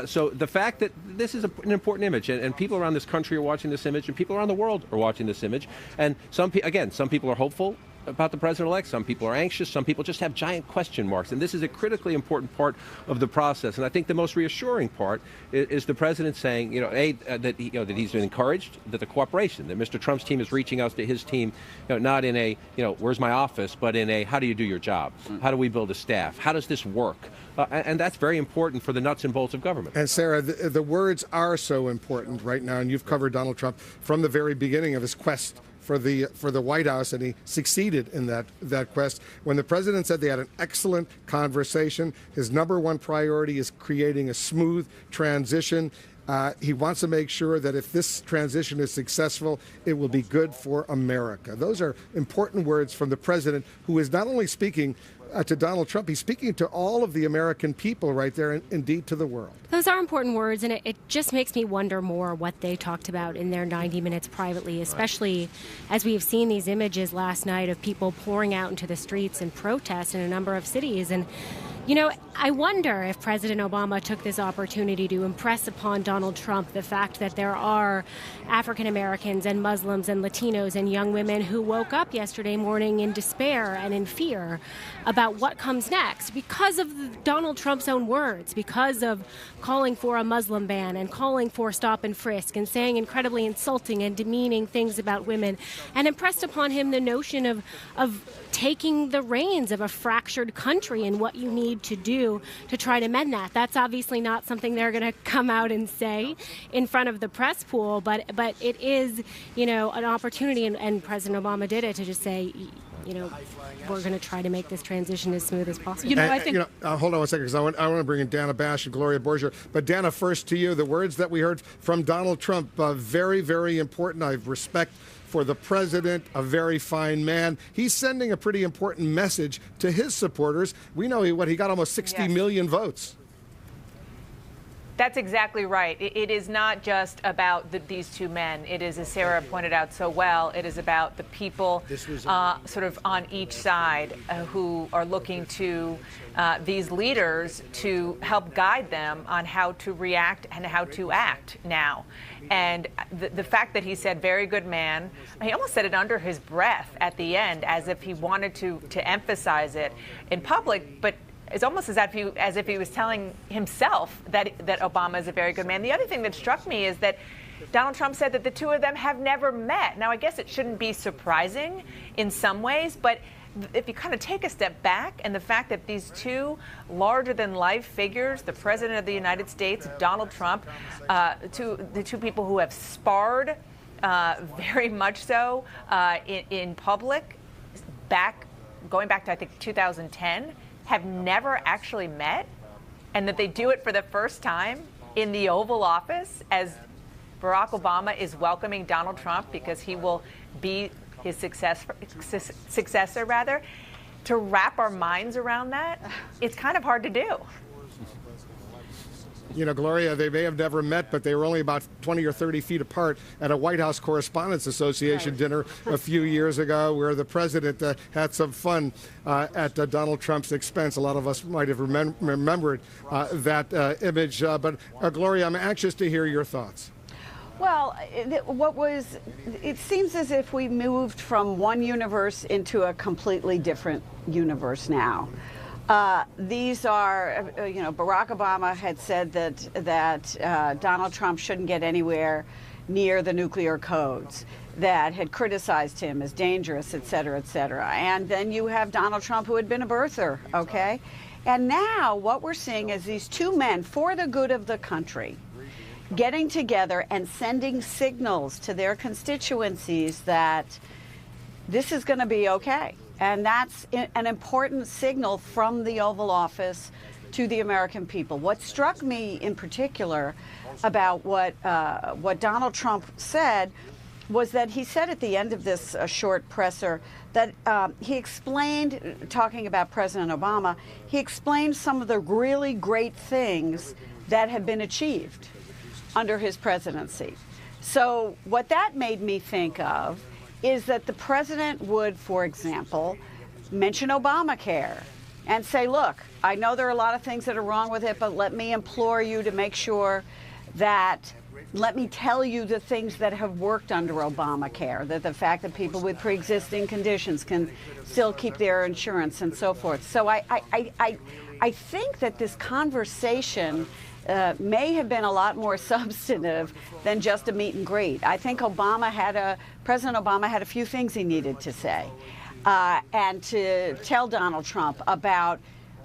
So the fact that this is an important image, and people around this country are watching this image, and people around the world are watching this image, and some people are hopeful about the president-elect. Some people are anxious. Some people just have giant question marks. And this is a critically important part of the process. And I think the most reassuring part is the president saying, that he's been encouraged, that the cooperation, that Mr. Trump's team is reaching out to his team, not in a, where's my office, but in a, how do you do your job? How do we build a staff? How does this work? And that's very important for the nuts and bolts of government. And Sarah, the words are so important right now, and you've covered Donald Trump from the very beginning of his quest for the White House, and he succeeded in that quest. When the president said they had an excellent conversation, his number one priority is creating a smooth transition. He wants to make sure that if this transition is successful, it will be good for America. Those are important words from the president, who is not only speaking to Donald Trump, he's speaking to all of the American people right there, and indeed to the world. Those are important words, and it just makes me wonder more what they talked about in their 90 minutes privately, especially as we have seen these images last night of people pouring out into the streets and protest in a number of cities. And you know, I wonder if President Obama took this opportunity to impress upon Donald Trump the fact that there are African Americans and Muslims and Latinos and young women who woke up yesterday morning in despair and in fear about what comes next because of Donald Trump's own words, because of calling for a Muslim ban and calling for stop and frisk and saying incredibly insulting and demeaning things about women, and impressed upon him the notion of taking the reins of a fractured country and what you need to do to try to mend that. That's obviously not something they're going to come out and say in front of the press pool, but it is, you know, an opportunity, and President Obama did it, to just say, you know, we're going to try to make this transition as smooth as possible. You know, I think. Hold on one second, because I want to bring in Dana Bash and Gloria Borgia. But Dana, first to you, the words that we heard from Donald Trump, very, very important. I have respect for the president, a very fine man. He's sending a pretty important message to his supporters. We know he got almost 60 million votes. That's exactly right. It is not just about these two men. It is, as Sarah pointed out so well, it is about the people sort of on each side who are looking to these leaders to help guide them on how to react and how to act now. And the fact that he said, very good man, he almost said it under his breath at the end, as if he wanted to emphasize it in public, but it's almost as if he was telling himself that Obama is a very good man. The other thing that struck me is that Donald Trump said that the two of them have never met. Now, I guess it shouldn't be surprising in some ways, but if you kind of take a step back, and the fact that these two larger-than-life figures, the President of the United States, Donald Trump, the two people who have sparred very much so in public, going back to, I think, 2010, have never actually met, and that they do it for the first time in the Oval Office as Barack Obama is welcoming Donald Trump because he will be his successor, rather. To wrap our minds around that, it's kind of hard to do. You know, Gloria, they may have never met, but they were only about 20 or 30 feet apart at a White House Correspondents Association dinner a few years ago, where the president had some fun at Donald Trump's expense. A lot of us might have remembered that image. But Gloria, I'm anxious to hear your thoughts. Well, it seems as if we moved from one universe into a completely different universe now. These are, you know, Barack Obama had said that Donald Trump shouldn't get anywhere near the nuclear codes, that had criticized him as dangerous, et cetera, et cetera. And then you have Donald Trump, who had been a birther, okay? And now what we're seeing is these two men, for the good of the country, getting together and sending signals to their constituencies that this is going to be okay. And that's an important signal from the Oval Office to the American people. What struck me in particular about what Donald Trump said was that he said at the end of this short presser that he explained, talking about President Obama, he explained some of the really great things that had been achieved under his presidency. So what that made me think of is that the president would, for example, mention Obamacare and say, look, I know there are a lot of things that are wrong with it, but let me implore you to make sure that, let me tell you the things that have worked under Obamacare, that the fact that people with pre-existing conditions can still keep their insurance and so forth. So I think that this conversation may have been a lot more substantive than just a meet and greet. I think President Obama had a few things he needed to say, and to tell Donald Trump about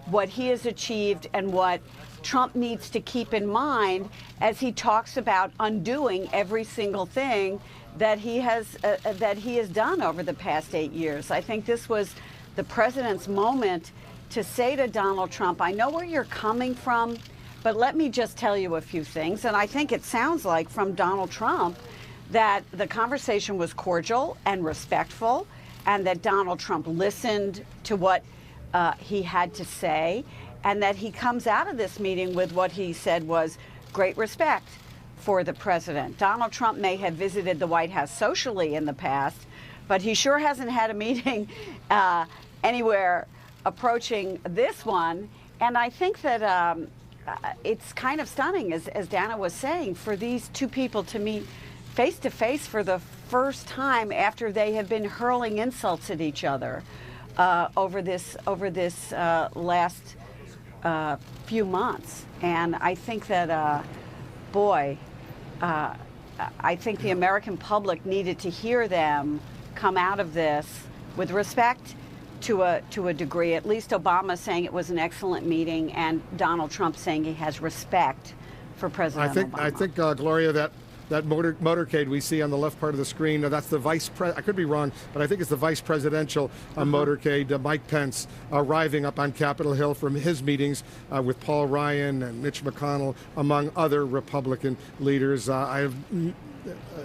what he has achieved and what Trump needs to keep in mind as he talks about undoing every single thing that he has done over the past 8 years. I think this was the president's moment to say to Donald Trump, I know where you're coming from, But let me just tell you a few things. And I think it sounds like from Donald Trump that the conversation was cordial and respectful, and that Donald Trump listened to what he had to say, and that he comes out of this meeting with what he said was great respect for the president. Donald Trump may have visited the White House socially in the past, but he sure hasn't had a meeting anywhere approaching this one. And I think that it's kind of stunning, as Dana was saying, for these two people to meet face to face for the first time after they have been hurling insults at each other over this last few months. And I think that, I think the American public needed to hear them come out of this with respect to a degree. At least Obama saying it was an excellent meeting, and Donald Trump saying he has respect for President Obama. I think, Gloria, that motorcade we see on the left part of the screen, that's the I could be wrong, but I think it's the vice presidential motorcade, Mike Pence, arriving up on Capitol Hill from his meetings with Paul Ryan and Mitch McConnell, among other Republican leaders.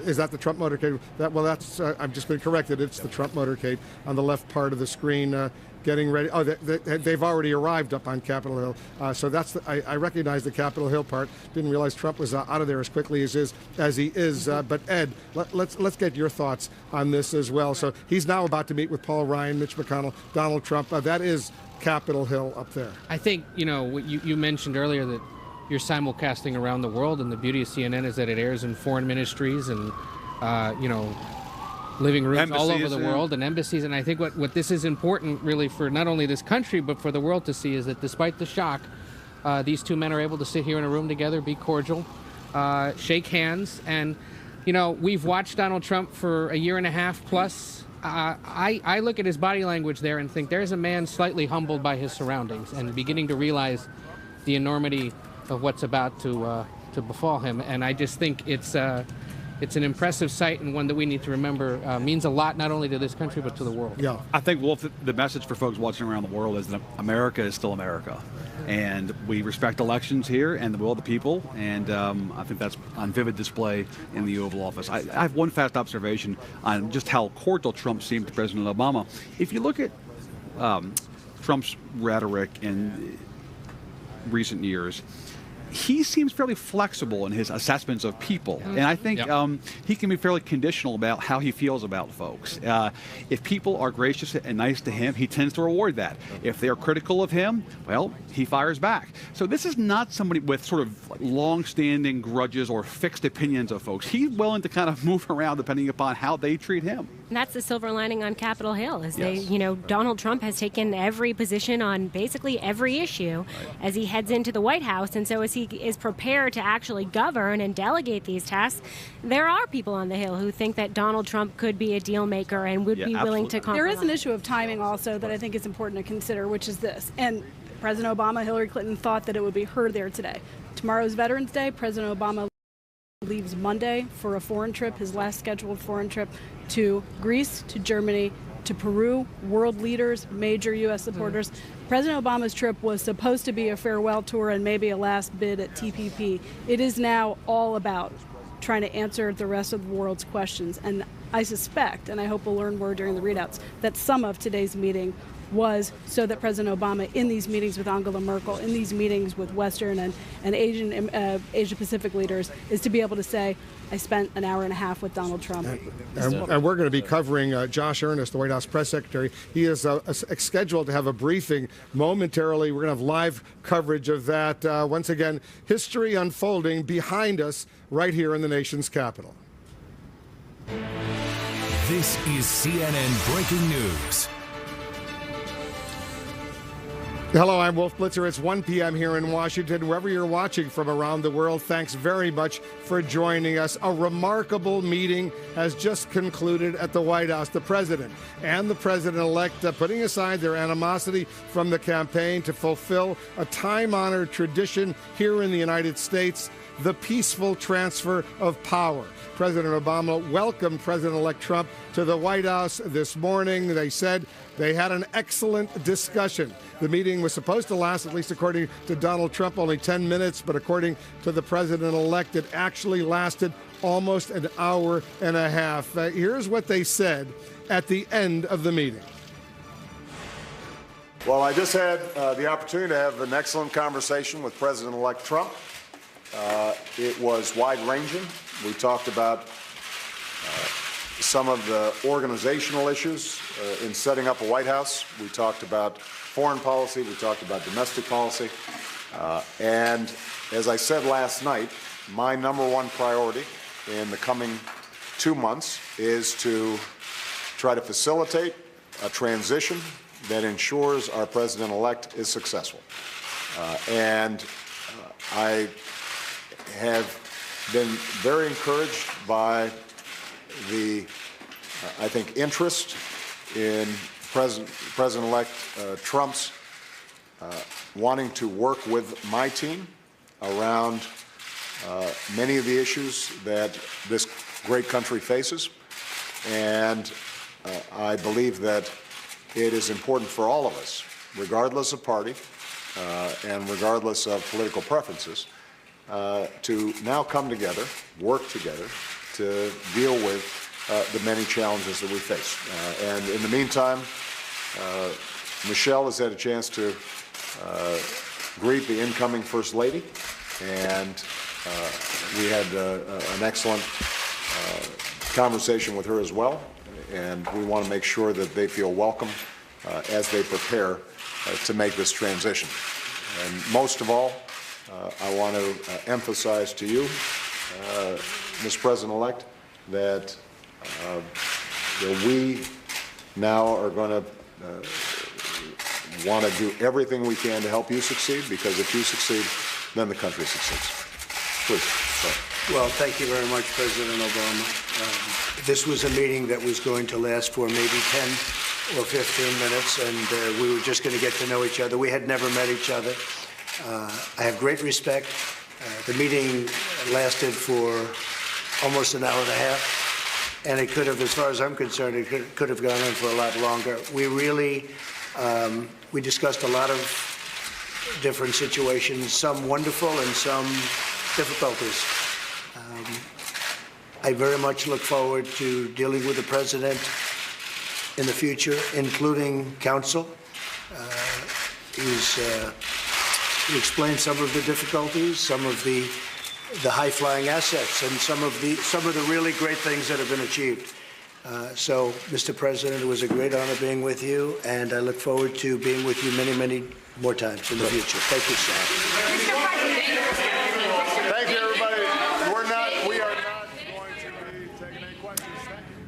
Is that the Trump motorcade? I'm just going to correct it. It's the Trump motorcade on the left part of the screen, getting ready. Oh, they've already arrived up on Capitol Hill. So I recognize the Capitol Hill part. Didn't realize Trump was out of there as quickly as he is. But Ed, let's get your thoughts on this as well. So he's now about to meet with Paul Ryan, Mitch McConnell, Donald Trump. That is Capitol Hill up there. I think, what you mentioned earlier, that you're simulcasting around the world, and the beauty of CNN is that it airs in foreign ministries and, living rooms embassies, all over the world, and embassies. And I think what this is important really for not only this country but for the world to see is that despite the shock, these two men are able to sit here in a room together, be cordial, shake hands. And, we've watched Donald Trump for a year and a half plus. I look at his body language there and think there's a man slightly humbled by his surroundings and beginning to realize the enormity of what's about to befall him. And I just think it's an impressive sight, and one that we need to remember means a lot not only to this country but to the world. Yeah, I think, Wolf, the message for folks watching around the world is that America is still America, and we respect elections here and the will of the people. And I think that's on vivid display in the Oval Office. I have one fast observation on just how cordial Trump seemed to President Obama. If you look at Trump's rhetoric in recent years, he seems fairly flexible in his assessments of people. And I think he can be fairly conditional about how he feels about folks. If people are gracious and nice to him, he tends to reward that. If they're critical of him, well, he fires back. So this is not somebody with sort of long-standing grudges or fixed opinions of folks. He's willing to kind of move around depending upon how they treat him. And that's the silver lining on Capitol Hill, is Donald Trump has taken every position on basically every issue as he heads into the White House. And so as he is prepared to actually govern and delegate these tasks, there are people on the Hill who think that Donald Trump could be a deal maker and would be willing to compromise. There is an issue of timing also that I think is important to consider, which is this. And President Obama, Hillary Clinton thought that it would be her there today. Tomorrow's Veterans Day. President Obama leaves Monday for a foreign trip, his last scheduled foreign trip, to Greece, to Germany, to Peru, world leaders, major U.S. supporters. President Obama's trip was supposed to be a farewell tour and maybe a last bid at TPP. It is now all about trying to answer the rest of the world's questions. And I suspect, and I hope we'll learn more during the readouts, that some of today's meeting was so that President Obama, in these meetings with Angela Merkel, in these meetings with Western and Asia-Pacific leaders, is to be able to say, I spent an hour and a half with Donald Trump. And we're going to be covering Josh Earnest, the White House press secretary. He is scheduled to have a briefing momentarily. We're going to have live coverage of that. Once again, history unfolding behind us right here in the nation's capital. This is CNN Breaking News. Hello, I'm Wolf Blitzer. It's 1 p.m. here in Washington. Wherever you're watching from around the world, thanks very much for joining us. A remarkable meeting has just concluded at the White House. The president and the president-elect putting aside their animosity from the campaign to fulfill a time-honored tradition here in the United States, the peaceful transfer of power. President Obama welcomed President-elect Trump to the White House this morning. They said They had an excellent discussion. The meeting was supposed to last, at least according to Donald Trump, only 10 minutes, but according to the president-elect, it actually lasted almost an hour and a half. Here's what they said at the end of the meeting. Well, I just had the opportunity to have an excellent conversation with President-elect Trump. It was wide-ranging. We talked about some of the organizational issues in setting up a White House. We talked about foreign policy. We talked about domestic policy. And as I said last night, my number one priority in the coming 2 months is to try to facilitate a transition that ensures our president-elect is successful. I have been very encouraged by the, I think, interest in President-elect Trump's wanting to work with my team around many of the issues that this great country faces. And I believe that it is important for all of us, regardless of party and regardless of political preferences, to now come together, work together, to deal with the many challenges that we face. And in the meantime, Michelle has had a chance to greet the incoming First Lady, and we had an excellent conversation with her as well, and we want to make sure that they feel welcome as they prepare to make this transition. And most of all, I want to emphasize to you, Mr. President-elect, that we now are going to want to do everything we can to help you succeed, because if you succeed, then the country succeeds. Please. Sorry. Well, thank you very much, President Obama. This was a meeting that was going to last for maybe 10 or 15 minutes, and we were just going to get to know each other. We had never met each other. I have great respect. The meeting lasted for almost an hour and a half, and it could have, as far as I'm concerned, it could have gone on for a lot longer. We really, we discussed a lot of different situations, some wonderful and some difficulties. I very much look forward to dealing with the president in the future, including counsel. He explained some of the difficulties, some of the high-flying assets, and some of the really great things that have been achieved. So, Mr. President, it was a great honor being with you, and I look forward to being with you many, many more times in the future. Thank you, sir. Thank you, everybody. We are not going to be taking any questions.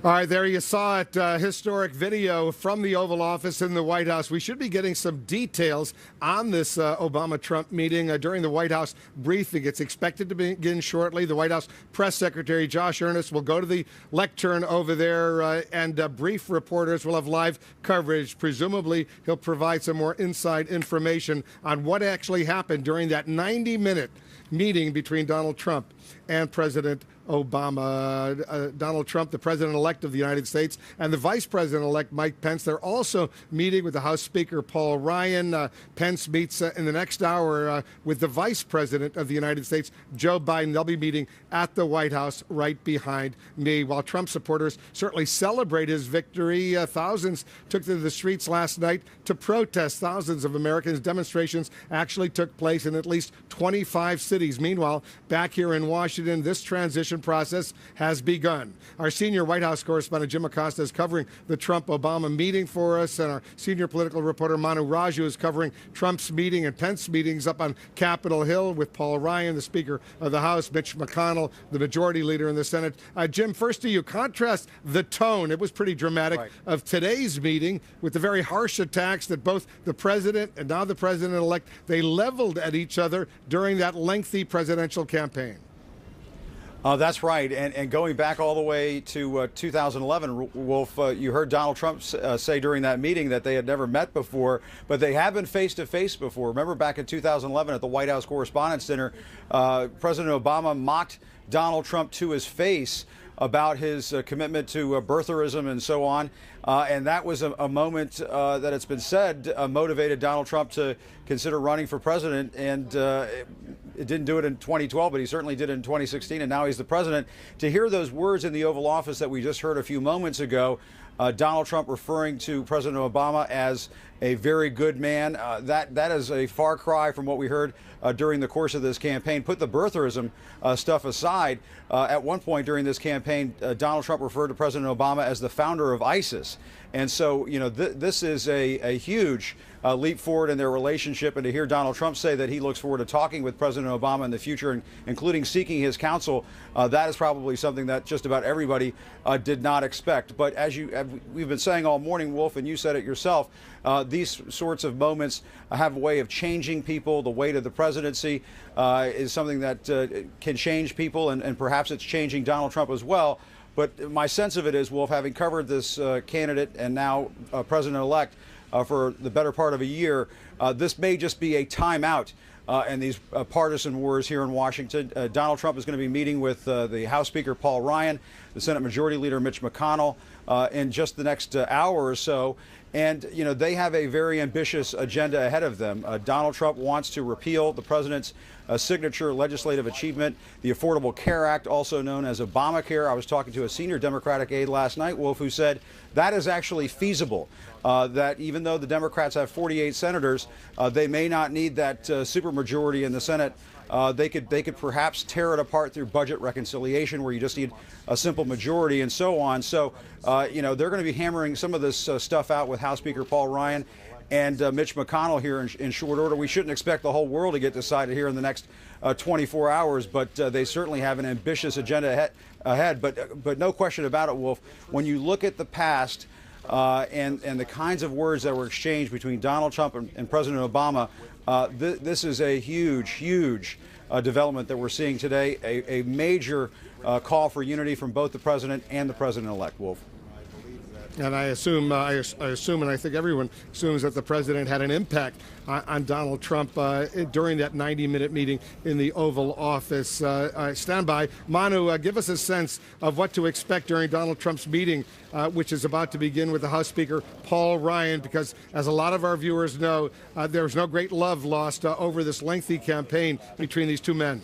All right, there you saw it, historic video from the Oval Office in the White House. We should be getting some details on this Obama-Trump meeting during the White House briefing. It's expected to begin shortly. The White House Press Secretary Josh Earnest will go to the lectern over there and brief reporters. Will have live coverage. Presumably, he'll provide some more inside information on what actually happened during that 90-minute meeting between Donald Trump and President Obama. Donald Trump, the president-elect of the United States, and the vice president-elect Mike Pence. They're also meeting with the House Speaker Paul Ryan. Pence meets in the next hour with the vice president of the United States, Joe Biden. They'll be meeting at the White House right behind me. While Trump supporters certainly celebrate his victory, thousands took to the streets last night to protest. Thousands of Americans. Demonstrations actually took place in at least 25 cities. Meanwhile, back here in Washington, this transition process has begun. Our senior White House correspondent Jim Acosta is covering the Trump-Obama meeting for us, and our senior political reporter Manu Raju is covering Trump's meeting and Pence meetings up on Capitol Hill with Paul Ryan, the Speaker of the House, Mitch McConnell, the Majority Leader in the Senate. Jim, first to you. Contrast the tone, it was pretty dramatic, of today's meeting with the very harsh attacks that both the president and now the president-elect, they leveled at each other during that lengthy presidential campaign. That's right. And going back all the way to 2011, Wolf, you heard Donald Trump say during that meeting that they had never met before, but they have been face-to-face before. Remember back in 2011 at the White House Correspondents' Dinner, President Obama mocked Donald Trump to his face. about his commitment to birtherism and so on. And that was a moment that it's been said motivated Donald Trump to consider running for president. And it didn't do it in 2012, but he certainly did it in 2016. And now he's the president. To hear those words in the Oval Office that we just heard a few moments ago, Donald Trump referring to President Obama as a very good man, that is a far cry from what we heard during the course of this campaign. Put the birtherism stuff aside. At one point during this campaign, Donald Trump referred to President Obama as the founder of ISIS. And so, you know, this is a huge leap forward in their relationship. And to hear Donald Trump say that he looks forward to talking with President Obama in the future, including seeking his counsel, that is probably something that just about everybody did not expect. But as we've been saying all morning, Wolf, and you said it yourself, these sorts of moments have a way of changing people. The weight of the presidency is something that can change people, and perhaps it's changing Donald Trump as well. But my sense of it is, Wolf, having covered this candidate and now president-elect for the better part of a year, this may just be a timeout in these partisan wars here in Washington. Donald Trump is going to be meeting with the House Speaker Paul Ryan, the Senate Majority Leader Mitch McConnell in just the next hour or so. And, you know, they have a very ambitious agenda ahead of them. Donald Trump wants to repeal the president's signature legislative achievement, the Affordable Care Act, also known as Obamacare. I was talking to a senior Democratic aide last night, Wolf, who said that is actually feasible, that even though the Democrats have 48 senators, they may not need that supermajority in the Senate. They could perhaps tear it apart through budget reconciliation, where you just need a simple majority and so on. So, you know, they're going to be hammering some of this stuff out with House Speaker Paul Ryan and Mitch McConnell here in short order. We shouldn't expect the whole world to get decided here in the next 24 hours, but they certainly have an ambitious agenda ahead. But no question about it, Wolf, when you look at the past and the kinds of words that were exchanged between Donald Trump and President Obama, this is a huge development that we're seeing today, a major call for unity from both the president and the president-elect, Wolf. And I assume, and I think everyone assumes that the president had an impact on Donald Trump during that 90-minute meeting in the Oval Office. Stand by. Manu, give us a sense of what to expect during Donald Trump's meeting, which is about to begin with the House Speaker Paul Ryan, because as a lot of our viewers know, there's no great love lost over this lengthy campaign between these two men.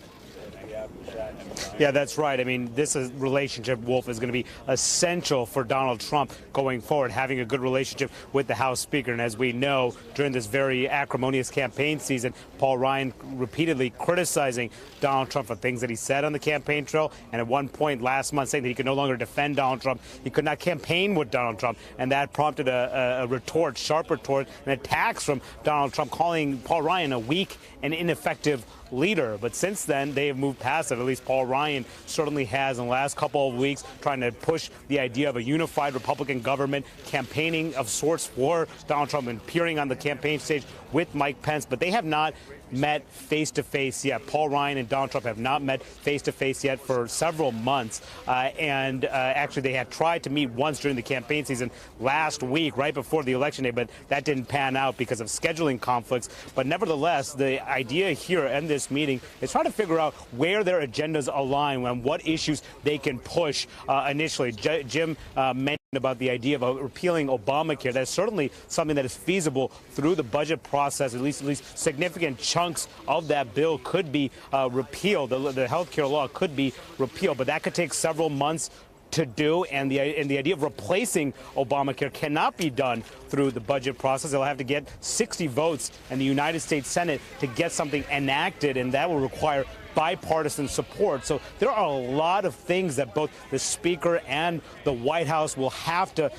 Yeah, that's right. I mean, this relationship, Wolf, is going to be essential for Donald Trump going forward, having a good relationship with the House Speaker. And as we know, during this very acrimonious campaign season, Paul Ryan repeatedly criticizing Donald Trump for things that he said on the campaign trail, and at one point last month saying that he could no longer defend Donald Trump. He could not campaign with Donald Trump, and that prompted a retort, sharp retort, and attacks from Donald Trump, calling Paul Ryan a weak and ineffective leader. But since then, they have moved past it. At least Paul Ryan certainly has in the last couple of weeks, trying to push the idea of a unified Republican government, campaigning of sorts for Donald Trump and appearing on the campaign stage with Mike Pence. But they have not met face-to-face yet. Paul Ryan and Donald Trump have not met face-to-face yet for several months. Actually, they had tried to meet once during the campaign season last week, right before the election day, but that didn't pan out because of scheduling conflicts. But nevertheless, the idea here in this meeting is trying to figure out where their agendas align and what issues they can push initially. Jim mentioned about the idea of repealing Obamacare. That's certainly something that is feasible through the budget process. At least significant chunks of that bill could be repealed. The health care law could be repealed, but that could take several months to do, and the idea of replacing Obamacare cannot be done through the budget process. They'll have to get 60 votes in the United States Senate to get something enacted, and that will require bipartisan support. So there are a lot of things that both the Speaker and the White House will have to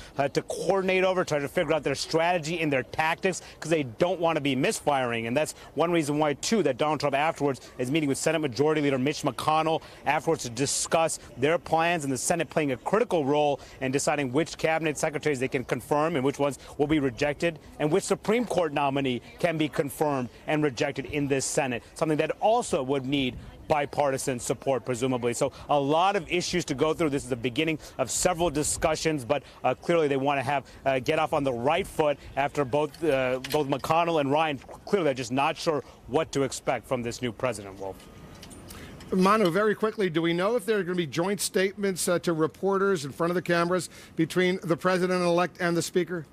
coordinate over, try to figure out their strategy and their tactics, because they don't want to be misfiring. And that's one reason why, too, that Donald Trump afterwards is meeting with Senate Majority Leader Mitch McConnell afterwards to discuss their plans, and the Senate playing a critical role in deciding which cabinet secretaries they can confirm and which ones will be rejected, and which Supreme Court nominee can be confirmed and rejected in this Senate, something that also would need bipartisan support, presumably. So a lot of issues to go through. This is the beginning of several discussions, but clearly they want to have get off on the right foot after both McConnell and Ryan clearly are just not sure what to expect from this new president, Wolf. Manu, very quickly, do we know if there are going to be joint statements to reporters in front of the cameras between the president-elect and the speaker?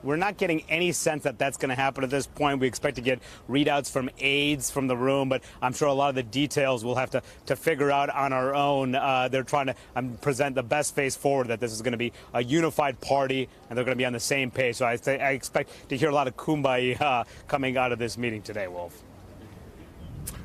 We're not getting any sense that that's going to happen at this point. We expect to get readouts from aides from the room, but I'm sure a lot of the details we'll have to figure out on our own. They're trying to present the best face forward, that this is going to be a unified party and they're going to be on the same page. So I expect to hear a lot of kumbaya coming out of this meeting today, Wolf.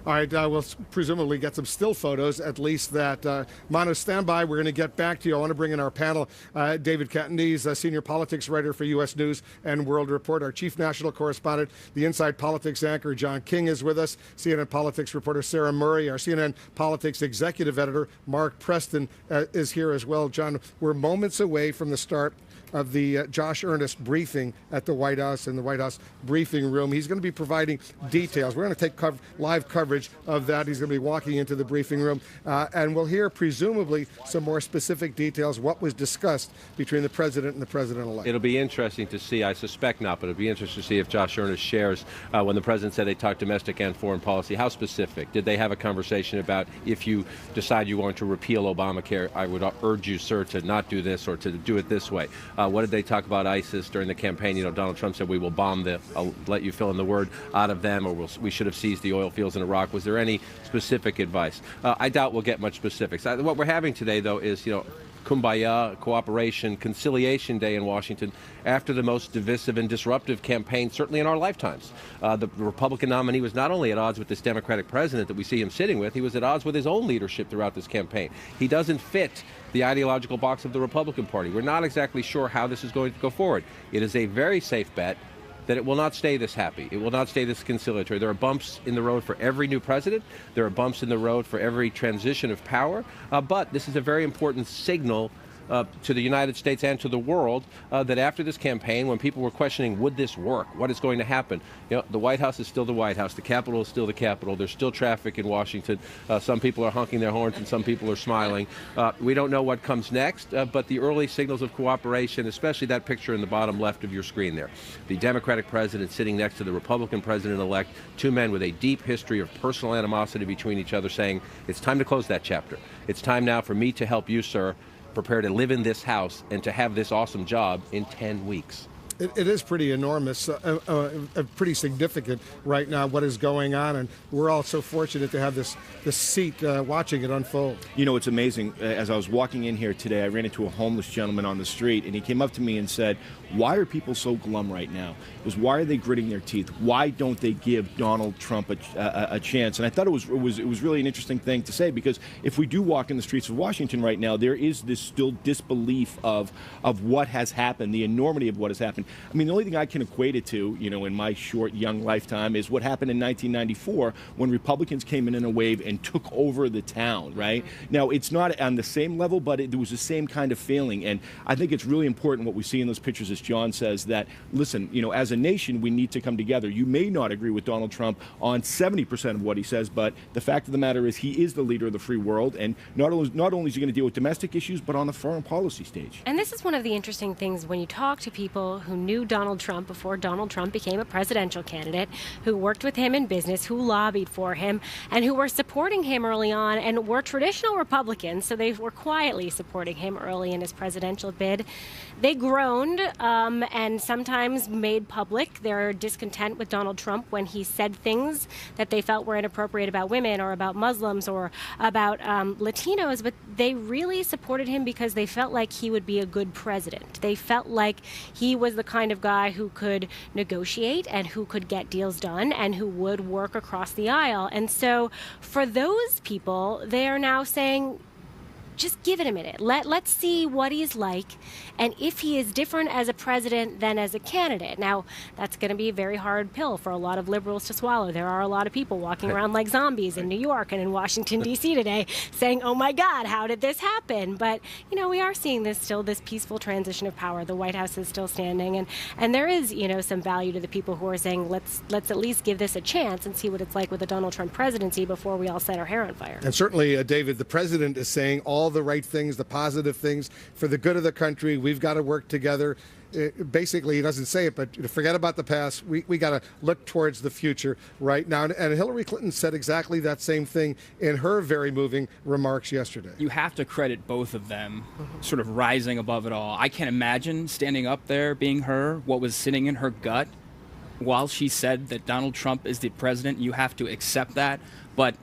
All right, we'll presumably get some still photos, at least that. Manu, stand by. We're going to get back to you. I want to bring in our panel. David Catanese, senior politics writer for U.S. News and World Report, our chief national correspondent, the Inside Politics anchor, John King, is with us, CNN politics reporter Sarah Murray, our CNN politics executive editor, Mark Preston, is here as well. John, we're moments away from the start of the Josh Earnest briefing at the White House in the White House briefing room. He's going to be providing details. We're going to take live coverage of that. He's going to be walking into the briefing room, and we'll hear presumably some more specific details, what was discussed between the president and the president-elect. It'll be interesting to see. I suspect not, but it'll be interesting to see if Josh Earnest shares when the president said they talked domestic and foreign policy. How specific? Did they have a conversation about if you decide you want to repeal Obamacare, I would urge you, sir, to not do this or to do it this way? What did they talk about ISIS during the campaign? You know, Donald Trump said we will bomb I'll let you fill in the word, out of them, or we should have seized the oil fields in Iraq. Was there any specific advice? I doubt we'll get much specifics. What we're having today, though, is, kumbaya, cooperation, conciliation day in Washington after the most divisive and disruptive campaign, certainly in our lifetimes. The Republican nominee was not only at odds with this Democratic president that we see him sitting with, he was at odds with his own leadership throughout this campaign. He doesn't fit the ideological box of the Republican Party. We're not exactly sure how this is going to go forward. It is a very safe bet that it will not stay this happy. It will not stay this conciliatory. There are bumps in the road for every new president. There are bumps in the road for every transition of power. But this is a very important signal to the United States and to the world that after this campaign, when people were questioning, would this work? What is going to happen? The White House is still the White House. The Capitol is still the Capitol. There's still traffic in Washington. Some people are honking their horns and some people are smiling. We don't know what comes next, but the early signals of cooperation, especially that picture in the bottom left of your screen there, the Democratic president sitting next to the Republican president-elect, two men with a deep history of personal animosity between each other, saying, it's time to close that chapter. It's time now for me to help you, sir, prepare to live in this house and to have this awesome job in 10 weeks. It is pretty enormous, pretty significant right now, what is going on, and we're all so fortunate to have this seat watching it unfold. You know, it's amazing. As I was walking in here today, I ran into a homeless gentleman on the street, and he came up to me and said, why are people so glum right now? It was, why are they gritting their teeth? Why don't they give Donald Trump a chance? And I thought it was really an interesting thing to say, because if we do walk in the streets of Washington right now, there is this still disbelief of what has happened, the enormity of what has happened. I mean, the only thing I can equate it to, in my short, young lifetime is what happened in 1994 when Republicans came in a wave and took over the town, right? Now, it's not on the same level, but there was the same kind of feeling. And I think it's really important what we see in those pictures, as John says, that, listen, as a nation, we need to come together. You may not agree with Donald Trump on 70% of what he says, but the fact of the matter is he is the leader of the free world. And not only is he going to deal with domestic issues, but on the foreign policy stage. And this is one of the interesting things when you talk to people who knew Donald Trump before Donald Trump became a presidential candidate, who worked with him in business, who lobbied for him, and who were supporting him early on and were traditional Republicans, so they were quietly supporting him early in his presidential bid. They groaned and sometimes made public their discontent with Donald Trump when he said things that they felt were inappropriate about women or about Muslims or about Latinos, but they really supported him because they felt like he would be a good president. They felt like he was the kind of guy who could negotiate and who could get deals done and who would work across the aisle. And so for those people, they are now saying, just give it a minute. Let's see what he's like and if he is different as a president than as a candidate. Now, that's going to be a very hard pill for a lot of liberals to swallow. There are a lot of people walking around like zombies in New York and in Washington, D.C. today saying, oh, my God, how did this happen? But, we are seeing this peaceful transition of power. The White House is still standing. And there is, some value to the people who are saying, let's at least give this a chance and see what it's like with the Donald Trump presidency before we all set our hair on fire. And certainly, David, the president is saying all the right things, the positive things for the good of the country. We've got to work together. basically, he doesn't say it, but forget about the past. We got to look towards the future right now. And Hillary Clinton said exactly that same thing in her very moving remarks yesterday. You have to credit both of them sort of rising above it all. I can't imagine standing up there being her, what was sitting in her gut while she said that Donald Trump is the president. You have to accept that. But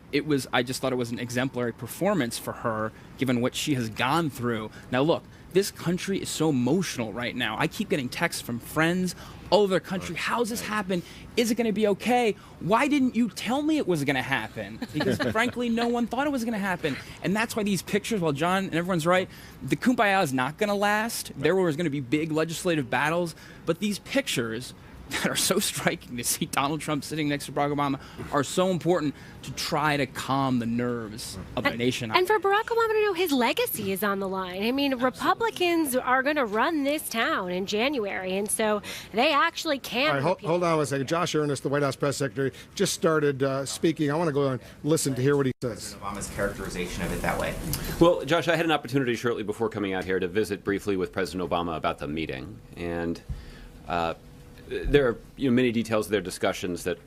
I just thought it was an exemplary performance for her, given what she has gone through. Now, look, this country is so emotional right now. I keep getting texts from friends all over the country. How's this happen? Is it going to be okay? Why didn't you tell me it was going to happen? Because frankly, no one thought it was going to happen. And that's why these pictures, while John and everyone's right, the kumbaya is not going to last. There was going to be big legislative battles. But these pictures that are so striking to see Donald Trump sitting next to Barack Obama are so important to try to calm the nerves of the nation. And for Barack Obama to know his legacy is on the line. I mean, Republicans are going to run this town in January, and so they actually can. All right, hold on one second. Josh Earnest, the White House press secretary, just started speaking. I want to go and listen to hear what he says. Obama's characterization of it that way. Well, Josh, I had an opportunity shortly before coming out here to visit briefly with President Obama about the meeting, and there are many details of their discussions that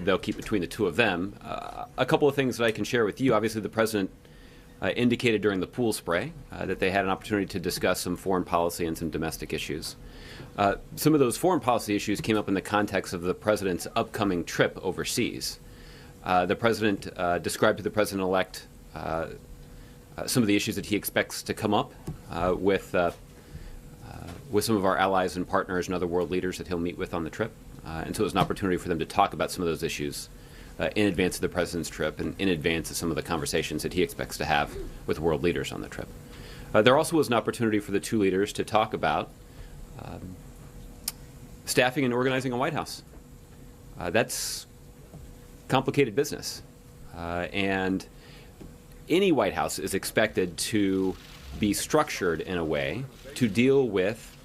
they'll keep between the two of them. A couple of things that I can share with you. Obviously, the president indicated during the pool spray that they had an opportunity to discuss some foreign policy and some domestic issues. Some of those foreign policy issues came up in the context of the president's upcoming trip overseas. The president described to the president-elect some of the issues that he expects to come up with some of our allies and partners and other world leaders that he'll meet with on the trip. And so it was an opportunity for them to talk about some of those issues in advance of the president's trip and in advance of some of the conversations that he expects to have with world leaders on the trip. There also was an opportunity for the two leaders to talk about staffing and organizing a White House. That's complicated business. And any White House is expected to be structured in a way to deal with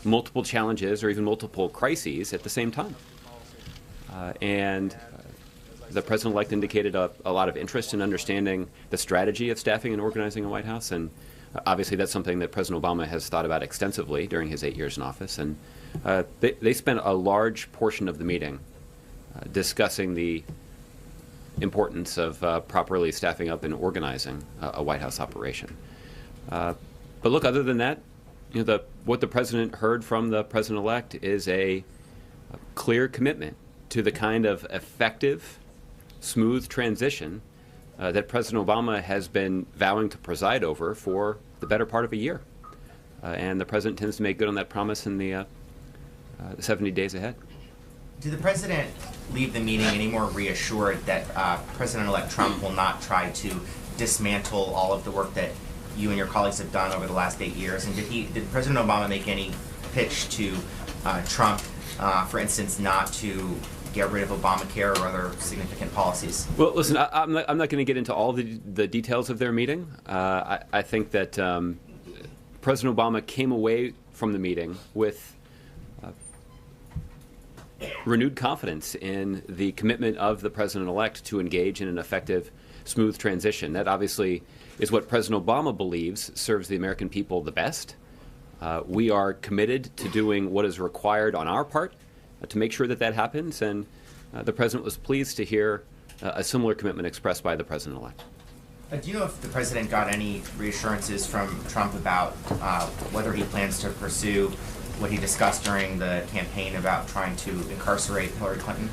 multiple challenges or even multiple crises at the same time. And the president-elect indicated a lot of interest in understanding the strategy of staffing and organizing a White House. And obviously that's something that President Obama has thought about extensively during his 8 years in office. And they spent a large portion of the meeting discussing the importance of properly staffing up and organizing a White House operation. But look, other than that, what the president heard from the president-elect is a clear commitment to the kind of effective, smooth transition that President Obama has been vowing to preside over for the better part of a year. And the president tends to make good on that promise in the 70 days ahead. Did the president leave the meeting any more reassured that President-elect Trump will not try to dismantle all of the work that you and your colleagues have done over the last 8 years? And did President Obama make any pitch to Trump, for instance, not to get rid of Obamacare or other significant policies? Well, listen, I'm not going to get into all the details of their meeting. I think that President Obama came away from the meeting with renewed confidence in the commitment of the president-elect to engage in an effective, smooth transition. That obviously is what President Obama believes serves the American people the best. We are committed to doing what is required on our part to make sure that that happens, and the president was pleased to hear a similar commitment expressed by the president-elect. Do you know if the president got any reassurances from Trump about whether he plans to pursue what he discussed during the campaign about trying to incarcerate Hillary Clinton?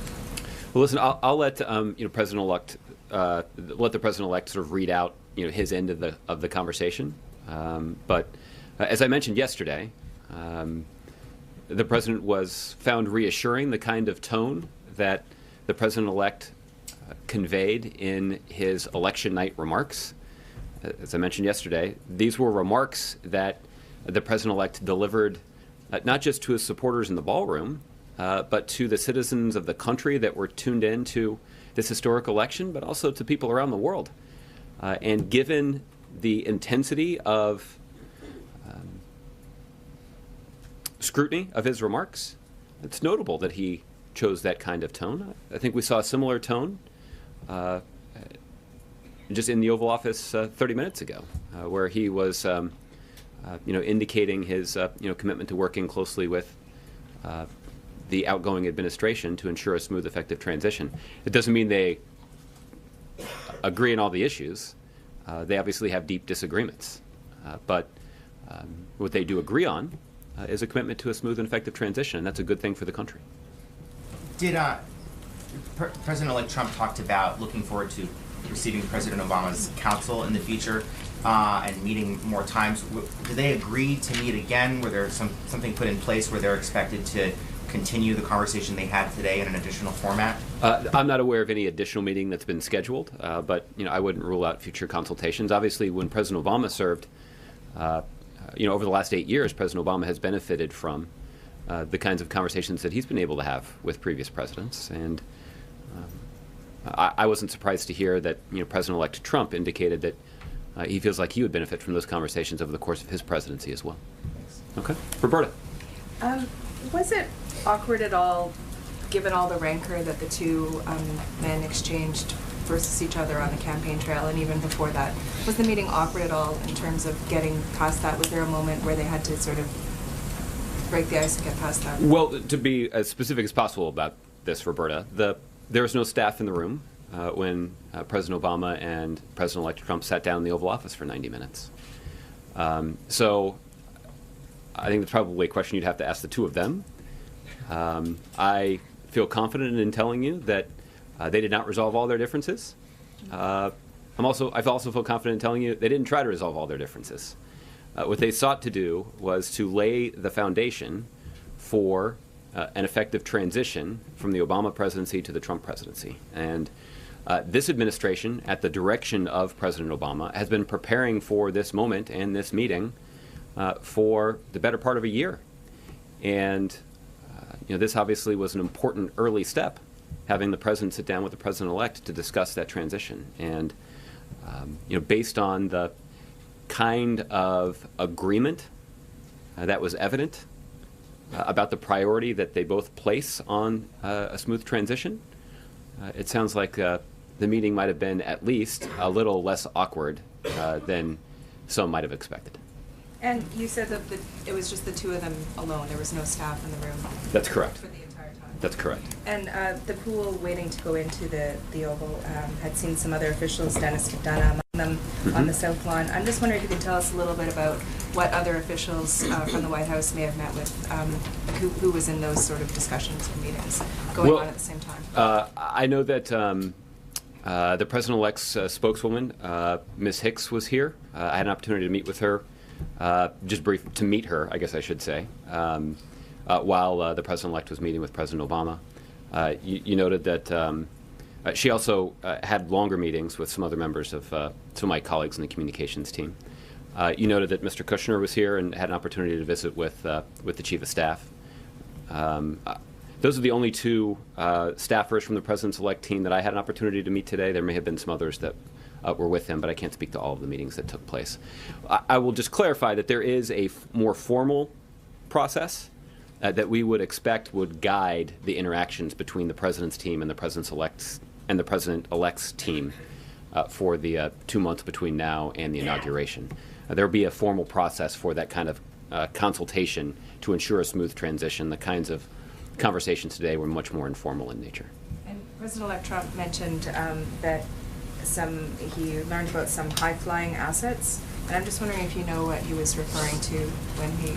Well, listen, I'll let President-elect let the president-elect sort of read out his end of the conversation. But as I mentioned yesterday, the president was found reassuring the kind of tone that the president-elect conveyed in his election night remarks. As I mentioned yesterday, these were remarks that the president-elect delivered not just to his supporters in the ballroom, but to the citizens of the country that were tuned in to this historic election, but also to people around the world. And given the intensity of scrutiny of his remarks, it's notable that he chose that kind of tone. I think we saw a similar tone just in the Oval Office 30 minutes ago, where he was indicating his commitment to working closely with the outgoing administration to ensure a smooth, effective transition. It doesn't mean they agree on all the issues. They obviously have deep disagreements. But what they do agree on is a commitment to a smooth and effective transition, and that's a good thing for the country. Did President-elect Trump talked about looking forward to receiving President Obama's counsel in the future and meeting more times? Did they agree to meet again? Were there something put in place where they're expected to continue the conversation they had today in an additional format? I'm not aware of any additional meeting that's been scheduled, but I wouldn't rule out future consultations. Obviously, when President Obama served, over the last 8 years, President Obama has benefited from the kinds of conversations that he's been able to have with previous presidents, and I wasn't surprised to hear that President-elect Trump indicated that he feels like he would benefit from those conversations over the course of his presidency as well. Okay, Roberta. Was it awkward at all, given all the rancor that the two men exchanged versus each other on the campaign trail, and even before that? Was the meeting awkward at all in terms of getting past that? Was there a moment where they had to sort of break the ice and get past that? Well, to be as specific as possible about this, Roberta, there was no staff in the room when President Obama and President-elect Trump sat down in the Oval Office for 90 minutes. So I think that's probably a question you'd have to ask the two of them. I feel confident in telling you that they did not resolve all their differences. I also feel confident in telling you they didn't try to resolve all their differences. What they sought to do was to lay the foundation for an effective transition from the Obama presidency to the Trump presidency. And this administration, at the direction of President Obama, has been preparing for this moment and this meeting for the better part of a year. And this obviously was an important early step, having the president sit down with the president-elect to discuss that transition. And based on the kind of agreement that was evident about the priority that they both place on a smooth transition, it sounds like the meeting might have been at least a little less awkward than some might have expected. And you said that it was just the two of them alone. There was no staff in the room. That's correct. For the entire time. That's correct. And the pool waiting to go into the Oval had seen some other officials, Dennis McDonough among them, on the South Lawn. I'm just wondering if you could tell us a little bit about what other officials from the White House may have met with, who was in those sort of discussions and meetings going on at the same time. I know that the President-elect's spokeswoman, Ms. Hicks, was here. I had an opportunity to meet with her. Just brief to meet her, I guess I should say, while the President-elect was meeting with President Obama. You noted that she also had longer meetings with some other members of some of my colleagues in the communications team. You noted that Mr. Kushner was here and had an opportunity to visit with the Chief of Staff. Those are the only two staffers from the President's-elect team that I had an opportunity to meet today. There may have been some others that were with him, but I can't speak to all of the meetings that took place. I will just clarify that there is a more formal process that we would expect would guide the interactions between the President's team and the President-elect's team for the 2 months between now and the inauguration. There will be a formal process for that kind of consultation to ensure a smooth transition. The kinds of conversations today were much more informal in nature. And President-elect Trump mentioned that he learned about some high-flying assets, and I'm just wondering if you know what he was referring to when he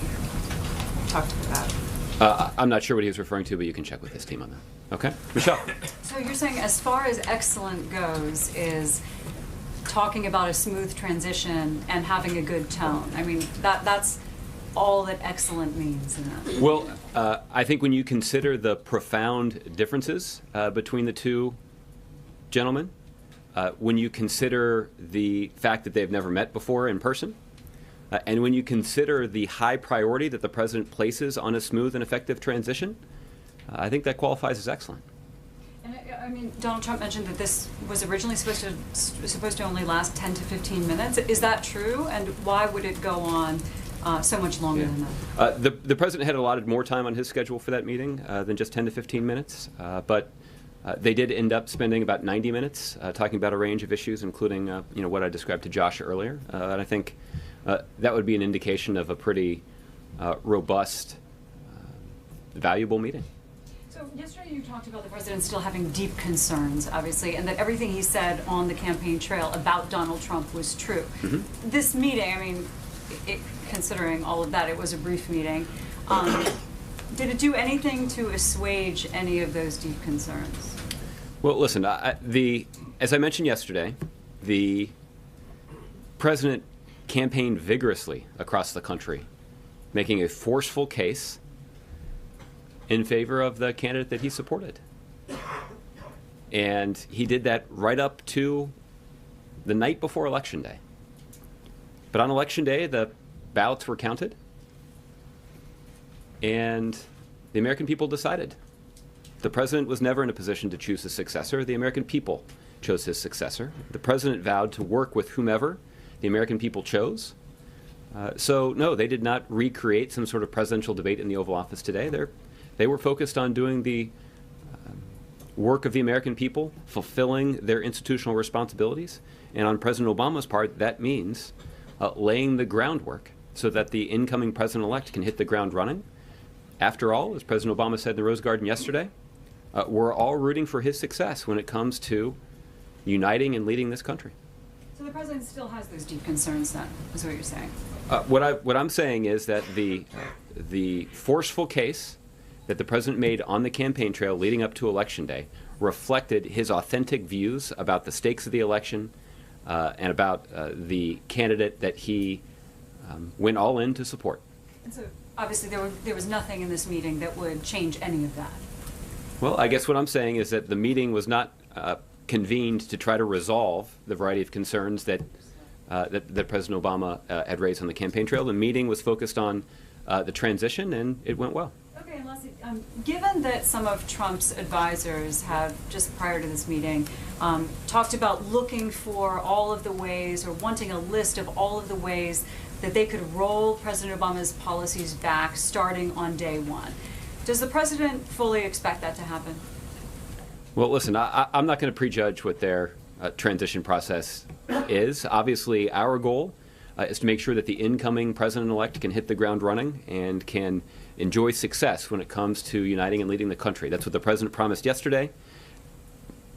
talked about that. I'm not sure what he was referring to, but you can check with his team on that. Okay, Michelle. So you're saying, as far as excellent goes, is talking about a smooth transition and having a good tone. I mean, that's all that excellent means in that. Well, I think when you consider the profound differences between the two gentlemen, when you consider the fact that they've never met before in person, and when you consider the high priority that the president places on a smooth and effective transition, I think that qualifies as excellent. And I mean, Donald Trump mentioned that this was originally supposed to only last 10 to 15 minutes. Is that true? And why would it go on so much longer than that? The president had allotted more time on his schedule for that meeting than just 10 to 15 minutes, but they did end up spending about 90 minutes talking about a range of issues, including what I described to Josh earlier. And I think that would be an indication of a pretty robust, valuable meeting. So yesterday you talked about the president still having deep concerns, obviously, and that everything he said on the campaign trail about Donald Trump was true. Mm-hmm. This meeting, I mean, considering all of that, it was a brief meeting. Did it do anything to assuage any of those deep concerns? Well, listen, as I mentioned yesterday, the president campaigned vigorously across the country, making a forceful case in favor of the candidate that he supported. And he did that right up to the night before Election Day. But on Election Day, the ballots were counted, and the American people decided. The president was never in a position to choose his successor. The American people chose his successor. The president vowed to work with whomever the American people chose. So, no, they did not recreate some sort of presidential debate in the Oval Office today. They were focused on doing the work of the American people, fulfilling their institutional responsibilities. And on President Obama's part, that means laying the groundwork so that the incoming president-elect can hit the ground running. After all, as President Obama said in the Rose Garden yesterday, we're all rooting for his success when it comes to uniting and leading this country. So the president still has those deep concerns then, is what you're saying? What I'm saying is that the forceful case that the president made on the campaign trail leading up to Election Day reflected his authentic views about the stakes of the election and about the candidate that he went all in to support. And so obviously there was nothing in this meeting that would change any of that. Well, I guess what I'm saying is that the meeting was not convened to try to resolve the variety of concerns that President Obama had raised on the campaign trail. The meeting was focused on the transition, and it went well. Okay, and Leslie, given that some of Trump's advisors have, just prior to this meeting, talked about looking for all of the ways or wanting a list of all of the ways that they could roll President Obama's policies back starting on day one, does the president fully expect that to happen? Well, listen, I'm not going to prejudge what their transition process is. Obviously, our goal is to make sure that the incoming president-elect can hit the ground running and can enjoy success when it comes to uniting and leading the country. That's what the president promised yesterday.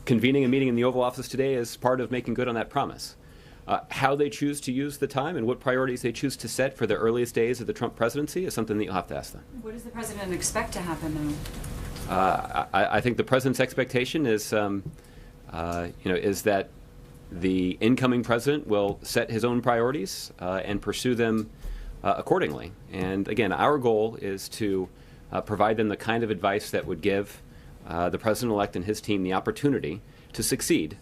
Convening a meeting in the Oval Office today is part of making good on that promise. How they choose to use the time and what priorities they choose to set for the earliest days of the Trump presidency is something that you'll have to ask them. What does the president expect to happen, though? I think the president's expectation is, is that the incoming president will set his own priorities and pursue them accordingly. And again, our goal is to provide them the kind of advice that would give the president-elect and his team the opportunity to succeed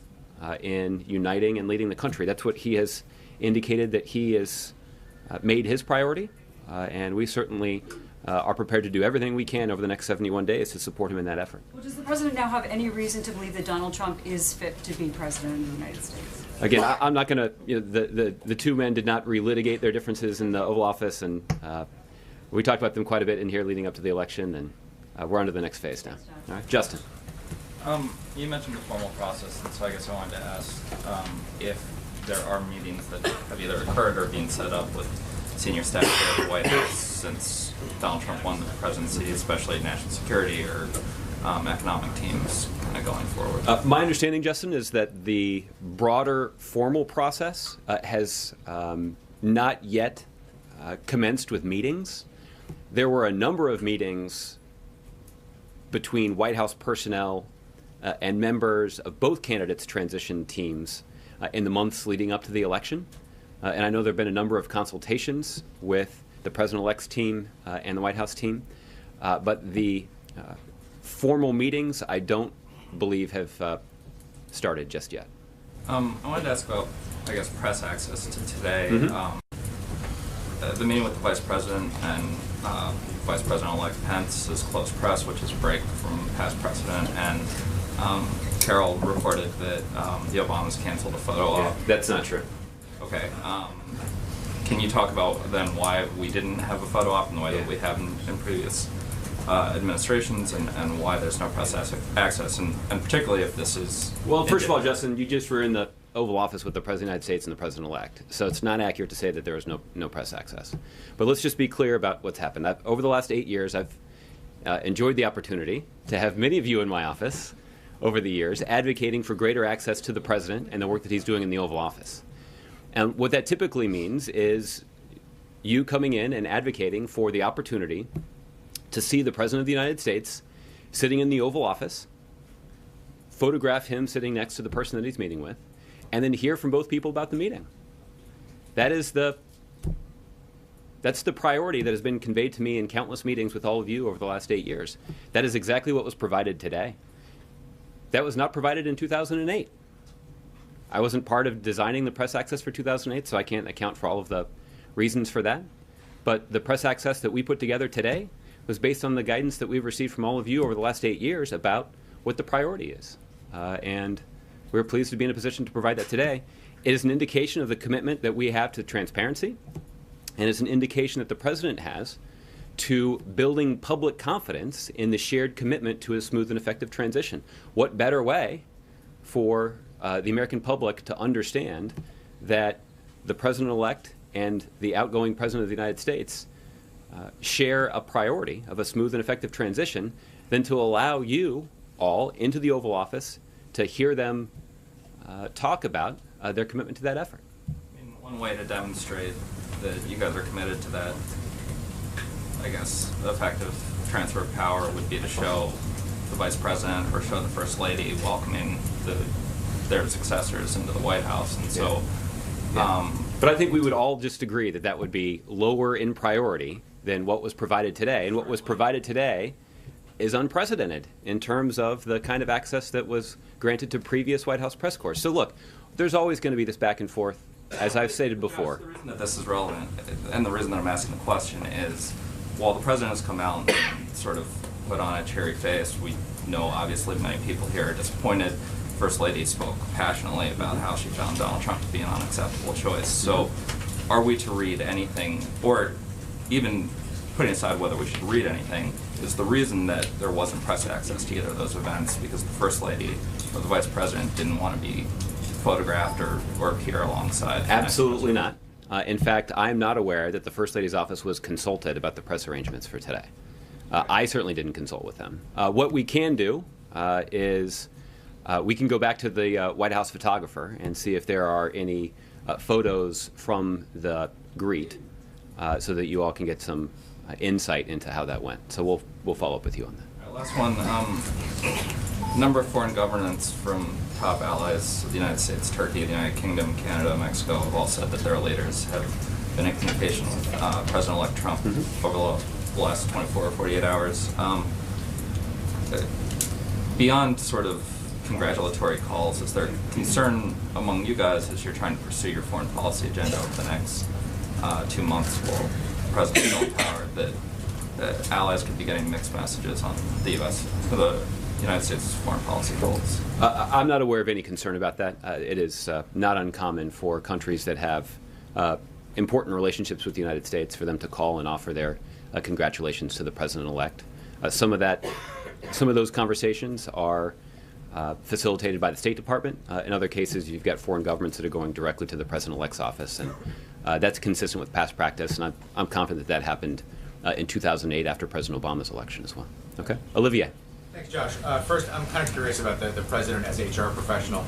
in uniting and leading the country. That's what he has indicated that he has made his priority, and we certainly are prepared to do everything we can over the next 71 days to support him in that effort. Well, does the president now have any reason to believe that Donald Trump is fit to be president of the United States? Again, I'm not going to, the two men did not relitigate their differences in the Oval Office, and we talked about them quite a bit in here leading up to the election, and we're on to the next phase now. All right, Justin. You mentioned the formal process, and so I guess I wanted to ask if there are meetings that have either occurred or being set up with senior staff here at the White House since Donald Trump won the presidency, especially national security or economic teams kind of going forward. My understanding, Justin, is that the broader formal process has not yet commenced with meetings. There were a number of meetings between White House personnel and members of both candidates' transition teams in the months leading up to the election. And I know there have been a number of consultations with the president-elect's team and the White House team. But the formal meetings, I don't believe have started just yet. I wanted to ask about, I guess, press access to today. Mm-hmm. The meeting with the Vice President and Vice President-elect Pence is closed press, which is a break from past precedent. And Carol reported that the Obamas canceled a photo op. That's not true. Okay. Can you talk about then why we didn't have a photo op in the way that we have in previous administrations, and why there's no press access, and particularly if this is... Well, first of all, Justin, you just were in the Oval Office with the President of the United States and the President-elect, so it's not accurate to say that there was no press access. But let's just be clear about what's happened. Over the last 8 years, I've enjoyed the opportunity to have many of you in my office over the years advocating for greater access to the President and the work that he's doing in the Oval Office. And what that typically means is you coming in and advocating for the opportunity to see the President of the United States sitting in the Oval Office, photograph him sitting next to the person that he's meeting with, and then hear from both people about the meeting. That's the priority that has been conveyed to me in countless meetings with all of you over the last 8 years. That is exactly what was provided today. That was not provided in 2008. I wasn't part of designing the press access for 2008, so I can't account for all of the reasons for that. But the press access that we put together today was based on the guidance that we've received from all of you over the last 8 years about what the priority is. And we're pleased to be in a position to provide that today. It is an indication of the commitment that we have to transparency, and it's an indication that the President has to building public confidence in the shared commitment to a smooth and effective transition. What better way for the American public to understand that the President-elect and the outgoing President of the United States share a priority of a smooth and effective transition than to allow you all into the Oval Office to hear them talk about their commitment to that effort. I mean, one way to demonstrate that you guys are committed to that, I guess, effective transfer of power would be to show the Vice President or show the First Lady welcoming their successors into the White House. And so, but I think we would all just agree that that would be lower in priority than what was provided today. And what was provided today is unprecedented in terms of the kind of access that was granted to previous White House press corps. So look, there's always going to be this back and forth, as I've stated before. The reason that this is relevant, and the reason that I'm asking the question is, while the President has come out and sort of put on a cherry face, we know obviously many people here are disappointed. First Lady spoke passionately about how she found Donald Trump to be an unacceptable choice. So are we to read anything, or even putting aside whether we should read anything, is the reason that there wasn't press access to either of those events because the First Lady or the Vice President didn't want to be photographed or appear alongside? Absolutely not. In fact, I'm not aware that the First Lady's office was consulted about the press arrangements for today. I certainly didn't consult with them. What we can do is we can go back to the White House photographer and see if there are any photos from the greet so that you all can get some insight into how that went. So we'll follow up with you on that. All right, last one. Number of foreign governments from top allies of the United States, Turkey, the United Kingdom, Canada, Mexico, have all said that their leaders have been in communication with President-elect Trump over the last 24 or 48 hours. Beyond sort of congratulatory calls, is there concern among you guys as you're trying to pursue your foreign policy agenda over the next 2 months while the President is still in power that allies could be getting mixed messages on the U.S., the United States' foreign policy goals? I'm not aware of any concern about that. It is not uncommon for countries that have important relationships with the United States for them to call and offer their congratulations to the President-elect. Some of those conversations are facilitated by the State Department. In other cases, you've got foreign governments that are going directly to the President-elect's office, and that's consistent with past practice, and I'm confident that happened in 2008 after President Obama's election as well. Okay, Olivier. Thanks, Josh. First, I'm kind of curious about the President as HR professional.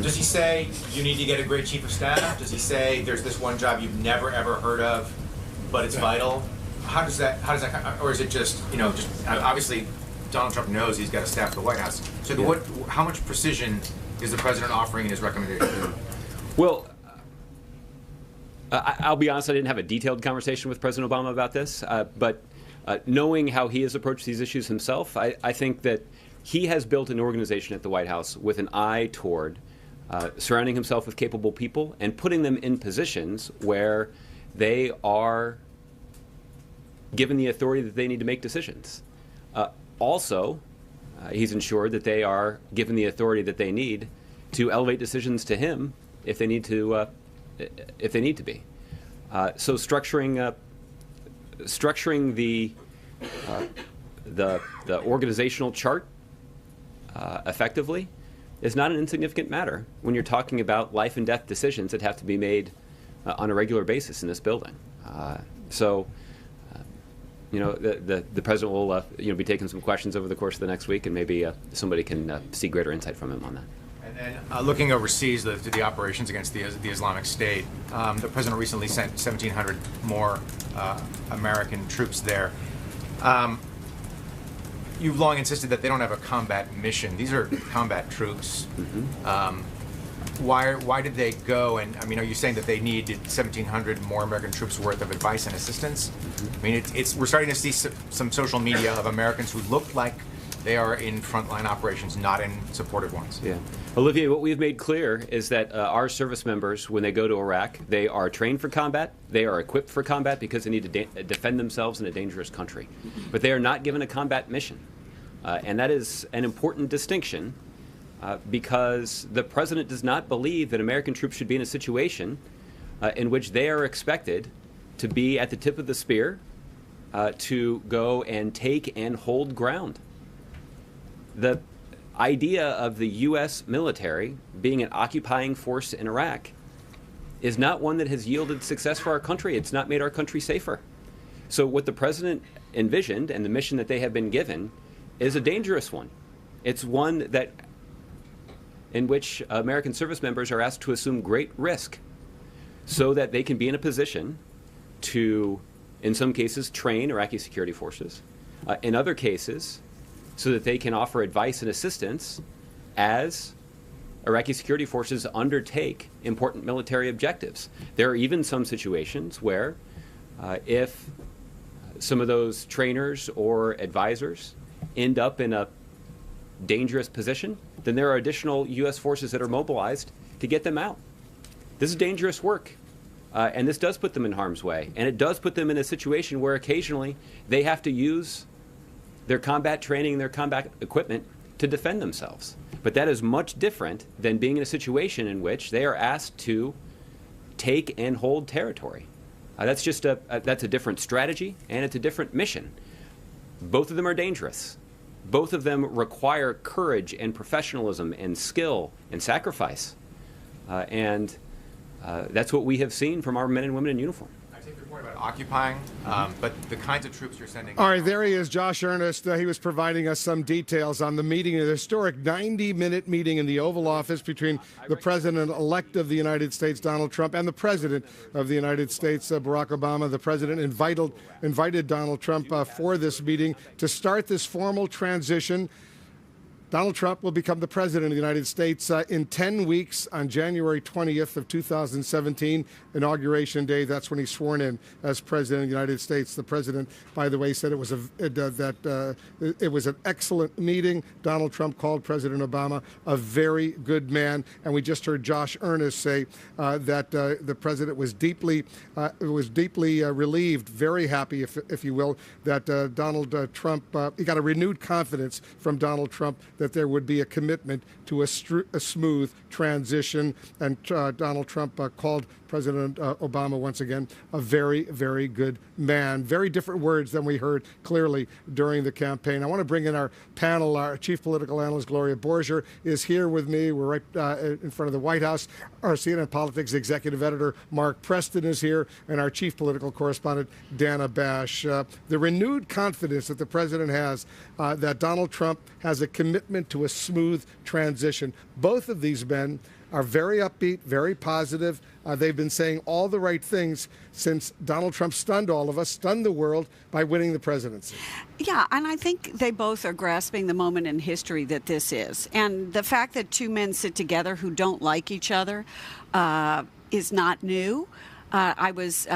Does he say you need to get a great chief of staff? Does he say there's this one job you've never ever heard of, but it's vital? How does that, or is it just, obviously Donald Trump knows he's got to staff the White House. So how much precision is the President offering in his recommendation? Well, I'll be honest, I didn't have a detailed conversation with President Obama about this, but knowing how he has approached these issues himself, I think that he has built an organization at the White House with an eye toward surrounding himself with capable people and putting them in positions where they are given the authority that they need to make decisions. Also, he's ensured that they are given the authority that they need to elevate decisions to him if they need to be. So structuring the organizational chart effectively is not an insignificant matter when you're talking about life and death decisions that have to be made on a regular basis in this building. The president will be taking some questions over the course of the next week, and maybe somebody can see greater insight from him on that. And looking overseas to the operations against the Islamic State, the president recently sent 1,700 more American troops there. You've long insisted that they don't have a combat mission. These are combat troops. Why did they go? And I mean, are you saying that they need 1,700 more American troops worth of advice and assistance? I mean, we're starting to see some social media of Americans who look like they are in frontline operations, not in supportive ones. Yeah. Olivier, what we've made clear is that our service members, when they go to Iraq, they are trained for combat, they are equipped for combat because they need to defend themselves in a dangerous country. But they are not given a combat mission. And that is an important distinction because the president does not believe that American troops should be in a situation in which they are expected to be at the tip of the spear to go and take and hold ground. The idea of the U.S. military being an occupying force in Iraq is not one that has yielded success for our country. It's not made our country safer. So what the president envisioned and the mission that they have been given is a dangerous one. It's one in which American service members are asked to assume great risk so that they can be in a position to, in some cases, train Iraqi security forces. In other cases, so that they can offer advice and assistance as Iraqi security forces undertake important military objectives. There are even some situations where if some of those trainers or advisors end up in a dangerous position, then there are additional U.S. forces that are mobilized to get them out. This is dangerous work, and this does put them in harm's way, and it does put them in a situation where occasionally they have to use their combat training, their combat equipment to defend themselves. But that is much different than being in a situation in which they are asked to take and hold territory. That's a different strategy, and it's a different mission. Both of them are dangerous. Both of them require courage and professionalism and skill and sacrifice. And that's what we have seen from our men and women in uniform. I take your point about occupying, but the kinds of troops you're sending. All right, there he is, Josh Earnest. He was providing us some details on the meeting, the historic 90-minute meeting in the Oval Office between the President-elect of the United States, Donald Trump, and the President of the United States, Barack Obama. The President invited Donald Trump for this meeting to start this formal transition. Donald Trump will become the President of the United States in 10 weeks on January 20th of 2017, Inauguration Day. That's when he's sworn in as President of the United States. The President, by the way, said it was an excellent meeting. Donald Trump called President Obama a very good man. And we just heard Josh Earnest say that the President was deeply relieved, very happy, if you will, that Donald Trump, he got a renewed confidence from Donald Trump that there would be a commitment to a smooth transition. And Donald Trump called President Obama, once again, a very, very good man. Very different words than we heard clearly during the campaign. I want to bring in our panel. Our chief political analyst, Gloria Borger, is here with me. We're right in front of the White House. Our CNN Politics executive editor, Mark Preston, is here, and our chief political correspondent, Dana Bash. The renewed confidence that the president has that Donald Trump has a commitment to a smooth transition. Both of these men are very upbeat, very positive. They've been saying all the right things since Donald Trump stunned all of us, stunned the world by winning the presidency. Yeah, and I think they both are grasping the moment in history that this is. And the fact that two men sit together who don't like each other is not new. I was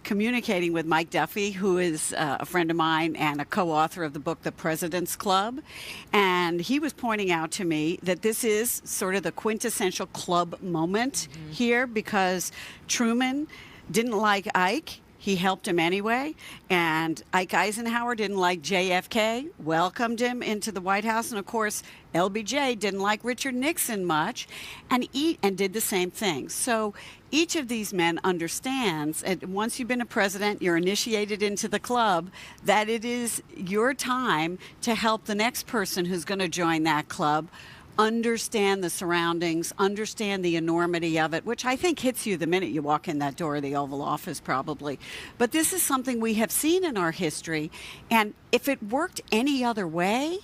communicating with Mike Duffy, who is a friend of mine and a co-author of the book, The President's Club. And he was pointing out to me that this is sort of the quintessential club moment here, because Truman didn't like Ike. He helped him anyway. And Ike Eisenhower didn't like JFK, welcomed him into the White House. And, of course, LBJ didn't like Richard Nixon much and did the same thing. So each of these men understands, and once you've been a president, you're initiated into the club, that it is your time to help the next person who's going to join that club understand the surroundings, understand the enormity of it, which I think hits you the minute you walk in that door of the Oval Office, probably. But this is something we have seen in our history, and if it worked any other way,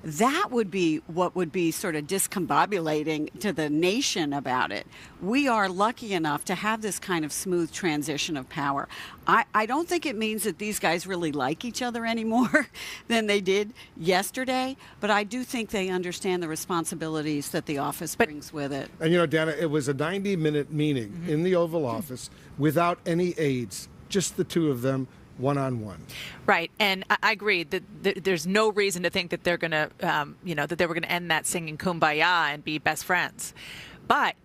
that would be what would be sort of discombobulating to the nation about it. We are lucky enough to have this kind of smooth transition of power. I don't think it means that these guys really like each other anymore than they did yesterday, but I do think they understand the responsibilities that the office brings with it. And, you know, Dana, it was a 90-minute meeting in the Oval Office without any aides, just the two of them, one-on-one. Right, and I agree that there's no reason to think that they're going to, that they were going to end that singing Kumbaya and be best friends. But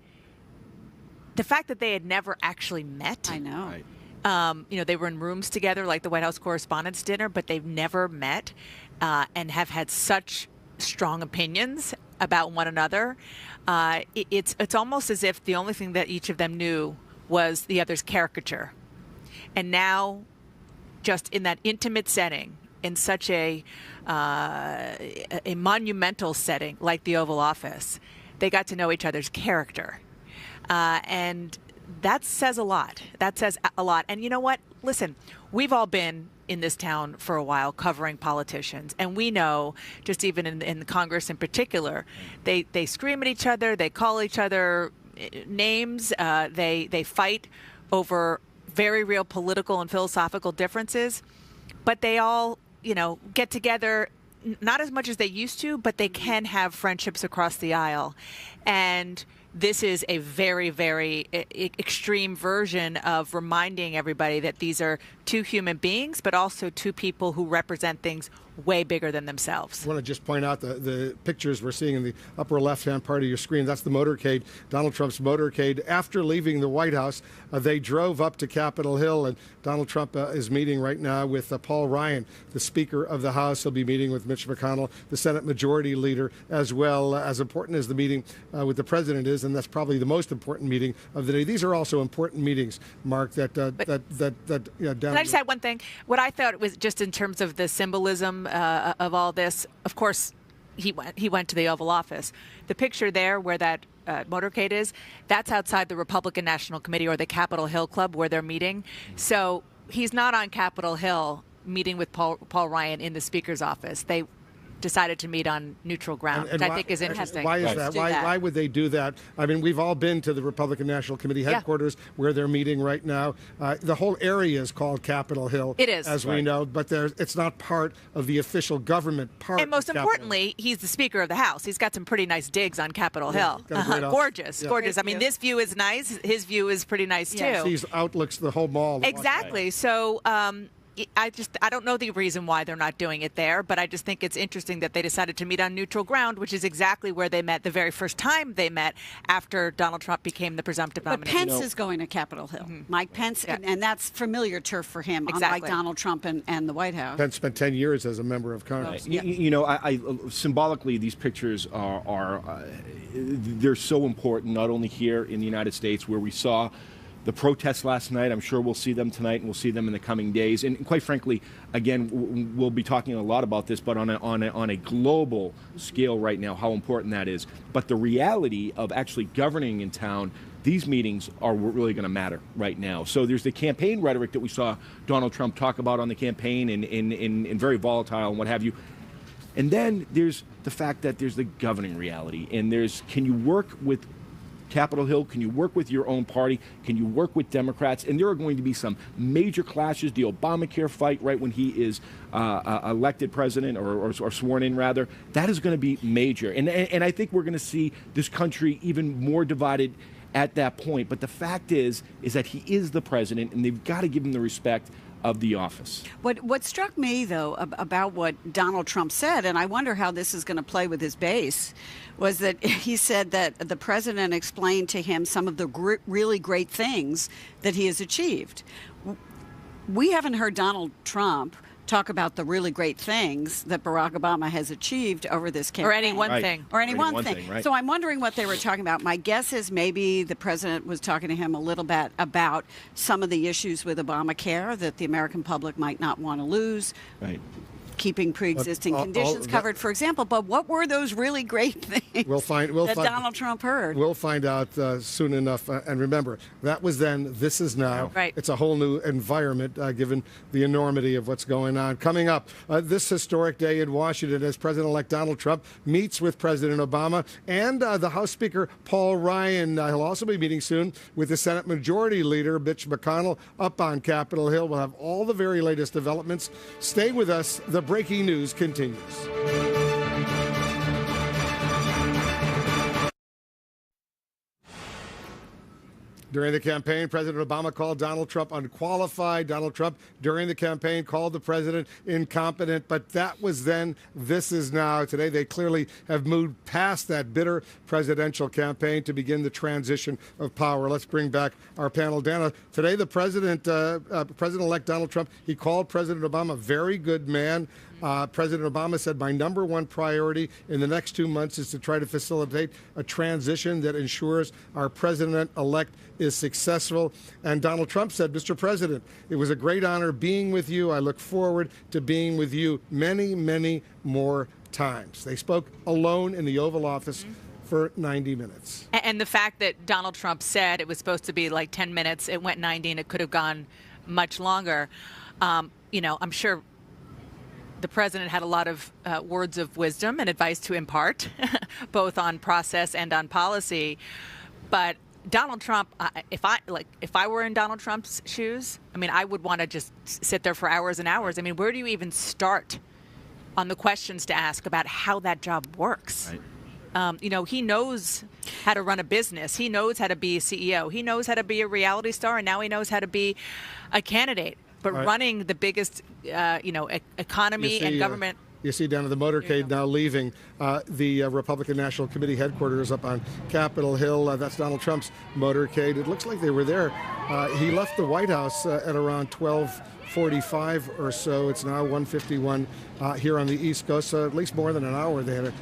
the fact that they had never actually met. I know. Right. They were in rooms together like the White House Correspondents' Dinner, but they've never met and have had such strong opinions about one another. It's almost as if the only thing that each of them knew was the other's caricature. And now, just in that intimate setting, in such a monumental setting like the Oval Office, they got to know each other's character. And that says a lot. That says a lot. And you know what? Listen, we've all been in this town for a while covering politicians, and we know, just even in the Congress in particular, they scream at each other, they call each other names, they fight over very real political and philosophical differences, but they all, get together, not as much as they used to, but they can have friendships across the aisle. And this is a very, very extreme version of reminding everybody that these are two human beings, but also two people who represent things way bigger than themselves. I want to just point out the pictures we're seeing in the upper left-hand part of your screen. That's the motorcade, Donald Trump's motorcade. After leaving the White House, they drove up to Capitol Hill, and Donald Trump is meeting right now with Paul Ryan, the Speaker of the House. He'll be meeting with Mitch McConnell, the Senate Majority Leader, as well. As important as the meeting with the President is, and that's probably the most important meeting of the day. These are also important meetings, Mark, that Can I just add one thing? What I thought was just in terms of the symbolism of all this, of course, he went to the Oval Office. The picture there where that motorcade is, that's outside the Republican National Committee or the Capitol Hill Club where they're meeting. So he's not on Capitol Hill meeting with Paul Ryan in the Speaker's office. They decided to meet on neutral ground, which I think is interesting. Why is that? Why would they do that? I mean, we've all been to the Republican National Committee headquarters where they're meeting right now. The whole area is called Capitol Hill. It is. As we know, but it's not part of the official government part. And most importantly, he's the Speaker of the House. He's got some pretty nice digs on Capitol Hill. Gorgeous, gorgeous. I mean, this view is nice. His view is pretty nice, too. He outlooks the whole mall. Exactly. So, I don't know the reason why they're not doing it there, but I just think it's interesting that they decided to meet on neutral ground, which is exactly where they met the very first time they met after Donald Trump became the presumptive nominee. But Pence is going to Capitol Hill. Mike Pence, and that's familiar turf for him, unlike Donald Trump and the White House. Pence spent 10 years as a member of Congress. I symbolically, these pictures are they're so important, not only here in the United States, where we saw the protests last night. I'm sure we'll see them tonight, and we'll see them in the coming days. And quite frankly, again, we'll be talking a lot about this, but on a global scale right now, how important that is. But the reality of actually governing in town, these meetings are really going to matter right now. So there's the campaign rhetoric that we saw Donald Trump talk about on the campaign and very volatile and what have you. And then there's the fact that there's the governing reality, and can you work with Capitol Hill? Can you work with your own party? Can you work with Democrats? And there are going to be some major clashes. The Obamacare fight, right when he is elected president or sworn in, rather, that is going to be major. And I think we're going to see this country even more divided at that point. But the fact is that he is the president, and they've got to give him the respect of the office. What struck me, though, about what Donald Trump said, and I wonder how this is going to play with his base, was that he said that the president explained to him some of the really great things that he has achieved. We haven't heard Donald Trump talk about the really great things that Barack Obama has achieved over this campaign. Or any one thing. Or any one thing. Right. So I'm wondering what they were talking about. My guess is maybe the president was talking to him a little bit about some of the issues with Obamacare that the American public might not want to lose. Right. keeping pre-existing conditions covered, for example. But what were those really great things that Donald Trump heard? We'll find out soon enough. And remember, that was then, this is now. Right. It's a whole new environment given the enormity of what's going on. Coming up, this historic day in Washington as President-elect Donald Trump meets with President Obama and the House Speaker Paul Ryan. He'll also be meeting soon with the Senate Majority Leader Mitch McConnell up on Capitol Hill. We'll have all the very latest developments. Stay with us. The breaking news continues. During the campaign, President Obama called Donald Trump unqualified. Donald Trump, during the campaign, called the president incompetent. But that was then. This is now. Today, they clearly have moved past that bitter presidential campaign to begin the transition of power. Let's bring back our panel. Dana, today the President-elect Donald Trump, he called President Obama a very good man. President Obama said, my number one priority in the next 2 months is to try to facilitate a transition that ensures our president-elect is successful. And Donald Trump said, Mr. President, it was a great honor being with you. I look forward to being with you many, many more times. They spoke alone in the Oval Office for 90 minutes. And the fact that Donald Trump said it was supposed to be like 10 minutes, it went 90, and it could have gone much longer. I'm sure the president had a lot of words of wisdom and advice to impart, both on process and on policy. But Donald Trump, if I were in Donald Trump's shoes, I would want to just sit there for hours and hours. Where do you even start on the questions to ask about how that job works? Right. He knows how to run a business. He knows how to be a CEO. He knows how to be a reality star, and now he knows how to be a candidate. But running the biggest, economy and government. You see down at the motorcade now leaving the Republican National Committee headquarters up on Capitol Hill. That's Donald Trump's motorcade. It looks like they were there. He left the White House at around 12:45 or so. It's now 1:51 here on the East Coast, so at least more than an hour they had.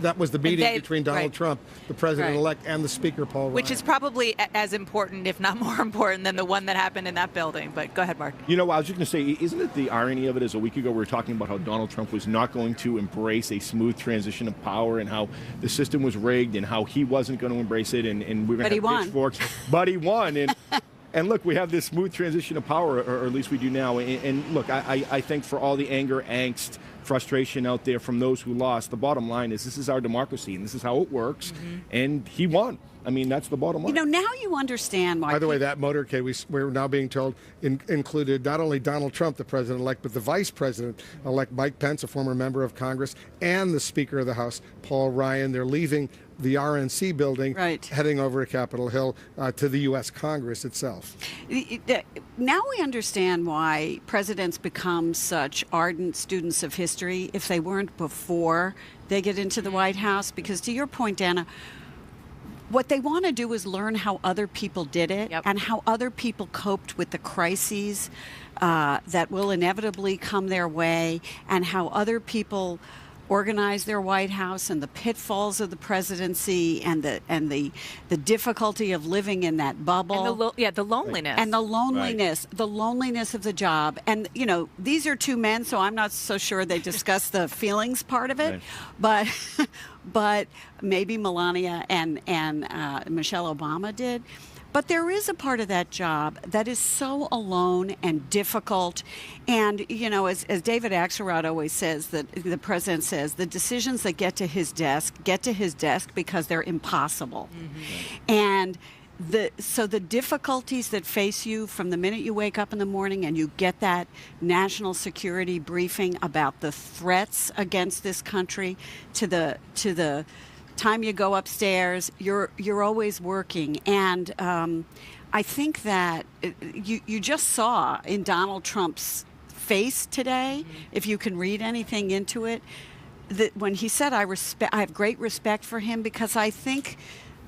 That was the meeting between Donald Trump, the president-elect, and the Speaker, Paul Ryan. Which is probably as important, if not more important, than the one that happened in that building. But go ahead, Mark. I was just going to say, isn't it the irony of it is a week ago we were talking about how Donald Trump was not going to embrace a smooth transition of power and how the system was rigged and how he wasn't going to embrace it and we were going to have pitchforks. But he won. And look, we have this smooth transition of power, or at least we do now. And look, I think for all the anger, angst, frustration out there from those who lost, the bottom line is this is our democracy and this is how it works. And he won. That's the bottom line. Now you understand why. By the way, that motorcade, we're now being told, included not only Donald Trump, the president-elect, but the vice president-elect, Mike Pence, a former member of Congress, and the Speaker of the House, Paul Ryan. They're leaving the RNC building, heading over to Capitol Hill to the U.S. Congress itself. Now we understand why presidents become such ardent students of history if they weren't before they get into the White House. Because to your point, Dana, what they want to do is learn how other people did it and how other people coped with the crises that will inevitably come their way, and how other people organize their White House, and the pitfalls of the presidency, and the difficulty of living in that bubble, and the loneliness, and the loneliness of the job. And these are two men, so I'm not so sure they discuss the feelings part of it, but maybe Melania and Michelle Obama did. But there is a part of that job that is so alone and difficult. And, as David Axelrod always says, that the president says, the decisions that get to his desk because they're impossible. And so the difficulties that face you from the minute you wake up in the morning and you get that national security briefing about the threats against this country to the time you go upstairs, you're always working. And I think that you just saw in Donald Trump's face today, if you can read anything into it, that when he said, I have great respect for him, because I think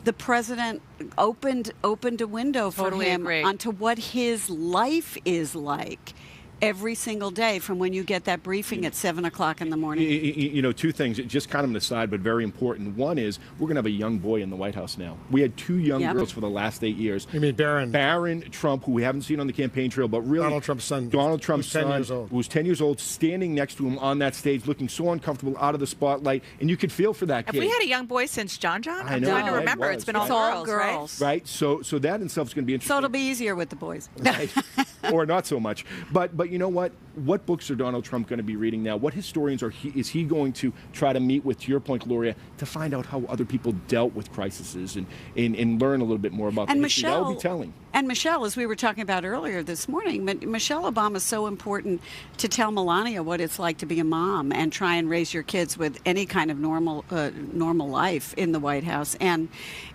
the president opened a window for him onto what his life is like. every single day from when you get that briefing at 7 o'clock in the morning. You know, two things, just kind of an aside, but very important. One is we're going to have a young boy in the White House now. We had 2 young girls for the last 8 years. You mean Barron? Barron Trump, who we haven't seen on the campaign trail, but really Donald Trump's son. Donald Trump's who's 10 son, years old. who was 10 years old, standing next to him on that stage, looking so uncomfortable, out of the spotlight, and you could feel for that Have kid. we had a young boy since John? I know, I'm trying to it remember. was, It's been all right? girls, Right, so that in itself is going to be interesting. So it'll be easier with the boys. Right. Or not so much. But you know what? What books are Donald Trump going to be reading now? What historians is he going to try to meet with, to your point, Gloria, to find out how other people dealt with crises and learn a little bit more about And the history? That would be telling. And Michelle, as we were talking about earlier this morning, Michelle Obama is so important to tell Melania what it's like to be a mom and try and raise your kids with any kind of normal life in the White House. And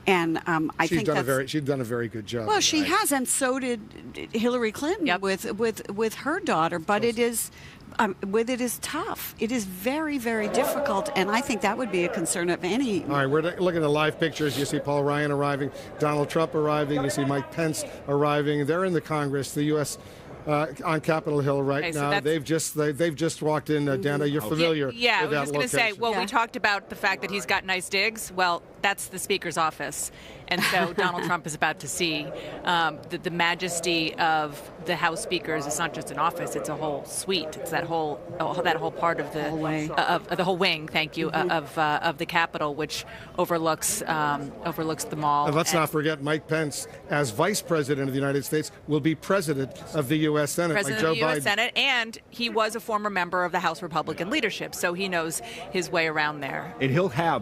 I think she's done a very good job. Well, she has, and so did Hillary Clinton with her daughter. But it is. With it is tough. It is very, very difficult, and I think that would be a concern of any. All right, we're looking at live pictures. You see Paul Ryan arriving, Donald Trump arriving. You see Mike Pence arriving. They're in the Congress, the U.S. On Capitol Hill right now. They've just walked in. Dana, you're familiar. Yeah, with I was that just going to say. Well, Yeah. we talked about the fact that he's got nice digs. Well, that's the Speaker's office, and so Donald Trump is about to see the majesty of the House Speakers. It's not just an office; it's a whole suite. It's that whole part of the the whole wing. Thank you of the Capitol, which overlooks the mall. And let's not forget Mike Pence, as Vice President of the United States, will be President of the U.S. Senate, President like Joe of the U.S. Biden. Senate, and he was a former member of the House Republican leadership, so he knows his way around there. And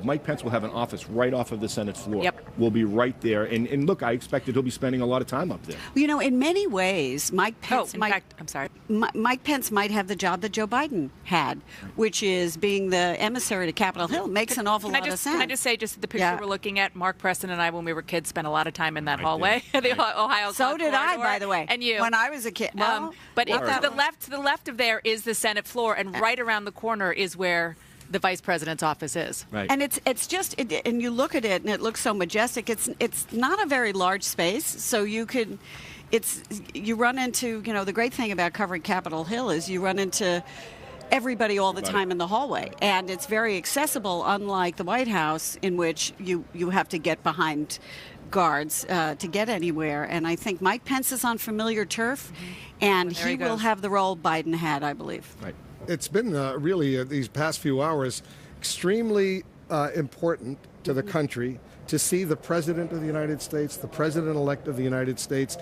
Mike Pence will have an office right off of the Senate floor. Yep. We'll be right there. And look, I expect that he'll be spending a lot of time up there. You know, in many ways, Mike Pence Mike Pence might have the job that Joe Biden had, which is being the emissary to Capitol Hill. Makes an awful lot of sense. Can I just say, the picture we're looking at, Mark Preston and I, when we were kids, spent a lot of time in that hallway, the Ohio So Clark did I, corridor. by the way. And you. When I was a kid. Well, but to the left of there is the Senate floor, and right around the corner is where the vice president's office is. Right. And it's just, and you look at it, and it looks so majestic. It's not a very large space, so you could. You run into, the great thing about covering Capitol Hill is you run into everybody all the time in the hallway, and it's very accessible, unlike the White House, in which you have to get behind guards to get anywhere. And I think Mike Pence is on familiar turf, and he will have the role Biden had, I believe. Right. It's been really these past few hours extremely important to the country to see the President of the United States, the President-elect of the United States,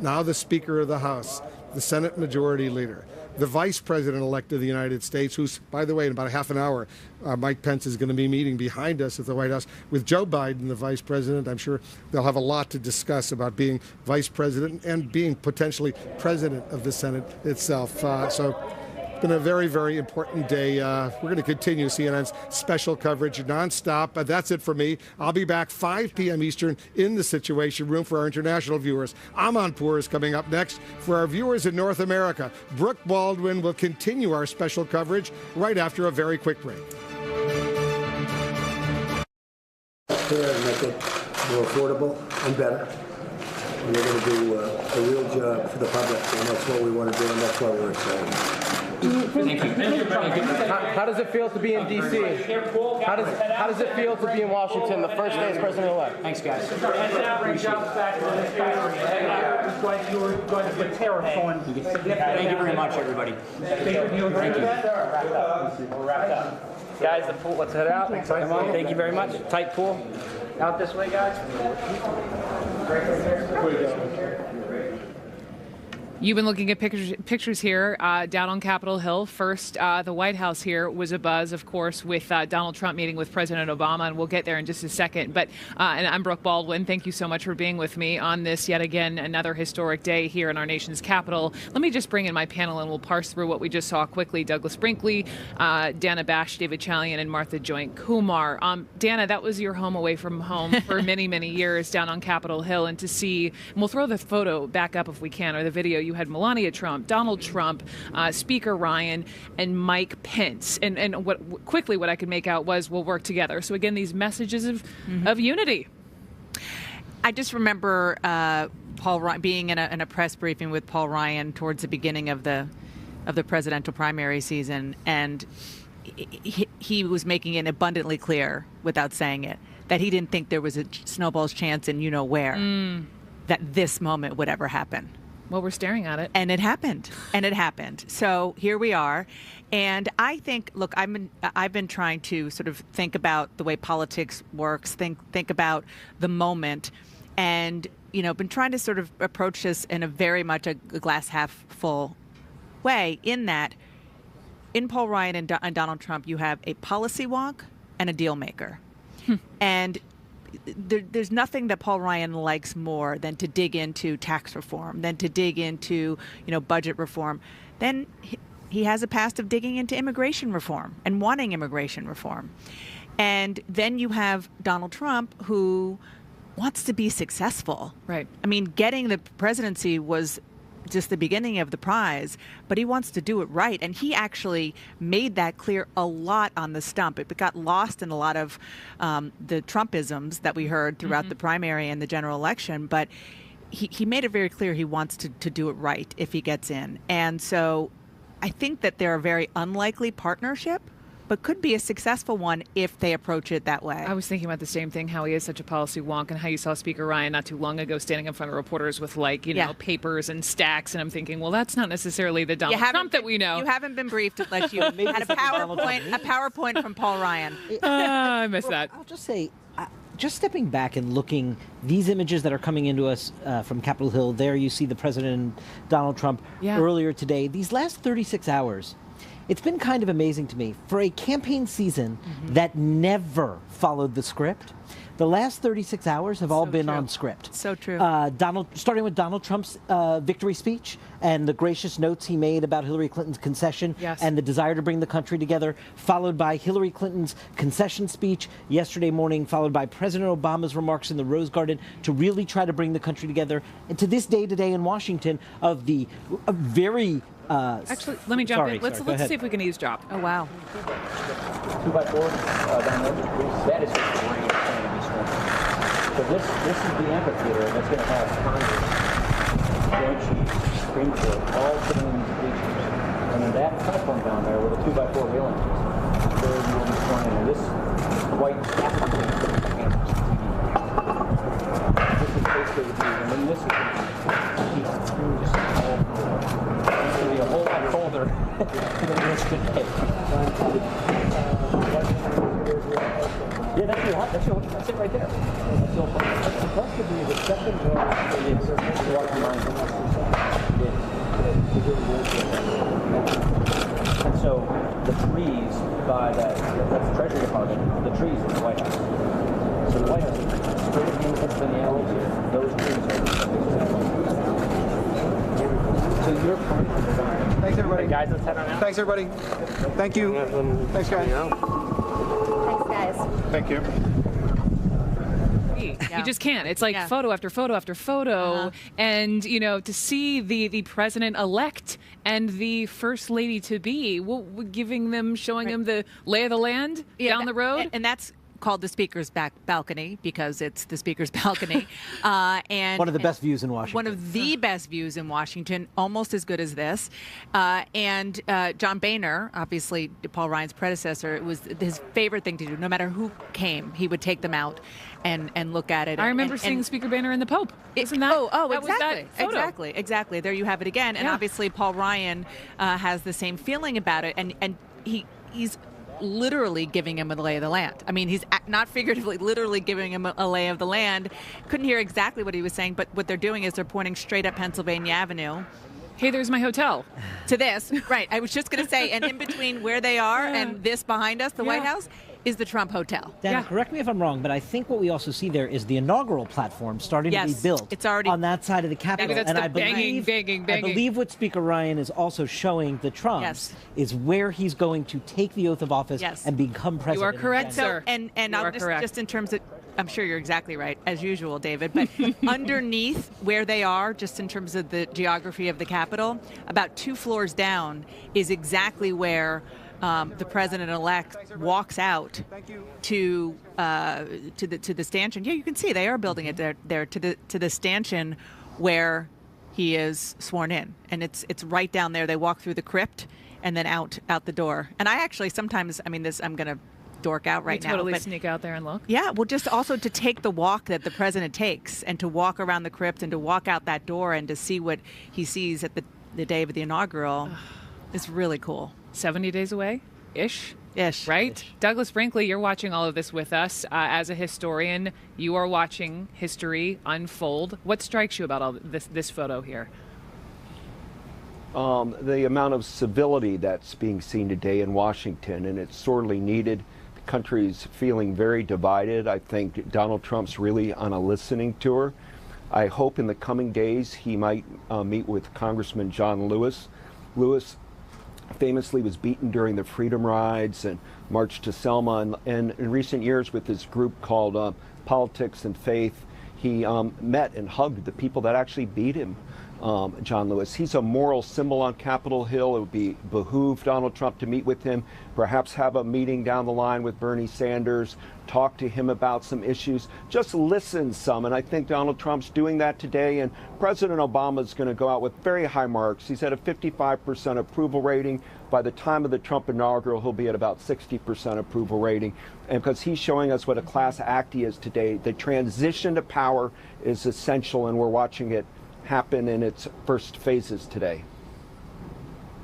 now the Speaker of the House, the Senate Majority Leader, the Vice President-elect of the United States, who's, by the way, in about a half an hour, Mike Pence is going to be meeting behind us at the White House with Joe Biden, the Vice President. I'm sure they'll have a lot to discuss about being Vice President and being potentially President of the Senate itself. So it's been a very, very important day. We're going to continue CNN's special coverage nonstop. That's it for me. I'll be back 5 p.m. Eastern in the Situation Room for our international viewers. Amanpour is coming up next. For our viewers in North America, Brooke Baldwin will continue our special coverage right after a very quick break. Make it more affordable and better. And we're going to do a real job for the public, and that's what we want to do, and that's why we're excited. Thank you. How does it feel to be in D.C.? How does it feel to be in Washington the first day as president-elect? Thanks, guys. Thank you very much, everybody. Thank you. Guys, the pool, let's head out. Come on. Thank you very much. Tight pool. Out this way, guys. You've been looking at pictures here down on Capitol Hill. First, the White House here was abuzz, of course, with Donald Trump meeting with President Obama, and we'll get there in just a second. But and I'm Brooke Baldwin. Thank you so much for being with me on this, yet again, another historic day here in our nation's capital. Let me just bring in my panel, and we'll parse through what we just saw quickly. Douglas Brinkley, Dana Bash, David Chalian, and Martha Joint Kumar. Dana, that was your home away from home for many, many years down on Capitol Hill, and to see, and we'll throw the photo back up if we can, or the video. You had Melania Trump, Donald Trump, Speaker Ryan, and Mike Pence. And what I could make out was we'll work together. So again, these messages of unity. I just remember Paul Ryan being in a press briefing with Paul Ryan towards the beginning of the of the presidential primary season, and he was making it abundantly clear, without saying it, that he didn't think there was a snowball's chance in where that this moment would ever happen. Well, we're staring at it. And it happened. And it happened. So here we are. And I think, look, I've been trying to sort of think about the way politics works, think about the moment, and been trying to sort of approach this in a very much a glass half full way, in that in Paul Ryan and Donald Trump, you have a policy wonk and a deal maker. And there's nothing that Paul Ryan likes more than to dig into tax reform, than to dig into, budget reform. Then he has a past of digging into immigration reform and wanting immigration reform. And then you have Donald Trump, who wants to be successful. Right. I mean, getting the presidency was just the beginning of the prize, but he wants to do it right. And he actually made that clear a lot on the stump. It got lost in a lot of the Trumpisms that we heard throughout the primary and the general election. But he made it very clear he wants to do it right if he gets in. And so I think that they're a very unlikely partnership, but could be a successful one if they approach it that way. I was thinking about the same thing, how he is such a policy wonk, and how you saw Speaker Ryan not too long ago standing in front of reporters with papers and stacks, and I'm thinking, well, that's not necessarily the Donald Trump that we know. You haven't been briefed unless you had a PowerPoint from Paul Ryan. I missed that. I'll just say, just stepping back and looking, these images that are coming into us from Capitol Hill, there you see the President and Donald Trump earlier today. These last 36 hours, it's been kind of amazing to me. For a campaign season that never followed the script, the last 36 hours have all been on script. So true. Starting with Donald Trump's victory speech and the gracious notes he made about Hillary Clinton's concession and the desire to bring the country together, followed by Hillary Clinton's concession speech yesterday morning, followed by President Obama's remarks in the Rose Garden to really try to bring the country together, and to this day today in Washington of the very... Actually, let me jump in. Let's see if we can eavesdrop. Oh, wow. 2x4 down there. That is a great thing to be swimming. So this is the amphitheater that's going to have Congress, Joint Chiefs, Supreme Court, all sitting in these bleachers. And then that platform down there with a 2x4 railing is where you will be swimming. And this white scaffolding is going to be cameras, TV. This is basically the view. And then this is the just all it's going to be a whole lot colder than it is today. Yeah, that's it right there. That's supposed to be the second water line. And so the trees by that's the Treasury Department, the trees in the White House. So the White House is straight at the end of Pennsylvania Avenue here. Those trees are so your point is design. Thanks, everybody. Hey guys, let's head on out. Thanks, everybody. Thank you. Thanks, guys. Thanks, guys. Thank you. You just can't. It's like photo after photo after photo. And, to see the president-elect and the first lady-to-be, showing him the lay of the land down the road. And that's called the Speaker's balcony because it's the Speaker's balcony. And one of the best views in Washington. One of the best views in Washington, almost as good as this. And John Boehner, obviously Paul Ryan's predecessor, it was his favorite thing to do. No matter who came, he would take them out and look at it. I remember seeing Speaker Boehner and the Pope. Isn't that? Exactly. There you have it again. And obviously Paul Ryan has the same feeling about it. And he's literally giving him a lay of the land. I mean, he's not figuratively, literally giving him a lay of the land. Couldn't hear exactly what he was saying, but what they're doing is they're pointing straight up Pennsylvania Avenue. Hey, there's my hotel. To this, right. I was just going to say, and in between where they are and this behind us, the White House, is the Trump Hotel. Dana, correct me if I'm wrong, but I think what we also see there is the inaugural platform starting to be built. It's already on that side of the Capitol. Maybe that's and the I believe what Speaker Ryan is also showing the Trumps is where he's going to take the oath of office and become president. You are correct, sir. And I'll just in terms of, I'm sure you're exactly right, as usual, David, but underneath where they are, just in terms of the geography of the Capitol, about 2 floors down is exactly where the president-elect walks out to the stanchion. Yeah, you can see they are building it there to the stanchion where he is sworn in, and it's right down there. They walk through the crypt and then out the door. And I actually sometimes, I mean, I'm going to dork out right you now. Totally but sneak out there and look. Yeah, well, just also to take the walk that the president takes, and to walk around the crypt, and to walk out that door, and to see what he sees at the day of the inaugural is really cool. 70 days away, ish. Right? Ish. Douglas Brinkley, you're watching all of this with us. As a historian, you are watching history unfold. What strikes you about all this photo here? The amount of civility that's being seen today in Washington, and it's sorely needed. The country's feeling very divided. I think Donald Trump's really on a listening tour. I hope in the coming days he might meet with Congressman John Lewis. Lewis famously was beaten during the Freedom Rides and marched to Selma. And in recent years, with his group called Politics and Faith, he met and hugged the people that actually beat him. John Lewis. He's a moral symbol on Capitol Hill. It would behoove Donald Trump to meet with him, perhaps have a meeting down the line with Bernie Sanders, talk to him about some issues, just listen some. And I think Donald Trump's doing that today. And President Obama is going to go out with very high marks. He's at a 55% approval rating. By the time of the Trump inaugural, he'll be at about 60% approval rating. And because he's showing us what a class act he is today, the transition to power is essential, and we're watching it happen in its first phases today.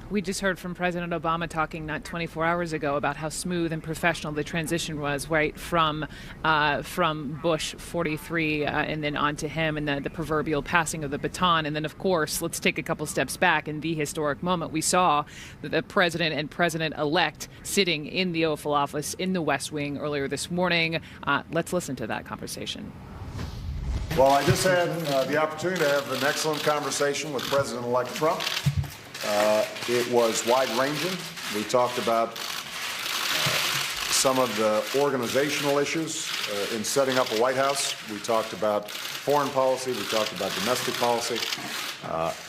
We just heard from President Obama talking not 24 hours ago about how smooth and professional the transition was, right, from Bush 43 and then on to him, and the proverbial passing of the baton. And then, of course, let's take a couple steps back. In the historic moment, we saw the president and president-elect sitting in the Oval Office in the West Wing earlier this morning. Let's listen to that conversation. Well, I just had the opportunity to have an excellent conversation with President-elect Trump. It was wide-ranging. We talked about some of the organizational issues in setting up a White House. We talked about foreign policy. We talked about domestic policy.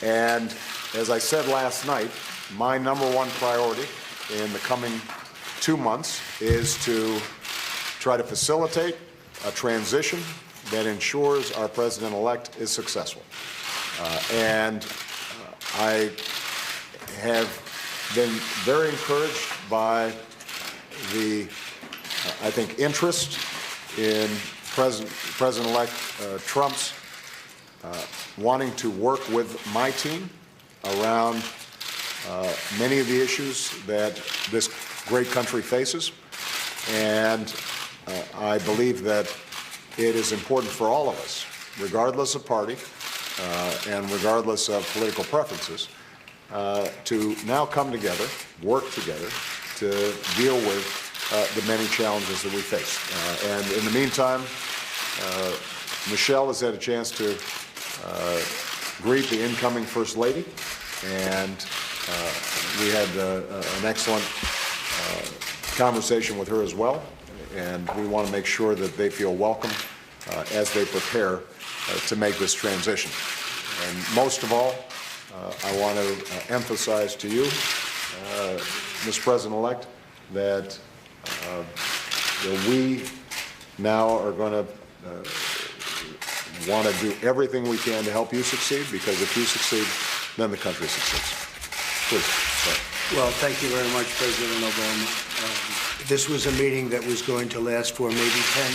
And as I said last night, my number one priority in the coming 2 months is to try to facilitate a transition that ensures our president-elect is successful. I have been very encouraged by the, I think, interest in President-elect Trump's wanting to work with my team around many of the issues that this great country faces. And I believe that it is important for all of us, regardless of party and regardless of political preferences, to now come together, work together to deal with the many challenges that we face. And in the meantime, Michelle has had a chance to greet the incoming First Lady, and we had an excellent conversation with her as well. And we want to make sure that they feel welcome as they prepare to make this transition. And most of all, I want to emphasize to you, Mr. President-elect, that we now are going to want to do everything we can to help you succeed, because if you succeed, then the country succeeds. Please. Sorry. Well, thank you very much, President Obama. This was a meeting that was going to last for maybe 10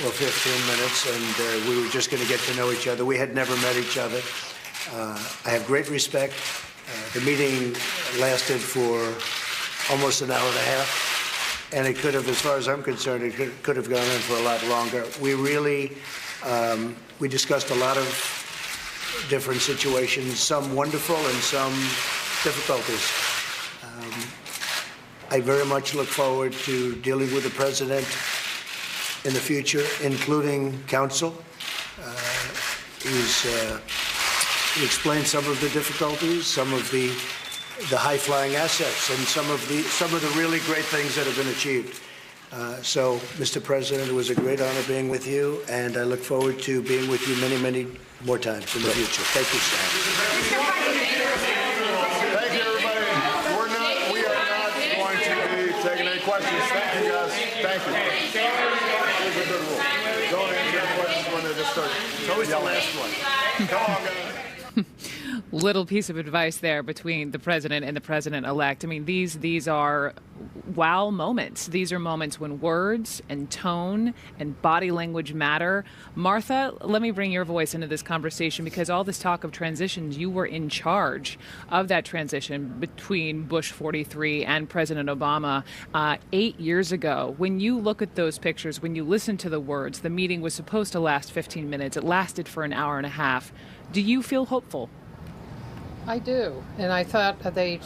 or 15 minutes, and we were just going to get to know each other. We had never met each other. I have great respect. The meeting lasted for almost an hour and a half, and it could have, as far as I'm concerned, it could have gone on for a lot longer. We really, we discussed a lot of different situations, some wonderful and some difficulties. I very much look forward to dealing with the president in the future, including counsel. He explained some of the difficulties, some of the high-flying assets, and some of the really great things that have been achieved. So, Mr. President, it was a great honor being with you, and I look forward to being with you many, many more times in the future. Thank you, sir. Thank you, everybody. We are not going to be taking any questions. Thank you, guys. Thank you. Here's a good rule. Don't answer questions when they just start. It's always the last one. Come on, guys. little piece of advice there between the president and the president-elect. I mean, these are wow moments. These are moments when words and tone and body language matter. Martha, let me bring your voice into this conversation, because all this talk of transitions, you were in charge of that transition between Bush 43 and President Obama 8 years ago. When you look at those pictures, when you listen to the words, the meeting was supposed to last 15 minutes. It lasted for an hour and a half. Do you feel hopeful? I do, and I thought they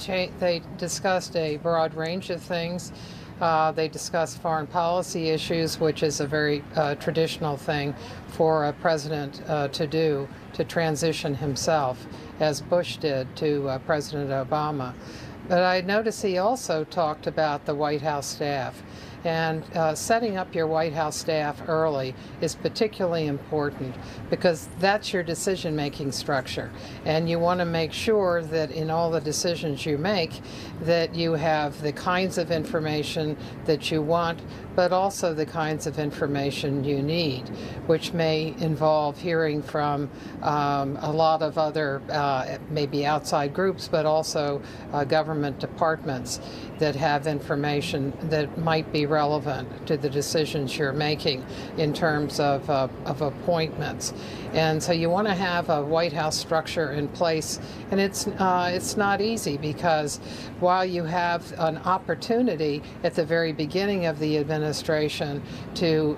discussed a broad range of things. They discussed foreign policy issues, which is a very traditional thing for a president to do, to transition himself, as Bush did to President Obama. But I noticed he also talked about the White House staff. And setting up your White House staff early is particularly important, because that's your decision-making structure. And you want to make sure that in all the decisions you make, that you have the kinds of information that you want, but also the kinds of information you need, which may involve hearing from a lot of other maybe outside groups, but also government departments that have information that might be relevant to the decisions you're making in terms of appointments. And so you want to have a White House structure in place, and it's not easy, because while you have an opportunity at the very beginning of the administration to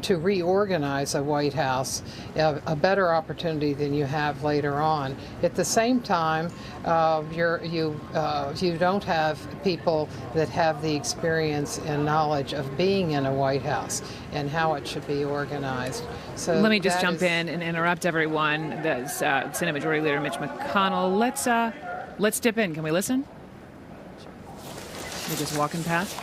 reorganize a White House, a better opportunity than you have later on. At the same time, you don't have people that have the experience and knowledge of being in a White House and how it should be organized. So let me just jump in and interrupt everyone. That's Senate Majority Leader Mitch McConnell. Let's dip in. Can we listen? We're just walking past.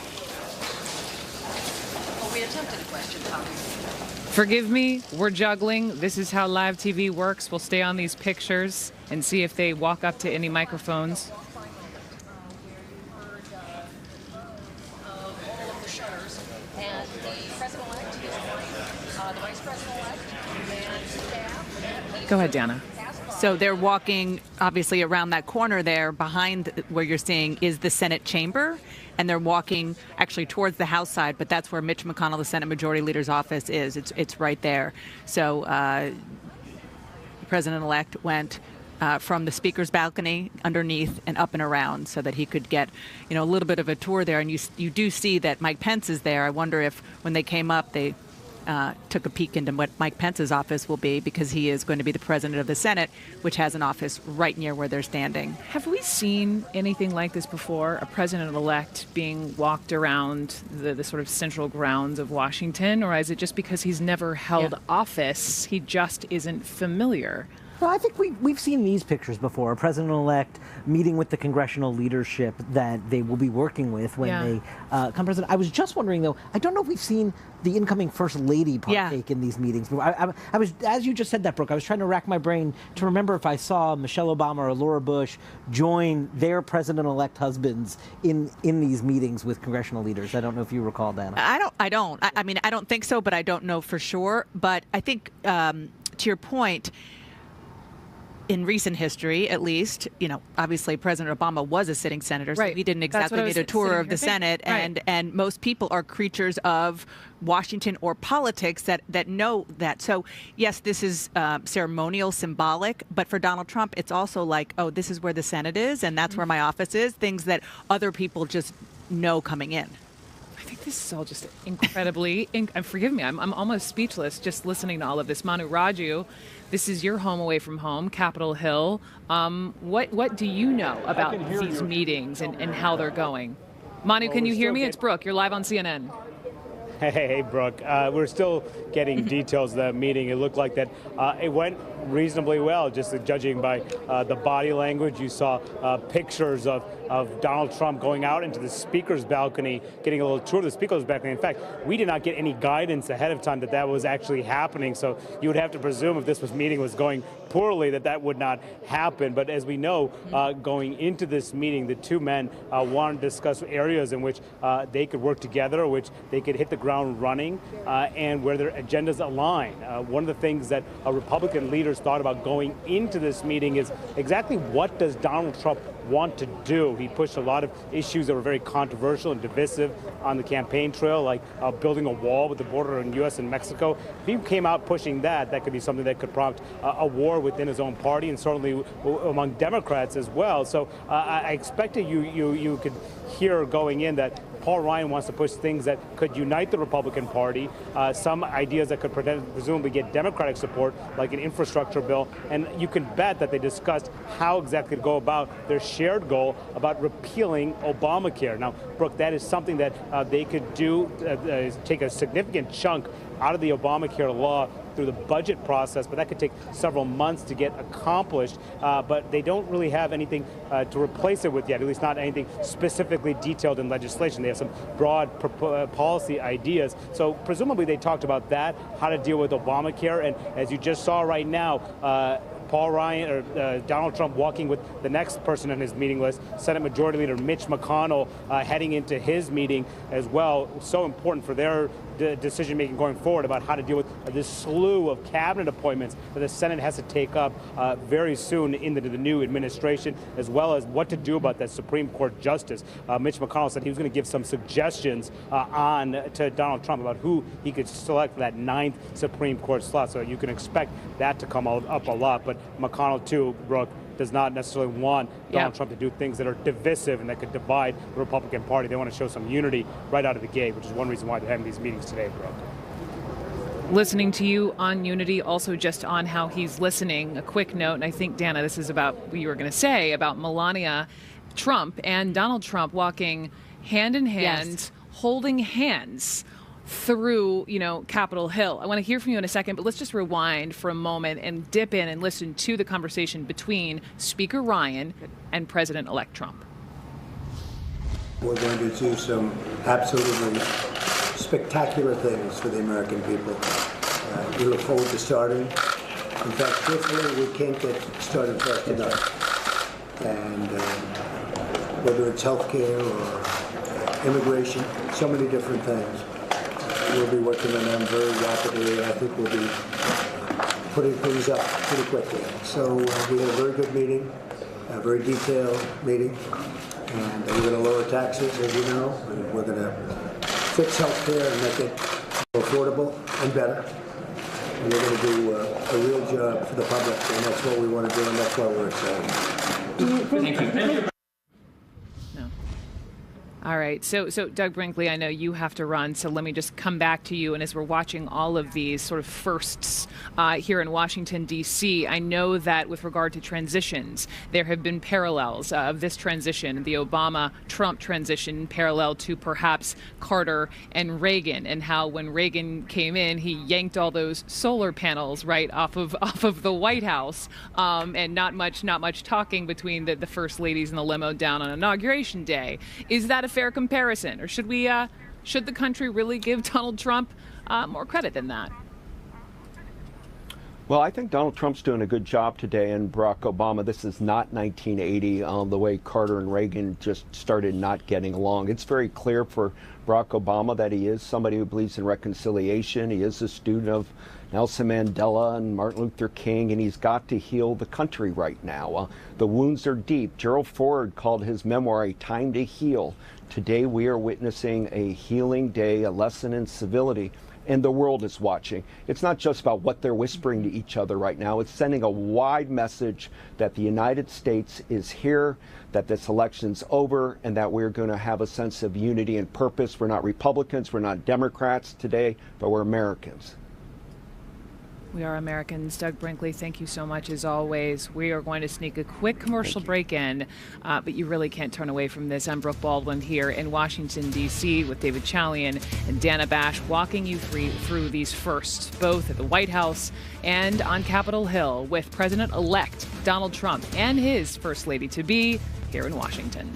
Well, we attempted a question, Tommy. Forgive me, we're juggling. This is how live TV works. We'll stay on these pictures and see if they walk up to any microphones. Go ahead, Dana. So they're walking, obviously, around that corner there. Behind where you're seeing is the Senate chamber, and they're walking actually towards the House side, but that's where Mitch McConnell, the Senate Majority Leader's office, is. It's right there. So the President-elect went from the Speaker's balcony underneath and up and around, so that he could get, a little bit of a tour there. And you do see that Mike Pence is there. I wonder if when they came up, they took a peek into what Mike Pence's office will be, because he is going to be the president of the Senate, which has an office right near where they're standing. Have we seen anything like this before? A president-elect being walked around the sort of central grounds of Washington? Or is it just because he's never held office, he just isn't familiar? Well, I think we've seen these pictures before. A president-elect meeting with the congressional leadership that they will be working with when they come president. I was just wondering, though, I don't know if we've seen the incoming First Lady partake in these meetings. I was, as you just said that, Brooke, I was trying to rack my brain to remember if I saw Michelle Obama or Laura Bush join their president-elect husbands in these meetings with congressional leaders. I don't know if you recall, Dana. I don't. I mean, I don't think so, but I don't know for sure. But I think, to your point, in recent history, at least, obviously President Obama was a sitting senator, so he didn't exactly need a tour of the Senate. And most people are creatures of Washington or politics that know that. So, yes, this is ceremonial, symbolic, but for Donald Trump, it's also like, oh, this is where the Senate is, and that's where my office is, things that other people just know coming in. I think this is all just incredibly, forgive me, I'm almost speechless just listening to all of this. Manu Raju, this is your home away from home, Capitol Hill. What do you know about these meetings and how they're going? Manu, can you hear me? It's Brooke. You're live on CNN. Hey, Brooke. We're still getting details of that meeting. It looked like that it went reasonably well, just judging by the body language. You saw pictures of Donald Trump going out into the Speaker's balcony, getting a little tour of the Speaker's balcony. In fact, we did not get any guidance ahead of time that was actually happening. So you would have to presume if this meeting was going poorly that would not happen. But as we know, going into this meeting, the two men wanted to discuss areas in which they could work together, which they could hit the ground ground running and where their agendas align. One of the things that Republican leaders thought about going into this meeting is exactly what does Donald Trump want to do. He pushed a lot of issues that were very controversial and divisive on the campaign trail, like building a wall with the border in U.S. and Mexico. If he came out pushing that could be something that could prompt a war within his own party and certainly among Democrats as well. So I expected you could hear going in that Paul Ryan wants to push things that could unite the Republican Party, some ideas that could presumably get Democratic support, like an infrastructure bill. And you can bet that they discussed how exactly to go about their shared goal about repealing Obamacare. Now, Brooke, that is something that they could do, take a significant chunk out of the Obamacare law through the budget process, but that could take several months to get accomplished. But they don't really have anything to replace it with yet, at least not anything specifically detailed in legislation. They have some broad policy ideas. So presumably they talked about that, how to deal with Obamacare. And as you just saw right now, Paul Ryan or Donald Trump walking with the next person on his meeting list, Senate Majority Leader Mitch McConnell, heading into his meeting as well. So important for their decision-making going forward about how to deal with this slew of cabinet appointments that the Senate has to take up very soon into the new administration, as well as what to do about that Supreme Court justice. Mitch McConnell said he was going to give some suggestions to Donald Trump about who he could select for that 9th Supreme Court slot. So you can expect that to come up a lot. But McConnell, too, Brooke, does not necessarily want Donald Trump to do things that are divisive and that could divide the Republican Party. They want to show some unity right out of the gate, which is one reason why they're having these meetings today, Brooke. Listening to you on unity, also just on how he's listening, a quick note, and I think, Dana, this is about what you were going to say about Melania Trump and Donald Trump walking hand in hand, holding hands through, Capitol Hill. I want to hear from you in a second, but let's just rewind for a moment and dip in and listen to the conversation between Speaker Ryan and President-elect Trump. We're going to do some absolutely spectacular things for the American people. We look forward to starting. In fact, truthfully, we can't get started fast enough. And whether it's healthcare or immigration, so many different things. We'll be working on them very rapidly. I think we'll be putting things up pretty quickly. So we had a very good meeting, a very detailed meeting, and we're going to lower taxes, as you know, and we're going to fix health care and make it more affordable and better. And we're going to do a real job for the public, and that's what we want to do, and that's why we're excited. Thank you. All right. So Doug Brinkley, I know you have to run, so let me just come back to you. And as we're watching all of these sort of firsts here in Washington, D.C., I know that with regard to transitions, there have been parallels of this transition, the Obama-Trump transition, parallel to perhaps Carter and Reagan, and how when Reagan came in, he yanked all those solar panels right off of the White House, and not much talking between the first ladies in the limo down on Inauguration Day. Is that a fair comparison, or should the country really give Donald Trump more credit than that? Well, I think Donald Trump's doing a good job today, and Barack Obama. This is not 1980, the way Carter and Reagan just started not getting along. It's very clear for Barack Obama that he is somebody who believes in reconciliation. He is a student of Nelson Mandela and Martin Luther King, and he's got to heal the country right now. The wounds are deep. Gerald Ford called his memoir A Time to Heal. Today we are witnessing a healing day, a lesson in civility, and the world is watching. It's not just about what they're whispering to each other right now. It's sending a wide message that the United States is here, that this election's over, and that we're going to have a sense of unity and purpose. We're not Republicans, we're not Democrats today, but we're Americans. We are Americans. Doug Brinkley, thank you so much as always. We are going to sneak a quick commercial break in, but you really can't turn away from this. I'm Brooke Baldwin here in Washington, D.C. with David Chalian and Dana Bash walking you through these firsts, both at the White House and on Capitol Hill with President-elect Donald Trump and his First Lady-to-be here in Washington.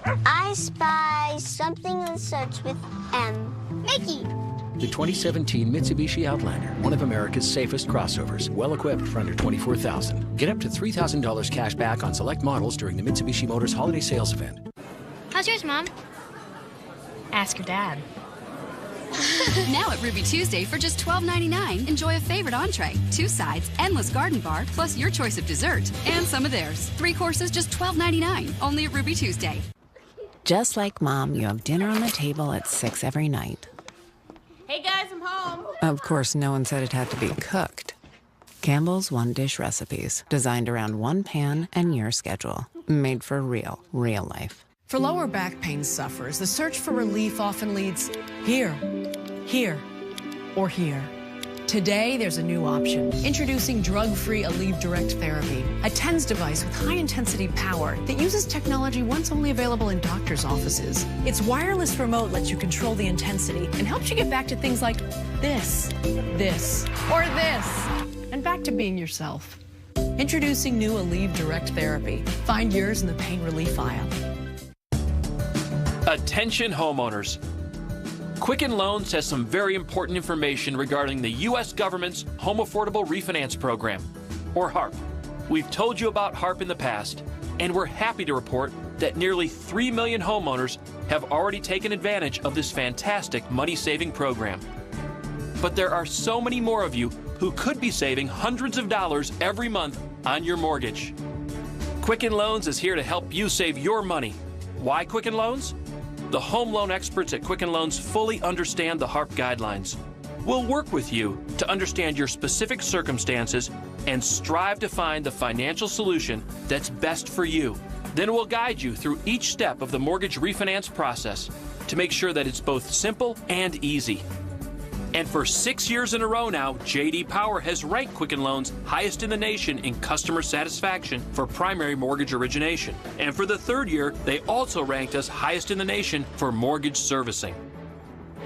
I spy something that starts with M. Mickey! The 2017 Mitsubishi Outlander, one of America's safest crossovers, well equipped for under $24,000. Get up to $3,000 cash back on select models during the Mitsubishi Motors Holiday Sales Event. How's yours, Mom? Ask your dad. Now at Ruby Tuesday for just $12.99, enjoy a favorite entree, 2 sides, endless garden bar, plus your choice of dessert, and some of theirs. 3 courses, just $12.99, only at Ruby Tuesday. Just like Mom, you have dinner on the table at 6 every night. Hey guys, I'm home. Of course, no one said it had to be cooked. Campbell's one-dish recipes, designed around one pan and your schedule. Made for real life. For lower back pain sufferers, the search for relief often leads here, here, or here. Today, there's a new option. Introducing drug-free Aleve Direct Therapy, a TENS device with high-intensity power that uses technology once only available in doctors' offices. Its wireless remote lets you control the intensity and helps you get back to things like this, or this, and back to being yourself. Introducing new Aleve Direct Therapy. Find yours in the pain relief aisle. Attention homeowners. Quicken Loans has some very important information regarding the U.S. government's Home Affordable Refinance Program, or HARP. We've told you about HARP in the past, and we're happy to report that nearly 3 million homeowners have already taken advantage of this fantastic money-saving program. But there are so many more of you who could be saving hundreds of dollars every month on your mortgage. Quicken Loans is here to help you save your money. Why Quicken Loans? The home loan experts at Quicken Loans fully understand the HARP guidelines. We'll work with you to understand your specific circumstances and strive to find the financial solution that's best for you. Then we'll guide you through each step of the mortgage refinance process to make sure that it's both simple and easy. And for 6 years in a row now, J.D. Power has ranked Quicken Loans highest in the nation in customer satisfaction for primary mortgage origination. And for the 3rd year, they also ranked us highest in the nation for mortgage servicing.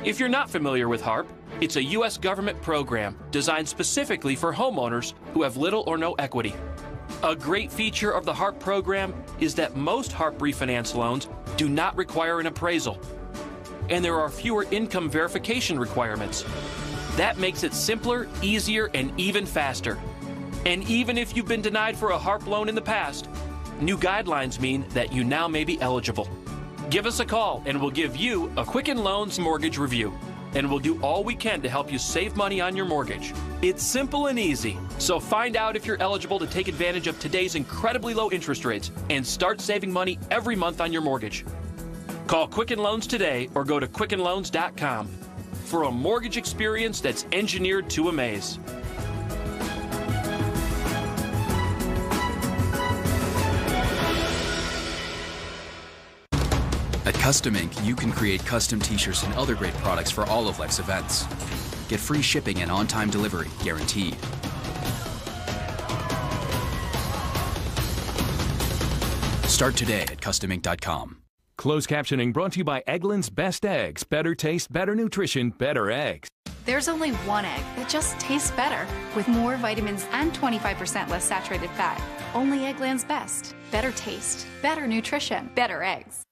If you're not familiar with HARP, it's a U.S. government program designed specifically for homeowners who have little or no equity. A great feature of the HARP program is that most HARP refinance loans do not require an appraisal, and there are fewer income verification requirements. That makes it simpler, easier, and even faster. And even if you've been denied for a HARP loan in the past, new guidelines mean that you now may be eligible. Give us a call and we'll give you a Quicken Loans mortgage review. And we'll do all we can to help you save money on your mortgage. It's simple and easy. So find out if you're eligible to take advantage of today's incredibly low interest rates and start saving money every month on your mortgage. Call Quicken Loans today or go to quickenloans.com for a mortgage experience that's engineered to amaze. At Custom Ink, you can create custom t-shirts and other great products for all of life's events. Get free shipping and on-time delivery guaranteed. Start today at customink.com. Closed captioning brought to you by Eggland's Best Eggs. Better taste, better nutrition, better eggs. There's only one egg that just tastes better, with more vitamins and 25% less saturated fat. Only Eggland's Best. Better taste, better nutrition, better eggs.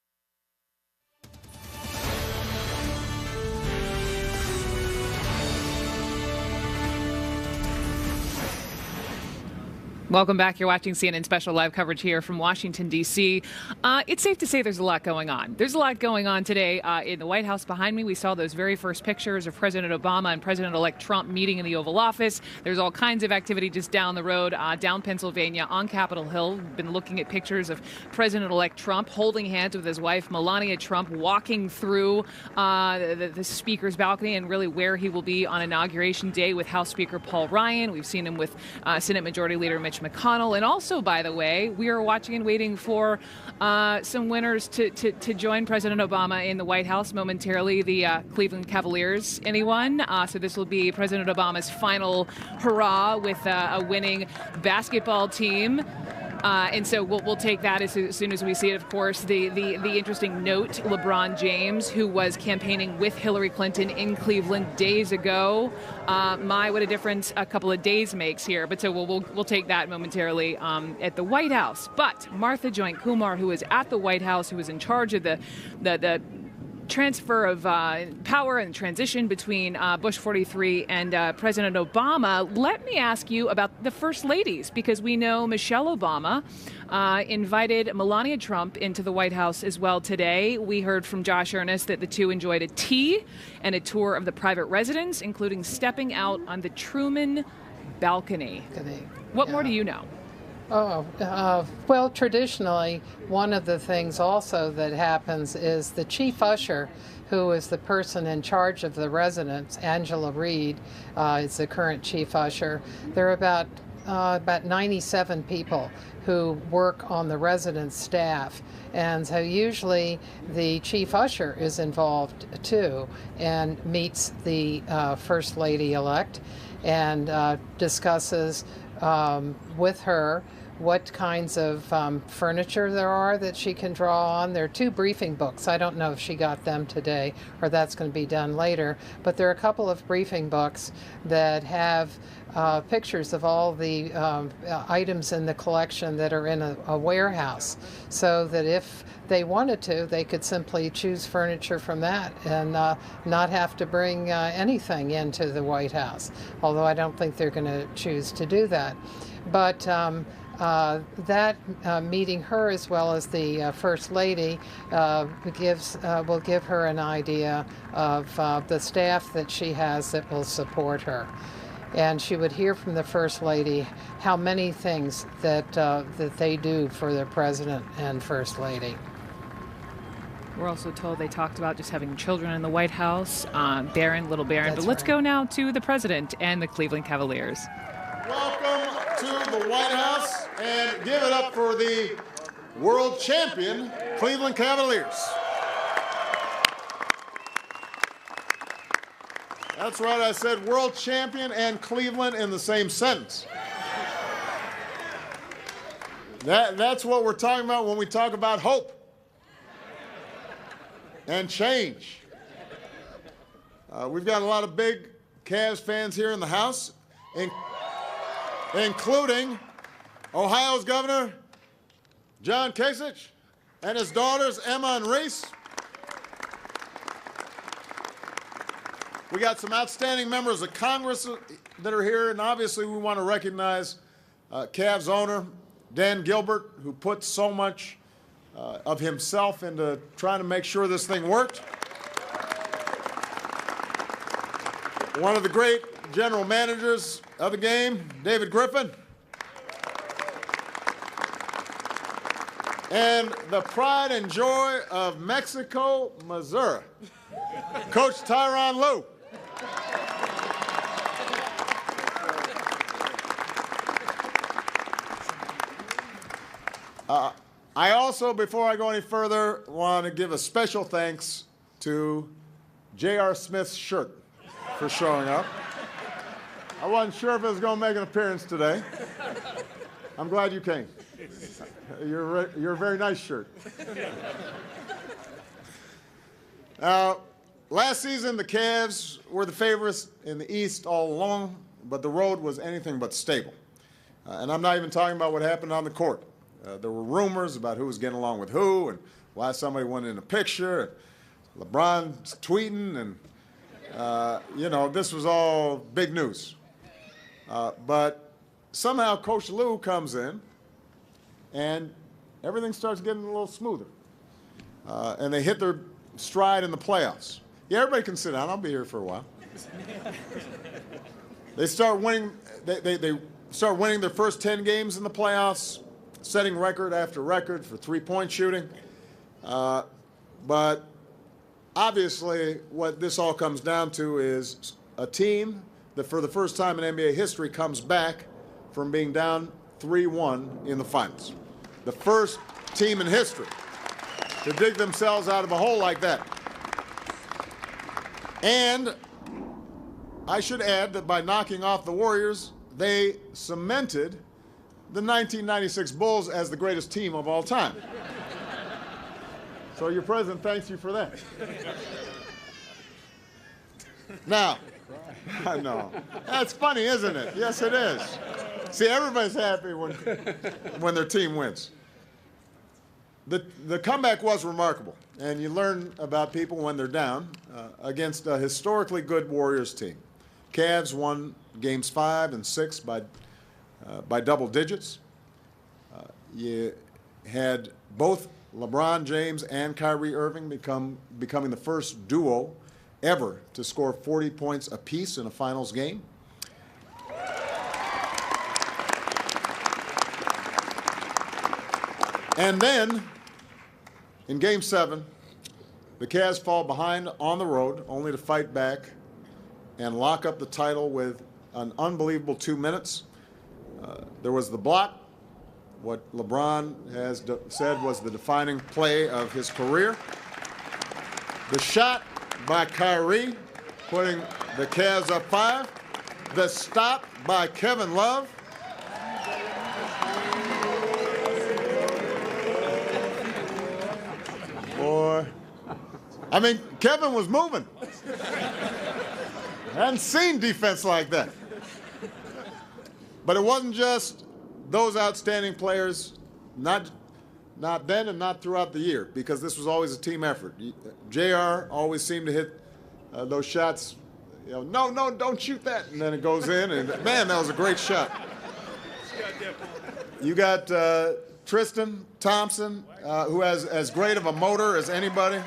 Welcome back. You're watching CNN Special Live coverage here from Washington, D.C. It's safe to say there's a lot going on. There's a lot going on today in the White House behind me. We saw those very first pictures of President Obama and President-elect Trump meeting in the Oval Office. There's all kinds of activity just down the road, down Pennsylvania, on Capitol Hill. We've been looking at pictures of President-elect Trump holding hands with his wife, Melania Trump, walking through the Speaker's balcony and really where he will be on Inauguration Day with House Speaker Paul Ryan. We've seen him with Senate Majority Leader Mitch McConnell. And also, by the way, we are watching and waiting for some winners to join President Obama in the White House momentarily, the Cleveland Cavaliers. Anyone? So this will be President Obama's final hurrah with a winning basketball team. And so we'll take that as soon as we see it. Of course, the interesting note, LeBron James, who was campaigning with Hillary Clinton in Cleveland days ago. What a difference a couple of days makes here. But so we'll take that momentarily at the White House. But Martha Joint Kumar, who is at the White House, who is in charge of the transfer of power and transition between Bush 43 and President Obama, let me ask you about the First Ladies, because we know Michelle Obama invited Melania Trump into the White House as well today. We heard from Josh Earnest that the two enjoyed a tea and a tour of the private residence, including stepping out on the Truman balcony. What more do you know? Well, traditionally, one of the things also that happens is the chief usher, who is the person in charge of the residence, Angela Reed, is the current chief usher. There are about 97 people who work on the residence staff. And so usually the chief usher is involved too and meets the First Lady-elect and discusses with her what kinds of furniture there are that she can draw on. There are 2 briefing books. I don't know if she got them today or that's going to be done later, but there are a couple of briefing books that have pictures of all the items in the collection that are in a warehouse, so that if they wanted to, they could simply choose furniture from that and not have to bring anything into the White House, although I don't think they're going to choose to do that. But that meeting her as well as the First Lady will give her an idea of the staff that she has that will support her. And she would hear from the First Lady how many things that they do for the President and First Lady. We're also told they talked about just having children in the White House, little Barron. That's But let's right. go now to the President and the Cleveland Cavaliers. Welcome to the White House, and give it up for the world champion Cleveland Cavaliers. That's right, I said world champion and Cleveland in the same sentence. That's what we're talking about when we talk about hope and change. We've got a lot of big Cavs fans here in the house, including Ohio's Governor John Kasich and his daughters Emma and Reese. We got some outstanding members of Congress that are here, and obviously we want to recognize Cavs owner Dan Gilbert, who put so much of himself into trying to make sure this thing worked. One of the great general managers of the game, David Griffin. And the pride and joy of Mexico, Missouri, Coach Tyronn Lue. I also, before I go any further, want to give a special thanks to J.R. Smith's shirt for showing up. I wasn't sure if it was going to make an appearance today. I'm glad you came. You're a very nice shirt. Last season, the Cavs were the favorites in the East all along, but the road was anything but stable. And I'm not even talking about what happened on the court. There were rumors about who was getting along with who and why somebody went in a picture. LeBron's tweeting, and, this was all big news. But somehow Coach Lue comes in, and everything starts getting a little smoother. And they hit their stride in the playoffs. Yeah, everybody can sit down. I'll be here for a while. They start winning. They start winning their first 10 games in the playoffs, setting record after record for three-point shooting. But obviously, what this all comes down to is a team that, for the first time in NBA history, comes back from being down 3-1 in the finals. The first team in history to dig themselves out of a hole like that. And I should add that by knocking off the Warriors, they cemented the 1996 Bulls as the greatest team of all time. So your president thanks you for that. Now, I know. That's funny, isn't it? Yes, it is. See, everybody's happy when their team wins. the comeback was remarkable, and you learn about people when they're down against a historically good Warriors team. Cavs won games 5 and 6 by double digits. You had both LeBron James and Kyrie Irving becoming the first duo ever to score 40 points apiece in a finals game. And then, in Game 7, the Cavs fall behind on the road, only to fight back and lock up the title with an unbelievable 2 minutes. There was the block, what LeBron has said was the defining play of his career. The shot by Kyrie, putting the Cavs up 5. The stop by Kevin Love. Boy, I mean, Kevin was moving. I hadn't seen defense like that. But it wasn't just those outstanding players, not then and not throughout the year, because this was always a team effort. JR always seemed to hit those shots, you know, no, don't shoot that, and then it goes in, and man, that was a great shot. You got Tristan Thompson, who has as great of a motor as anybody,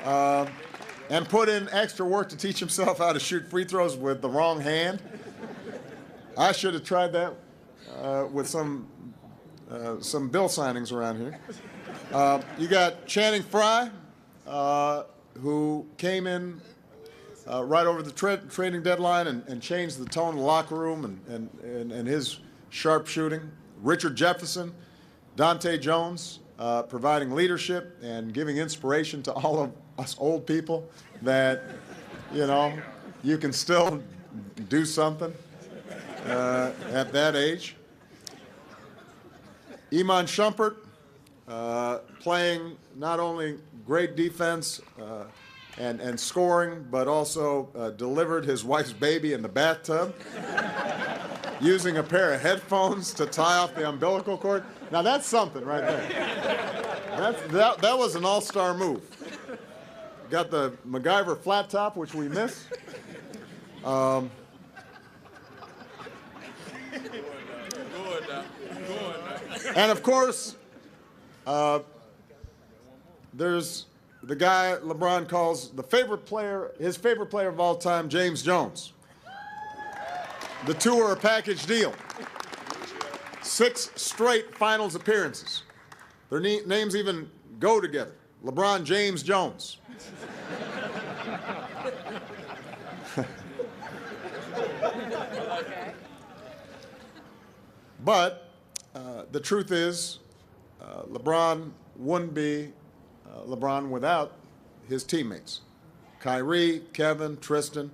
and put in extra work to teach himself how to shoot free throws with the wrong hand. I should have tried that with some bill signings around here. You got Channing Frye, who came in right over the trading deadline and changed the tone of the locker room and his sharp shooting. Richard Jefferson, Dante Jones, providing leadership and giving inspiration to all of us old people that, you know, you can still do something at that age. Iman Shumpert, playing not only great defense and scoring, but also delivered his wife's baby in the bathtub, using a pair of headphones to tie off the umbilical cord. Now that's something right there. That was an all-star move. Got the MacGyver flat top, which we miss. And of course, there's the guy LeBron calls his favorite player of all time, James Jones. The two are a package deal. 6 straight finals appearances. Their names even go together. LeBron James Jones. But the truth is, LeBron wouldn't be LeBron without his teammates. Kyrie, Kevin, Tristan.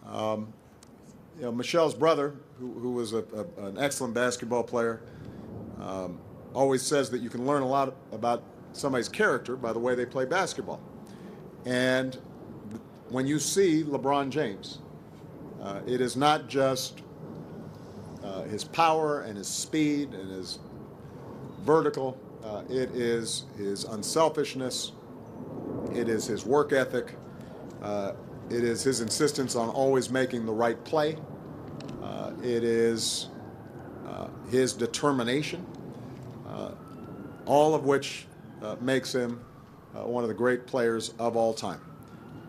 You know, Michelle's brother, who was an excellent basketball player, always says that you can learn a lot about somebody's character by the way they play basketball. And when you see LeBron James, it is not just his power and his speed and his vertical. It is his unselfishness. It is his work ethic. It is his insistence on always making the right play. It is his determination, all of which makes him one of the great players of all time.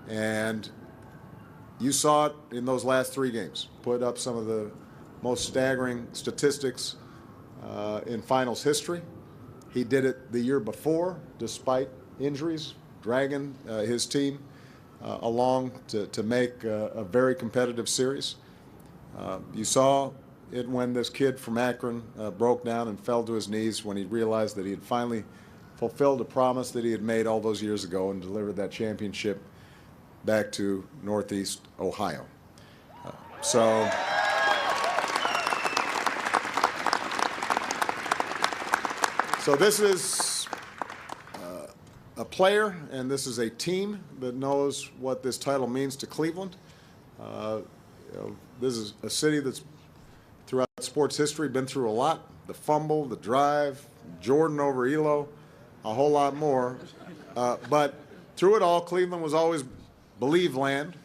And you saw it in those last 3 games. Put up some of the most staggering statistics in finals history. He did it the year before, despite injuries, dragging his team along to make a very competitive series. You saw it when this kid from Akron broke down and fell to his knees when he realized that he had finally fulfilled a promise that he had made all those years ago and delivered that championship back to Northeast Ohio. So this is a player, and this is a team that knows what this title means to Cleveland. You know, this is a city that's, throughout sports history, been through a lot. The fumble, the drive, Jordan over Elo, a whole lot more. But through it all, Cleveland was always believe land,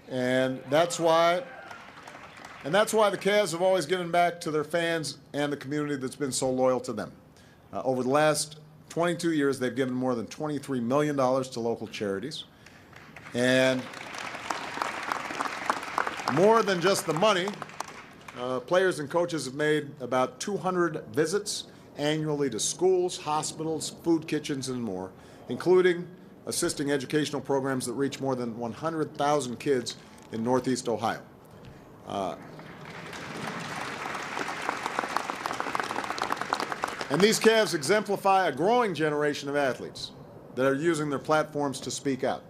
and that's why the Cavs have always given back to their fans and the community that's been so loyal to them. Over the last 22 years, they've given more than $23 million to local charities. And more than just the money, players and coaches have made about 200 visits annually to schools, hospitals, food kitchens, and more, including assisting educational programs that reach more than 100,000 kids in Northeast Ohio. And these Cavs exemplify a growing generation of athletes that are using their platforms to speak out.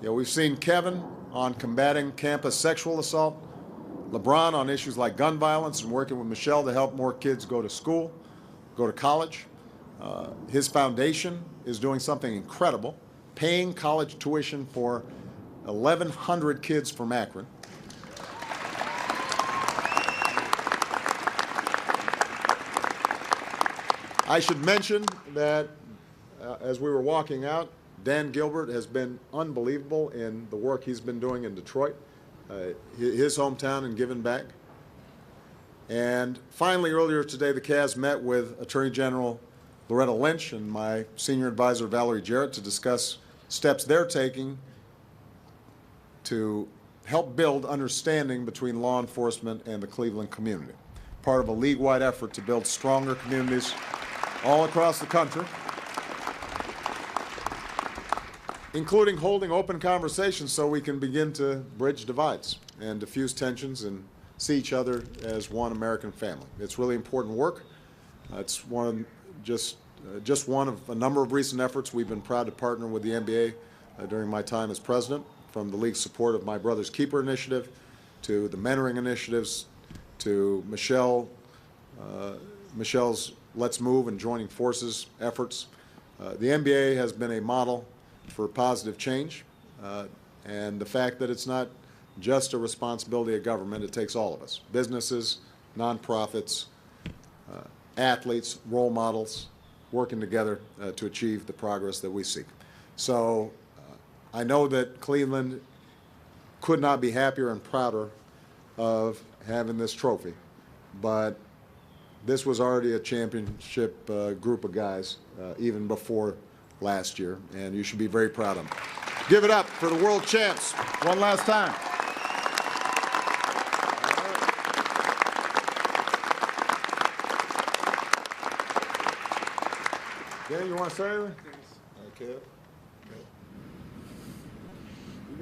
We've seen Kevin on combating campus sexual assault, LeBron on issues like gun violence and working with Michelle to help more kids go to school, go to college. His foundation is doing something incredible, paying college tuition for 1,100 kids from Akron. I should mention that as we were walking out, Dan Gilbert has been unbelievable in the work he's been doing in Detroit, his hometown, and giving back. And finally, earlier today, the Cavs met with Attorney General Loretta Lynch and my senior advisor, Valerie Jarrett, to discuss steps they're taking to help build understanding between law enforcement and the Cleveland community, part of a league-wide effort to build stronger communities all across the country, including holding open conversations so we can begin to bridge divides and diffuse tensions and see each other as one American family. It's really important work. It's just one of a number of recent efforts. We've been proud to partner with the NBA during my time as president, from the league's support of My Brother's Keeper initiative to the mentoring initiatives to Michelle's Let's Move and Joining Forces efforts. The NBA has been a model for positive change, and the fact that it's not just a responsibility of government, it takes all of us, businesses, nonprofits, athletes, role models, working together to achieve the progress that we seek. So I know that Cleveland could not be happier and prouder of having this trophy, but this was already a championship group of guys even before last year, and you should be very proud of them. Give it up for the world champs one last time. Dan, you want to say anything? Okay.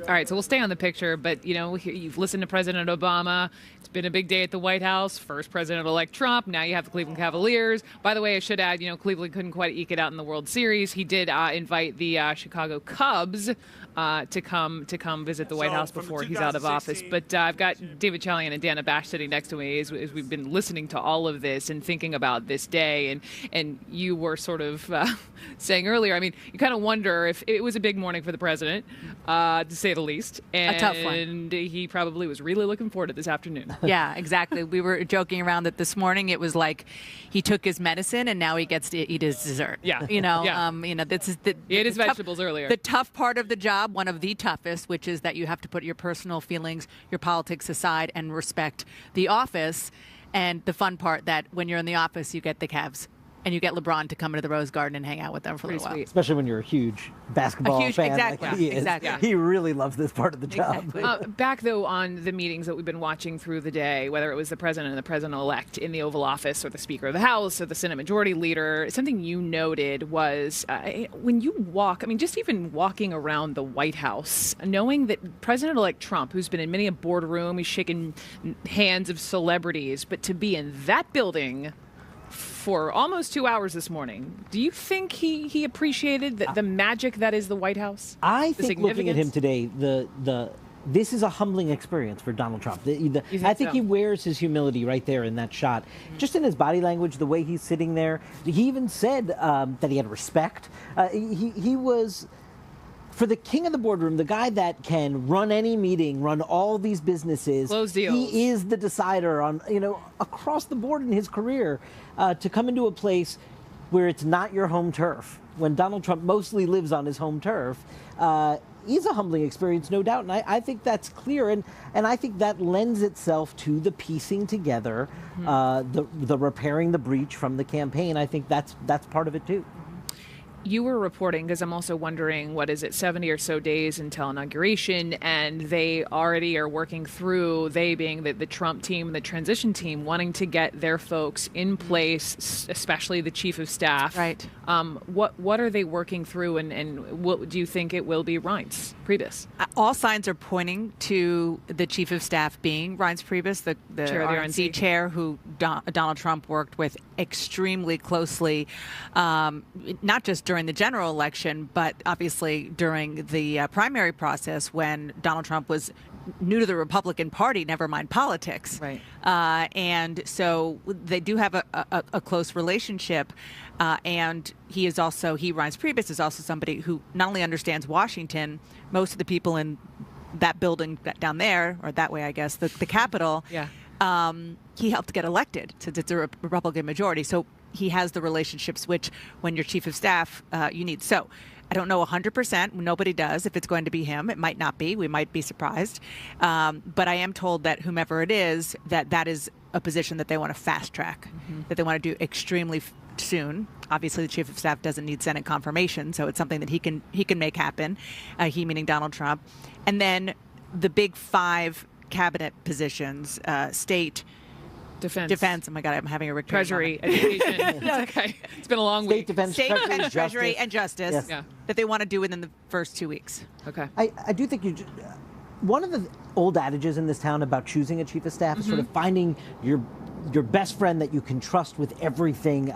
All right, so we'll stay on the picture, but, you've listened to President Obama. It's been a big day at the White House. First President-elect Trump. Now you have the Cleveland Cavaliers. By the way, I should add, Cleveland couldn't quite eke it out in the World Series. He did invite the Chicago Cubs to come visit the White House before he's out of office. But I've got David Chalian and Dana Bash sitting next to me as we've been listening to all of this and thinking about this day. And you were sort of saying earlier, you kind of wonder if it was a big morning for the president, to say the least. And a tough one. And he probably was really looking forward to this afternoon. Yeah, exactly. We were joking around that this morning. It was like he took his medicine and now he gets to eat his dessert. Yeah. This is he ate his vegetables earlier. The tough part of the job, one of the toughest, which is that you have to put your personal feelings, your politics aside and respect the office. And the fun part that when you're in the office, you get the Cavs. And you get LeBron to come into the Rose Garden and hang out with them for a little while. Especially when you're a huge basketball fan. Exactly. Like he is. Exactly. He really loves this part of the job. Exactly. Back, though, on the meetings that we've been watching through the day, whether it was the president and the president-elect in the Oval Office or the Speaker of the House or the Senate Majority Leader, something you noted was when you walk, just even walking around the White House, knowing that President-elect Trump, who's been in many a boardroom, he's shaken hands of celebrities, but to be in that building for almost 2 hours this morning. Do you think he appreciated the magic that is the White House? I think looking at him today, this is a humbling experience for Donald Trump. I think he wears his humility right there in that shot. Just in his body language, the way he's sitting there. He even said that he had respect. He was, for the king of the boardroom, the guy that can run any meeting, run all these businesses. Close deals. He is the decider on, across the board in his career, to come into a place where it's not your home turf, when Donald Trump mostly lives on his home turf, is a humbling experience, no doubt. And I think that's clear. And I think that lends itself to the piecing together, the repairing the breach from the campaign. I think that's part of it, too. You were reporting, because I'm also wondering, 70 or so days until inauguration, and they already are working through, they being the Trump team, the transition team, wanting to get their folks in place, especially the chief of staff. Right. What are they working through, and what do you think it will be Reince Priebus? All signs are pointing to the chief of staff being Reince Priebus, the chair of the RNC chair, who Donald Trump worked with extremely closely, not just during the general election, but obviously during the primary process when Donald Trump was new to the Republican Party, never mind politics. Right. And so they do have a close relationship. And Reince Priebus is also somebody who not only understands Washington, most of the people in that building down there, or that way, I guess, the Capitol, he helped get elected since it's a Republican majority. So he has the relationships which, when you're chief of staff, you need. So I don't know 100%. Nobody does. If it's going to be him, it might not be. We might be surprised. But I am told that whomever it is, that is a position that they want to fast track, that they want to do extremely soon. Obviously, the chief of staff doesn't need Senate confirmation, so it's something that he can make happen. He meaning Donald Trump, and then the big 5 cabinet positions: state, defense. Oh my God, I'm having a Treasury, education. It's okay. It's been a long week. Defense, Treasury, and Justice. Yes. Yeah. That they want to do within the first 2 weeks. Okay. I do think one of the old adages in this town about choosing a chief of staff is sort of finding your best friend that you can trust with everything,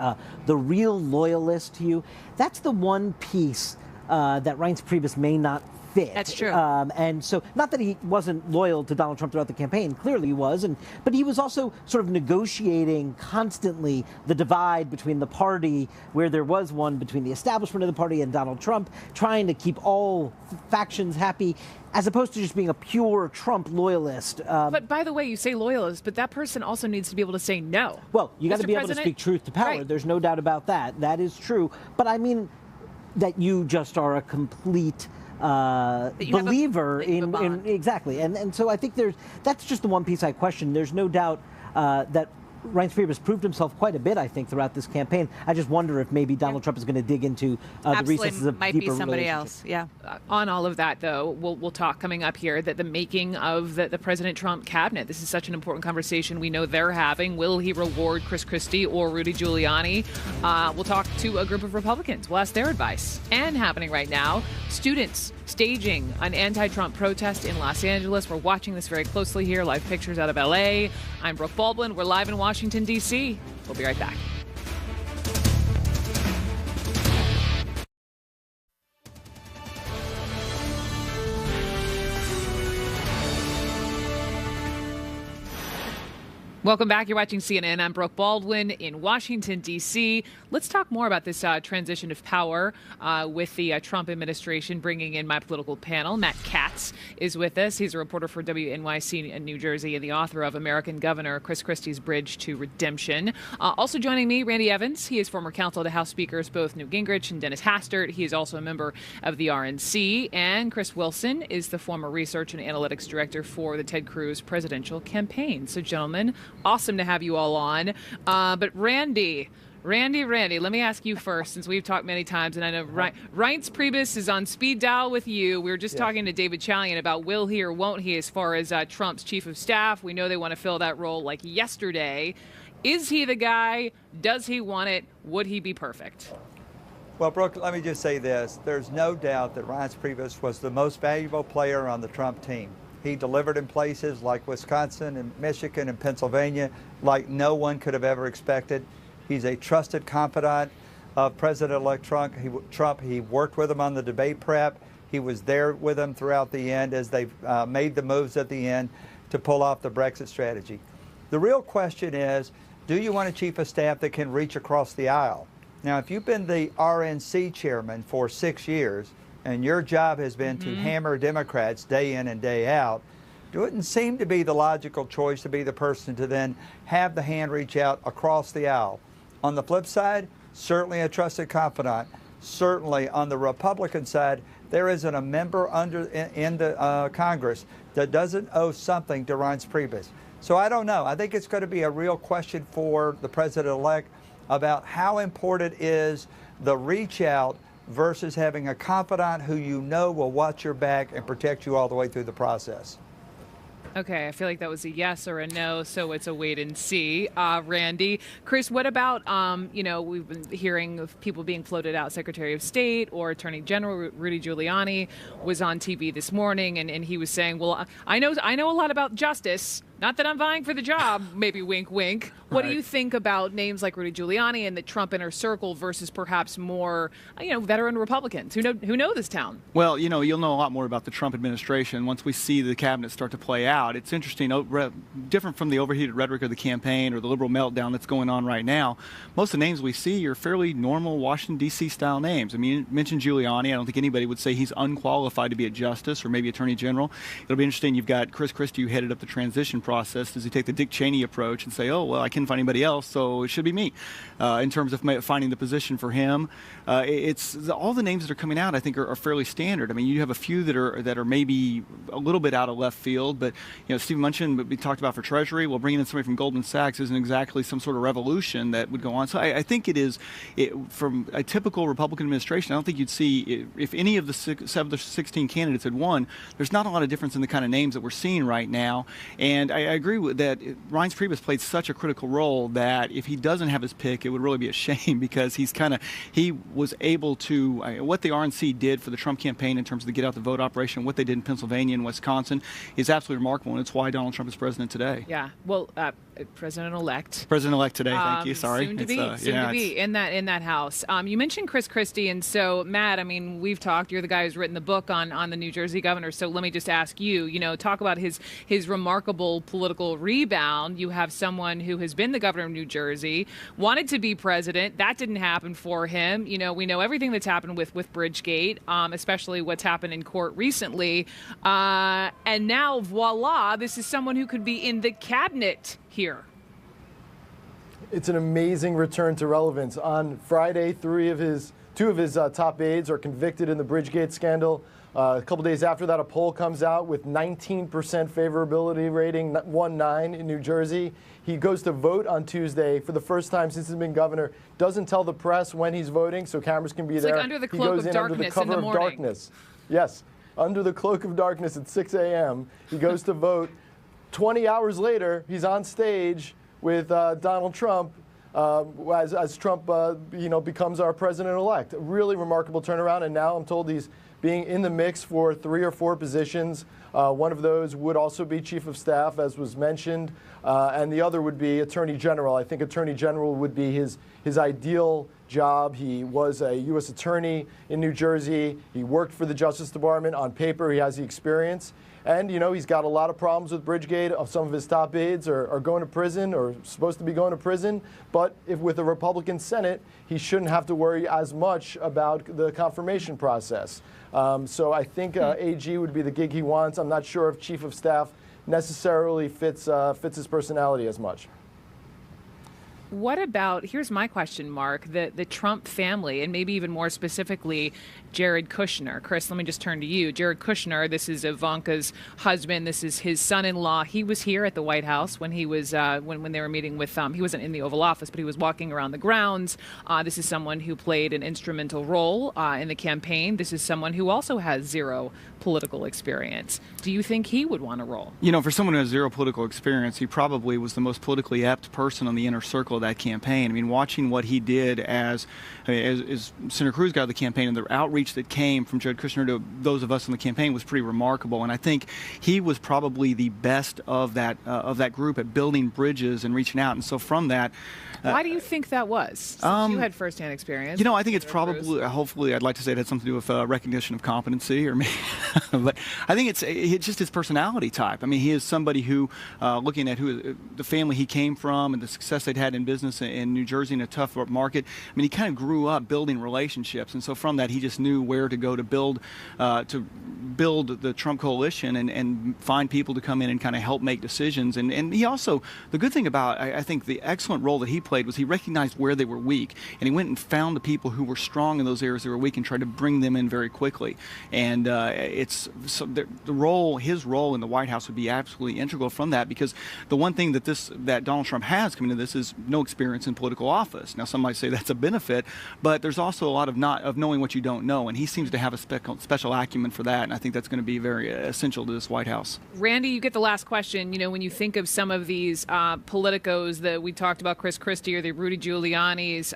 the real loyalist to you. That's the one piece that Reince Priebus may not fit. That's true. And so, not that he wasn't loyal to Donald Trump throughout the campaign, clearly he was, but he was also sort of negotiating constantly the divide between the party, where there was one between the establishment of the party and Donald Trump, trying to keep all factions happy, as opposed to just being a pure Trump loyalist. But by the way, you say loyalist, but that person also needs to be able to say no. Well, you got to be able to President? speak truth to power. Right. There's no doubt about that. That is true. But I mean that you just are a complete believer in exactly. And so I think that's just the one piece I question. There's no doubt that Reince Priebus proved himself quite a bit, I think, throughout this campaign. I just wonder if maybe Donald Trump is going to dig into the recesses of might deeper be somebody relationships. else. Yeah. On all of that, though, we'll talk coming up here that the making of the President Trump cabinet. This is such an important conversation we know they're having. Will he reward Chris Christie or Rudy Giuliani? We'll talk to a group of Republicans. We'll ask their advice. And happening right now, students staging an anti-Trump protest in Los Angeles. We're watching this very closely here. Live pictures out of L.A. I'm Brooke Baldwin. We're live in Washington, D.C. We'll be right back. Welcome back. You're watching CNN. I'm Brooke Baldwin in Washington, D.C. Let's talk more about this transition of power with the Trump administration, bringing in my political panel. Matt Katz is with us. He's a reporter for WNYC in New Jersey and the author of American Governor Chris Christie's Bridge to Redemption. Also joining me, Randy Evans. He is former counsel to House Speakers both Newt Gingrich and Dennis Hastert. He is also a member of the RNC. And Chris Wilson is the former research and analytics director for the Ted Cruz presidential campaign. So, gentlemen, awesome to have you all on. But Randy, let me ask you first, since we've talked many times, and I know Reince Priebus is on speed dial with you. We were just talking to David Chalian about will he or won't he as far as Trump's chief of staff. We know they want to fill that role like yesterday. Is he the guy? Does he want it? Would he be perfect? Well, Brooke, let me just say this. There's no doubt that Reince Priebus was the most valuable player on the Trump team. He delivered in places like Wisconsin and Michigan and Pennsylvania like no one could have ever expected. He's a trusted confidant of President-elect Trump. He worked with him on the debate prep. He was there with him throughout the end as they made the moves at the end to pull off the Brexit strategy. The real question is, do you want a chief of staff that can reach across the aisle? Now, if you've been the RNC chairman for 6 years, and your job has been to hammer Democrats day in and day out, it wouldn't seem to be the logical choice to be the person to then have the hand reach out across the aisle. On the flip side, certainly a trusted confidant. Certainly on the Republican side, there isn't a member in the Congress that doesn't owe something to Reince Priebus. So I don't know. I think it's going to be a real question for the president-elect about how important is the reach out versus having a confidant who you know will watch your back and protect you all the way through the process. Okay, I feel like that was a yes or a no, so it's a wait and see. Randy, Chris, what about, we've been hearing of people being floated out. Secretary of State or Attorney General Rudy Giuliani was on TV this morning, and he was saying, well, I know a lot about justice. Not that I'm vying for the job, maybe wink, wink. What do you think about names like Rudy Giuliani and the Trump inner circle versus perhaps more, veteran Republicans who know this town? Well, you'll know a lot more about the Trump administration once we see the cabinet start to play out. It's interesting, different from the overheated rhetoric of the campaign or the liberal meltdown that's going on right now. Most of the names we see are fairly normal Washington, D.C. style names. I mean, you mentioned Giuliani. I don't think anybody would say he's unqualified to be a justice or maybe attorney general. It'll be interesting. You've got Chris Christie, who headed up the transition process. Does he take the Dick Cheney approach and say, oh, well, I couldn't find anybody else, so it should be me, in terms of finding the position for him? It's all the names that are coming out, I think, are fairly standard. I mean, you have a few that are maybe a little bit out of left field, but Steve Mnuchin, we talked about for Treasury. Well, bringing in somebody from Goldman Sachs isn't exactly some sort of revolution that would go on. So I think from a typical Republican administration, I don't think you'd see, if any of the 16 candidates had won, there's not a lot of difference in the kind of names that we're seeing right now. And I agree with that. Reince Priebus played such a critical role that if he doesn't have his pick, it would really be a shame, because he was able to, what the RNC did for the Trump campaign in terms of the get out the vote operation, what they did in Pennsylvania and Wisconsin is absolutely remarkable, and it's why Donald Trump is president today. Yeah, well, President-elect. President-elect today, thank you, sorry. Soon to be in that house. You mentioned Chris Christie, and so, Matt, I mean, we've talked, you're the guy who's written the book on the New Jersey governor, so let me just ask you, talk about his remarkable political rebound. You have someone who has been the governor of New Jersey, wanted to be president, that didn't happen for him. We know everything that's happened with Bridgegate, especially what's happened in court recently, and now, voila, this is someone who could be in the cabinet here. It's an amazing return to relevance. On Friday, two of his top aides are convicted in the Bridgegate scandal. A couple days after that, a poll comes out with 19% favorability rating, 1-9 in New Jersey. He goes to vote on Tuesday for the first time since he's been governor. Doesn't tell the press when he's voting, so cameras can be there. It's like under the cloak of darkness in the morning. Darkness. Yes, under the cloak of darkness at 6 a.m. He goes to vote. 20 hours later, he's on stage with Donald Trump as Trump becomes our president-elect. A really remarkable turnaround, and now I'm told he's being in the mix for 3 or 4 positions. One of those would also be chief of staff, as was mentioned, and the other would be attorney general. I think attorney general would be his ideal job. He was a U.S. attorney in New Jersey. He worked for the Justice Department. On paper, he has the experience. And, he's got a lot of problems with Bridgegate. Some of his top aides are going to prison or supposed to be going to prison. But with a Republican Senate, he shouldn't have to worry as much about the confirmation process. So I think AG would be the gig he wants. I'm not sure if chief of staff necessarily fits his personality as much. What about, here's my question, Mark, the Trump family, and maybe even more specifically, Jared Kushner. Chris, let me just turn to you. Jared Kushner, this is Ivanka's husband. This is his son-in-law. He was here at the White House when he was when they were meeting with, he wasn't in the Oval Office, but he was walking around the grounds. This is someone who played an instrumental role in the campaign. This is someone who also has zero political experience. Do you think he would want a role? For someone who has zero political experience, he probably was the most politically apt person on the inner circle of that campaign. I mean, watching what he did as Senator Cruz got out of the campaign and the outreach that came from Jared Kushner to those of us in the campaign was pretty remarkable. And I think he was probably the best of that group at building bridges and reaching out. And so from that, why do you think that was? Since you had firsthand experience. I think it's probably, hopefully, I'd like to say it had something to do with recognition of competency, or maybe, but I think it's just his personality type. I mean, he is somebody who, looking at the family he came from and the success they'd had in business in New Jersey in a tough market. I mean, he kind of grew up building relationships, and so from that, he just knew where to go to build the Trump coalition and find people to come in and kind of help make decisions. And he also, the good thing about, I think, the excellent role that he played was he recognized where they were weak, and he went and found the people who were strong in those areas that were weak and tried to bring them in very quickly. And his role in the White House would be absolutely integral from that, because the one thing that Donald Trump has coming to this is no experience in political office. Now, some might say that's a benefit, but there's also a lot of knowing what you don't know, and he seems to have a special acumen for that, and I think that's going to be very essential to this White House. Randy, you get the last question. You know, when you think of some of these politicos that we talked about, Chris Christie or the Rudy Giuliani's,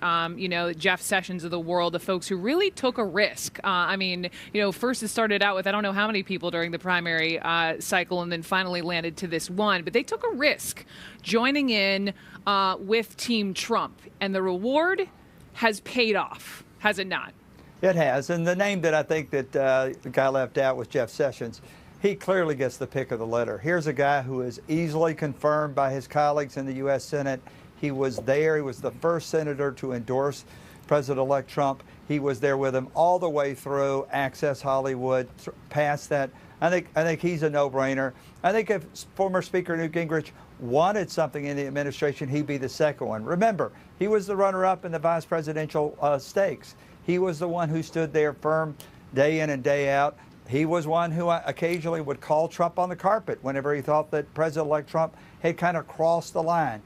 Jeff Sessions of the world, the folks who really took a risk. I mean, first it started out with I don't know how many people during the primary cycle, and then finally landed to this one. But they took a risk joining in with Team Trump, and the reward has paid off, has it not? It has, and the name that I think that the guy left out was Jeff Sessions. He clearly gets the pick of the litter. Here's a guy who is easily confirmed by his colleagues in the U.S. Senate. He was there. He was the first senator to endorse President-elect Trump. He was there with him all the way through, Access Hollywood, past that. I think he's a no-brainer. I think if former Speaker Newt Gingrich wanted something in the administration, he'd be the second one. Remember, he was the runner-up in the vice presidential stakes. He was the one who stood there firm day in and day out. He was one who occasionally would call Trump on the carpet whenever he thought that President-elect Trump had kind of crossed the line.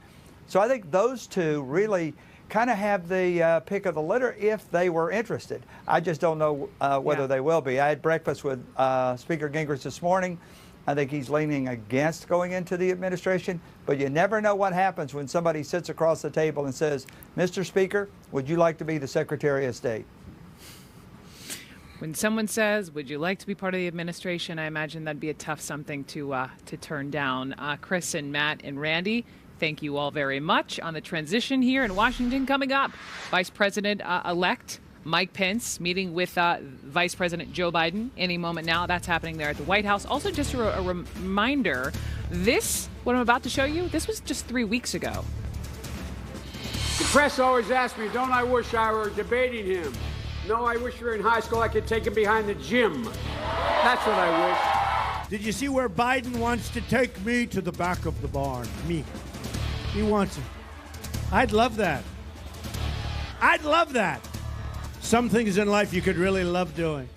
So I think those two really kind of have the pick of the litter if they were interested. I just don't know whether they will be. I had breakfast with Speaker Gingrich this morning. I think he's leaning against going into the administration, but you never know what happens when somebody sits across the table and says, Mr. Speaker, would you like to be the Secretary of State? When someone says, would you like to be part of the administration, I imagine that'd be a tough something to turn down. Chris and Matt and Randy, thank you all very much on the transition here in Washington. Coming up, Vice President-elect Mike Pence meeting with Vice President Joe Biden any moment now. That's happening there at the White House. Also, just a reminder, what I'm about to show you, this was just 3 weeks ago. The press always asks me, don't I wish I were debating him? No, I wish we were in high school. I could take him behind the gym. That's what I wish. Did you see where Biden wants to take me to the back of the barn? Me. He wants it. I'd love that. I'd love that. Some things in life you could really love doing.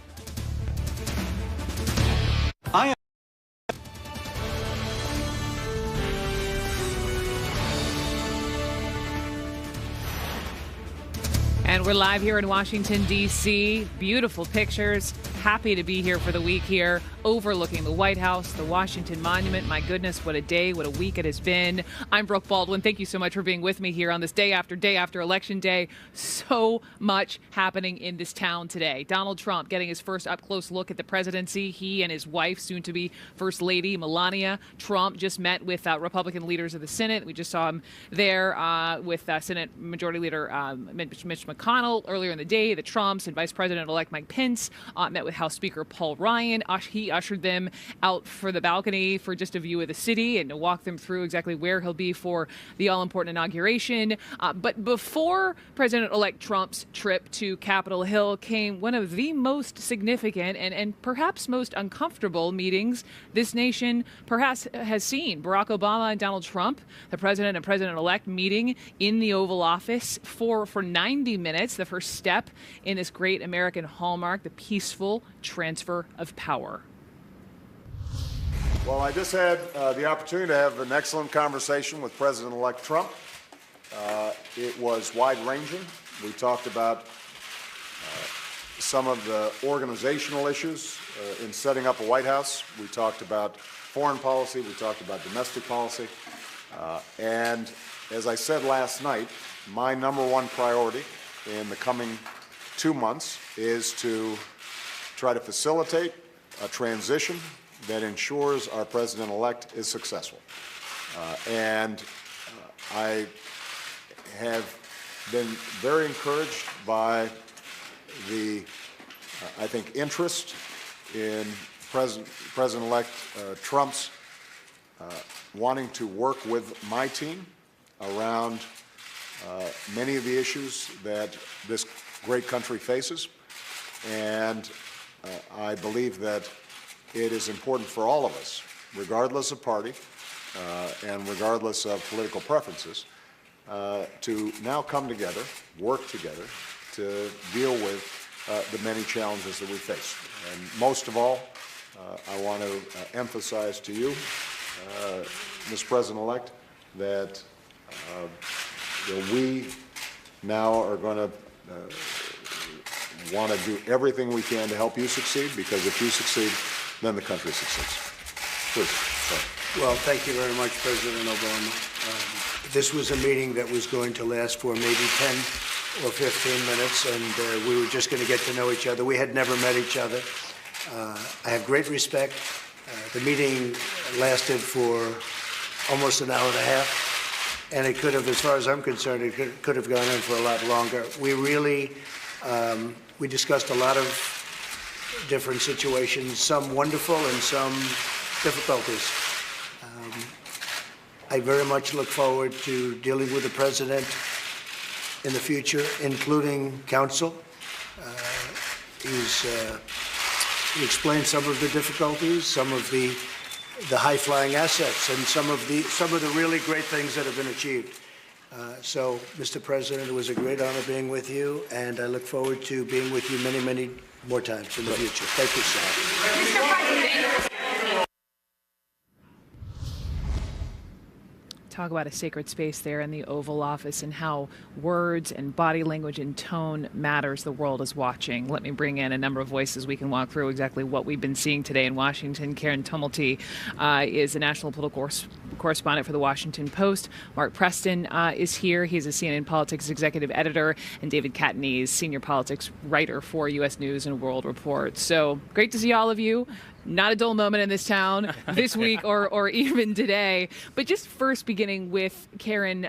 And we're live here in Washington, D.C. Beautiful pictures. Happy to be here for the week here, overlooking the White House, the Washington Monument. My goodness, what a day, what a week it has been. I'm Brooke Baldwin. Thank you so much for being with me here on this day after Election Day. So much happening in this town today. Donald Trump getting his first up-close look at the presidency. He and his wife, soon-to-be First Lady Melania Trump, just met with Republican leaders of the Senate. We just saw him there with Senate Majority Leader Mitch McConnell earlier in the day. The Trumps and Vice President-elect Mike Pence met with House Speaker Paul Ryan. He ushered them out for the balcony for just a view of the city and to walk them through exactly where he'll be for the all-important inauguration. But before President-elect Trump's trip to Capitol Hill came one of the most significant and perhaps most uncomfortable meetings this nation perhaps has seen. Barack Obama and Donald Trump, the president and president-elect, meeting in the Oval Office for 90 minutes, the first step in this great American hallmark, the peaceful transfer of power. Well, I just had the opportunity to have an excellent conversation with President-elect Trump. It was wide-ranging. We talked about some of the organizational issues in setting up a White House. We talked about foreign policy. We talked about domestic policy. And as I said last night, my number one priority in the coming 2 months is to try to facilitate a transition that ensures our president-elect is successful. I have been very encouraged by the, I think, interest in President-elect Trump's wanting to work with my team around many of the issues that this great country faces, and I believe that it is important for all of us, regardless of party and regardless of political preferences, to now come together, work together, to deal with the many challenges that we face. And most of all, I want to emphasize to you, Mr. President-elect, that we now are going to want to do everything we can to help you succeed, because if you succeed, then the country succeeds. Please. Sorry. Well, thank you very much, President Obama. This was a meeting that was going to last for maybe 10 or 15 minutes, and we were just going to get to know each other. We had never met each other. I have great respect. The meeting lasted for almost an hour and a half, and it could have, as far as I'm concerned, it could have gone in for a lot longer. We really, we discussed a lot of different situations, some wonderful and some difficulties. I very much look forward to dealing with the President in the future, including counsel. He explained some of the difficulties, some of the high-flying assets, and some of the really great things that have been achieved. So, Mr. President, it was a great honor being with you, and I look forward to being with you many, many more times in the future. Thank you, sir. Mr. President. Talk about a sacred space there in the Oval Office and how words and body language and tone matters. The world is watching. Let me bring in a number of voices. We can walk through exactly what we've been seeing today in Washington. Karen Tumulty is a national political correspondent for the Washington Post. Mark Preston is here. He's a CNN politics executive editor, and David Catanese is senior politics writer for U.S. News and World Report. So great to see all of you. Not a dull moment in this town this week or even today. But just first beginning with Karen,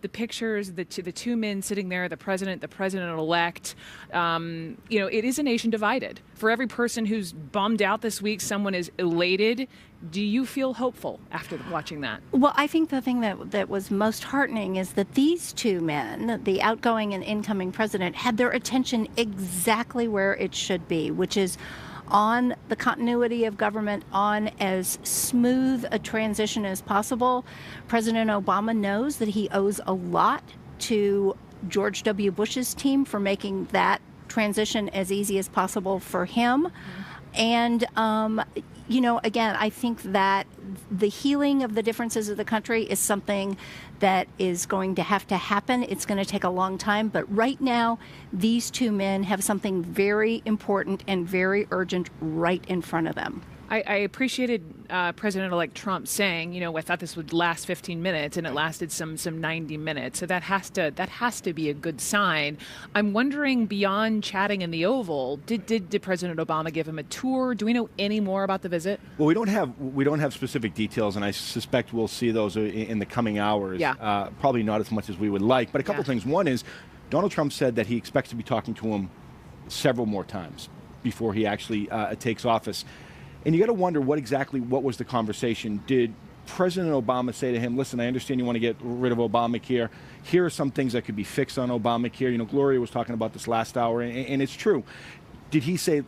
the pictures, the two men sitting there, the president-elect. It is a nation divided. For every person who's bummed out this week, someone is elated. Do you feel hopeful after watching that? Well, I think the thing that was most heartening is that these two men, the outgoing and incoming president, had their attention exactly where it should be, which is on the continuity of government, on as smooth a transition as possible. President Obama knows that he owes a lot to George W. Bush's team for making that transition as easy as possible for him. And, again, I think that the healing of the differences of the country is something that is going to have to happen. It's going to take a long time. But right now, these two men have something very important and very urgent right in front of them. I appreciated President-elect Trump saying, I thought this would last 15 minutes, and it lasted some 90 minutes. So that has to be a good sign. I'm wondering, beyond chatting in the Oval, did President Obama give him a tour? Do we know any more about the visit? Well, we don't have specific details, and I suspect we'll see those in the coming hours. Yeah. Probably not as much as we would like. But a couple things. One is, Donald Trump said that he expects to be talking to him several more times before he actually takes office. And you got to wonder what was the conversation. Did President Obama say to him, listen, I understand you want to get rid of Obamacare. Here are some things that could be fixed on Obamacare. Gloria was talking about this last hour, and it's true. Did he say,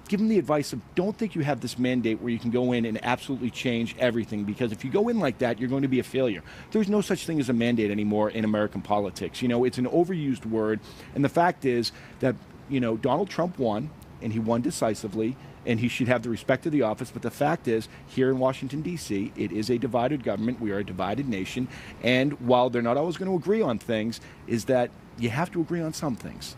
give him the advice of, don't think you have this mandate where you can go in and absolutely change everything, because if you go in like that, you're going to be a failure. There's no such thing as a mandate anymore in American politics. It's an overused word, and the fact is that, Donald Trump won, and he won decisively, and he should have the respect of the office. But the fact is, here in Washington, D.C., it is a divided government. We are a divided nation. And while they're not always going to agree on things, is that you have to agree on some things.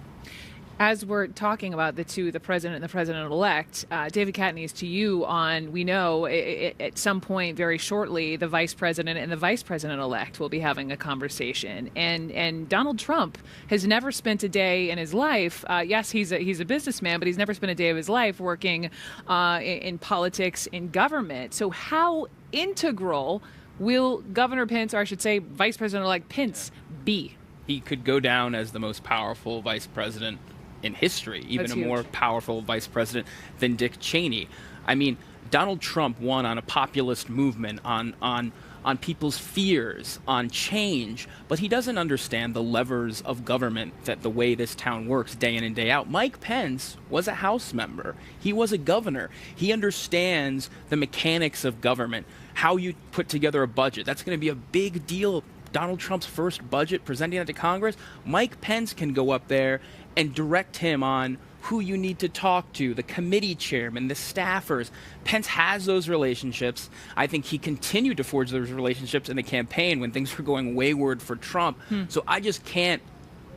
As we're talking about the president and the president-elect, David Catanese, to you on, we know at some point very shortly, the vice president and the vice president-elect will be having a conversation. And Donald Trump has never spent a day in his life, yes, he's a businessman, but he's never spent a day of his life working in politics, in government. So how integral will Governor Pence, or I should say Vice President-elect Pence, be? He could go down as the most powerful vice president in history, even That's a huge. more powerful vice president than Dick Cheney. I mean, Donald Trump won on a populist movement, on on people's fears, on change, but he doesn't understand the levers of government, that the way this town works day in and day out. Mike Pence was a House member. He was a governor. He understands the mechanics of government, how you put together a budget. That's going to be a big deal. Donald Trump's first budget, presenting it to Congress. Mike Pence can go up there and direct him on who you need to talk to, the committee chairman, the staffers. Pence has those relationships. I think he continued to forge those relationships in the campaign when things were going wayward for Trump. So I just can't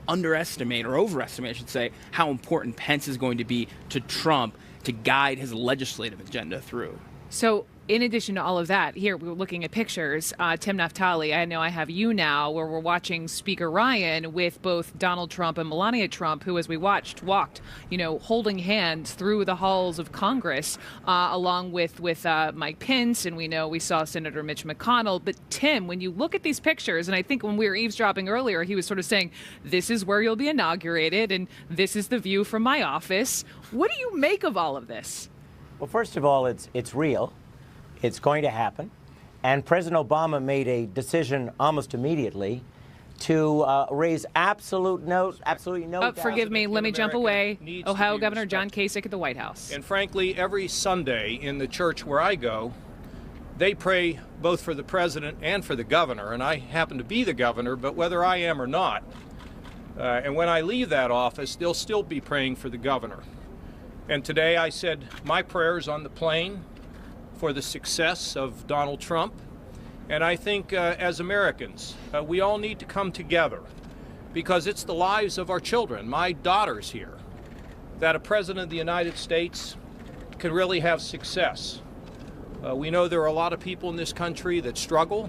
underestimate, or overestimate, I should say, how important Pence is going to be to Trump to guide his legislative agenda through. So in addition to all of that, here we were looking at pictures. Tim Naftali, I know I have you now, where we're watching Speaker Ryan with both Donald Trump and Melania Trump, who, as we watched, walked, holding hands through the halls of Congress, along with Mike Pence, and we saw Senator Mitch McConnell. But Tim, when you look at these pictures, and I think when we were eavesdropping earlier, he was sort of saying, this is where you'll be inaugurated, and this is the view from my office. What do you make of all of this? Well, first of all, it's real. It's going to happen. And President Obama made a decision almost immediately to raise absolutely no doubt. Forgive me, let me jump away. Ohio Governor John Kasich at the White House. And frankly, every Sunday in the church where I go, they pray both for the president and for the governor. And I happen to be the governor, but whether I am or not, and when I leave that office, they'll still be praying for the governor. And today I said my prayers on the plane for the success of Donald Trump. And I think as Americans, we all need to come together, because it's the lives of our children, my daughters here, that a president of the United States can really have success. We know there are a lot of people in this country that struggle,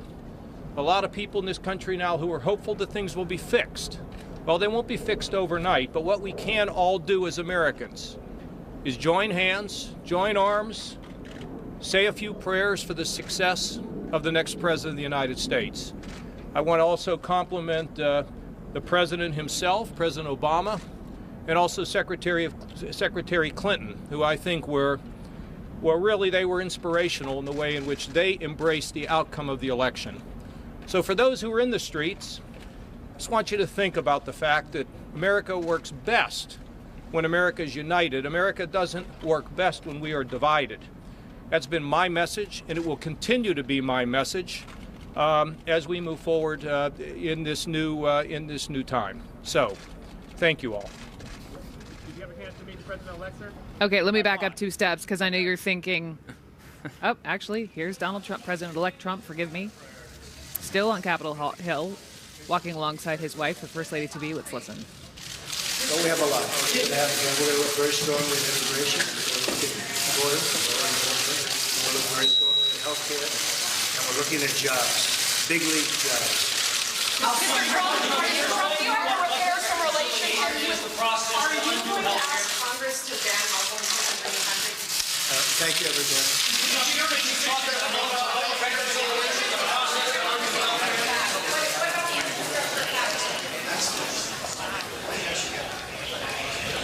a lot of people in this country now who are hopeful that things will be fixed. Well, they won't be fixed overnight, but what we can all do as Americans is join hands, join arms, say a few prayers for the success of the next president of the United States. I want to also compliment the president himself, President Obama, and also Secretary Clinton, who I think were inspirational in the way in which they embraced the outcome of the election. So for those who are in the streets, I just want you to think about the fact that America works best when America is united. America doesn't work best when we are divided. That's been my message, and it will continue to be my message as we move forward in this new time. So, thank you all. Did you have a chance to meet the president-elect, sir? Okay, let me back up 2 steps, because I know you're thinking, oh, actually, here's Donald Trump, President-elect Trump, forgive me, still on Capitol Hill, walking alongside his wife, the First Lady-to-be. Let's listen. Well, we have a lot. We're going to look very strongly at immigration. We're looking at border. We're looking very strongly at health care. And we're looking at jobs, big league jobs. Mr. Trump, do you have to repair some relationships with are you going to ask Congress to ban Muslims from the country? Thank you, everybody.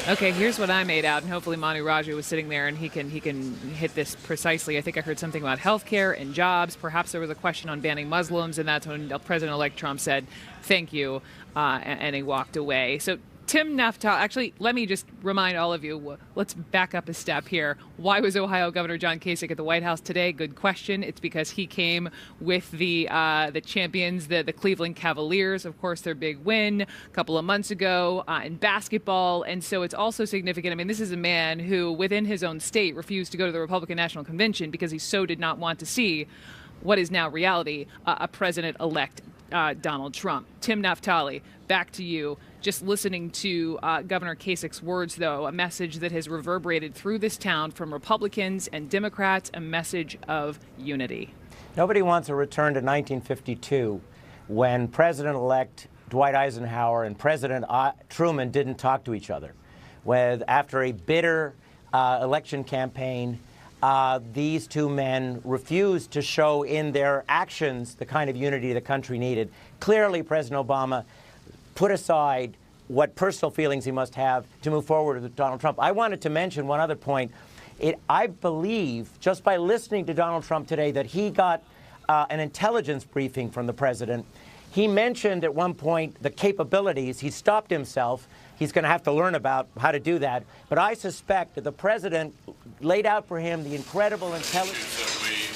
Okay, here's what I made out, and hopefully Manu Raju was sitting there and he can hit this precisely. I think I heard something about health care and jobs. Perhaps there was a question on banning Muslims, and that's when President-elect Trump said, thank you, and he walked away. So Tim Naftali, actually, let me just remind all of you, let's back up a step here. Why was Ohio Governor John Kasich at the White House today? Good question. It's because he came with the champions, the Cleveland Cavaliers, of course, their big win a couple of months ago in basketball. And so it's also significant. I mean, this is a man who, within his own state, refused to go to the Republican National Convention because he so did not want to see what is now reality, a president-elect Donald Trump. Tim Naftali, back to you. Just listening to Governor Kasich's words, though, a message that has reverberated through this town from Republicans and Democrats, a message of unity. Nobody wants a return to 1952 when President-elect Dwight Eisenhower and President Truman didn't talk to each other. After a bitter election campaign, these two men refused to show in their actions the kind of unity the country needed. Clearly, President Obama put aside what personal feelings he must have to move forward with Donald Trump. I wanted to mention one other point. I believe, just by listening to Donald Trump today, that he got an intelligence briefing from the president. He mentioned at one point the capabilities. He stopped himself. He's going to have to learn about how to do that. But I suspect that the president laid out for him the incredible intelligence that we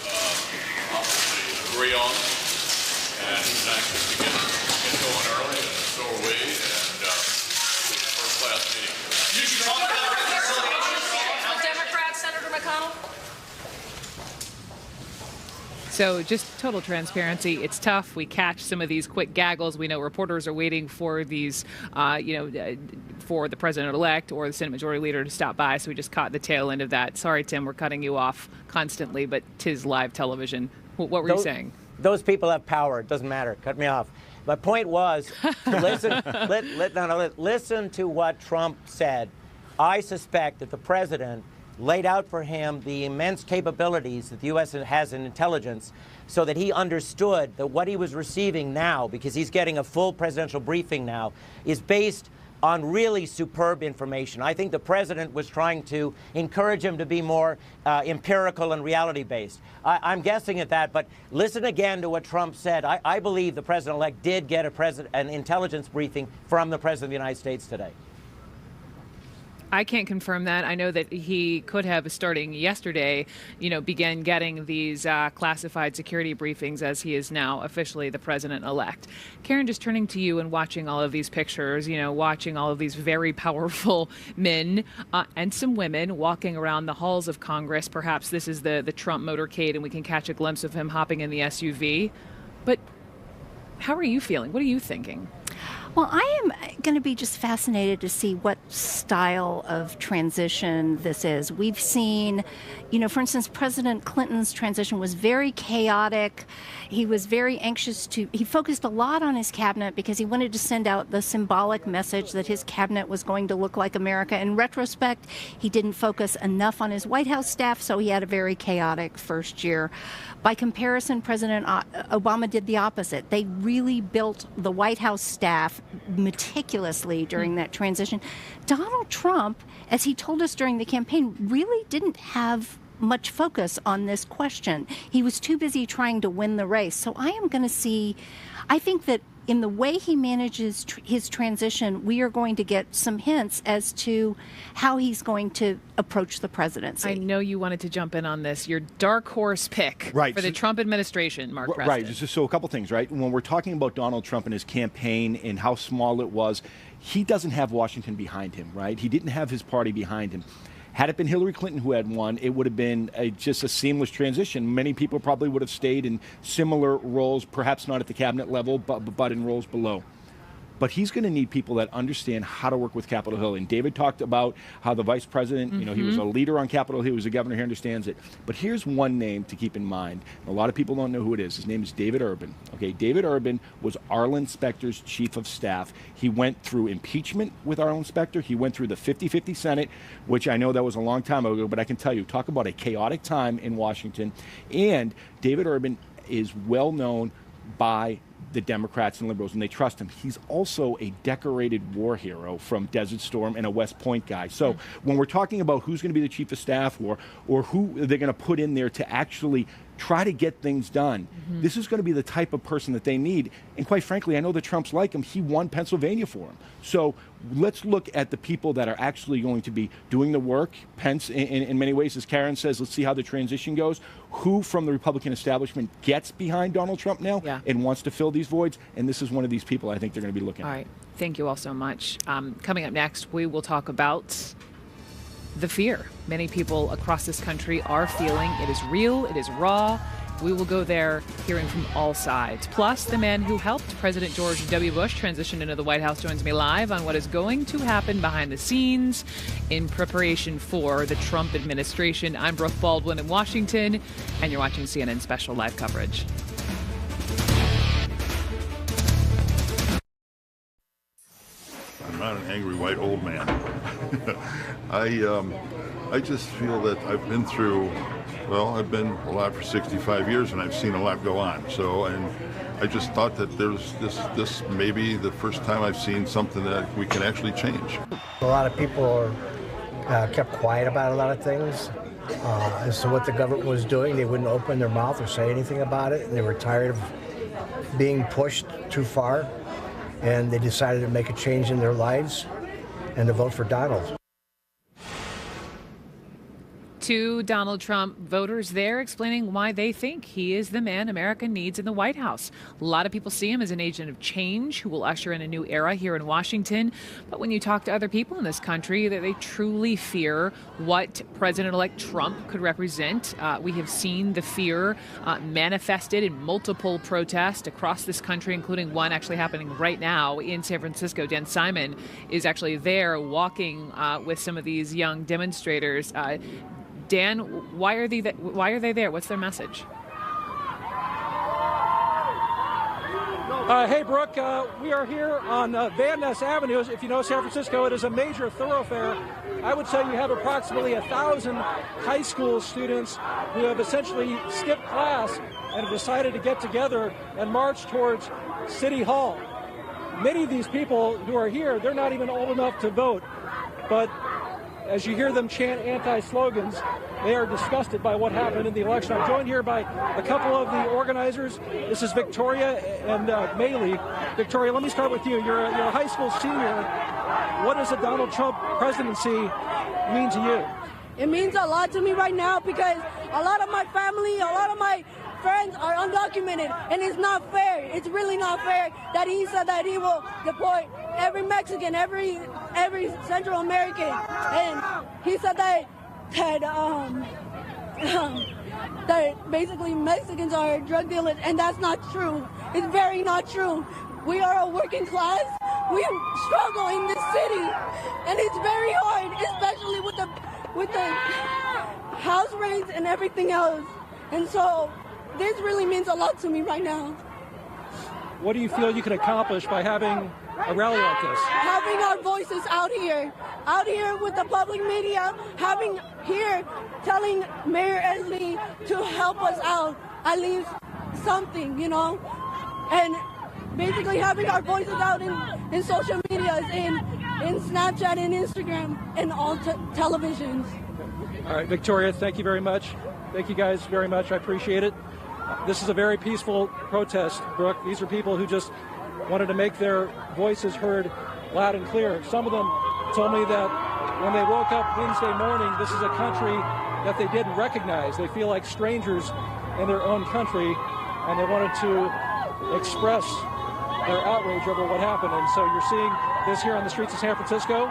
agree on, and he's anxious to get going early, and so are we, and it's a first-class meeting. You should talk about reconciliation. Democrat, Senator McConnell? So just total transparency. It's tough. We catch some of these quick gaggles. We know reporters are waiting for these, for the president-elect or the Senate Majority Leader to stop by. So we just caught the tail end of that. Sorry, Tim, we're cutting you off constantly, but 'tis live television. What were you saying? Those people have power. It doesn't matter. Cut me off. My point was, listen to what Trump said. I suspect that the president laid out for him the immense capabilities that the U.S. has in intelligence so that he understood that what he was receiving now, because he's getting a full presidential briefing now, is based on really superb information. I think the president was trying to encourage him to be more empirical and reality-based. I'm guessing at that, but listen again to what Trump said. I believe the president-elect did get an intelligence briefing from the president of the United States today. I can't confirm that. I know that he could have, starting yesterday, began getting these classified security briefings as he is now officially the president-elect. Karen, just turning to you and watching all of these pictures, watching all of these very powerful men and some women walking around the halls of Congress. Perhaps this is the Trump motorcade and we can catch a glimpse of him hopping in the SUV. But how are you feeling? What are you thinking? Well, I am going to be just fascinated to see what style of transition this is. We've seen, for instance, President Clinton's transition was very chaotic. He was very anxious he focused a lot on his cabinet because he wanted to send out the symbolic message that his cabinet was going to look like America. In retrospect, he didn't focus enough on his White House staff, so he had a very chaotic first year. By comparison, President Obama did the opposite. They really built the White House staff meticulously during that transition. Donald Trump, as he told us during the campaign, really didn't have much focus on this question. He was too busy trying to win the race. So I think that in the way he manages his transition, we are going to get some hints as to how he's going to approach the presidency. I know you wanted to jump in on this. Your dark horse pick for the Trump administration, Mark Preston. Right. So a couple things, right? When we're talking about Donald Trump and his campaign and how small it was, he doesn't have Washington behind him, right? He didn't have his party behind him. Had it been Hillary Clinton who had won, it would have been just a seamless transition. Many people probably would have stayed in similar roles, perhaps not at the cabinet level, but in roles below. But he's going to need people that understand how to work with Capitol Hill. And David talked about how the vice president, he was a leader on Capitol Hill. He was a governor. He understands it. But here's one name to keep in mind. A lot of people don't know who it is. His name is David Urban. Okay, David Urban was Arlen Specter's chief of staff. He went through impeachment with Arlen Specter. He went through the 50-50 Senate, which I know that was a long time ago, but I can tell you, talk about a chaotic time in Washington. And David Urban is well known by the Democrats and liberals, and they trust him. He's also a decorated war hero from Desert Storm and a West Point guy. So when we're talking about who's going to be the chief of staff or who they're going to put in there to actually try to get things done, this is going to be the type of person that they need. And quite frankly, I know that Trump's like him. He won Pennsylvania for him. So let's look at the people that are actually going to be doing the work. Pence, in many ways, as Karen says, let's see how the transition goes. Who from the Republican establishment gets behind Donald Trump now and wants to fill these voids? And this is one of these people I think they're going to be looking at. All right. Thank you all so much. Coming up next, we will talk about the fear many people across this country are feeling. It is real. It is raw. We will go there hearing from all sides. Plus, the man who helped President George W. Bush transition into the White House joins me live on what is going to happen behind the scenes in preparation for the Trump administration. I'm Brooke Baldwin in Washington, and you're watching CNN Special Live coverage. I'm not an angry white old man. I just feel that I've been through, I've been alive for 65 years and I've seen a lot go on. So, and I just thought that there's this may be the first time I've seen something that we can actually change. A lot of people are kept quiet about a lot of things. as to what the government was doing. They wouldn't open their mouth or say anything about it. They were tired of being pushed too far, and they decided to make a change in their lives and to vote for Donald. To Donald Trump, voters there explaining why they think he is the man America needs in the White House. A lot of people see him as an agent of change who will usher in a new era here in Washington. But when you talk to other people in this country, that they truly fear what President-elect Trump could represent. We have seen the fear manifested in multiple protests across this country, including one actually happening right now in San Francisco. Dan Simon is actually there walking with some of these young demonstrators. Dan, why are they there? What's their message? Hey, Brooke, we are here on Van Ness Avenue. If you know San Francisco, it is a major thoroughfare. I would say you have approximately 1,000 high school students who have essentially skipped class and have decided to get together and march towards City Hall. Many of these people who are here, they're not even old enough to vote, but as you hear them chant anti-slogans, they are disgusted by what happened in the election. I'm joined here by a couple of the organizers. This is Victoria and Maylee. Victoria, let me start with you. You're a high school senior. What does the Donald Trump presidency mean to you? It means a lot to me right now because a lot of my family, a lot of my friends are undocumented, and it's not fair. It's really not fair that he said that he will deport every Mexican, every Central American, and he said that basically Mexicans are drug dealers, and that's not true. It's very not true. We are a working class. We struggle in this city, and it's very hard, especially with the house rents and everything else. And so this really means a lot to me right now. What do you feel you can accomplish by having a rally like this? Having our voices out here with the public media, having here telling Mayor Esley to help us out, at least something, you know, and basically having our voices out in social medias, in Snapchat and Instagram and all televisions. All right, Victoria, thank you very much. Thank you guys very much. I appreciate it. This is a very peaceful protest, Brooke. These are people who just wanted to make their voices heard loud and clear. Some of them told me that when they woke up Wednesday morning, this is a country that they didn't recognize. They feel like strangers in their own country, and they wanted to express their outrage over what happened. And so you're seeing this here on the streets of San Francisco,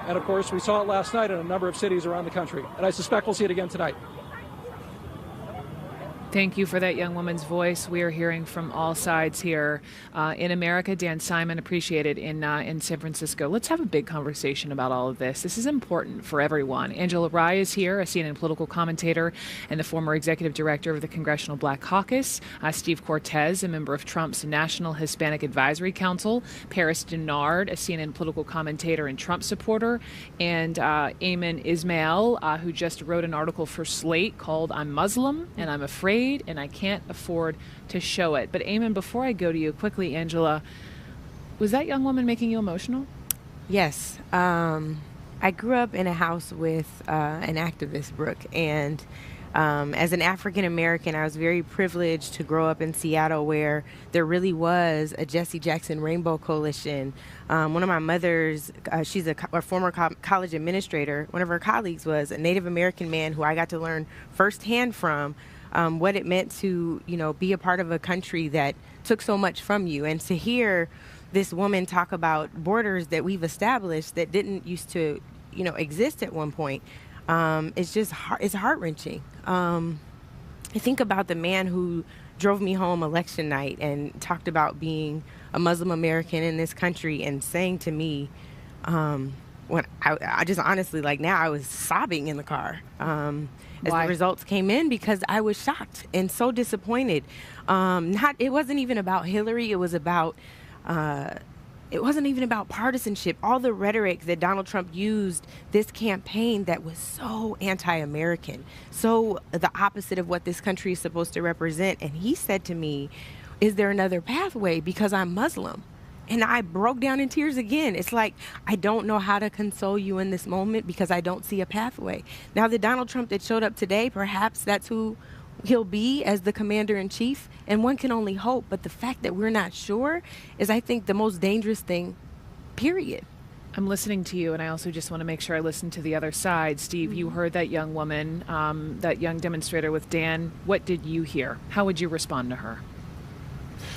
and of course we saw it last night in a number of cities around the country. And I suspect we'll see it again tonight. Thank you for that young woman's voice. We are hearing from all sides here in America. Dan Simon, appreciated in San Francisco. Let's have a big conversation about all of this. This is important for everyone. Angela Rye is here, a CNN political commentator and the former executive director of the Congressional Black Caucus. Steve Cortez, a member of Trump's National Hispanic Advisory Council. Paris Denard, a CNN political commentator and Trump supporter. And Ayman Ismail, who just wrote an article for Slate called "I'm Muslim and I'm Afraid and I Can't Afford to Show It." But Ayman, before I go to you quickly, Angela, was that young woman making you emotional? Yes. I grew up in a house with an activist, Brooke, and as an African American, I was very privileged to grow up in Seattle, where there really was a Jesse Jackson Rainbow Coalition. One of my mother's, she's a former college administrator. One of her colleagues was a Native American man who I got to learn firsthand from what it meant to, be a part of a country that took so much from you. And to hear this woman talk about borders that we've established that didn't used to, exist at one point, it's heart-wrenching. I think about the man who drove me home election night and talked about being a Muslim American in this country and saying to me, when I just honestly, now I was sobbing in the car. As the results came in, because I was shocked and so disappointed. It wasn't even about Hillary. It wasn't even about partisanship. All the rhetoric that Donald Trump used this campaign that was so anti-American, so the opposite of what this country is supposed to represent. And he said to me, "Is there another pathway? Because I'm Muslim." And I broke down in tears again. It's like, I don't know how to console you in this moment because I don't see a pathway. Now, the Donald Trump that showed up today, perhaps that's who he'll be as the commander-in-chief, and one can only hope. But the fact that we're not sure is, I think, the most dangerous thing, period. I'm listening to you, and I also just want to make sure I listen to the other side. Steve, you heard that young woman, that young demonstrator with Dan. What did you hear? How would you respond to her?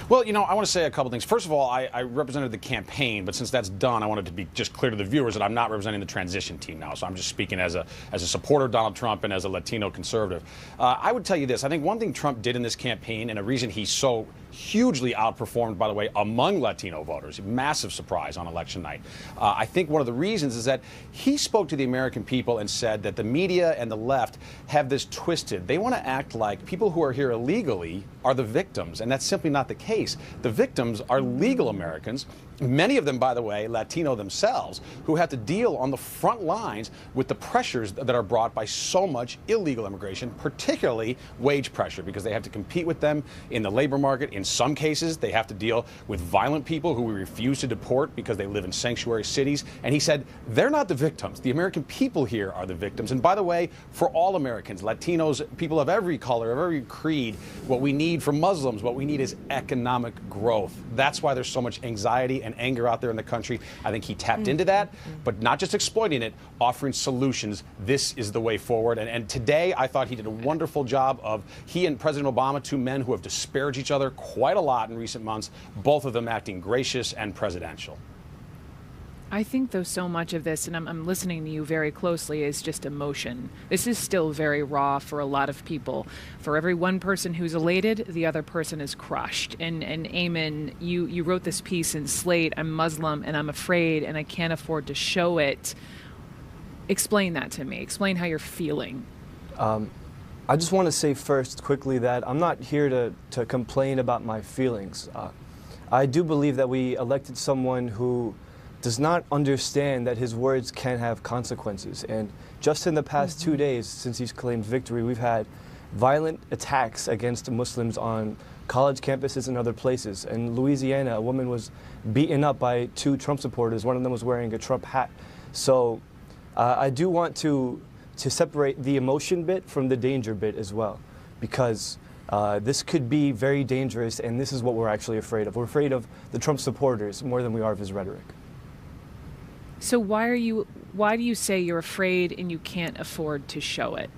Well, you know, I want to say a couple things. First of all, I represented the campaign, but since that's done, I wanted to be just clear to the viewers that I'm not representing the transition team now. So I'm just speaking as a supporter of Donald Trump and as a Latino conservative. I would tell you this. I think one thing Trump did in this campaign, and a reason he's so hugely outperformed, by the way, among Latino voters, massive surprise on election night. I think one of the reasons is that he spoke to the American people and said that the media and the left have this twisted. They want to act like people who are here illegally are the victims, and that's simply not the case. The victims are legal Americans, many of them, by the way, Latino themselves, who have to deal on the front lines with the pressures that are brought by so much illegal immigration, particularly wage pressure, because they have to compete with them in the labor market. In some cases, they have to deal with violent people who we refuse to deport because they live in sanctuary cities. And he said, they're not the victims. The American people here are the victims. And by the way, for all Americans, Latinos, people of every color, of every creed, what we need for Muslims, what we need is economic growth. That's why there's so much anxiety and anger out there in the country. I think he tapped into that, but not just exploiting it, offering solutions. This is the way forward. And today, I thought he did a wonderful job of, he and President Obama, two men who have disparaged each other quite a lot in recent months, both of them acting gracious and presidential. I think, though, so much of this, and I'm listening to you very closely, is just emotion. This is still very raw for a lot of people. For every one person who's elated, the other person is crushed. And Eamon, you wrote this piece in Slate, I'm Muslim and I'm afraid and I can't afford to show it. Explain that to me. Explain how you're feeling. I just want to say first quickly that I'm not here to complain about my feelings. I do believe that we elected someone who does not understand that his words can have consequences. And just in the past 2 days since he's claimed victory, we've had violent attacks against Muslims on college campuses and other places. In Louisiana, a woman was beaten up by 2 Trump supporters. One of them was wearing a Trump hat. So I do want to separate the emotion bit from the danger bit as well, because this could be very dangerous, and this is what we're actually afraid of. We're afraid of the Trump supporters more than we are of his rhetoric. So why do you say you're afraid and you can't afford to show it?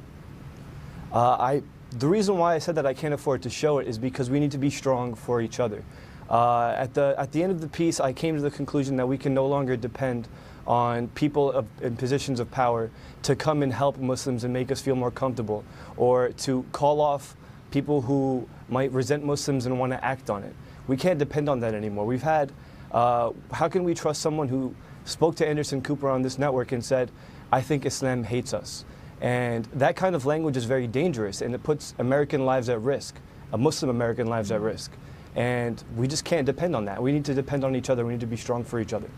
The reason why I said that I can't afford to show it is because we need to be strong for each other. At the end of the piece, I came to the conclusion that we can no longer depend on people in positions of power to come and help Muslims and make us feel more comfortable, or to call off people who might resent Muslims and want to act on it. We can't depend on that anymore. We've had, how can we trust someone who spoke to Anderson Cooper on this network and said, I think Islam hates us? And that kind of language is very dangerous, and it puts American lives at risk, Muslim American lives at risk. And we just can't depend on that. We need to depend on each other. We need to be strong for each other.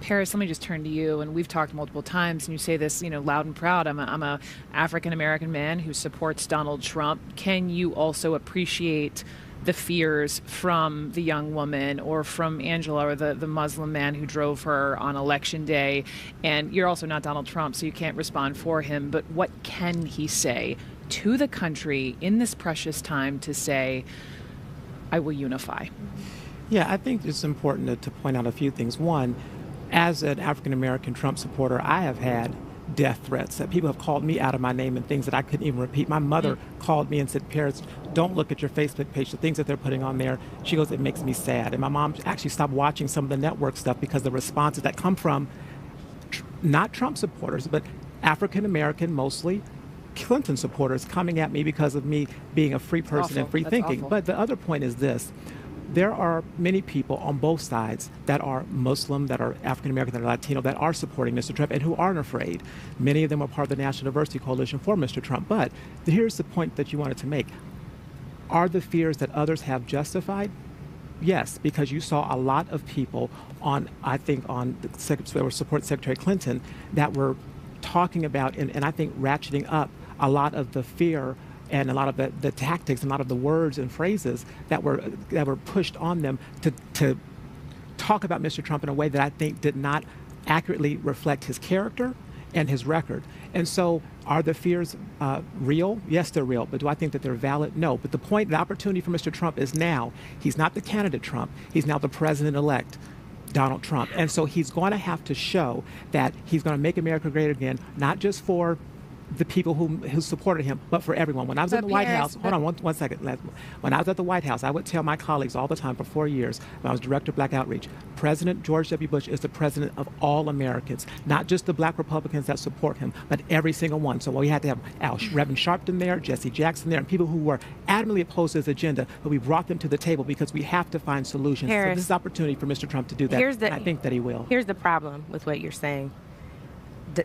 Paris, let me just turn to you, and we've talked multiple times, and you say this, loud and proud. I'm a African-American man who supports Donald Trump. Can you also appreciate the fears from the young woman or from Angela or the Muslim man who drove her on election day? And you're also not Donald Trump, so you can't respond for him, but what can he say to the country in this precious time to say, I will unify? Yeah, I think it's important to point out a few things. One, as an African-American Trump supporter, I have had death threats that people have called me out of my name and things that I couldn't even repeat. My mother called me and said, Paris, don't look at your Facebook page, the things that they're putting on there. She goes, it makes me sad. And my mom actually stopped watching some of the network stuff because the responses that come from not Trump supporters, but African-American, mostly Clinton supporters, coming at me because of me being a free person and free thinking. But the other point is this. There are many people on both sides that are Muslim, that are African-American, that are Latino, that are supporting Mr. Trump and who aren't afraid. Many of them are part of the National Diversity Coalition for Mr. Trump. But here's the point that you wanted to make. Are the fears that others have justified? Yes, because you saw a lot of people on support Secretary Clinton that were talking about and I think ratcheting up a lot of the fear and a lot of the tactics and a lot of the words and phrases that were pushed on them to talk about Mr. Trump in a way that I think did not accurately reflect his character and his record. And so are the fears real? Yes, they're real. But do I think that they're valid? No. But the opportunity for Mr. Trump is now. He's not the candidate Trump. He's now the president-elect Donald Trump. And so he's going to have to show that he's going to make America great again, not just for the people who supported him, but for everyone. When I was in the White House, hold on one second. When I was at the White House, I would tell my colleagues all the time for 4 years, when I was director of Black Outreach, President George W. Bush is the president of all Americans, not just the Black Republicans that support him, but every single one. So we had to have Reverend Sharpton there, Jesse Jackson there, and people who were adamantly opposed to his agenda, but we brought them to the table because we have to find solutions. Harris, so this is an opportunity for Mr. Trump to do that, and I think that he will. Here's the problem with what you're saying.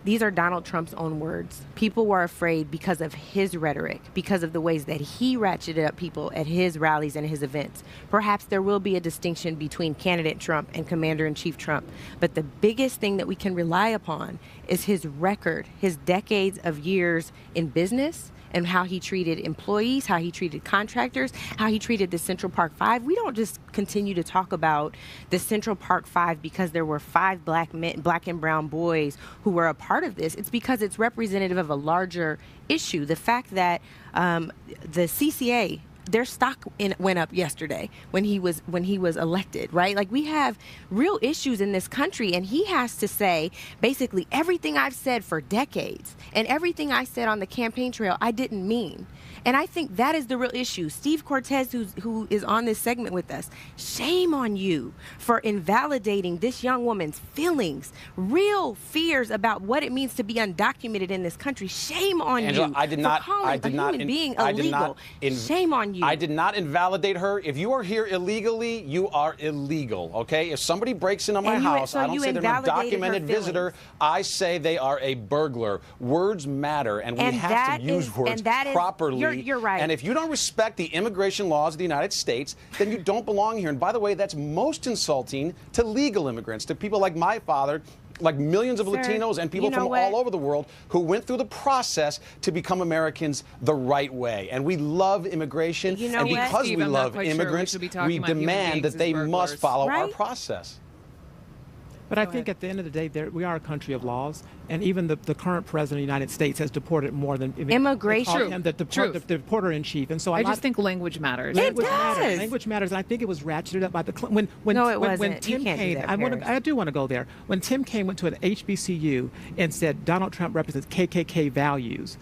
These are Donald Trump's own words. People were afraid because of his rhetoric, because of the ways that he ratcheted up people at his rallies and his events. Perhaps there will be a distinction between candidate Trump and Commander-in-Chief Trump. But the biggest thing that we can rely upon is his record, his decades of years in business, and how he treated employees, how he treated contractors, how he treated the Central Park Five. We don't just continue to talk about the Central Park Five because there were 5 black and brown boys who were a part of this. It's because it's representative of a larger issue. The fact that the CCA, their stock went up yesterday when he was elected, right? Like, we have real issues in this country, and he has to say basically everything I've said for decades and everything I said on the campaign trail I didn't mean. And I think that is the real issue. Steve Cortez, who is on this segment with us, shame on you for invalidating this young woman's feelings, real fears about what it means to be undocumented in this country. Shame on Angela, you I did not, for calling a human being illegal. Shame on you. I did not invalidate her. If you are here illegally, you are illegal, okay? If somebody breaks into my house, I don't say they're an undocumented visitor. I say they are a burglar. Words matter, and we have to use words properly. You're right. And if you don't respect the immigration laws of the United States, then you don't belong here. And by the way, that's most insulting to legal immigrants, to people like my father, like millions of Latinos and people from all over the world who went through the process to become Americans the right way. And we love immigration. And because we love immigrants, we demand that they must follow our process. But I think at the end of the day, we are a country of laws, and even the current president of the United States has deported more than immigration. The deporter-in-chief, and so I just think language matters. Language matters, and I think it was ratcheted up by the when Tim Kaine. I do want to go there. When Tim Kaine went to an HBCU and said Donald Trump represents KKK values.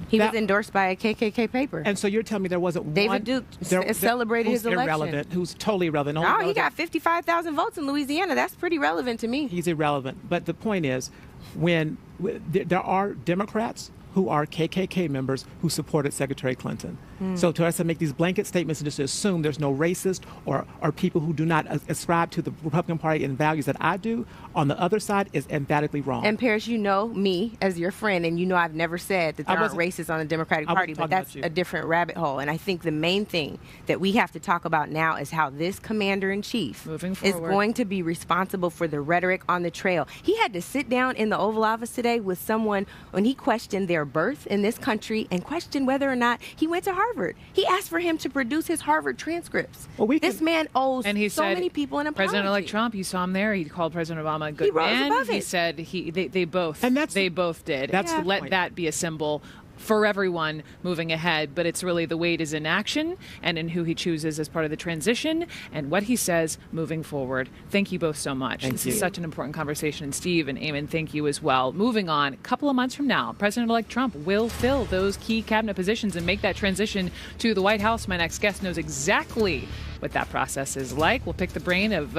He was endorsed by a KKK paper. And so you're telling me there wasn't David Duke celebrated his election. Irrelevant, who's totally irrelevant. No, he got 55,000 votes in Louisiana. That's pretty relevant to me. He's irrelevant. But the point is, when there are Democrats who are KKK members who supported Secretary Clinton. So to us to make these blanket statements and just assume there's no racist or people who do not ascribe to the Republican Party and values that I do on the other side is emphatically wrong. And Paris, you know me as your friend, and you know I've never said that there aren't racists on the Democratic Party, but that's a different rabbit hole. And I think the main thing that we have to talk about now is how this commander-in-chief is going to be responsible for the rhetoric on the trail. He had to sit down in the Oval Office today with someone when he questioned their birth in this country and questioned whether or not he went to Harvard. He asked for him to produce his Harvard transcripts. This man owes so many people an apology. President-elect Trump, you saw him there. He called President Obama a good man. He said they both did. Let that be a symbol for everyone moving ahead, but it's really the weight is in action and in who he chooses as part of the transition and what he says moving forward. Thank you both so much. This is such an important conversation. And Steve and Eamon, thank you as well. Moving on, a couple of months from now, President-elect Trump will fill those key cabinet positions and make that transition to the White House. My next guest knows exactly what that process is like. We'll pick the brain of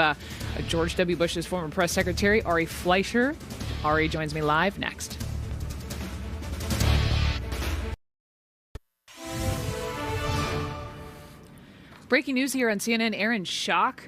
George W. Bush's former press secretary, Ari Fleischer. Ari joins me live next. Breaking news here on CNN. Aaron Schock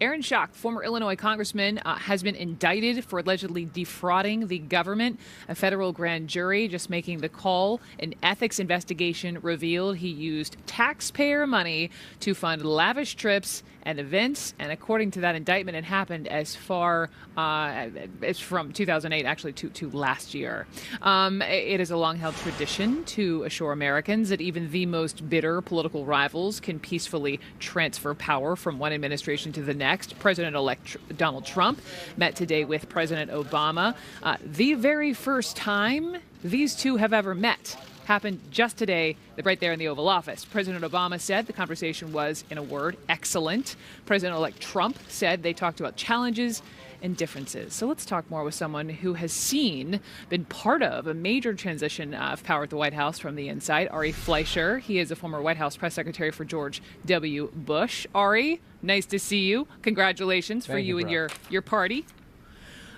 Aaron Schock, former Illinois congressman, has been indicted for allegedly defrauding the government. A federal grand jury just making the call. An ethics investigation revealed he used taxpayer money to fund lavish trips and events. And according to that indictment, it happened as far as from 2008, actually, to last year. It is a long-held tradition to assure Americans that even the most bitter political rivals can peacefully transfer power from one administration to the next. President-elect Donald Trump met today with President Obama. The very first time these two have ever met happened just today, right there in the Oval Office. President Obama said the conversation was, in a word, excellent. President-elect Trump said they talked about challenges and differences. So let's talk more with someone who has been part of a major transition of power at the White House from the inside, Ari Fleischer. He is a former White House press secretary for George W. Bush. Ari, nice to see you. Congratulations for you and your party.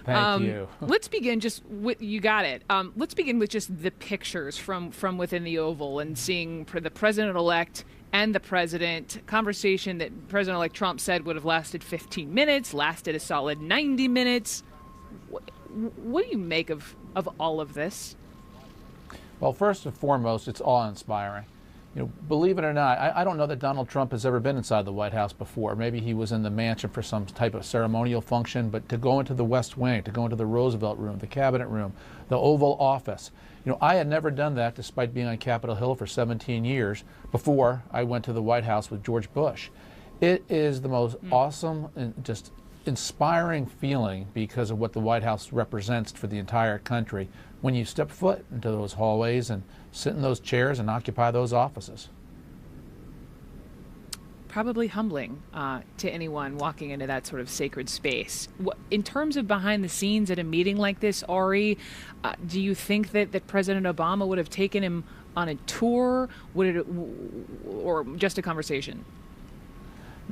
Thank you. Let's begin just with, you got it. Let's begin with just the pictures from within the Oval and seeing the president-elect and the president. Conversation that President-elect Trump said would have lasted 15 minutes, lasted a solid 90 minutes. What do you make of all of this? Well, first and foremost, it's awe-inspiring. You know, believe it or not, I don't know that Donald Trump has ever been inside the White House before. Maybe he was in the mansion for some type of ceremonial function, but to go into the West Wing, to go into the Roosevelt Room, the Cabinet Room, the Oval Office, you know, I had never done that despite being on Capitol Hill for 17 years before I went to the White House with George Bush. It is the most awesome and just inspiring feeling because of what the White House represents for the entire country when you step foot into those hallways and sit in those chairs and occupy those offices. Probably humbling to anyone walking into that sort of sacred space. In terms of behind the scenes at a meeting like this, Ari, do you think that President Obama would have taken him on a tour, or just a conversation?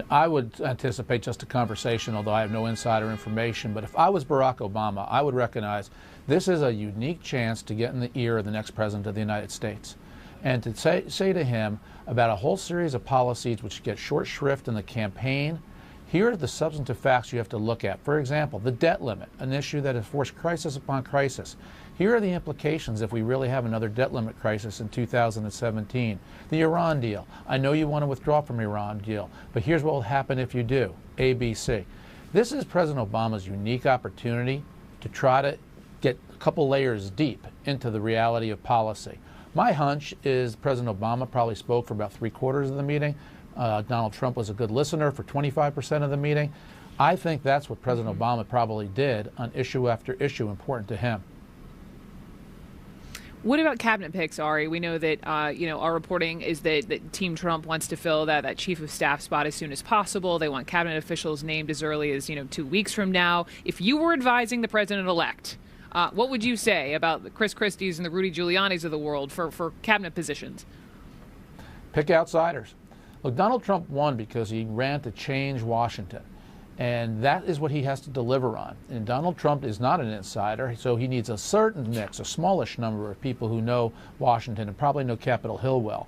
I would anticipate just a conversation, although I have no insider information. But if I was Barack Obama, I would recognize this is a unique chance to get in the ear of the next president of the United States and to say to him about a whole series of policies which get short shrift in the campaign. Here are the substantive facts you have to look at. For example, the debt limit, an issue that has forced crisis upon crisis. Here are the implications if we really have another debt limit crisis in 2017. The Iran deal. I know you want to withdraw from Iran deal, but here's what will happen if you do. A, B, C. This is President Obama's unique opportunity to try to get a couple layers deep into the reality of policy. My hunch is President Obama probably spoke for about 3/4 of the meeting. Donald Trump was a good listener for 25% of the meeting. I think that's what President Obama probably did on issue after issue important to him. What about cabinet picks, Ari? We know that our reporting is that Team Trump wants to fill that chief of staff spot as soon as possible. They want cabinet officials named as early as 2 weeks from now. If you were advising the president-elect, what would you say about the Chris Christie's and the Rudy Giuliani's of the world for cabinet positions? Pick outsiders. Look, Donald Trump won because he ran to change Washington. And that is what he has to deliver on. And Donald Trump is not an insider, so he needs a certain mix, a smallish number of people who know Washington and probably know Capitol Hill well.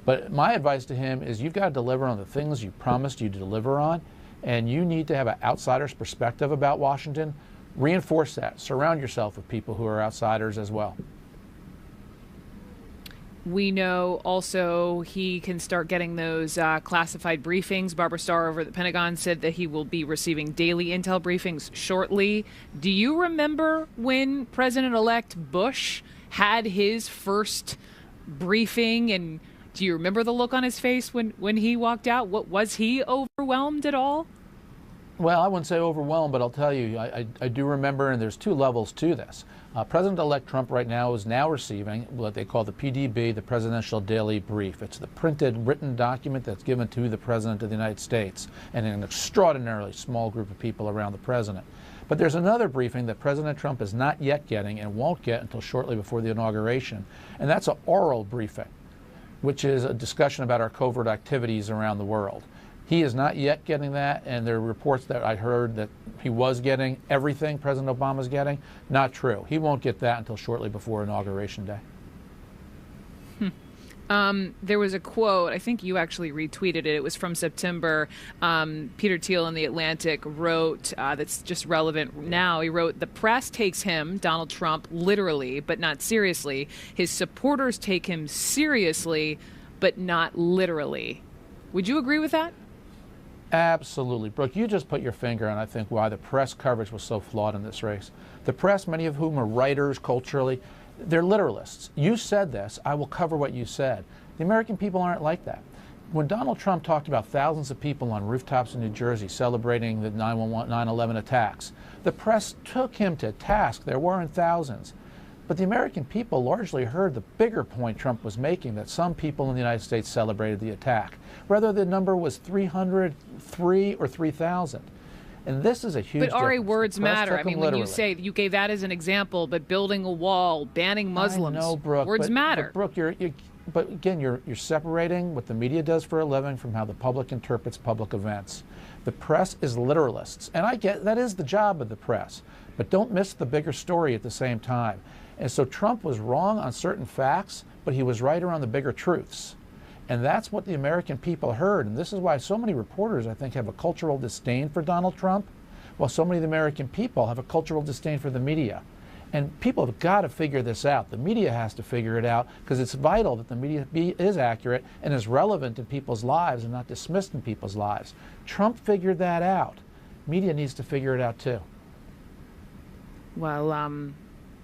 But my advice to him is you've got to deliver on the things you promised you to deliver on, and you need to have an outsider's perspective about Washington. Reinforce that. Surround yourself with people who are outsiders as well. We know also he can start getting those classified briefings. Barbara Starr over at the Pentagon said that he will be receiving daily intel briefings shortly. Do you remember when President-elect Bush had his first briefing, and do you remember the look on his face when he walked out? Was he overwhelmed at all? Well, I wouldn't say overwhelmed, but I'll tell you, I do remember, and there's two levels to this. President-elect Trump right now is receiving what they call the PDB, the Presidential Daily Brief. It's the printed, written document that's given to the President of the United States and an extraordinarily small group of people around the President. But there's another briefing that President Trump is not yet getting and won't get until shortly before the inauguration, and that's an oral briefing, which is a discussion about our covert activities around the world. He is not yet getting that, and there are reports that I heard that he was getting everything President Obama's getting. Not true. He won't get that until shortly before Inauguration Day. There was a quote, I think you actually retweeted it. It was from September. Peter Thiel in The Atlantic wrote, that's just relevant now. He wrote, "The press takes him, Donald Trump, literally, but not seriously. His supporters take him seriously, but not literally." Would you agree with that? Absolutely. Brooke, you just put your finger on, I think, why the press coverage was so flawed in this race. The press, many of whom are writers culturally, they're literalists. You said this, I will cover what you said. The American people aren't like that. When Donald Trump talked about thousands of people on rooftops in New Jersey celebrating the 9/11 attacks, the press took him to task. There weren't thousands. But the American people largely heard the bigger point Trump was making, that some people in the United States celebrated the attack, whether the number was 300, 3, or 3,000. And this is a huge But Ari, difference. words matter. I mean, when you literally. say, you gave that as an example, but building a wall, banning Muslims, I know, Brooke, words matter. But Brooke, but again, you're separating what the media does for a living from how the public interprets public events. The press is literalists, and I get that is the job of the press. But don't miss the bigger story at the same time. And so Trump was wrong on certain facts, but he was right around the bigger truths. And that's what the American people heard. And this is why so many reporters, I think, have a cultural disdain for Donald Trump, while so many of the American people have a cultural disdain for the media. And people have got to figure this out. The media has to figure it out, because it's vital that the media is accurate and is relevant in people's lives and not dismissed in people's lives. Trump figured that out. Media needs to figure it out too. Well,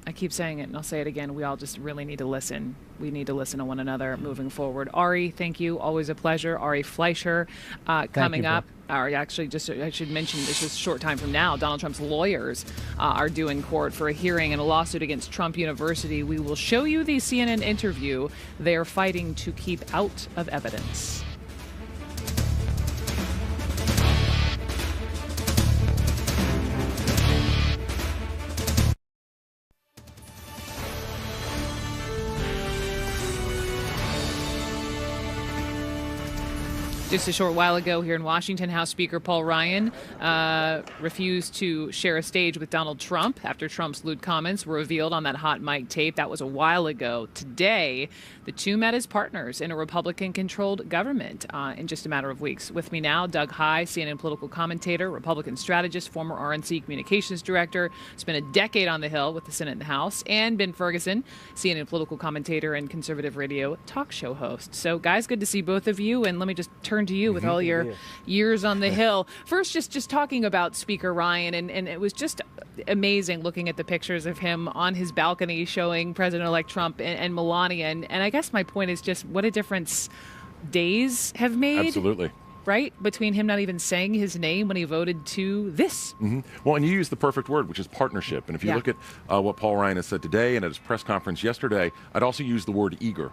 I keep saying it, and I'll say it again. We all just really need to listen. We need to listen to one another moving forward. Ari, thank you. Always a pleasure. Ari Fleischer coming up. Ari, actually, I should mention, this is a short time from now, Donald Trump's lawyers are due in court for a hearing in a lawsuit against Trump University. We will show you the CNN interview they are fighting to keep out of evidence. Just a short while ago here in Washington, House Speaker Paul Ryan refused to share a stage with Donald Trump after Trump's lewd comments were revealed on that hot mic tape. That was a while ago. Today, the two met as partners in a Republican-controlled government in just a matter of weeks. With me now, Doug Heye, CNN political commentator, Republican strategist, former RNC communications director, spent a decade on the Hill with the Senate and the House, and Ben Ferguson, CNN political commentator and conservative radio talk show host. So, guys, good to see both of you, and let me just turn to you with all your years on the Hill. First, just talking about Speaker Ryan, and it was just amazing looking at the pictures of him on his balcony showing President-elect Trump and Melania. And I guess my point is just what a difference days have made. Absolutely. Right? Between him not even saying his name when he voted to this. Mm-hmm. Well, and you used the perfect word, which is partnership. And if you look at what Paul Ryan has said today and at his press conference yesterday, I'd also use the word eager.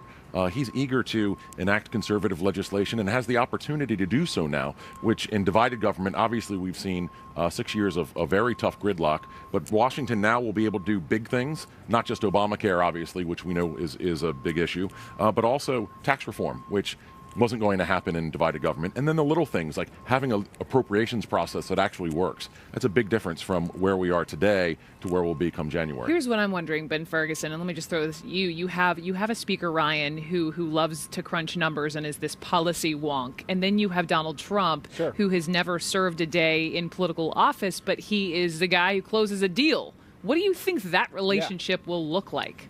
He's eager to enact conservative legislation and has the opportunity to do so now, which in divided government, obviously we've seen 6 years of a very tough gridlock, but Washington now will be able to do big things, not just Obamacare, obviously, which we know is a big issue, but also tax reform, which wasn't going to happen in divided government. And then the little things like having an appropriations process that actually works. That's a big difference from where we are today to where we'll be come January. Here's what I'm wondering, Ben Ferguson, and let me just throw this at you. You have a Speaker Ryan who loves to crunch numbers and is this policy wonk. And then you have Donald Trump, who has never served a day in political office, but he is the guy who closes a deal. What do you think that relationship will look like?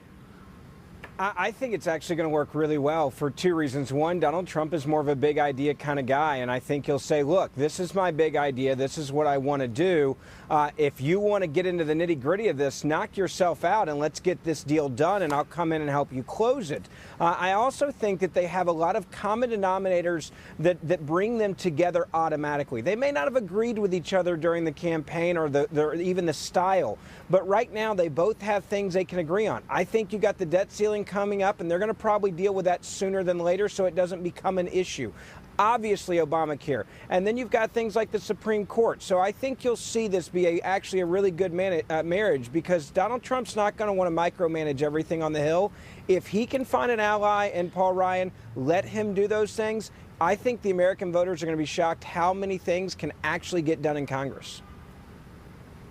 I think it's actually going to work really well for two reasons. One, Donald Trump is more of a big idea kind of guy, and I think he'll say, look, this is my big idea. This is what I want to do. If you want to get into the nitty-gritty of this, knock yourself out and let's get this deal done, and I'll come in and help you close it. I also think that they have a lot of common denominators that bring them together automatically. They may not have agreed with each other during the campaign or even the style, but right now they both have things they can agree on. I think you got the debt ceiling coming up, and they're going to probably deal with that sooner than later so it doesn't become an issue. Obviously, Obamacare. And then you've got things like the Supreme Court. So I think you'll see this be actually a really good marriage, because Donald Trump's not going to want to micromanage everything on the Hill. If he can find an ally in Paul Ryan, let him do those things. I think the American voters are going to be shocked how many things can actually get done in Congress.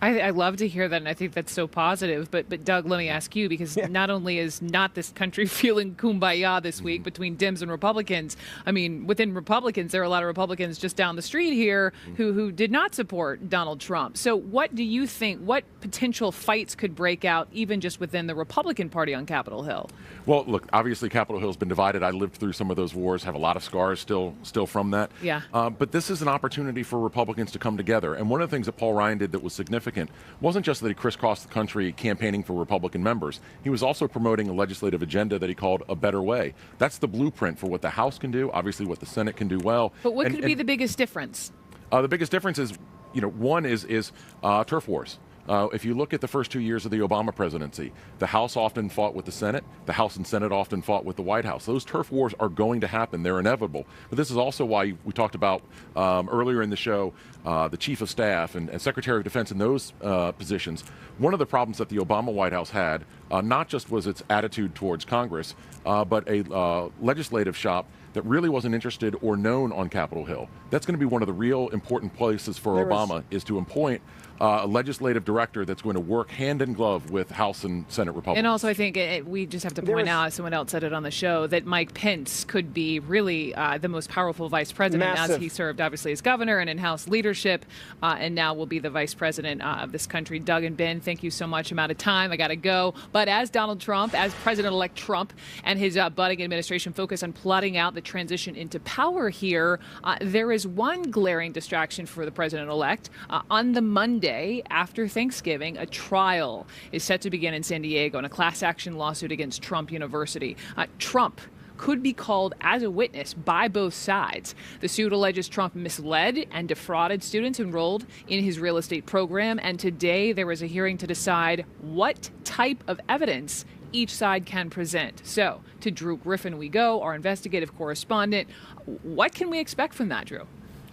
I love to hear that, and I think that's so positive. But Doug, let me ask you, because not only is not this country feeling kumbaya this week between Dems and Republicans, I mean, within Republicans, there are a lot of Republicans just down the street here who did not support Donald Trump. So what do you think, what potential fights could break out even just within the Republican Party on Capitol Hill? Well, look, obviously Capitol Hill's been divided. I lived through some of those wars, have a lot of scars still from that. Yeah. But this is an opportunity for Republicans to come together. And one of the things that Paul Ryan did that was significant wasn't just that he crisscrossed the country campaigning for Republican members. He was also promoting a legislative agenda that he called a better way. That's the blueprint for what the House can do, obviously what the Senate can do well. But what could be the biggest difference? The biggest difference is, one is turf wars. If you look at the first 2 years of the Obama presidency, the House often fought with the Senate. The House and Senate often fought with the White House. Those turf wars are going to happen. They're inevitable. But this is also why we talked about earlier in the show the Chief of Staff and Secretary of Defense in those positions. One of the problems that the Obama White House had, not just was its attitude towards Congress, but a legislative shop that really wasn't interested or known on Capitol Hill. That's going to be one of the real important places for Obama is to appoint a legislative director that's going to work hand in glove with House and Senate Republicans. And also, I think we just have to point out, someone else said it on the show, that Mike Pence could be really the most powerful vice president as he served, obviously, as governor and in House leadership, and now will be the vice president of this country. Doug and Ben, thank you so much. I'm out of time. I got to go. But as Donald Trump, as President-elect Trump and his budding administration focus on plotting out the transition into power here, there is one glaring distraction for the president-elect. On the Monday after Thanksgiving, a trial is set to begin in San Diego in a class action lawsuit against Trump University. Trump could be called as a witness by both sides. The suit alleges Trump misled and defrauded students enrolled in his real estate program, and today there is a hearing to decide what type of evidence each side can present. So, to Drew Griffin we go, our investigative correspondent. What can we expect from that, Drew?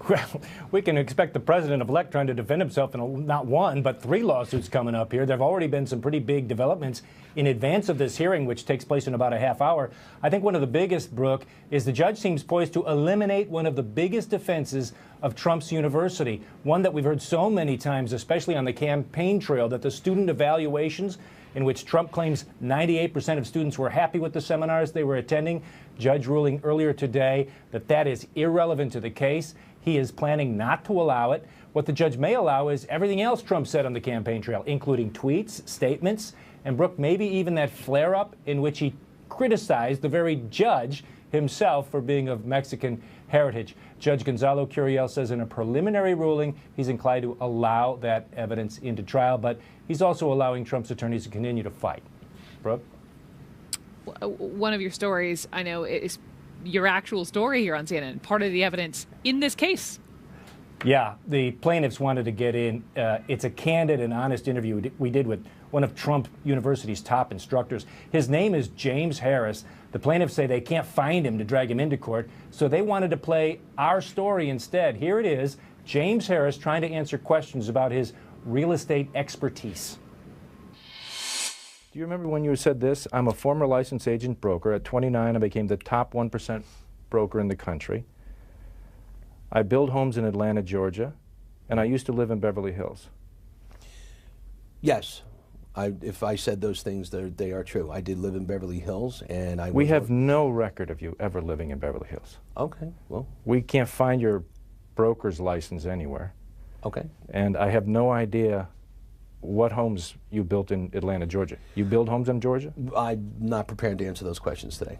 Well, we can expect the president-elect trying to defend himself in not one, but 3 lawsuits coming up here. There have already been some pretty big developments in advance of this hearing, which takes place in about a half hour. I think one of the biggest, Brooke, is the judge seems poised to eliminate one of the biggest defenses of Trump's university, one that we've heard so many times, especially on the campaign trail, that the student evaluations in which Trump claims 98% of students were happy with the seminars they were attending, judge ruling earlier today that that is irrelevant to the case. He is planning not to allow it. What the judge may allow is everything else Trump said on the campaign trail, including tweets, statements, and, Brooke, maybe even that flare-up in which he criticized the very judge himself for being of Mexican heritage. Judge Gonzalo Curiel says in a preliminary ruling he's inclined to allow that evidence into trial, but he's also allowing Trump's attorneys to continue to fight. Brooke? One of your stories, I know, is your actual story here on CNN, part of the evidence in this case. Yeah, the plaintiffs wanted to get in. It's a candid and honest interview we did with one of Trump University's top instructors. His name is James Harris. The plaintiffs say they can't find him to drag him into court, so they wanted to play our story instead. Here it is, James Harris trying to answer questions about his real estate expertise. Do you remember when you said this? I'm a former licensed agent broker. At 29, I became the top 1% broker in the country. I build homes in Atlanta, Georgia, and I used to live in Beverly Hills. Yes. If I said those things, they are true. I did live in Beverly Hills, and I... We have no record of you ever living in Beverly Hills. Okay, well... We can't find your broker's license anywhere. Okay. And I have no idea what homes you built in Atlanta, Georgia. You build homes in Georgia? I'm not prepared to answer those questions today.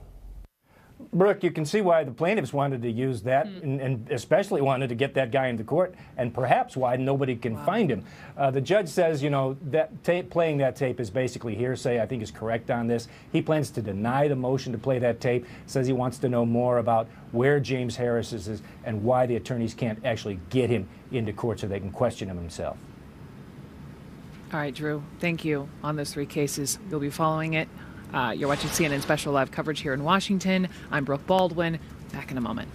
Brooke, you can see why the plaintiffs wanted to use that and especially wanted to get that guy into court, and perhaps why nobody can find him. The judge says, you know, that playing that tape is basically hearsay. I think is correct on this. He plans to deny the motion to play that tape, says he wants to know more about where James Harris is and why the attorneys can't actually get him into court so they can question him himself. All right, Drew, thank you on those 3 cases. You'll be following it. You're watching CNN Special Live coverage here in Washington. I'm Brooke Baldwin. Back in a moment.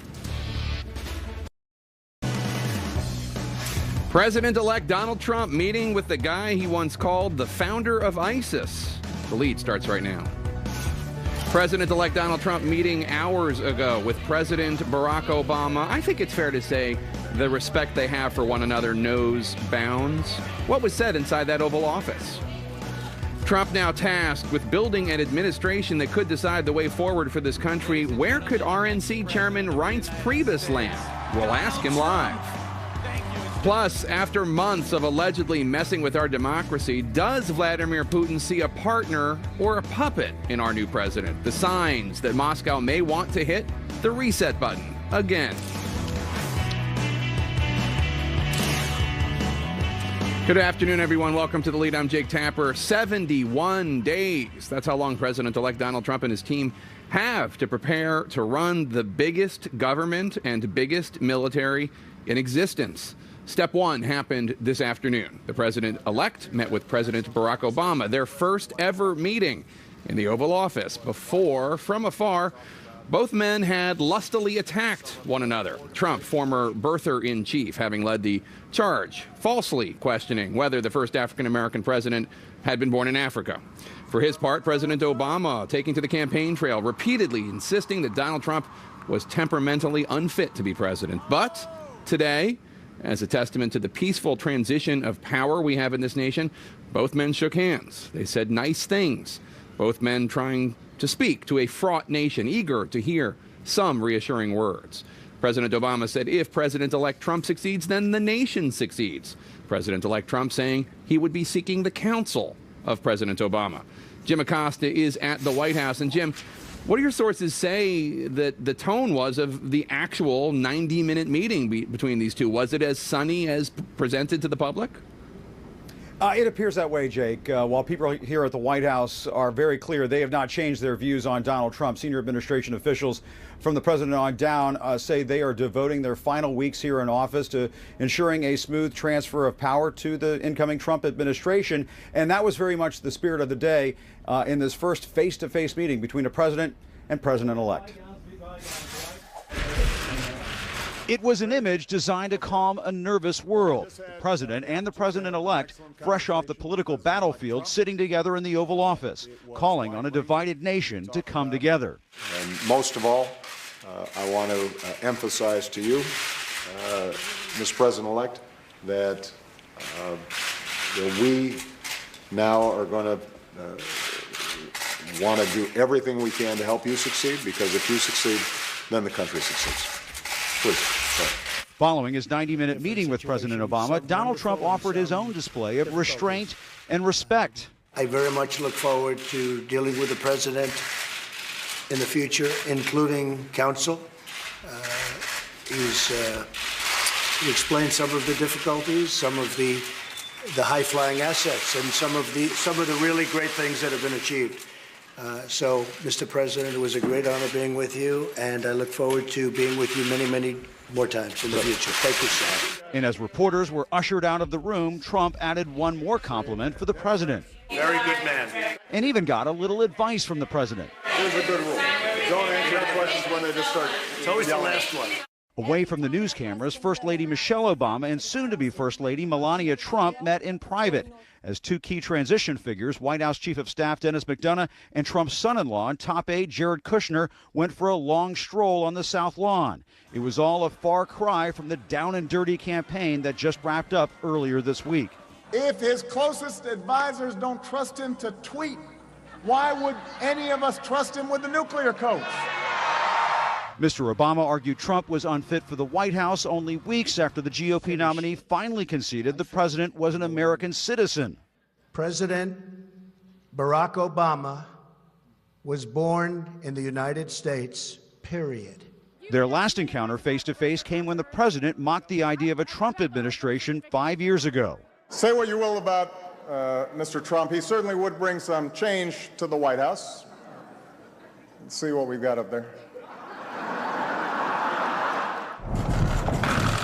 President-elect Donald Trump meeting with the guy he once called the founder of ISIS. The lead starts right now. President-elect Donald Trump meeting hours ago with President Barack Obama. I think it's fair to say the respect they have for one another knows bounds. What was said inside that Oval Office? Trump now tasked with building an administration that could decide the way forward for this country. Where could RNC Chairman Reince Priebus land? We'll ask him live. Plus, after months of allegedly messing with our democracy, does Vladimir Putin see a partner or a puppet in our new president? The signs that Moscow may want to hit the reset button again. Good afternoon, everyone. Welcome to The Lead. I'm Jake Tapper. 71 days. That's how long President-elect Donald Trump and his team have to prepare to run the biggest government and biggest military in existence. Step one happened this afternoon. The president-elect met with President Barack Obama, their first ever meeting in the Oval Office. Before, from afar, both men had lustily attacked one another. Trump, former birther-in-chief, having led the charge, falsely questioning whether the first African-American president had been born in Africa. For his part, President Obama taking to the campaign trail, repeatedly insisting that Donald Trump was temperamentally unfit to be president. But today, as a testament to the peaceful transition of power we have in this nation, both men shook hands. They said nice things. Both men trying to speak to a fraught nation, eager to hear some reassuring words. President Obama said if President-elect Trump succeeds, then the nation succeeds. President-elect Trump saying he would be seeking the counsel of President Obama. Jim Acosta is at the White House. And Jim, what do your sources say that the tone was of the actual 90-minute meeting between these two? Was it as sunny as presented to the public? It appears that way, Jake. While people here at the White House are very clear, they have not changed their views on Donald Trump. Senior administration officials from the president on down say they are devoting their final weeks here in office to ensuring a smooth transfer of power to the incoming Trump administration. And that was very much the spirit of the day in this first face-to-face meeting between a president and president-elect. It was an image designed to calm a nervous world. The president and the president-elect, fresh off the political battlefield, sitting together in the Oval Office, calling on a divided nation to come together. And most of all, I want to emphasize to you, Mr. President-elect, that we now are going to want to do everything we can to help you succeed, because if you succeed, then the country succeeds. Please. Following his 90-minute meeting with President Obama, Donald Trump offered his own display of restraint and respect. I very much look forward to dealing with the president in the future, including counsel. He explained some of the difficulties, some of the high-flying assets, and some of the really great things that have been achieved. So, Mr. President, it was a great honor being with you, and I look forward to being with you many, many more times in the future. Thank you, sir. And as reporters were ushered out of the room, Trump added one more compliment for the president. Very good man. And even got a little advice from the president. Here's a good rule. Don't answer the questions when they just start. It's always the last one. Away from the news cameras, First Lady Michelle Obama and soon-to-be First Lady Melania Trump met in private. As two key transition figures, White House Chief of Staff Dennis McDonough and Trump's son-in-law and top aide Jared Kushner went for a long stroll on the South Lawn. It was all a far cry from the down and dirty campaign that just wrapped up earlier this week. If his closest advisors don't trust him to tweet, why would any of us trust him with the nuclear codes? Mr. Obama argued Trump was unfit for the White House only weeks after the GOP nominee finally conceded the president was an American citizen. President Barack Obama was born in the United States, period. Their last encounter face-to-face came when the president mocked the idea of a Trump administration 5 years ago. Say what you will about Mr. Trump. He certainly would bring some change to the White House. Let's see what we've got up there.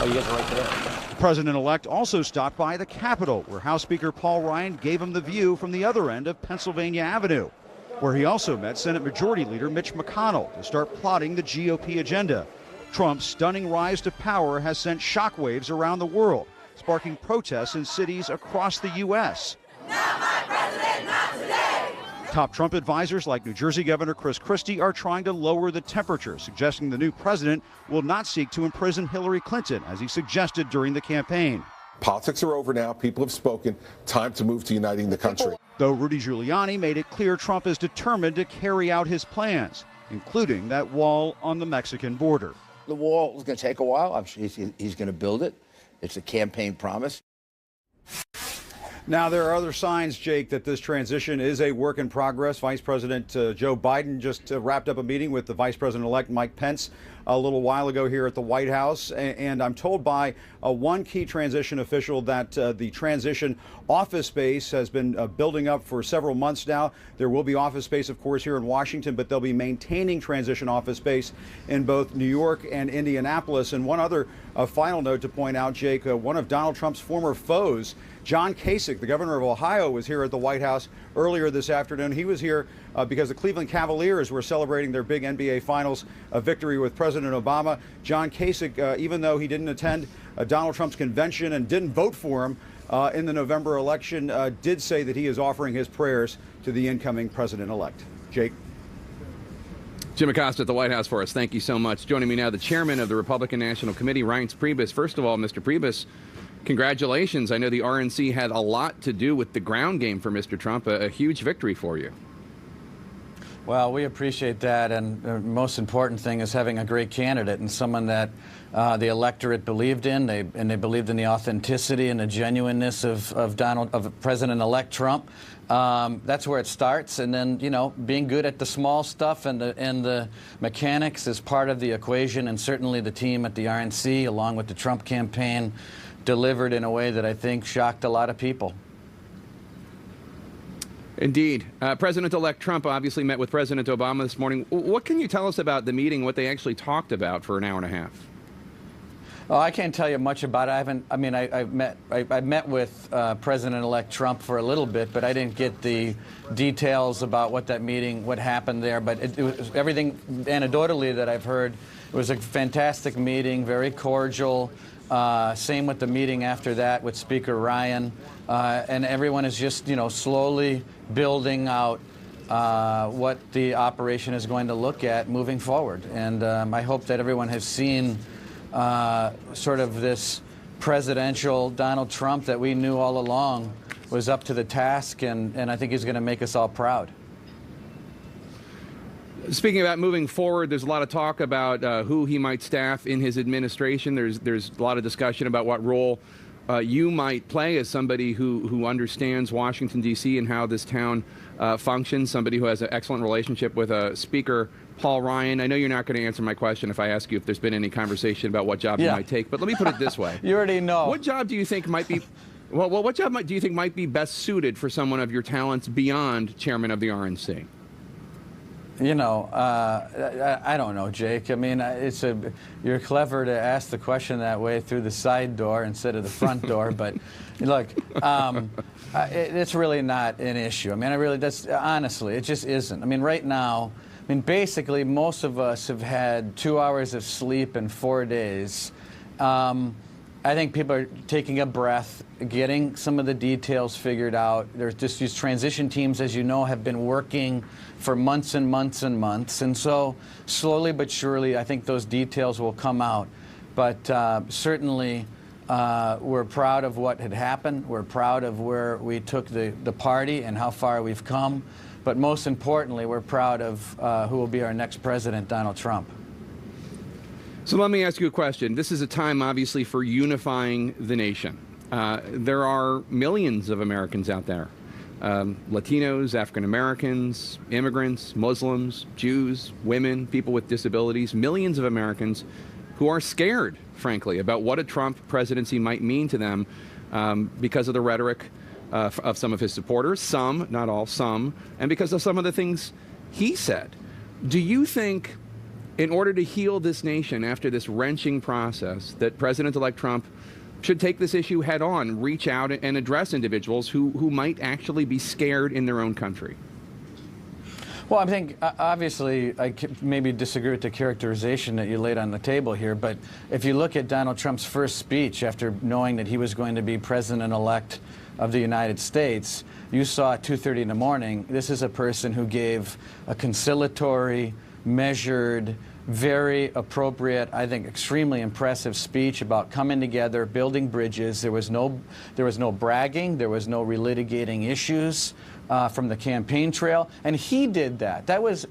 Oh, you guys are right there. The president-elect also stopped by the Capitol, where House Speaker Paul Ryan gave him the view from the other end of Pennsylvania Avenue, where he also met Senate Majority Leader Mitch McConnell to start plotting the GOP agenda. Trump's stunning rise to power has sent shockwaves around the world, sparking protests in cities across the U.S. Not my president, not today! Top Trump advisors like New Jersey Governor Chris Christie are trying to lower the temperature, suggesting the new president will not seek to imprison Hillary Clinton, as he suggested during the campaign. Politics are over now. People have spoken. Time to move to uniting the country. Though Rudy Giuliani made it clear Trump is determined to carry out his plans, including that wall on the Mexican border. The wall is going to take a while. I'm sure he's going to build it. It's a campaign promise. Now, there are other signs, Jake, that this transition is a work in progress. Vice President Joe Biden just wrapped up a meeting with the Vice President-elect Mike Pence a little while ago here at the White House. And I'm told by one key transition official that the transition office space has been building up for several months now. There will be office space, of course, here in Washington, but they'll be maintaining transition office space in both New York and Indianapolis. And one other final note to point out, Jake, one of Donald Trump's former foes, John Kasich, the governor of Ohio, was here at the White House earlier this afternoon. He was here because the Cleveland Cavaliers were celebrating their big NBA Finals victory with President Obama. John Kasich, even though he didn't attend Donald Trump's convention and didn't vote for him in the November election, did say that he is offering his prayers to the incoming president-elect. Jake. Jim Acosta at the White House for us. Thank you so much. Joining me now, the chairman of the Republican National Committee, Reince Priebus. First of all, Mr. Priebus, congratulations. I know the RNC had a lot to do with the ground game for Mr. Trump, a huge victory for you. Well, we appreciate that, and the most important thing is having a great candidate and someone that the electorate believed in. They believed in the authenticity and the genuineness of President-elect Trump. That's where it starts, and then, you know, being good at the small stuff and the mechanics is part of the equation, and certainly the team at the RNC, along with the Trump campaign, delivered in a way that I think shocked a lot of people. Indeed. President-elect Trump obviously met with President Obama this morning. What can you tell us about the meeting, what they actually talked about for an hour and a half? Oh, I can't tell you much about it. I met with President-elect Trump for a little bit, but I didn't get the details about what that meeting, what happened there. But it was everything anecdotally that I've heard. It was a fantastic meeting, very cordial. Same with the meeting after that with Speaker Ryan. And everyone is just, you know, slowly building out what the operation is going to look at moving forward. And I hope that everyone has seen sort of this presidential Donald Trump that we knew all along was up to the task, and I think he's going to make us all proud. Speaking about moving forward, there's a lot of talk about who he might staff in his administration. There's a lot of discussion about what role you might play as somebody who understands Washington, D.C. and how this town functions, somebody who has an excellent relationship with Speaker Paul Ryan. I know you're not going to answer my question if I ask you if there's been any conversation about what job you might take, but let me put it this way. You already know. What job do you think might be what job do you think might be best suited for someone of your talents beyond chairman of the RNC? You know, I don't know, Jake. I mean, you're clever to ask the question that way through the side door instead of the front door. But look, it's really not an issue. I mean, honestly, it just isn't. I mean, right now, basically, most of us have had 2 hours of sleep in 4 days. I think people are taking a breath, getting some of the details figured out. There's just these transition teams, as you know, have been working for months and months and months. And so slowly but surely, I think those details will come out. But certainly, we're proud of what had happened. We're proud of where we took the party and how far we've come. But most importantly, we're proud of who will be our next president, Donald Trump. So let me ask you a question. This is a time, obviously, for unifying the nation. There are millions of Americans out there, Latinos, African Americans, immigrants, Muslims, Jews, women, people with disabilities, millions of Americans who are scared, frankly, about what a Trump presidency might mean to them because of the rhetoric of some of his supporters, some, not all, some, and because of some of the things he said. Do you think, in order to heal this nation after this wrenching process, that President-elect Trump should take this issue head on, reach out and address individuals who might actually be scared in their own country? Well, I think, obviously, I maybe disagree with the characterization that you laid on the table here, but if you look at Donald Trump's first speech after knowing that he was going to be president-elect of the United States, you saw at 2:30 in the morning, this is a person who gave a conciliatory, measured, very appropriate, I think extremely impressive speech about coming together, building bridges. There was no bragging, there was no relitigating issues from the campaign trail, and he did that. That was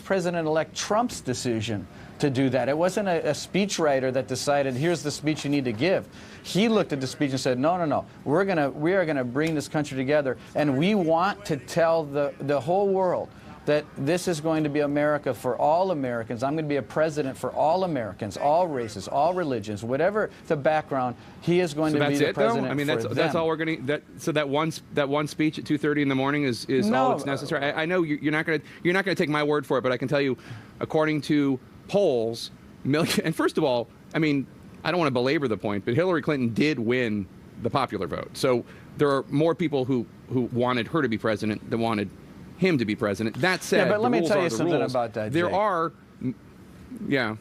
President-elect Trump's decision to do that. It wasn't a speechwriter that decided, here's the speech you need to give. He looked at the speech and said, no, we are gonna bring this country together, and we want to tell the whole world that this is going to be America for all Americans. I'm going to be a president for all Americans, all races, all religions, whatever the background. He is going to be the president. I mean, for that's all we're going to. So that one speech at 2:30 in the morning is all that's necessary. I know you're not going to take my word for it, but I can tell you, according to polls, and first of all, I mean, I don't want to belabor the point, but Hillary Clinton did win the popular vote. So there are more people who wanted her to be president than wanted him to be president. That said, yeah, but let me tell you the something rules. about that. There Jake. are, yeah.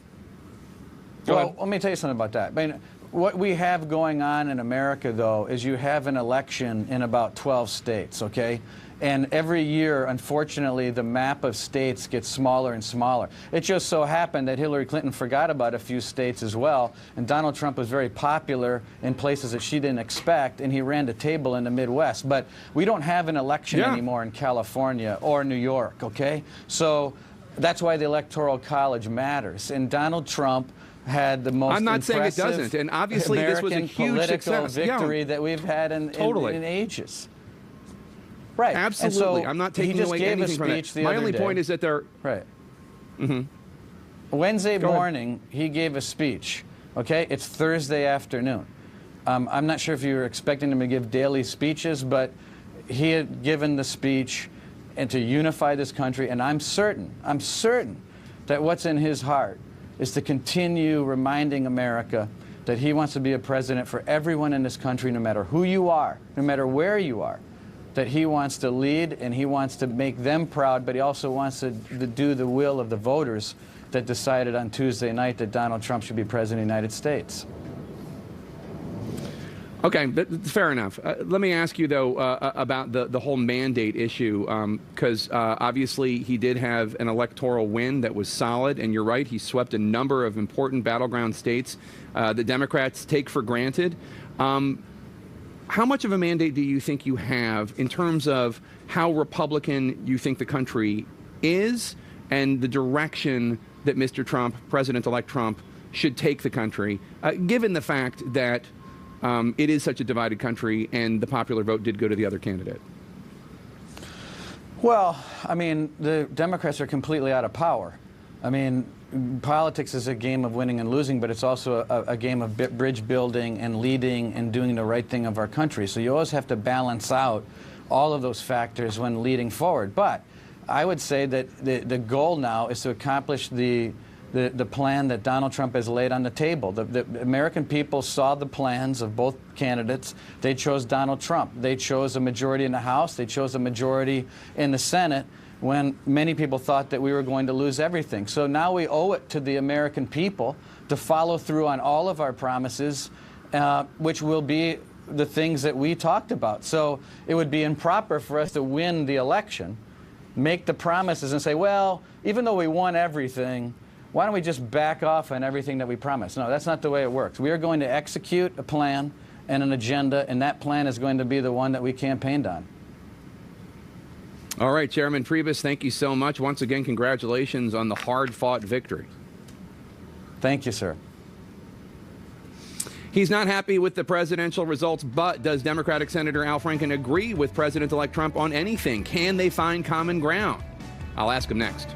Well, let me tell you something about that. I mean, what we have going on in America, though, is you have an election in about 12 states, okay? And every year, unfortunately, the map of states gets smaller and smaller. It just so happened that Hillary Clinton forgot about a few states as well, and Donald Trump was very popular in places that she didn't expect, and he ran the table in the Midwest. But we don't have an election anymore in California or New York, okay? So that's why the Electoral College matters. And Donald Trump had the most I'm not saying it doesn't, and obviously American this was a huge political success. victory that we've had in ages. Right. Absolutely. So I'm not taking away anything from that. My only point is that they're... Right. Wednesday morning, he gave a speech. Okay? It's Thursday afternoon. I'm not sure if you were expecting him to give daily speeches, but he had given the speech and to unify this country, and I'm certain that what's in his heart is to continue reminding America that he wants to be a president for everyone in this country, no matter who you are, no matter where you are. That he wants to lead and he wants to make them proud, but he also wants to do the will of the voters that decided on Tuesday night that Donald Trump should be president of the United States. Okay, fair enough. Let me ask you, though, about the whole mandate issue, because obviously he did have an electoral win that was solid, and you're right, he swept a number of important battleground states that Democrats take for granted. How much of a mandate do you think you have in terms of how Republican you think the country is and the direction that Mr. Trump, President-elect Trump, should take the country, given the fact that it is such a divided country and the popular vote did go to the other candidate? Well, I mean, the Democrats are completely out of power. I mean, politics is a game of winning and losing, but it's also a game of bridge building and leading and doing the right thing of our country. So you always have to balance out all of those factors when leading forward. But I would say that the goal now is to accomplish the plan that Donald Trump has laid on the table. The American people saw the plans of both candidates. They chose Donald Trump. They chose a majority in the House. They chose a majority in the Senate, when many people thought that we were going to lose everything. So now we owe it to the American people to follow through on all of our promises, which will be the things that we talked about. So it would be improper for us to win the election, make the promises and say, well, even though we won everything, why don't we just back off on everything that we promised? No, that's not the way it works. We are going to execute a plan and an agenda, and that plan is going to be the one that we campaigned on. All right, Chairman Priebus, thank you so much. Once again, congratulations on the hard-fought victory. Thank you, sir. He's not happy with the presidential results, but does Democratic Senator Al Franken agree with President-elect Trump on anything? Can they find common ground? I'll ask him next.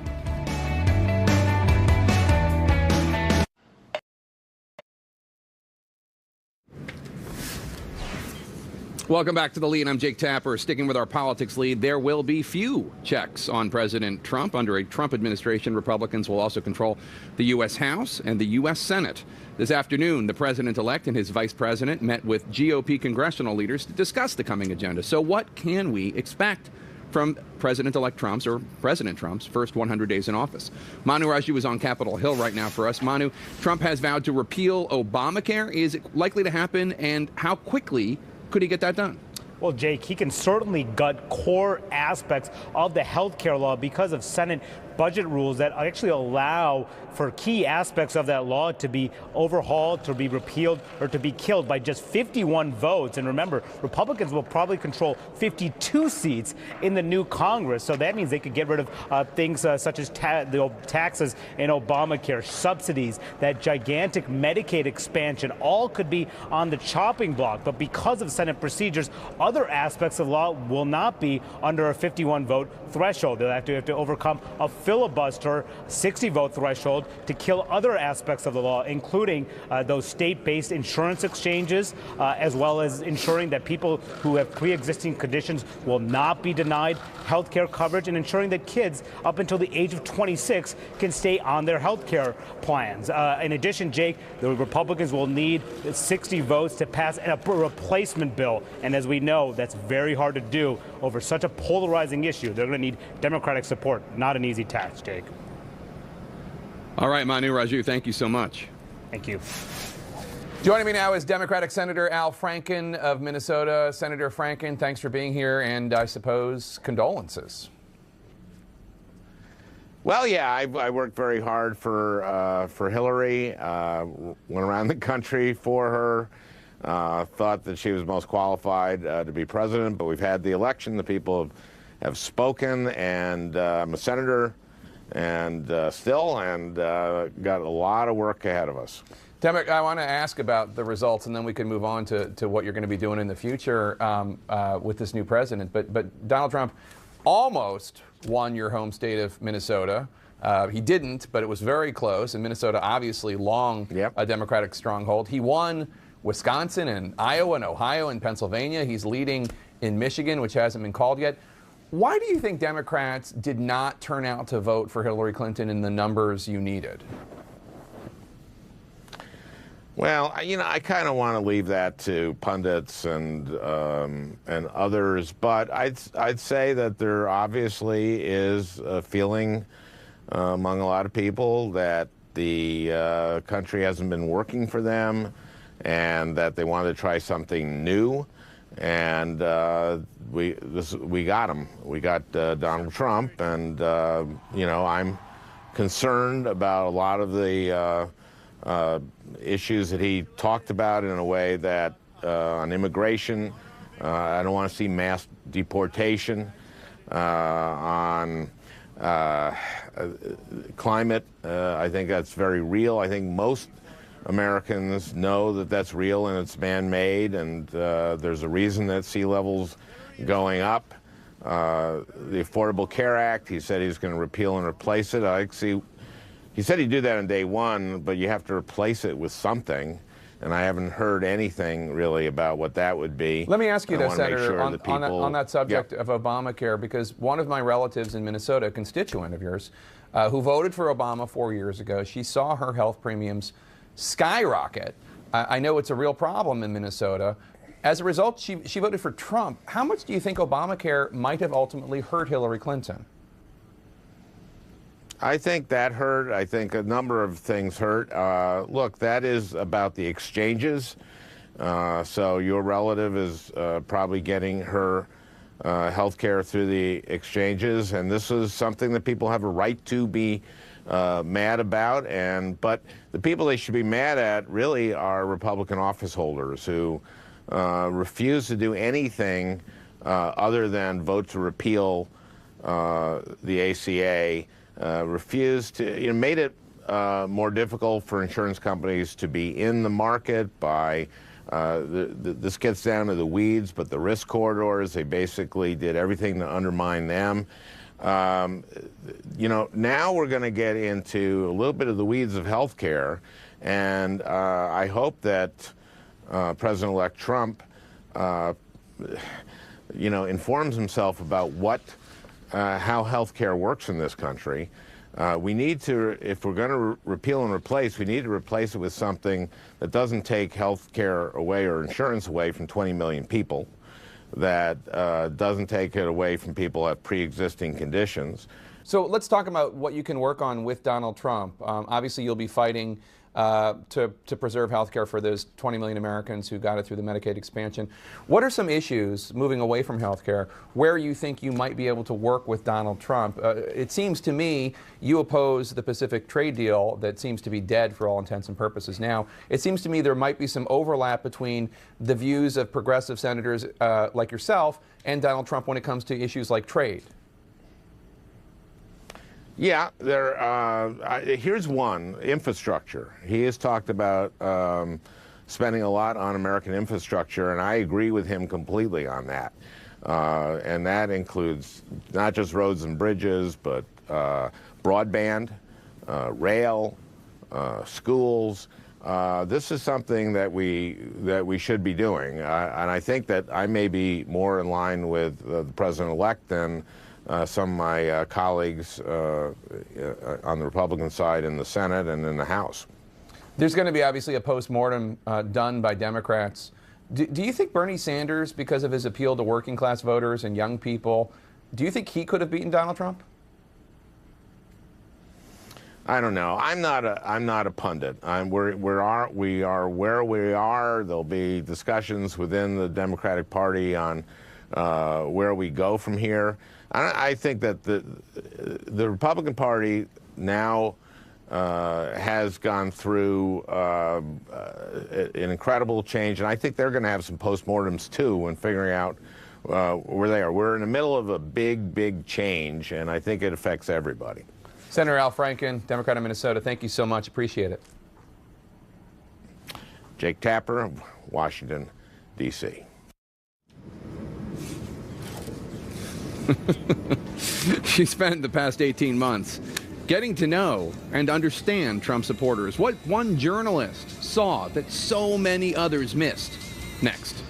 Welcome back to The Lead. I'm Jake Tapper. Sticking with our politics lead, there will be few checks on President Trump. Under a Trump administration, Republicans will also control the U.S. House and the U.S. Senate. This afternoon, the president-elect and his vice president met with GOP congressional leaders to discuss the coming agenda. So what can we expect from President-elect Trump's or President Trump's first 100 days in office? Manu Raju is on Capitol Hill right now for us. Manu, Trump has vowed to repeal Obamacare. Is it likely to happen, and how quickly could he get that done? Well, Jake, he can certainly gut core aspects of the health care law because of Senate budget rules that actually allow for key aspects of that law to be overhauled, to be repealed, or to be killed by just 51 votes. And remember, Republicans will probably control 52 seats in the new Congress. So that means they could get rid of things such as the taxes in Obamacare, subsidies, that gigantic Medicaid expansion, all could be on the chopping block. But because of Senate procedures, other aspects of law will not be under a 51 vote threshold. They'll have to overcome a filibuster 60 vote threshold to kill other aspects of the law, including those state-based insurance exchanges, as well as ensuring that people who have pre-existing conditions will not be denied health care coverage, and ensuring that kids up until the age of 26 can stay on their health care plans. In addition, Jake, the Republicans will need 60 votes to pass a replacement bill, and as we know, that's very hard to do over such a polarizing issue. They're going to need Democratic support. Not an easy task, Jake. All right, Manu Raju, thank you so much. Thank you. Joining me now is Democratic Senator Al Franken of Minnesota. Senator Franken, thanks for being here, and I suppose condolences. Well, yeah, I worked very hard for Hillary, went around the country for her, thought that she was most qualified to be president, but we've had the election, the people have spoken, and I'm a senator and still, and got a lot of work ahead of us. Democrat, I want to ask about the results, and then we can move on to what you're going to be doing in the future with this new president. But Donald Trump almost won your home state of Minnesota. He didn't, but it was very close, and Minnesota obviously long a Democratic stronghold. He won Wisconsin and Iowa and Ohio and Pennsylvania. He's leading in Michigan, which hasn't been called yet. Why do you think Democrats did not turn out to vote for Hillary Clinton in the numbers you needed? Well, you know, I kind of want to leave that to pundits and others, but I'd say that there obviously is a feeling among a lot of people that the country hasn't been working for them, and that they wanted to try something new, and we got him. We got Donald Trump, and you know, I'm concerned about a lot of the issues that he talked about in a way that on immigration, I don't want to see mass deportation, on climate, I think that's very real. I think most Americans know that that's real and it's man-made, and there's a reason that sea level's going up. The Affordable Care Act, he said he's going to repeal and replace it. He said he'd do that on day one, but you have to replace it with something, and I haven't heard anything really about what that would be. Let me ask you this, Senator, sure on that subject of Obamacare, because one of my relatives in Minnesota, a constituent of yours, who voted for Obama 4 years ago, she saw her health premiums skyrocket. I know it's a real problem in Minnesota. As a result, she voted for Trump. How much do you think Obamacare might have ultimately hurt Hillary Clinton? I think that hurt. I think a number of things hurt. Look, that is about the exchanges. So your relative is probably getting her health care through the exchanges, and this is something that people have a right to be mad about. But the people they should be mad at really are Republican office holders who refuse to do anything other than vote to repeal the ACA. Refused to, made it more difficult for insurance companies to be in the market by, this gets down to the weeds, but the risk corridors, they basically did everything to undermine them. Now we're going to get into a little bit of the weeds of health care, and I hope that President-elect Trump, informs himself about how health care works in this country. We need to, if we're going to repeal and replace, we need to replace it with something that doesn't take health care away or insurance away from 20 million people, that doesn't take it away from people who have pre-existing conditions. So let's talk about what you can work on with Donald Trump. Obviously, you'll be fighting to preserve health care for those 20 million Americans who got it through the Medicaid expansion. What are some issues, moving away from health care, where you think you might be able to work with Donald Trump? It seems to me you oppose the Pacific trade deal that seems to be dead for all intents and purposes now. It seems to me there might be some overlap between the views of progressive senators like yourself and Donald Trump when it comes to issues like trade. Yeah, here's one, infrastructure. He has talked about spending a lot on American infrastructure, and I agree with him completely on that. And that includes not just roads and bridges, but broadband, rail, schools. This is something that we should be doing, and I think that I may be more in line with the president-elect than some of my colleagues on the Republican side in the Senate and in the House. There's going to be obviously a post-mortem done by Democrats. Do you think Bernie Sanders, because of his appeal to working class voters and young people, do you think he could have beaten Donald Trump? I don't know. I'm not a pundit. We are where we are. There'll be discussions within the Democratic Party on where we go from here. I think that the Republican Party now has gone through an incredible change, and I think they're going to have some postmortems too when figuring out where they are. We're in the middle of a big change, and I think it affects everybody. Senator Al Franken, Democrat of Minnesota, thank you so much. Appreciate it. Jake Tapper, Washington, D.C. She spent the past 18 months getting to know and understand Trump supporters. What one journalist saw that so many others missed. Next.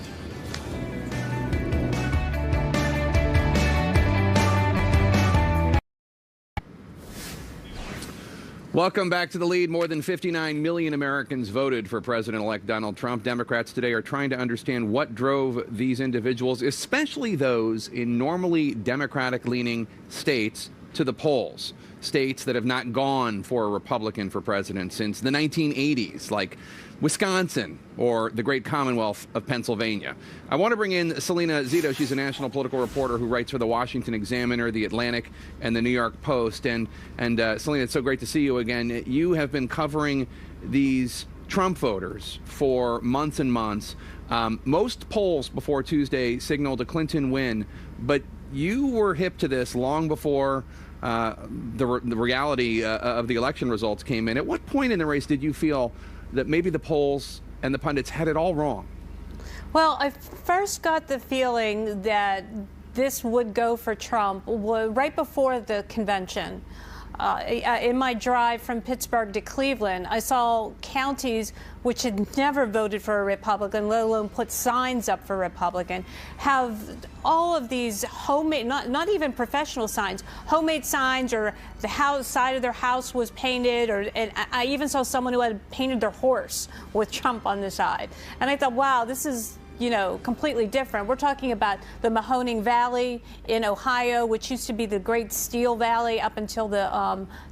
Welcome back to The Lead. More than 59 million Americans voted for President-elect Donald Trump. Democrats today are trying to understand what drove these individuals, especially those in normally Democratic-leaning states, to the polls. States that have not gone for a Republican for president since the 1980s, like Wisconsin or the great Commonwealth of Pennsylvania. I want to bring in Selena Zito. She's a national political reporter who writes for the Washington Examiner, the Atlantic, and the New York Post. And Selena, it's so great to see you again. You have been covering these Trump voters for months and months. Most polls before Tuesday signaled a Clinton win, but you were hip to this long before the reality of the election results came in. At what point in the race did you feel that maybe the polls and the pundits had it all wrong? Well, I first got the feeling that this would go for Trump right before the convention. In my drive from Pittsburgh to Cleveland, I saw counties which had never voted for a Republican, let alone put signs up for Republican, have all of these homemade, not even professional signs, homemade signs, or the house side of their house was painted, and I even saw someone who had painted their horse with Trump on the side. And I thought, wow, this is, you know, completely different. We're talking about the Mahoning Valley in Ohio, which used to be the Great Steel Valley up until the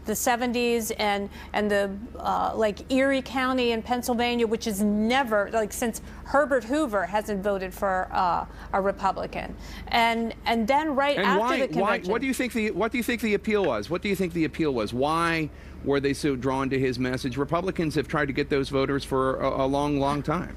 70s, and the like Erie County in Pennsylvania, which is never, like, since Herbert Hoover hasn't voted for a Republican. And then right after the convention, what do you think the appeal was? What do you think the appeal was? Why were they so drawn to his message? Republicans have tried to get those voters for a long time.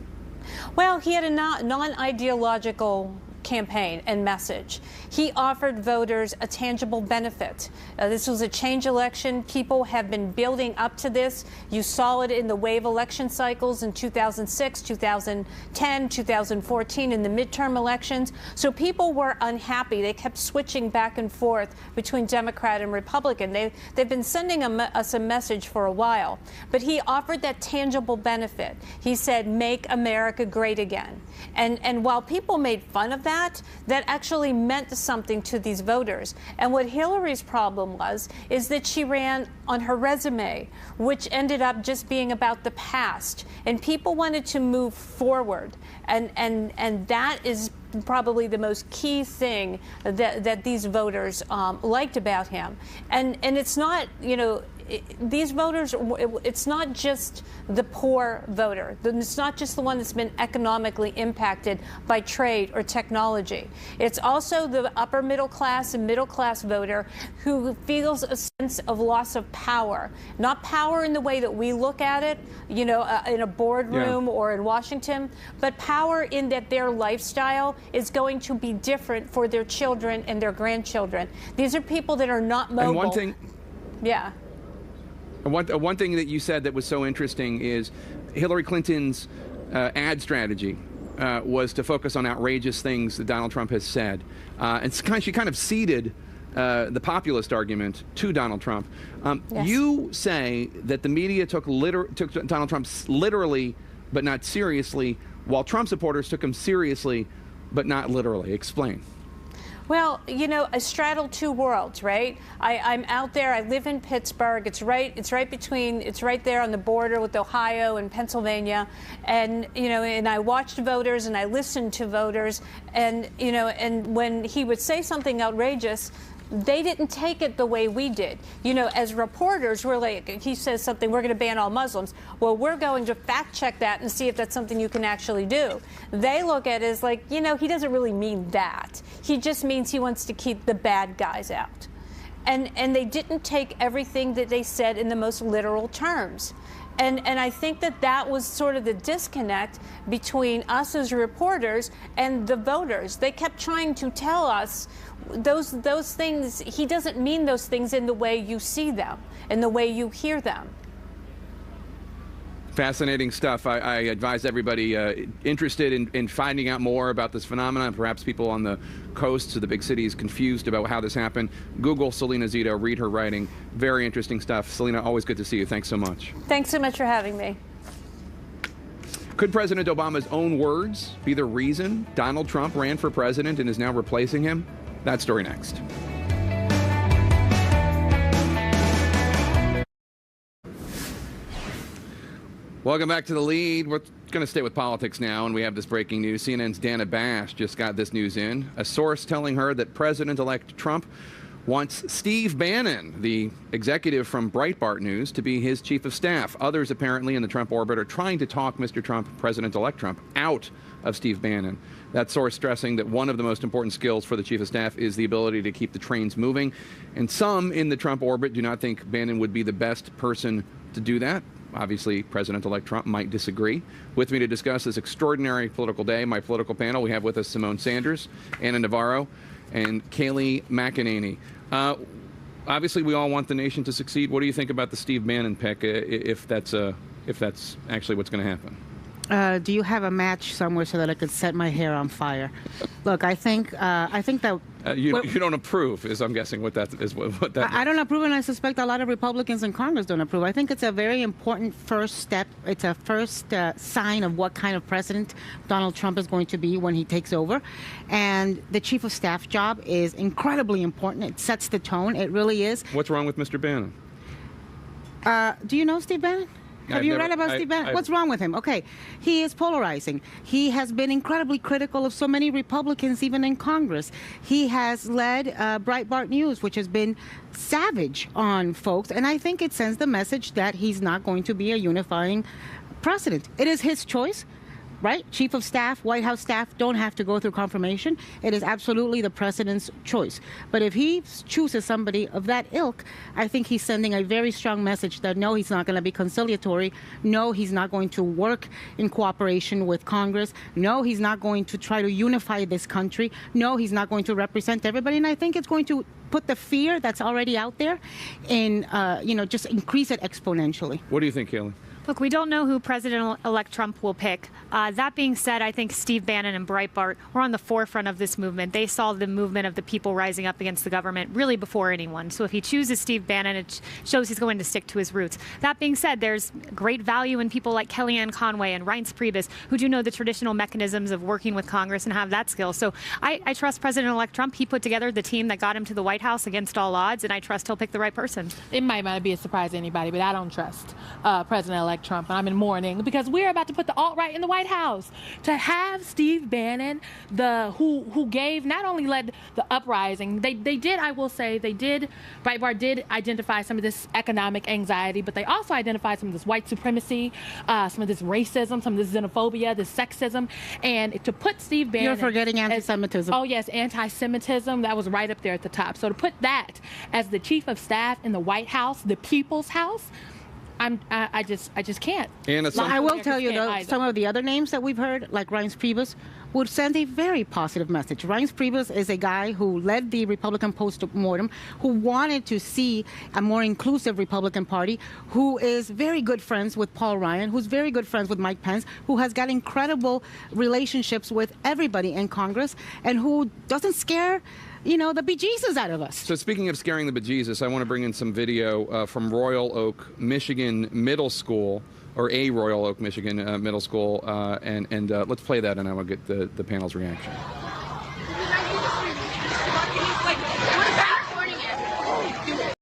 Well, he had a non-ideological campaign and message. He offered voters a tangible benefit. This was a change election. People have been building up to this. You saw it in the wave election cycles in 2006, 2010, 2014, in the midterm elections. So people were unhappy. They kept switching back and forth between Democrat and Republican. They've been sending us a message for a while. But he offered that tangible benefit. He said, make America great again. And while people made fun of that actually meant something to these voters. And what Hillary's problem is that she ran on her resume, which ended up just being about the past. And people wanted to move forward. And that is probably the most key thing that these voters liked about him. And it's not, you know, these voters, it's not just the poor voter. It's not just the one that's been economically impacted by trade or technology. It's also the upper middle class and middle class voter who feels a sense of loss of power. Not power in the way that we look at it, you know, in a boardroom or in Washington, but power in that their lifestyle is going to be different for their children and their grandchildren. These are people that are not mobile. And one thing, yeah. One thing that you said that was so interesting is Hillary Clinton's ad strategy was to focus on outrageous things that Donald Trump has said. And she kind of ceded the populist argument to Donald Trump. Yes. You say that the media took Donald Trump literally but not seriously, while Trump supporters took him seriously but not literally. Explain. Well, you know, I straddle two worlds, right? I'm out there. I live in Pittsburgh. It's right there on the border with Ohio and Pennsylvania, and you know, and I watched voters and I listened to voters, and you know, and when he would say something outrageous, they didn't take it the way we did. You know, as reporters, we're like, he says something, we're going to ban all Muslims. Well, we're going to fact check that and see if that's something you can actually do. They look at it as like, you know, he doesn't really mean that. He just means he wants to keep the bad guys out. And they didn't take everything that they said in the most literal terms. And I think that was sort of the disconnect between us as reporters and the voters. They kept trying to tell us those things. He doesn't mean those things in the way you see them, in the way you hear them. Fascinating stuff. I advise everybody interested in finding out more about this phenomenon, perhaps people on the coasts of the big cities confused about how this happened. Google Selena Zito, read her writing. Very interesting stuff. Selena, always good to see you. Thanks so much. Thanks so much for having me. Could President Obama's own words be the reason Donald Trump ran for president and is now replacing him? That story next. Welcome back to The Lead. We're going to stay with politics now, and we have this breaking news. CNN's Dana Bash just got this news in. A source telling her that President-elect Trump wants Steve Bannon, the executive from Breitbart News, to be his chief of staff. Others apparently in the Trump orbit are trying to talk Mr. Trump, President-elect Trump, out of Steve Bannon. That source stressing that one of the most important skills for the chief of staff is the ability to keep the trains moving. And some in the Trump orbit do not think Bannon would be the best person to do that. Obviously, President-elect Trump might disagree. With me to discuss this extraordinary political day, my political panel, we have with us Simone Sanders, Anna Navarro, and Kayleigh McEnany. Obviously, we all want the nation to succeed. What do you think about the Steve Bannon pick, if that's actually what's going to happen? Do you have a match somewhere so that I could set my hair on fire? Look, I think that you don't approve, is I'm guessing what that is. What that. I don't approve, and I suspect a lot of Republicans in Congress don't approve. I think it's a very important first step. It's a first sign of what kind of president Donald Trump is going to be when he takes over. And the chief of staff job is incredibly important. It sets the tone. It really is. What's wrong with Mr. Bannon? Do you know Steve Bannon? Have you read about Steve Bannon? What's wrong with him? Okay, he is polarizing. He has been incredibly critical of so many Republicans, even in Congress. He has led Breitbart News, which has been savage on folks, and I think it sends the message that he's not going to be a unifying president. It is his choice. Right? Chief of staff, White House staff don't have to go through confirmation. It is absolutely the president's choice. But if he chooses somebody of that ilk, I think he's sending a very strong message that no, he's not going to be conciliatory. No, he's not going to work in cooperation with Congress. No, he's not going to try to unify this country. No, he's not going to represent everybody. And I think it's going to put the fear that's already out there and, just increase it exponentially. What do you think, Kayleigh? Look, we don't know who President-elect Trump will pick. That being said, I think Steve Bannon and Breitbart were on the forefront of this movement. They saw the movement of the people rising up against the government really before anyone. So if he chooses Steve Bannon, it shows he's going to stick to his roots. That being said, there's great value in people like Kellyanne Conway and Reince Priebus, who do know the traditional mechanisms of working with Congress and have that skill. So I trust President-elect Trump. He put together the team that got him to the White House against all odds, and I trust he'll pick the right person. It might not be a surprise to anybody, but I don't trust President-elect President-elect Trump, and I'm in mourning because we're about to put the alt-right in the White House. To have Steve Bannon, who not only led the uprising, they did, I will say, Breitbart did identify some of this economic anxiety, but they also identified some of this white supremacy, some of this racism, some of this xenophobia, this sexism, and to put Steve Bannon... You're forgetting anti-Semitism. Oh, yes, anti-Semitism, that was right up there at the top. So to put that as the chief of staff in the White House, the people's house, I just can't. I will tell you, though, some of the other names that we've heard, like Reince Priebus, would send a very positive message. Reince Priebus is a guy who led the Republican post-mortem, who wanted to see a more inclusive Republican Party, who is very good friends with Paul Ryan, who's very good friends with Mike Pence, who has got incredible relationships with everybody in Congress, and who doesn't scare the bejesus out of us. So speaking of scaring the bejesus, I want to bring in some video from Royal Oak, Michigan Middle School, or a Royal Oak, Michigan Middle School, and let's play that, and I will get the panel's reaction.